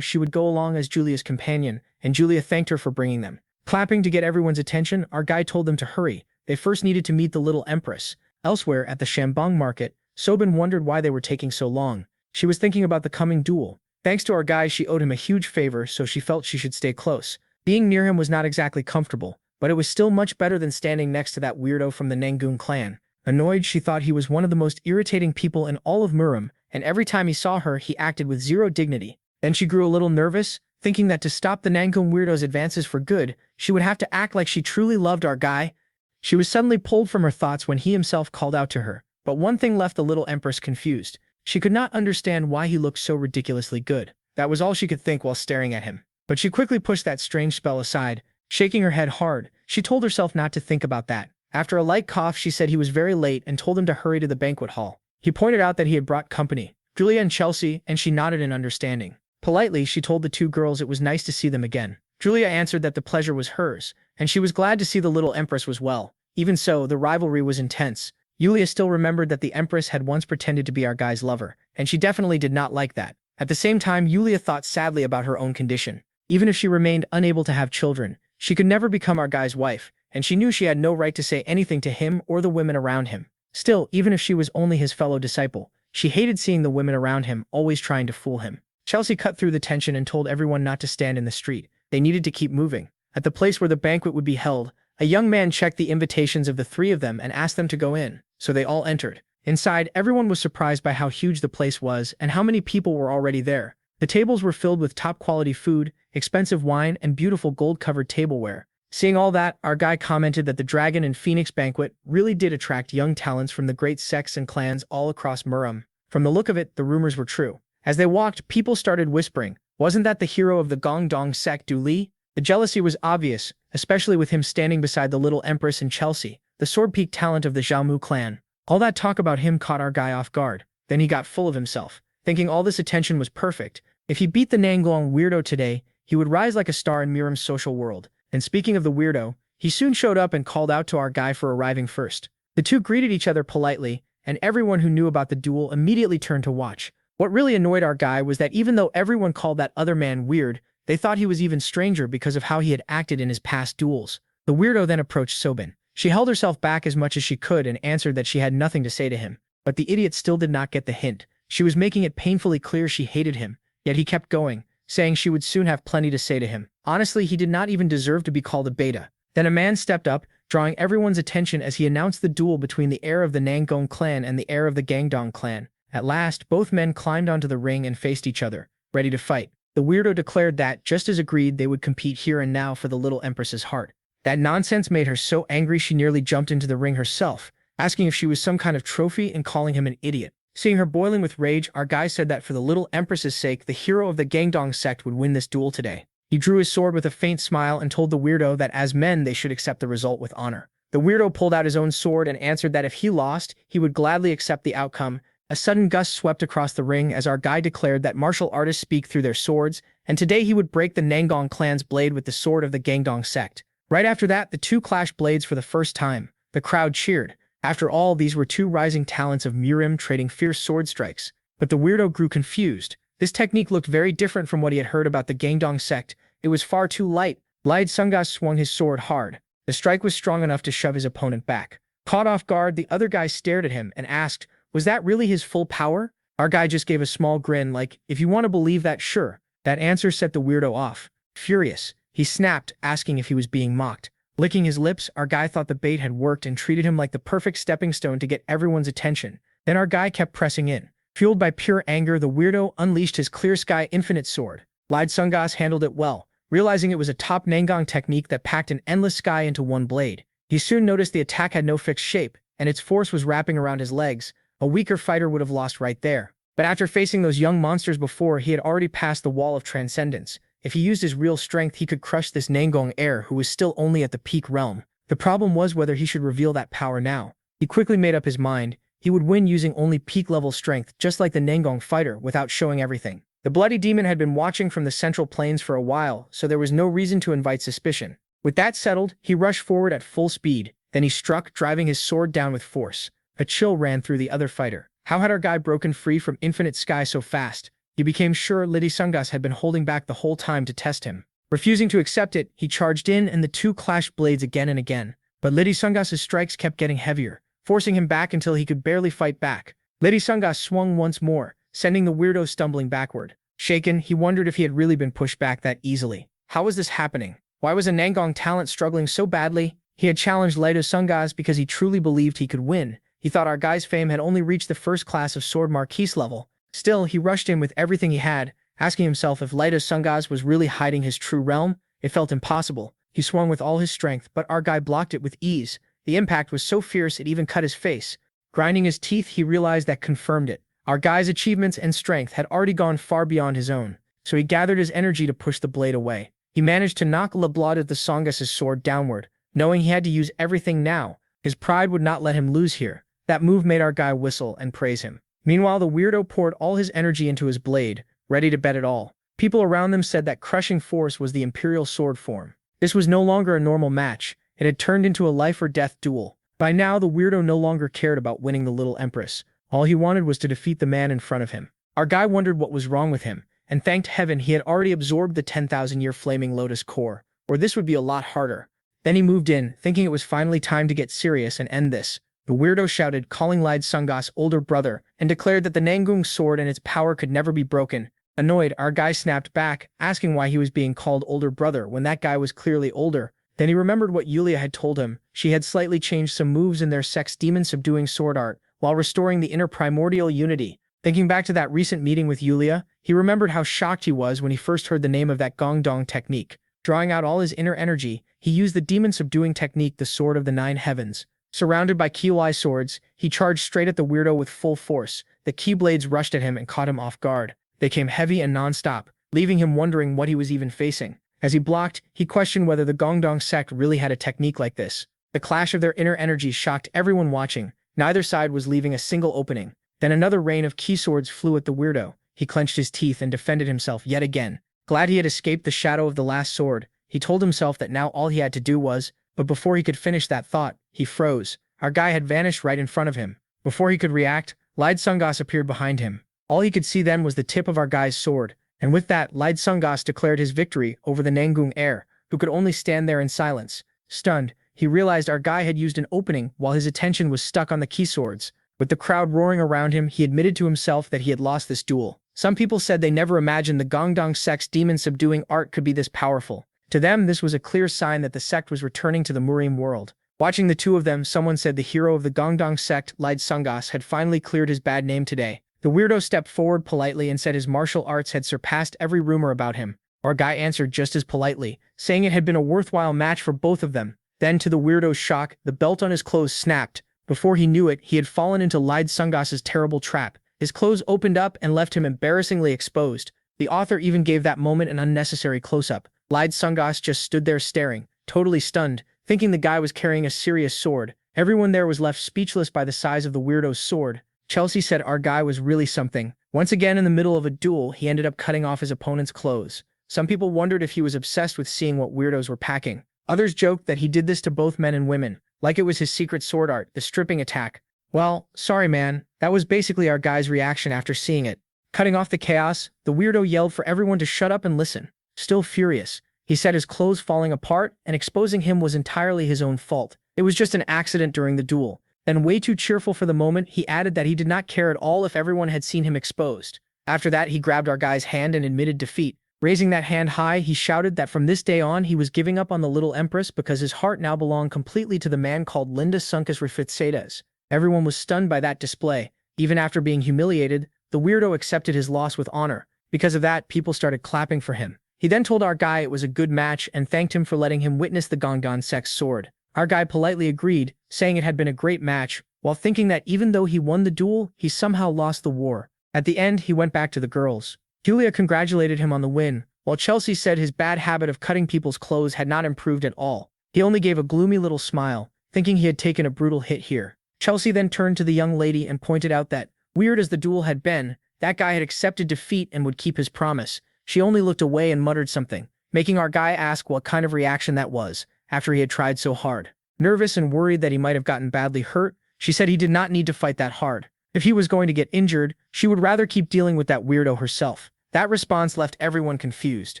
she would go along as Julia's companion, and Julia thanked her for bringing them. Clapping to get everyone's attention, our guy told them to hurry. They first needed to meet the little empress. Elsewhere, at the Shambong market, Sobin wondered why they were taking so long. She was thinking about the coming duel. Thanks to our guy, she owed him a huge favor, so she felt she should stay close. Being near him was not exactly comfortable, but it was still much better than standing next to that weirdo from the Nangoon clan. Annoyed, she thought he was one of the most irritating people in all of Murim, and every time he saw her, he acted with zero dignity. Then she grew a little nervous, thinking that to stop the Nangoon weirdo's advances for good, she would have to act like she truly loved our guy. She was suddenly pulled from her thoughts when he himself called out to her. But one thing left the little empress confused. She could not understand why he looked so ridiculously good. That was all she could think while staring at him. But she quickly pushed that strange spell aside. Shaking her head hard, she told herself not to think about that. After a light cough, she said he was very late and told him to hurry to the banquet hall. He pointed out that he had brought company, Julia and Chelsea, and she nodded in understanding. Politely, she told the two girls it was nice to see them again. Julia answered that the pleasure was hers, and she was glad to see the little empress was well. Even so, the rivalry was intense. Julia still remembered that the empress had once pretended to be our guy's lover, and she definitely did not like that. At the same time, Julia thought sadly about her own condition. Even if she remained unable to have children, she could never become our guy's wife, and she knew she had no right to say anything to him or the women around him. Still, even if she was only his fellow disciple, she hated seeing the women around him always trying to fool him. Chelsea cut through the tension and told everyone not to stand in the street. They needed to keep moving. At the place where the banquet would be held, a young man checked the invitations of the three of them and asked them to go in, so they all entered. Inside, everyone was surprised by how huge the place was and how many people were already there. The tables were filled with top-quality food, expensive wine, and beautiful gold-covered tableware. Seeing all that, our guy commented that the Dragon and Phoenix banquet really did attract young talents from the great sects and clans all across Murim. From the look of it, the rumors were true. As they walked, people started whispering, "Wasn't that the hero of the Gongdong sect, Du Li?" The jealousy was obvious, especially with him standing beside the little empress and Chelsea, the sword-peak talent of the Xiaomu clan. All that talk about him caught our guy off guard. Then he got full of himself, thinking all this attention was perfect. If he beat the Nanglong weirdo today, he would rise like a star in Murim's social world. And speaking of the weirdo, he soon showed up and called out to our guy for arriving first. The two greeted each other politely, and everyone who knew about the duel immediately turned to watch. What really annoyed our guy was that even though everyone called that other man weird, they thought he was even stranger because of how he had acted in his past duels. The weirdo then approached Sobin. She held herself back as much as she could and answered that she had nothing to say to him. But the idiot still did not get the hint. She was making it painfully clear she hated him, yet he kept going, saying she would soon have plenty to say to him. Honestly, he did not even deserve to be called a beta. Then a man stepped up, drawing everyone's attention as he announced the duel between the heir of the Nangong clan and the heir of the Gangdong clan. At last, both men climbed onto the ring and faced each other, ready to fight. The weirdo declared that, just as agreed, they would compete here and now for the little empress's heart. That nonsense made her so angry she nearly jumped into the ring herself. asking if she was some kind of trophy and calling him an idiot. Seeing her boiling with rage, our guy said that for the little empress's sake, the hero of the Gangdong sect would win this duel today. He drew his sword with a faint smile and told the weirdo that as men they should accept the result with honor. The weirdo pulled out his own sword and answered that if he lost, he would gladly accept the outcome. A sudden gust swept across the ring as our guy declared that martial artists speak through their swords, and today he would break the Nangong clan's blade with the sword of the Gangdong sect. Right after that, the two clashed blades for the first time. The crowd cheered. After all, these were two rising talents of Murim trading fierce sword strikes. But the weirdo grew confused. This technique looked very different from what he had heard about the Gangdong sect. It was far too light. Lied Sungas swung his sword hard. The strike was strong enough to shove his opponent back. Caught off guard, the other guy stared at him and asked, was that really his full power? Our guy just gave a small grin like, if you want to believe that, sure. That answer set the weirdo off. Furious, he snapped, asking if he was being mocked. Licking his lips, our guy thought the bait had worked and treated him like the perfect stepping stone to get everyone's attention. Then our guy kept pressing in. Fueled by pure anger, the weirdo unleashed his Clear Sky Infinite Sword. Lied Sungas handled it well, realizing it was a top Nangong technique that packed an endless sky into one blade. He soon noticed the attack had no fixed shape, and its force was wrapping around his legs. A weaker fighter would have lost right there. But after facing those young monsters before, he had already passed the wall of transcendence. If he used his real strength, he could crush this Nangong heir who was still only at the peak realm. The problem was whether he should reveal that power now. He quickly made up his mind. He would win using only peak-level strength, just like the Nangong fighter, without showing everything. The bloody demon had been watching from the central plains for a while, so there was no reason to invite suspicion. With that settled, he rushed forward at full speed. Then he struck, driving his sword down with force. A chill ran through the other fighter. How had our guy broken free from Infinite Sky so fast? He became sure Lady Sungas had been holding back the whole time to test him. Refusing to accept it, he charged in and the two clashed blades again and again. But Lady Sungas's strikes kept getting heavier, forcing him back until he could barely fight back. Lady Sungas swung once more, sending the weirdo stumbling backward. Shaken, he wondered if he had really been pushed back that easily. How was this happening? Why was a Nangong talent struggling so badly? He had challenged Lady Sungas because he truly believed he could win. He thought our guy's fame had only reached the first class of Sword Marquise level. Still, he rushed in with everything he had, asking himself if Lady Sungas was really hiding his true realm. It felt impossible. He swung with all his strength, but our guy blocked it with ease. The impact was so fierce it even cut his face. Grinding his teeth, he realized that confirmed it. Our guy's achievements and strength had already gone far beyond his own, so he gathered his energy to push the blade away. He managed to knock Leblad of the Songas' sword downward, knowing he had to use everything now. His pride would not let him lose here. That move made our guy whistle and praise him. Meanwhile, the weirdo poured all his energy into his blade, ready to bet it all. People around them said that crushing force was the imperial sword form. This was no longer a normal match. It had turned into a life-or-death duel. By now, the weirdo no longer cared about winning the little empress. All he wanted was to defeat the man in front of him. Our guy wondered what was wrong with him, and thanked heaven he had already absorbed the 10,000-year flaming lotus core, or this would be a lot harder. Then he moved in, thinking it was finally time to get serious and end this. The weirdo shouted, calling Lide Sungas older brother, and declared that the Nangong sword and its power could never be broken. Annoyed, our guy snapped back, asking why he was being called older brother when that guy was clearly older. Then he remembered what Yulia had told him. She had slightly changed some moves in their sex demon-subduing sword art, while restoring the inner primordial unity. Thinking back to that recent meeting with Yulia, he remembered how shocked he was when he first heard the name of that Gongdong technique. Drawing out all his inner energy, he used the demon-subduing technique, the Sword of the Nine Heavens. Surrounded by Kiwai swords, he charged straight at the weirdo with full force. The keyblades rushed at him and caught him off guard. They came heavy and non-stop, leaving him wondering what he was even facing. As he blocked, he questioned whether the Gongdong sect really had a technique like this. The clash of their inner energies shocked everyone watching. Neither side was leaving a single opening. Then another rain of key swords flew at the weirdo. He clenched his teeth and defended himself yet again. Glad he had escaped the shadow of the last sword, he told himself that now all he had to do was, but before he could finish that thought, he froze. Our guy had vanished right in front of him. Before he could react, Lide Sungas appeared behind him. All he could see then was the tip of our guy's sword, and with that, Lide Sungas declared his victory over the Nangong heir, who could only stand there in silence. Stunned, he realized our guy had used an opening while his attention was stuck on the key swords. With the crowd roaring around him, he admitted to himself that he had lost this duel. Some people said they never imagined the Gongdong sect's demon-subduing art could be this powerful. To them, this was a clear sign that the sect was returning to the Murim world. Watching the two of them, someone said the hero of the Gongdong sect, Lide Sungas, had finally cleared his bad name today. The weirdo stepped forward politely and said his martial arts had surpassed every rumor about him. Our guy answered just as politely, saying it had been a worthwhile match for both of them. Then, to the weirdo's shock, the belt on his clothes snapped. Before he knew it, he had fallen into Lied Sungas's terrible trap. His clothes opened up and left him embarrassingly exposed. The author even gave that moment an unnecessary close-up. Lied Sungas just stood there staring, totally stunned, thinking the guy was carrying a serious sword. Everyone there was left speechless by the size of the weirdo's sword. Chelsea said our guy was really something. Once again in the middle of a duel, he ended up cutting off his opponent's clothes. Some people wondered if he was obsessed with seeing what weirdos were packing. Others joked that he did this to both men and women, like it was his secret sword art, the stripping attack. Well, sorry man, that was basically our guy's reaction after seeing it. Cutting off the chaos, the weirdo yelled for everyone to shut up and listen. Still furious, he said his clothes falling apart and exposing him was entirely his own fault. It was just an accident during the duel. Then, way too cheerful for the moment, he added that he did not care at all if everyone had seen him exposed. After that, he grabbed our guy's hand and admitted defeat. Raising that hand high, he shouted that from this day on he was giving up on the little empress because his heart now belonged completely to the man called Linda Sunkas Refitsedes. Everyone was stunned by that display. Even after being humiliated, the weirdo accepted his loss with honor. Because of that, people started clapping for him. He then told our guy it was a good match and thanked him for letting him witness the Gongon Sect's sword. Our guy politely agreed, saying it had been a great match, while thinking that even though he won the duel, he somehow lost the war. At the end, he went back to the girls. Julia congratulated him on the win, while Chelsea said his bad habit of cutting people's clothes had not improved at all. He only gave a gloomy little smile, thinking he had taken a brutal hit here. Chelsea then turned to the young lady and pointed out that, weird as the duel had been, that guy had accepted defeat and would keep his promise. She only looked away and muttered something, making our guy ask what kind of reaction that was, after he had tried so hard. Nervous and worried that he might have gotten badly hurt, she said he did not need to fight that hard. If he was going to get injured, she would rather keep dealing with that weirdo herself. That response left everyone confused.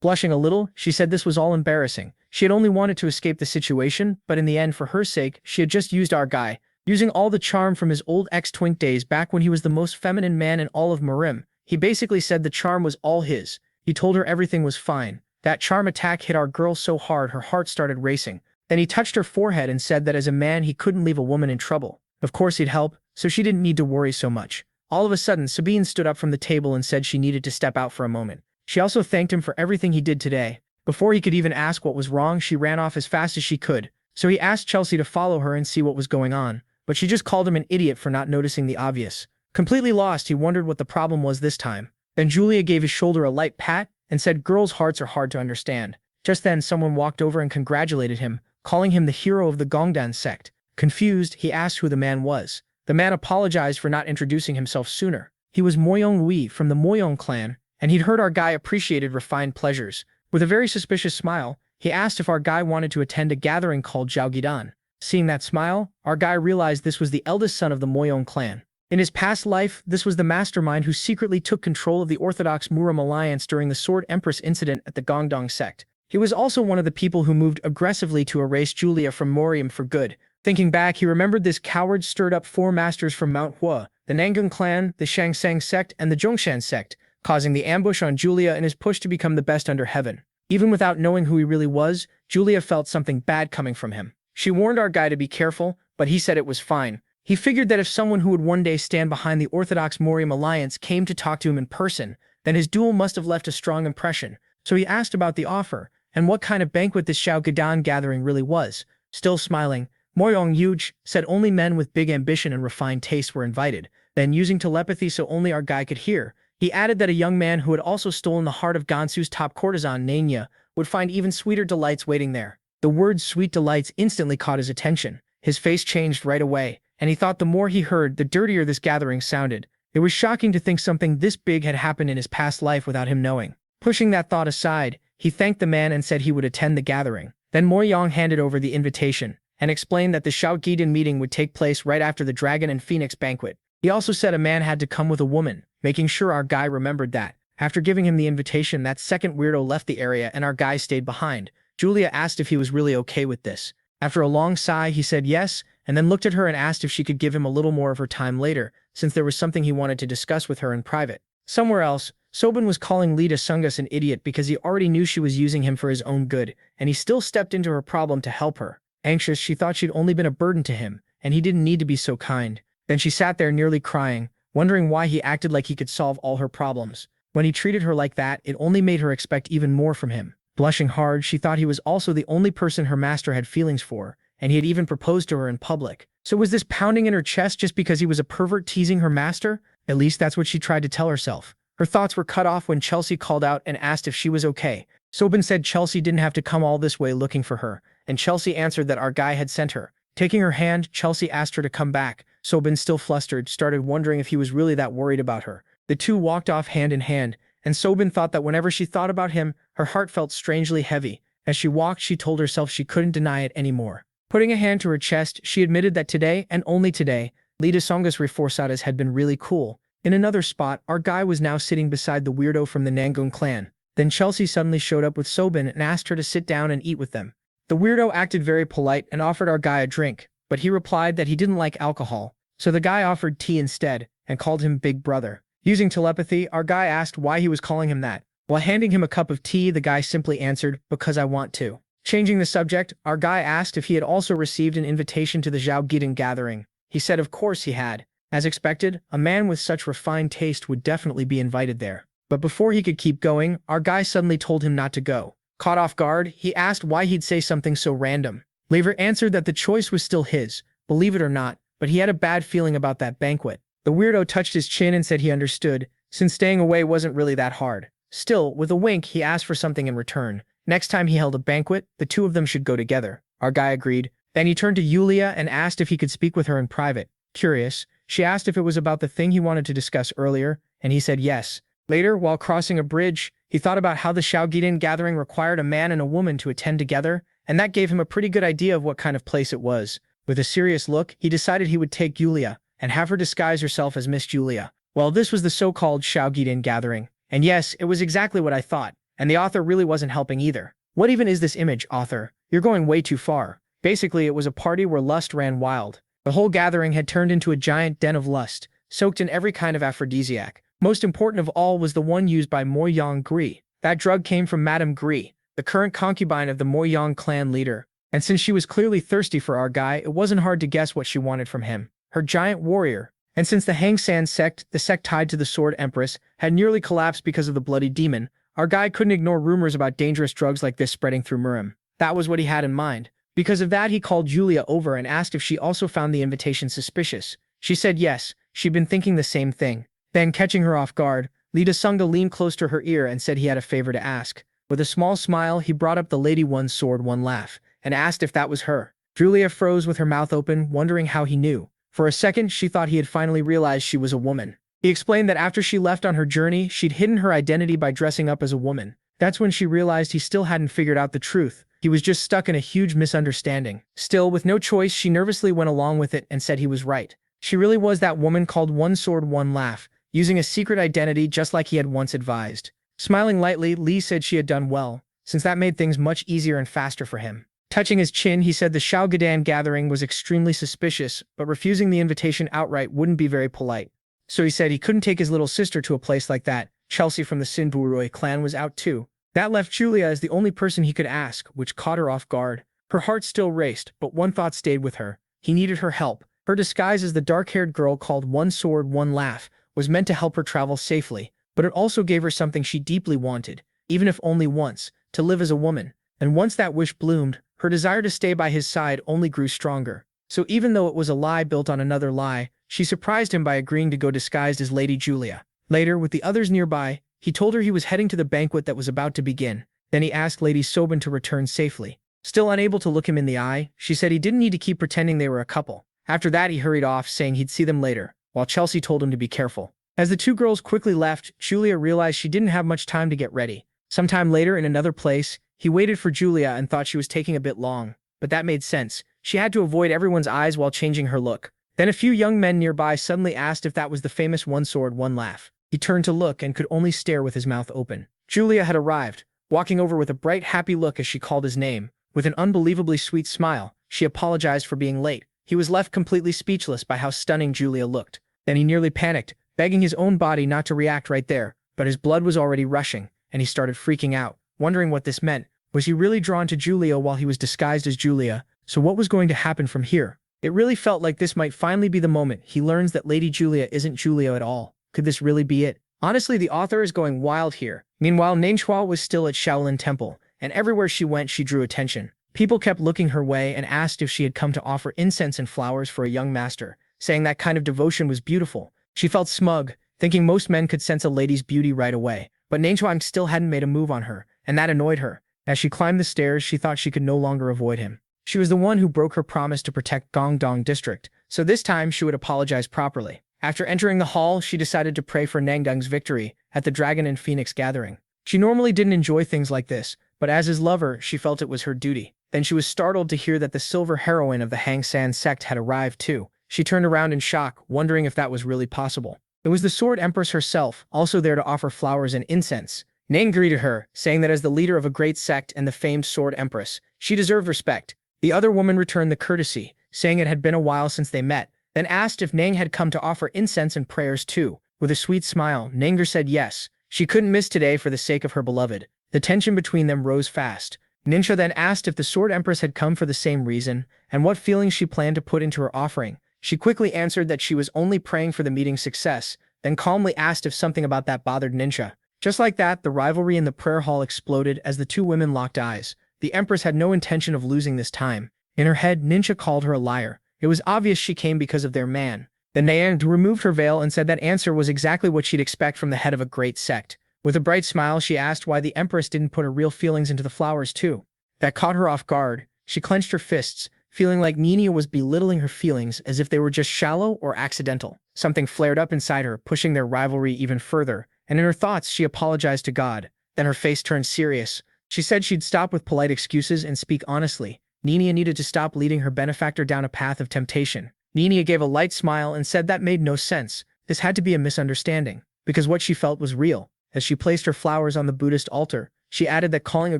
Blushing a little, she said this was all embarrassing. She had only wanted to escape the situation, but in the end, for her sake, she had just used our guy, using all the charm from his old ex-twink days back when he was the most feminine man in all of Marim. He basically said the charm was all his. He told her everything was fine. That charm attack hit our girl so hard her heart started racing. Then he touched her forehead and said that as a man he couldn't leave a woman in trouble. Of course he'd help, so she didn't need to worry so much. All of a sudden, Sabine stood up from the table and said she needed to step out for a moment. She also thanked him for everything he did today. Before he could even ask what was wrong, she ran off as fast as she could. So he asked Chelsea to follow her and see what was going on, but she just called him an idiot for not noticing the obvious. Completely lost, he wondered what the problem was this time. Then Julia gave his shoulder a light pat and said girls' hearts are hard to understand. Just then, someone walked over and congratulated him, calling him the hero of the Gongdan sect. Confused, he asked who the man was. The man apologized for not introducing himself sooner. He was Moyong Louis from the Moyong clan, and he'd heard our guy appreciated refined pleasures. With a very suspicious smile, he asked if our guy wanted to attend a gathering called Zhaogidan. Seeing that smile, our guy realized this was the eldest son of the Moyong clan. In his past life, this was the mastermind who secretly took control of the Orthodox Muram alliance during the Sword Empress incident at the Gongdong sect. He was also one of the people who moved aggressively to erase Julia from Morium for good. Thinking back, he remembered this coward stirred up 4 masters from Mount Hua, the Nangang clan, the Shangsang sect, and the Zhongshan sect, causing the ambush on Julia in his push to become the best under heaven. Even without knowing who he really was, Julia felt something bad coming from him. She warned our guy to be careful, but he said it was fine. He figured that if someone who would one day stand behind the Orthodox Morium alliance came to talk to him in person, then his duel must have left a strong impression. So he asked about the offer, and what kind of banquet this Zhaogidan gathering really was. Still smiling, Moyong Yuj said only men with big ambition and refined taste were invited. Then, using telepathy so only our guy could hear, he added that a young man who had also stolen the heart of Gansu's top courtesan, Nanya, would find even sweeter delights waiting there. The words sweet delights instantly caught his attention. His face changed right away, and he thought the more he heard, the dirtier this gathering sounded. It was shocking to think something this big had happened in his past life without him knowing. Pushing that thought aside, he thanked the man and said he would attend the gathering. Then Moyong handed over the invitation and explained that the Zhaogidan meeting would take place right after the Dragon and Phoenix banquet. He also said a man had to come with a woman, making sure our guy remembered that. After giving him the invitation, that second weirdo left the area and our guy stayed behind. Julia asked if he was really okay with this. After a long sigh, he said yes, and then looked at her and asked if she could give him a little more of her time later, since there was something he wanted to discuss with her in private. Somewhere else, Sobin was calling Lita Sungas an idiot because he already knew she was using him for his own good, and he still stepped into her problem to help her. Anxious, she thought she'd only been a burden to him, and he didn't need to be so kind. Then she sat there nearly crying, wondering why he acted like he could solve all her problems. When he treated her like that, it only made her expect even more from him. Blushing hard, she thought he was also the only person her master had feelings for, and he had even proposed to her in public. So was this pounding in her chest just because he was a pervert teasing her master? At least that's what she tried to tell herself. Her thoughts were cut off when Chelsea called out and asked if she was okay. Sobin said Chelsea didn't have to come all this way looking for her, and Chelsea answered that our guy had sent her. Taking her hand, Chelsea asked her to come back. Sobin, still flustered, started wondering if he was really that worried about her. The two walked off hand in hand, and Sobin thought that whenever she thought about him, her heart felt strangely heavy. As she walked, she told herself she couldn't deny it anymore. Putting a hand to her chest, she admitted that today, and only today, Lida Songas Reforçadas had been really cool. In another spot, our guy was now sitting beside the weirdo from the Nangon clan. Then Chelsea suddenly showed up with Sobin and asked her to sit down and eat with them. The weirdo acted very polite and offered our guy a drink, but he replied that he didn't like alcohol, so the guy offered tea instead and called him Big Brother. Using telepathy, our guy asked why he was calling him that. While handing him a cup of tea, the guy simply answered, "Because I want to." Changing the subject, our guy asked if he had also received an invitation to the Zhao Giden gathering. He said of course he had. As expected, a man with such refined taste would definitely be invited there. But before he could keep going, our guy suddenly told him not to go. Caught off guard, he asked why he'd say something so random. Lever answered that the choice was still his, believe it or not, but he had a bad feeling about that banquet. The weirdo touched his chin and said he understood, since staying away wasn't really that hard. Still, with a wink, he asked for something in return. Next time he held a banquet, the two of them should go together. Our guy agreed. Then he turned to Yulia and asked if he could speak with her in private. Curious, she asked if it was about the thing he wanted to discuss earlier, and he said yes. Later, while crossing a bridge, he thought about how the Zhao Giden gathering required a man and a woman to attend together, and that gave him a pretty good idea of what kind of place it was. With a serious look, he decided he would take Yulia and have her disguise herself as Miss Julia. Well, this was the so-called Zhao Giden gathering. And yes, it was exactly what I thought, and the author really wasn't helping either. What even is this image, author? You're going way too far. Basically, it was a party where lust ran wild. The whole gathering had turned into a giant den of lust, soaked in every kind of aphrodisiac. Most important of all was the one used by Moyang Gri. That drug came from Madame Gri, the current concubine of the Moyang clan leader. And since she was clearly thirsty for our guy, it wasn't hard to guess what she wanted from him. Her giant warrior. And since the Hang San sect, the sect tied to the Sword Empress, had nearly collapsed because of the bloody demon, our guy couldn't ignore rumors about dangerous drugs like this spreading through Murim. That was what he had in mind. Because of that, he called Julia over and asked if she also found the invitation suspicious. She said yes, she'd been thinking the same thing. Then, catching her off guard, Lida Sunga leaned close to her ear and said he had a favor to ask. With a small smile, he brought up the lady one sword one laugh, and asked if that was her. Julia froze with her mouth open, wondering how he knew. For a second, she thought he had finally realized she was a woman. He explained that after she left on her journey, she'd hidden her identity by dressing up as a woman. That's when she realized he still hadn't figured out the truth. He was just stuck in a huge misunderstanding. Still, with no choice, she nervously went along with it and said he was right. She really was that woman called One Sword One Laugh, using a secret identity just like he had once advised. Smiling lightly, Lee said she had done well, since that made things much easier and faster for him. Touching his chin, he said the Zhao Giden gathering was extremely suspicious, but refusing the invitation outright wouldn't be very polite. So he said he couldn't take his little sister to a place like that. Chelsea from the Sinburoy clan was out too. That left Julia as the only person he could ask, which caught her off guard. Her heart still raced, but one thought stayed with her. He needed her help. Her disguise as the dark-haired girl called One Sword One Laugh was meant to help her travel safely, but it also gave her something she deeply wanted, even if only once, to live as a woman. And once that wish bloomed, her desire to stay by his side only grew stronger. So even though it was a lie built on another lie, she surprised him by agreeing to go disguised as Lady Julia. Later, with the others nearby, he told her he was heading to the banquet that was about to begin. Then he asked Lady Sobin to return safely. Still unable to look him in the eye, she said he didn't need to keep pretending they were a couple. After that, he hurried off, saying he'd see them later, while Chelsea told him to be careful. As the two girls quickly left, Julia realized she didn't have much time to get ready. Sometime later, in another place, he waited for Julia and thought she was taking a bit long. But that made sense. She had to avoid everyone's eyes while changing her look. Then a few young men nearby suddenly asked if that was the famous One Sword One Laugh. He turned to look and could only stare with his mouth open. Julia had arrived, walking over with a bright, happy look as she called his name. With an unbelievably sweet smile, she apologized for being late. He was left completely speechless by how stunning Julia looked. Then he nearly panicked, begging his own body not to react right there, but his blood was already rushing, and he started freaking out, wondering what this meant. Was he really drawn to Julia while he was disguised as Julia? So what was going to happen from here? It really felt like this might finally be the moment he learns that Lady Julia isn't Julia at all. Could this really be it? Honestly, the author is going wild here. Meanwhile, Nanchua was still at Shaolin Temple, and everywhere she went she drew attention. People kept looking her way and asked if she had come to offer incense and flowers for a young master, saying that kind of devotion was beautiful. She felt smug, thinking most men could sense a lady's beauty right away, but Ningchuang still hadn't made a move on her, and that annoyed her. As she climbed the stairs, she thought she could no longer avoid him. She was the one who broke her promise to protect Gongdong District, so this time she would apologize properly. After entering the hall, she decided to pray for Nangdong's victory at the Dragon and Phoenix gathering. She normally didn't enjoy things like this, but as his lover, she felt it was her duty. Then she was startled to hear that the silver heroine of the Hang San sect had arrived too. She turned around in shock, wondering if that was really possible. It was the Sword Empress herself, also there to offer flowers and incense. Nang greeted her, saying that as the leader of a great sect and the famed Sword Empress, she deserved respect. The other woman returned the courtesy, saying it had been a while since they met, then asked if Nang had come to offer incense and prayers too. With a sweet smile, Nanger said yes. She couldn't miss today for the sake of her beloved. The tension between them rose fast. Ninja then asked if the Sword Empress had come for the same reason, and what feelings she planned to put into her offering. She quickly answered that she was only praying for the meeting's success, then calmly asked if something about that bothered Ninja. Just like that, the rivalry in the prayer hall exploded as the two women locked eyes. The Empress had no intention of losing this time. In her head, Ninja called her a liar. It was obvious she came because of their man. Then Nayang removed her veil and said that answer was exactly what she'd expect from the head of a great sect. With a bright smile, she asked why the Empress didn't put her real feelings into the flowers too. That caught her off guard. She clenched her fists, feeling like Nina was belittling her feelings as if they were just shallow or accidental. Something flared up inside her, pushing their rivalry even further, and in her thoughts she apologized to God. Then her face turned serious. She said she'd stop with polite excuses and speak honestly. Nina needed to stop leading her benefactor down a path of temptation. Nina gave a light smile and said that made no sense. This had to be a misunderstanding, because what she felt was real. As she placed her flowers on the Buddhist altar, she added that calling a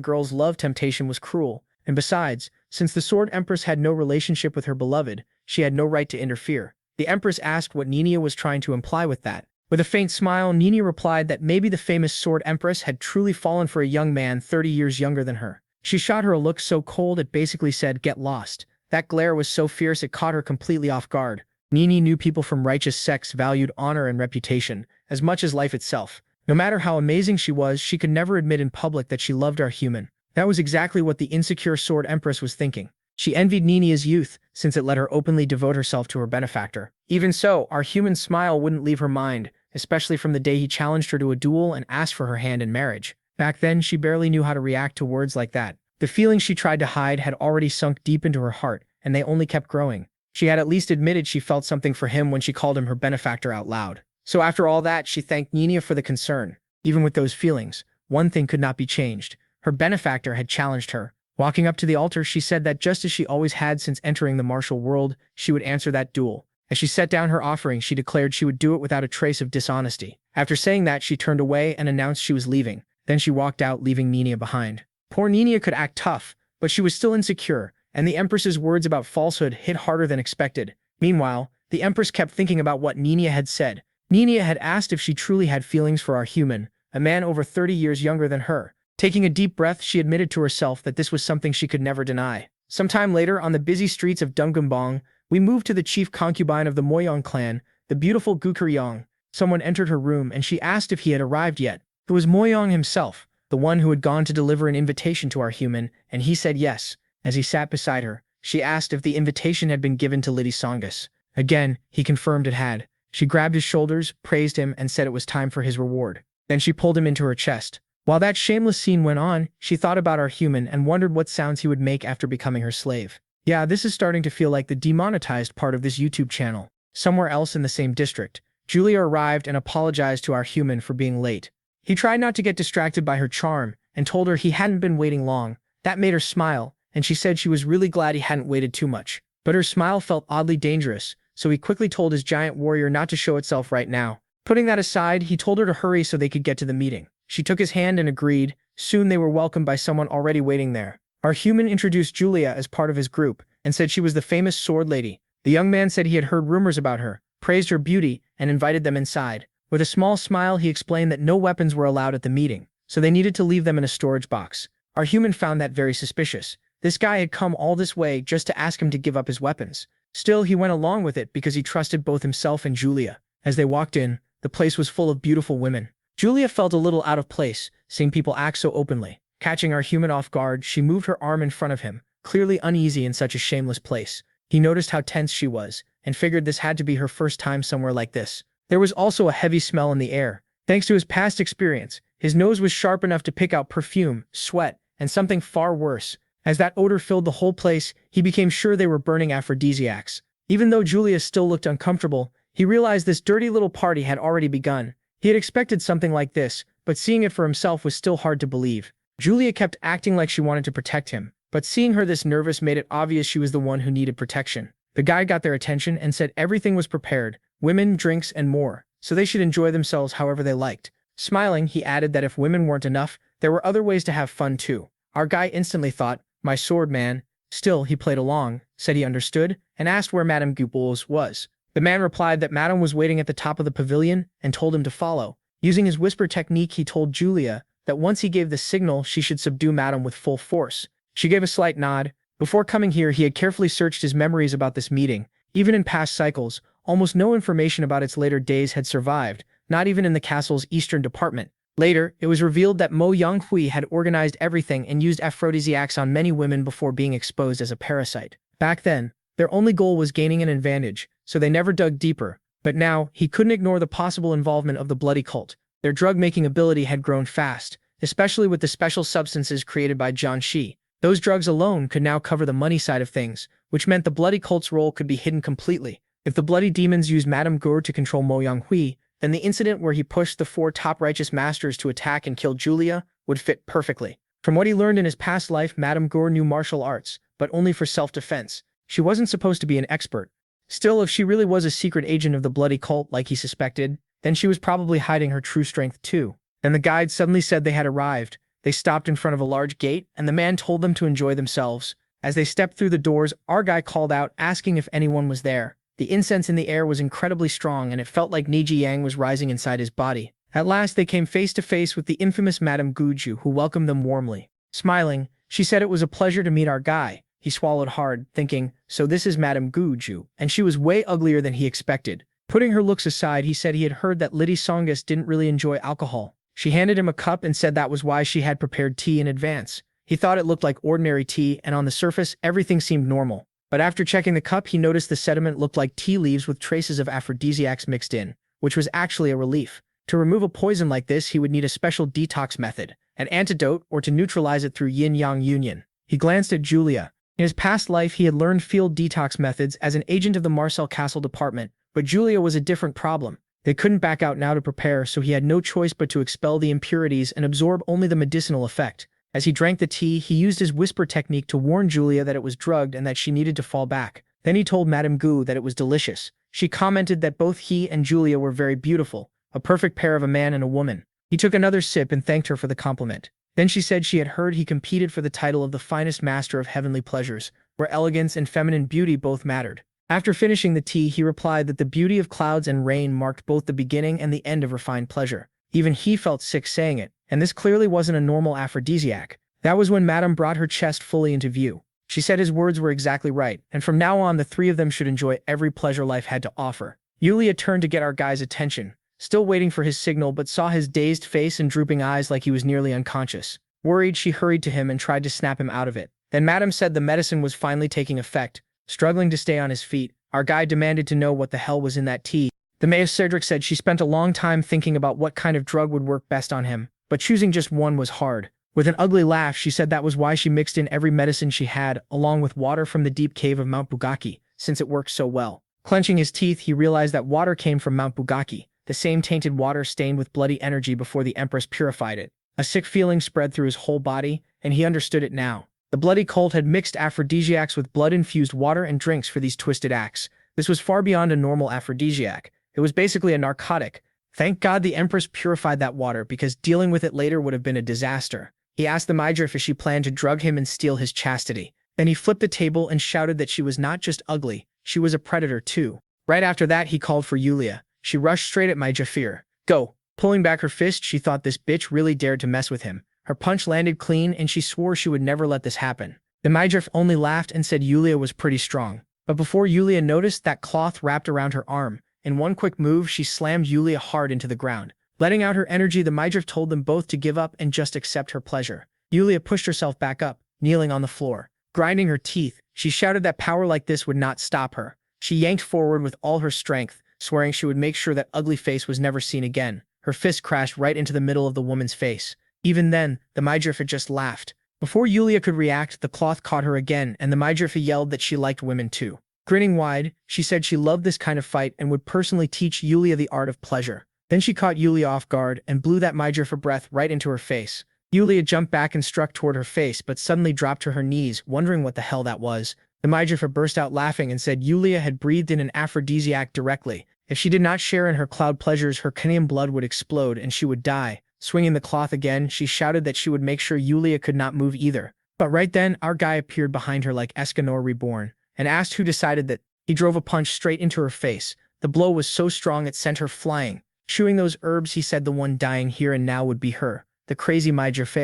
girl's love temptation was cruel, and besides, since the Sword Empress had no relationship with her beloved, she had no right to interfere. The Empress asked what Nina was trying to imply with that. With a faint smile, Nina replied that maybe the famous Sword Empress had truly fallen for a young man 30 years younger than her. She shot her a look so cold it basically said, "Get lost." That glare was so fierce it caught her completely off guard. Nini knew people from righteous sects valued honor and reputation as much as life itself. No matter how amazing she was, she could never admit in public that she loved our human. That was exactly what the insecure Sword Empress was thinking. She envied Nini's youth, since it let her openly devote herself to her benefactor. Even so, our human's smile wouldn't leave her mind, especially from the day he challenged her to a duel and asked for her hand in marriage. Back then, she barely knew how to react to words like that. The feelings she tried to hide had already sunk deep into her heart, and they only kept growing. She had at least admitted she felt something for him when she called him her benefactor out loud. So after all that, she thanked Nina for the concern. Even with those feelings, one thing could not be changed. Her benefactor had challenged her. Walking up to the altar, she said that just as she always had since entering the martial world, she would answer that duel. As she set down her offering, she declared she would do it without a trace of dishonesty. After saying that, she turned away and announced she was leaving. Then she walked out, leaving Nina behind. Poor Nina could act tough, but she was still insecure, and the Empress's words about falsehood hit harder than expected. Meanwhile, the Empress kept thinking about what Nina had said. Nina had asked if she truly had feelings for our human, a man over 30 years younger than her. Taking a deep breath, she admitted to herself that this was something she could never deny. Sometime later, on the busy streets of Dungumbong, we moved to the chief concubine of the Moyong clan, the beautiful Gukuryong. Someone entered her room and she asked if he had arrived yet. It was Moyong himself, the one who had gone to deliver an invitation to our human, and he said yes. As he sat beside her, she asked if the invitation had been given to Lady Songus. Again, he confirmed it had. She grabbed his shoulders, praised him, and said it was time for his reward. Then she pulled him into her chest. While that shameless scene went on, she thought about our human and wondered what sounds he would make after becoming her slave. Yeah, this is starting to feel like the demonetized part of this YouTube channel. Somewhere else in the same district, Julia arrived and apologized to our human for being late. He tried not to get distracted by her charm and told her he hadn't been waiting long. That made her smile, and she said she was really glad he hadn't waited too much. But her smile felt oddly dangerous, so he quickly told his giant warrior not to show itself right now. Putting that aside, he told her to hurry so they could get to the meeting. She took his hand and agreed. Soon they were welcomed by someone already waiting there. Our human introduced Julia as part of his group and said she was the famous sword lady. The young man said he had heard rumors about her, praised her beauty, and invited them inside. With a small smile, he explained that no weapons were allowed at the meeting, so they needed to leave them in a storage box. Our human found that very suspicious. This guy had come all this way just to ask him to give up his weapons. Still, he went along with it because he trusted both himself and Julia. As they walked in, the place was full of beautiful women. Julia felt a little out of place, seeing people act so openly. Catching our human off guard, she moved her arm in front of him, clearly uneasy in such a shameless place. He noticed how tense she was, and figured this had to be her first time somewhere like this. There was also a heavy smell in the air. Thanks to his past experience, his nose was sharp enough to pick out perfume, sweat, and something far worse. As that odor filled the whole place, he became sure they were burning aphrodisiacs. Even though Julia still looked uncomfortable, he realized this dirty little party had already begun. He had expected something like this, but seeing it for himself was still hard to believe. Julia kept acting like she wanted to protect him, but seeing her this nervous made it obvious she was the one who needed protection. The guy got their attention and said everything was prepared, women, drinks, and more, so they should enjoy themselves however they liked. Smiling, he added that if women weren't enough, there were other ways to have fun too. Our guy instantly thought, my sword, man. Still, he played along, said he understood, and asked where Madame Goupil's was. The man replied that Madame was waiting at the top of the pavilion and told him to follow. Using his whisper technique, he told Julia that once he gave the signal, she should subdue Madame with full force. She gave a slight nod. Before coming here, he had carefully searched his memories about this meeting. Even in past cycles, almost no information about its later days had survived, not even in the castle's eastern department. Later, it was revealed that Mo Yonghui had organized everything and used aphrodisiacs on many women before being exposed as a parasite. Back then, their only goal was gaining an advantage, so they never dug deeper. But now, he couldn't ignore the possible involvement of the bloody cult. Their drug-making ability had grown fast, especially with the special substances created by Jianxi. Those drugs alone could now cover the money side of things, which meant the bloody cult's role could be hidden completely. If the bloody demons used Madame Gur to control Mo Yonghui, then the incident where he pushed the 4 top righteous masters to attack and kill Julia would fit perfectly. From what he learned in his past life, Madame Gur knew martial arts, but only for self-defense. She wasn't supposed to be an expert. Still, if she really was a secret agent of the bloody cult like he suspected, then she was probably hiding her true strength too. Then the guide suddenly said they had arrived. They stopped in front of a large gate, and the man told them to enjoy themselves. As they stepped through the doors, our guy called out, asking if anyone was there. The incense in the air was incredibly strong, and it felt like Niji Yang was rising inside his body. At last, they came face to face with the infamous Madame Guju, who welcomed them warmly. Smiling, she said it was a pleasure to meet our guy. He swallowed hard, thinking, so this is Madame Guju, and she was way uglier than he expected. Putting her looks aside, he said he had heard that Lady Songus didn't really enjoy alcohol. She handed him a cup and said that was why she had prepared tea in advance. He thought it looked like ordinary tea, and on the surface, everything seemed normal. But after checking the cup, he noticed the sediment looked like tea leaves with traces of aphrodisiacs mixed in, which was actually a relief. To remove a poison like this, he would need a special detox method, an antidote, or to neutralize it through yin-yang union. He glanced at Julia. In his past life, he had learned field detox methods as an agent of the Marcel Castle Department, but Julia was a different problem. They couldn't back out now to prepare, so he had no choice but to expel the impurities and absorb only the medicinal effect. As he drank the tea, he used his whisper technique to warn Julia that it was drugged and that she needed to fall back. Then he told Madame Gu that it was delicious. She commented that both he and Julia were very beautiful, a perfect pair of a man and a woman. He took another sip and thanked her for the compliment. Then she said she had heard he competed for the title of the finest master of heavenly pleasures, where elegance and feminine beauty both mattered. After finishing the tea, he replied that the beauty of clouds and rain marked both the beginning and the end of refined pleasure. Even he felt sick saying it, and this clearly wasn't a normal aphrodisiac. That was when Madame brought her chest fully into view. She said his words were exactly right, and from now on the three of them should enjoy every pleasure life had to offer. Yulia turned to get our guy's attention, still waiting for his signal, but saw his dazed face and drooping eyes like he was nearly unconscious. Worried, she hurried to him and tried to snap him out of it. Then Madame said the medicine was finally taking effect. Struggling to stay on his feet, our guy demanded to know what the hell was in that tea. The Mayor Cedric said she spent a long time thinking about what kind of drug would work best on him, but choosing just one was hard. With an ugly laugh, she said that was why she mixed in every medicine she had, along with water from the deep cave of Mount Bugaki, since it worked so well. Clenching his teeth, he realized that water came from Mount Bugaki, the same tainted water stained with bloody energy before the Empress purified it. A sick feeling spread through his whole body, and he understood it now. The bloody cult had mixed aphrodisiacs with blood-infused water and drinks for these twisted acts. This was far beyond a normal aphrodisiac. It was basically a narcotic. Thank God the Empress purified that water, because dealing with it later would have been a disaster. He asked the Midriff if she planned to drug him and steal his chastity. Then he flipped the table and shouted that she was not just ugly, she was a predator too. Right after that, he called for Yulia. She rushed straight at Midriff. Go! Pulling back her fist, she thought this bitch really dared to mess with him. Her punch landed clean, and she swore she would never let this happen. The Midriff only laughed and said Yulia was pretty strong. But before Yulia noticed, that cloth wrapped around her arm. In one quick move, she slammed Yulia hard into the ground. Letting out her energy, the Midriff told them both to give up and just accept her pleasure. Yulia pushed herself back up, kneeling on the floor. Grinding her teeth, she shouted that power like this would not stop her. She yanked forward with all her strength, swearing she would make sure that ugly face was never seen again. Her fist crashed right into the middle of the woman's face. Even then, the midriff had just laughed. Before Yulia could react, the cloth caught her again, and the midriff yelled that she liked women too. Grinning wide, she said she loved this kind of fight and would personally teach Yulia the art of pleasure. Then she caught Yulia off guard and blew that midriff breath right into her face. Yulia jumped back and struck toward her face, but suddenly dropped to her knees, wondering what the hell that was. The midriff burst out laughing and said Yulia had breathed in an aphrodisiac directly. If she did not share in her cloud pleasures, her Canaan blood would explode and she would die. Swinging the cloth again, she shouted that she would make sure Yulia could not move either. But right then, our guy appeared behind her like Escanor reborn, and asked who decided that. He drove a punch straight into her face. The blow was so strong it sent her flying. Chewing those herbs, he said the one dying here and now would be her, the crazy midriff.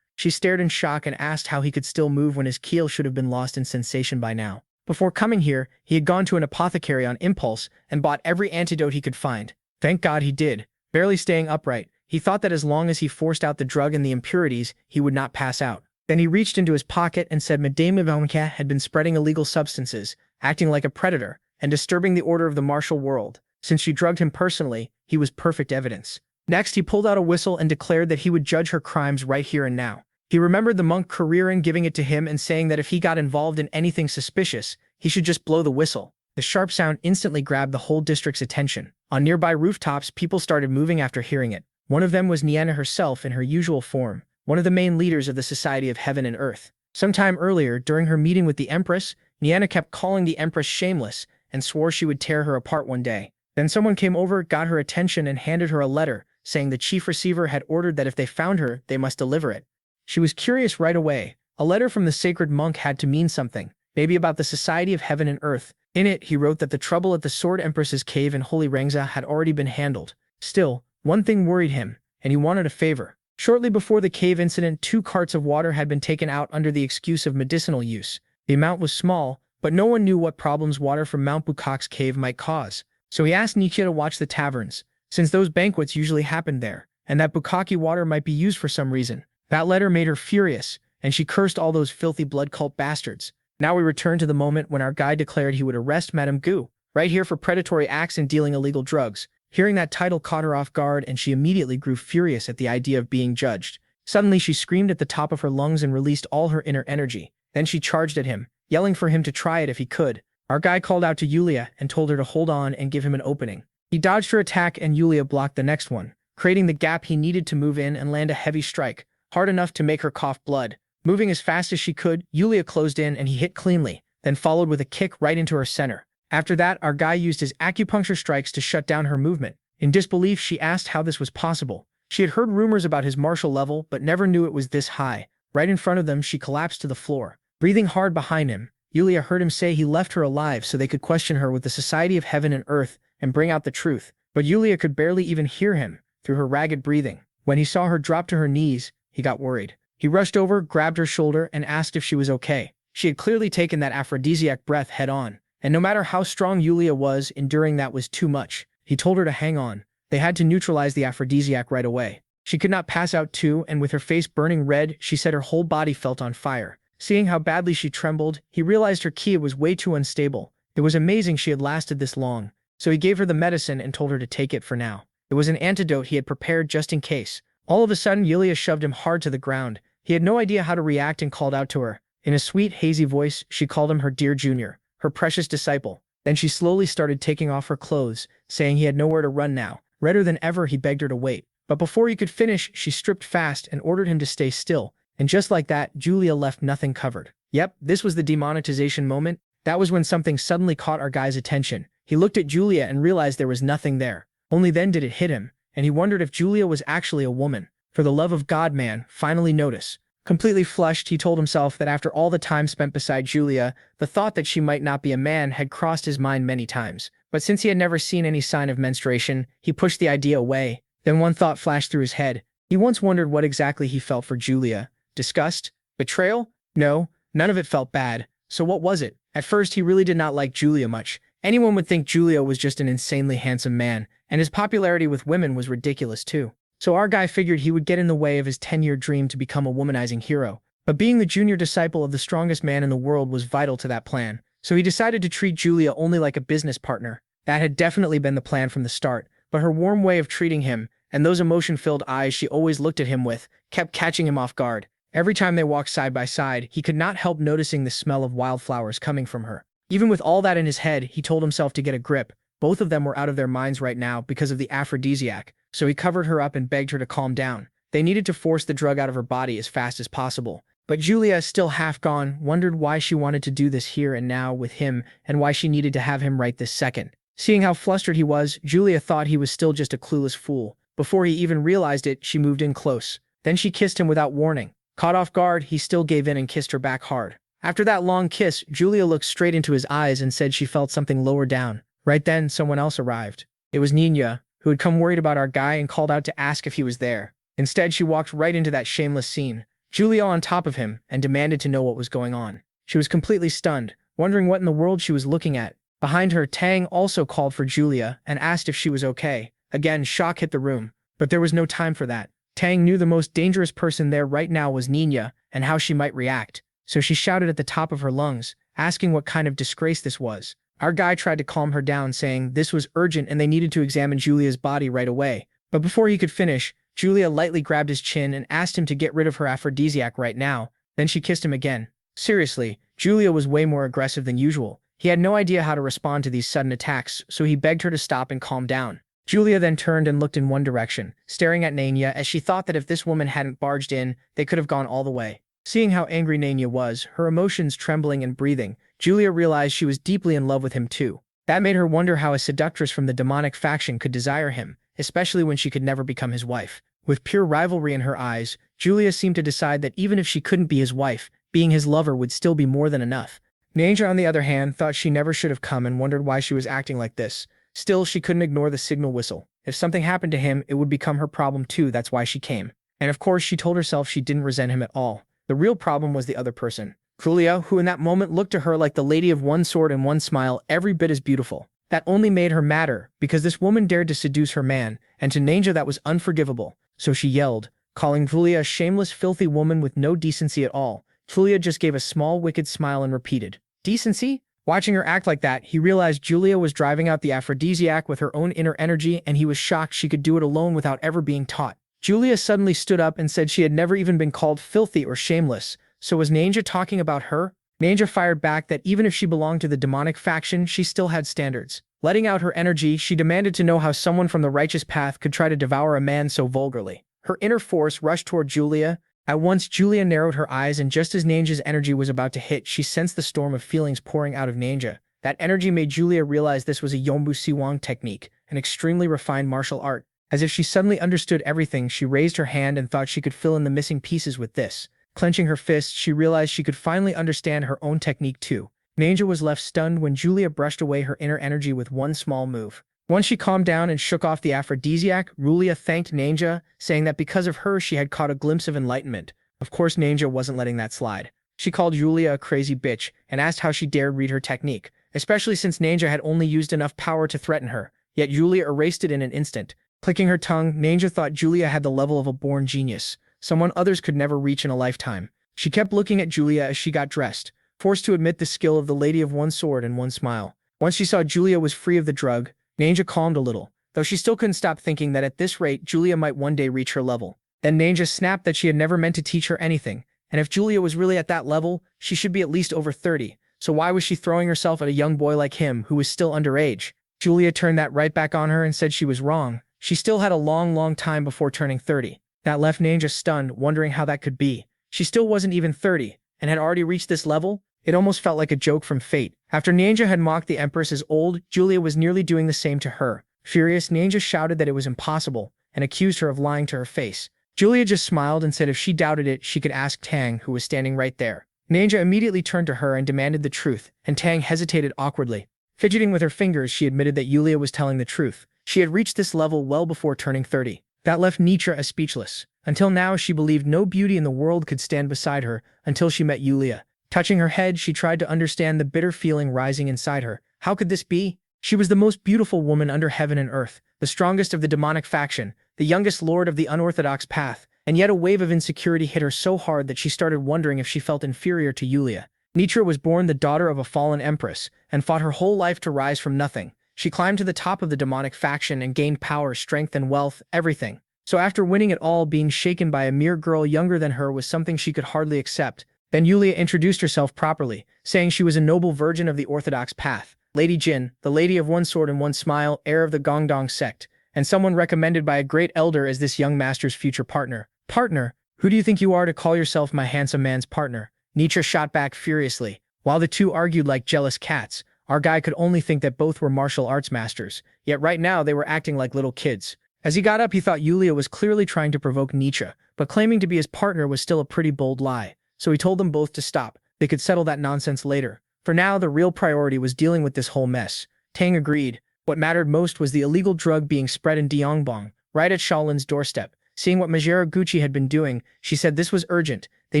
She stared in shock and asked how he could still move when his keel should have been lost in sensation by now. Before coming here, he had gone to an apothecary on impulse and bought every antidote he could find. Thank God he did. Barely staying upright, he thought that as long as he forced out the drug and the impurities, he would not pass out. Then he reached into his pocket and said madamada had been spreading illegal substances, acting like a predator, and disturbing the order of the martial world. Since she drugged him personally, he was perfect evidence. Next, he pulled out a whistle and declared that he would judge her crimes right here and now. He remembered the monk Kuririn giving it to him and saying that if he got involved in anything suspicious, he should just blow the whistle. The sharp sound instantly grabbed the whole district's attention. On nearby rooftops, people started moving after hearing it. One of them was Niana herself in her usual form, one of the main leaders of the Society of Heaven and Earth. Sometime earlier, during her meeting with the Empress, Niana kept calling the Empress shameless and swore she would tear her apart one day. Then someone came over, got her attention, and handed her a letter, saying the chief receiver had ordered that if they found her, they must deliver it. She was curious right away. A letter from the sacred monk had to mean something, maybe about the Society of Heaven and Earth. In it, he wrote that the trouble at the Sword Empress's cave in Holy Rangza had already been handled. Still, one thing worried him, and he wanted a favor. Shortly before the cave incident, 2 carts of water had been taken out under the excuse of medicinal use. The amount was small, but no one knew what problems water from Mount Bukak's cave might cause. So he asked Nietzsche to watch the taverns, since those banquets usually happened there, and that Bukaki water might be used for some reason. That letter made her furious, and she cursed all those filthy blood cult bastards. Now we return to the moment when our guy declared he would arrest Madame Gu, right here for predatory acts and dealing illegal drugs. Hearing that title caught her off guard, and she immediately grew furious at the idea of being judged. Suddenly she screamed at the top of her lungs and released all her inner energy. Then she charged at him, yelling for him to try it if he could. Our guy called out to Yulia and told her to hold on and give him an opening. He dodged her attack and Yulia blocked the next one, creating the gap he needed to move in and land a heavy strike, hard enough to make her cough blood. Moving as fast as she could, Yulia closed in and he hit cleanly, then followed with a kick right into her center. After that, our guy used his acupuncture strikes to shut down her movement. In disbelief, she asked how this was possible. She had heard rumors about his martial level, but never knew it was this high. Right in front of them, she collapsed to the floor. Breathing hard behind him, Yulia heard him say he left her alive so they could question her with the Society of Heaven and Earth and bring out the truth. But Yulia could barely even hear him through her ragged breathing. When he saw her drop to her knees, he got worried. He rushed over, grabbed her shoulder, and asked if she was okay. She had clearly taken that aphrodisiac breath head on, and no matter how strong Yulia was, enduring that was too much. He told her to hang on. They had to neutralize the aphrodisiac right away. She could not pass out too, and with her face burning red, she said her whole body felt on fire. Seeing how badly she trembled, he realized her ki was way too unstable. It was amazing she had lasted this long. So he gave her the medicine and told her to take it for now. It was an antidote he had prepared just in case. All of a sudden, Yulia shoved him hard to the ground. He had no idea how to react and called out to her. In a sweet, hazy voice, she called him her dear junior, her precious disciple. Then she slowly started taking off her clothes, saying he had nowhere to run now. Redder than ever, he begged her to wait. But before he could finish, she stripped fast and ordered him to stay still. And just like that, Julia left nothing covered. Yep, this was the demonetization moment. That was when something suddenly caught our guy's attention. He looked at Julia and realized there was nothing there. Only then did it hit him, and he wondered if Julia was actually a woman. For the love of God, man, finally notice. Completely flushed, he told himself that after all the time spent beside Julia, the thought that she might not be a man had crossed his mind many times. But since he had never seen any sign of menstruation, he pushed the idea away. Then one thought flashed through his head. He once wondered what exactly he felt for Julia. Disgust? Betrayal? No, none of it felt bad. So what was it? At first, he really did not like Julia much. Anyone would think Julia was just an insanely handsome man, and his popularity with women was ridiculous too. So our guy figured he would get in the way of his 10-year dream to become a womanizing hero. But being the junior disciple of the strongest man in the world was vital to that plan, so he decided to treat Julia only like a business partner. That had definitely been the plan from the start, but her warm way of treating him, and those emotion-filled eyes she always looked at him with, kept catching him off guard. Every time they walked side by side, he could not help noticing the smell of wildflowers coming from her. Even with all that in his head, he told himself to get a grip. Both of them were out of their minds right now because of the aphrodisiac, so he covered her up and begged her to calm down. They needed to force the drug out of her body as fast as possible. But Julia, still half gone, wondered why she wanted to do this here and now with him and why she needed to have him right this second. Seeing how flustered he was, Julia thought he was still just a clueless fool. Before he even realized it, she moved in close. Then she kissed him without warning. Caught off guard, he still gave in and kissed her back hard. After that long kiss, Julia looked straight into his eyes and said she felt something lower down. Right then, someone else arrived. It was Nina, who had come worried about our guy and called out to ask if he was there. Instead, she walked right into that shameless scene, Julia on top of him, and demanded to know what was going on. She was completely stunned, wondering what in the world she was looking at. Behind her, Tang also called for Julia and asked if she was okay. Again, shock hit the room, but there was no time for that. Tang knew the most dangerous person there right now was Nina and how she might react, so she shouted at the top of her lungs, asking what kind of disgrace this was. Our guy tried to calm her down, saying this was urgent and they needed to examine Julia's body right away. But before he could finish, Julia lightly grabbed his chin and asked him to get rid of her aphrodisiac right now. Then she kissed him again. Seriously, Julia was way more aggressive than usual. He had no idea how to respond to these sudden attacks, so he begged her to stop and calm down. Julia then turned and looked in one direction, staring at Nanya as she thought that if this woman hadn't barged in, they could have gone all the way. Seeing how angry Nanya was, her emotions trembling and breathing, Julia realized she was deeply in love with him too. That made her wonder how a seductress from the demonic faction could desire him, especially when she could never become his wife. With pure rivalry in her eyes, Julia seemed to decide that even if she couldn't be his wife, being his lover would still be more than enough. Nanya, on the other hand, thought she never should have come and wondered why she was acting like this. Still, she couldn't ignore the signal whistle. If something happened to him, it would become her problem too, that's why she came. And of course, she told herself she didn't resent him at all. The real problem was the other person. Julia, who in that moment looked to her like the lady of one sword and one smile, every bit as beautiful. That only made her madder, because this woman dared to seduce her man, and to Nanya that was unforgivable. So she yelled, calling Julia a shameless, filthy woman with no decency at all. Julia just gave a small, wicked smile and repeated, "Decency?" Watching her act like that, he realized Julia was driving out the aphrodisiac with her own inner energy, and he was shocked she could do it alone without ever being taught. Julia suddenly stood up and said she had never even been called filthy or shameless. So was Nanya talking about her? Nanya fired back that even if she belonged to the demonic faction, she still had standards. Letting out her energy, she demanded to know how someone from the righteous path could try to devour a man so vulgarly. Her inner force rushed toward Julia. At once, Julia narrowed her eyes, and just as Nanya's energy was about to hit, she sensed the storm of feelings pouring out of Nanya. That energy made Julia realize this was a Yombu Siwang technique, an extremely refined martial art. As if she suddenly understood everything, she raised her hand and thought she could fill in the missing pieces with this. Clenching her fists, she realized she could finally understand her own technique too. Nanya was left stunned when Julia brushed away her inner energy with one small move. Once she calmed down and shook off the aphrodisiac, Julia thanked Nanya, saying that because of her she had caught a glimpse of enlightenment. Of course, Nanya wasn't letting that slide. She called Julia a crazy bitch and asked how she dared read her technique, especially since Nanya had only used enough power to threaten her. Yet Julia erased it in an instant. Clicking her tongue, Nanya thought Julia had the level of a born genius, someone others could never reach in a lifetime. She kept looking at Julia as she got dressed, forced to admit the skill of the lady of one sword and one smile. Once she saw Julia was free of the drug, Nanya calmed a little, though she still couldn't stop thinking that at this rate Julia might one day reach her level. Then Nanya snapped that she had never meant to teach her anything, and if Julia was really at that level, she should be at least over 30, so why was she throwing herself at a young boy like him who was still underage? Julia turned that right back on her and said she was wrong. She still had a long time before turning 30. That left Nanya stunned, wondering how that could be. She still wasn't even 30, and had already reached this level? It almost felt like a joke from fate. After Nanya had mocked the Empress as old, Julia was nearly doing the same to her. Furious, Nanya shouted that it was impossible, and accused her of lying to her face. Julia just smiled and said if she doubted it, she could ask Tang, who was standing right there. Nanya immediately turned to her and demanded the truth, and Tang hesitated awkwardly. Fidgeting with her fingers, she admitted that Julia was telling the truth. She had reached this level well before turning 30. That left Nitra as speechless. Until now, she believed no beauty in the world could stand beside her, until she met Julia. Touching her head, she tried to understand the bitter feeling rising inside her. How could this be? She was the most beautiful woman under heaven and earth, the strongest of the demonic faction, the youngest lord of the unorthodox path, and yet a wave of insecurity hit her so hard that she started wondering if she felt inferior to Yulia. Nitra was born the daughter of a fallen empress, and fought her whole life to rise from nothing. She climbed to the top of the demonic faction and gained power, strength, and wealth, everything. So after winning it all, being shaken by a mere girl younger than her was something she could hardly accept. Then Yulia introduced herself properly, saying she was a noble virgin of the orthodox path, Lady Jin, the lady of one sword and one smile, heir of the Gongdong sect, and someone recommended by a great elder as this young master's future partner. Partner? Who do you think you are to call yourself my handsome man's partner? Nitra shot back furiously. While the two argued like jealous cats, our guy could only think that both were martial arts masters, yet right now they were acting like little kids. As he got up, he thought Yulia was clearly trying to provoke Nitra, but claiming to be his partner was still a pretty bold lie. So he told them both to stop. They could settle that nonsense later. For now, the real priority was dealing with this whole mess. Tang agreed. What mattered most was the illegal drug being spread in Diongbong, right at Shaolin's doorstep. Seeing what Majera Gucci had been doing, she said this was urgent. They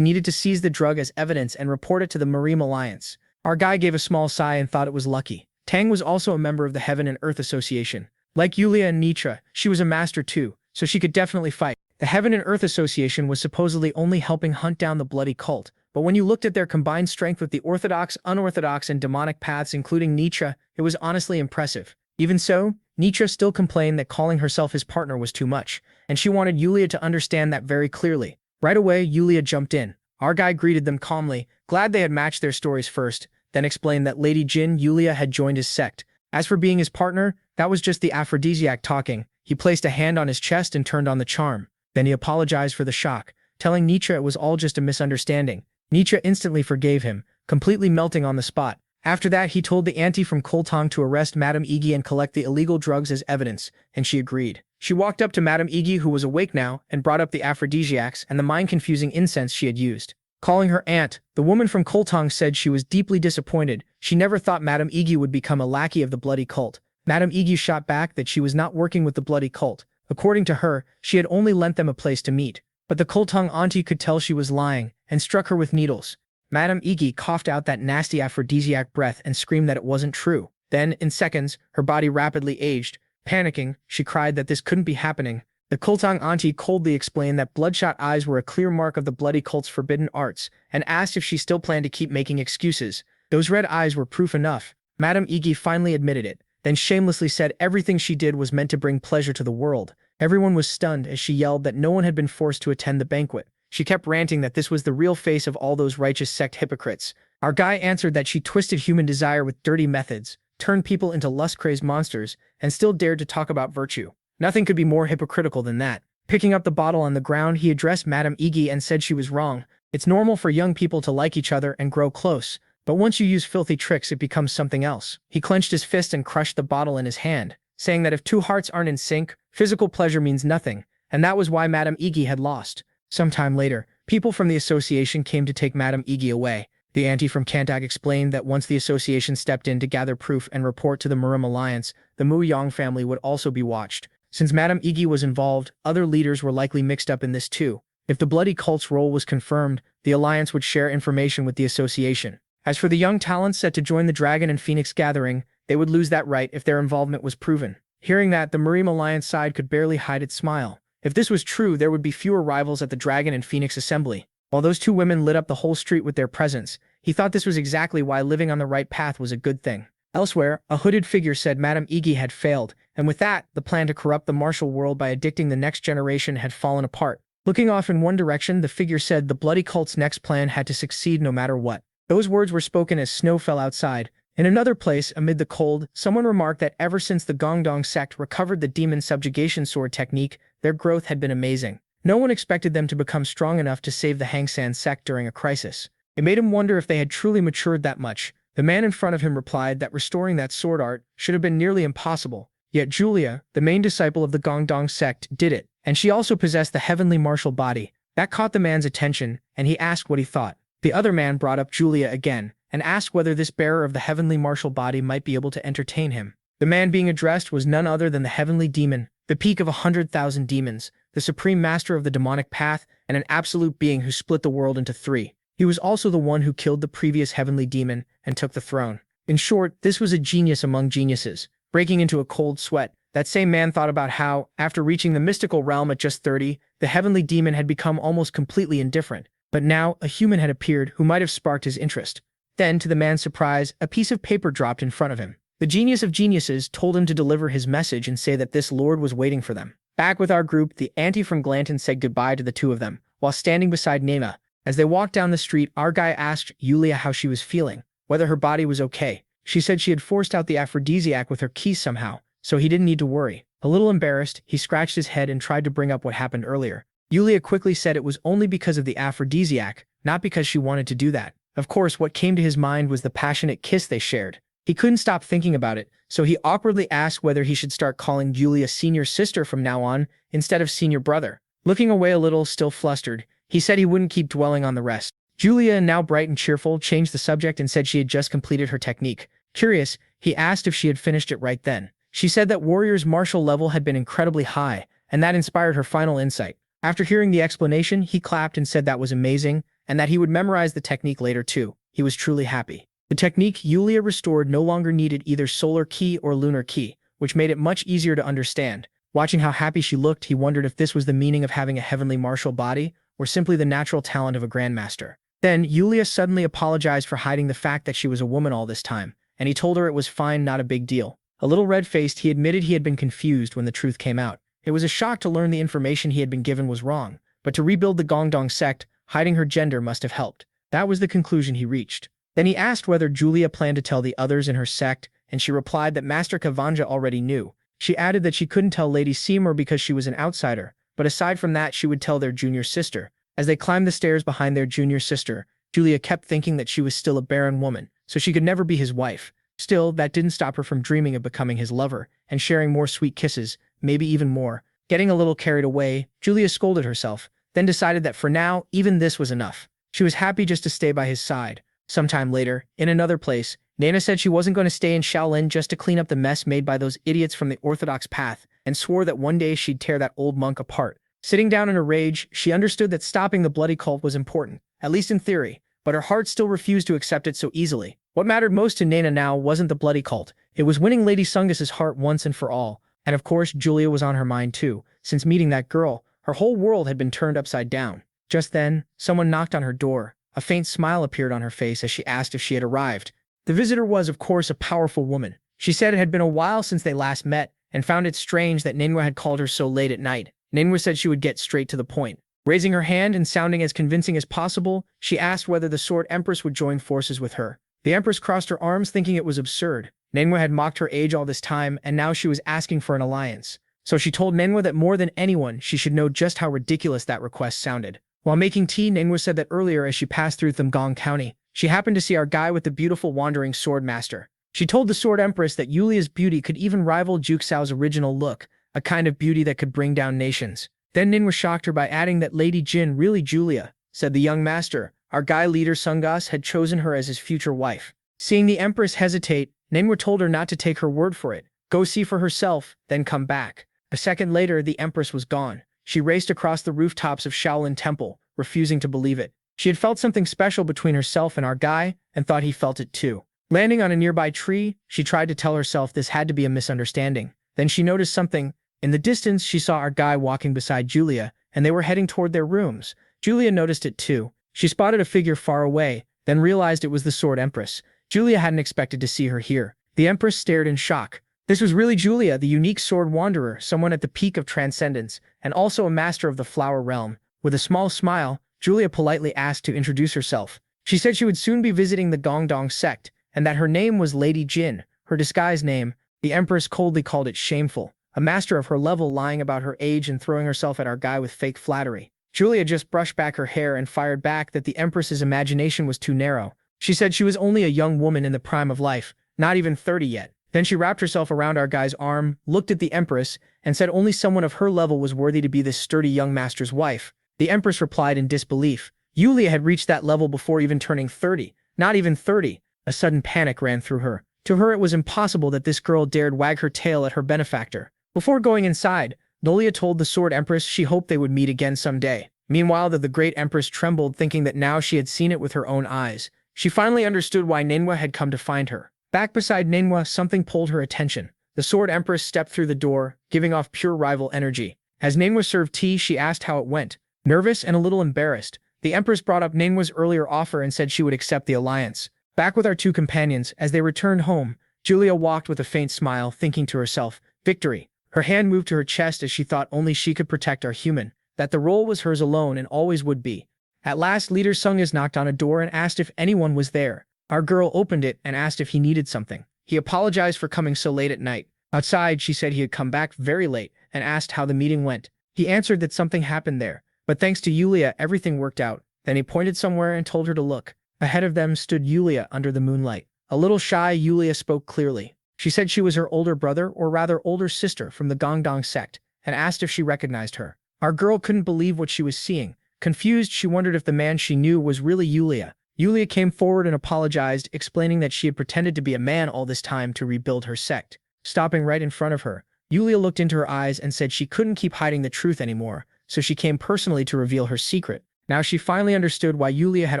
needed to seize the drug as evidence and report it to the Marine Alliance. Our guy gave a small sigh and thought it was lucky. Tang was also a member of the Heaven and Earth Association. Like Yulia and Nitra, she was a master too, so she could definitely fight. The Heaven and Earth Association was supposedly only helping hunt down the bloody cult, but when you looked at their combined strength with the orthodox, unorthodox, and demonic paths including Nitra, it was honestly impressive. Even so, Nitra still complained that calling herself his partner was too much, and she wanted Yulia to understand that very clearly. Right away, Yulia jumped in. Our guy greeted them calmly, glad they had matched their stories first, then explained that Lady Jin, Yulia, had joined his sect. As for being his partner, that was just the aphrodisiac talking. He placed a hand on his chest and turned on the charm. Then he apologized for the shock, telling Nitra it was all just a misunderstanding. Nitra instantly forgave him, completely melting on the spot. After that, he told the auntie from Koltong to arrest Madame Iggy and collect the illegal drugs as evidence, and she agreed. She walked up to Madame Iggy, who was awake now, and brought up the aphrodisiacs and the mind-confusing incense she had used. Calling her aunt, the woman from Koltong said she was deeply disappointed. She never thought Madame Iggy would become a lackey of the bloody cult. Madame Iggy shot back that she was not working with the bloody cult. According to her, she had only lent them a place to meet. But the Koltong auntie could tell she was lying, and struck her with needles. Madame Iggy coughed out that nasty aphrodisiac breath and screamed that it wasn't true. Then, in seconds, her body rapidly aged. Panicking, she cried that this couldn't be happening. The Koltong auntie coldly explained that bloodshot eyes were a clear mark of the bloody cult's forbidden arts, and asked if she still planned to keep making excuses. Those red eyes were proof enough. Madame Iggy finally admitted it, then shamelessly said everything she did was meant to bring pleasure to the world. Everyone was stunned as she yelled that no one had been forced to attend the banquet. She kept ranting that this was the real face of all those righteous sect hypocrites. Our guy answered that she twisted human desire with dirty methods, turned people into lust-crazed monsters, and still dared to talk about virtue. Nothing could be more hypocritical than that. Picking up the bottle on the ground, he addressed Madame Iggy and said she was wrong. It's normal for young people to like each other and grow close, but once you use filthy tricks, it becomes something else. He clenched his fist and crushed the bottle in his hand, saying that if two hearts aren't in sync, physical pleasure means nothing, and that was why Madame Iggy had lost. Sometime later, people from the association came to take Madame Iggy away. The auntie from Kantak explained that once the association stepped in to gather proof and report to the Murim Alliance, the Mu Yang family would also be watched. Since Madame Iggy was involved, other leaders were likely mixed up in this too. If the bloody cult's role was confirmed, the Alliance would share information with the association. As for the young talents set to join the Dragon and Phoenix gathering, they would lose that right if their involvement was proven. Hearing that, the Murim Alliance side could barely hide its smile. If this was true, there would be fewer rivals at the Dragon and Phoenix assembly. While those two women lit up the whole street with their presence, he thought this was exactly why living on the right path was a good thing. Elsewhere, a hooded figure said Madame Iggy had failed, and with that, the plan to corrupt the martial world by addicting the next generation had fallen apart. Looking off in one direction, the figure said the bloody cult's next plan had to succeed no matter what. Those words were spoken as snow fell outside. In another place, amid the cold, someone remarked that ever since the Gongdong sect recovered the demon subjugation sword technique, their growth had been amazing. No one expected them to become strong enough to save the Hangsan sect during a crisis. It made him wonder if they had truly matured that much. The man in front of him replied that restoring that sword art should have been nearly impossible. Yet Julia, the main disciple of the Gongdong sect, did it, and she also possessed the heavenly martial body. That caught the man's attention, and he asked what he thought. The other man brought up Julia again, and asked whether this bearer of the heavenly martial body might be able to entertain him. The man being addressed was none other than the heavenly demon, the peak of 100,000 demons, the supreme master of the demonic path, and an absolute being who split the world into three. He was also the one who killed the previous heavenly demon and took the throne. In short, this was a genius among geniuses. Breaking into a cold sweat, that same man thought about how, after reaching the mystical realm at just 30, the heavenly demon had become almost completely indifferent. But now, a human had appeared who might have sparked his interest. Then, to the man's surprise, a piece of paper dropped in front of him. The genius of geniuses told him to deliver his message and say that this lord was waiting for them. Back with our group, the auntie from Glanton said goodbye to the two of them, while standing beside Nema. As they walked down the street, our guy asked Yulia how she was feeling, whether her body was okay. She said she had forced out the aphrodisiac with her keys somehow, so he didn't need to worry. A little embarrassed, he scratched his head and tried to bring up what happened earlier. Yulia quickly said it was only because of the aphrodisiac, not because she wanted to do that. Of course, what came to his mind was the passionate kiss they shared. He couldn't stop thinking about it, so he awkwardly asked whether he should start calling Julia senior sister from now on, instead of senior brother. Looking away a little, still flustered, he said he wouldn't keep dwelling on the rest. Julia, now bright and cheerful, changed the subject and said she had just completed her technique. Curious, he asked if she had finished it right then. She said that warrior's martial level had been incredibly high, and that inspired her final insight. After hearing the explanation, he clapped and said that was amazing, and that he would memorize the technique later too. He was truly happy. The technique Yulia restored no longer needed either solar ki or lunar ki, which made it much easier to understand. Watching how happy she looked, he wondered if this was the meaning of having a heavenly martial body, or simply the natural talent of a grandmaster. Then, Yulia suddenly apologized for hiding the fact that she was a woman all this time, and he told her it was fine, not a big deal. A little red-faced, he admitted he had been confused when the truth came out. It was a shock to learn the information he had been given was wrong, but to rebuild the Gongdong sect, hiding her gender must have helped. That was the conclusion he reached. Then he asked whether Julia planned to tell the others in her sect, and she replied that Master Kavanja already knew. She added that she couldn't tell Lady Seymour because she was an outsider, but aside from that she would tell their junior sister. As they climbed the stairs behind their junior sister, Julia kept thinking that she was still a barren woman, so she could never be his wife. Still, that didn't stop her from dreaming of becoming his lover, and sharing more sweet kisses, maybe even more. Getting a little carried away, Julia scolded herself, then decided that for now, even this was enough. She was happy just to stay by his side. Sometime later, in another place, Nana said she wasn't going to stay in Shaolin just to clean up the mess made by those idiots from the orthodox path, and swore that one day she'd tear that old monk apart. Sitting down in a rage, she understood that stopping the bloody cult was important, at least in theory, but her heart still refused to accept it so easily. What mattered most to Nana now wasn't the bloody cult, it was winning Lady Sungus's heart once and for all. And of course, Julia was on her mind too. Since meeting that girl, her whole world had been turned upside down. Just then, someone knocked on her door. A faint smile appeared on her face as she asked if she had arrived. The visitor was, of course, a powerful woman. She said it had been a while since they last met, and found it strange that Manhwa had called her so late at night. Manhwa said she would get straight to the point. Raising her hand and sounding as convincing as possible, she asked whether the Sword Empress would join forces with her. The Empress crossed her arms, thinking it was absurd. Manhwa had mocked her age all this time, and now she was asking for an alliance. So she told Manhwa that more than anyone, she should know just how ridiculous that request sounded. While making tea, Manhwa said that earlier as she passed through Thumgong County, she happened to see our guy with the beautiful wandering sword master. She told the Sword Empress that Yulia's beauty could even rival Juxao's original look, a kind of beauty that could bring down nations. Then Manhwa shocked her by adding that Lady Jin, really Julia, said the young master, our guy leader Sungas, had chosen her as his future wife. Seeing the Empress hesitate, Manhwa told her not to take her word for it. Go see for herself, then come back. A second later, the Empress was gone. She raced across the rooftops of Shaolin Temple, refusing to believe it. She had felt something special between herself and our guy, and thought he felt it too. Landing on a nearby tree, she tried to tell herself this had to be a misunderstanding. Then she noticed something. In the distance, she saw our guy walking beside Julia, and they were heading toward their rooms. Julia noticed it too. She spotted a figure far away, then realized it was the Sword Empress. Julia hadn't expected to see her here. The Empress stared in shock. This was really Julia, the unique sword wanderer, someone at the peak of transcendence, and also a master of the flower realm. With a small smile, Julia politely asked to introduce herself. She said she would soon be visiting the Gongdong sect, and that her name was Lady Jin, her disguised name. The Empress coldly called it shameful, a master of her level lying about her age and throwing herself at our guy with fake flattery. Julia just brushed back her hair and fired back that the Empress's imagination was too narrow. She said she was only a young woman in the prime of life, not even 30 yet. Then she wrapped herself around our guy's arm, looked at the Empress, and said only someone of her level was worthy to be this sturdy young master's wife. The Empress replied in disbelief. Yulia had reached that level before even turning 30. Not even 30. A sudden panic ran through her. To her it was impossible that this girl dared wag her tail at her benefactor. Before going inside, Nolia told the Sword Empress she hoped they would meet again someday. Meanwhile, the great Empress trembled, thinking that now she had seen it with her own eyes. She finally understood why Manhwa had come to find her. Back beside Manhwa, something pulled her attention. The Sword Empress stepped through the door, giving off pure rival energy. As Nanhwa served tea, she asked how it went. Nervous and a little embarrassed, the Empress brought up Nanhwa's earlier offer and said she would accept the alliance. Back with our two companions, as they returned home, Julia walked with a faint smile, thinking to herself, victory. Her hand moved to her chest as she thought only she could protect our human, that the role was hers alone and always would be. At last, Leader Sungas knocked on a door and asked if anyone was there. Our girl opened it and asked if he needed something. He apologized for coming so late at night. Outside, she said he had come back very late and asked how the meeting went. He answered that something happened there, but thanks to Yulia, everything worked out. Then he pointed somewhere and told her to look. Ahead of them stood Yulia under the moonlight. A little shy, Yulia spoke clearly. She said she was her older brother, or rather older sister, from the Gongdong sect, and asked if she recognized her. Our girl couldn't believe what she was seeing. Confused, she wondered if the man she knew was really Yulia. Yulia came forward and apologized, explaining that she had pretended to be a man all this time to rebuild her sect. Stopping right in front of her, Yulia looked into her eyes and said she couldn't keep hiding the truth anymore, so she came personally to reveal her secret. Now she finally understood why Yulia had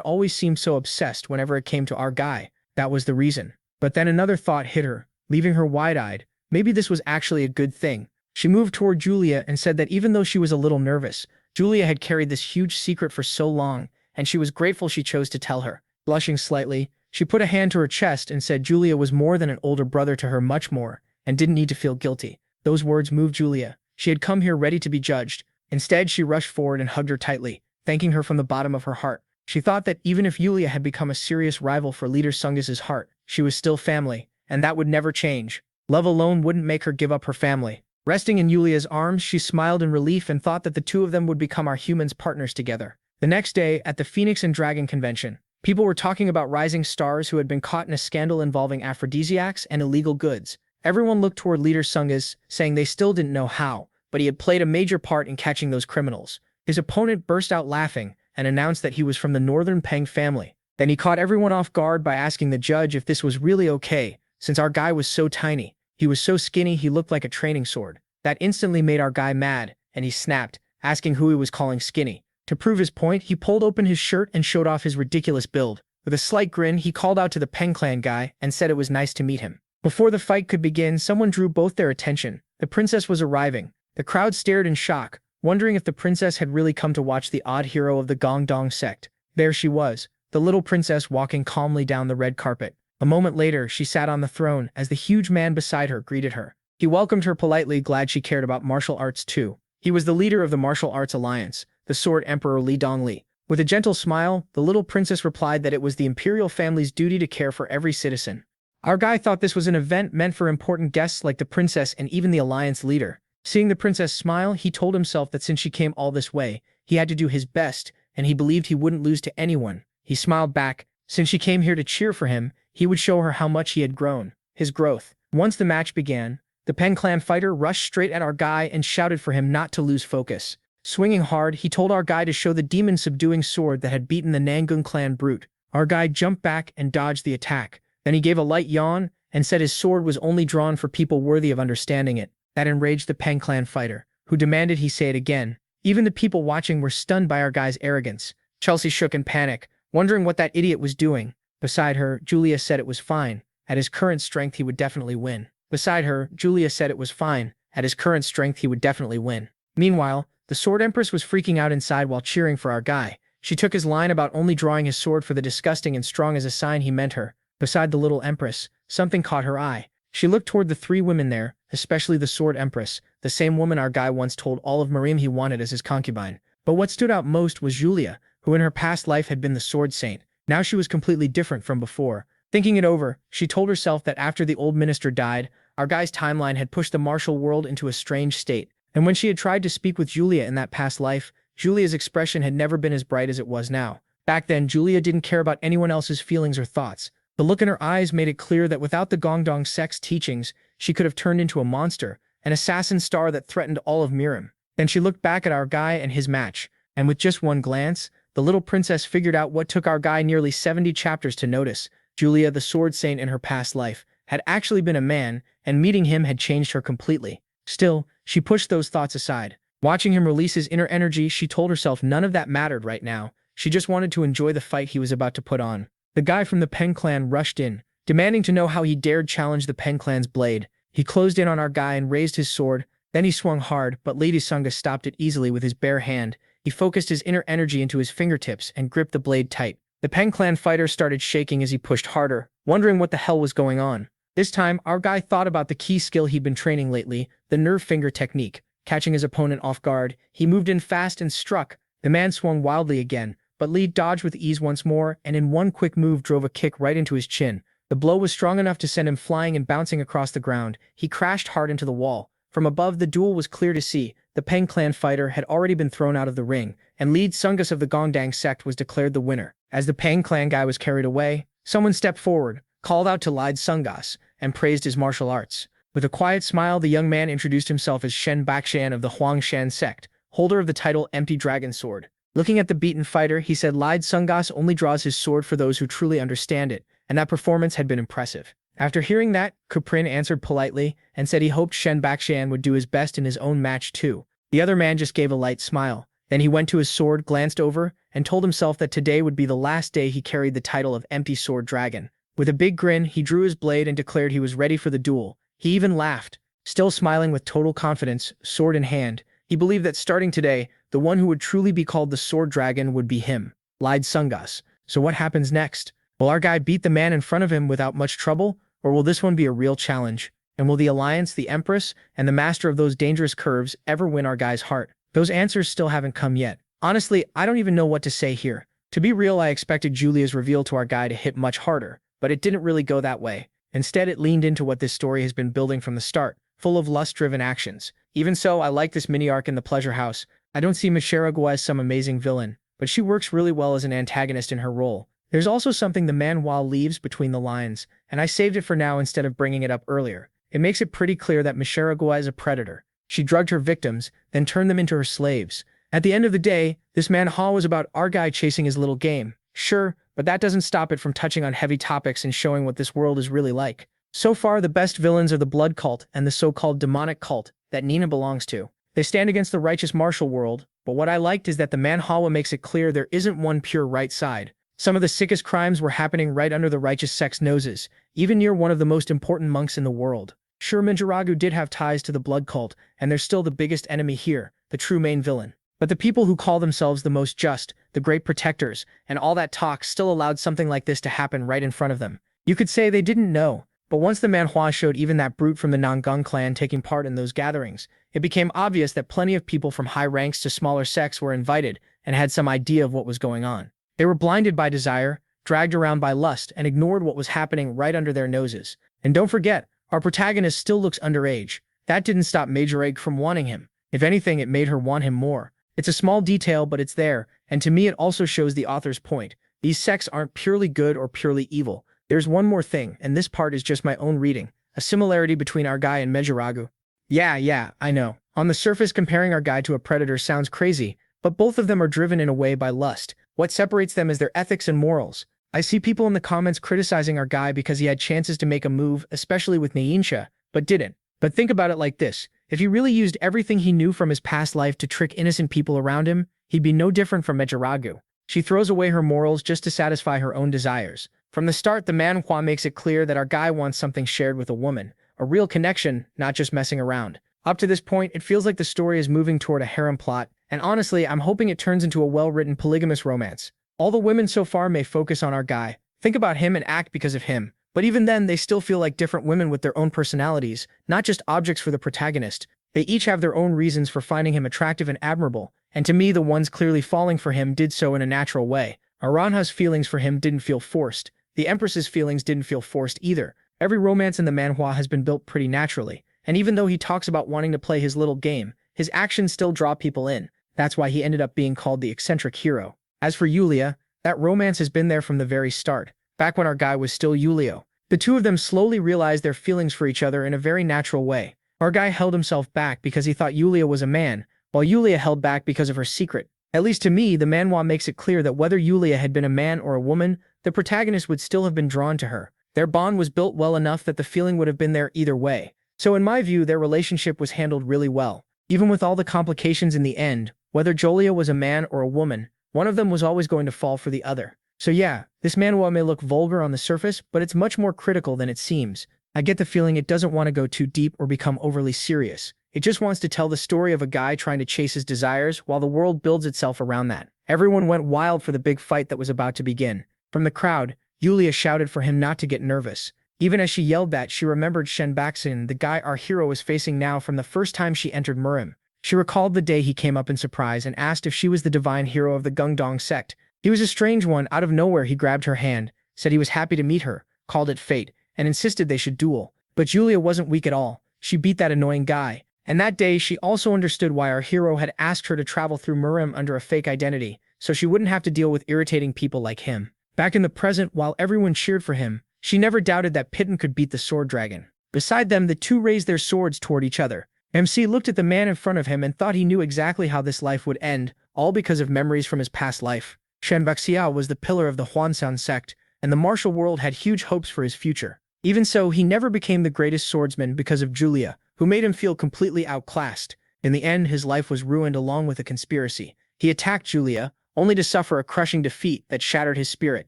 always seemed so obsessed whenever it came to our guy. That was the reason. But then another thought hit her, leaving her wide-eyed. Maybe this was actually a good thing. She moved toward Julia and said that even though she was a little nervous, Julia had carried this huge secret for so long, and she was grateful she chose to tell her. Blushing slightly, she put a hand to her chest and said Julia was more than an older brother to her, much more, and didn't need to feel guilty. Those words moved Julia. She had come here ready to be judged. Instead, she rushed forward and hugged her tightly, thanking her from the bottom of her heart. She thought that even if Yulia had become a serious rival for Leader Sungas's heart, she was still family, and that would never change. Love alone wouldn't make her give up her family. Resting in Yulia's arms, she smiled in relief and thought that the two of them would become our humans partners together. The next day, at the Phoenix and Dragon convention, people were talking about rising stars who had been caught in a scandal involving aphrodisiacs and illegal goods. Everyone looked toward Leader Sungas, saying they still didn't know how, but he had played a major part in catching those criminals. His opponent burst out laughing and announced that he was from the Northern Peng family. Then he caught everyone off guard by asking the judge if this was really okay, since our guy was so tiny. He was so skinny he looked like a training sword. That instantly made our guy mad, and he snapped, asking who he was calling skinny. To prove his point, he pulled open his shirt and showed off his ridiculous build. With a slight grin, he called out to the Peng clan guy and said it was nice to meet him. Before the fight could begin, someone drew both their attention. The princess was arriving. The crowd stared in shock, wondering if the princess had really come to watch the odd hero of the Gongdong sect. There she was, the little princess walking calmly down the red carpet. A moment later, she sat on the throne as the huge man beside her greeted her. He welcomed her politely, glad she cared about martial arts too. He was the leader of the Martial Arts Alliance, the Sword Emperor Li Dongli. With a gentle smile, the little princess replied that it was the imperial family's duty to care for every citizen. Our guy thought this was an event meant for important guests like the princess and even the alliance leader. Seeing the princess smile, he told himself that since she came all this way, he had to do his best, and he believed he wouldn't lose to anyone. He smiled back. Since she came here to cheer for him, he would show her how much he had grown. His growth. Once the match began, the Peng clan fighter rushed straight at our guy and shouted for him not to lose focus. Swinging hard, he told our guy to show the demon-subduing sword that had beaten the Nangun clan brute. Our guy jumped back and dodged the attack. Then he gave a light yawn and said his sword was only drawn for people worthy of understanding it. That enraged the Peng clan fighter, who demanded he say it again. Even the people watching were stunned by our guy's arrogance. Chelsea shook in panic, wondering what that idiot was doing. Beside her, Julia said it was fine. At his current strength, he would definitely win. Beside her, Julia said it was fine. At his current strength, he would definitely win. Meanwhile, the Sword Empress was freaking out inside while cheering for our guy. She took his line about only drawing his sword for the disgusting and strong as a sign he meant her. Beside the little Empress, something caught her eye. She looked toward the three women there, especially the Sword Empress, the same woman our guy once told all of Marim he wanted as his concubine. But what stood out most was Julia, who in her past life had been the Sword Saint. Now she was completely different from before. Thinking it over, she told herself that after the old minister died, our guy's timeline had pushed the martial world into a strange state. And when she had tried to speak with Julia in that past life, Julia's expression had never been as bright as it was now. Back then, Julia didn't care about anyone else's feelings or thoughts. The look in her eyes made it clear that without the Gongdong sect's teachings, she could have turned into a monster, an assassin star that threatened all of Mirim. Then she looked back at our guy and his match, and with just one glance, the little princess figured out what took our guy nearly 70 chapters to notice. Julia, the Sword Saint in her past life, had actually been a man, and meeting him had changed her completely. Still, she pushed those thoughts aside. Watching him release his inner energy, she told herself none of that mattered right now. She just wanted to enjoy the fight he was about to put on. The guy from the Peng clan rushed in, demanding to know how he dared challenge the Peng clan's blade. He closed in on our guy and raised his sword. Then he swung hard, but Lady Sunga stopped it easily with his bare hand. He focused his inner energy into his fingertips and gripped the blade tight. The Peng clan fighter started shaking as he pushed harder, wondering what the hell was going on. This time, our guy thought about the key skill he'd been training lately, the nerve finger technique. Catching his opponent off guard, he moved in fast and struck. The man swung wildly again, but Li dodged with ease once more and in one quick move drove a kick right into his chin. The blow was strong enough to send him flying and bouncing across the ground. He crashed hard into the wall. From above, the duel was clear to see. The Peng clan fighter had already been thrown out of the ring, and Li Sungus of the Gongdang sect was declared the winner. As the Peng clan guy was carried away, someone stepped forward, called out to Li Sungas, and praised his martial arts. With a quiet smile, the young man introduced himself as Shen Bakshan of the Huangshan sect, holder of the title Empty Dragon Sword. Looking at the beaten fighter, he said Li Sungas only draws his sword for those who truly understand it, and that performance had been impressive. After hearing that, Kuprin answered politely and said he hoped Shen Bakshan would do his best in his own match too. The other man just gave a light smile. Then he went to his sword, glanced over, and told himself that today would be the last day he carried the title of Empty Sword Dragon. With a big grin, he drew his blade and declared he was ready for the duel. He even laughed. Still smiling with total confidence, sword in hand, he believed that starting today, the one who would truly be called the Sword Dragon would be him, Lied Sungas. So what happens next? Will our guy beat the man in front of him without much trouble, or will this one be a real challenge? And will the Alliance, the Empress, and the Master of those dangerous curves ever win our guy's heart? Those answers still haven't come yet. Honestly, I don't even know what to say here. To be real, I expected Julia's reveal to our guy to hit much harder, but it didn't really go that way. Instead, it leaned into what this story has been building from the start, full of lust-driven actions. Even so, I like this mini-arc in the Pleasure House. I don't see Mishiragua as some amazing villain, but she works really well as an antagonist in her role. There's also something the Manhwa leaves between the lines, and I saved it for now instead of bringing it up earlier. It makes it pretty clear that Mishiragua is a predator. She drugged her victims, then turned them into her slaves. At the end of the day, this Manhwa was about our guy chasing his little game. Sure, but that doesn't stop it from touching on heavy topics and showing what this world is really like. So far, the best villains are the blood cult and the so-called demonic cult that Nina belongs to. They stand against the righteous martial world, but what I liked is that the Manhwa makes it clear there isn't one pure right side. Some of the sickest crimes were happening right under the righteous sect's noses, even near one of the most important monks in the world. Sure, Minjiragu did have ties to the blood cult, and they're still the biggest enemy here, the true main villain. But the people who call themselves the most just, the great protectors, and all that talk still allowed something like this to happen right in front of them. You could say they didn't know, but once the Manhwa showed even that brute from the Nangang clan taking part in those gatherings, it became obvious that plenty of people from high ranks to smaller sects were invited and had some idea of what was going on. They were blinded by desire, dragged around by lust, and ignored what was happening right under their noses. And don't forget, our protagonist still looks underage. That didn't stop Major Egg from wanting him. If anything, it made her want him more. It's a small detail, but it's there, and to me it also shows the author's point. These sects aren't purely good or purely evil. There's one more thing, and this part is just my own reading. A similarity between our guy and Mejiragu. Yeah, I know. On the surface, comparing our guy to a predator sounds crazy, but both of them are driven in a way by lust. What separates them is their ethics and morals. I see people in the comments criticizing our guy because he had chances to make a move, especially with Nainsha, but didn't. But think about it like this. If he really used everything he knew from his past life to trick innocent people around him, he'd be no different from Mejiragu. She throws away her morals just to satisfy her own desires. From the start, the Manhwa makes it clear that our guy wants something shared with a woman, a real connection, not just messing around. Up to this point, it feels like the story is moving toward a harem plot, and honestly, I'm hoping it turns into a well-written polygamous romance. All the women so far may focus on our guy, think about him and act because of him. But even then, they still feel like different women with their own personalities, not just objects for the protagonist. They each have their own reasons for finding him attractive and admirable, and to me, the ones clearly falling for him did so in a natural way. Aranha's feelings for him didn't feel forced. The Empress's feelings didn't feel forced either. Every romance in the Manhwa has been built pretty naturally, and even though he talks about wanting to play his little game, his actions still draw people in. That's why he ended up being called the eccentric hero. As for Yulia, that romance has been there from the very start, back when our guy was still Yulio. The two of them slowly realized their feelings for each other in a very natural way. Our guy held himself back because he thought Yulia was a man, while Yulia held back because of her secret. At least to me, the Manhwa makes it clear that whether Yulia had been a man or a woman, the protagonist would still have been drawn to her. Their bond was built well enough that the feeling would have been there either way. So in my view, their relationship was handled really well. Even with all the complications in the end, whether Jolia was a man or a woman, one of them was always going to fall for the other. So yeah, this Manhwa may look vulgar on the surface, but it's much more critical than it seems. I get the feeling it doesn't want to go too deep or become overly serious. It just wants to tell the story of a guy trying to chase his desires while the world builds itself around that. Everyone went wild for the big fight that was about to begin. From the crowd, Yulia shouted for him not to get nervous. Even as she yelled that, she remembered Shenbaxin, the guy our hero was facing now from the first time she entered Murim. She recalled the day he came up in surprise and asked if she was the divine hero of the Gungdong sect. He was a strange one. Out of nowhere he grabbed her hand, said he was happy to meet her, called it fate, and insisted they should duel. But Yulia wasn't weak at all. She beat that annoying guy. And that day she also understood why our hero had asked her to travel through Murim under a fake identity, so she wouldn't have to deal with irritating people like him. Back in the present, while everyone cheered for him, she never doubted that Piton could beat the sword dragon. Beside them, the two raised their swords toward each other. MC looked at the man in front of him and thought he knew exactly how this life would end, all because of memories from his past life. Shenbaxiao was the pillar of the Huanshan sect, and the martial world had huge hopes for his future. Even so, he never became the greatest swordsman because of Julia, who made him feel completely outclassed. In the end, his life was ruined along with a conspiracy. He attacked Julia, only to suffer a crushing defeat that shattered his spirit.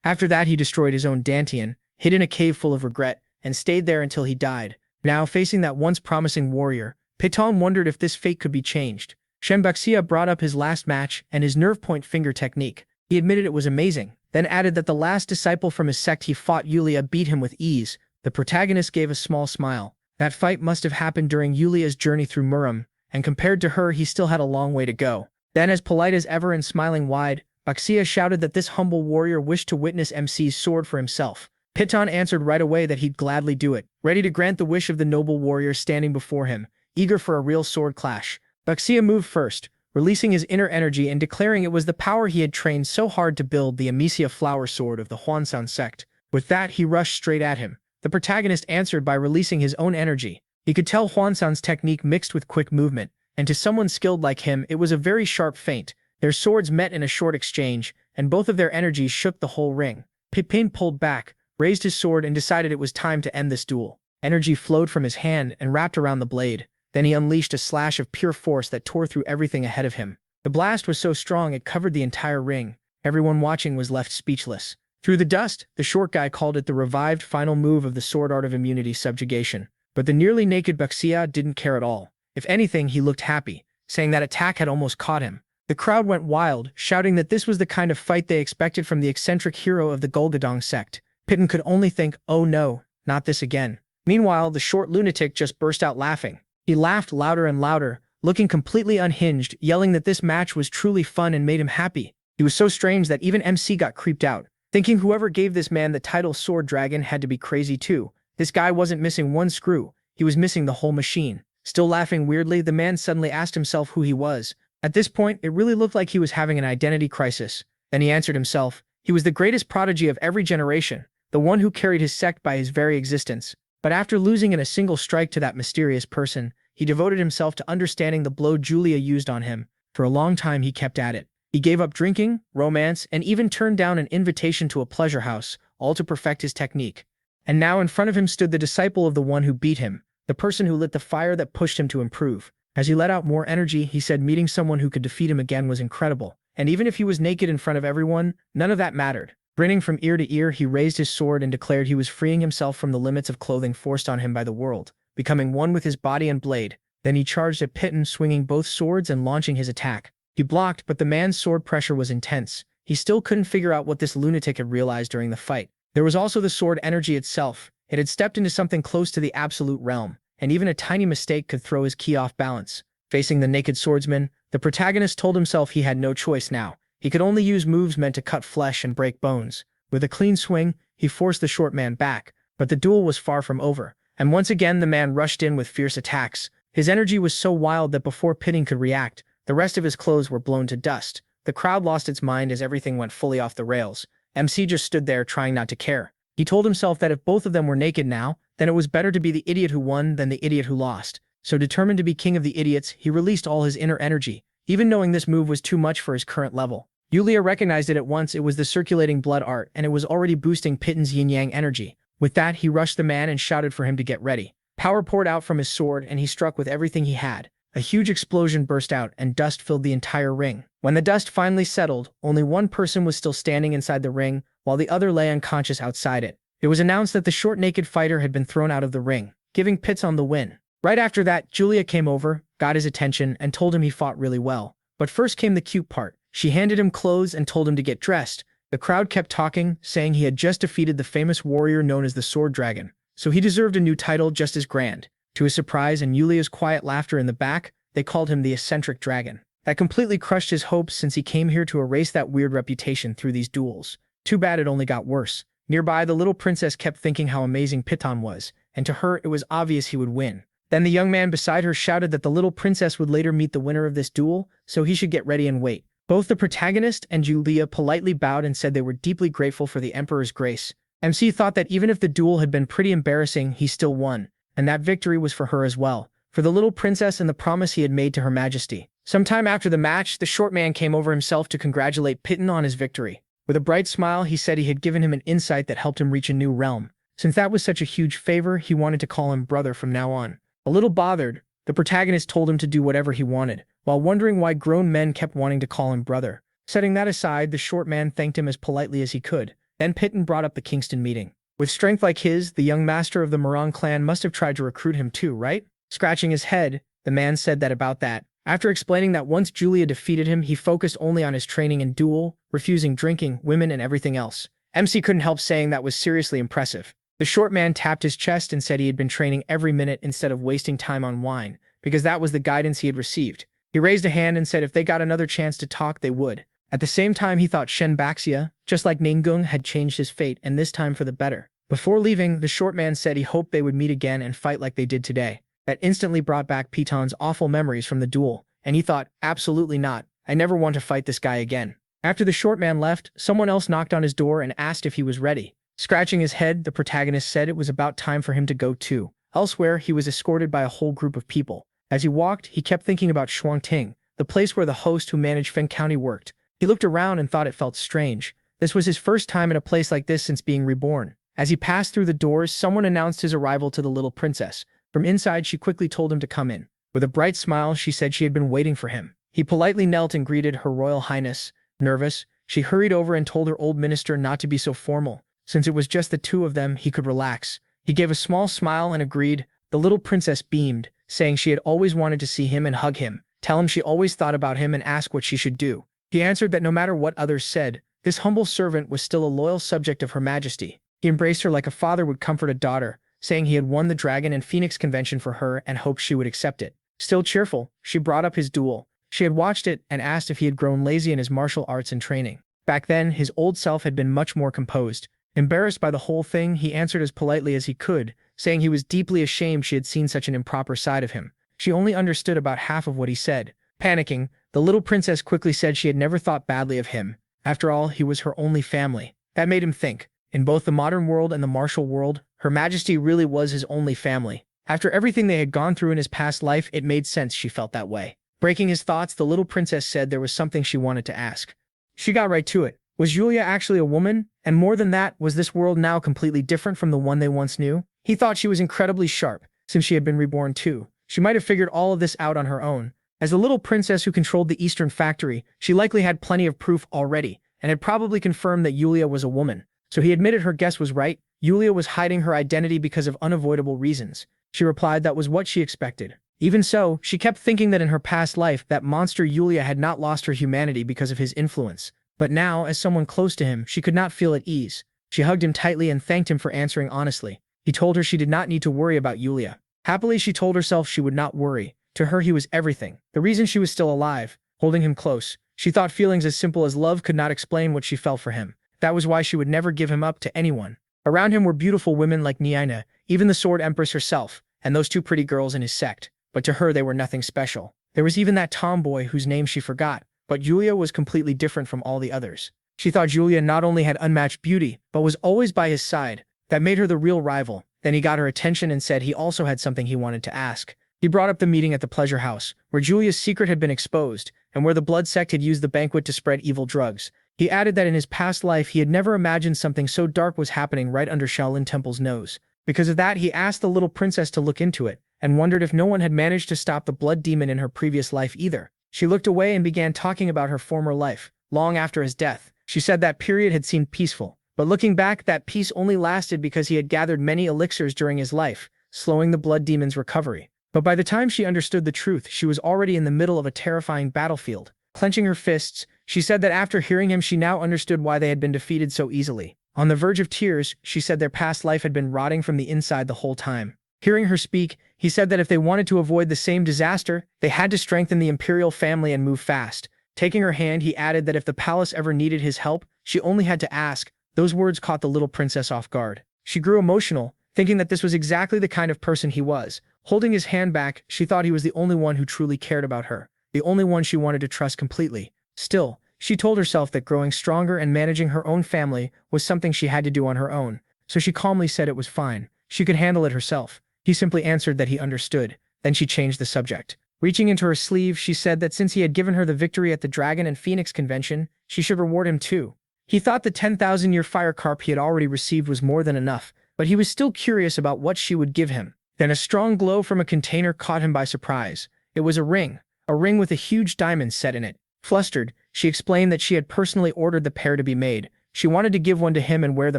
After that, he destroyed his own Dantian, hid in a cave full of regret, and stayed there until he died. Now, facing that once promising warrior, Piton wondered if this fate could be changed. Shenbaxia brought up his last match and his nerve point finger technique. He admitted it was amazing, then added that the last disciple from his sect he fought, Yulia, beat him with ease. The protagonist gave a small smile. That fight must have happened during Yulia's journey through Murim, and compared to her, he still had a long way to go. Then, as polite as ever and smiling wide, Baxia shouted that this humble warrior wished to witness MC's sword for himself. Piton answered right away that he'd gladly do it, ready to grant the wish of the noble warrior standing before him, eager for a real sword clash. Baxia moved first, releasing his inner energy and declaring it was the power he had trained so hard to build, the Amicia flower sword of the Huanshan sect. With that, he rushed straight at him. The protagonist answered by releasing his own energy. He could tell Huanshan's technique mixed with quick movement, and to someone skilled like him, it was a very sharp feint. Their swords met in a short exchange, and both of their energies shook the whole ring. Pipin pulled back, raised his sword, and decided it was time to end this duel. Energy flowed from his hand and wrapped around the blade. Then he unleashed a slash of pure force that tore through everything ahead of him. The blast was so strong it covered the entire ring. Everyone watching was left speechless. Through the dust, the short guy called it the revived final move of the sword art of immunity subjugation. But the nearly naked Baxia didn't care at all. If anything, he looked happy, saying that attack had almost caught him. The crowd went wild, shouting that this was the kind of fight they expected from the eccentric hero of the Golgadong sect. Piton could only think, oh no, not this again. Meanwhile, the short lunatic just burst out laughing. He laughed louder and louder, looking completely unhinged, yelling that this match was truly fun and made him happy. He was so strange that even MC got creeped out, thinking whoever gave this man the title Sword Dragon had to be crazy too. This guy wasn't missing one screw, he was missing the whole machine. Still laughing weirdly, the man suddenly asked himself who he was. At this point, it really looked like he was having an identity crisis. Then he answered himself. He was the greatest prodigy of every generation, the one who carried his sect by his very existence. But after losing in a single strike to that mysterious person, he devoted himself to understanding the blow Julia used on him. For a long time he kept at it. He gave up drinking, romance, and even turned down an invitation to a pleasure house, all to perfect his technique. And now in front of him stood the disciple of the one who beat him, the person who lit the fire that pushed him to improve. As he let out more energy, he said meeting someone who could defeat him again was incredible. And even if he was naked in front of everyone, none of that mattered. Grinning from ear to ear, he raised his sword and declared he was freeing himself from the limits of clothing forced on him by the world, becoming one with his body and blade. Then he charged at Piton, swinging both swords and launching his attack. He blocked, but the man's sword pressure was intense. He still couldn't figure out what this lunatic had realized during the fight. There was also the sword energy itself. It had stepped into something close to the absolute realm, and even a tiny mistake could throw his ki off balance. Facing the naked swordsman, the protagonist told himself he had no choice now. He could only use moves meant to cut flesh and break bones. With a clean swing, he forced the short man back, but the duel was far from over, and once again the man rushed in with fierce attacks. His energy was so wild that before Piton could react, the rest of his clothes were blown to dust. The crowd lost its mind as everything went fully off the rails. MC just stood there trying not to care. He told himself that if both of them were naked now, then it was better to be the idiot who won than the idiot who lost. So determined to be king of the idiots, he released all his inner energy, even knowing this move was too much for his current level. Yulia recognized it at once. It was the circulating blood art, and it was already boosting Piton's yin-yang energy. With that, he rushed the man and shouted for him to get ready. Power poured out from his sword, and he struck with everything he had. A huge explosion burst out, and dust filled the entire ring. When the dust finally settled, only one person was still standing inside the ring, while the other lay unconscious outside it. it was announced that the short naked fighter had been thrown out of the ring, giving Piton the win. Right after that, Julia came over, got his attention, and told him he fought really well. But first came the cute part. She handed him clothes and told him to get dressed. The crowd kept talking, saying he had just defeated the famous warrior known as the Sword Dragon, so he deserved a new title just as grand. To his surprise and Yulia's quiet laughter in the back, they called him the eccentric dragon. That completely crushed his hopes since he came here to erase that weird reputation through these duels. Too bad it only got worse. Nearby, the little princess kept thinking how amazing Piton was, and to her it was obvious he would win. Then the young man beside her shouted that the little princess would later meet the winner of this duel, so he should get ready and wait. Both the protagonist and Julia politely bowed and said they were deeply grateful for the Emperor's grace. MC thought that even if the duel had been pretty embarrassing, he still won, and that victory was for her as well, for the little princess and the promise he had made to Her Majesty. Sometime after the match, the short man came over himself to congratulate Piton on his victory. With a bright smile, he said he had given him an insight that helped him reach a new realm. Since that was such a huge favor, he wanted to call him brother from now on. A little bothered, the protagonist told him to do whatever he wanted, while wondering why grown men kept wanting to call him brother. Setting that aside, the short man thanked him as politely as he could. Then Piton brought up the Kingston meeting. With strength like his, the young master of the Morang clan must have tried to recruit him too, right? Scratching his head, the man said that about that. After explaining that once Julia defeated him, he focused only on his training and duel, refusing drinking, women, and everything else. MC couldn't help saying that was seriously impressive. The short man tapped his chest and said he had been training every minute instead of wasting time on wine, because that was the guidance he had received. He raised a hand and said if they got another chance to talk, they would. At the same time, he thought Shen Baxia, just like Ninggung, had changed his fate, and this time for the better. Before leaving, the short man said he hoped they would meet again and fight like they did today. That instantly brought back Piton's awful memories from the duel, and he thought, absolutely not, I never want to fight this guy again. After the short man left, someone else knocked on his door and asked if he was ready. Scratching his head, the protagonist said it was about time for him to go too. Elsewhere, he was escorted by a whole group of people. As he walked, he kept thinking about Shuangting, the place where the host who managed Fen County worked. He looked around and thought it felt strange. This was his first time in a place like this since being reborn. As he passed through the doors, someone announced his arrival to the little princess. From inside, she quickly told him to come in. With a bright smile, she said she had been waiting for him. He politely knelt and greeted Her Royal Highness. Nervous, she hurried over and told her old minister not to be so formal. Since it was just the two of them, he could relax. He gave a small smile and agreed. The little princess beamed, saying she had always wanted to see him and hug him, tell him she always thought about him and ask what she should do. He answered that no matter what others said, this humble servant was still a loyal subject of Her Majesty. He embraced her like a father would comfort a daughter, saying he had won the Dragon and Phoenix convention for her and hoped she would accept it. Still cheerful, she brought up his duel. She had watched it and asked if he had grown lazy in his martial arts and training. Back then, his old self had been much more composed. Embarrassed by the whole thing, he answered as politely as he could, saying he was deeply ashamed she had seen such an improper side of him. She only understood about half of what he said. Panicking, the little princess quickly said she had never thought badly of him. After all, he was her only family. That made him think. In both the modern world and the martial world, Her Majesty really was his only family. After everything they had gone through in his past life, it made sense she felt that way. Breaking his thoughts, the little princess said there was something she wanted to ask. She got right to it. Was Julia actually a woman? And more than that, was this world now completely different from the one they once knew? He thought she was incredibly sharp, since she had been reborn too. She might have figured all of this out on her own. As the little princess who controlled the Eastern Factory, she likely had plenty of proof already, and had probably confirmed that Julia was a woman. So he admitted her guess was right. Julia was hiding her identity because of unavoidable reasons. She replied that was what she expected. Even so, she kept thinking that in her past life, that monster Julia had not lost her humanity because of his influence. But now, as someone close to him, she could not feel at ease. She hugged him tightly and thanked him for answering honestly. He told her she did not need to worry about Julia. Happily, she told herself she would not worry. To her, he was everything. The reason she was still alive, holding him close. She thought feelings as simple as love could not explain what she felt for him. That was why she would never give him up to anyone. Around him were beautiful women like Niaina, even the Sword Empress herself, and those two pretty girls in his sect. But to her, they were nothing special. There was even that tomboy whose name she forgot. But Julia was completely different from all the others. She thought Julia not only had unmatched beauty, but was always by his side. That made her the real rival. Then he got her attention and said he also had something he wanted to ask. He brought up the meeting at the pleasure house, where Julia's secret had been exposed, and where the blood sect had used the banquet to spread evil drugs. He added that in his past life he had never imagined something so dark was happening right under Shaolin Temple's nose. Because of that, he asked the little princess to look into it, and wondered if no one had managed to stop the blood demon in her previous life either. She looked away and began talking about her former life. Long after his death, she said that period had seemed peaceful, But looking back, that peace only lasted because he had gathered many elixirs during his life, slowing the blood demon's recovery. But by the time she understood the truth, she was already in the middle of a terrifying battlefield. Clenching her fists, she said that after hearing him, she now understood why they had been defeated so easily. On the verge of tears, she said their past life had been rotting from the inside the whole time. Hearing her speak, he said that if they wanted to avoid the same disaster, they had to strengthen the imperial family and move fast. Taking her hand, he added that if the palace ever needed his help, she only had to ask. Those words caught the little princess off guard. She grew emotional, thinking that this was exactly the kind of person he was. Holding his hand back, she thought he was the only one who truly cared about her, the only one she wanted to trust completely. Still, she told herself that growing stronger and managing her own family was something she had to do on her own, so she calmly said it was fine. She could handle it herself. He simply answered that he understood. Then she changed the subject. Reaching into her sleeve, she said that since he had given her the victory at the Dragon and Phoenix convention, she should reward him too. He thought the 10,000-year fire carp he had already received was more than enough, but he was still curious about what she would give him. Then a strong glow from a container caught him by surprise. It was a ring with a huge diamond set in it. Flustered, she explained that she had personally ordered the pair to be made. She wanted to give one to him and wear the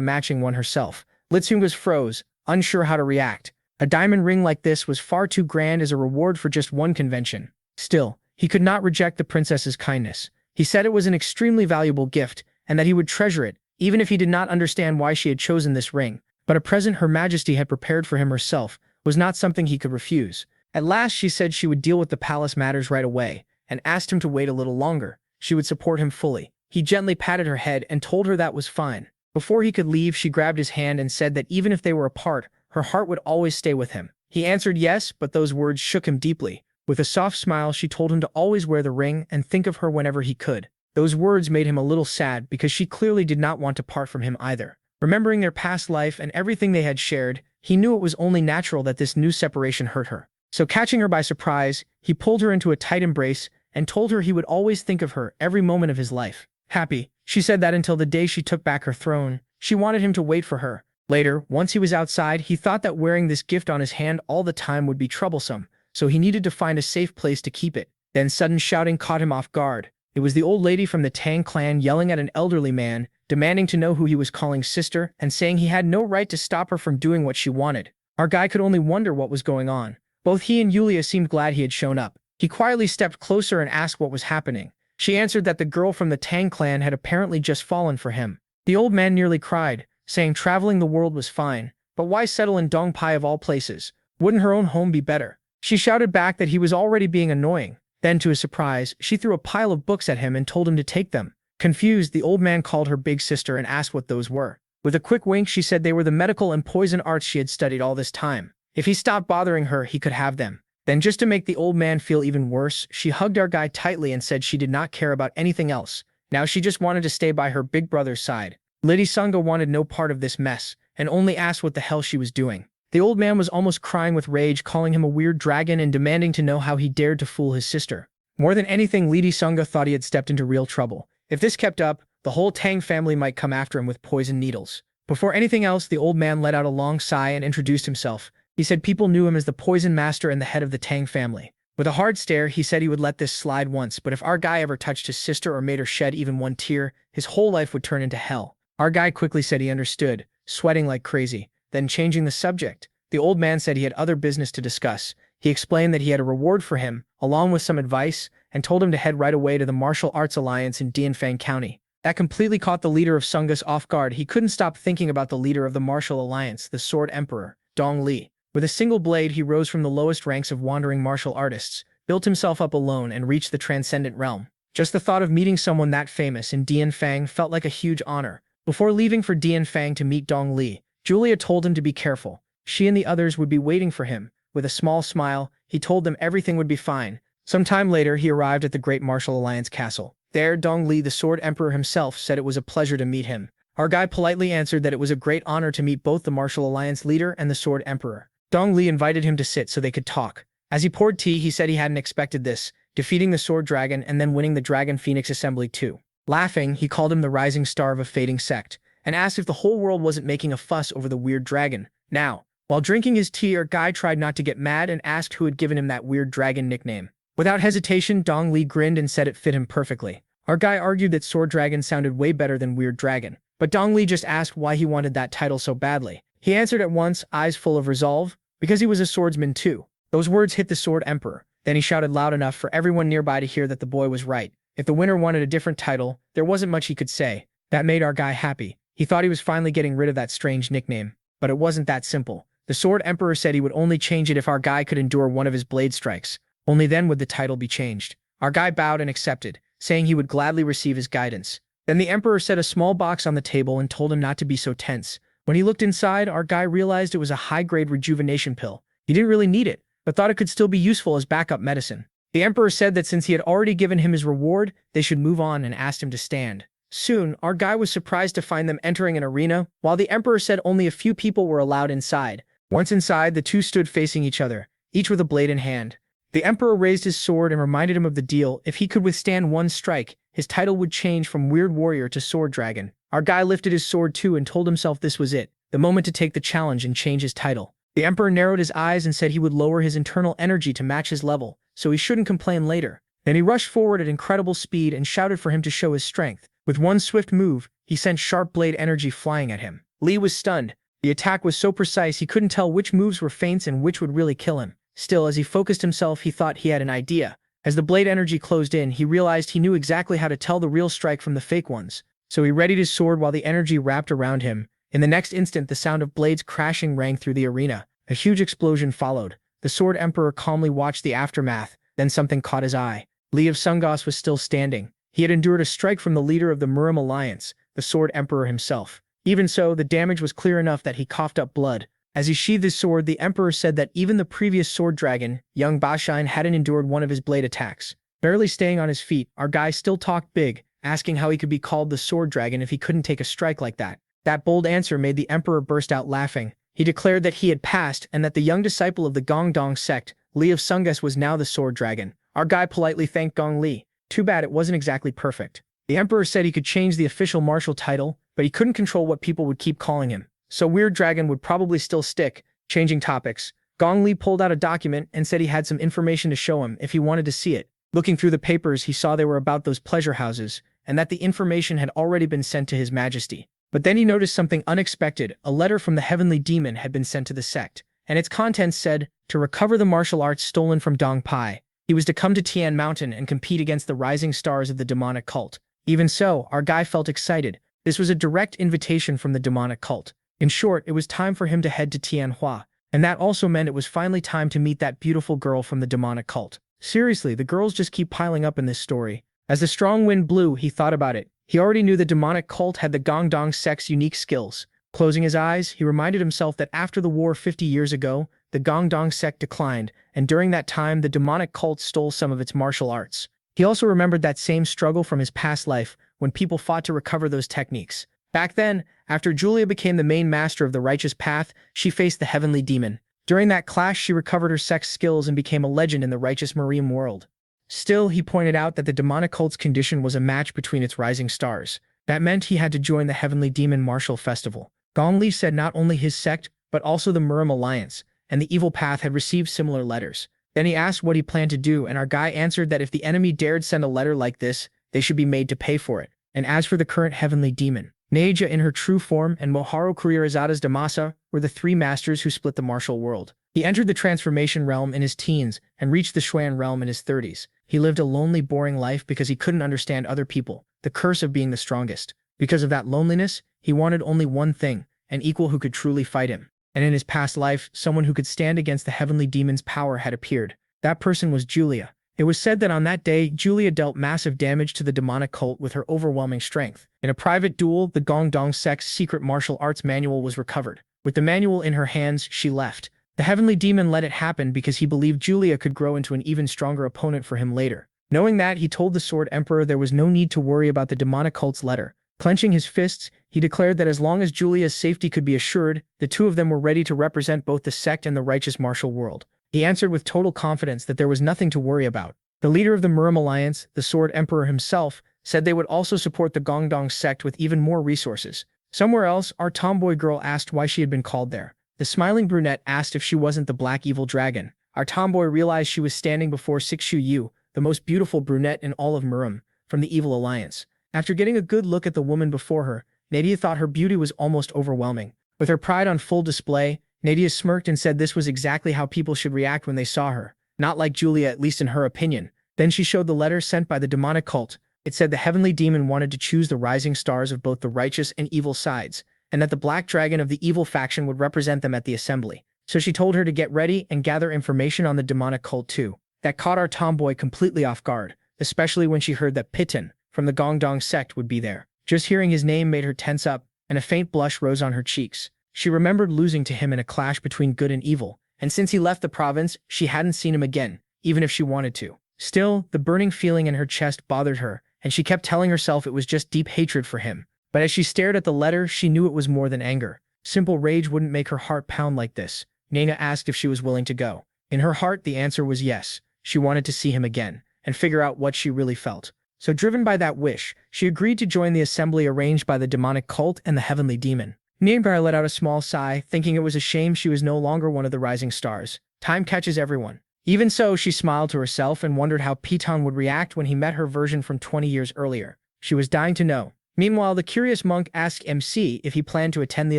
matching one herself. Litsungus froze, unsure how to react. A diamond ring like this was far too grand as a reward for just one convention. Still, he could not reject the princess's kindness. He said it was an extremely valuable gift, and that he would treasure it, even if he did not understand why she had chosen this ring. But a present Her Majesty had prepared for him herself was not something he could refuse. At last she said she would deal with the palace matters right away, and asked him to wait a little longer. She would support him fully. He gently patted her head and told her that was fine. Before he could leave, she grabbed his hand and said that even if they were apart, her heart would always stay with him. He answered yes, but those words shook him deeply. With a soft smile, she told him to always wear the ring and think of her whenever he could. Those words made him a little sad because she clearly did not want to part from him either. Remembering their past life and everything they had shared, he knew it was only natural that this new separation hurt her. So catching her by surprise, he pulled her into a tight embrace and told her he would always think of her every moment of his life. Happy, she said that until the day she took back her throne, she wanted him to wait for her. Later, once he was outside, he thought that wearing this gift on his hand all the time would be troublesome, so he needed to find a safe place to keep it. Then sudden shouting caught him off guard. It was the old lady from the Tang clan yelling at an elderly man, demanding to know who he was calling sister, and saying he had no right to stop her from doing what she wanted. Our guy could only wonder what was going on. Both he and Yulia seemed glad he had shown up. He quietly stepped closer and asked what was happening. She answered that the girl from the Tang clan had apparently just fallen for him. The old man nearly cried, saying traveling the world was fine, but why settle in Dongpai of all places? Wouldn't her own home be better? She shouted back that he was already being annoying. Then, to his surprise, she threw a pile of books at him and told him to take them. Confused, the old man called her big sister and asked what those were. With a quick wink, she said they were the medical and poison arts she had studied all this time. If he stopped bothering her, he could have them. Then, just to make the old man feel even worse, she hugged our guy tightly and said she did not care about anything else. Now she just wanted to stay by her big brother's side. Lady Sunga wanted no part of this mess, and only asked what the hell she was doing. The old man was almost crying with rage, calling him a weird dragon and demanding to know how he dared to fool his sister. More than anything, Lady Sunga thought he had stepped into real trouble. If this kept up, the whole Tang family might come after him with poison needles. Before anything else, the old man let out a long sigh and introduced himself. He said people knew him as the poison master and the head of the Tang family. With a hard stare, he said he would let this slide once, but if our guy ever touched his sister or made her shed even one tear, his whole life would turn into hell. Our guy quickly said he understood, sweating like crazy. Then, changing the subject, the old man said he had other business to discuss. He explained that he had a reward for him, along with some advice, and told him to head right away to the Martial Arts Alliance in Dianfang County. That completely caught the leader of Sungus off guard. He couldn't stop thinking about the leader of the Martial Alliance, the Sword Emperor, Dong Li. With a single blade, he rose from the lowest ranks of wandering martial artists, built himself up alone, and reached the transcendent realm. Just the thought of meeting someone that famous in Dianfang felt like a huge honor. Before leaving for Dianfang to meet Dong Li, Julia told him to be careful. She and the others would be waiting for him. With a small smile, he told them everything would be fine. Some time later, he arrived at the Great Martial Alliance castle. There, Dong Li, the Sword Emperor himself, said it was a pleasure to meet him. Our guy politely answered that it was a great honor to meet both the Martial Alliance leader and the Sword Emperor. Dong Li invited him to sit so they could talk. As he poured tea, he said he hadn't expected this, defeating the Sword Dragon and then winning the Dragon Phoenix Assembly too. Laughing, he called him the rising star of a fading sect, and asked if the whole world wasn't making a fuss over the weird dragon. Now, while drinking his tea, our guy tried not to get mad and asked who had given him that weird dragon nickname. Without hesitation, Dong Li grinned and said it fit him perfectly. Our guy argued that Sword Dragon sounded way better than Weird Dragon. but Dong Li just asked why he wanted that title so badly. He answered at once, eyes full of resolve, because he was a swordsman too. Those words hit the Sword Emperor. Then he shouted loud enough for everyone nearby to hear that the boy was right. If the winner wanted a different title, there wasn't much he could say. That made our guy happy. He thought he was finally getting rid of that strange nickname. But it wasn't that simple. The Sword Emperor said he would only change it if our guy could endure one of his blade strikes. Only then would the title be changed. Our guy bowed and accepted, saying he would gladly receive his guidance. Then the Emperor set a small box on the table and told him not to be so tense. When he looked inside, our guy realized it was a high-grade rejuvenation pill. He didn't really need it, but thought it could still be useful as backup medicine. The Emperor said that since he had already given him his reward, they should move on and asked him to stand. Soon, our guy was surprised to find them entering an arena, while the Emperor said only a few people were allowed inside. Once inside, the two stood facing each other, each with a blade in hand. The Emperor raised his sword and reminded him of the deal. If he could withstand one strike, his title would change from Weird Warrior to Sword Dragon. Our guy lifted his sword too and told himself this was it, the moment to take the challenge and change his title. The Emperor narrowed his eyes and said he would lower his internal energy to match his level, so he shouldn't complain later. Then he rushed forward at incredible speed and shouted for him to show his strength. With one swift move, he sent sharp blade energy flying at him. Li was stunned. The attack was so precise he couldn't tell which moves were feints and which would really kill him. Still, as he focused himself, he thought he had an idea. As the blade energy closed in, he realized he knew exactly how to tell the real strike from the fake ones. So he readied his sword while the energy wrapped around him. In the next instant, the sound of blades crashing rang through the arena. A huge explosion followed. The Sword Emperor calmly watched the aftermath. Then something caught his eye. Li of Sungos was still standing. He had endured a strike from the leader of the Murim Alliance, the Sword Emperor himself. Even so, the damage was clear enough that he coughed up blood. As he sheathed his sword, the Emperor said that even the previous Sword Dragon, young Bashin, hadn't endured one of his blade attacks. Barely staying on his feet, our guy still talked big, asking how he could be called the Sword Dragon if he couldn't take a strike like that. That bold answer made the Emperor burst out laughing. He declared that he had passed and that the young disciple of the Gongdong sect, Li of Sungos, was now the Sword Dragon. Our guy politely thanked Gong Li. Too bad it wasn't exactly perfect. The Emperor said he could change the official martial title, but he couldn't control what people would keep calling him. So Weird Dragon would probably still stick. Changing topics, Gong Li pulled out a document and said he had some information to show him if he wanted to see it. Looking through the papers, he saw they were about those pleasure houses, and that the information had already been sent to His Majesty. But then he noticed something unexpected. A letter from the Heavenly Demon had been sent to the sect, and its contents said, to recover the martial arts stolen from Dong Pai, he was to come to Tian Mountain and compete against the rising stars of the demonic cult. Even so, our guy felt excited. This was a direct invitation from the demonic cult. In short, it was time for him to head to Tianhua, and that also meant it was finally time to meet that beautiful girl from the demonic cult. Seriously, the girls just keep piling up in this story. As the strong wind blew, he thought about it. He already knew the demonic cult had the Gongdong sect's unique skills. Closing his eyes, he reminded himself that after the war 50 years ago, the Gongdong sect declined, and during that time, the demonic cult stole some of its martial arts. He also remembered that same struggle from his past life, when people fought to recover those techniques. Back then, after Julia became the main master of the righteous path, she faced the Heavenly Demon. During that clash, she recovered her sect's skills and became a legend in the righteous Marine world. Still, he pointed out that the demonic cult's condition was a match between its rising stars. That meant he had to join the Heavenly Demon Martial Festival. Gong Li said not only his sect, but also the Murim Alliance, and the Evil Path had received similar letters. Then he asked what he planned to do, and our guy answered that if the enemy dared send a letter like this, they should be made to pay for it. And as for the current Heavenly Demon, Neja in her true form and Moharu Kuririzada's Damasa were the three masters who split the martial world. He entered the transformation realm in his teens and reached the Xuan realm in his 30s. He lived a lonely, boring life because he couldn't understand other people, the curse of being the strongest. Because of that loneliness, he wanted only one thing, an equal who could truly fight him. And in his past life, someone who could stand against the Heavenly Demon's power had appeared. That person was Julia. It was said that on that day, Julia dealt massive damage to the demonic cult with her overwhelming strength. In a private duel, the Gongdong sect's secret martial arts manual was recovered. With the manual in her hands, she left. The Heavenly Demon let it happen because he believed Julia could grow into an even stronger opponent for him later. Knowing that, he told the Sword Emperor there was no need to worry about the demonic cult's letter. Clenching his fists, he declared that as long as Julia's safety could be assured, the two of them were ready to represent both the sect and the righteous martial world. He answered with total confidence that there was nothing to worry about. The leader of the Murim Alliance, the Sword Emperor himself, said they would also support the Gongdong sect with even more resources. Somewhere else, our tomboy girl asked why she had been called there. The smiling brunette asked if she wasn't the Black Evil Dragon. Our tomboy realized she was standing before Sixu Yu, the most beautiful brunette in all of Murim, from the Evil Alliance. After getting a good look at the woman before her, Nadia thought her beauty was almost overwhelming. With her pride on full display, Nadia smirked and said this was exactly how people should react when they saw her. Not like Julia, at least in her opinion. Then she showed the letter sent by the demonic cult. It said the heavenly demon wanted to choose the rising stars of both the righteous and evil sides, and that the black dragon of the evil faction would represent them at the assembly. So she told her to get ready and gather information on the demonic cult too. That caught our tomboy completely off guard, especially when she heard that Piton, from the Gongdong sect, would be there. Just hearing his name made her tense up, and a faint blush rose on her cheeks. She remembered losing to him in a clash between good and evil, and since he left the province, she hadn't seen him again, even if she wanted to. Still, the burning feeling in her chest bothered her, and she kept telling herself it was just deep hatred for him. But as she stared at the letter, she knew it was more than anger. Simple rage wouldn't make her heart pound like this. Nana asked if she was willing to go. In her heart, the answer was yes. She wanted to see him again, and figure out what she really felt. So driven by that wish, she agreed to join the assembly arranged by the demonic cult and the heavenly demon. Nana let out a small sigh, thinking it was a shame she was no longer one of the rising stars. Time catches everyone. Even so, she smiled to herself and wondered how Piton would react when he met her version from 20 years earlier. She was dying to know. Meanwhile, the curious monk asked MC if he planned to attend the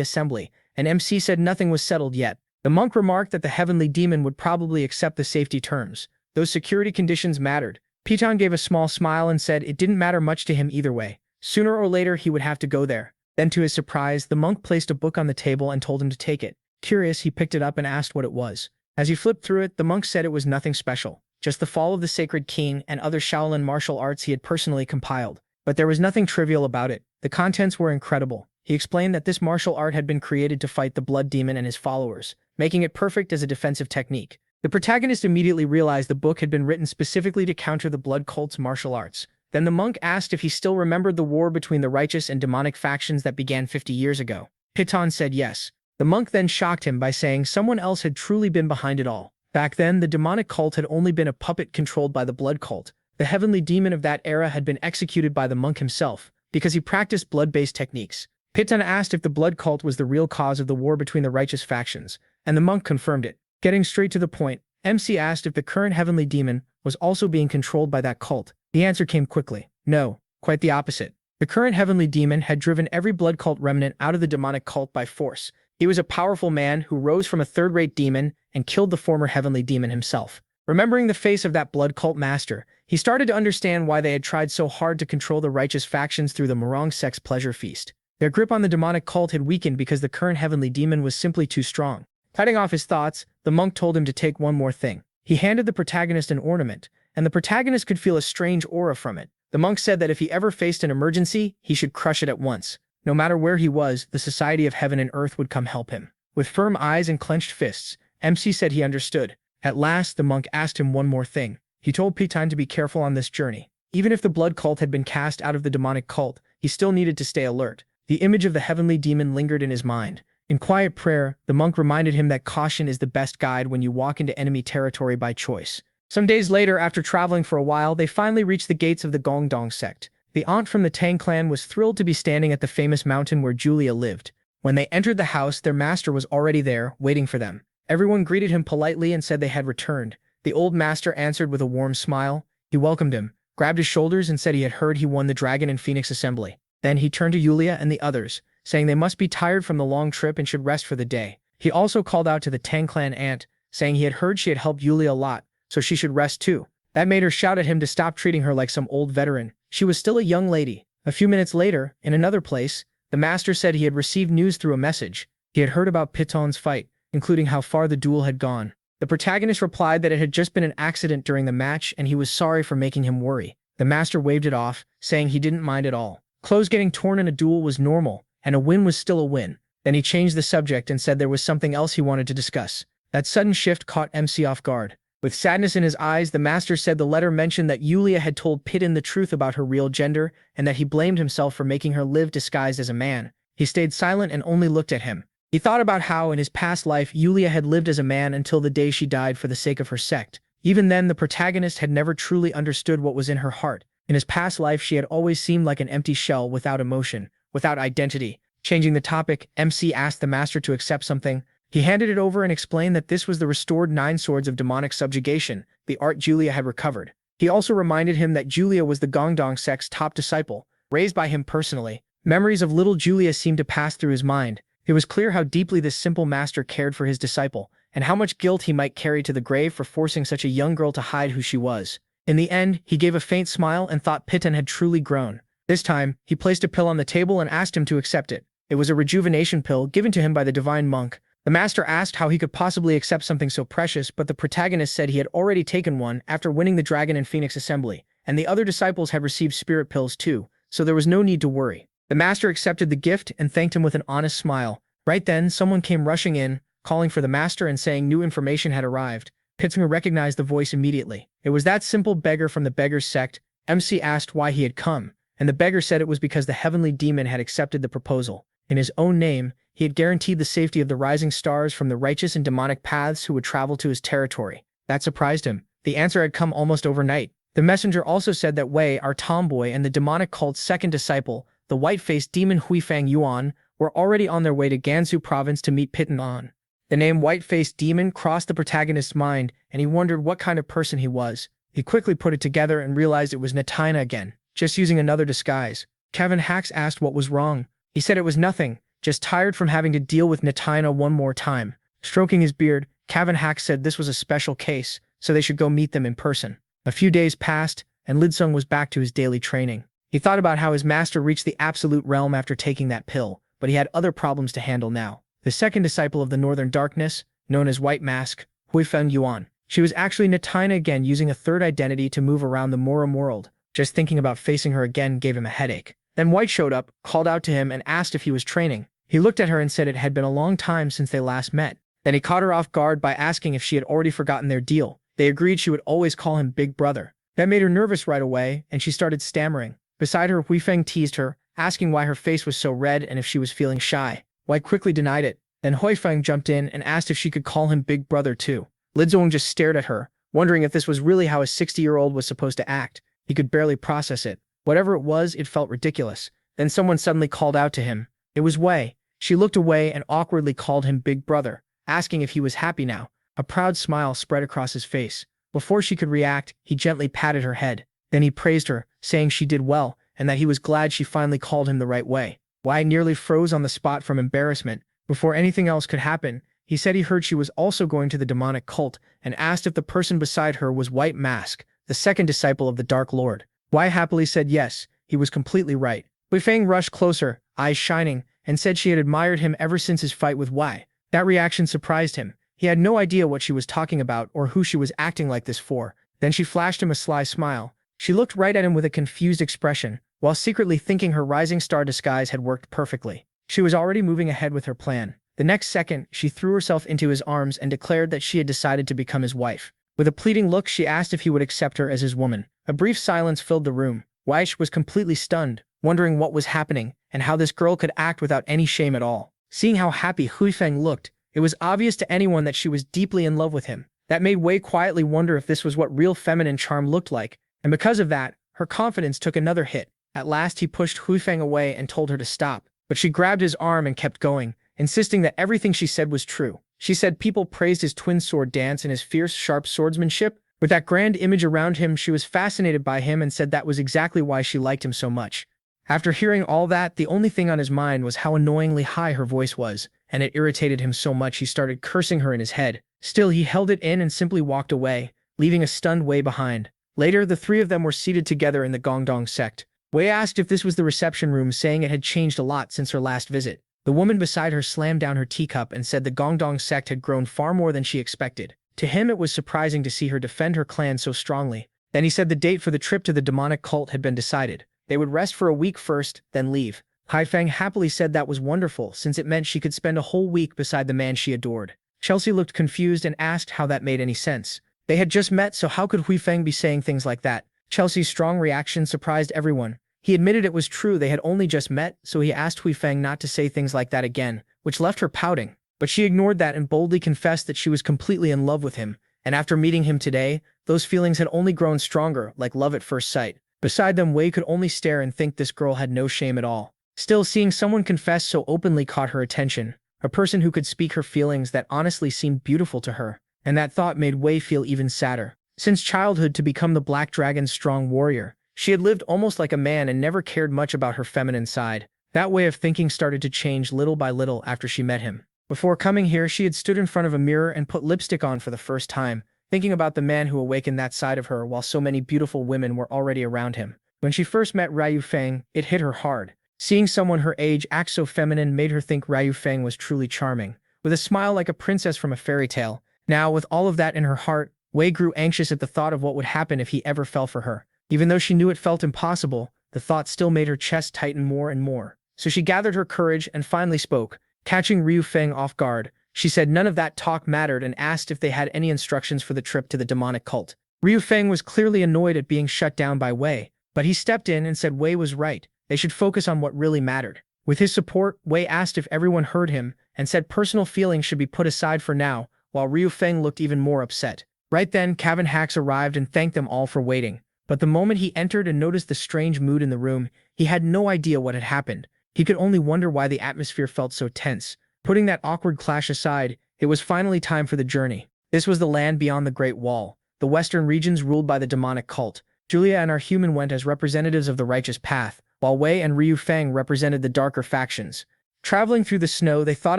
assembly, and MC said nothing was settled yet. The monk remarked that the heavenly demon would probably accept the safety terms. Those security conditions mattered. Piton gave a small smile and said it didn't matter much to him either way. Sooner or later, he would have to go there. Then to his surprise, the monk placed a book on the table and told him to take it. Curious, he picked it up and asked what it was. As he flipped through it, the monk said it was nothing special, just the fall of the sacred king and other Shaolin martial arts he had personally compiled. But there was nothing trivial about it. The contents were incredible. He explained that this martial art had been created to fight the blood demon and his followers, making it perfect as a defensive technique. The protagonist immediately realized the book had been written specifically to counter the blood cult's martial arts. Then the monk asked if he still remembered the war between the righteous and demonic factions that began 50 years ago. Piton said yes. The monk then shocked him by saying someone else had truly been behind it all. Back then, the demonic cult had only been a puppet controlled by the blood cult. The heavenly demon of that era had been executed by the monk himself, because he practiced blood-based techniques. Piton asked if the blood cult was the real cause of the war between the righteous factions, and the monk confirmed it. Getting straight to the point, MC asked if the current heavenly demon was also being controlled by that cult. The answer came quickly. No, quite the opposite. The current heavenly demon had driven every blood cult remnant out of the demonic cult by force. He was a powerful man who rose from a third-rate demon and killed the former heavenly demon himself. Remembering the face of that blood cult master, he started to understand why they had tried so hard to control the righteous factions through the Morong sect's pleasure feast. Their grip on the demonic cult had weakened because the current heavenly demon was simply too strong. Cutting off his thoughts, the monk told him to take one more thing. He handed the protagonist an ornament, and the protagonist could feel a strange aura from it. The monk said that if he ever faced an emergency, he should crush it at once. No matter where he was, the Society of Heaven and Earth would come help him. With firm eyes and clenched fists, MC said he understood. At last, the monk asked him one more thing. He told Piton to be careful on this journey. Even if the blood cult had been cast out of the demonic cult, he still needed to stay alert. The image of the heavenly demon lingered in his mind. In quiet prayer, the monk reminded him that caution is the best guide when you walk into enemy territory by choice. Some days later, after traveling for a while, they finally reached the gates of the Gongdong sect. The aunt from the Tang clan was thrilled to be standing at the famous mountain where Julia lived. When they entered the house, their master was already there, waiting for them. Everyone greeted him politely and said they had returned. The old master answered with a warm smile. He welcomed him, grabbed his shoulders and said he had heard he won the Dragon and Phoenix Assembly. Then he turned to Julia and the others, saying they must be tired from the long trip and should rest for the day. He also called out to the Tang clan aunt, saying he had heard she had helped Julia a lot, so she should rest too. That made her shout at him to stop treating her like some old veteran. She was still a young lady. A few minutes later, in another place, the master said he had received news through a message. He had heard about Piton's fight, including how far the duel had gone. The protagonist replied that it had just been an accident during the match and he was sorry for making him worry. The master waved it off, saying he didn't mind at all. Clothes getting torn in a duel was normal, and a win was still a win. Then he changed the subject and said there was something else he wanted to discuss. That sudden shift caught MC off guard. With sadness in his eyes, the master said the letter mentioned that Yulia had told Piton the truth about her real gender and that he blamed himself for making her live disguised as a man. He stayed silent and only looked at him. He thought about how in his past life Yulia had lived as a man until the day she died for the sake of her sect. Even then, the protagonist had never truly understood what was in her heart. In his past life, she had always seemed like an empty shell without emotion, without identity. Changing the topic, MC asked the master to accept something. He handed it over and explained that this was the restored 9 swords of demonic subjugation, the art Julia had recovered. He also reminded him that Julia was the Gongdong sect's top disciple, raised by him personally. Memories of little Julia seemed to pass through his mind. It was clear how deeply this simple master cared for his disciple, and how much guilt he might carry to the grave for forcing such a young girl to hide who she was. In the end, he gave a faint smile and thought Piton had truly grown. This time, he placed a pill on the table and asked him to accept it. It was a rejuvenation pill given to him by the divine monk. The master asked how he could possibly accept something so precious, but the protagonist said he had already taken one after winning the Dragon and Phoenix Assembly, and the other disciples had received spirit pills too, so there was no need to worry. The master accepted the gift and thanked him with an honest smile. Right then, someone came rushing in, calling for the master and saying new information had arrived. Piton recognized the voice immediately. It was that simple beggar from the beggar's sect. MC asked why he had come, and the beggar said it was because the heavenly demon had accepted the proposal. In his own name, he had guaranteed the safety of the rising stars from the righteous and demonic paths who would travel to his territory. That surprised him. The answer had come almost overnight. The messenger also said that Wei, our tomboy, and the demonic cult's second disciple, the white-faced demon Huifang Yuan, were already on their way to Gansu province to meet Piton on. The name white-faced demon crossed the protagonist's mind, and he wondered what kind of person he was. He quickly put it together and realized it was Natina again, just using another disguise. Kevin Hax asked what was wrong. He said it was nothing, just tired from having to deal with Natina one more time. Stroking his beard, Kevin Hax said this was a special case, so they should go meet them in person. A few days passed, and Lidsung was back to his daily training. He thought about how his master reached the absolute realm after taking that pill, but he had other problems to handle now. The second disciple of the Northern Darkness, known as White Mask, Huifeng Yuan. She was actually Natina again, using a third identity to move around the Morum world. Just thinking about facing her again gave him a headache. Then White showed up, called out to him and asked if he was training. He looked at her and said it had been a long time since they last met. Then he caught her off guard by asking if she had already forgotten their deal. They agreed she would always call him Big Brother. That made her nervous right away, and she started stammering. Beside her, Huifeng teased her, asking why her face was so red and if she was feeling shy. White quickly denied it. Then Huifeng jumped in and asked if she could call him Big Brother too. Lidzong just stared at her, wondering if this was really how a 60-year-old was supposed to act. He could barely process it. Whatever it was, it felt ridiculous. Then someone suddenly called out to him. It was Wei. She looked away and awkwardly called him Big Brother, asking if he was happy now. A proud smile spread across his face. Before she could react, he gently patted her head. Then he praised her, saying she did well, and that he was glad she finally called him the right way. Wei nearly froze on the spot from embarrassment. Before anything else could happen, he said he heard she was also going to the demonic cult, and asked if the person beside her was White Mask, the second disciple of the Dark Lord. Wei happily said yes, he was completely right. Huifeng rushed closer, eyes shining, and said she had admired him ever since his fight with Wei. That reaction surprised him. He had no idea what she was talking about or who she was acting like this for. Then she flashed him a sly smile. She looked right at him with a confused expression, while secretly thinking her rising star disguise had worked perfectly. She was already moving ahead with her plan. The next second, she threw herself into his arms and declared that she had decided to become his wife. With a pleading look, she asked if he would accept her as his woman. A brief silence filled the room. Weish was completely stunned, wondering what was happening and how this girl could act without any shame at all. Seeing how happy Huifeng looked, it was obvious to anyone that she was deeply in love with him. That made Wei quietly wonder if this was what real feminine charm looked like, and because of that, her confidence took another hit. At last, he pushed Huifeng away and told her to stop, but she grabbed his arm and kept going, insisting that everything she said was true. She said people praised his twin sword dance and his fierce, sharp swordsmanship. With that grand image around him, she was fascinated by him and said that was exactly why she liked him so much. After hearing all that, the only thing on his mind was how annoyingly high her voice was, and it irritated him so much he started cursing her in his head. Still, he held it in and simply walked away, leaving a stunned Wei behind. Later, the three of them were seated together in the Gongdong sect. Wei asked if this was the reception room, saying it had changed a lot since her last visit. The woman beside her slammed down her teacup and said the Gongdong sect had grown far more than she expected. To him, it was surprising to see her defend her clan so strongly. Then he said the date for the trip to the demonic cult had been decided. They would rest for a week first, then leave. Haifeng happily said that was wonderful, since it meant she could spend a whole week beside the man she adored. Chelsea looked confused and asked how that made any sense. They had just met, so how could Huifeng be saying things like that? Chelsea's strong reaction surprised everyone. He admitted it was true they had only just met, so he asked Huifeng not to say things like that again, which left her pouting. But she ignored that and boldly confessed that she was completely in love with him, and after meeting him today, those feelings had only grown stronger, like love at first sight. Beside them, Wei could only stare and think this girl had no shame at all. Still, seeing someone confess so openly caught her attention, a person who could speak her feelings that honestly seemed beautiful to her, and that thought made Wei feel even sadder. Since childhood, to become the Black Dragon's strong warrior, she had lived almost like a man and never cared much about her feminine side. That way of thinking started to change little by little after she met him. Before coming here, she had stood in front of a mirror and put lipstick on for the first time, thinking about the man who awakened that side of her while so many beautiful women were already around him. When she first met Ryu Feng, it hit her hard. Seeing someone her age act so feminine made her think Ryu Feng was truly charming, with a smile like a princess from a fairy tale. Now, with all of that in her heart, Wei grew anxious at the thought of what would happen if he ever fell for her. Even though she knew it felt impossible, the thought still made her chest tighten more and more. So she gathered her courage and finally spoke. Catching Ryu Feng off guard, she said none of that talk mattered and asked if they had any instructions for the trip to the demonic cult. Ryu Feng was clearly annoyed at being shut down by Wei, but he stepped in and said Wei was right. They should focus on what really mattered. With his support, Wei asked if everyone heard him and said personal feelings should be put aside for now, while Ryu Feng looked even more upset. Right then, Cavan Hax arrived and thanked them all for waiting. But the moment he entered and noticed the strange mood in the room, he had no idea what had happened. He could only wonder why the atmosphere felt so tense. Putting that awkward clash aside, it was finally time for the journey. This was the land beyond the Great Wall, the western regions ruled by the demonic cult. Julia and our human went as representatives of the righteous path, while Wei and Ryu Feng represented the darker factions. Traveling through the snow, they thought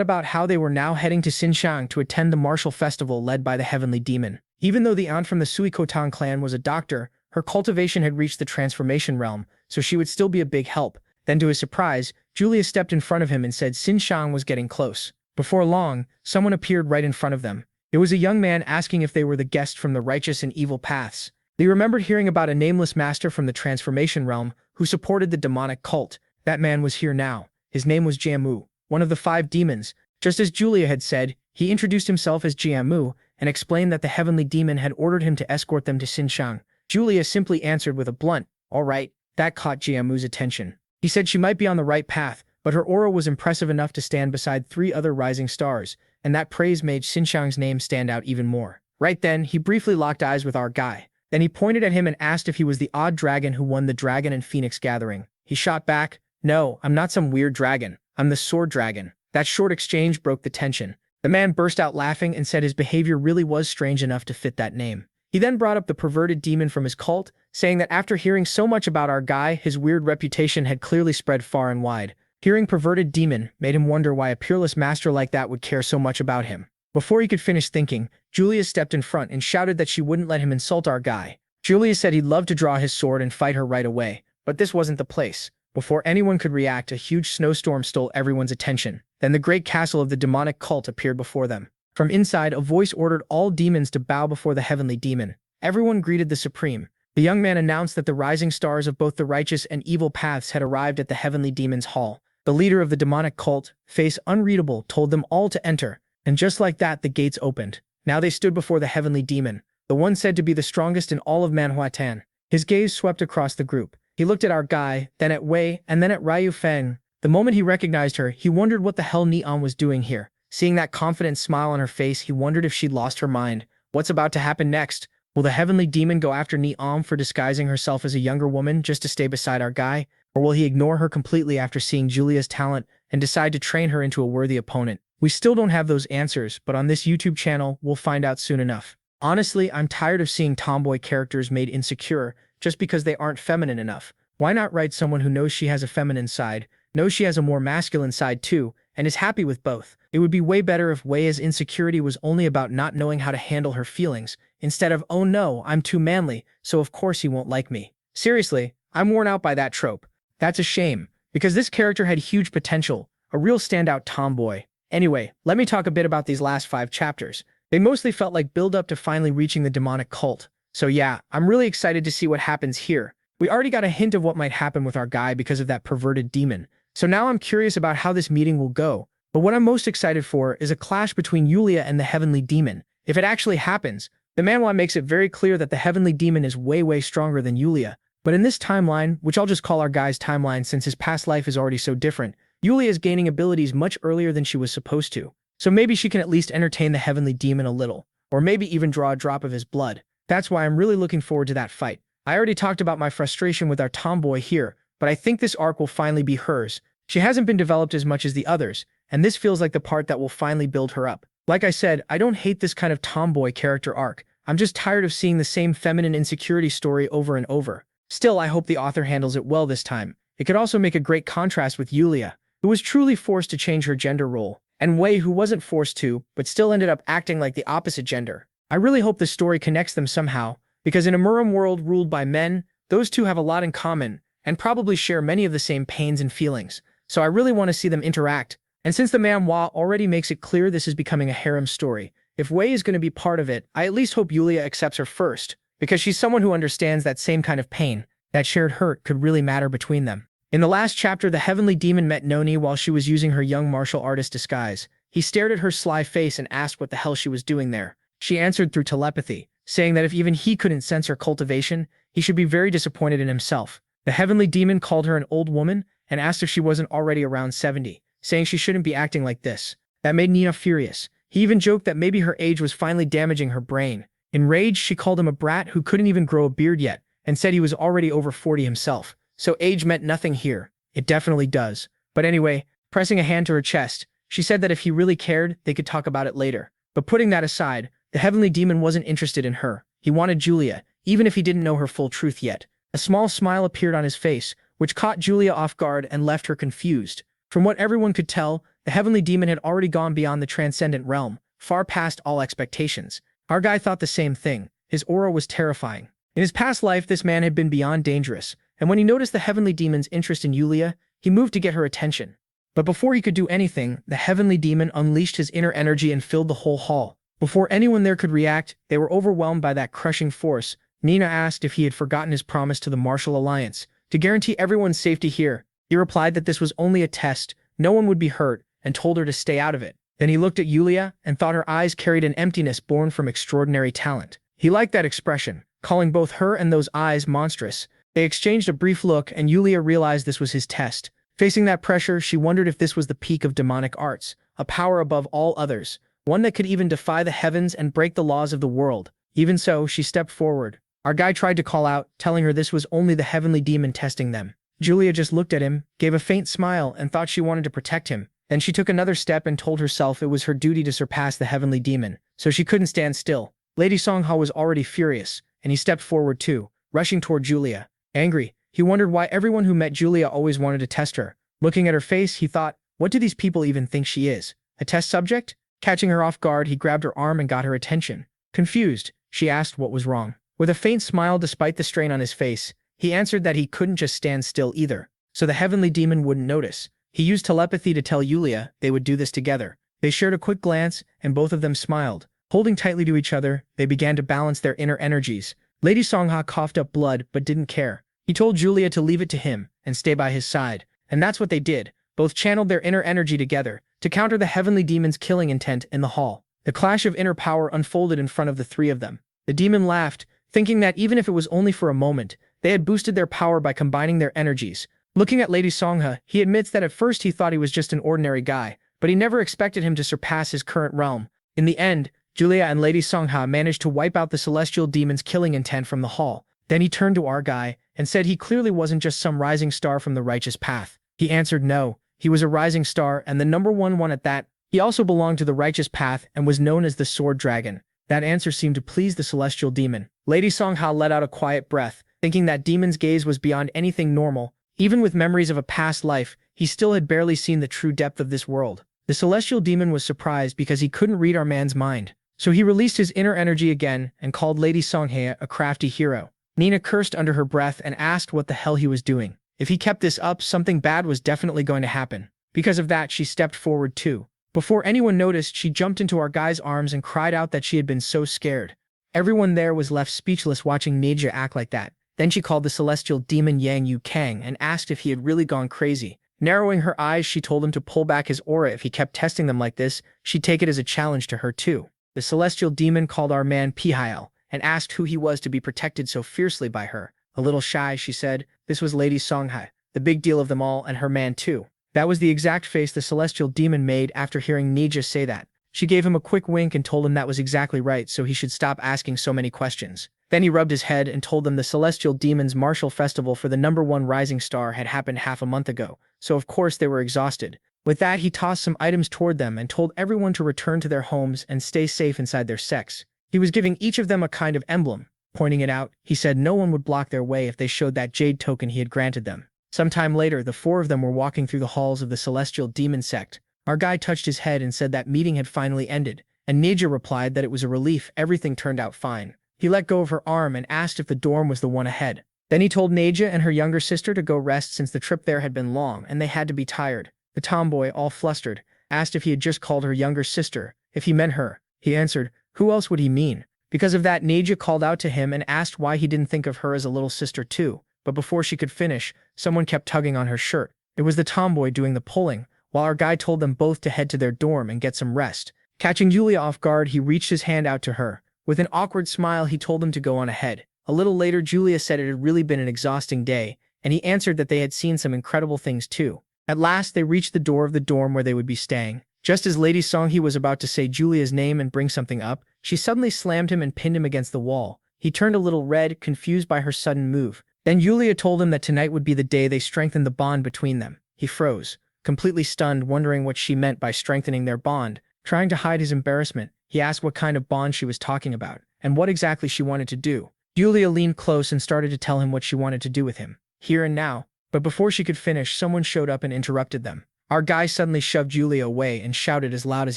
about how they were now heading to Xinjiang to attend the martial festival led by the Heavenly Demon. Even though the aunt from the Suikotan clan was a doctor, her cultivation had reached the transformation realm, so she would still be a big help. Then to his surprise, Julia stepped in front of him and said Xinjiang was getting close. Before long, someone appeared right in front of them. It was a young man asking if they were the guests from the righteous and evil paths. They remembered hearing about a nameless master from the transformation realm who supported the demonic cult. That man was here now. His name was Jiamu, one of the 5 demons. Just as Julia had said, he introduced himself as Jiamu and explained that the heavenly demon had ordered him to escort them to Xinjiang. Julia simply answered with a blunt, "All right." That caught Jiamu's attention. He said she might be on the right path, but her aura was impressive enough to stand beside 3 other rising stars, and that praise made Xinjiang's name stand out even more. Right then, he briefly locked eyes with our guy. Then he pointed at him and asked if he was the odd dragon who won the Dragon and Phoenix gathering. He shot back, "No, I'm not some weird dragon. I'm the sword dragon." That short exchange broke the tension. The man burst out laughing and said his behavior really was strange enough to fit that name. He then brought up the perverted demon from his cult, saying that after hearing so much about our guy, his weird reputation had clearly spread far and wide. Hearing perverted demon made him wonder why a peerless master like that would care so much about him. Before he could finish thinking, Julia stepped in front and shouted that she wouldn't let him insult our guy. Julia said he'd love to draw his sword and fight her right away, but this wasn't the place. Before anyone could react, a huge snowstorm stole everyone's attention. Then the great castle of the demonic cult appeared before them. From inside, a voice ordered all demons to bow before the heavenly demon. Everyone greeted the supreme. The young man announced that the rising stars of both the righteous and evil paths had arrived at the heavenly demon's hall. The leader of the demonic cult, face unreadable, told them all to enter. And just like that, the gates opened. Now they stood before the heavenly demon, the one said to be the strongest in all of Manhwa. His gaze swept across the group. He looked at our guy, then at Wei, and then at Ryu Feng. The moment he recognized her, he wondered what the hell Neon was doing here. Seeing that confident smile on her face, he wondered if she'd lost her mind. What's about to happen next? Will the heavenly demon go after Neon for disguising herself as a younger woman just to stay beside our guy? Or will he ignore her completely after seeing Julia's talent and decide to train her into a worthy opponent? We still don't have those answers, but on this YouTube channel, we'll find out soon enough. Honestly, I'm tired of seeing tomboy characters made insecure just because they aren't feminine enough. Why not write someone who knows she has a feminine side, knows she has a more masculine side too, and is happy with both? It would be way better if Wei's insecurity was only about not knowing how to handle her feelings, instead of, "Oh no, I'm too manly, so of course he won't like me." Seriously, I'm worn out by that trope. That's a shame, because this character had huge potential, a real standout tomboy. Anyway, let me talk a bit about these last 5 chapters. They mostly felt like build-up to finally reaching the demonic cult. So yeah, I'm really excited to see what happens here. We already got a hint of what might happen with our guy because of that perverted demon. So now I'm curious about how this meeting will go. But what I'm most excited for is a clash between Yulia and the heavenly demon. If it actually happens, the manhwa makes it very clear that the heavenly demon is way stronger than Yulia. But in this timeline, which I'll just call our guy's timeline since his past life is already so different, Yulia is gaining abilities much earlier than she was supposed to. So maybe she can at least entertain the heavenly demon a little, or maybe even draw a drop of his blood. That's why I'm really looking forward to that fight. I already talked about my frustration with our tomboy here, but I think this arc will finally be hers. She hasn't been developed as much as the others, and this feels like the part that will finally build her up. Like I said, I don't hate this kind of tomboy character arc. I'm just tired of seeing the same feminine insecurity story over and over. Still, I hope the author handles it well this time. It could also make a great contrast with Yulia, who was truly forced to change her gender role, and Wei, who wasn't forced to, but still ended up acting like the opposite gender. I really hope the story connects them somehow, because in a Muram world ruled by men, those two have a lot in common, and probably share many of the same pains and feelings, so I really want to see them interact. And since the manhwa already makes it clear this is becoming a harem story, if Wei is going to be part of it, I at least hope Yulia accepts her first, because she's someone who understands that same kind of pain. That shared hurt could really matter between them. In the last chapter, the heavenly demon met Noni while she was using her young martial artist disguise. He stared at her sly face and asked what the hell she was doing there. She answered through telepathy, saying that if even he couldn't sense her cultivation, he should be very disappointed in himself. The heavenly demon called her an old woman and asked if she wasn't already around 70, saying she shouldn't be acting like this. That made Nina furious. He even joked that maybe her age was finally damaging her brain. Enraged, she called him a brat who couldn't even grow a beard yet, and said he was already over 40 himself. So age meant nothing here. It definitely does. But anyway, pressing a hand to her chest, she said that if he really cared, they could talk about it later. But putting that aside, the heavenly demon wasn't interested in her. He wanted Julia, even if he didn't know her full truth yet. A small smile appeared on his face, which caught Julia off guard and left her confused. From what everyone could tell, the heavenly demon had already gone beyond the transcendent realm, far past all expectations. Our guy thought the same thing. His aura was terrifying. In his past life, this man had been beyond dangerous, and when he noticed the heavenly demon's interest in Yulia, he moved to get her attention. But before he could do anything, the heavenly demon unleashed his inner energy and filled the whole hall. Before anyone there could react, they were overwhelmed by that crushing force. Nina asked if he had forgotten his promise to the Martial Alliance, to guarantee everyone's safety here. He replied that this was only a test, no one would be hurt, and told her to stay out of it. Then he looked at Yulia and thought her eyes carried an emptiness born from extraordinary talent. He liked that expression, calling both her and those eyes monstrous. They exchanged a brief look, and Yulia realized this was his test. Facing that pressure, she wondered if this was the peak of demonic arts, a power above all others, one that could even defy the heavens and break the laws of the world. Even so, she stepped forward. Our guy tried to call out, telling her this was only the heavenly demon testing them. Julia just looked at him, gave a faint smile, and thought she wanted to protect him. Then she took another step and told herself it was her duty to surpass the heavenly demon, so she couldn't stand still. Lady Songha was already furious, and he stepped forward too, rushing toward Julia. Angry, he wondered why everyone who met Julia always wanted to test her. Looking at her face, he thought, what do these people even think she is? A test subject? Catching her off guard, he grabbed her arm and got her attention. Confused, she asked what was wrong. With a faint smile despite the strain on his face, he answered that he couldn't just stand still either, so the heavenly demon wouldn't notice. He used telepathy to tell Yulia they would do this together. They shared a quick glance, and both of them smiled. Holding tightly to each other, they began to balance their inner energies. Lady Songha coughed up blood but didn't care. He told Julia to leave it to him and stay by his side, and that's what they did. Both channeled their inner energy together to counter the heavenly demon's killing intent in the hall. The clash of inner power unfolded in front of the three of them. The demon laughed, thinking that even if it was only for a moment, they had boosted their power by combining their energies. Looking at Lady Songha, he admits that at first he thought he was just an ordinary guy, but he never expected him to surpass his current realm. In the end, Julia and Lady Songha managed to wipe out the celestial demon's killing intent from the hall. Then he turned to our guy and said he clearly wasn't just some rising star from the righteous path. He answered no, he was a rising star and the #1 one at that. He also belonged to the righteous path and was known as the Sword Dragon. That answer seemed to please the celestial demon. Lady Songha let out a quiet breath, thinking that demon's gaze was beyond anything normal. Even with memories of a past life, he still had barely seen the true depth of this world. The celestial demon was surprised because he couldn't read our man's mind. So he released his inner energy again and called Lady Songhae a crafty hero. Nina cursed under her breath and asked what the hell he was doing. If he kept this up, something bad was definitely going to happen. Because of that, she stepped forward too. Before anyone noticed, she jumped into our guy's arms and cried out that she had been so scared. Everyone there was left speechless watching Neja act like that. Then she called the celestial demon Yang Yu Kang and asked if he had really gone crazy. Narrowing her eyes, she told him to pull back his aura if he kept testing them like this. She'd take it as a challenge to her too. The celestial demon called our man Pihail and asked who he was to be protected so fiercely by her. A little shy, she said, this was Lady Songhae, the big deal of them all, and her man too. That was the exact face the celestial demon made after hearing Neja say that. She gave him a quick wink and told him that was exactly right, so he should stop asking so many questions. Then he rubbed his head and told them the celestial demon's martial festival for the #1 rising star had happened half a month ago, so of course they were exhausted. With that, he tossed some items toward them and told everyone to return to their homes and stay safe inside their sects. He was giving each of them a kind of emblem. Pointing it out, he said no one would block their way if they showed that jade token he had granted them. Sometime later, the four of them were walking through the halls of the celestial demon sect. Our guy touched his head and said that meeting had finally ended, and Neja replied that it was a relief, everything turned out fine. He let go of her arm and asked if the dorm was the one ahead. Then he told Neja and her younger sister to go rest since the trip there had been long and they had to be tired. The tomboy, all flustered, asked if he had just called her younger sister, if he meant her. He answered, who else would he mean? Because of that, Neja called out to him and asked why he didn't think of her as a little sister too. But before she could finish, someone kept tugging on her shirt. It was the tomboy doing the pulling, while our guy told them both to head to their dorm and get some rest. Catching Julia off guard, he reached his hand out to her. With an awkward smile, he told them to go on ahead. A little later, Julia said it had really been an exhausting day, and he answered that they had seen some incredible things too. At last, they reached the door of the dorm where they would be staying. Just as Lady Songhee was about to say Julia's name and bring something up, she suddenly slammed him and pinned him against the wall. He turned a little red, confused by her sudden move. Then Julia told him that tonight would be the day they strengthened the bond between them. He froze, completely stunned, wondering what she meant by strengthening their bond. Trying to hide his embarrassment, he asked what kind of bond she was talking about, and what exactly she wanted to do. Julia leaned close and started to tell him what she wanted to do with him, here and now. But before she could finish, someone showed up and interrupted them. Our guy suddenly shoved Julia away and shouted as loud as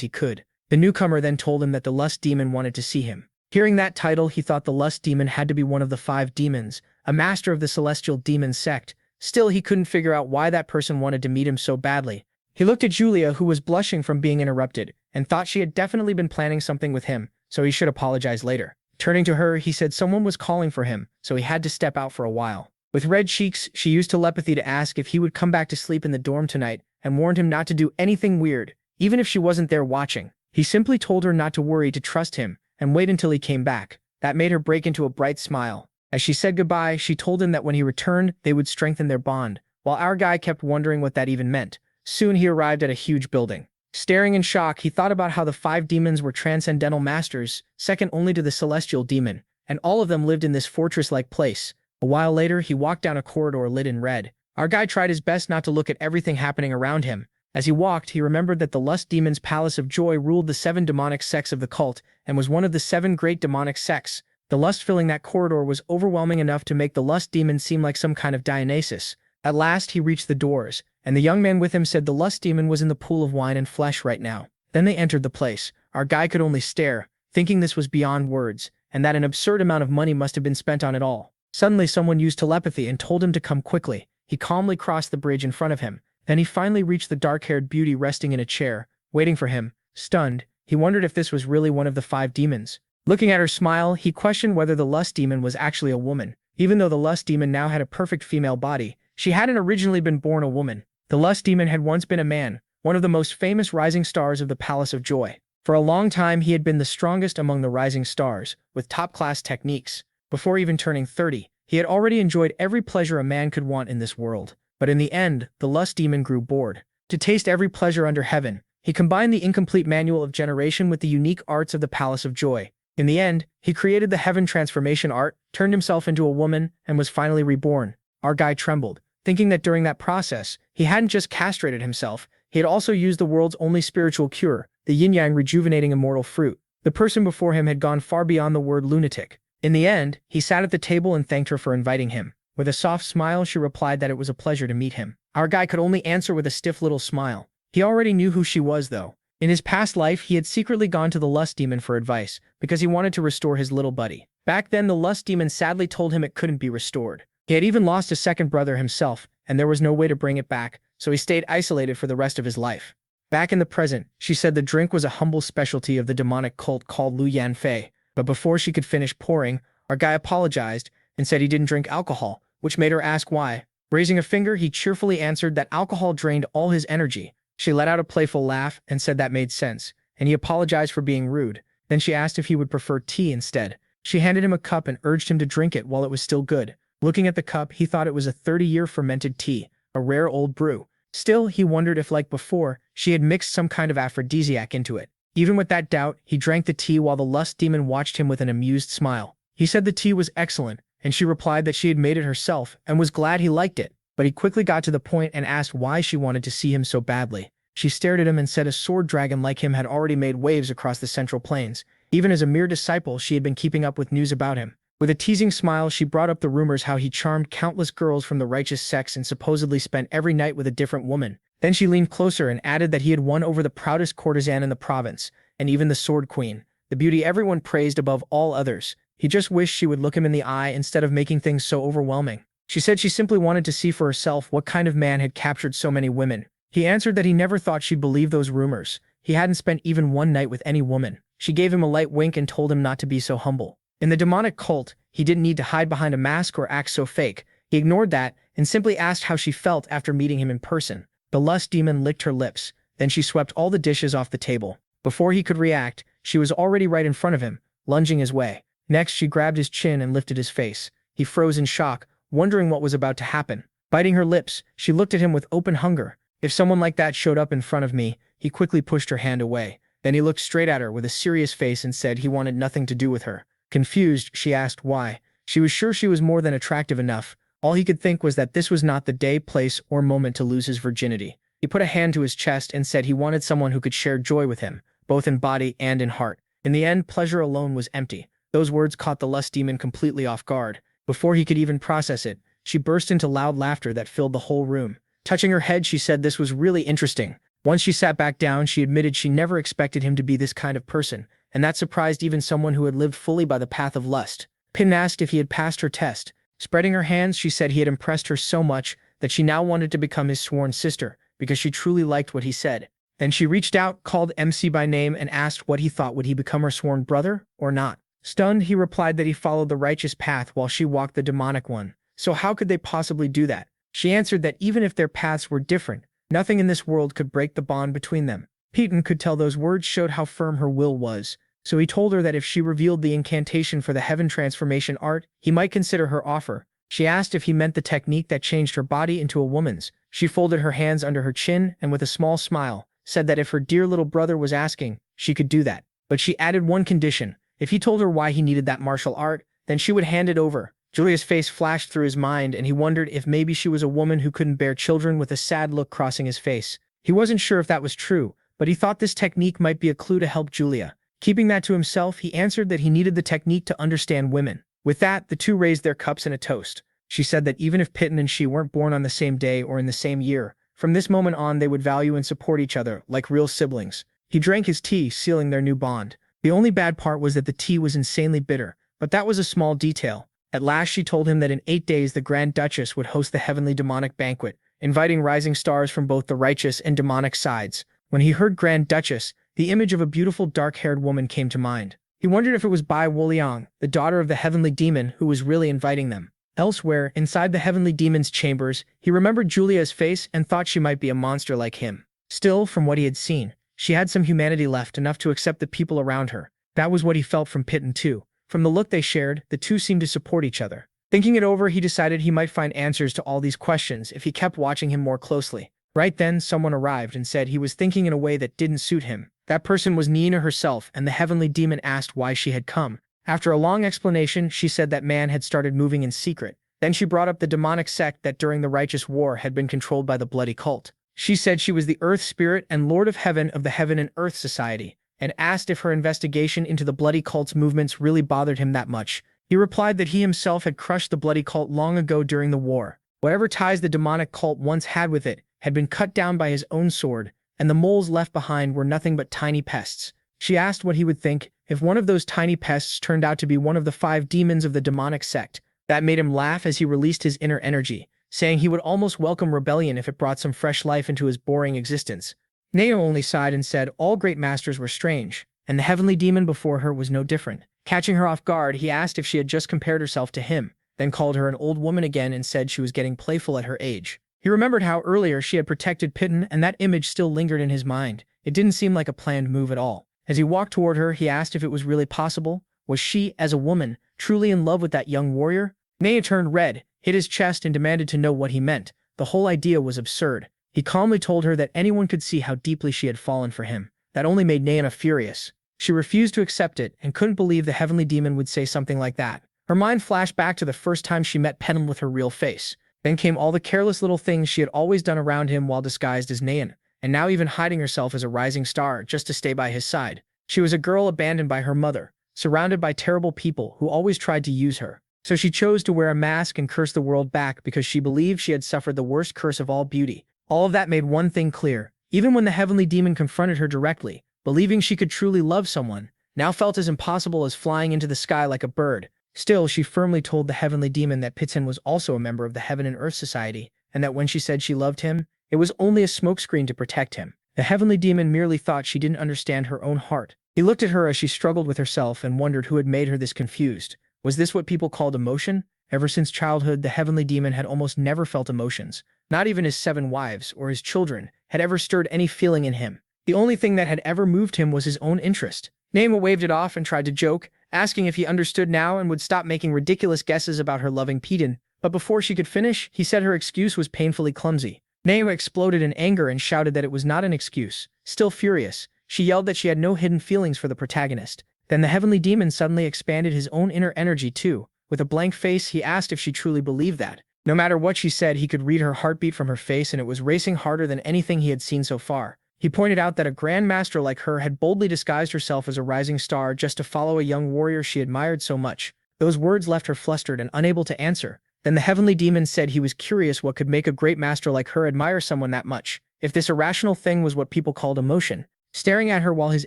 he could. The newcomer then told him that the lust demon wanted to see him. Hearing that title, he thought the lust demon had to be one of the 5 demons, a master of the celestial demon sect. Still, he couldn't figure out why that person wanted to meet him so badly. He looked at Julia, who was blushing from being interrupted, and thought she had definitely been planning something with him, so he should apologize later. Turning to her, he said someone was calling for him, so he had to step out for a while. With red cheeks, she used telepathy to ask if he would come back to sleep in the dorm tonight, and warned him not to do anything weird, even if she wasn't there watching. He simply told her not to worry, to trust him, and wait until he came back. That made her break into a bright smile. As she said goodbye, she told him that when he returned, they would strengthen their bond, while our guy kept wondering what that even meant. Soon he arrived at a huge building. Staring in shock, he thought about how the 5 demons were transcendental masters, second only to the celestial demon, and all of them lived in this fortress-like place. A while later, he walked down a corridor lit in red. Our guy tried his best not to look at everything happening around him. As he walked, he remembered that the lust demon's palace of joy ruled the 7 demonic sects of the cult, and was one of the 7 great demonic sects. The lust filling that corridor was overwhelming enough to make the lust demon seem like some kind of Dionysus. At last, he reached the doors, and the young man with him said the lust demon was in the pool of wine and flesh right now. Then they entered the place. Our guy could only stare, thinking this was beyond words, and that an absurd amount of money must have been spent on it all. Suddenly, someone used telepathy and told him to come quickly. He calmly crossed the bridge in front of him. Then he finally reached the dark-haired beauty resting in a chair, waiting for him. Stunned, he wondered if this was really one of the 5 demons. Looking at her smile, he questioned whether the lust demon was actually a woman. Even though the lust demon now had a perfect female body, she hadn't originally been born a woman. The lust demon had once been a man, one of the most famous rising stars of the Palace of Joy. For a long time, he had been the strongest among the rising stars, with top-class techniques. Before even turning 30, he had already enjoyed every pleasure a man could want in this world. But in the end, the lust demon grew bored. To taste every pleasure under heaven, he combined the incomplete manual of generation with the unique arts of the Palace of Joy. In the end, he created the heaven transformation art, turned himself into a woman, and was finally reborn. Our guy trembled, thinking that during that process, he hadn't just castrated himself, he had also used the world's only spiritual cure, the yin-yang rejuvenating immortal fruit. The person before him had gone far beyond the word lunatic. In the end, he sat at the table and thanked her for inviting him. With a soft smile, she replied that it was a pleasure to meet him. Our guy could only answer with a stiff little smile. He already knew who she was, though. In his past life, he had secretly gone to the lust demon for advice, because he wanted to restore his little buddy. Back then, the lust demon sadly told him it couldn't be restored. He had even lost a second brother himself, and there was no way to bring it back, so he stayed isolated for the rest of his life. Back in the present, she said the drink was a humble specialty of the demonic cult called Lu Yan Fei. But before she could finish pouring, our guy apologized and said he didn't drink alcohol, which made her ask why. Raising a finger, he cheerfully answered that alcohol drained all his energy. She let out a playful laugh and said that made sense, and he apologized for being rude. Then she asked if he would prefer tea instead. She handed him a cup and urged him to drink it while it was still good. Looking at the cup, he thought it was a 30-year fermented tea, a rare old brew. Still, he wondered if, like before, she had mixed some kind of aphrodisiac into it. Even with that doubt, he drank the tea while the lust demon watched him with an amused smile. He said the tea was excellent, and she replied that she had made it herself and was glad he liked it. But he quickly got to the point and asked why she wanted to see him so badly. She stared at him and said a sword dragon like him had already made waves across the Central Plains. Even as a mere disciple, she had been keeping up with news about him. With a teasing smile, she brought up the rumors how he charmed countless girls from the righteous sex and supposedly spent every night with a different woman. Then she leaned closer and added that he had won over the proudest courtesan in the province, and even the Sword Queen, the beauty everyone praised above all others. He just wished she would look him in the eye instead of making things so overwhelming. She said she simply wanted to see for herself what kind of man had captured so many women. He answered that he never thought she'd believe those rumors. He hadn't spent even one night with any woman. She gave him a light wink and told him not to be so humble. In the demonic cult, he didn't need to hide behind a mask or act so fake. He ignored that and simply asked how she felt after meeting him in person. The lust demon licked her lips. Then she swept all the dishes off the table. Before he could react, she was already right in front of him, lunging his way. Next, she grabbed his chin and lifted his face. He froze in shock, wondering what was about to happen. Biting her lips, she looked at him with open hunger. If someone like that showed up in front of me, he quickly pushed her hand away. Then he looked straight at her with a serious face and said he wanted nothing to do with her. Confused, she asked why. She was sure she was more than attractive enough. All he could think was that this was not the day, place, or moment to lose his virginity. He put a hand to his chest and said he wanted someone who could share joy with him, both in body and in heart. In the end, pleasure alone was empty. Those words caught the lust demon completely off guard. Before he could even process it, she burst into loud laughter that filled the whole room. Touching her head, she said this was really interesting. Once she sat back down, she admitted she never expected him to be this kind of person, and that surprised even someone who had lived fully by the path of lust. Pin asked if he had passed her test. Spreading her hands, she said he had impressed her so much that she now wanted to become his sworn sister, because she truly liked what he said. Then she reached out, called MC by name, and asked what he thought. Would he become her sworn brother, or not? Stunned, he replied that he followed the righteous path while she walked the demonic one. So how could they possibly do that? She answered that even if their paths were different, nothing in this world could break the bond between them. Peyton could tell those words showed how firm her will was, so he told her that if she revealed the incantation for the heaven transformation art, he might consider her offer. She asked if he meant the technique that changed her body into a woman's. She folded her hands under her chin and with a small smile, said that if her dear little brother was asking, she could do that. But she added one condition. If he told her why he needed that martial art, then she would hand it over. Julia's face flashed through his mind, and he wondered if maybe she was a woman who couldn't bear children, with a sad look crossing his face. He wasn't sure if that was true, but he thought this technique might be a clue to help Julia. Keeping that to himself, he answered that he needed the technique to understand women. With that, the two raised their cups in a toast. She said that even if Pitten and she weren't born on the same day or in the same year, from this moment on they would value and support each other like real siblings. He drank his tea, sealing their new bond. The only bad part was that the tea was insanely bitter, but that was a small detail. At last she told him that in 8 days the Grand Duchess would host the heavenly demonic banquet, inviting rising stars from both the righteous and demonic sides. When he heard Grand Duchess, the image of a beautiful dark-haired woman came to mind. He wondered if it was Bai Wuliang, the daughter of the heavenly demon, who was really inviting them. Elsewhere, inside the heavenly demon's chambers, he remembered Julia's face and thought she might be a monster like him. Still, from what he had seen, she had some humanity left, enough to accept the people around her. That was what he felt from Pitten too. From the look they shared, the two seemed to support each other. Thinking it over, he decided he might find answers to all these questions if he kept watching him more closely. Right then, someone arrived and said he was thinking in a way that didn't suit him. That person was Nina herself, and the heavenly demon asked why she had come. After a long explanation, she said that man had started moving in secret. Then she brought up the demonic sect that during the righteous war had been controlled by the bloody cult. She said she was the Earth Spirit and Lord of Heaven of the Heaven and Earth Society, and asked if her investigation into the bloody cult's movements really bothered him that much. He replied that he himself had crushed the bloody cult long ago during the war. Whatever ties the demonic cult once had with it had been cut down by his own sword, and the moles left behind were nothing but tiny pests. She asked what he would think if one of those tiny pests turned out to be one of the 5 demons of the demonic sect. That made him laugh as he released his inner energy, saying he would almost welcome rebellion if it brought some fresh life into his boring existence. Neo only sighed and said all great masters were strange, and the heavenly demon before her was no different. Catching her off guard, he asked if she had just compared herself to him, then called her an old woman again and said she was getting playful at her age. He remembered how earlier she had protected Pitten, and that image still lingered in his mind. It didn't seem like a planned move at all. As he walked toward her, he asked if it was really possible. Was she, as a woman, truly in love with that young warrior? Nea turned red, hit his chest, and demanded to know what he meant. The whole idea was absurd. He calmly told her that anyone could see how deeply she had fallen for him. That only made Nea furious. She refused to accept it and couldn't believe the heavenly demon would say something like that. Her mind flashed back to the first time she met Penham with her real face. Then came all the careless little things she had always done around him while disguised as Nayan, and now even hiding herself as a rising star just to stay by his side. She was a girl abandoned by her mother, surrounded by terrible people who always tried to use her. So she chose to wear a mask and curse the world back because she believed she had suffered the worst curse of all beauty. All of that made one thing clear. Even when the heavenly demon confronted her directly, believing she could truly love someone, now felt as impossible as flying into the sky like a bird. Still, she firmly told the heavenly demon that Pitsen was also a member of the Heaven and Earth Society, and that when she said she loved him, it was only a smokescreen to protect him. The heavenly demon merely thought she didn't understand her own heart. He looked at her as she struggled with herself and wondered who had made her this confused. Was this what people called emotion? Ever since childhood, the heavenly demon had almost never felt emotions. Not even his 7 wives or his children had ever stirred any feeling in him. The only thing that had ever moved him was his own interest. Naima waved it off and tried to joke, asking if he understood now and would stop making ridiculous guesses about her loving Peden. But before she could finish, he said her excuse was painfully clumsy. Naima exploded in anger and shouted that it was not an excuse. Still furious, she yelled that she had no hidden feelings for the protagonist. Then the heavenly demon suddenly expanded his own inner energy too. With a blank face, he asked if she truly believed that. No matter what she said, he could read her heartbeat from her face, and it was racing harder than anything he had seen so far. He pointed out that a grandmaster like her had boldly disguised herself as a rising star just to follow a young warrior she admired so much. Those words left her flustered and unable to answer. Then the heavenly demon said he was curious what could make a great master like her admire someone that much, if this irrational thing was what people called emotion. Staring at her while his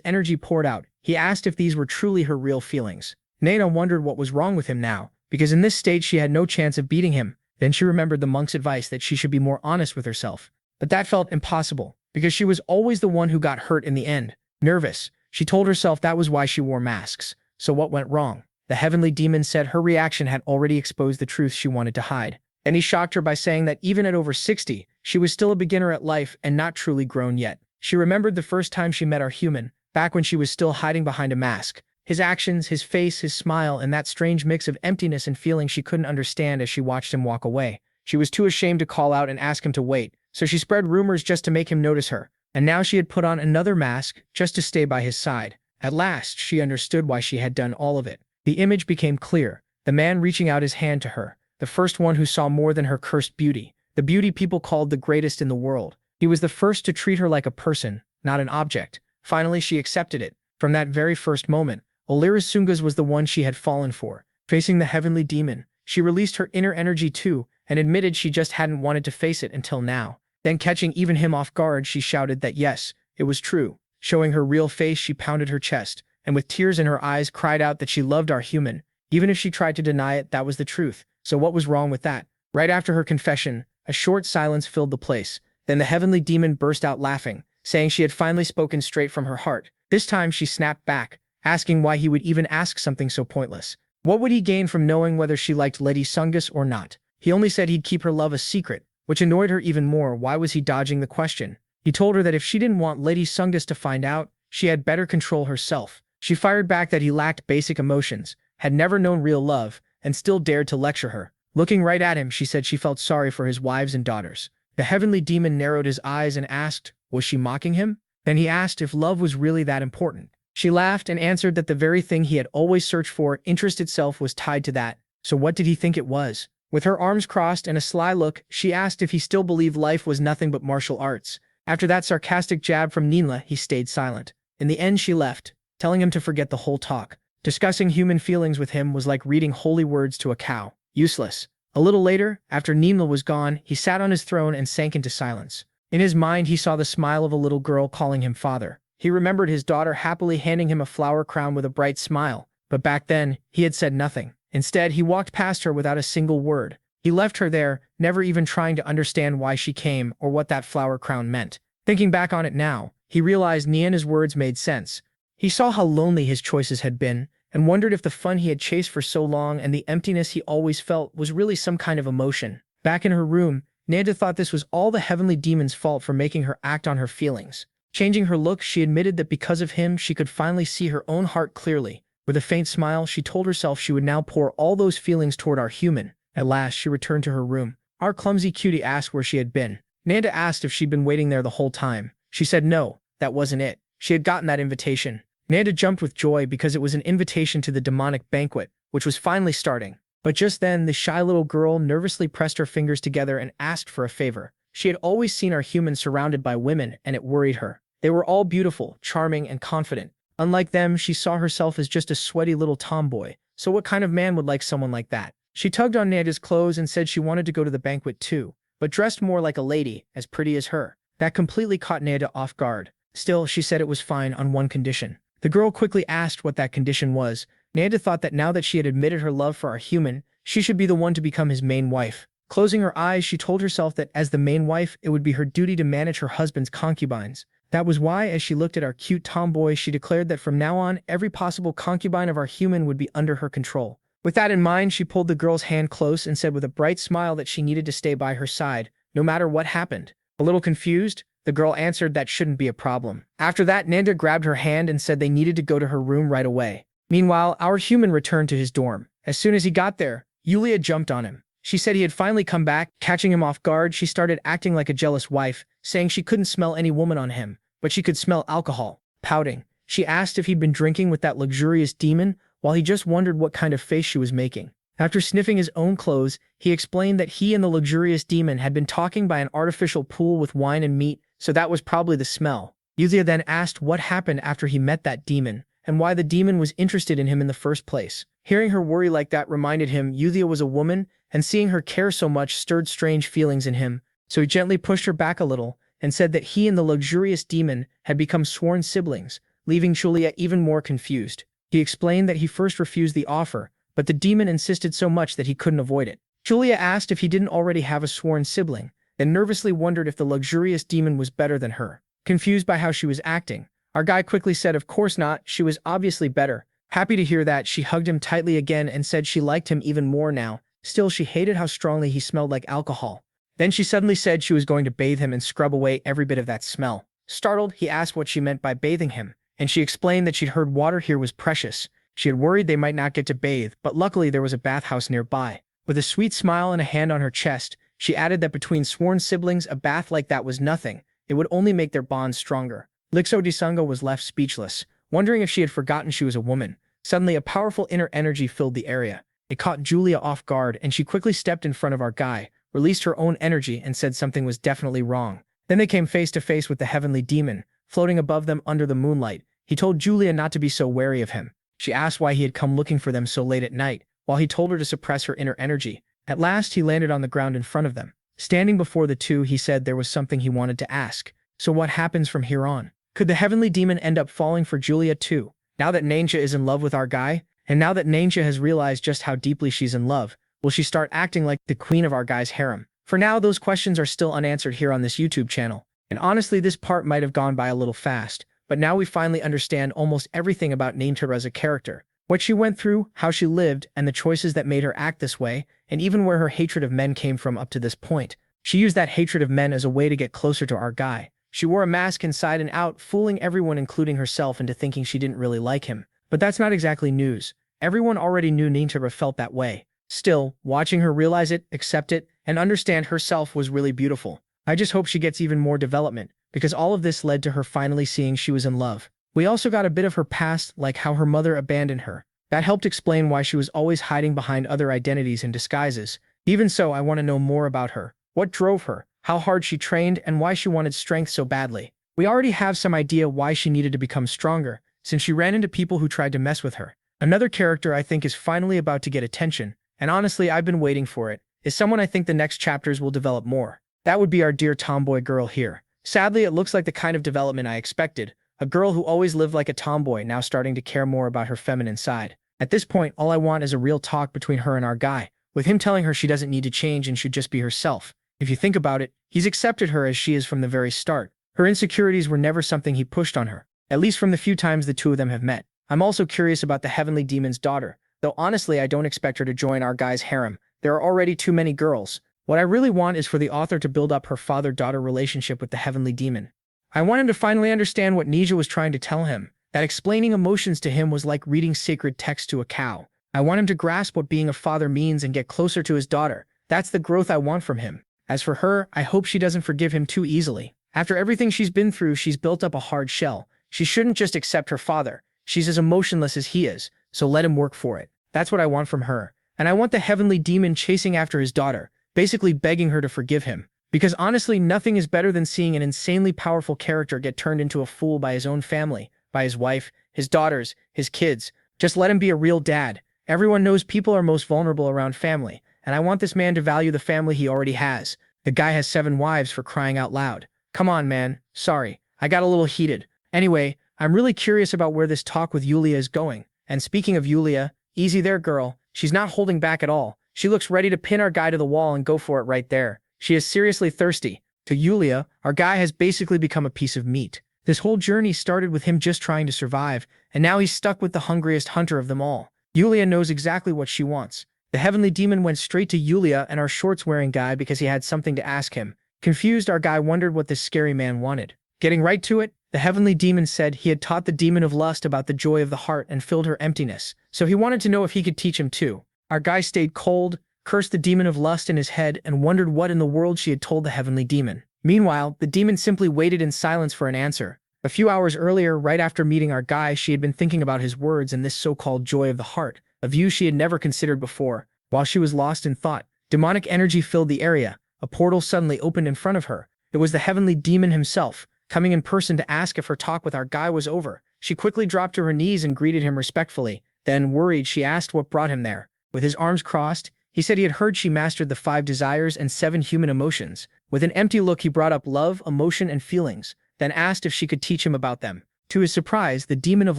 energy poured out, he asked if these were truly her real feelings. Nana wondered what was wrong with him now, because in this stage she had no chance of beating him. Then she remembered the monk's advice that she should be more honest with herself. But that felt impossible, because she was always the one who got hurt in the end. Nervous, she told herself that was why she wore masks. So what went wrong? The heavenly demon said her reaction had already exposed the truth she wanted to hide. And he shocked her by saying that even at over 60, she was still a beginner at life and not truly grown yet. She remembered the first time she met our human, back when she was still hiding behind a mask. His actions, his face, his smile, and that strange mix of emptiness and feeling she couldn't understand as she watched him walk away. She was too ashamed to call out and ask him to wait, so she spread rumors just to make him notice her. And now she had put on another mask just to stay by his side. At last, she understood why she had done all of it. The image became clear, the man reaching out his hand to her, the first one who saw more than her cursed beauty, the beauty people called the greatest in the world. He was the first to treat her like a person, not an object. Finally, she accepted it. From that very first moment, Olira Sungas was the one she had fallen for. Facing the heavenly demon, she released her inner energy too, and admitted she just hadn't wanted to face it until now. Then, catching even him off guard, she shouted that yes, it was true. Showing her real face, she pounded her chest, and with tears in her eyes cried out that she loved our human. Even if she tried to deny it, that was the truth. So what was wrong with that? Right after her confession, a short silence filled the place. Then the heavenly demon burst out laughing, saying she had finally spoken straight from her heart. This time she snapped back, asking why he would even ask something so pointless. What would he gain from knowing whether she liked Lady Sungas or not? He only said he'd keep her love a secret, which annoyed her even more. Why was he dodging the question? He told her that if she didn't want Lady Sungas to find out, she had better control herself. She fired back that he lacked basic emotions, had never known real love, and still dared to lecture her. Looking right at him, she said she felt sorry for his wives and daughters. The heavenly demon narrowed his eyes and asked, was she mocking him? Then he asked if love was really that important. She laughed and answered that the very thing he had always searched for, interest itself, was tied to that. So what did he think it was? With her arms crossed and a sly look, she asked if he still believed life was nothing but martial arts. After that sarcastic jab from Ninla, he stayed silent. In the end, she left, telling him to forget the whole talk. Discussing human feelings with him was like reading holy words to a cow. Useless. A little later, after Ninla was gone, he sat on his throne and sank into silence. In his mind, he saw the smile of a little girl calling him father. He remembered his daughter happily handing him a flower crown with a bright smile. But back then, he had said nothing. Instead, he walked past her without a single word. He left her there, never even trying to understand why she came or what that flower crown meant. Thinking back on it now, he realized Niana's words made sense. He saw how lonely his choices had been, and wondered if the fun he had chased for so long and the emptiness he always felt was really some kind of emotion. Back in her room, Nanda thought this was all the heavenly demon's fault for making her act on her feelings. Changing her look, she admitted that because of him, she could finally see her own heart clearly. With a faint smile, she told herself she would now pour all those feelings toward our human. At last, she returned to her room. Our clumsy cutie asked where she had been. Nanda asked if she'd been waiting there the whole time. She said no, that wasn't it. She had gotten that invitation. Nanda jumped with joy because it was an invitation to the demonic banquet, which was finally starting. But just then, the shy little girl nervously pressed her fingers together and asked for a favor. She had always seen our human surrounded by women, and it worried her. They were all beautiful, charming, and confident. Unlike them, she saw herself as just a sweaty little tomboy. So what kind of man would like someone like that? She tugged on Nanda's clothes and said she wanted to go to the banquet too, but dressed more like a lady, as pretty as her. That completely caught Nanda off guard. Still, she said it was fine on one condition. The girl quickly asked what that condition was. Nanda thought that now that she had admitted her love for our human, she should be the one to become his main wife. Closing her eyes, she told herself that as the main wife, it would be her duty to manage her husband's concubines. That was why, as she looked at our cute tomboy, she declared that from now on, every possible concubine of our human would be under her control. With that in mind, she pulled the girl's hand close and said with a bright smile that she needed to stay by her side, no matter what happened. A little confused, the girl answered that shouldn't be a problem. After that, Nanda grabbed her hand and said they needed to go to her room right away. Meanwhile, our human returned to his dorm. As soon as he got there, Yulia jumped on him. She said he had finally come back. Catching him off guard, she started acting like a jealous wife, saying she couldn't smell any woman on him, but she could smell alcohol. Pouting, she asked if he'd been drinking with that luxurious demon, while he just wondered what kind of face she was making. After sniffing his own clothes, he explained that he and the luxurious demon had been talking by an artificial pool with wine and meat, so that was probably the smell. Yulia then asked what happened after he met that demon, and why the demon was interested in him in the first place. Hearing her worry like that reminded him Yulia was a woman, and seeing her care so much stirred strange feelings in him, so he gently pushed her back a little, and said that he and the luxurious demon had become sworn siblings, leaving Julia even more confused. He explained that he first refused the offer, but the demon insisted so much that he couldn't avoid it. Julia asked if he didn't already have a sworn sibling, then nervously wondered if the luxurious demon was better than her. Confused by how she was acting, our guy quickly said of course not, she was obviously better. Happy to hear that, she hugged him tightly again and said she liked him even more now. Still, she hated how strongly he smelled like alcohol. Then she suddenly said she was going to bathe him and scrub away every bit of that smell. Startled, he asked what she meant by bathing him, and she explained that she'd heard water here was precious. She had worried they might not get to bathe, but luckily there was a bathhouse nearby. With a sweet smile and a hand on her chest, she added that between sworn siblings, a bath like that was nothing. It would only make their bond stronger. Lixo Disunga was left speechless, wondering if she had forgotten she was a woman. Suddenly, a powerful inner energy filled the area. It caught Julia off guard, and she quickly stepped in front of our guy, released her own energy, and said something was definitely wrong. Then they came face to face with the heavenly demon, floating above them under the moonlight. He told Julia not to be so wary of him. She asked why he had come looking for them so late at night, while he told her to suppress her inner energy. At last, he landed on the ground in front of them. Standing before the two, he said there was something he wanted to ask. So what happens from here on? Could the heavenly demon end up falling for Julia too? Now that Nanja is in love with our guy, and now that Nanja has realized just how deeply she's in love, will she start acting like the queen of our guy's harem? For now, those questions are still unanswered here on this YouTube channel. And honestly, this part might have gone by a little fast, but now we finally understand almost everything about Nanja as a character. What she went through, how she lived, and the choices that made her act this way, and even where her hatred of men came from up to this point. She used that hatred of men as a way to get closer to our guy. She wore a mask inside and out, fooling everyone including herself into thinking she didn't really like him. But that's not exactly news. Everyone already knew Nintara felt that way. Still, watching her realize it, accept it, and understand herself was really beautiful. I just hope she gets even more development, because all of this led to her finally seeing she was in love. We also got a bit of her past, like how her mother abandoned her. That helped explain why she was always hiding behind other identities and disguises. Even so, I want to know more about her. What drove her, how hard she trained, and why she wanted strength so badly. We already have some idea why she needed to become stronger, since she ran into people who tried to mess with her. Another character I think is finally about to get attention, and honestly I've been waiting for it, is someone I think the next chapters will develop more. That would be our dear tomboy girl here. Sadly, it looks like the kind of development I expected. A girl who always lived like a tomboy now starting to care more about her feminine side. At this point, all I want is a real talk between her and our guy, with him telling her she doesn't need to change and should just be herself. If you think about it, he's accepted her as she is from the very start. Her insecurities were never something he pushed on her, at least from the few times the two of them have met. I'm also curious about the heavenly demon's daughter, though honestly I don't expect her to join our guy's harem. There are already too many girls. What I really want is for the author to build up her father-daughter relationship with the heavenly demon. I want him to finally understand what Nija was trying to tell him, that explaining emotions to him was like reading sacred text to a cow. I want him to grasp what being a father means and get closer to his daughter. That's the growth I want from him. As for her, I hope she doesn't forgive him too easily. After everything she's been through, she's built up a hard shell. She shouldn't just accept her father. She's as emotionless as he is, so let him work for it. That's what I want from her. And I want the heavenly demon chasing after his daughter, basically begging her to forgive him. Because honestly, nothing is better than seeing an insanely powerful character get turned into a fool by his own family, by his wife, his daughters, his kids. Just let him be a real dad. Everyone knows people are most vulnerable around family, and I want this man to value the family he already has. The guy has 7 wives for crying out loud. Come on, man. Sorry, I got a little heated. Anyway, I'm really curious about where this talk with Yulia is going. And speaking of Yulia, easy there, girl. She's not holding back at all. She looks ready to pin our guy to the wall and go for it right there. She is seriously thirsty. To Yulia, our guy has basically become a piece of meat. This whole journey started with him just trying to survive, and now he's stuck with the hungriest hunter of them all. Yulia knows exactly what she wants. The heavenly demon went straight to Yulia and our shorts-wearing guy because he had something to ask him. Confused, our guy wondered what this scary man wanted. Getting right to it, the heavenly demon said he had taught the demon of lust about the joy of the heart and filled her emptiness, so he wanted to know if he could teach him too. Our guy stayed cold, cursed the demon of lust in his head, and wondered what in the world she had told the heavenly demon. Meanwhile, the demon simply waited in silence for an answer. A few hours earlier, right after meeting our guy, she had been thinking about his words and this so-called joy of the heart, a view she had never considered before. While she was lost in thought, demonic energy filled the area. A portal suddenly opened in front of her. It was the heavenly demon himself, coming in person to ask if her talk with our guy was over. She quickly dropped to her knees and greeted him respectfully. Then, worried, she asked what brought him there. With his arms crossed, he said he had heard she mastered the 5 desires and 7 human emotions. With an empty look, he brought up love, emotion, and feelings, then asked if she could teach him about them. To his surprise, the demon of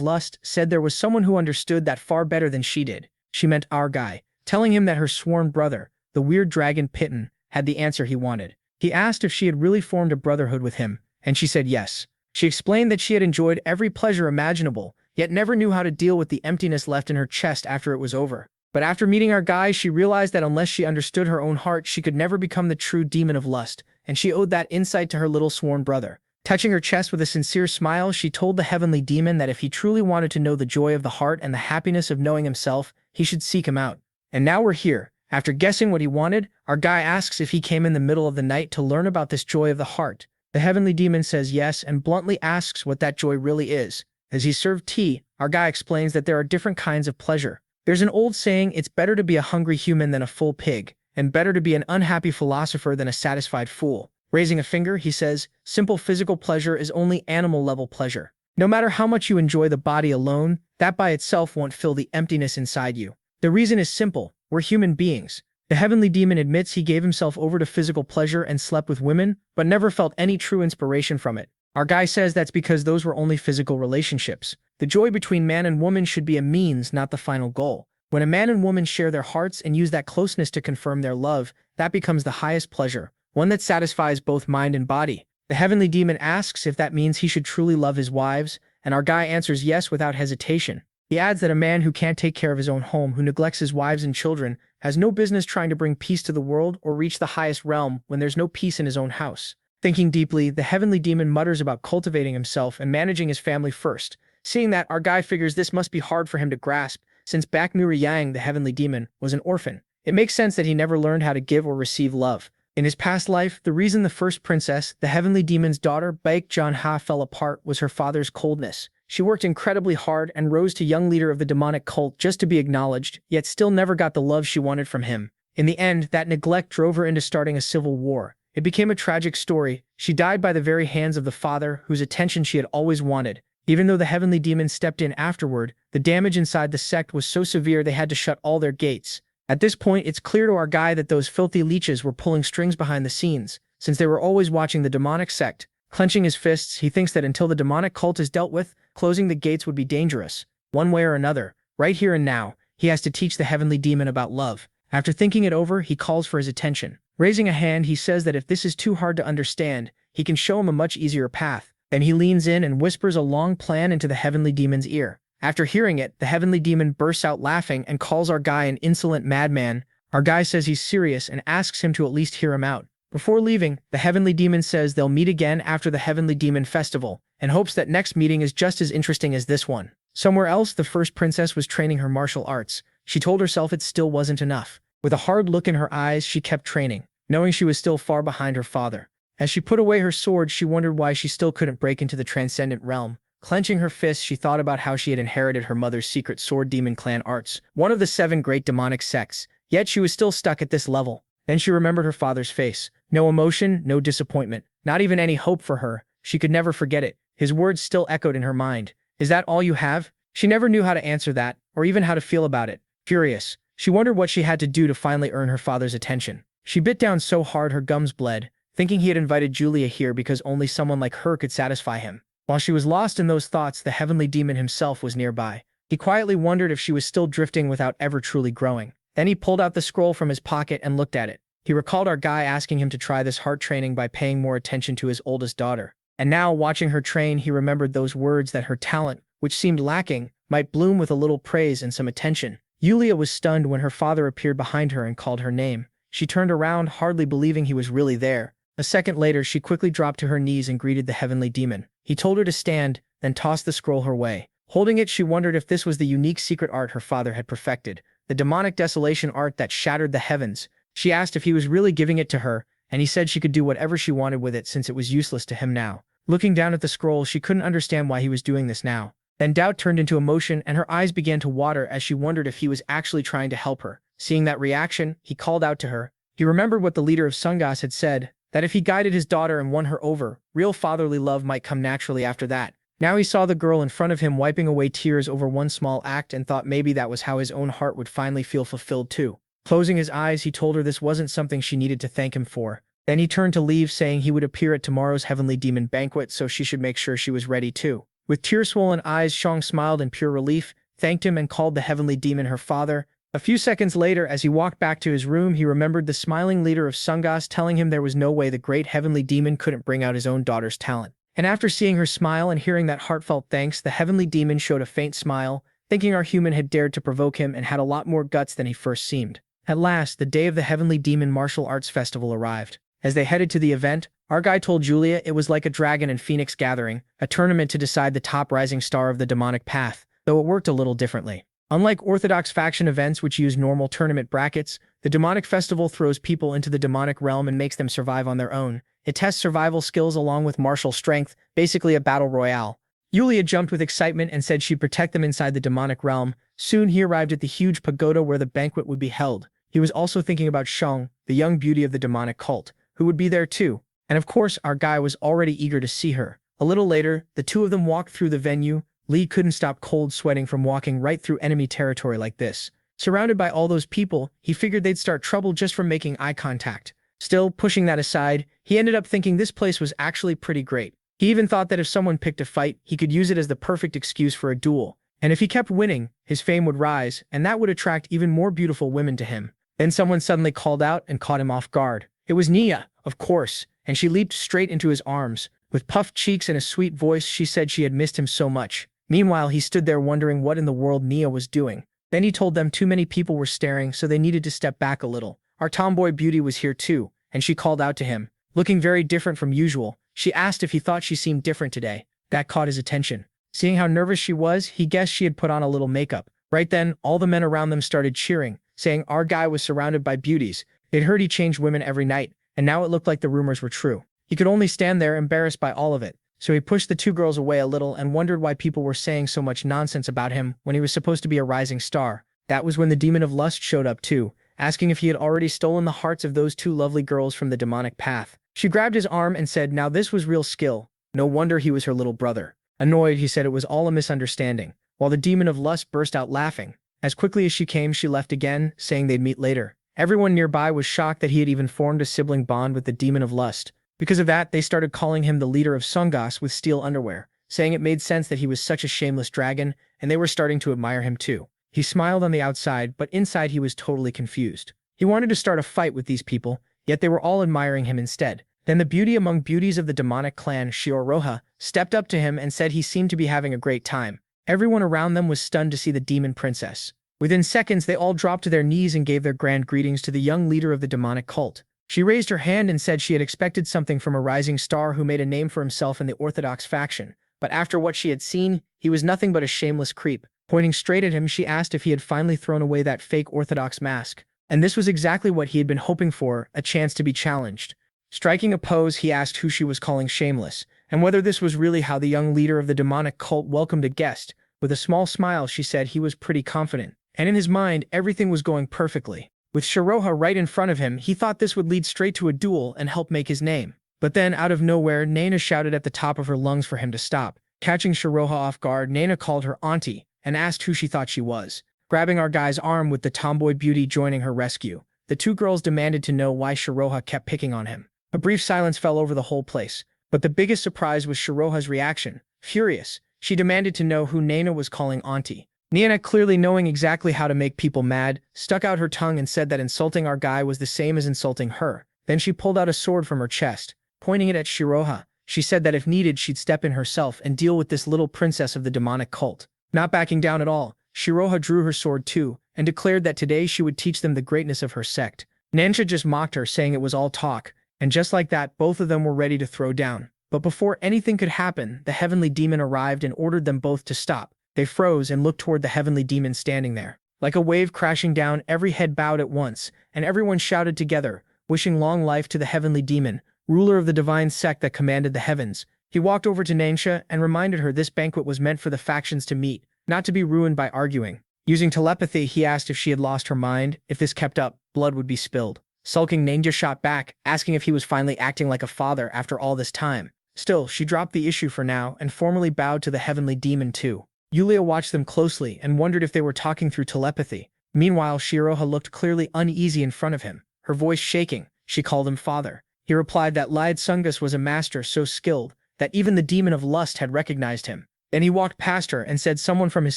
lust said there was someone who understood that far better than she did. She meant our guy, telling him that her sworn brother, the weird dragon Pitten, had the answer he wanted. He asked if she had really formed a brotherhood with him, and she said yes. She explained that she had enjoyed every pleasure imaginable, yet never knew how to deal with the emptiness left in her chest after it was over. But after meeting our guy, she realized that unless she understood her own heart, she could never become the true demon of lust, and she owed that insight to her little sworn brother. Touching her chest with a sincere smile, she told the heavenly demon that if he truly wanted to know the joy of the heart and the happiness of knowing himself, he should seek him out. And now we're here. After guessing what he wanted, our guy asks if he came in the middle of the night to learn about this joy of the heart. The heavenly demon says yes and bluntly asks what that joy really is. As he's served tea, our guy explains that there are different kinds of pleasure. There's an old saying, it's better to be a hungry human than a full pig, and better to be an unhappy philosopher than a satisfied fool. Raising a finger, he says, simple physical pleasure is only animal-level pleasure. No matter how much you enjoy the body alone, that by itself won't fill the emptiness inside you. The reason is simple. We're human beings. The heavenly demon admits he gave himself over to physical pleasure and slept with women, but never felt any true inspiration from it. Our guy says that's because those were only physical relationships. The joy between man and woman should be a means, not the final goal. When a man and woman share their hearts and use that closeness to confirm their love, that becomes the highest pleasure, one that satisfies both mind and body. The heavenly demon asks if that means he should truly love his wives, and our guy answers yes without hesitation. He adds that a man who can't take care of his own home, who neglects his wives and children, has no business trying to bring peace to the world or reach the highest realm when there's no peace in his own house. Thinking deeply, the heavenly demon mutters about cultivating himself and managing his family first. Seeing that, our guy figures this must be hard for him to grasp, since back Nuri Yang, the heavenly demon, was an orphan. It makes sense that he never learned how to give or receive love. In his past life, the reason the first princess, the heavenly demon's daughter, Baek Janha, fell apart was her father's coldness. She worked incredibly hard and rose to young leader of the demonic cult just to be acknowledged, yet still never got the love she wanted from him. In the end, that neglect drove her into starting a civil war. It became a tragic story. She died by the very hands of the father, whose attention she had always wanted. Even though the heavenly demon stepped in afterward, the damage inside the sect was so severe they had to shut all their gates. At this point, it's clear to our guy that those filthy leeches were pulling strings behind the scenes, since they were always watching the demonic sect. Clenching his fists, he thinks that until the demonic cult is dealt with, closing the gates would be dangerous. One way or another, right here and now, he has to teach the heavenly demon about love. After thinking it over, he calls for his attention. Raising a hand, he says that if this is too hard to understand, he can show him a much easier path. Then he leans in and whispers a long plan into the heavenly demon's ear. After hearing it, the heavenly demon bursts out laughing and calls our guy an insolent madman. Our guy says he's serious and asks him to at least hear him out. Before leaving, the heavenly demon says they'll meet again after the heavenly demon festival, and hopes that next meeting is just as interesting as this one. Somewhere else, the first princess was training her martial arts. She told herself it still wasn't enough. With a hard look in her eyes, she kept training, knowing she was still far behind her father. As she put away her sword, she wondered why she still couldn't break into the transcendent realm. Clenching her fists, she thought about how she had inherited her mother's secret sword demon clan arts, one of the 7 great demonic sects, yet she was still stuck at this level. Then she remembered her father's face. No emotion, no disappointment, not even any hope for her. She could never forget it. His words still echoed in her mind. Is that all you have? She never knew how to answer that, or even how to feel about it. Furious, she wondered what she had to do to finally earn her father's attention. She bit down so hard her gums bled, thinking he had invited Julia here because only someone like her could satisfy him. While she was lost in those thoughts, the heavenly demon himself was nearby. He quietly wondered if she was still drifting without ever truly growing. Then he pulled out the scroll from his pocket and looked at it. He recalled our guy asking him to try this heart training by paying more attention to his oldest daughter. And now, watching her train, he remembered those words that her talent, which seemed lacking, might bloom with a little praise and some attention. Yulia was stunned when her father appeared behind her and called her name. She turned around, hardly believing he was really there. A second later, she quickly dropped to her knees and greeted the heavenly demon. He told her to stand, then tossed the scroll her way. Holding it, she wondered if this was the unique secret art her father had perfected, the demonic desolation art that shattered the heavens. She asked if he was really giving it to her, and he said she could do whatever she wanted with it since it was useless to him now. Looking down at the scroll, she couldn't understand why he was doing this now. Then doubt turned into emotion, and her eyes began to water as she wondered if he was actually trying to help her. Seeing that reaction, he called out to her. He remembered what the leader of Sungas had said, that if he guided his daughter and won her over, real fatherly love might come naturally after that. Now he saw the girl in front of him wiping away tears over one small act and thought maybe that was how his own heart would finally feel fulfilled too. Closing his eyes, he told her this wasn't something she needed to thank him for. Then he turned to leave, saying he would appear at tomorrow's heavenly demon banquet, so she should make sure she was ready too. With tear-swollen eyes, Shang smiled in pure relief, thanked him, and called the heavenly demon her father. A few seconds later, as he walked back to his room, he remembered the smiling leader of Sungas telling him there was no way the great heavenly demon couldn't bring out his own daughter's talent. And after seeing her smile and hearing that heartfelt thanks, the heavenly demon showed a faint smile, thinking our human had dared to provoke him and had a lot more guts than he first seemed. At last, the day of the heavenly demon martial arts festival arrived. As they headed to the event, our guy told Julia it was like a dragon and phoenix gathering, a tournament to decide the top rising star of the demonic path, though it worked a little differently. Unlike orthodox faction events which use normal tournament brackets, the demonic festival throws people into the demonic realm and makes them survive on their own. It tests survival skills along with martial strength, basically a battle royale. Yulia jumped with excitement and said she'd protect them inside the demonic realm. Soon he arrived at the huge pagoda where the banquet would be held. He was also thinking about Shang, the young beauty of the demonic cult, who would be there too. And of course, our guy was already eager to see her. A little later, the two of them walked through the venue. Lee couldn't stop cold sweating from walking right through enemy territory like this. Surrounded by all those people, he figured they'd start trouble just from making eye contact. Still, pushing that aside, he ended up thinking this place was actually pretty great. He even thought that if someone picked a fight, he could use it as the perfect excuse for a duel. And if he kept winning, his fame would rise, and that would attract even more beautiful women to him. Then someone suddenly called out and caught him off guard. It was Nia, of course, and she leaped straight into his arms. With puffed cheeks and a sweet voice, she said she had missed him so much. Meanwhile, he stood there wondering what in the world Nia was doing. Then he told them too many people were staring, so they needed to step back a little. Our tomboy beauty was here too, and she called out to him. Looking very different from usual, she asked if he thought she seemed different today. That caught his attention. Seeing how nervous she was, he guessed she had put on a little makeup. Right then, all the men around them started cheering, saying our guy was surrounded by beauties. They'd heard he changed women every night, and now it looked like the rumors were true. He could only stand there embarrassed by all of it. So he pushed the two girls away a little and wondered why people were saying so much nonsense about him when he was supposed to be a rising star. That was when the demon of lust showed up too, asking if he had already stolen the hearts of those two lovely girls from the demonic path. She grabbed his arm and said now this was real skill. No wonder he was her little brother. Annoyed, he said it was all a misunderstanding, while the demon of lust burst out laughing. As quickly as she came, she left again, saying they'd meet later. Everyone nearby was shocked that he had even formed a sibling bond with the demon of lust. Because of that, they started calling him the leader of Sungas with steel underwear, saying it made sense that he was such a shameless dragon, and they were starting to admire him too. He smiled on the outside, but inside he was totally confused. He wanted to start a fight with these people, yet they were all admiring him instead. Then the beauty among beauties of the demonic clan, Shioroha, stepped up to him and said he seemed to be having a great time. Everyone around them was stunned to see the demon princess. Within seconds, they all dropped to their knees and gave their grand greetings to the young leader of the demonic cult. She raised her hand and said she had expected something from a rising star who made a name for himself in the orthodox faction, but after what she had seen, he was nothing but a shameless creep. Pointing straight at him, she asked if he had finally thrown away that fake orthodox mask. And this was exactly what he had been hoping for, a chance to be challenged. Striking a pose, he asked who she was calling shameless, and whether this was really how the young leader of the demonic cult welcomed a guest. With a small smile, she said he was pretty confident, and in his mind, everything was going perfectly. With Shiroha right in front of him, he thought this would lead straight to a duel and help make his name. But then, out of nowhere, Naina shouted at the top of her lungs for him to stop. Catching Shiroha off guard, Naina called her auntie and asked who she thought she was. Grabbing our guy's arm with the tomboy beauty joining her rescue, the two girls demanded to know why Shiroha kept picking on him. A brief silence fell over the whole place, but the biggest surprise was Shiroha's reaction. Furious, she demanded to know who Naina was calling auntie. Naina, clearly knowing exactly how to make people mad, stuck out her tongue and said that insulting our guy was the same as insulting her. Then she pulled out a sword from her chest, pointing it at Shiroha. She said that if needed, she'd step in herself and deal with this little princess of the demonic cult. Not backing down at all, Shiroha drew her sword too, and declared that today she would teach them the greatness of her sect. Nansha just mocked her, saying it was all talk, and just like that, both of them were ready to throw down. But before anything could happen, the heavenly demon arrived and ordered them both to stop. They froze and looked toward the heavenly demon standing there. Like a wave crashing down, every head bowed at once, and everyone shouted together, wishing long life to the heavenly demon, ruler of the divine sect that commanded the heavens. He walked over to Nansha and reminded her this banquet was meant for the factions to meet, not to be ruined by arguing. Using telepathy, he asked if she had lost her mind. If this kept up, blood would be spilled. Sulking, Nansha shot back, asking if he was finally acting like a father after all this time. Still, she dropped the issue for now and formally bowed to the heavenly demon too. Yulia watched them closely and wondered if they were talking through telepathy. Meanwhile, Shiroha looked clearly uneasy in front of him, her voice shaking. She called him father. He replied that Lied Sungus was a master so skilled that even the demon of lust had recognized him. Then he walked past her and said someone from his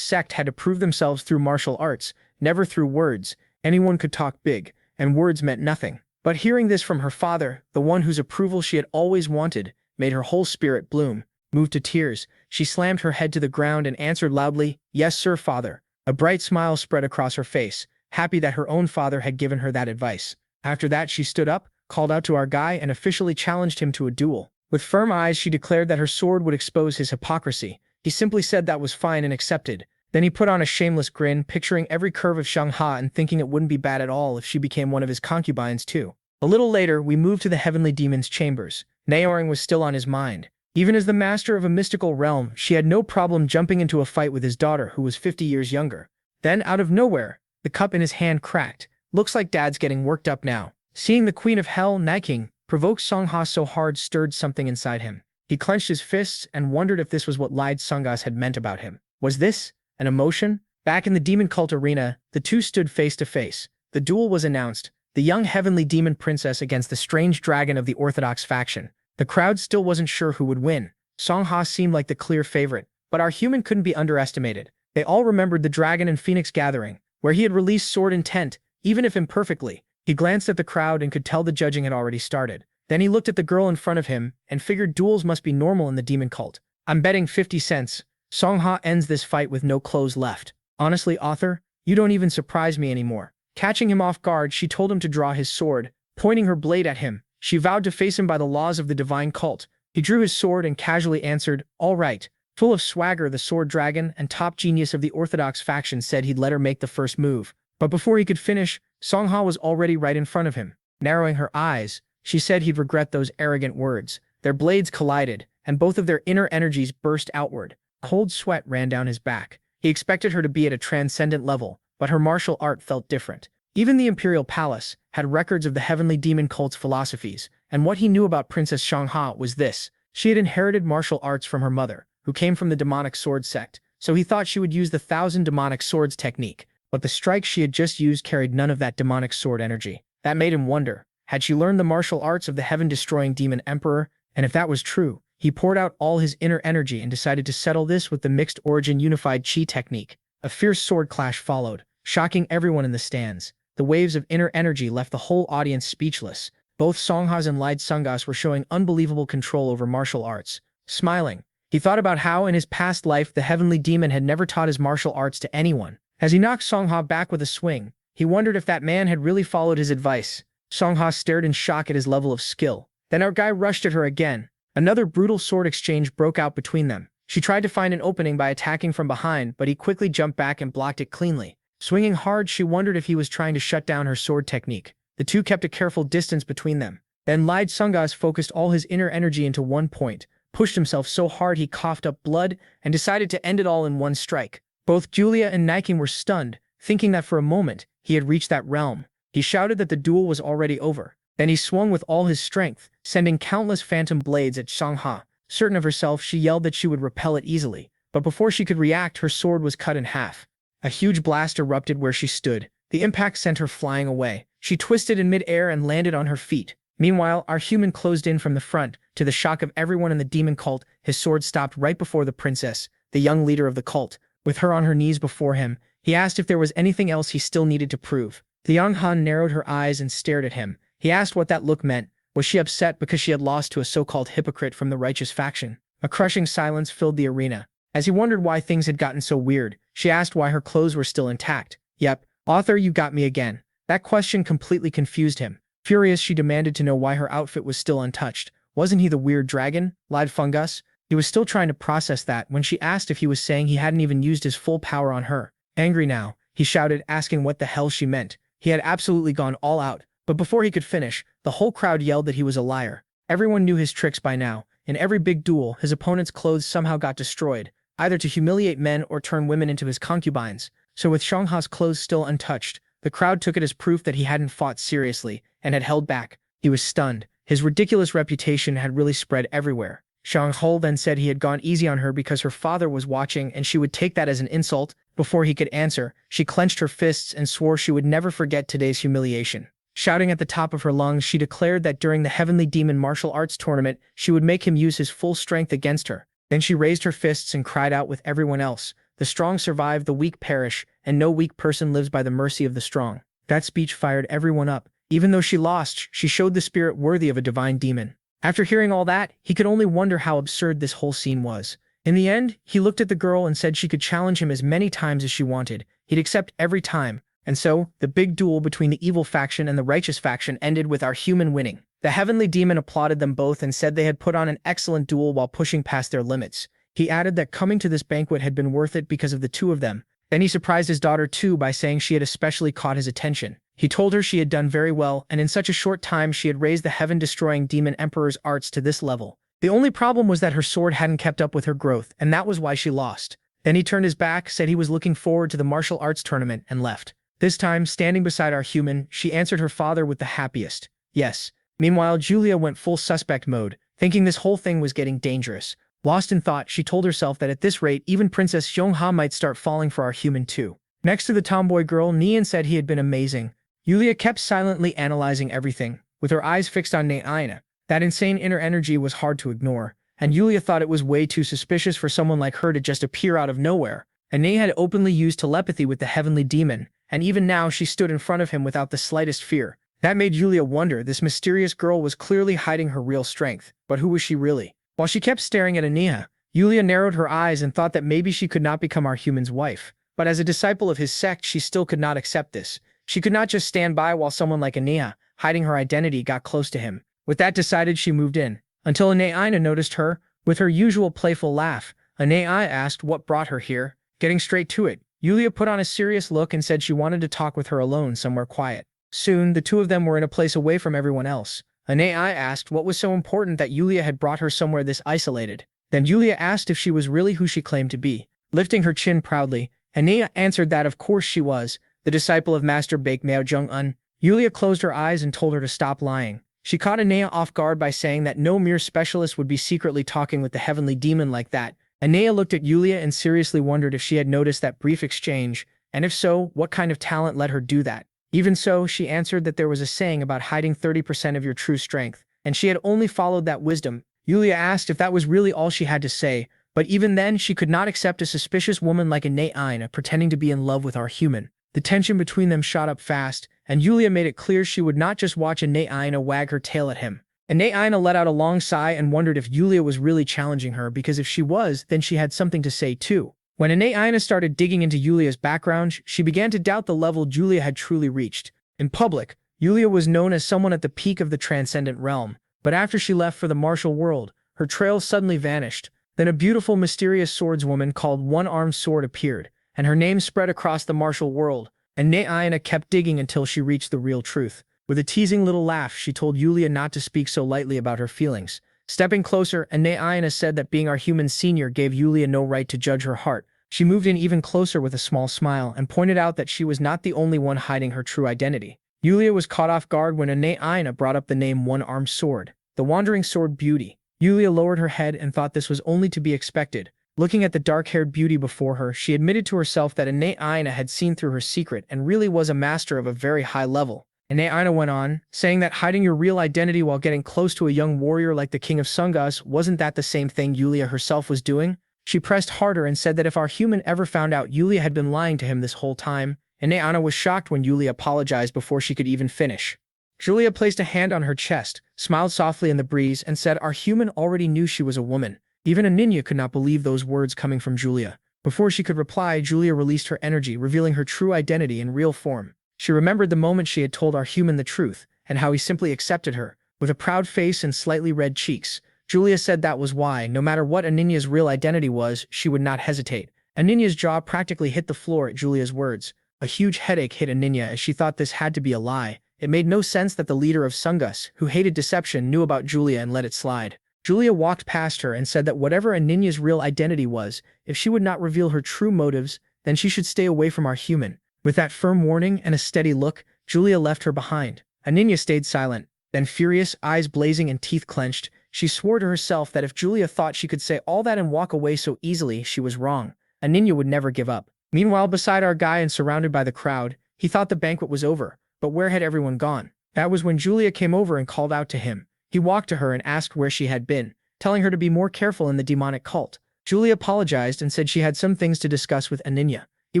sect had to prove themselves through martial arts, never through words. Anyone could talk big, and words meant nothing. But hearing this from her father, the one whose approval she had always wanted, made her whole spirit bloom. Moved to tears, she slammed her head to the ground and answered loudly, "Yes, sir, father." A bright smile spread across her face, happy that her own father had given her that advice. After that, she stood up, called out to our guy, and officially challenged him to a duel. With firm eyes, she declared that her sword would expose his hypocrisy. He simply said that was fine and accepted. Then he put on a shameless grin, picturing every curve of Shangha and thinking it wouldn't be bad at all if she became one of his concubines too. A little later, we moved to the heavenly demon's chambers. Naoring was still on his mind. Even as the master of a mystical realm, she had no problem jumping into a fight with his daughter, who was 50 years younger. Then, out of nowhere, the cup in his hand cracked. Looks like Dad's getting worked up now. Seeing the Queen of Hell, Naiking, provoked Songha so hard stirred something inside him. He clenched his fists and wondered if this was what Lied Sungas had meant about him. Was this an emotion? Back in the demon cult arena, the two stood face to face. The duel was announced, the young heavenly demon princess against the strange dragon of the Orthodox faction. The crowd still wasn't sure who would win. Songha seemed like the clear favorite, but our human couldn't be underestimated. They all remembered the dragon and phoenix gathering, where he had released sword intent, even if imperfectly. He glanced at the crowd and could tell the judging had already started. Then he looked at the girl in front of him and figured duels must be normal in the demon cult. "I'm betting 50 cents. Songha ends this fight with no clothes left. Honestly, author, you don't even surprise me anymore." Catching him off guard, she told him to draw his sword, pointing her blade at him. She vowed to face him by the laws of the divine cult. He drew his sword and casually answered, "All right." Full of swagger, the sword dragon and top genius of the Orthodox faction said he'd let her make the first move. But before he could finish, Songha was already right in front of him. Narrowing her eyes, she said he'd regret those arrogant words. Their blades collided, and both of their inner energies burst outward. Cold sweat ran down his back. He expected her to be at a transcendent level, but her martial art felt different. Even the Imperial Palace had records of the heavenly demon cult's philosophies, and what he knew about Princess Shangha was this. She had inherited martial arts from her mother, who came from the demonic sword sect, so he thought she would use the 1,000 demonic swords technique. But the strike she had just used carried none of that demonic sword energy. That made him wonder, had she learned the martial arts of the heaven-destroying demon emperor? And if that was true, he poured out all his inner energy and decided to settle this with the mixed origin unified chi technique. A fierce sword clash followed, shocking everyone in the stands. The waves of inner energy left the whole audience speechless. Both Songhas and Lied Sungas were showing unbelievable control over martial arts. Smiling, he thought about how in his past life the heavenly demon had never taught his martial arts to anyone. As he knocked Songha back with a swing, he wondered if that man had really followed his advice. Songha stared in shock at his level of skill. Then our guy rushed at her again. Another brutal sword exchange broke out between them. She tried to find an opening by attacking from behind, but he quickly jumped back and blocked it cleanly. Swinging hard, she wondered if he was trying to shut down her sword technique. The two kept a careful distance between them. Then Lied Sungas focused all his inner energy into one point, pushed himself so hard he coughed up blood, and decided to end it all in one strike. Both Julia and Naiking were stunned, thinking that for a moment he had reached that realm. He shouted that the duel was already over. Then he swung with all his strength, sending countless phantom blades at Shangha. Certain of herself, she yelled that she would repel it easily. But before she could react, her sword was cut in half. A huge blast erupted where she stood. The impact sent her flying away. She twisted in mid-air and landed on her feet. Meanwhile, our human closed in from the front. To the shock of everyone in the demon cult, his sword stopped right before the princess, the young leader of the cult. With her on her knees before him, he asked if there was anything else he still needed to prove. The young Han narrowed her eyes and stared at him. He asked what that look meant. Was she upset because she had lost to a so-called hypocrite from the righteous faction? A crushing silence filled the arena. As he wondered why things had gotten so weird, she asked why her clothes were still intact. Yep, author, you got me again. That question completely confused him. Furious, she demanded to know why her outfit was still untouched. Wasn't he the weird dragon? Lied Fungus? He was still trying to process that when she asked if he was saying he hadn't even used his full power on her. Angry now, he shouted, asking what the hell she meant. He had absolutely gone all out, but before he could finish, the whole crowd yelled that he was a liar. Everyone knew his tricks by now. In every big duel, his opponent's clothes somehow got destroyed, either to humiliate men or turn women into his concubines. So with Xiangha's clothes still untouched, the crowd took it as proof that he hadn't fought seriously and had held back. He was stunned. His ridiculous reputation had really spread everywhere. Xianghe then said he had gone easy on her because her father was watching and she would take that as an insult. Before he could answer, she clenched her fists and swore she would never forget today's humiliation. Shouting at the top of her lungs, she declared that during the Heavenly Demon martial arts tournament, she would make him use his full strength against her. Then she raised her fists and cried out with everyone else, "The strong survive, the weak perish, and no weak person lives by the mercy of the strong." That speech fired everyone up. Even though she lost, she showed the spirit worthy of a divine demon. After hearing all that, he could only wonder how absurd this whole scene was. In the end, he looked at the girl and said she could challenge him as many times as she wanted. He'd accept every time. And so, the big duel between the evil faction and the righteous faction ended with our human winning. The heavenly demon applauded them both and said they had put on an excellent duel while pushing past their limits. He added that coming to this banquet had been worth it because of the two of them. Then he surprised his daughter too by saying she had especially caught his attention. He told her she had done very well, and in such a short time she had raised the heaven-destroying demon emperor's arts to this level. The only problem was that her sword hadn't kept up with her growth, and that was why she lost. Then he turned his back, said he was looking forward to the martial arts tournament, and left. This time, standing beside our human, she answered her father with the happiest yes. Meanwhile, Julia went full suspect mode, thinking this whole thing was getting dangerous. Lost in thought, she told herself that at this rate, even Princess Xiongha might start falling for our human too. Next to the tomboy girl, Nian said he had been amazing. Julia kept silently analyzing everything, with her eyes fixed on Aina. That insane inner energy was hard to ignore, and Julia thought it was way too suspicious for someone like her to just appear out of nowhere. Ane had openly used telepathy with the heavenly demon, and even now she stood in front of him without the slightest fear. That made Julia wonder. This mysterious girl was clearly hiding her real strength, but who was she really? While she kept staring at Ania, Julia narrowed her eyes and thought that maybe she could not become our human's wife. But as a disciple of his sect, she still could not accept this. She could not just stand by while someone like Ania, hiding her identity, got close to him. With that decided, she moved in. Until Anaina noticed her. With her usual playful laugh, Anaina asked what brought her here. Getting straight to it, Julia put on a serious look and said she wanted to talk with her alone somewhere quiet. Soon, the two of them were in a place away from everyone else. Anaina asked what was so important that Julia had brought her somewhere this isolated. Then Julia asked if she was really who she claimed to be. Lifting her chin proudly, Anaina answered that of course she was, the disciple of Master Bake Mao Jung-un. Julia closed her eyes and told her to stop lying. She caught Anaina off guard by saying that no mere specialist would be secretly talking with the heavenly demon like that. Anaina looked at Julia and seriously wondered if she had noticed that brief exchange, and if so, what kind of talent let her do that. Even so, she answered that there was a saying about hiding 30% of your true strength, and she had only followed that wisdom. Julia asked if that was really all she had to say, but even then she could not accept a suspicious woman like Anaina pretending to be in love with our human. The tension between them shot up fast, and Julia made it clear she would not just watch Anaina wag her tail at him. Anaina let out a long sigh and wondered if Julia was really challenging her, because if she was, then she had something to say too. When Anaina started digging into Julia's background, she began to doubt the level Julia had truly reached. In public, Julia was known as someone at the peak of the transcendent realm, but after she left for the martial world, her trail suddenly vanished. Then a beautiful, mysterious swordswoman called One-Armed Sword appeared, and her name spread across the martial world, and Anaina kept digging until she reached the real truth. With a teasing little laugh, she told Julia not to speak so lightly about her feelings. Stepping closer, Anaina said that being our human senior gave Julia no right to judge her heart. She moved in even closer with a small smile and pointed out that she was not the only one hiding her true identity. Julia was caught off guard when Anaina brought up the name One-Armed Sword, the wandering sword beauty. Yulia lowered her head and thought this was only to be expected. Looking at the dark-haired beauty before her, she admitted to herself that Aina had seen through her secret and really was a master of a very high level. Aina went on, saying that hiding your real identity while getting close to a young warrior like the king of Sungas wasn't that the same thing Yulia herself was doing? She pressed harder and said that if our human ever found out Yulia had been lying to him this whole time, Aina was shocked when Yulia apologized before she could even finish. Julia placed a hand on her chest, smiled softly in the breeze, and said our human already knew she was a woman. Even a ninja could not believe those words coming from Julia. Before she could reply, Julia released her energy, revealing her true identity in real form. She remembered the moment she had told our human the truth, and how he simply accepted her. With a proud face and slightly red cheeks, Julia said that was why, no matter what Aninya's real identity was, she would not hesitate. Aninya's jaw practically hit the floor at Julia's words. A huge headache hit Aninya as she thought this had to be a lie. It made no sense that the leader of Sungus, who hated deception, knew about Julia and let it slide. Julia walked past her and said that whatever Aninya's real identity was, if she would not reveal her true motives, then she should stay away from our human. With that firm warning and a steady look, Julia left her behind. Aninya stayed silent. Then furious, eyes blazing and teeth clenched, she swore to herself that if Julia thought she could say all that and walk away so easily, she was wrong. Aninya would never give up. Meanwhile, beside our guy and surrounded by the crowd, he thought the banquet was over. But where had everyone gone? That was when Julia came over and called out to him. He walked to her and asked where she had been, telling her to be more careful in the demonic cult. Julia apologized and said she had some things to discuss with Aninya. He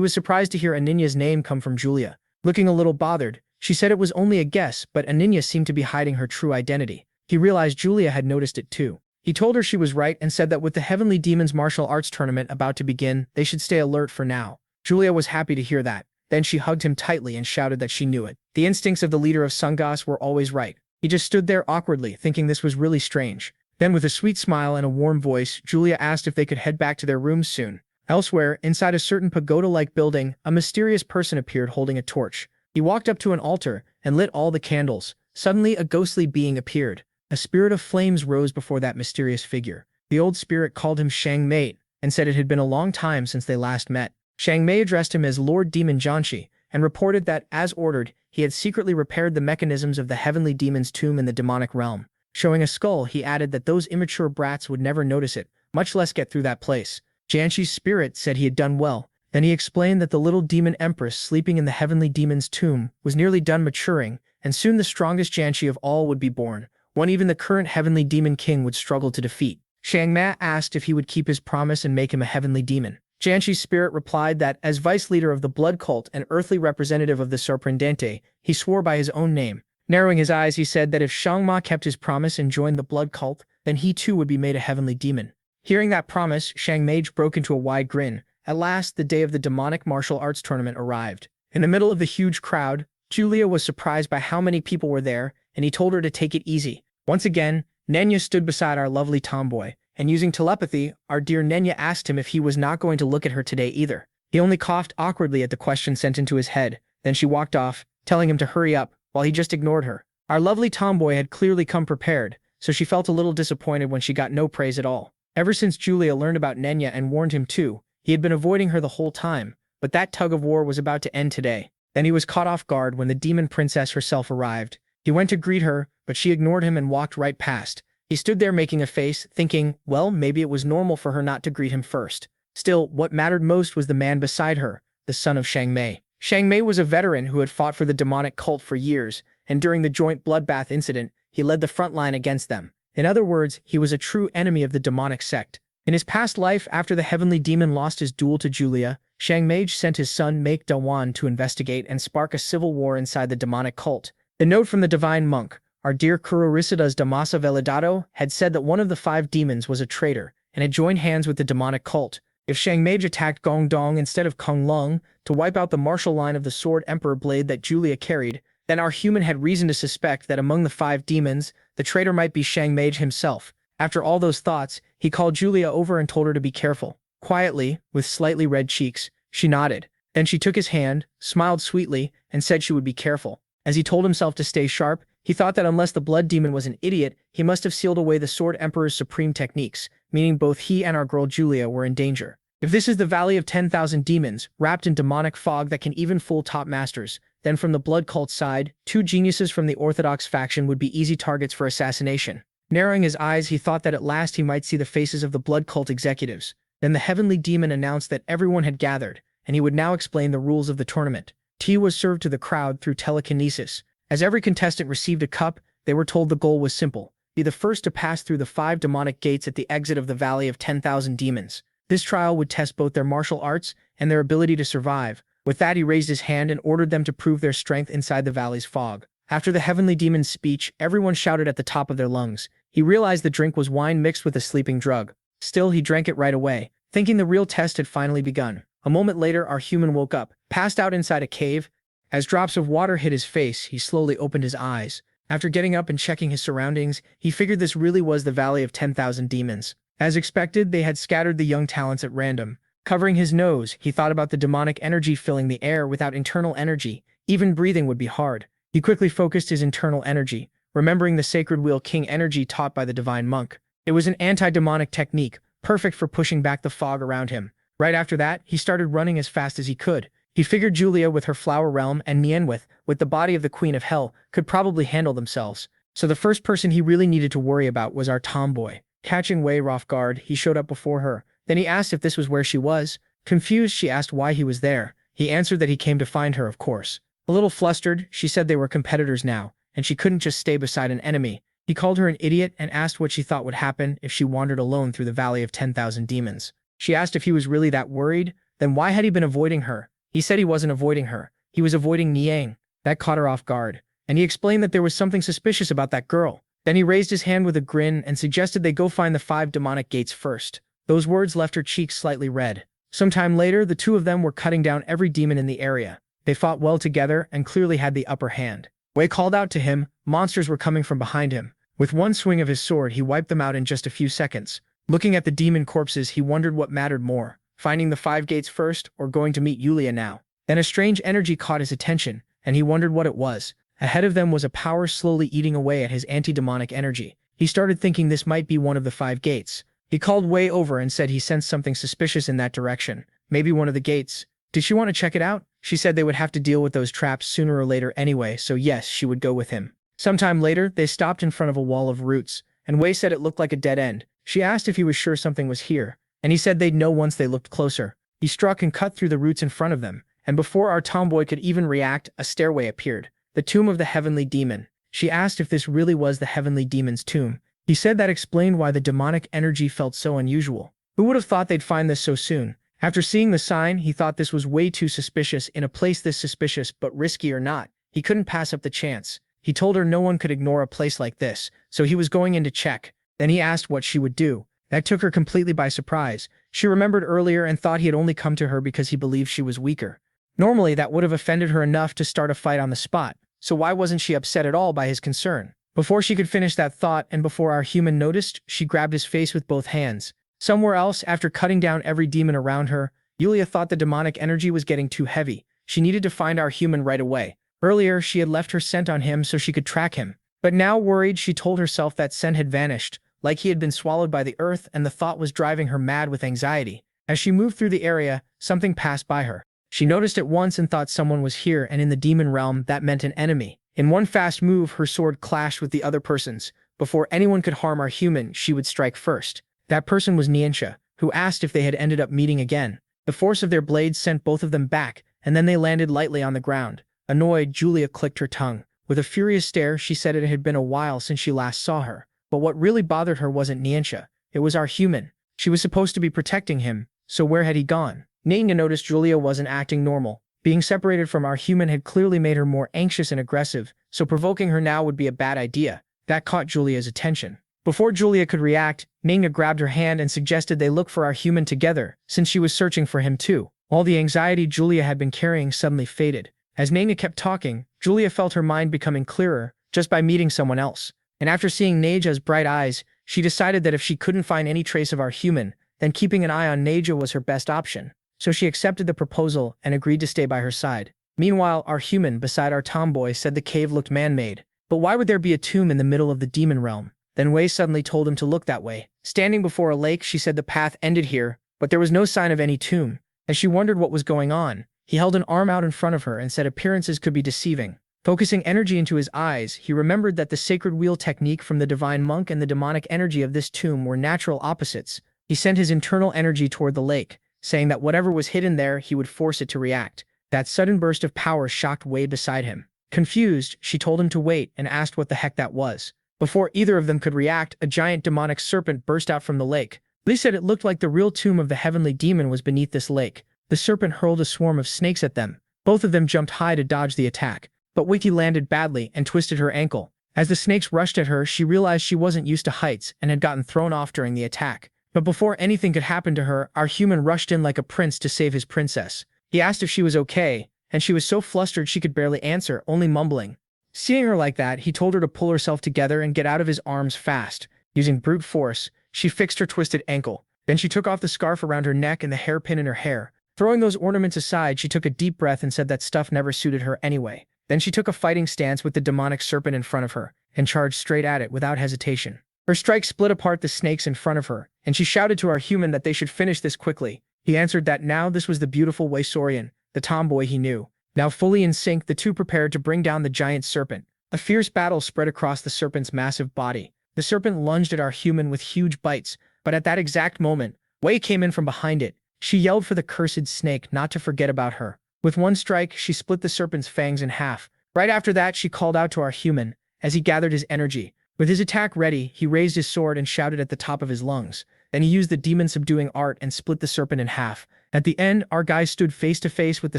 was surprised to hear Aninya's name come from Julia. Looking a little bothered, she said it was only a guess, but Aninya seemed to be hiding her true identity. He realized Julia had noticed it too. He told her she was right and said that with the Heavenly Demons martial arts tournament about to begin, they should stay alert for now. Julia was happy to hear that. Then she hugged him tightly and shouted that she knew it. The instincts of the leader of Sungas were always right. He just stood there awkwardly, thinking this was really strange. Then with a sweet smile and a warm voice, Julia asked if they could head back to their rooms soon. Elsewhere, inside a certain pagoda-like building, a mysterious person appeared holding a torch. He walked up to an altar and lit all the candles. Suddenly, a ghostly being appeared. A spirit of flames rose before that mysterious figure. The old spirit called him Shang Mei and said it had been a long time since they last met. Shang Mei addressed him as Lord Demon Janshi and reported that, as ordered, he had secretly repaired the mechanisms of the Heavenly Demon's tomb in the demonic realm. Showing a skull, he added that those immature brats would never notice it, much less get through that place. Janshi's spirit said he had done well. Then he explained that the little demon empress sleeping in the Heavenly Demon's tomb was nearly done maturing, and soon the strongest Janshi of all would be born, one even the current Heavenly Demon King would struggle to defeat. Shang Mei asked if he would keep his promise and make him a Heavenly Demon. Janshi's spirit replied that, as vice leader of the blood cult and earthly representative of the Sorprendente, he swore by his own name. Narrowing his eyes, he said that if Shangma kept his promise and joined the blood cult, then he too would be made a heavenly demon. Hearing that promise, Shang Mage broke into a wide grin. At last, the day of the demonic martial arts tournament arrived. In the middle of the huge crowd, Julia was surprised by how many people were there, and he told her to take it easy. Once again, Nenya stood beside our lovely tomboy, and using telepathy, our dear Nenya asked him if he was not going to look at her today either. He only coughed awkwardly at the question sent into his head. Then she walked off, telling him to hurry up, while he just ignored her. Our lovely tomboy had clearly come prepared, so she felt a little disappointed when she got no praise at all. Ever since Julia learned about Nenya and warned him too, he had been avoiding her the whole time, but that tug-of-war was about to end today. Then he was caught off guard when the demon princess herself arrived. He went to greet her, but she ignored him and walked right past. He stood there making a face, thinking, well, maybe it was normal for her not to greet him first. Still, what mattered most was the man beside her, the son of Shang Mei. Shang Mei was a veteran who had fought for the demonic cult for years, and during the joint bloodbath incident, he led the front line against them. In other words, he was a true enemy of the demonic sect. In his past life, after the heavenly demon lost his duel to Julia, Shang Mage sent his son Make Dawan to investigate and spark a civil war inside the demonic cult. The note from the divine monk, our dear Kurorisida's Damasa Veladado, had said that one of the 5 demons was a traitor and had joined hands with the demonic cult. If Shang Mage attacked Gong Dong instead of Kong Lung to wipe out the martial line of the sword emperor blade that Julia carried, then our human had reason to suspect that among the 5 demons, the traitor might be Shang Mage himself. After all those thoughts, he called Julia over and told her to be careful. Quietly, with slightly red cheeks, she nodded. Then she took his hand, smiled sweetly, and said she would be careful. As he told himself to stay sharp, he thought that unless the blood demon was an idiot, he must have sealed away the sword emperor's supreme techniques, meaning both he and our girl Julia were in danger. If this is the Valley of 10,000 demons, wrapped in demonic fog that can even fool top masters, then from the blood cult side, 2 geniuses from the Orthodox faction would be easy targets for assassination. Narrowing his eyes, he thought that at last he might see the faces of the blood cult executives. Then the heavenly demon announced that everyone had gathered, and he would now explain the rules of the tournament. Tea was served to the crowd through telekinesis. As every contestant received a cup, they were told the goal was simple: be the first to pass through the 5 demonic gates at the exit of the Valley of 10,000 Demons. This trial would test both their martial arts and their ability to survive. With that, he raised his hand and ordered them to prove their strength inside the valley's fog. After the heavenly demon's speech, everyone shouted at the top of their lungs. He realized the drink was wine mixed with a sleeping drug. Still, he drank it right away, thinking the real test had finally begun. A moment later, our human woke up, passed out inside a cave. As drops of water hit his face, he slowly opened his eyes. After getting up and checking his surroundings, he figured this really was the Valley of 10,000 Demons. As expected, they had scattered the young talents at random. Covering his nose, he thought about the demonic energy filling the air. Without internal energy, even breathing would be hard. He quickly focused his internal energy, remembering the sacred wheel king energy taught by the divine monk. It was an anti-demonic technique, perfect for pushing back the fog around him. Right after that, he started running as fast as he could. He figured Julia with her flower realm and Nienwith, with the body of the Queen of Hell, could probably handle themselves. So the first person he really needed to worry about was our tomboy. Catching Wei off guard, he showed up before her. Then he asked if this was where she was. Confused, she asked why he was there. He answered that he came to find her, of course. A little flustered, she said they were competitors now, and she couldn't just stay beside an enemy. He called her an idiot and asked what she thought would happen if she wandered alone through the Valley of 10,000 Demons. She asked if he was really that worried. Then why had he been avoiding her? He said he wasn't avoiding her. He was avoiding Niang. That caught her off guard. And he explained that there was something suspicious about that girl. Then he raised his hand with a grin and suggested they go find the 5 demonic gates first. Those words left her cheeks slightly red. Sometime later, the two of them were cutting down every demon in the area. They fought well together and clearly had the upper hand. Wei called out to him. Monsters were coming from behind him. With one swing of his sword, he wiped them out in just a few seconds. Looking at the demon corpses, he wondered what mattered more, finding the 5 gates first or going to meet Yulia now. Then a strange energy caught his attention, and he wondered what it was. Ahead of them was a power slowly eating away at his anti-demonic energy. He started thinking this might be one of the 5 gates. He called Wei over and said he sensed something suspicious in that direction. Maybe one of the gates. Did she want to check it out? She said they would have to deal with those traps sooner or later anyway, so yes, she would go with him. Sometime later, they stopped in front of a wall of roots, and Wei said it looked like a dead end. She asked if he was sure something was here, and he said they'd know once they looked closer. He struck and cut through the roots in front of them, and before our tomboy could even react, a stairway appeared. The tomb of the heavenly demon. She asked if this really was the heavenly demon's tomb. He said that explained why the demonic energy felt so unusual. Who would have thought they'd find this so soon? After seeing the sign, he thought this was way too suspicious. In a place this suspicious but risky or not, he couldn't pass up the chance. He told her no one could ignore a place like this, so he was going in to check. Then he asked what she would do. That took her completely by surprise. She remembered earlier and thought he had only come to her because he believed she was weaker. Normally, that would have offended her enough to start a fight on the spot, so why wasn't she upset at all by his concern? Before she could finish that thought and before our human noticed, she grabbed his face with both hands. Somewhere else, after cutting down every demon around her, Yulia thought the demonic energy was getting too heavy. She needed to find our human right away. Earlier, she had left her scent on him so she could track him. But now, worried, she told herself that scent had vanished, like he had been swallowed by the earth, and the thought was driving her mad with anxiety. As she moved through the area, something passed by her. She noticed at once and thought someone was here, and in the demon realm, that meant an enemy. In one fast move, her sword clashed with the other person's. Before anyone could harm our human, she would strike first. That person was Niensha, who asked if they had ended up meeting again. The force of their blades sent both of them back, and then they landed lightly on the ground. Annoyed, Julia clicked her tongue. With a furious stare, she said it had been a while since she last saw her. But what really bothered her wasn't Niensha. It was our human. She was supposed to be protecting him, so where had he gone? Nina noticed Julia wasn't acting normal. Being separated from our human had clearly made her more anxious and aggressive, so provoking her now would be a bad idea. That caught Julia's attention. Before Julia could react, Nina grabbed her hand and suggested they look for our human together, since she was searching for him too. All the anxiety Julia had been carrying suddenly faded. As Nina kept talking, Julia felt her mind becoming clearer, just by meeting someone else. And after seeing Neja's bright eyes, she decided that if she couldn't find any trace of our human, then keeping an eye on Neja was her best option. So she accepted the proposal and agreed to stay by her side. Meanwhile, our human, beside our tomboy, said the cave looked man-made. But why would there be a tomb in the middle of the demon realm? Then Wei suddenly told him to look that way. Standing before a lake, she said the path ended here, but there was no sign of any tomb. As she wondered what was going on, he held an arm out in front of her and said appearances could be deceiving. Focusing energy into his eyes, he remembered that the sacred wheel technique from the divine monk and the demonic energy of this tomb were natural opposites. He sent his internal energy toward the lake, saying that whatever was hidden there, he would force it to react. That sudden burst of power shocked Wei beside him. Confused, she told him to wait and asked what the heck that was. Before either of them could react, a giant demonic serpent burst out from the lake. Li said it looked like the real tomb of the heavenly demon was beneath this lake. The serpent hurled a swarm of snakes at them. Both of them jumped high to dodge the attack, but Wiki landed badly and twisted her ankle. As the snakes rushed at her, she realized she wasn't used to heights and had gotten thrown off during the attack. But before anything could happen to her, our human rushed in like a prince to save his princess. He asked if she was okay, and she was so flustered she could barely answer, only mumbling. Seeing her like that, he told her to pull herself together and get out of his arms fast. Using brute force, she fixed her twisted ankle. Then she took off the scarf around her neck and the hairpin in her hair. Throwing those ornaments aside, she took a deep breath and said that stuff never suited her anyway. Then she took a fighting stance with the demonic serpent in front of her and charged straight at it without hesitation. Her strike split apart the snakes in front of her, and she shouted to our human that they should finish this quickly. He answered that now this was the beautiful Wei Sorian, the tomboy he knew. Now fully in sync, the two prepared to bring down the giant serpent. A fierce battle spread across the serpent's massive body. The serpent lunged at our human with huge bites, but at that exact moment, Wei came in from behind it. She yelled for the cursed snake not to forget about her. With one strike, she split the serpent's fangs in half. Right after that, she called out to our human, as he gathered his energy. With his attack ready, he raised his sword and shouted at the top of his lungs. Then he used the demon-subduing art and split the serpent in half. At the end, our guy stood face to face with the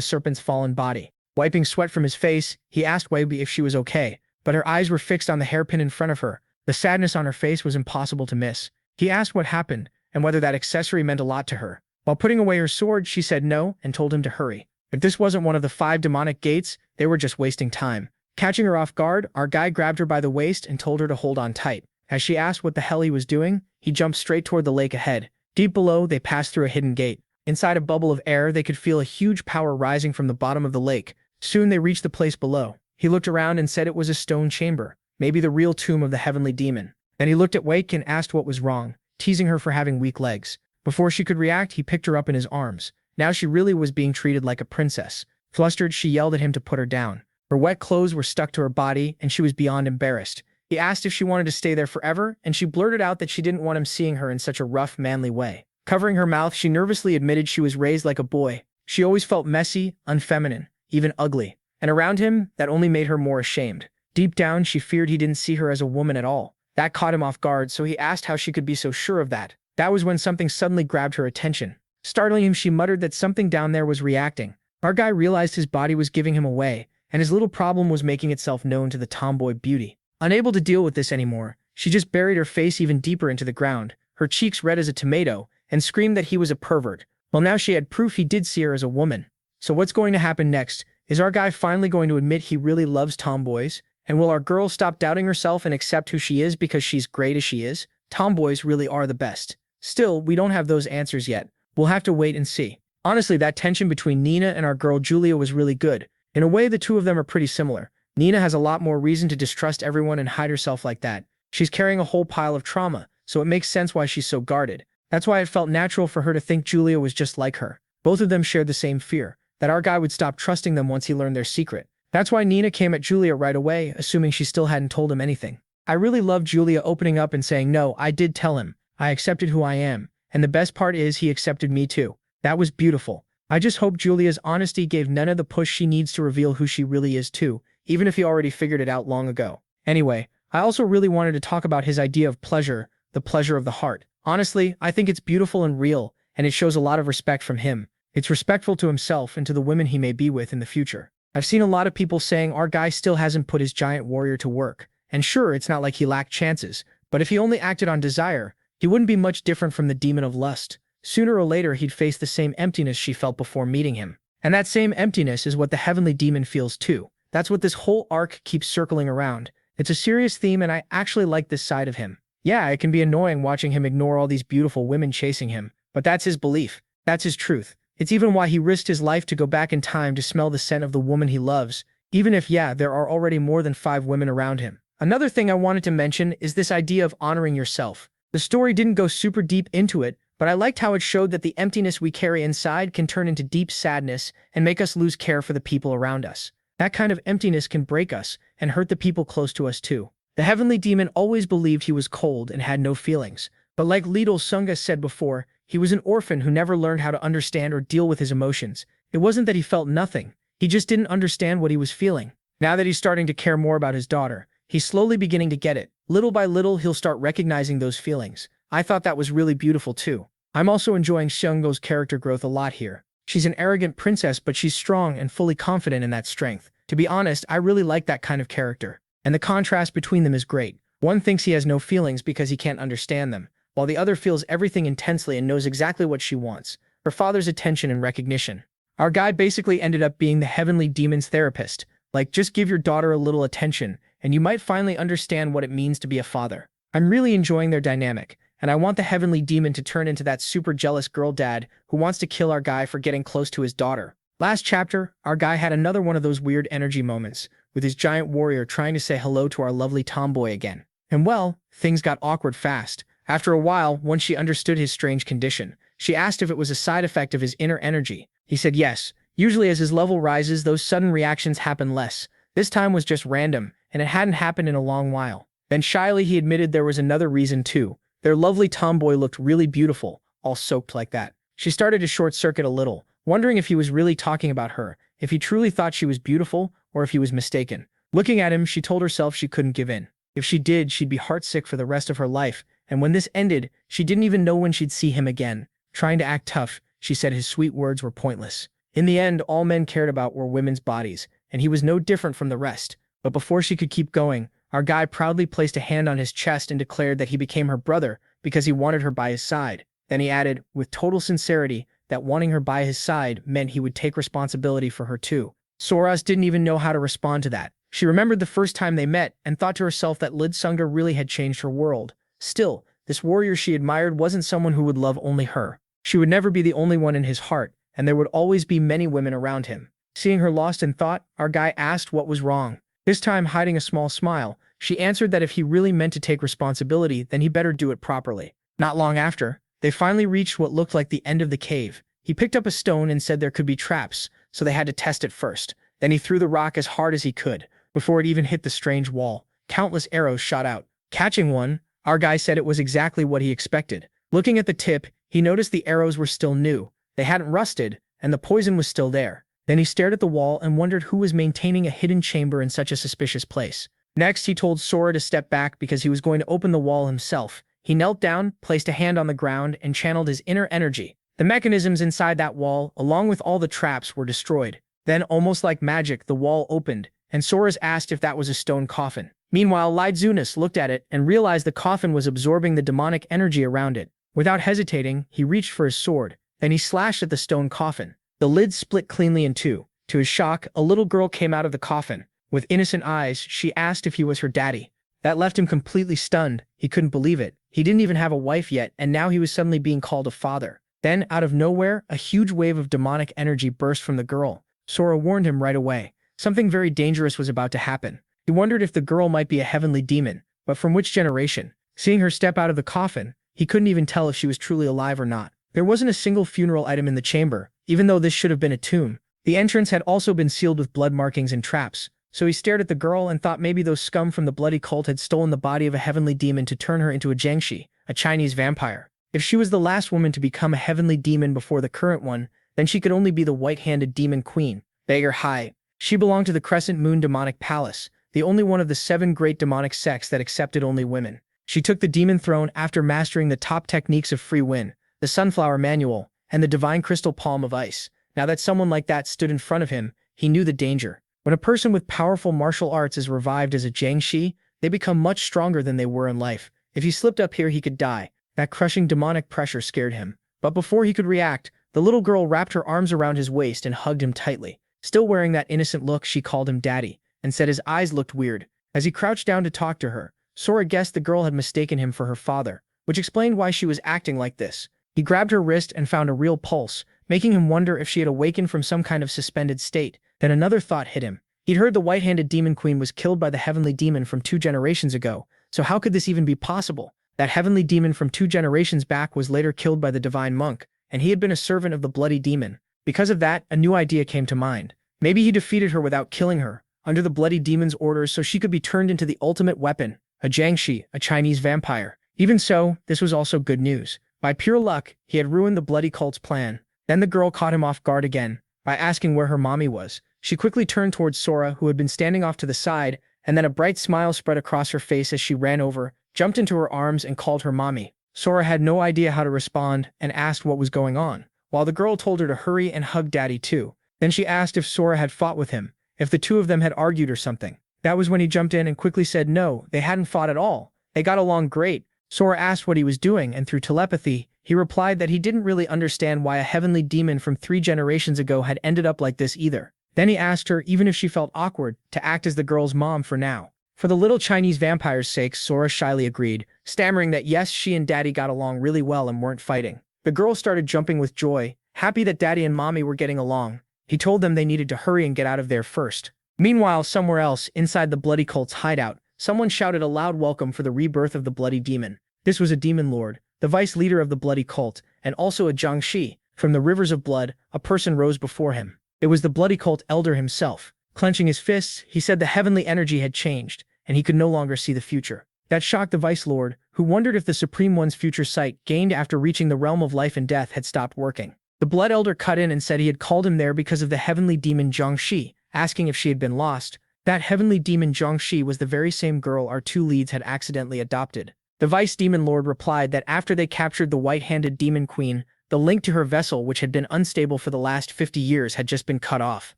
serpent's fallen body. Wiping sweat from his face, he asked Weibi if she was okay, but her eyes were fixed on the hairpin in front of her. The sadness on her face was impossible to miss. He asked what happened, and whether that accessory meant a lot to her. While putting away her sword, she said no and told him to hurry. If this wasn't one of the 5 demonic gates, they were just wasting time. Catching her off guard, our guy grabbed her by the waist and told her to hold on tight. As she asked what the hell he was doing, he jumped straight toward the lake ahead. Deep below, they passed through a hidden gate. Inside a bubble of air, they could feel a huge power rising from the bottom of the lake. Soon they reached the place below. He looked around and said it was a stone chamber, maybe the real tomb of the heavenly demon. Then he looked at Wake and asked what was wrong, teasing her for having weak legs. Before she could react, he picked her up in his arms. Now she really was being treated like a princess. Flustered, she yelled at him to put her down. Her wet clothes were stuck to her body, and she was beyond embarrassed. He asked if she wanted to stay there forever, and she blurted out that she didn't want him seeing her in such a rough, manly way. Covering her mouth, she nervously admitted she was raised like a boy. She always felt messy, unfeminine, even ugly. And around him, that only made her more ashamed. Deep down, she feared he didn't see her as a woman at all. That caught him off guard, so he asked how she could be so sure of that. That was when something suddenly grabbed her attention. Startling him, she muttered that something down there was reacting. Our guy realized his body was giving him away, and his little problem was making itself known to the tomboy beauty. Unable to deal with this anymore, she just buried her face even deeper into the ground, her cheeks red as a tomato, and screamed that he was a pervert. Well, now she had proof he did see her as a woman. So what's going to happen next? Is our guy finally going to admit he really loves tomboys? And will our girl stop doubting herself and accept who she is because she's great as she is? Tomboys really are the best. Still, we don't have those answers yet. We'll have to wait and see. Honestly, that tension between Nina and our girl Julia was really good. In a way, the two of them are pretty similar. Nina has a lot more reason to distrust everyone and hide herself like that. She's carrying a whole pile of trauma, so it makes sense why she's so guarded. That's why it felt natural for her to think Julia was just like her. Both of them shared the same fear, that our guy would stop trusting them once he learned their secret. That's why Nina came at Julia right away, assuming she still hadn't told him anything. I really loved Julia opening up and saying, no, I did tell him. I accepted who I am. And the best part is he accepted me too. That was beautiful. I just hope Julia's honesty gave Nena the push she needs to reveal who she really is too, even if he already figured it out long ago. Anyway, I also really wanted to talk about his idea of pleasure, the pleasure of the heart. Honestly, I think it's beautiful and real, and it shows a lot of respect from him. It's respectful to himself and to the women he may be with in the future. I've seen a lot of people saying our guy still hasn't put his giant warrior to work. And sure, it's not like he lacked chances, but if he only acted on desire, he wouldn't be much different from the demon of lust. Sooner or later, he'd face the same emptiness she felt before meeting him. And that same emptiness is what the heavenly demon feels too. That's what this whole arc keeps circling around. It's a serious theme, and I actually like this side of him. Yeah, it can be annoying watching him ignore all these beautiful women chasing him, but that's his belief. That's his truth. It's even why he risked his life to go back in time to smell the scent of the woman he loves, even if, yeah, there are already more than 5 women around him. Another thing I wanted to mention is this idea of honoring yourself. The story didn't go super deep into it, but I liked how it showed that the emptiness we carry inside can turn into deep sadness and make us lose care for the people around us. That kind of emptiness can break us and hurt the people close to us too. The heavenly demon always believed he was cold and had no feelings. But like Lidl Sunga said before, he was an orphan who never learned how to understand or deal with his emotions. It wasn't that he felt nothing. He just didn't understand what he was feeling. Now that he's starting to care more about his daughter, he's slowly beginning to get it. Little by little, he'll start recognizing those feelings. I thought that was really beautiful too. I'm also enjoying Seunggo's character growth a lot here. She's an arrogant princess, but she's strong and fully confident in that strength. To be honest, I really like that kind of character. And the contrast between them is great. One thinks he has no feelings because he can't understand them, while the other feels everything intensely and knows exactly what she wants, her father's attention and recognition. Our guy basically ended up being the heavenly demon's therapist. Like, just give your daughter a little attention, and you might finally understand what it means to be a father. I'm really enjoying their dynamic, and I want the heavenly demon to turn into that super jealous girl dad who wants to kill our guy for getting close to his daughter. Last chapter, our guy had another one of those weird energy moments, with his giant warrior trying to say hello to our lovely tomboy again. And well, things got awkward fast. After a while, once she understood his strange condition, she asked if it was a side effect of his inner energy. He said yes. Usually as his level rises, those sudden reactions happen less. This time was just random, and it hadn't happened in a long while. Then shyly he admitted there was another reason too. Their lovely tomboy looked really beautiful, all soaked like that. She started to short-circuit a little, wondering if he was really talking about her, if he truly thought she was beautiful, or if he was mistaken. Looking at him, she told herself she couldn't give in. If she did, she'd be heartsick for the rest of her life, and when this ended, she didn't even know when she'd see him again. Trying to act tough, she said his sweet words were pointless. In the end, all men cared about were women's bodies, and he was no different from the rest. But before she could keep going, our guy proudly placed a hand on his chest and declared that he became her brother because he wanted her by his side. Then he added, with total sincerity, that wanting her by his side meant he would take responsibility for her too. Soras didn't even know how to respond to that. She remembered the first time they met and thought to herself that Lid Sunga really had changed her world. Still, this warrior she admired wasn't someone who would love only her. She would never be the only one in his heart, and there would always be many women around him. Seeing her lost in thought, our guy asked what was wrong. This time hiding a small smile, she answered that if he really meant to take responsibility, then he better do it properly. Not long after, they finally reached what looked like the end of the cave. He picked up a stone and said there could be traps, so they had to test it first. Then he threw the rock as hard as he could. Before it even hit the strange wall, countless arrows shot out. Catching one, our guy said it was exactly what he expected. Looking at the tip, he noticed the arrows were still new. They hadn't rusted, and the poison was still there. Then he stared at the wall and wondered who was maintaining a hidden chamber in such a suspicious place. Next, he told Sora to step back because he was going to open the wall himself. He knelt down, placed a hand on the ground, and channeled his inner energy. The mechanisms inside that wall, along with all the traps, were destroyed. Then, almost like magic, the wall opened, and Soras asked if that was a stone coffin. Meanwhile, Lydzunus looked at it and realized the coffin was absorbing the demonic energy around it. Without hesitating, he reached for his sword. Then he slashed at the stone coffin. The lid split cleanly in two. To his shock, a little girl came out of the coffin. With innocent eyes, she asked if he was her daddy. That left him completely stunned. He couldn't believe it. He didn't even have a wife yet, and now he was suddenly being called a father. Then, out of nowhere, a huge wave of demonic energy burst from the girl. Sora warned him right away. Something very dangerous was about to happen. He wondered if the girl might be a heavenly demon, but from which generation? Seeing her step out of the coffin, he couldn't even tell if she was truly alive or not. There wasn't a single funeral item in the chamber, even though this should have been a tomb. The entrance had also been sealed with blood markings and traps, so he stared at the girl and thought maybe those scum from the bloody cult had stolen the body of a heavenly demon to turn her into a Jiangshi, a Chinese vampire. If she was the last woman to become a heavenly demon before the current one, then she could only be the white-handed demon queen. Beggar High. She belonged to the Crescent Moon Demonic Palace, the only one of the 7 great demonic sects that accepted only women. She took the demon throne after mastering the top techniques of Free Win, the Sunflower Manual, and the Divine Crystal Palm of Ice. Now that someone like that stood in front of him, he knew the danger. When a person with powerful martial arts is revived as a Jiangshi, they become much stronger than they were in life. If he slipped up here, he could die. That crushing demonic pressure scared him. But before he could react, the little girl wrapped her arms around his waist and hugged him tightly. Still wearing that innocent look, she called him daddy, and said his eyes looked weird. As he crouched down to talk to her, Sora guessed the girl had mistaken him for her father, which explained why she was acting like this. He grabbed her wrist and found a real pulse, making him wonder if she had awakened from some kind of suspended state. Then another thought hit him. He'd heard the white-handed demon queen was killed by the heavenly demon from 2 generations ago, so how could this even be possible? That heavenly demon from 2 generations back was later killed by the divine monk, and he had been a servant of the bloody demon. Because of that, a new idea came to mind. Maybe he defeated her without killing her, under the bloody demon's orders so she could be turned into the ultimate weapon, a Jiangshi, a Chinese vampire. Even so, this was also good news. By pure luck, he had ruined the bloody cult's plan. Then the girl caught him off guard again, by asking where her mommy was. She quickly turned towards Sora, who had been standing off to the side, and then a bright smile spread across her face as she ran over, jumped into her arms and called her mommy. Sora had no idea how to respond and asked what was going on, while the girl told her to hurry and hug Daddy too. Then she asked if Sora had fought with him, if the two of them had argued or something. That was when he jumped in and quickly said no, they hadn't fought at all. They got along great. Sora asked what he was doing, and through telepathy, he replied that he didn't really understand why a heavenly demon from 3 generations ago had ended up like this either. Then he asked her, even if she felt awkward, to act as the girl's mom for now. For the little Chinese vampire's sake, Sora shyly agreed, stammering that yes, she and Daddy got along really well and weren't fighting. The girl started jumping with joy, happy that Daddy and Mommy were getting along. He told them they needed to hurry and get out of there first. Meanwhile, somewhere else, inside the bloody cult's hideout, someone shouted a loud welcome for the rebirth of the bloody demon. This was a demon lord, the vice leader of the bloody cult, and also a Jiangshi. From the rivers of blood, a person rose before him. It was the bloody cult elder himself. Clenching his fists, he said the heavenly energy had changed, and he could no longer see the future. That shocked the vice lord, who wondered if the Supreme One's future sight, gained after reaching the realm of life and death, had stopped working. The blood elder cut in and said he had called him there because of the heavenly demon Jiangshi, asking if she had been lost. That heavenly demon Jiangshi was the very same girl our 2 leads had accidentally adopted. The vice demon lord replied that after they captured the white-handed demon queen, the link to her vessel, which had been unstable for the last 50 years, had just been cut off.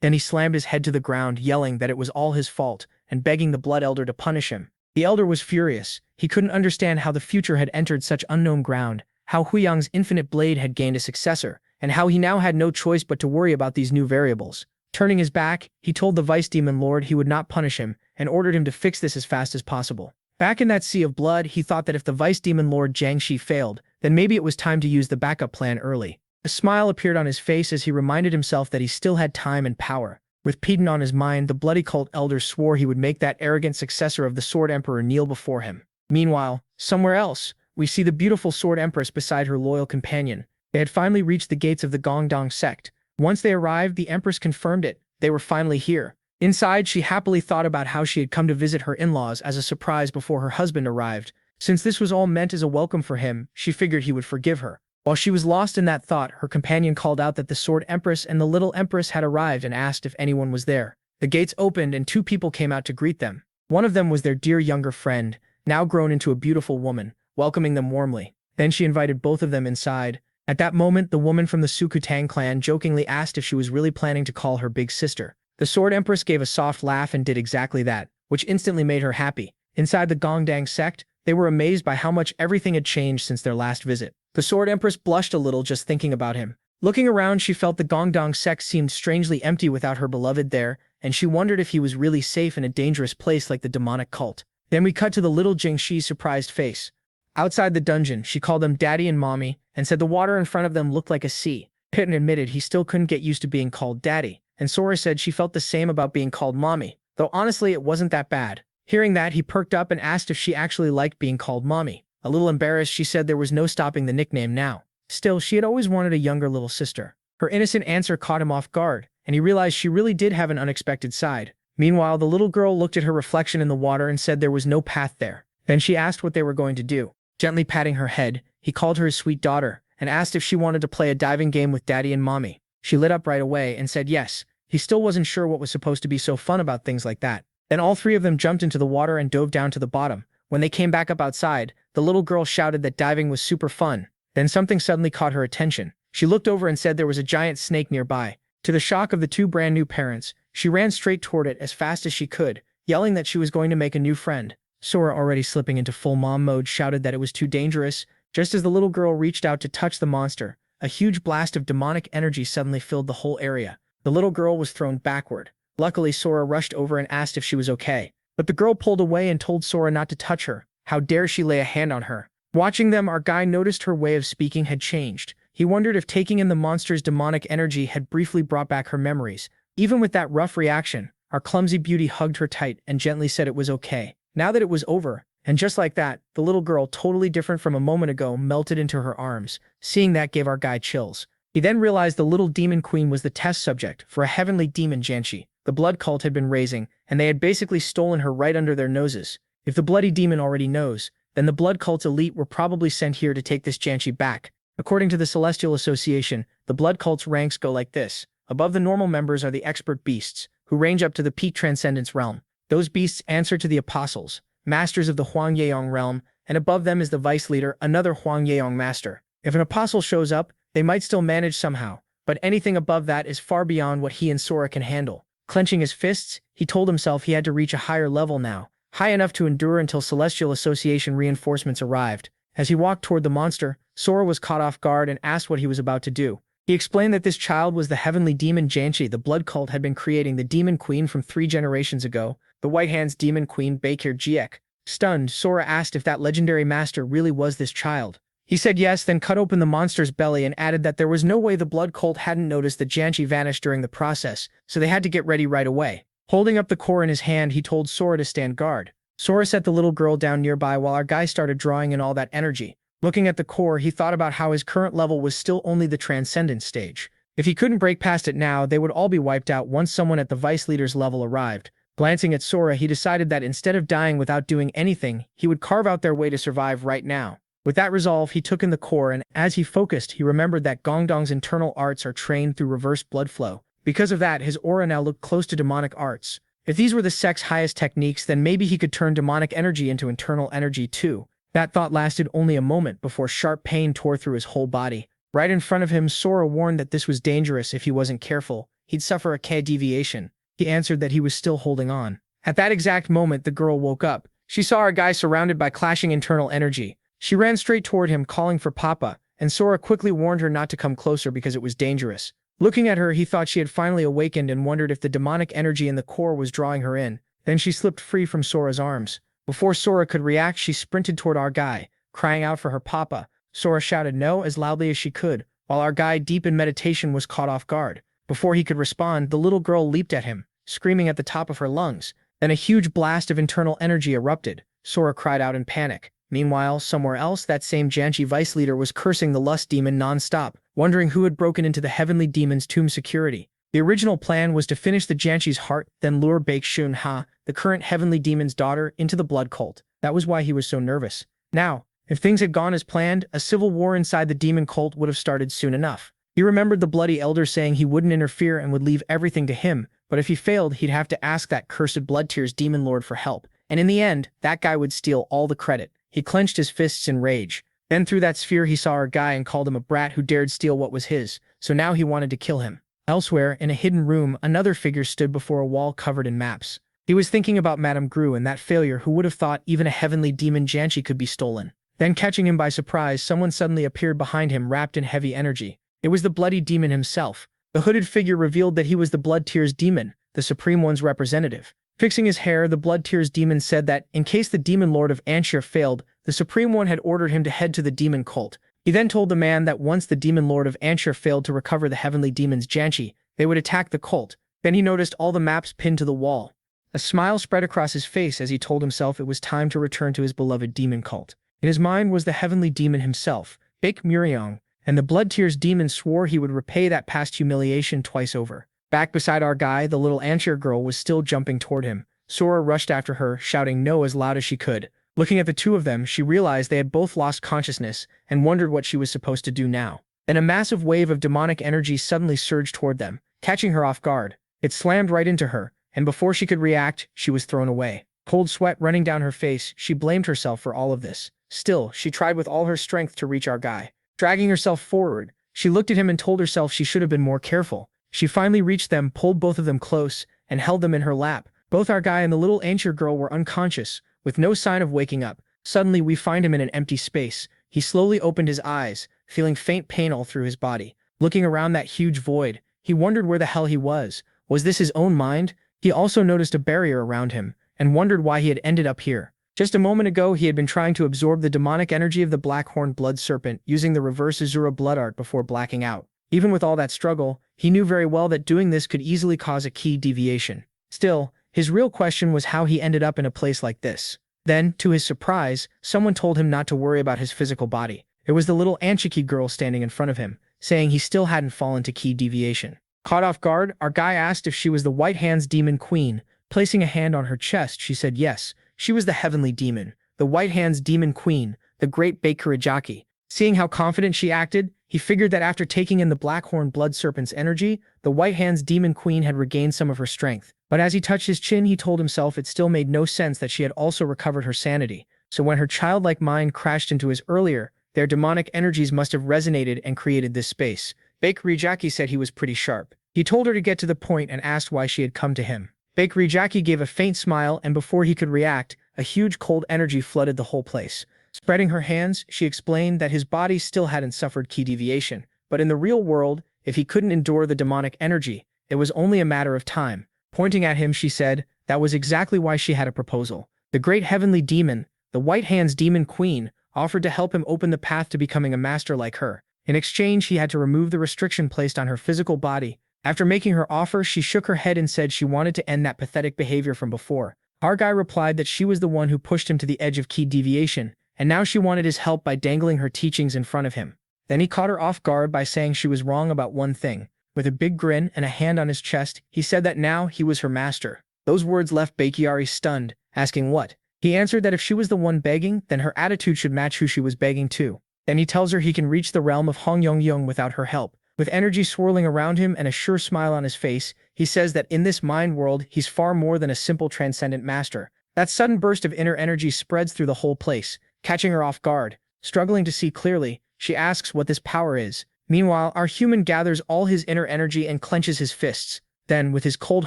Then he slammed his head to the ground, yelling that it was all his fault, and begging the blood elder to punish him. The elder was furious. He couldn't understand how the future had entered such unknown ground, how Huyang's infinite blade had gained a successor, and how he now had no choice but to worry about these new variables. Turning his back, he told the vice demon lord he would not punish him, and ordered him to fix this as fast as possible. Back in that sea of blood, he thought that if the vice demon lord Jiangshi failed, then maybe it was time to use the backup plan early. A smile appeared on his face as he reminded himself that he still had time and power. With Peden on his mind, the bloody cult elder swore he would make that arrogant successor of the Sword Emperor kneel before him. Meanwhile, somewhere else, we see the beautiful Sword Empress beside her loyal companion. They had finally reached the gates of the Gongdong sect. Once they arrived, the Empress confirmed it. They were finally here. Inside, she happily thought about how she had come to visit her in-laws as a surprise before her husband arrived. Since this was all meant as a welcome for him, she figured he would forgive her. While she was lost in that thought, her companion called out that the Sword Empress and the Little Empress had arrived and asked if anyone was there. The gates opened and 2 people came out to greet them. One of them was their dear younger friend, now grown into a beautiful woman, welcoming them warmly. Then she invited both of them inside. At that moment, the woman from the Sukutang clan jokingly asked if she was really planning to call her big sister. The Sword Empress gave a soft laugh and did exactly that, which instantly made her happy. Inside the Gongdang sect, they were amazed by how much everything had changed since their last visit. The Sword Empress blushed a little just thinking about him. Looking around, she felt the Gongdong sect seemed strangely empty without her beloved there, and she wondered if he was really safe in a dangerous place like the demonic cult. Then we cut to the little Jingshi's surprised face. Outside the dungeon, she called them Daddy and Mommy, and said the water in front of them looked like a sea. Pitten admitted he still couldn't get used to being called Daddy, and Sora said she felt the same about being called Mommy, though honestly it wasn't that bad. Hearing that, he perked up and asked if she actually liked being called Mommy. A little embarrassed, she said there was no stopping the nickname now. Still, she had always wanted a younger little sister. Her innocent answer caught him off guard, and he realized she really did have an unexpected side. Meanwhile, the little girl looked at her reflection in the water and said there was no path there. Then she asked what they were going to do. Gently patting her head, he called her his sweet daughter, and asked if she wanted to play a diving game with Daddy and Mommy. She lit up right away and said yes. He still wasn't sure what was supposed to be so fun about things like that. Then all 3 of them jumped into the water and dove down to the bottom. When they came back up outside, the little girl shouted that diving was super fun. Then something suddenly caught her attention. She looked over and said there was a giant snake nearby. To the shock of the 2 brand new parents, she ran straight toward it as fast as she could, yelling that she was going to make a new friend. Sora, already slipping into full mom mode, shouted that it was too dangerous. Just as the little girl reached out to touch the monster, a huge blast of demonic energy suddenly filled the whole area. The little girl was thrown backward. Luckily, Sora rushed over and asked if she was okay. But the girl pulled away and told Sora not to touch her. How dare she lay a hand on her? Watching them, our guy noticed her way of speaking had changed. He wondered if taking in the monster's demonic energy had briefly brought back her memories. Even with that rough reaction, our clumsy beauty hugged her tight and gently said it was okay. Now that it was over, and just like that, the little girl, totally different from a moment ago, melted into her arms. Seeing that gave our guy chills. He then realized the little demon queen was the test subject for a heavenly demon Janshi the blood cult had been raising, and they had basically stolen her right under their noses. If the bloody demon already knows, then the blood cult's elite were probably sent here to take this Janshi back. According to the Celestial Association, the blood cult's ranks go like this. Above the normal members are the expert beasts, who range up to the peak transcendence realm. Those beasts answer to the apostles, masters of the Huang Yeong realm, and above them is the vice leader, another Huang Yeong master. If an apostle shows up, they might still manage somehow, but anything above that is far beyond what he and Sora can handle. Clenching his fists, he told himself he had to reach a higher level now, high enough to endure until Celestial Association reinforcements arrived. As he walked toward the monster, Sora was caught off guard and asked what he was about to do. He explained that this child was the heavenly demon Janshi the blood cult had been creating, the demon queen from 3 generations ago, the White Hand's demon queen Bakir Jiek. Stunned, Sora asked if that legendary master really was this child. He said yes, then cut open the monster's belly and added that there was no way the blood cult hadn't noticed that Janshi vanished during the process, so they had to get ready right away. Holding up the core in his hand, he told Sora to stand guard. Sora set the little girl down nearby while our guy started drawing in all that energy. Looking at the core, he thought about how his current level was still only the transcendence stage. If he couldn't break past it now, they would all be wiped out once someone at the vice leader's level arrived. Glancing at Sora, he decided that instead of dying without doing anything, he would carve out their way to survive right now. With that resolve, he took in the core, and as he focused, he remembered that Gongdong's internal arts are trained through reverse blood flow. Because of that, his aura now looked close to demonic arts. If these were the sect's highest techniques, then maybe he could turn demonic energy into internal energy too. That thought lasted only a moment before sharp pain tore through his whole body. Right in front of him, Sora warned that this was dangerous. If he wasn't careful, he'd suffer a K deviation. He answered that he was still holding on. At that exact moment, the girl woke up. She saw our guy surrounded by clashing internal energy. She ran straight toward him, calling for Papa, and Sora quickly warned her not to come closer because it was dangerous. Looking at her, he thought she had finally awakened and wondered if the demonic energy in the core was drawing her in. Then she slipped free from Sora's arms. Before Sora could react, she sprinted toward our guy, crying out for her Papa. Sora shouted no as loudly as she could, while our guy, deep in meditation, was caught off guard. Before he could respond, the little girl leaped at him, screaming at the top of her lungs. Then a huge blast of internal energy erupted. Sora cried out in panic. Meanwhile, somewhere else, that same Janshi vice leader was cursing the lust demon non-stop, wondering who had broken into the heavenly demon's tomb security. The original plan was to finish the Janshi's heart, then lure Baekshun-ha, the current heavenly demon's daughter, into the blood cult. That was why he was so nervous. Now, if things had gone as planned, a civil war inside the demon cult would have started soon enough. He remembered the bloody elder saying he wouldn't interfere and would leave everything to him, but if he failed, he'd have to ask that cursed Blood Tears demon lord for help. And in the end, that guy would steal all the credit. He clenched his fists in rage. Then through that sphere he saw our guy and called him a brat who dared steal what was his, so now he wanted to kill him. Elsewhere, in a hidden room, another figure stood before a wall covered in maps. He was thinking about Madame Gru and that failure. Who would have thought even a heavenly demon Janshi could be stolen? Then catching him by surprise, someone suddenly appeared behind him wrapped in heavy energy. It was the bloody demon himself. The hooded figure revealed that he was the Blood Tears demon, the Supreme One's representative. Fixing his hair, the Blood Tears demon said that, in case the demon lord of Anshir failed, the Supreme One had ordered him to head to the demon cult. He then told the man that once the demon lord of Anshir failed to recover the heavenly demon's Janshi, they would attack the cult. Then he noticed all the maps pinned to the wall. A smile spread across his face as he told himself it was time to return to his beloved demon cult. In his mind was the heavenly demon himself, Baek Muriong, and the Blood Tears demon swore he would repay that past humiliation twice over. Back beside our guy, the little Anshir girl was still jumping toward him. Sora rushed after her, shouting no as loud as she could. Looking at the two of them, she realized they had both lost consciousness and wondered what she was supposed to do now. Then a massive wave of demonic energy suddenly surged toward them, catching her off guard. It slammed right into her, and before she could react, she was thrown away. Cold sweat running down her face, she blamed herself for all of this. Still, she tried with all her strength to reach our guy. Dragging herself forward, she looked at him and told herself she should have been more careful. She finally reached them, pulled both of them close, and held them in her lap. Both our guy and the little Anshir girl were unconscious, with no sign of waking up. Suddenly, we find him in an empty space. He slowly opened his eyes, feeling faint pain all through his body. Looking around that huge void, he wondered where the hell he was. Was this his own mind? He also noticed a barrier around him, and wondered why he had ended up here. Just a moment ago, he had been trying to absorb the demonic energy of the Blackhorn Blood Serpent using the reverse Asura blood art before blacking out. Even with all that struggle, he knew very well that doing this could easily cause a key deviation. Still, his real question was how he ended up in a place like this. Then, to his surprise, someone told him not to worry about his physical body. It was the little Anshiki girl standing in front of him, saying he still hadn't fallen to key deviation. Caught off guard, our guy asked if she was the White Hand's demon queen. Placing a hand on her chest, she said yes, she was the heavenly demon, the White Hand's demon queen, the great Bakurajaki. Seeing how confident she acted, he figured that after taking in the Blackhorn Blood Serpent's energy, the White Hand's demon queen had regained some of her strength. But as he touched his chin, he told himself it still made no sense that she had also recovered her sanity. So when her childlike mind crashed into his earlier, their demonic energies must have resonated and created this space. Bakurajaki said he was pretty sharp. He told her to get to the point and asked why she had come to him. Bakurajaki gave a faint smile, and before he could react, a huge cold energy flooded the whole place. Spreading her hands, she explained that his body still hadn't suffered key deviation, but in the real world, if he couldn't endure the demonic energy, it was only a matter of time. Pointing at him, she said, that was exactly why she had a proposal. The great heavenly demon, the White Hand's demon queen, offered to help him open the path to becoming a master like her. In exchange, he had to remove the restriction placed on her physical body. After making her offer, she shook her head and said she wanted to end that pathetic behavior from before. Our guy replied that she was the one who pushed him to the edge of key deviation, and now she wanted his help by dangling her teachings in front of him. Then he caught her off guard by saying she was wrong about one thing. With a big grin and a hand on his chest, he said that now he was her master. Those words left Bakiari stunned, asking what. He answered that if she was the one begging, then her attitude should match who she was begging to. Then he tells her he can reach the realm of Hongyongyong without her help. With energy swirling around him and a sure smile on his face, he says that in this mind world, he's far more than a simple transcendent master. That sudden burst of inner energy spreads through the whole place, catching her off guard. Struggling to see clearly, she asks what this power is. Meanwhile, our human gathers all his inner energy and clenches his fists. Then, with his cold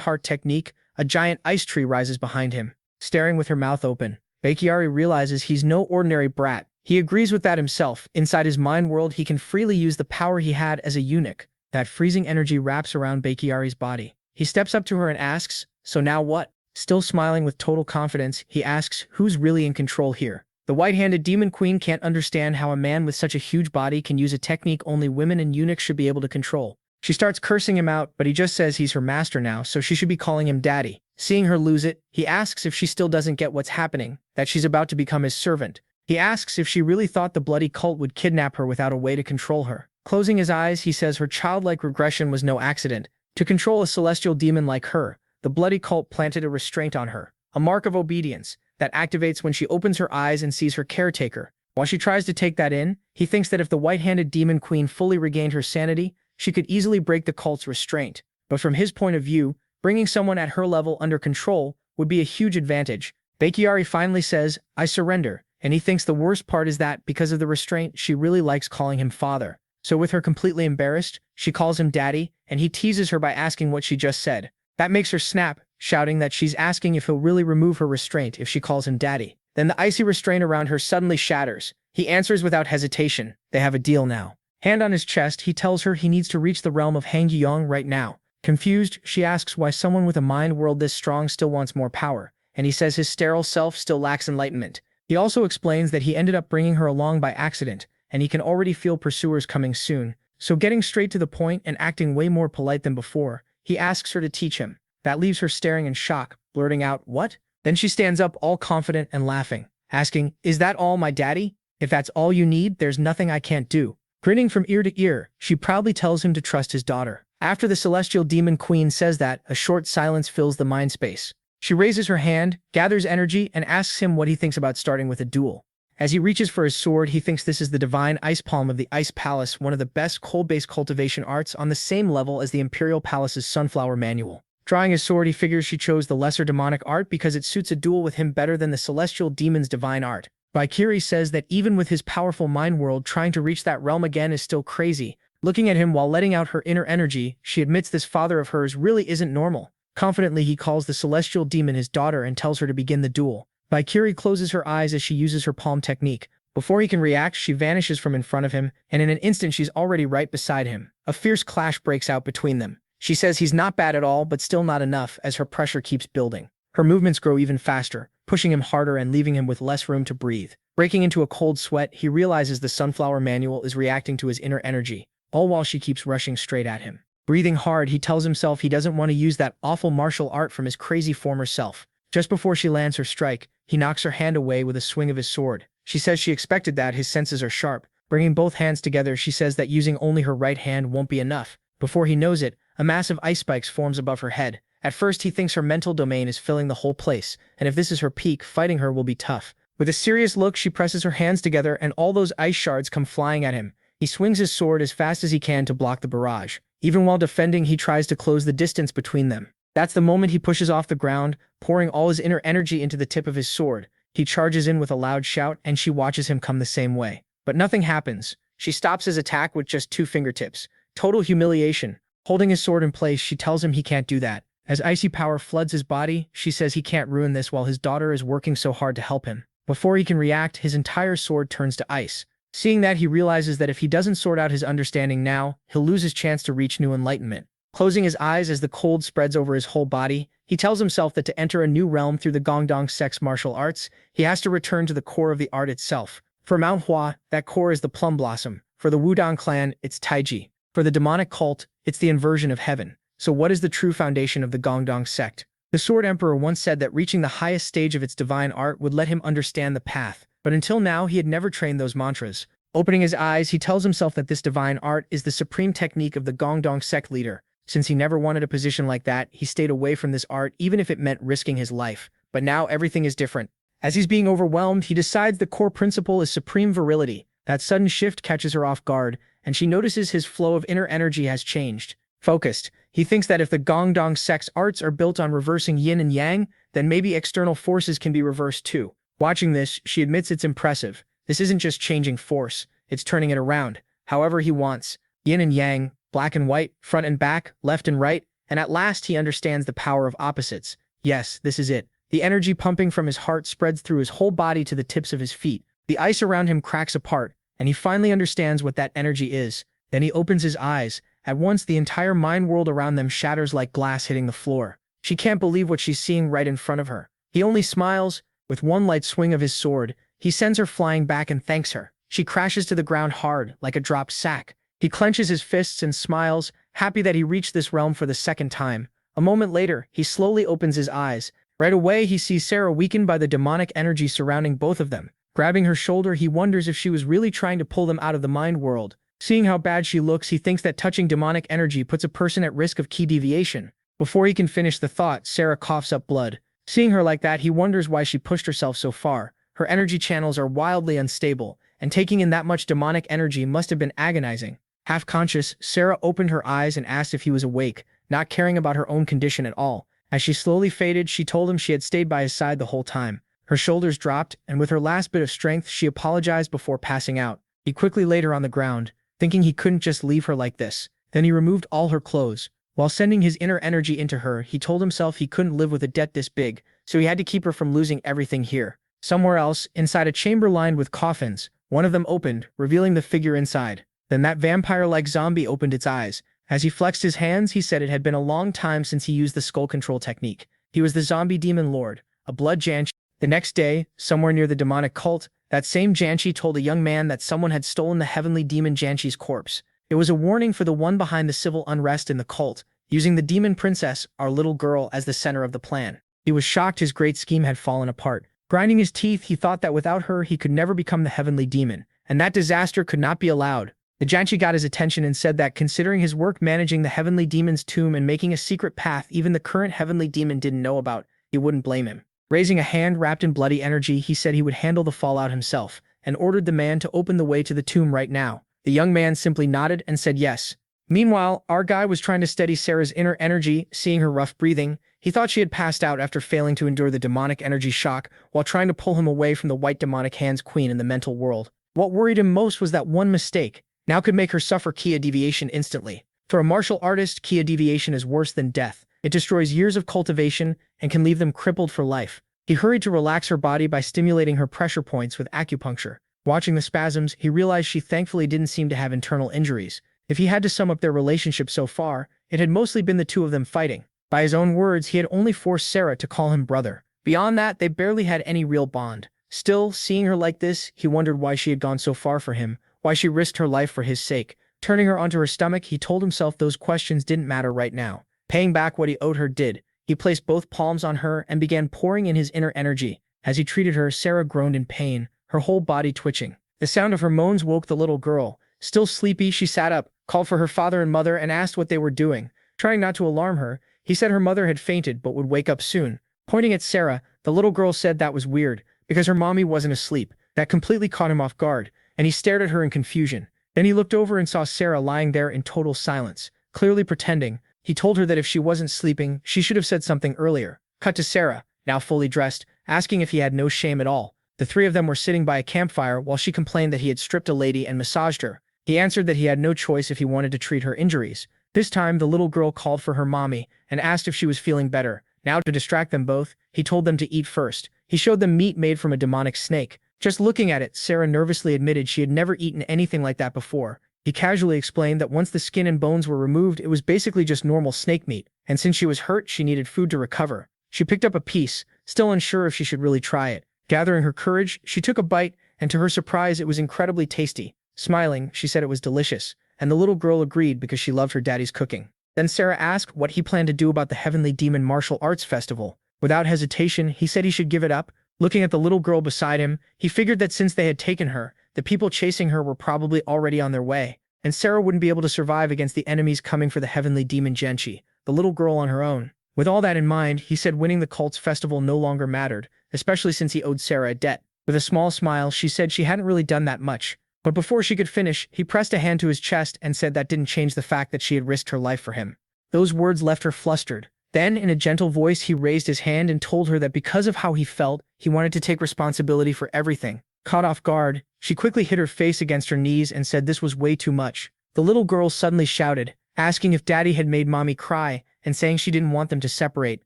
heart technique, a giant ice tree rises behind him. Staring with her mouth open, Bakiari realizes he's no ordinary brat. He agrees with that himself. Inside his mind world, he can freely use the power he had as a eunuch. That freezing energy wraps around Bakiari's body. He steps up to her and asks, so now what? Still smiling with total confidence, he asks, who's really in control here? The white-handed demon queen can't understand how a man with such a huge body can use a technique only women and eunuchs should be able to control. She starts cursing him out, but he just says he's her master now, so she should be calling him daddy. Seeing her lose it, he asks if she still doesn't get what's happening, that she's about to become his servant. He asks if she really thought the bloody cult would kidnap her without a way to control her. Closing his eyes, he says her childlike regression was no accident. To control a celestial demon like her, the bloody cult planted a restraint on her, a mark of obedience, that activates when she opens her eyes and sees her caretaker. While she tries to take that in, he thinks that if the white-handed demon queen fully regained her sanity, she could easily break the cult's restraint. But from his point of view, bringing someone at her level under control would be a huge advantage. Bakiari finally says, I surrender, and he thinks the worst part is that, because of the restraint, she really likes calling him father. So with her completely embarrassed, she calls him daddy, and he teases her by asking what she just said. That makes her snap, shouting that she's asking if he'll really remove her restraint if she calls him daddy. Then the icy restraint around her suddenly shatters. He answers without hesitation. They have a deal now. Hand on his chest, he tells her he needs to reach the realm of Hangyong right now. Confused, she asks why someone with a mind world this strong still wants more power, and he says his sterile self still lacks enlightenment. He also explains that he ended up bringing her along by accident, and he can already feel pursuers coming soon. So getting straight to the point and acting way more polite than before, he asks her to teach him. That leaves her staring in shock, blurting out, what? Then she stands up all confident and laughing, asking, is that all, my daddy? If that's all you need, there's nothing I can't do. Grinning from ear to ear, she proudly tells him to trust his daughter. After the celestial demon queen says that, a short silence fills the mind space. She raises her hand, gathers energy, and asks him what he thinks about starting with a duel. As he reaches for his sword, he thinks this is the divine ice palm of the Ice Palace, one of the best coal-based cultivation arts on the same level as the Imperial Palace's Sunflower Manual. Drawing his sword, he figures she chose the lesser demonic art because it suits a duel with him better than the celestial demon's divine art. Baikiri says that even with his powerful mind world, trying to reach that realm again is still crazy. Looking at him while letting out her inner energy, she admits this father of hers really isn't normal. Confidently, he calls the celestial demon his daughter and tells her to begin the duel. Baikiri closes her eyes as she uses her palm technique. Before he can react, she vanishes from in front of him, and in an instant she's already right beside him. A fierce clash breaks out between them. She says he's not bad at all, but still not enough, as her pressure keeps building. Her movements grow even faster, pushing him harder and leaving him with less room to breathe. Breaking into a cold sweat, he realizes the Sunflower Manual is reacting to his inner energy, all while she keeps rushing straight at him. Breathing hard, he tells himself he doesn't want to use that awful martial art from his crazy former self. Just before she lands her strike, he knocks her hand away with a swing of his sword. She says she expected that, his senses are sharp, Bringing both hands together, she says that using only her right hand won't be enough. Before he knows it, a mass of ice spikes forms above her head. At first, he thinks her mental domain is filling the whole place, and if this is her peak, fighting her will be tough. With a serious look, she presses her hands together and all those ice shards come flying at him. He swings his sword as fast as he can to block the barrage. Even while defending, he tries to close the distance between them. That's the moment he pushes off the ground, pouring all his inner energy into the tip of his sword. He charges in with a loud shout, and she watches him come the same way. But nothing happens. She stops his attack with just 2 fingertips. Total humiliation. Holding his sword in place, she tells him he can't do that. As icy power floods his body, she says he can't ruin this while his daughter is working so hard to help him. Before he can react, his entire sword turns to ice. Seeing that, he realizes that if he doesn't sort out his understanding now, he'll lose his chance to reach new enlightenment. Closing his eyes as the cold spreads over his whole body, he tells himself that to enter a new realm through the Gongdong Sect's martial arts, he has to return to the core of the art itself. For Manhwa, that core is the plum blossom. For the Wudong clan, it's Taiji. For the demonic cult, it's the inversion of heaven. So what is the true foundation of the Gongdong sect? The Sword Emperor once said that reaching the highest stage of its divine art would let him understand the path, but until now he had never trained those mantras. Opening his eyes, he tells himself that this divine art is the supreme technique of the Gongdong sect leader. Since he never wanted a position like that, he stayed away from this art even if it meant risking his life. But now everything is different. As he's being overwhelmed, he decides the core principle is supreme virility. That sudden shift catches her off guard, and she notices his flow of inner energy has changed. Focused, he thinks that if the Gongdong sect's arts are built on reversing yin and yang, then maybe external forces can be reversed too. Watching this, she admits it's impressive. This isn't just changing force, it's turning it around, however he wants. Yin and yang, black and white, front and back, left and right, and at last he understands the power of opposites. Yes, this is it. The energy pumping from his heart spreads through his whole body to the tips of his feet. The ice around him cracks apart, and he finally understands what that energy is. Then he opens his eyes. At once, the entire mind world around them shatters like glass hitting the floor. She can't believe what she's seeing right in front of her. He only smiles. With one light swing of his sword, he sends her flying back and thanks her. She crashes to the ground hard, like a dropped sack. He clenches his fists and smiles, happy that he reached this realm for the second time. A moment later, he slowly opens his eyes. Right away, he sees Sarah weakened by the demonic energy surrounding both of them. Grabbing her shoulder, he wonders if she was really trying to pull them out of the mind world. Seeing how bad she looks, he thinks that touching demonic energy puts a person at risk of key deviation. Before he can finish the thought, Sarah coughs up blood. Seeing her like that, he wonders why she pushed herself so far. Her energy channels are wildly unstable, and taking in that much demonic energy must have been agonizing. Half conscious, Sarah opened her eyes and asked if he was awake, not caring about her own condition at all. As she slowly faded, she told him she had stayed by his side the whole time. Her shoulders dropped, and with her last bit of strength, she apologized before passing out. He quickly laid her on the ground, thinking he couldn't just leave her like this. Then he removed all her clothes. While sending his inner energy into her, he told himself he couldn't live with a debt this big, so he had to keep her from losing everything here. Somewhere else, inside a chamber lined with coffins, one of them opened, revealing the figure inside. Then that vampire-like zombie opened its eyes. As he flexed his hands, he said it had been a long time since he used the skull control technique. He was the zombie demon lord, a blood Janshi. The next day, somewhere near the demonic cult, that same Janshi told a young man that someone had stolen the heavenly demon Janshi's corpse. It was a warning for the one behind the civil unrest in the cult, using the demon princess, our little girl, as the center of the plan. He was shocked his great scheme had fallen apart. Grinding his teeth, he thought that without her, he could never become the heavenly demon, and that disaster could not be allowed. The Janshi got his attention and said that considering his work managing the heavenly demon's tomb and making a secret path even the current heavenly demon didn't know about, he wouldn't blame him. Raising a hand wrapped in bloody energy, he said he would handle the fallout himself, and ordered the man to open the way to the tomb right now. The young man simply nodded and said yes. Meanwhile, our guy was trying to steady Sarah's inner energy. Seeing her rough breathing, he thought she had passed out after failing to endure the demonic energy shock while trying to pull him away from the white demonic hands queen in the mental world. What worried him most was that one mistake now could make her suffer Kia deviation instantly. For a martial artist, Kia deviation is worse than death. It destroys years of cultivation and can leave them crippled for life. He hurried to relax her body by stimulating her pressure points with acupuncture. Watching the spasms, he realized she thankfully didn't seem to have internal injuries. If he had to sum up their relationship so far, it had mostly been the two of them fighting. By his own words, he had only forced Sarah to call him brother. Beyond that, they barely had any real bond. Still, seeing her like this, he wondered why she had gone so far for him, why she risked her life for his sake. Turning her onto her stomach, he told himself those questions didn't matter right now. Paying back what he owed her did. He placed both palms on her and began pouring in his inner energy. As he treated her, Sarah groaned in pain, her whole body twitching. The sound of her moans woke the little girl. Still sleepy, she sat up, called for her father and mother, and asked what they were doing. Trying not to alarm her, he said her mother had fainted but would wake up soon. Pointing at Sarah, the little girl said that was weird, because her mommy wasn't asleep. That completely caught him off guard, and he stared at her in confusion. Then he looked over and saw Sarah lying there in total silence, clearly pretending. He told her that if she wasn't sleeping, she should have said something earlier. Cut to Sarah, now fully dressed, asking if he had no shame at all. The three of them were sitting by a campfire while she complained that he had stripped a lady and massaged her. He answered that he had no choice if he wanted to treat her injuries. This time, the little girl called for her mommy and asked if she was feeling better. Now, to distract them both, he told them to eat first. He showed them meat made from a demonic snake. Just looking at it, Sarah nervously admitted she had never eaten anything like that before. He casually explained that once the skin and bones were removed, it was basically just normal snake meat, and since she was hurt, she needed food to recover. She picked up a piece, still unsure if she should really try it. Gathering her courage, she took a bite, and to her surprise, it was incredibly tasty. Smiling, she said it was delicious, and the little girl agreed because she loved her daddy's cooking. Then Sarah asked what he planned to do about the Heavenly Demon Martial Arts Festival. Without hesitation, he said he should give it up. Looking at the little girl beside him, he figured that since they had taken her, the people chasing her were probably already on their way, and Sarah wouldn't be able to survive against the enemies coming for the Heavenly Demon Genchi, the little girl on her own. With all that in mind, he said winning the cult's festival no longer mattered, especially since he owed Sarah a debt. With a small smile, she said she hadn't really done that much. But before she could finish, he pressed a hand to his chest and said that didn't change the fact that she had risked her life for him. Those words left her flustered. Then, in a gentle voice, he raised his hand and told her that because of how he felt, he wanted to take responsibility for everything. Caught off guard, she quickly hit her face against her knees and said this was way too much. The little girl suddenly shouted, asking if Daddy had made Mommy cry, and saying she didn't want them to separate.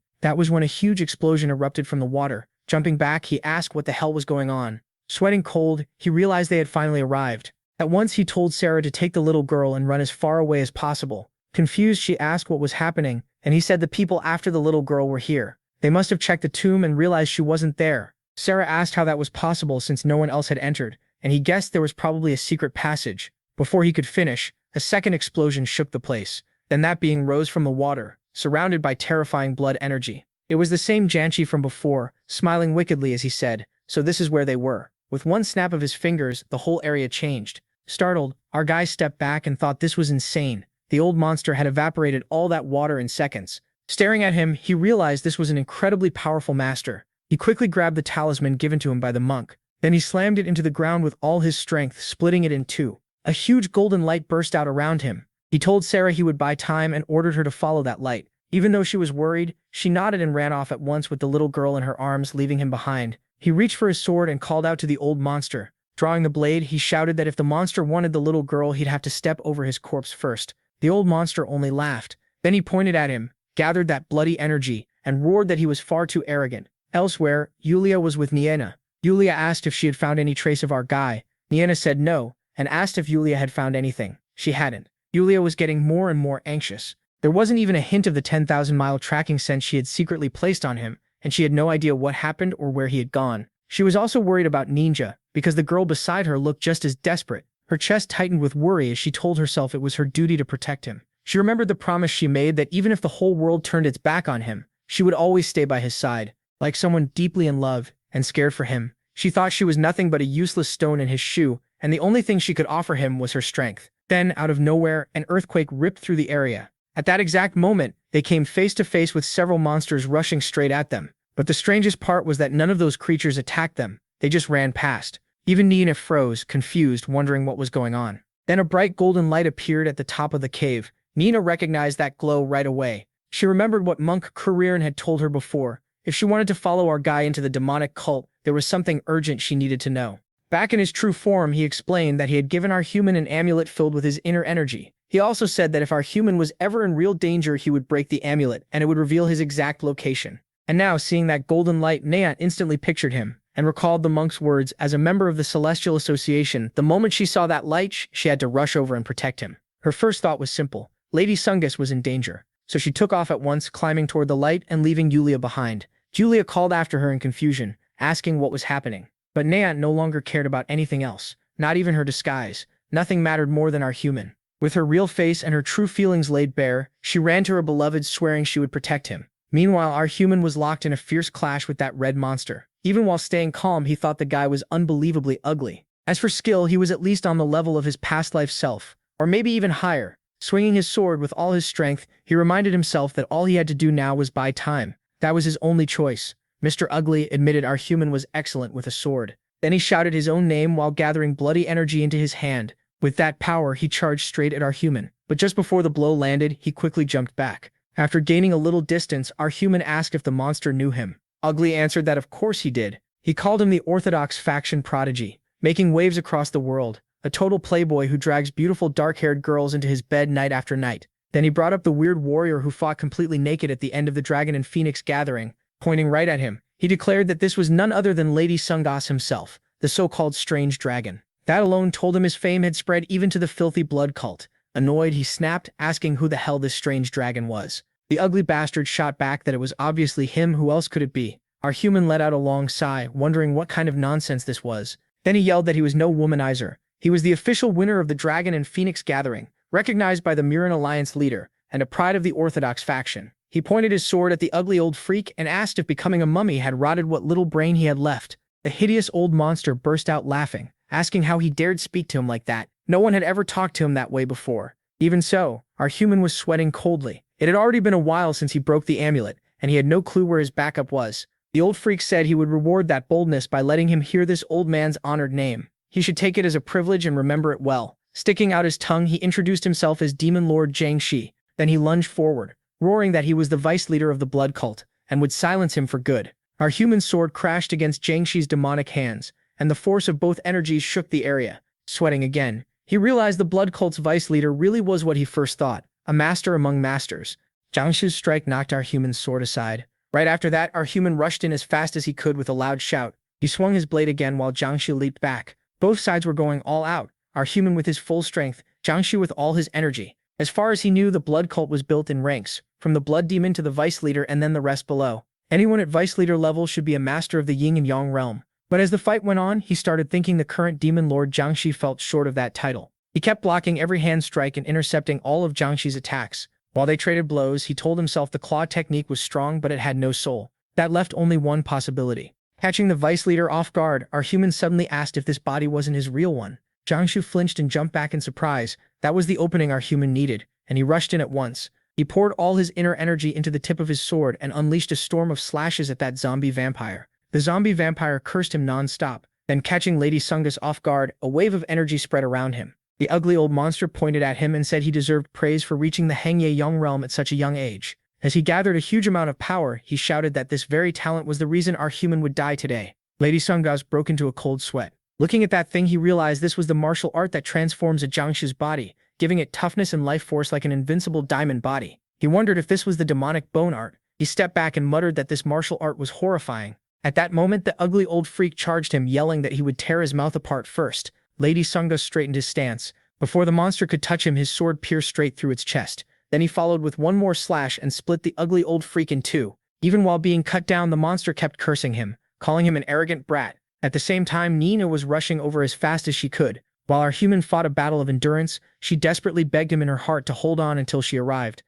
That was when a huge explosion erupted from the water. Jumping back, he asked what the hell was going on. Sweating cold, he realized they had finally arrived. At once, he told Sarah to take the little girl and run as far away as possible. Confused, she asked what was happening, and he said the people after the little girl were here. They must have checked the tomb and realized she wasn't there. Sarah asked how that was possible since no one else had entered, and he guessed there was probably a secret passage. Before he could finish, a second explosion shook the place. Then that being rose from the water, surrounded by terrifying blood energy. It was the same Janchi from before, smiling wickedly as he said, so this is where they were. With one snap of his fingers, the whole area changed. Startled, our guy stepped back and thought this was insane. The old monster had evaporated all that water in seconds. Staring at him, he realized this was an incredibly powerful master. He quickly grabbed the talisman given to him by the monk. Then he slammed it into the ground with all his strength, splitting it in two. A huge golden light burst out around him. He told Sarah he would buy time and ordered her to follow that light. Even though she was worried, she nodded and ran off at once with the little girl in her arms, leaving him behind. He reached for his sword and called out to the old monster. Drawing the blade, he shouted that if the monster wanted the little girl, he'd have to step over his corpse first. The old monster only laughed. Then he pointed at him, gathered that bloody energy, and roared that he was far too arrogant. Elsewhere, Yulia was with Niena. Yulia asked if she had found any trace of our guy. Niena said no, and asked if Yulia had found anything. She hadn't. Yulia was getting more and more anxious. There wasn't even a hint of the 10,000-mile tracking sense she had secretly placed on him, and she had no idea what happened or where he had gone. She was also worried about Ninja, because the girl beside her looked just as desperate. Her chest tightened with worry as she told herself it was her duty to protect him. She remembered the promise she made that even if the whole world turned its back on him, she would always stay by his side. Like someone deeply in love and scared for him, she thought she was nothing but a useless stone in his shoe, and the only thing she could offer him was her strength. Then, out of nowhere, an earthquake ripped through the area. At that exact moment, they came face to face with several monsters rushing straight at them. But the strangest part was that none of those creatures attacked them. They just ran past. Even Nina froze, confused, wondering what was going on. Then a bright golden light appeared at the top of the cave. Nina recognized that glow right away. She remembered what Monk Kuririn had told her before. If she wanted to follow our guy into the demonic cult, there was something urgent she needed to know. Back in his true form, he explained that he had given our human an amulet filled with his inner energy. He also said that if our human was ever in real danger, he would break the amulet, and it would reveal his exact location. And now, seeing that golden light, Nea instantly pictured him, and recalled the monk's words as a member of the Celestial Association. The moment she saw that light, she had to rush over and protect him. Her first thought was simple. Lady Sungus was in danger. So she took off at once, climbing toward the light and leaving Yulia behind. Julia called after her in confusion, asking what was happening. But Nea no longer cared about anything else, not even her disguise. Nothing mattered more than our human. With her real face and her true feelings laid bare, she ran to her beloved, swearing she would protect him. Meanwhile, our human was locked in a fierce clash with that red monster. Even while staying calm, he thought the guy was unbelievably ugly. As for skill, he was at least on the level of his past life self, or maybe even higher. Swinging his sword with all his strength, he reminded himself that all he had to do now was buy time. That was his only choice. Mr. Ugly admitted our human was excellent with a sword. Then he shouted his own name while gathering bloody energy into his hand. With that power, he charged straight at our human. But just before the blow landed, he quickly jumped back. After gaining a little distance, our human asked if the monster knew him. Ugly answered that of course he did. He called him the orthodox faction prodigy, making waves across the world, a total playboy who drags beautiful dark-haired girls into his bed night after night. Then he brought up the weird warrior who fought completely naked at the end of the Dragon and Phoenix gathering, pointing right at him. He declared that this was none other than Lady Sungas himself, the so-called strange dragon. That alone told him his fame had spread even to the filthy blood cult. Annoyed, he snapped, asking who the hell this strange dragon was. The ugly bastard shot back that it was obviously him. Who else could it be? Our human let out a long sigh, wondering what kind of nonsense this was. Then he yelled that he was no womanizer. He was the official winner of the Dragon and Phoenix gathering, recognized by the Murin Alliance leader, and a pride of the Orthodox faction. He pointed his sword at the ugly old freak and asked if becoming a mummy had rotted what little brain he had left. The hideous old monster burst out laughing, asking how he dared speak to him like that. No one had ever talked to him that way before. Even so, our human was sweating coldly. It had already been a while since he broke the amulet, and he had no clue where his backup was. The old freak said he would reward that boldness by letting him hear this old man's honored name. He should take it as a privilege and remember it well. Sticking out his tongue, he introduced himself as Demon Lord Jiangshi. Then he lunged forward, roaring that he was the vice leader of the blood cult, and would silence him for good. Our human sword crashed against Jiangshi's demonic hands, and the force of both energies shook the area. Sweating again, he realized the blood cult's vice leader really was what he first thought, a master among masters. Jiangshi's strike knocked our human's sword aside. Right after that, our human rushed in as fast as he could with a loud shout. He swung his blade again while Jiangshi leaped back. Both sides were going all out, our human with his full strength, Jiangshi with all his energy. As far as he knew, the blood cult was built in ranks, from the blood demon to the vice leader and then the rest below. Anyone at vice leader level should be a master of the yin and yang realm. But as the fight went on, he started thinking the current demon lord Jiangshi felt short of that title. He kept blocking every hand strike and intercepting all of Jiangshi's attacks. While they traded blows, he told himself the claw technique was strong but it had no soul. That left only one possibility. Catching the vice leader off guard, our human suddenly asked if this body wasn't his real one. Jiangshi flinched and jumped back in surprise. That was the opening our human needed, and he rushed in at once. He poured all his inner energy into the tip of his sword and unleashed a storm of slashes at that zombie vampire. The zombie vampire cursed him non-stop. Then, catching Lady Sungas off guard, a wave of energy spread around him. The ugly old monster pointed at him and said he deserved praise for reaching the Hangye Yang realm at such a young age. As he gathered a huge amount of power, he shouted that this very talent was the reason our human would die today. Lady Sungas broke into a cold sweat. Looking at that thing, he realized this was the martial art that transforms a Jiangshi's body, giving it toughness and life force like an invincible diamond body. He wondered if this was the demonic bone art. He stepped back and muttered that this martial art was horrifying. At that moment, the ugly old freak charged him, yelling that he would tear his mouth apart first. Lady Sungas straightened his stance. Before the monster could touch him, his sword pierced straight through its chest. Then he followed with one more slash and split the ugly old freak in two. Even while being cut down, the monster kept cursing him, calling him an arrogant brat. At the same time, Nina was rushing over as fast as she could. While our human fought a battle of endurance, she desperately begged him in her heart to hold on until she arrived.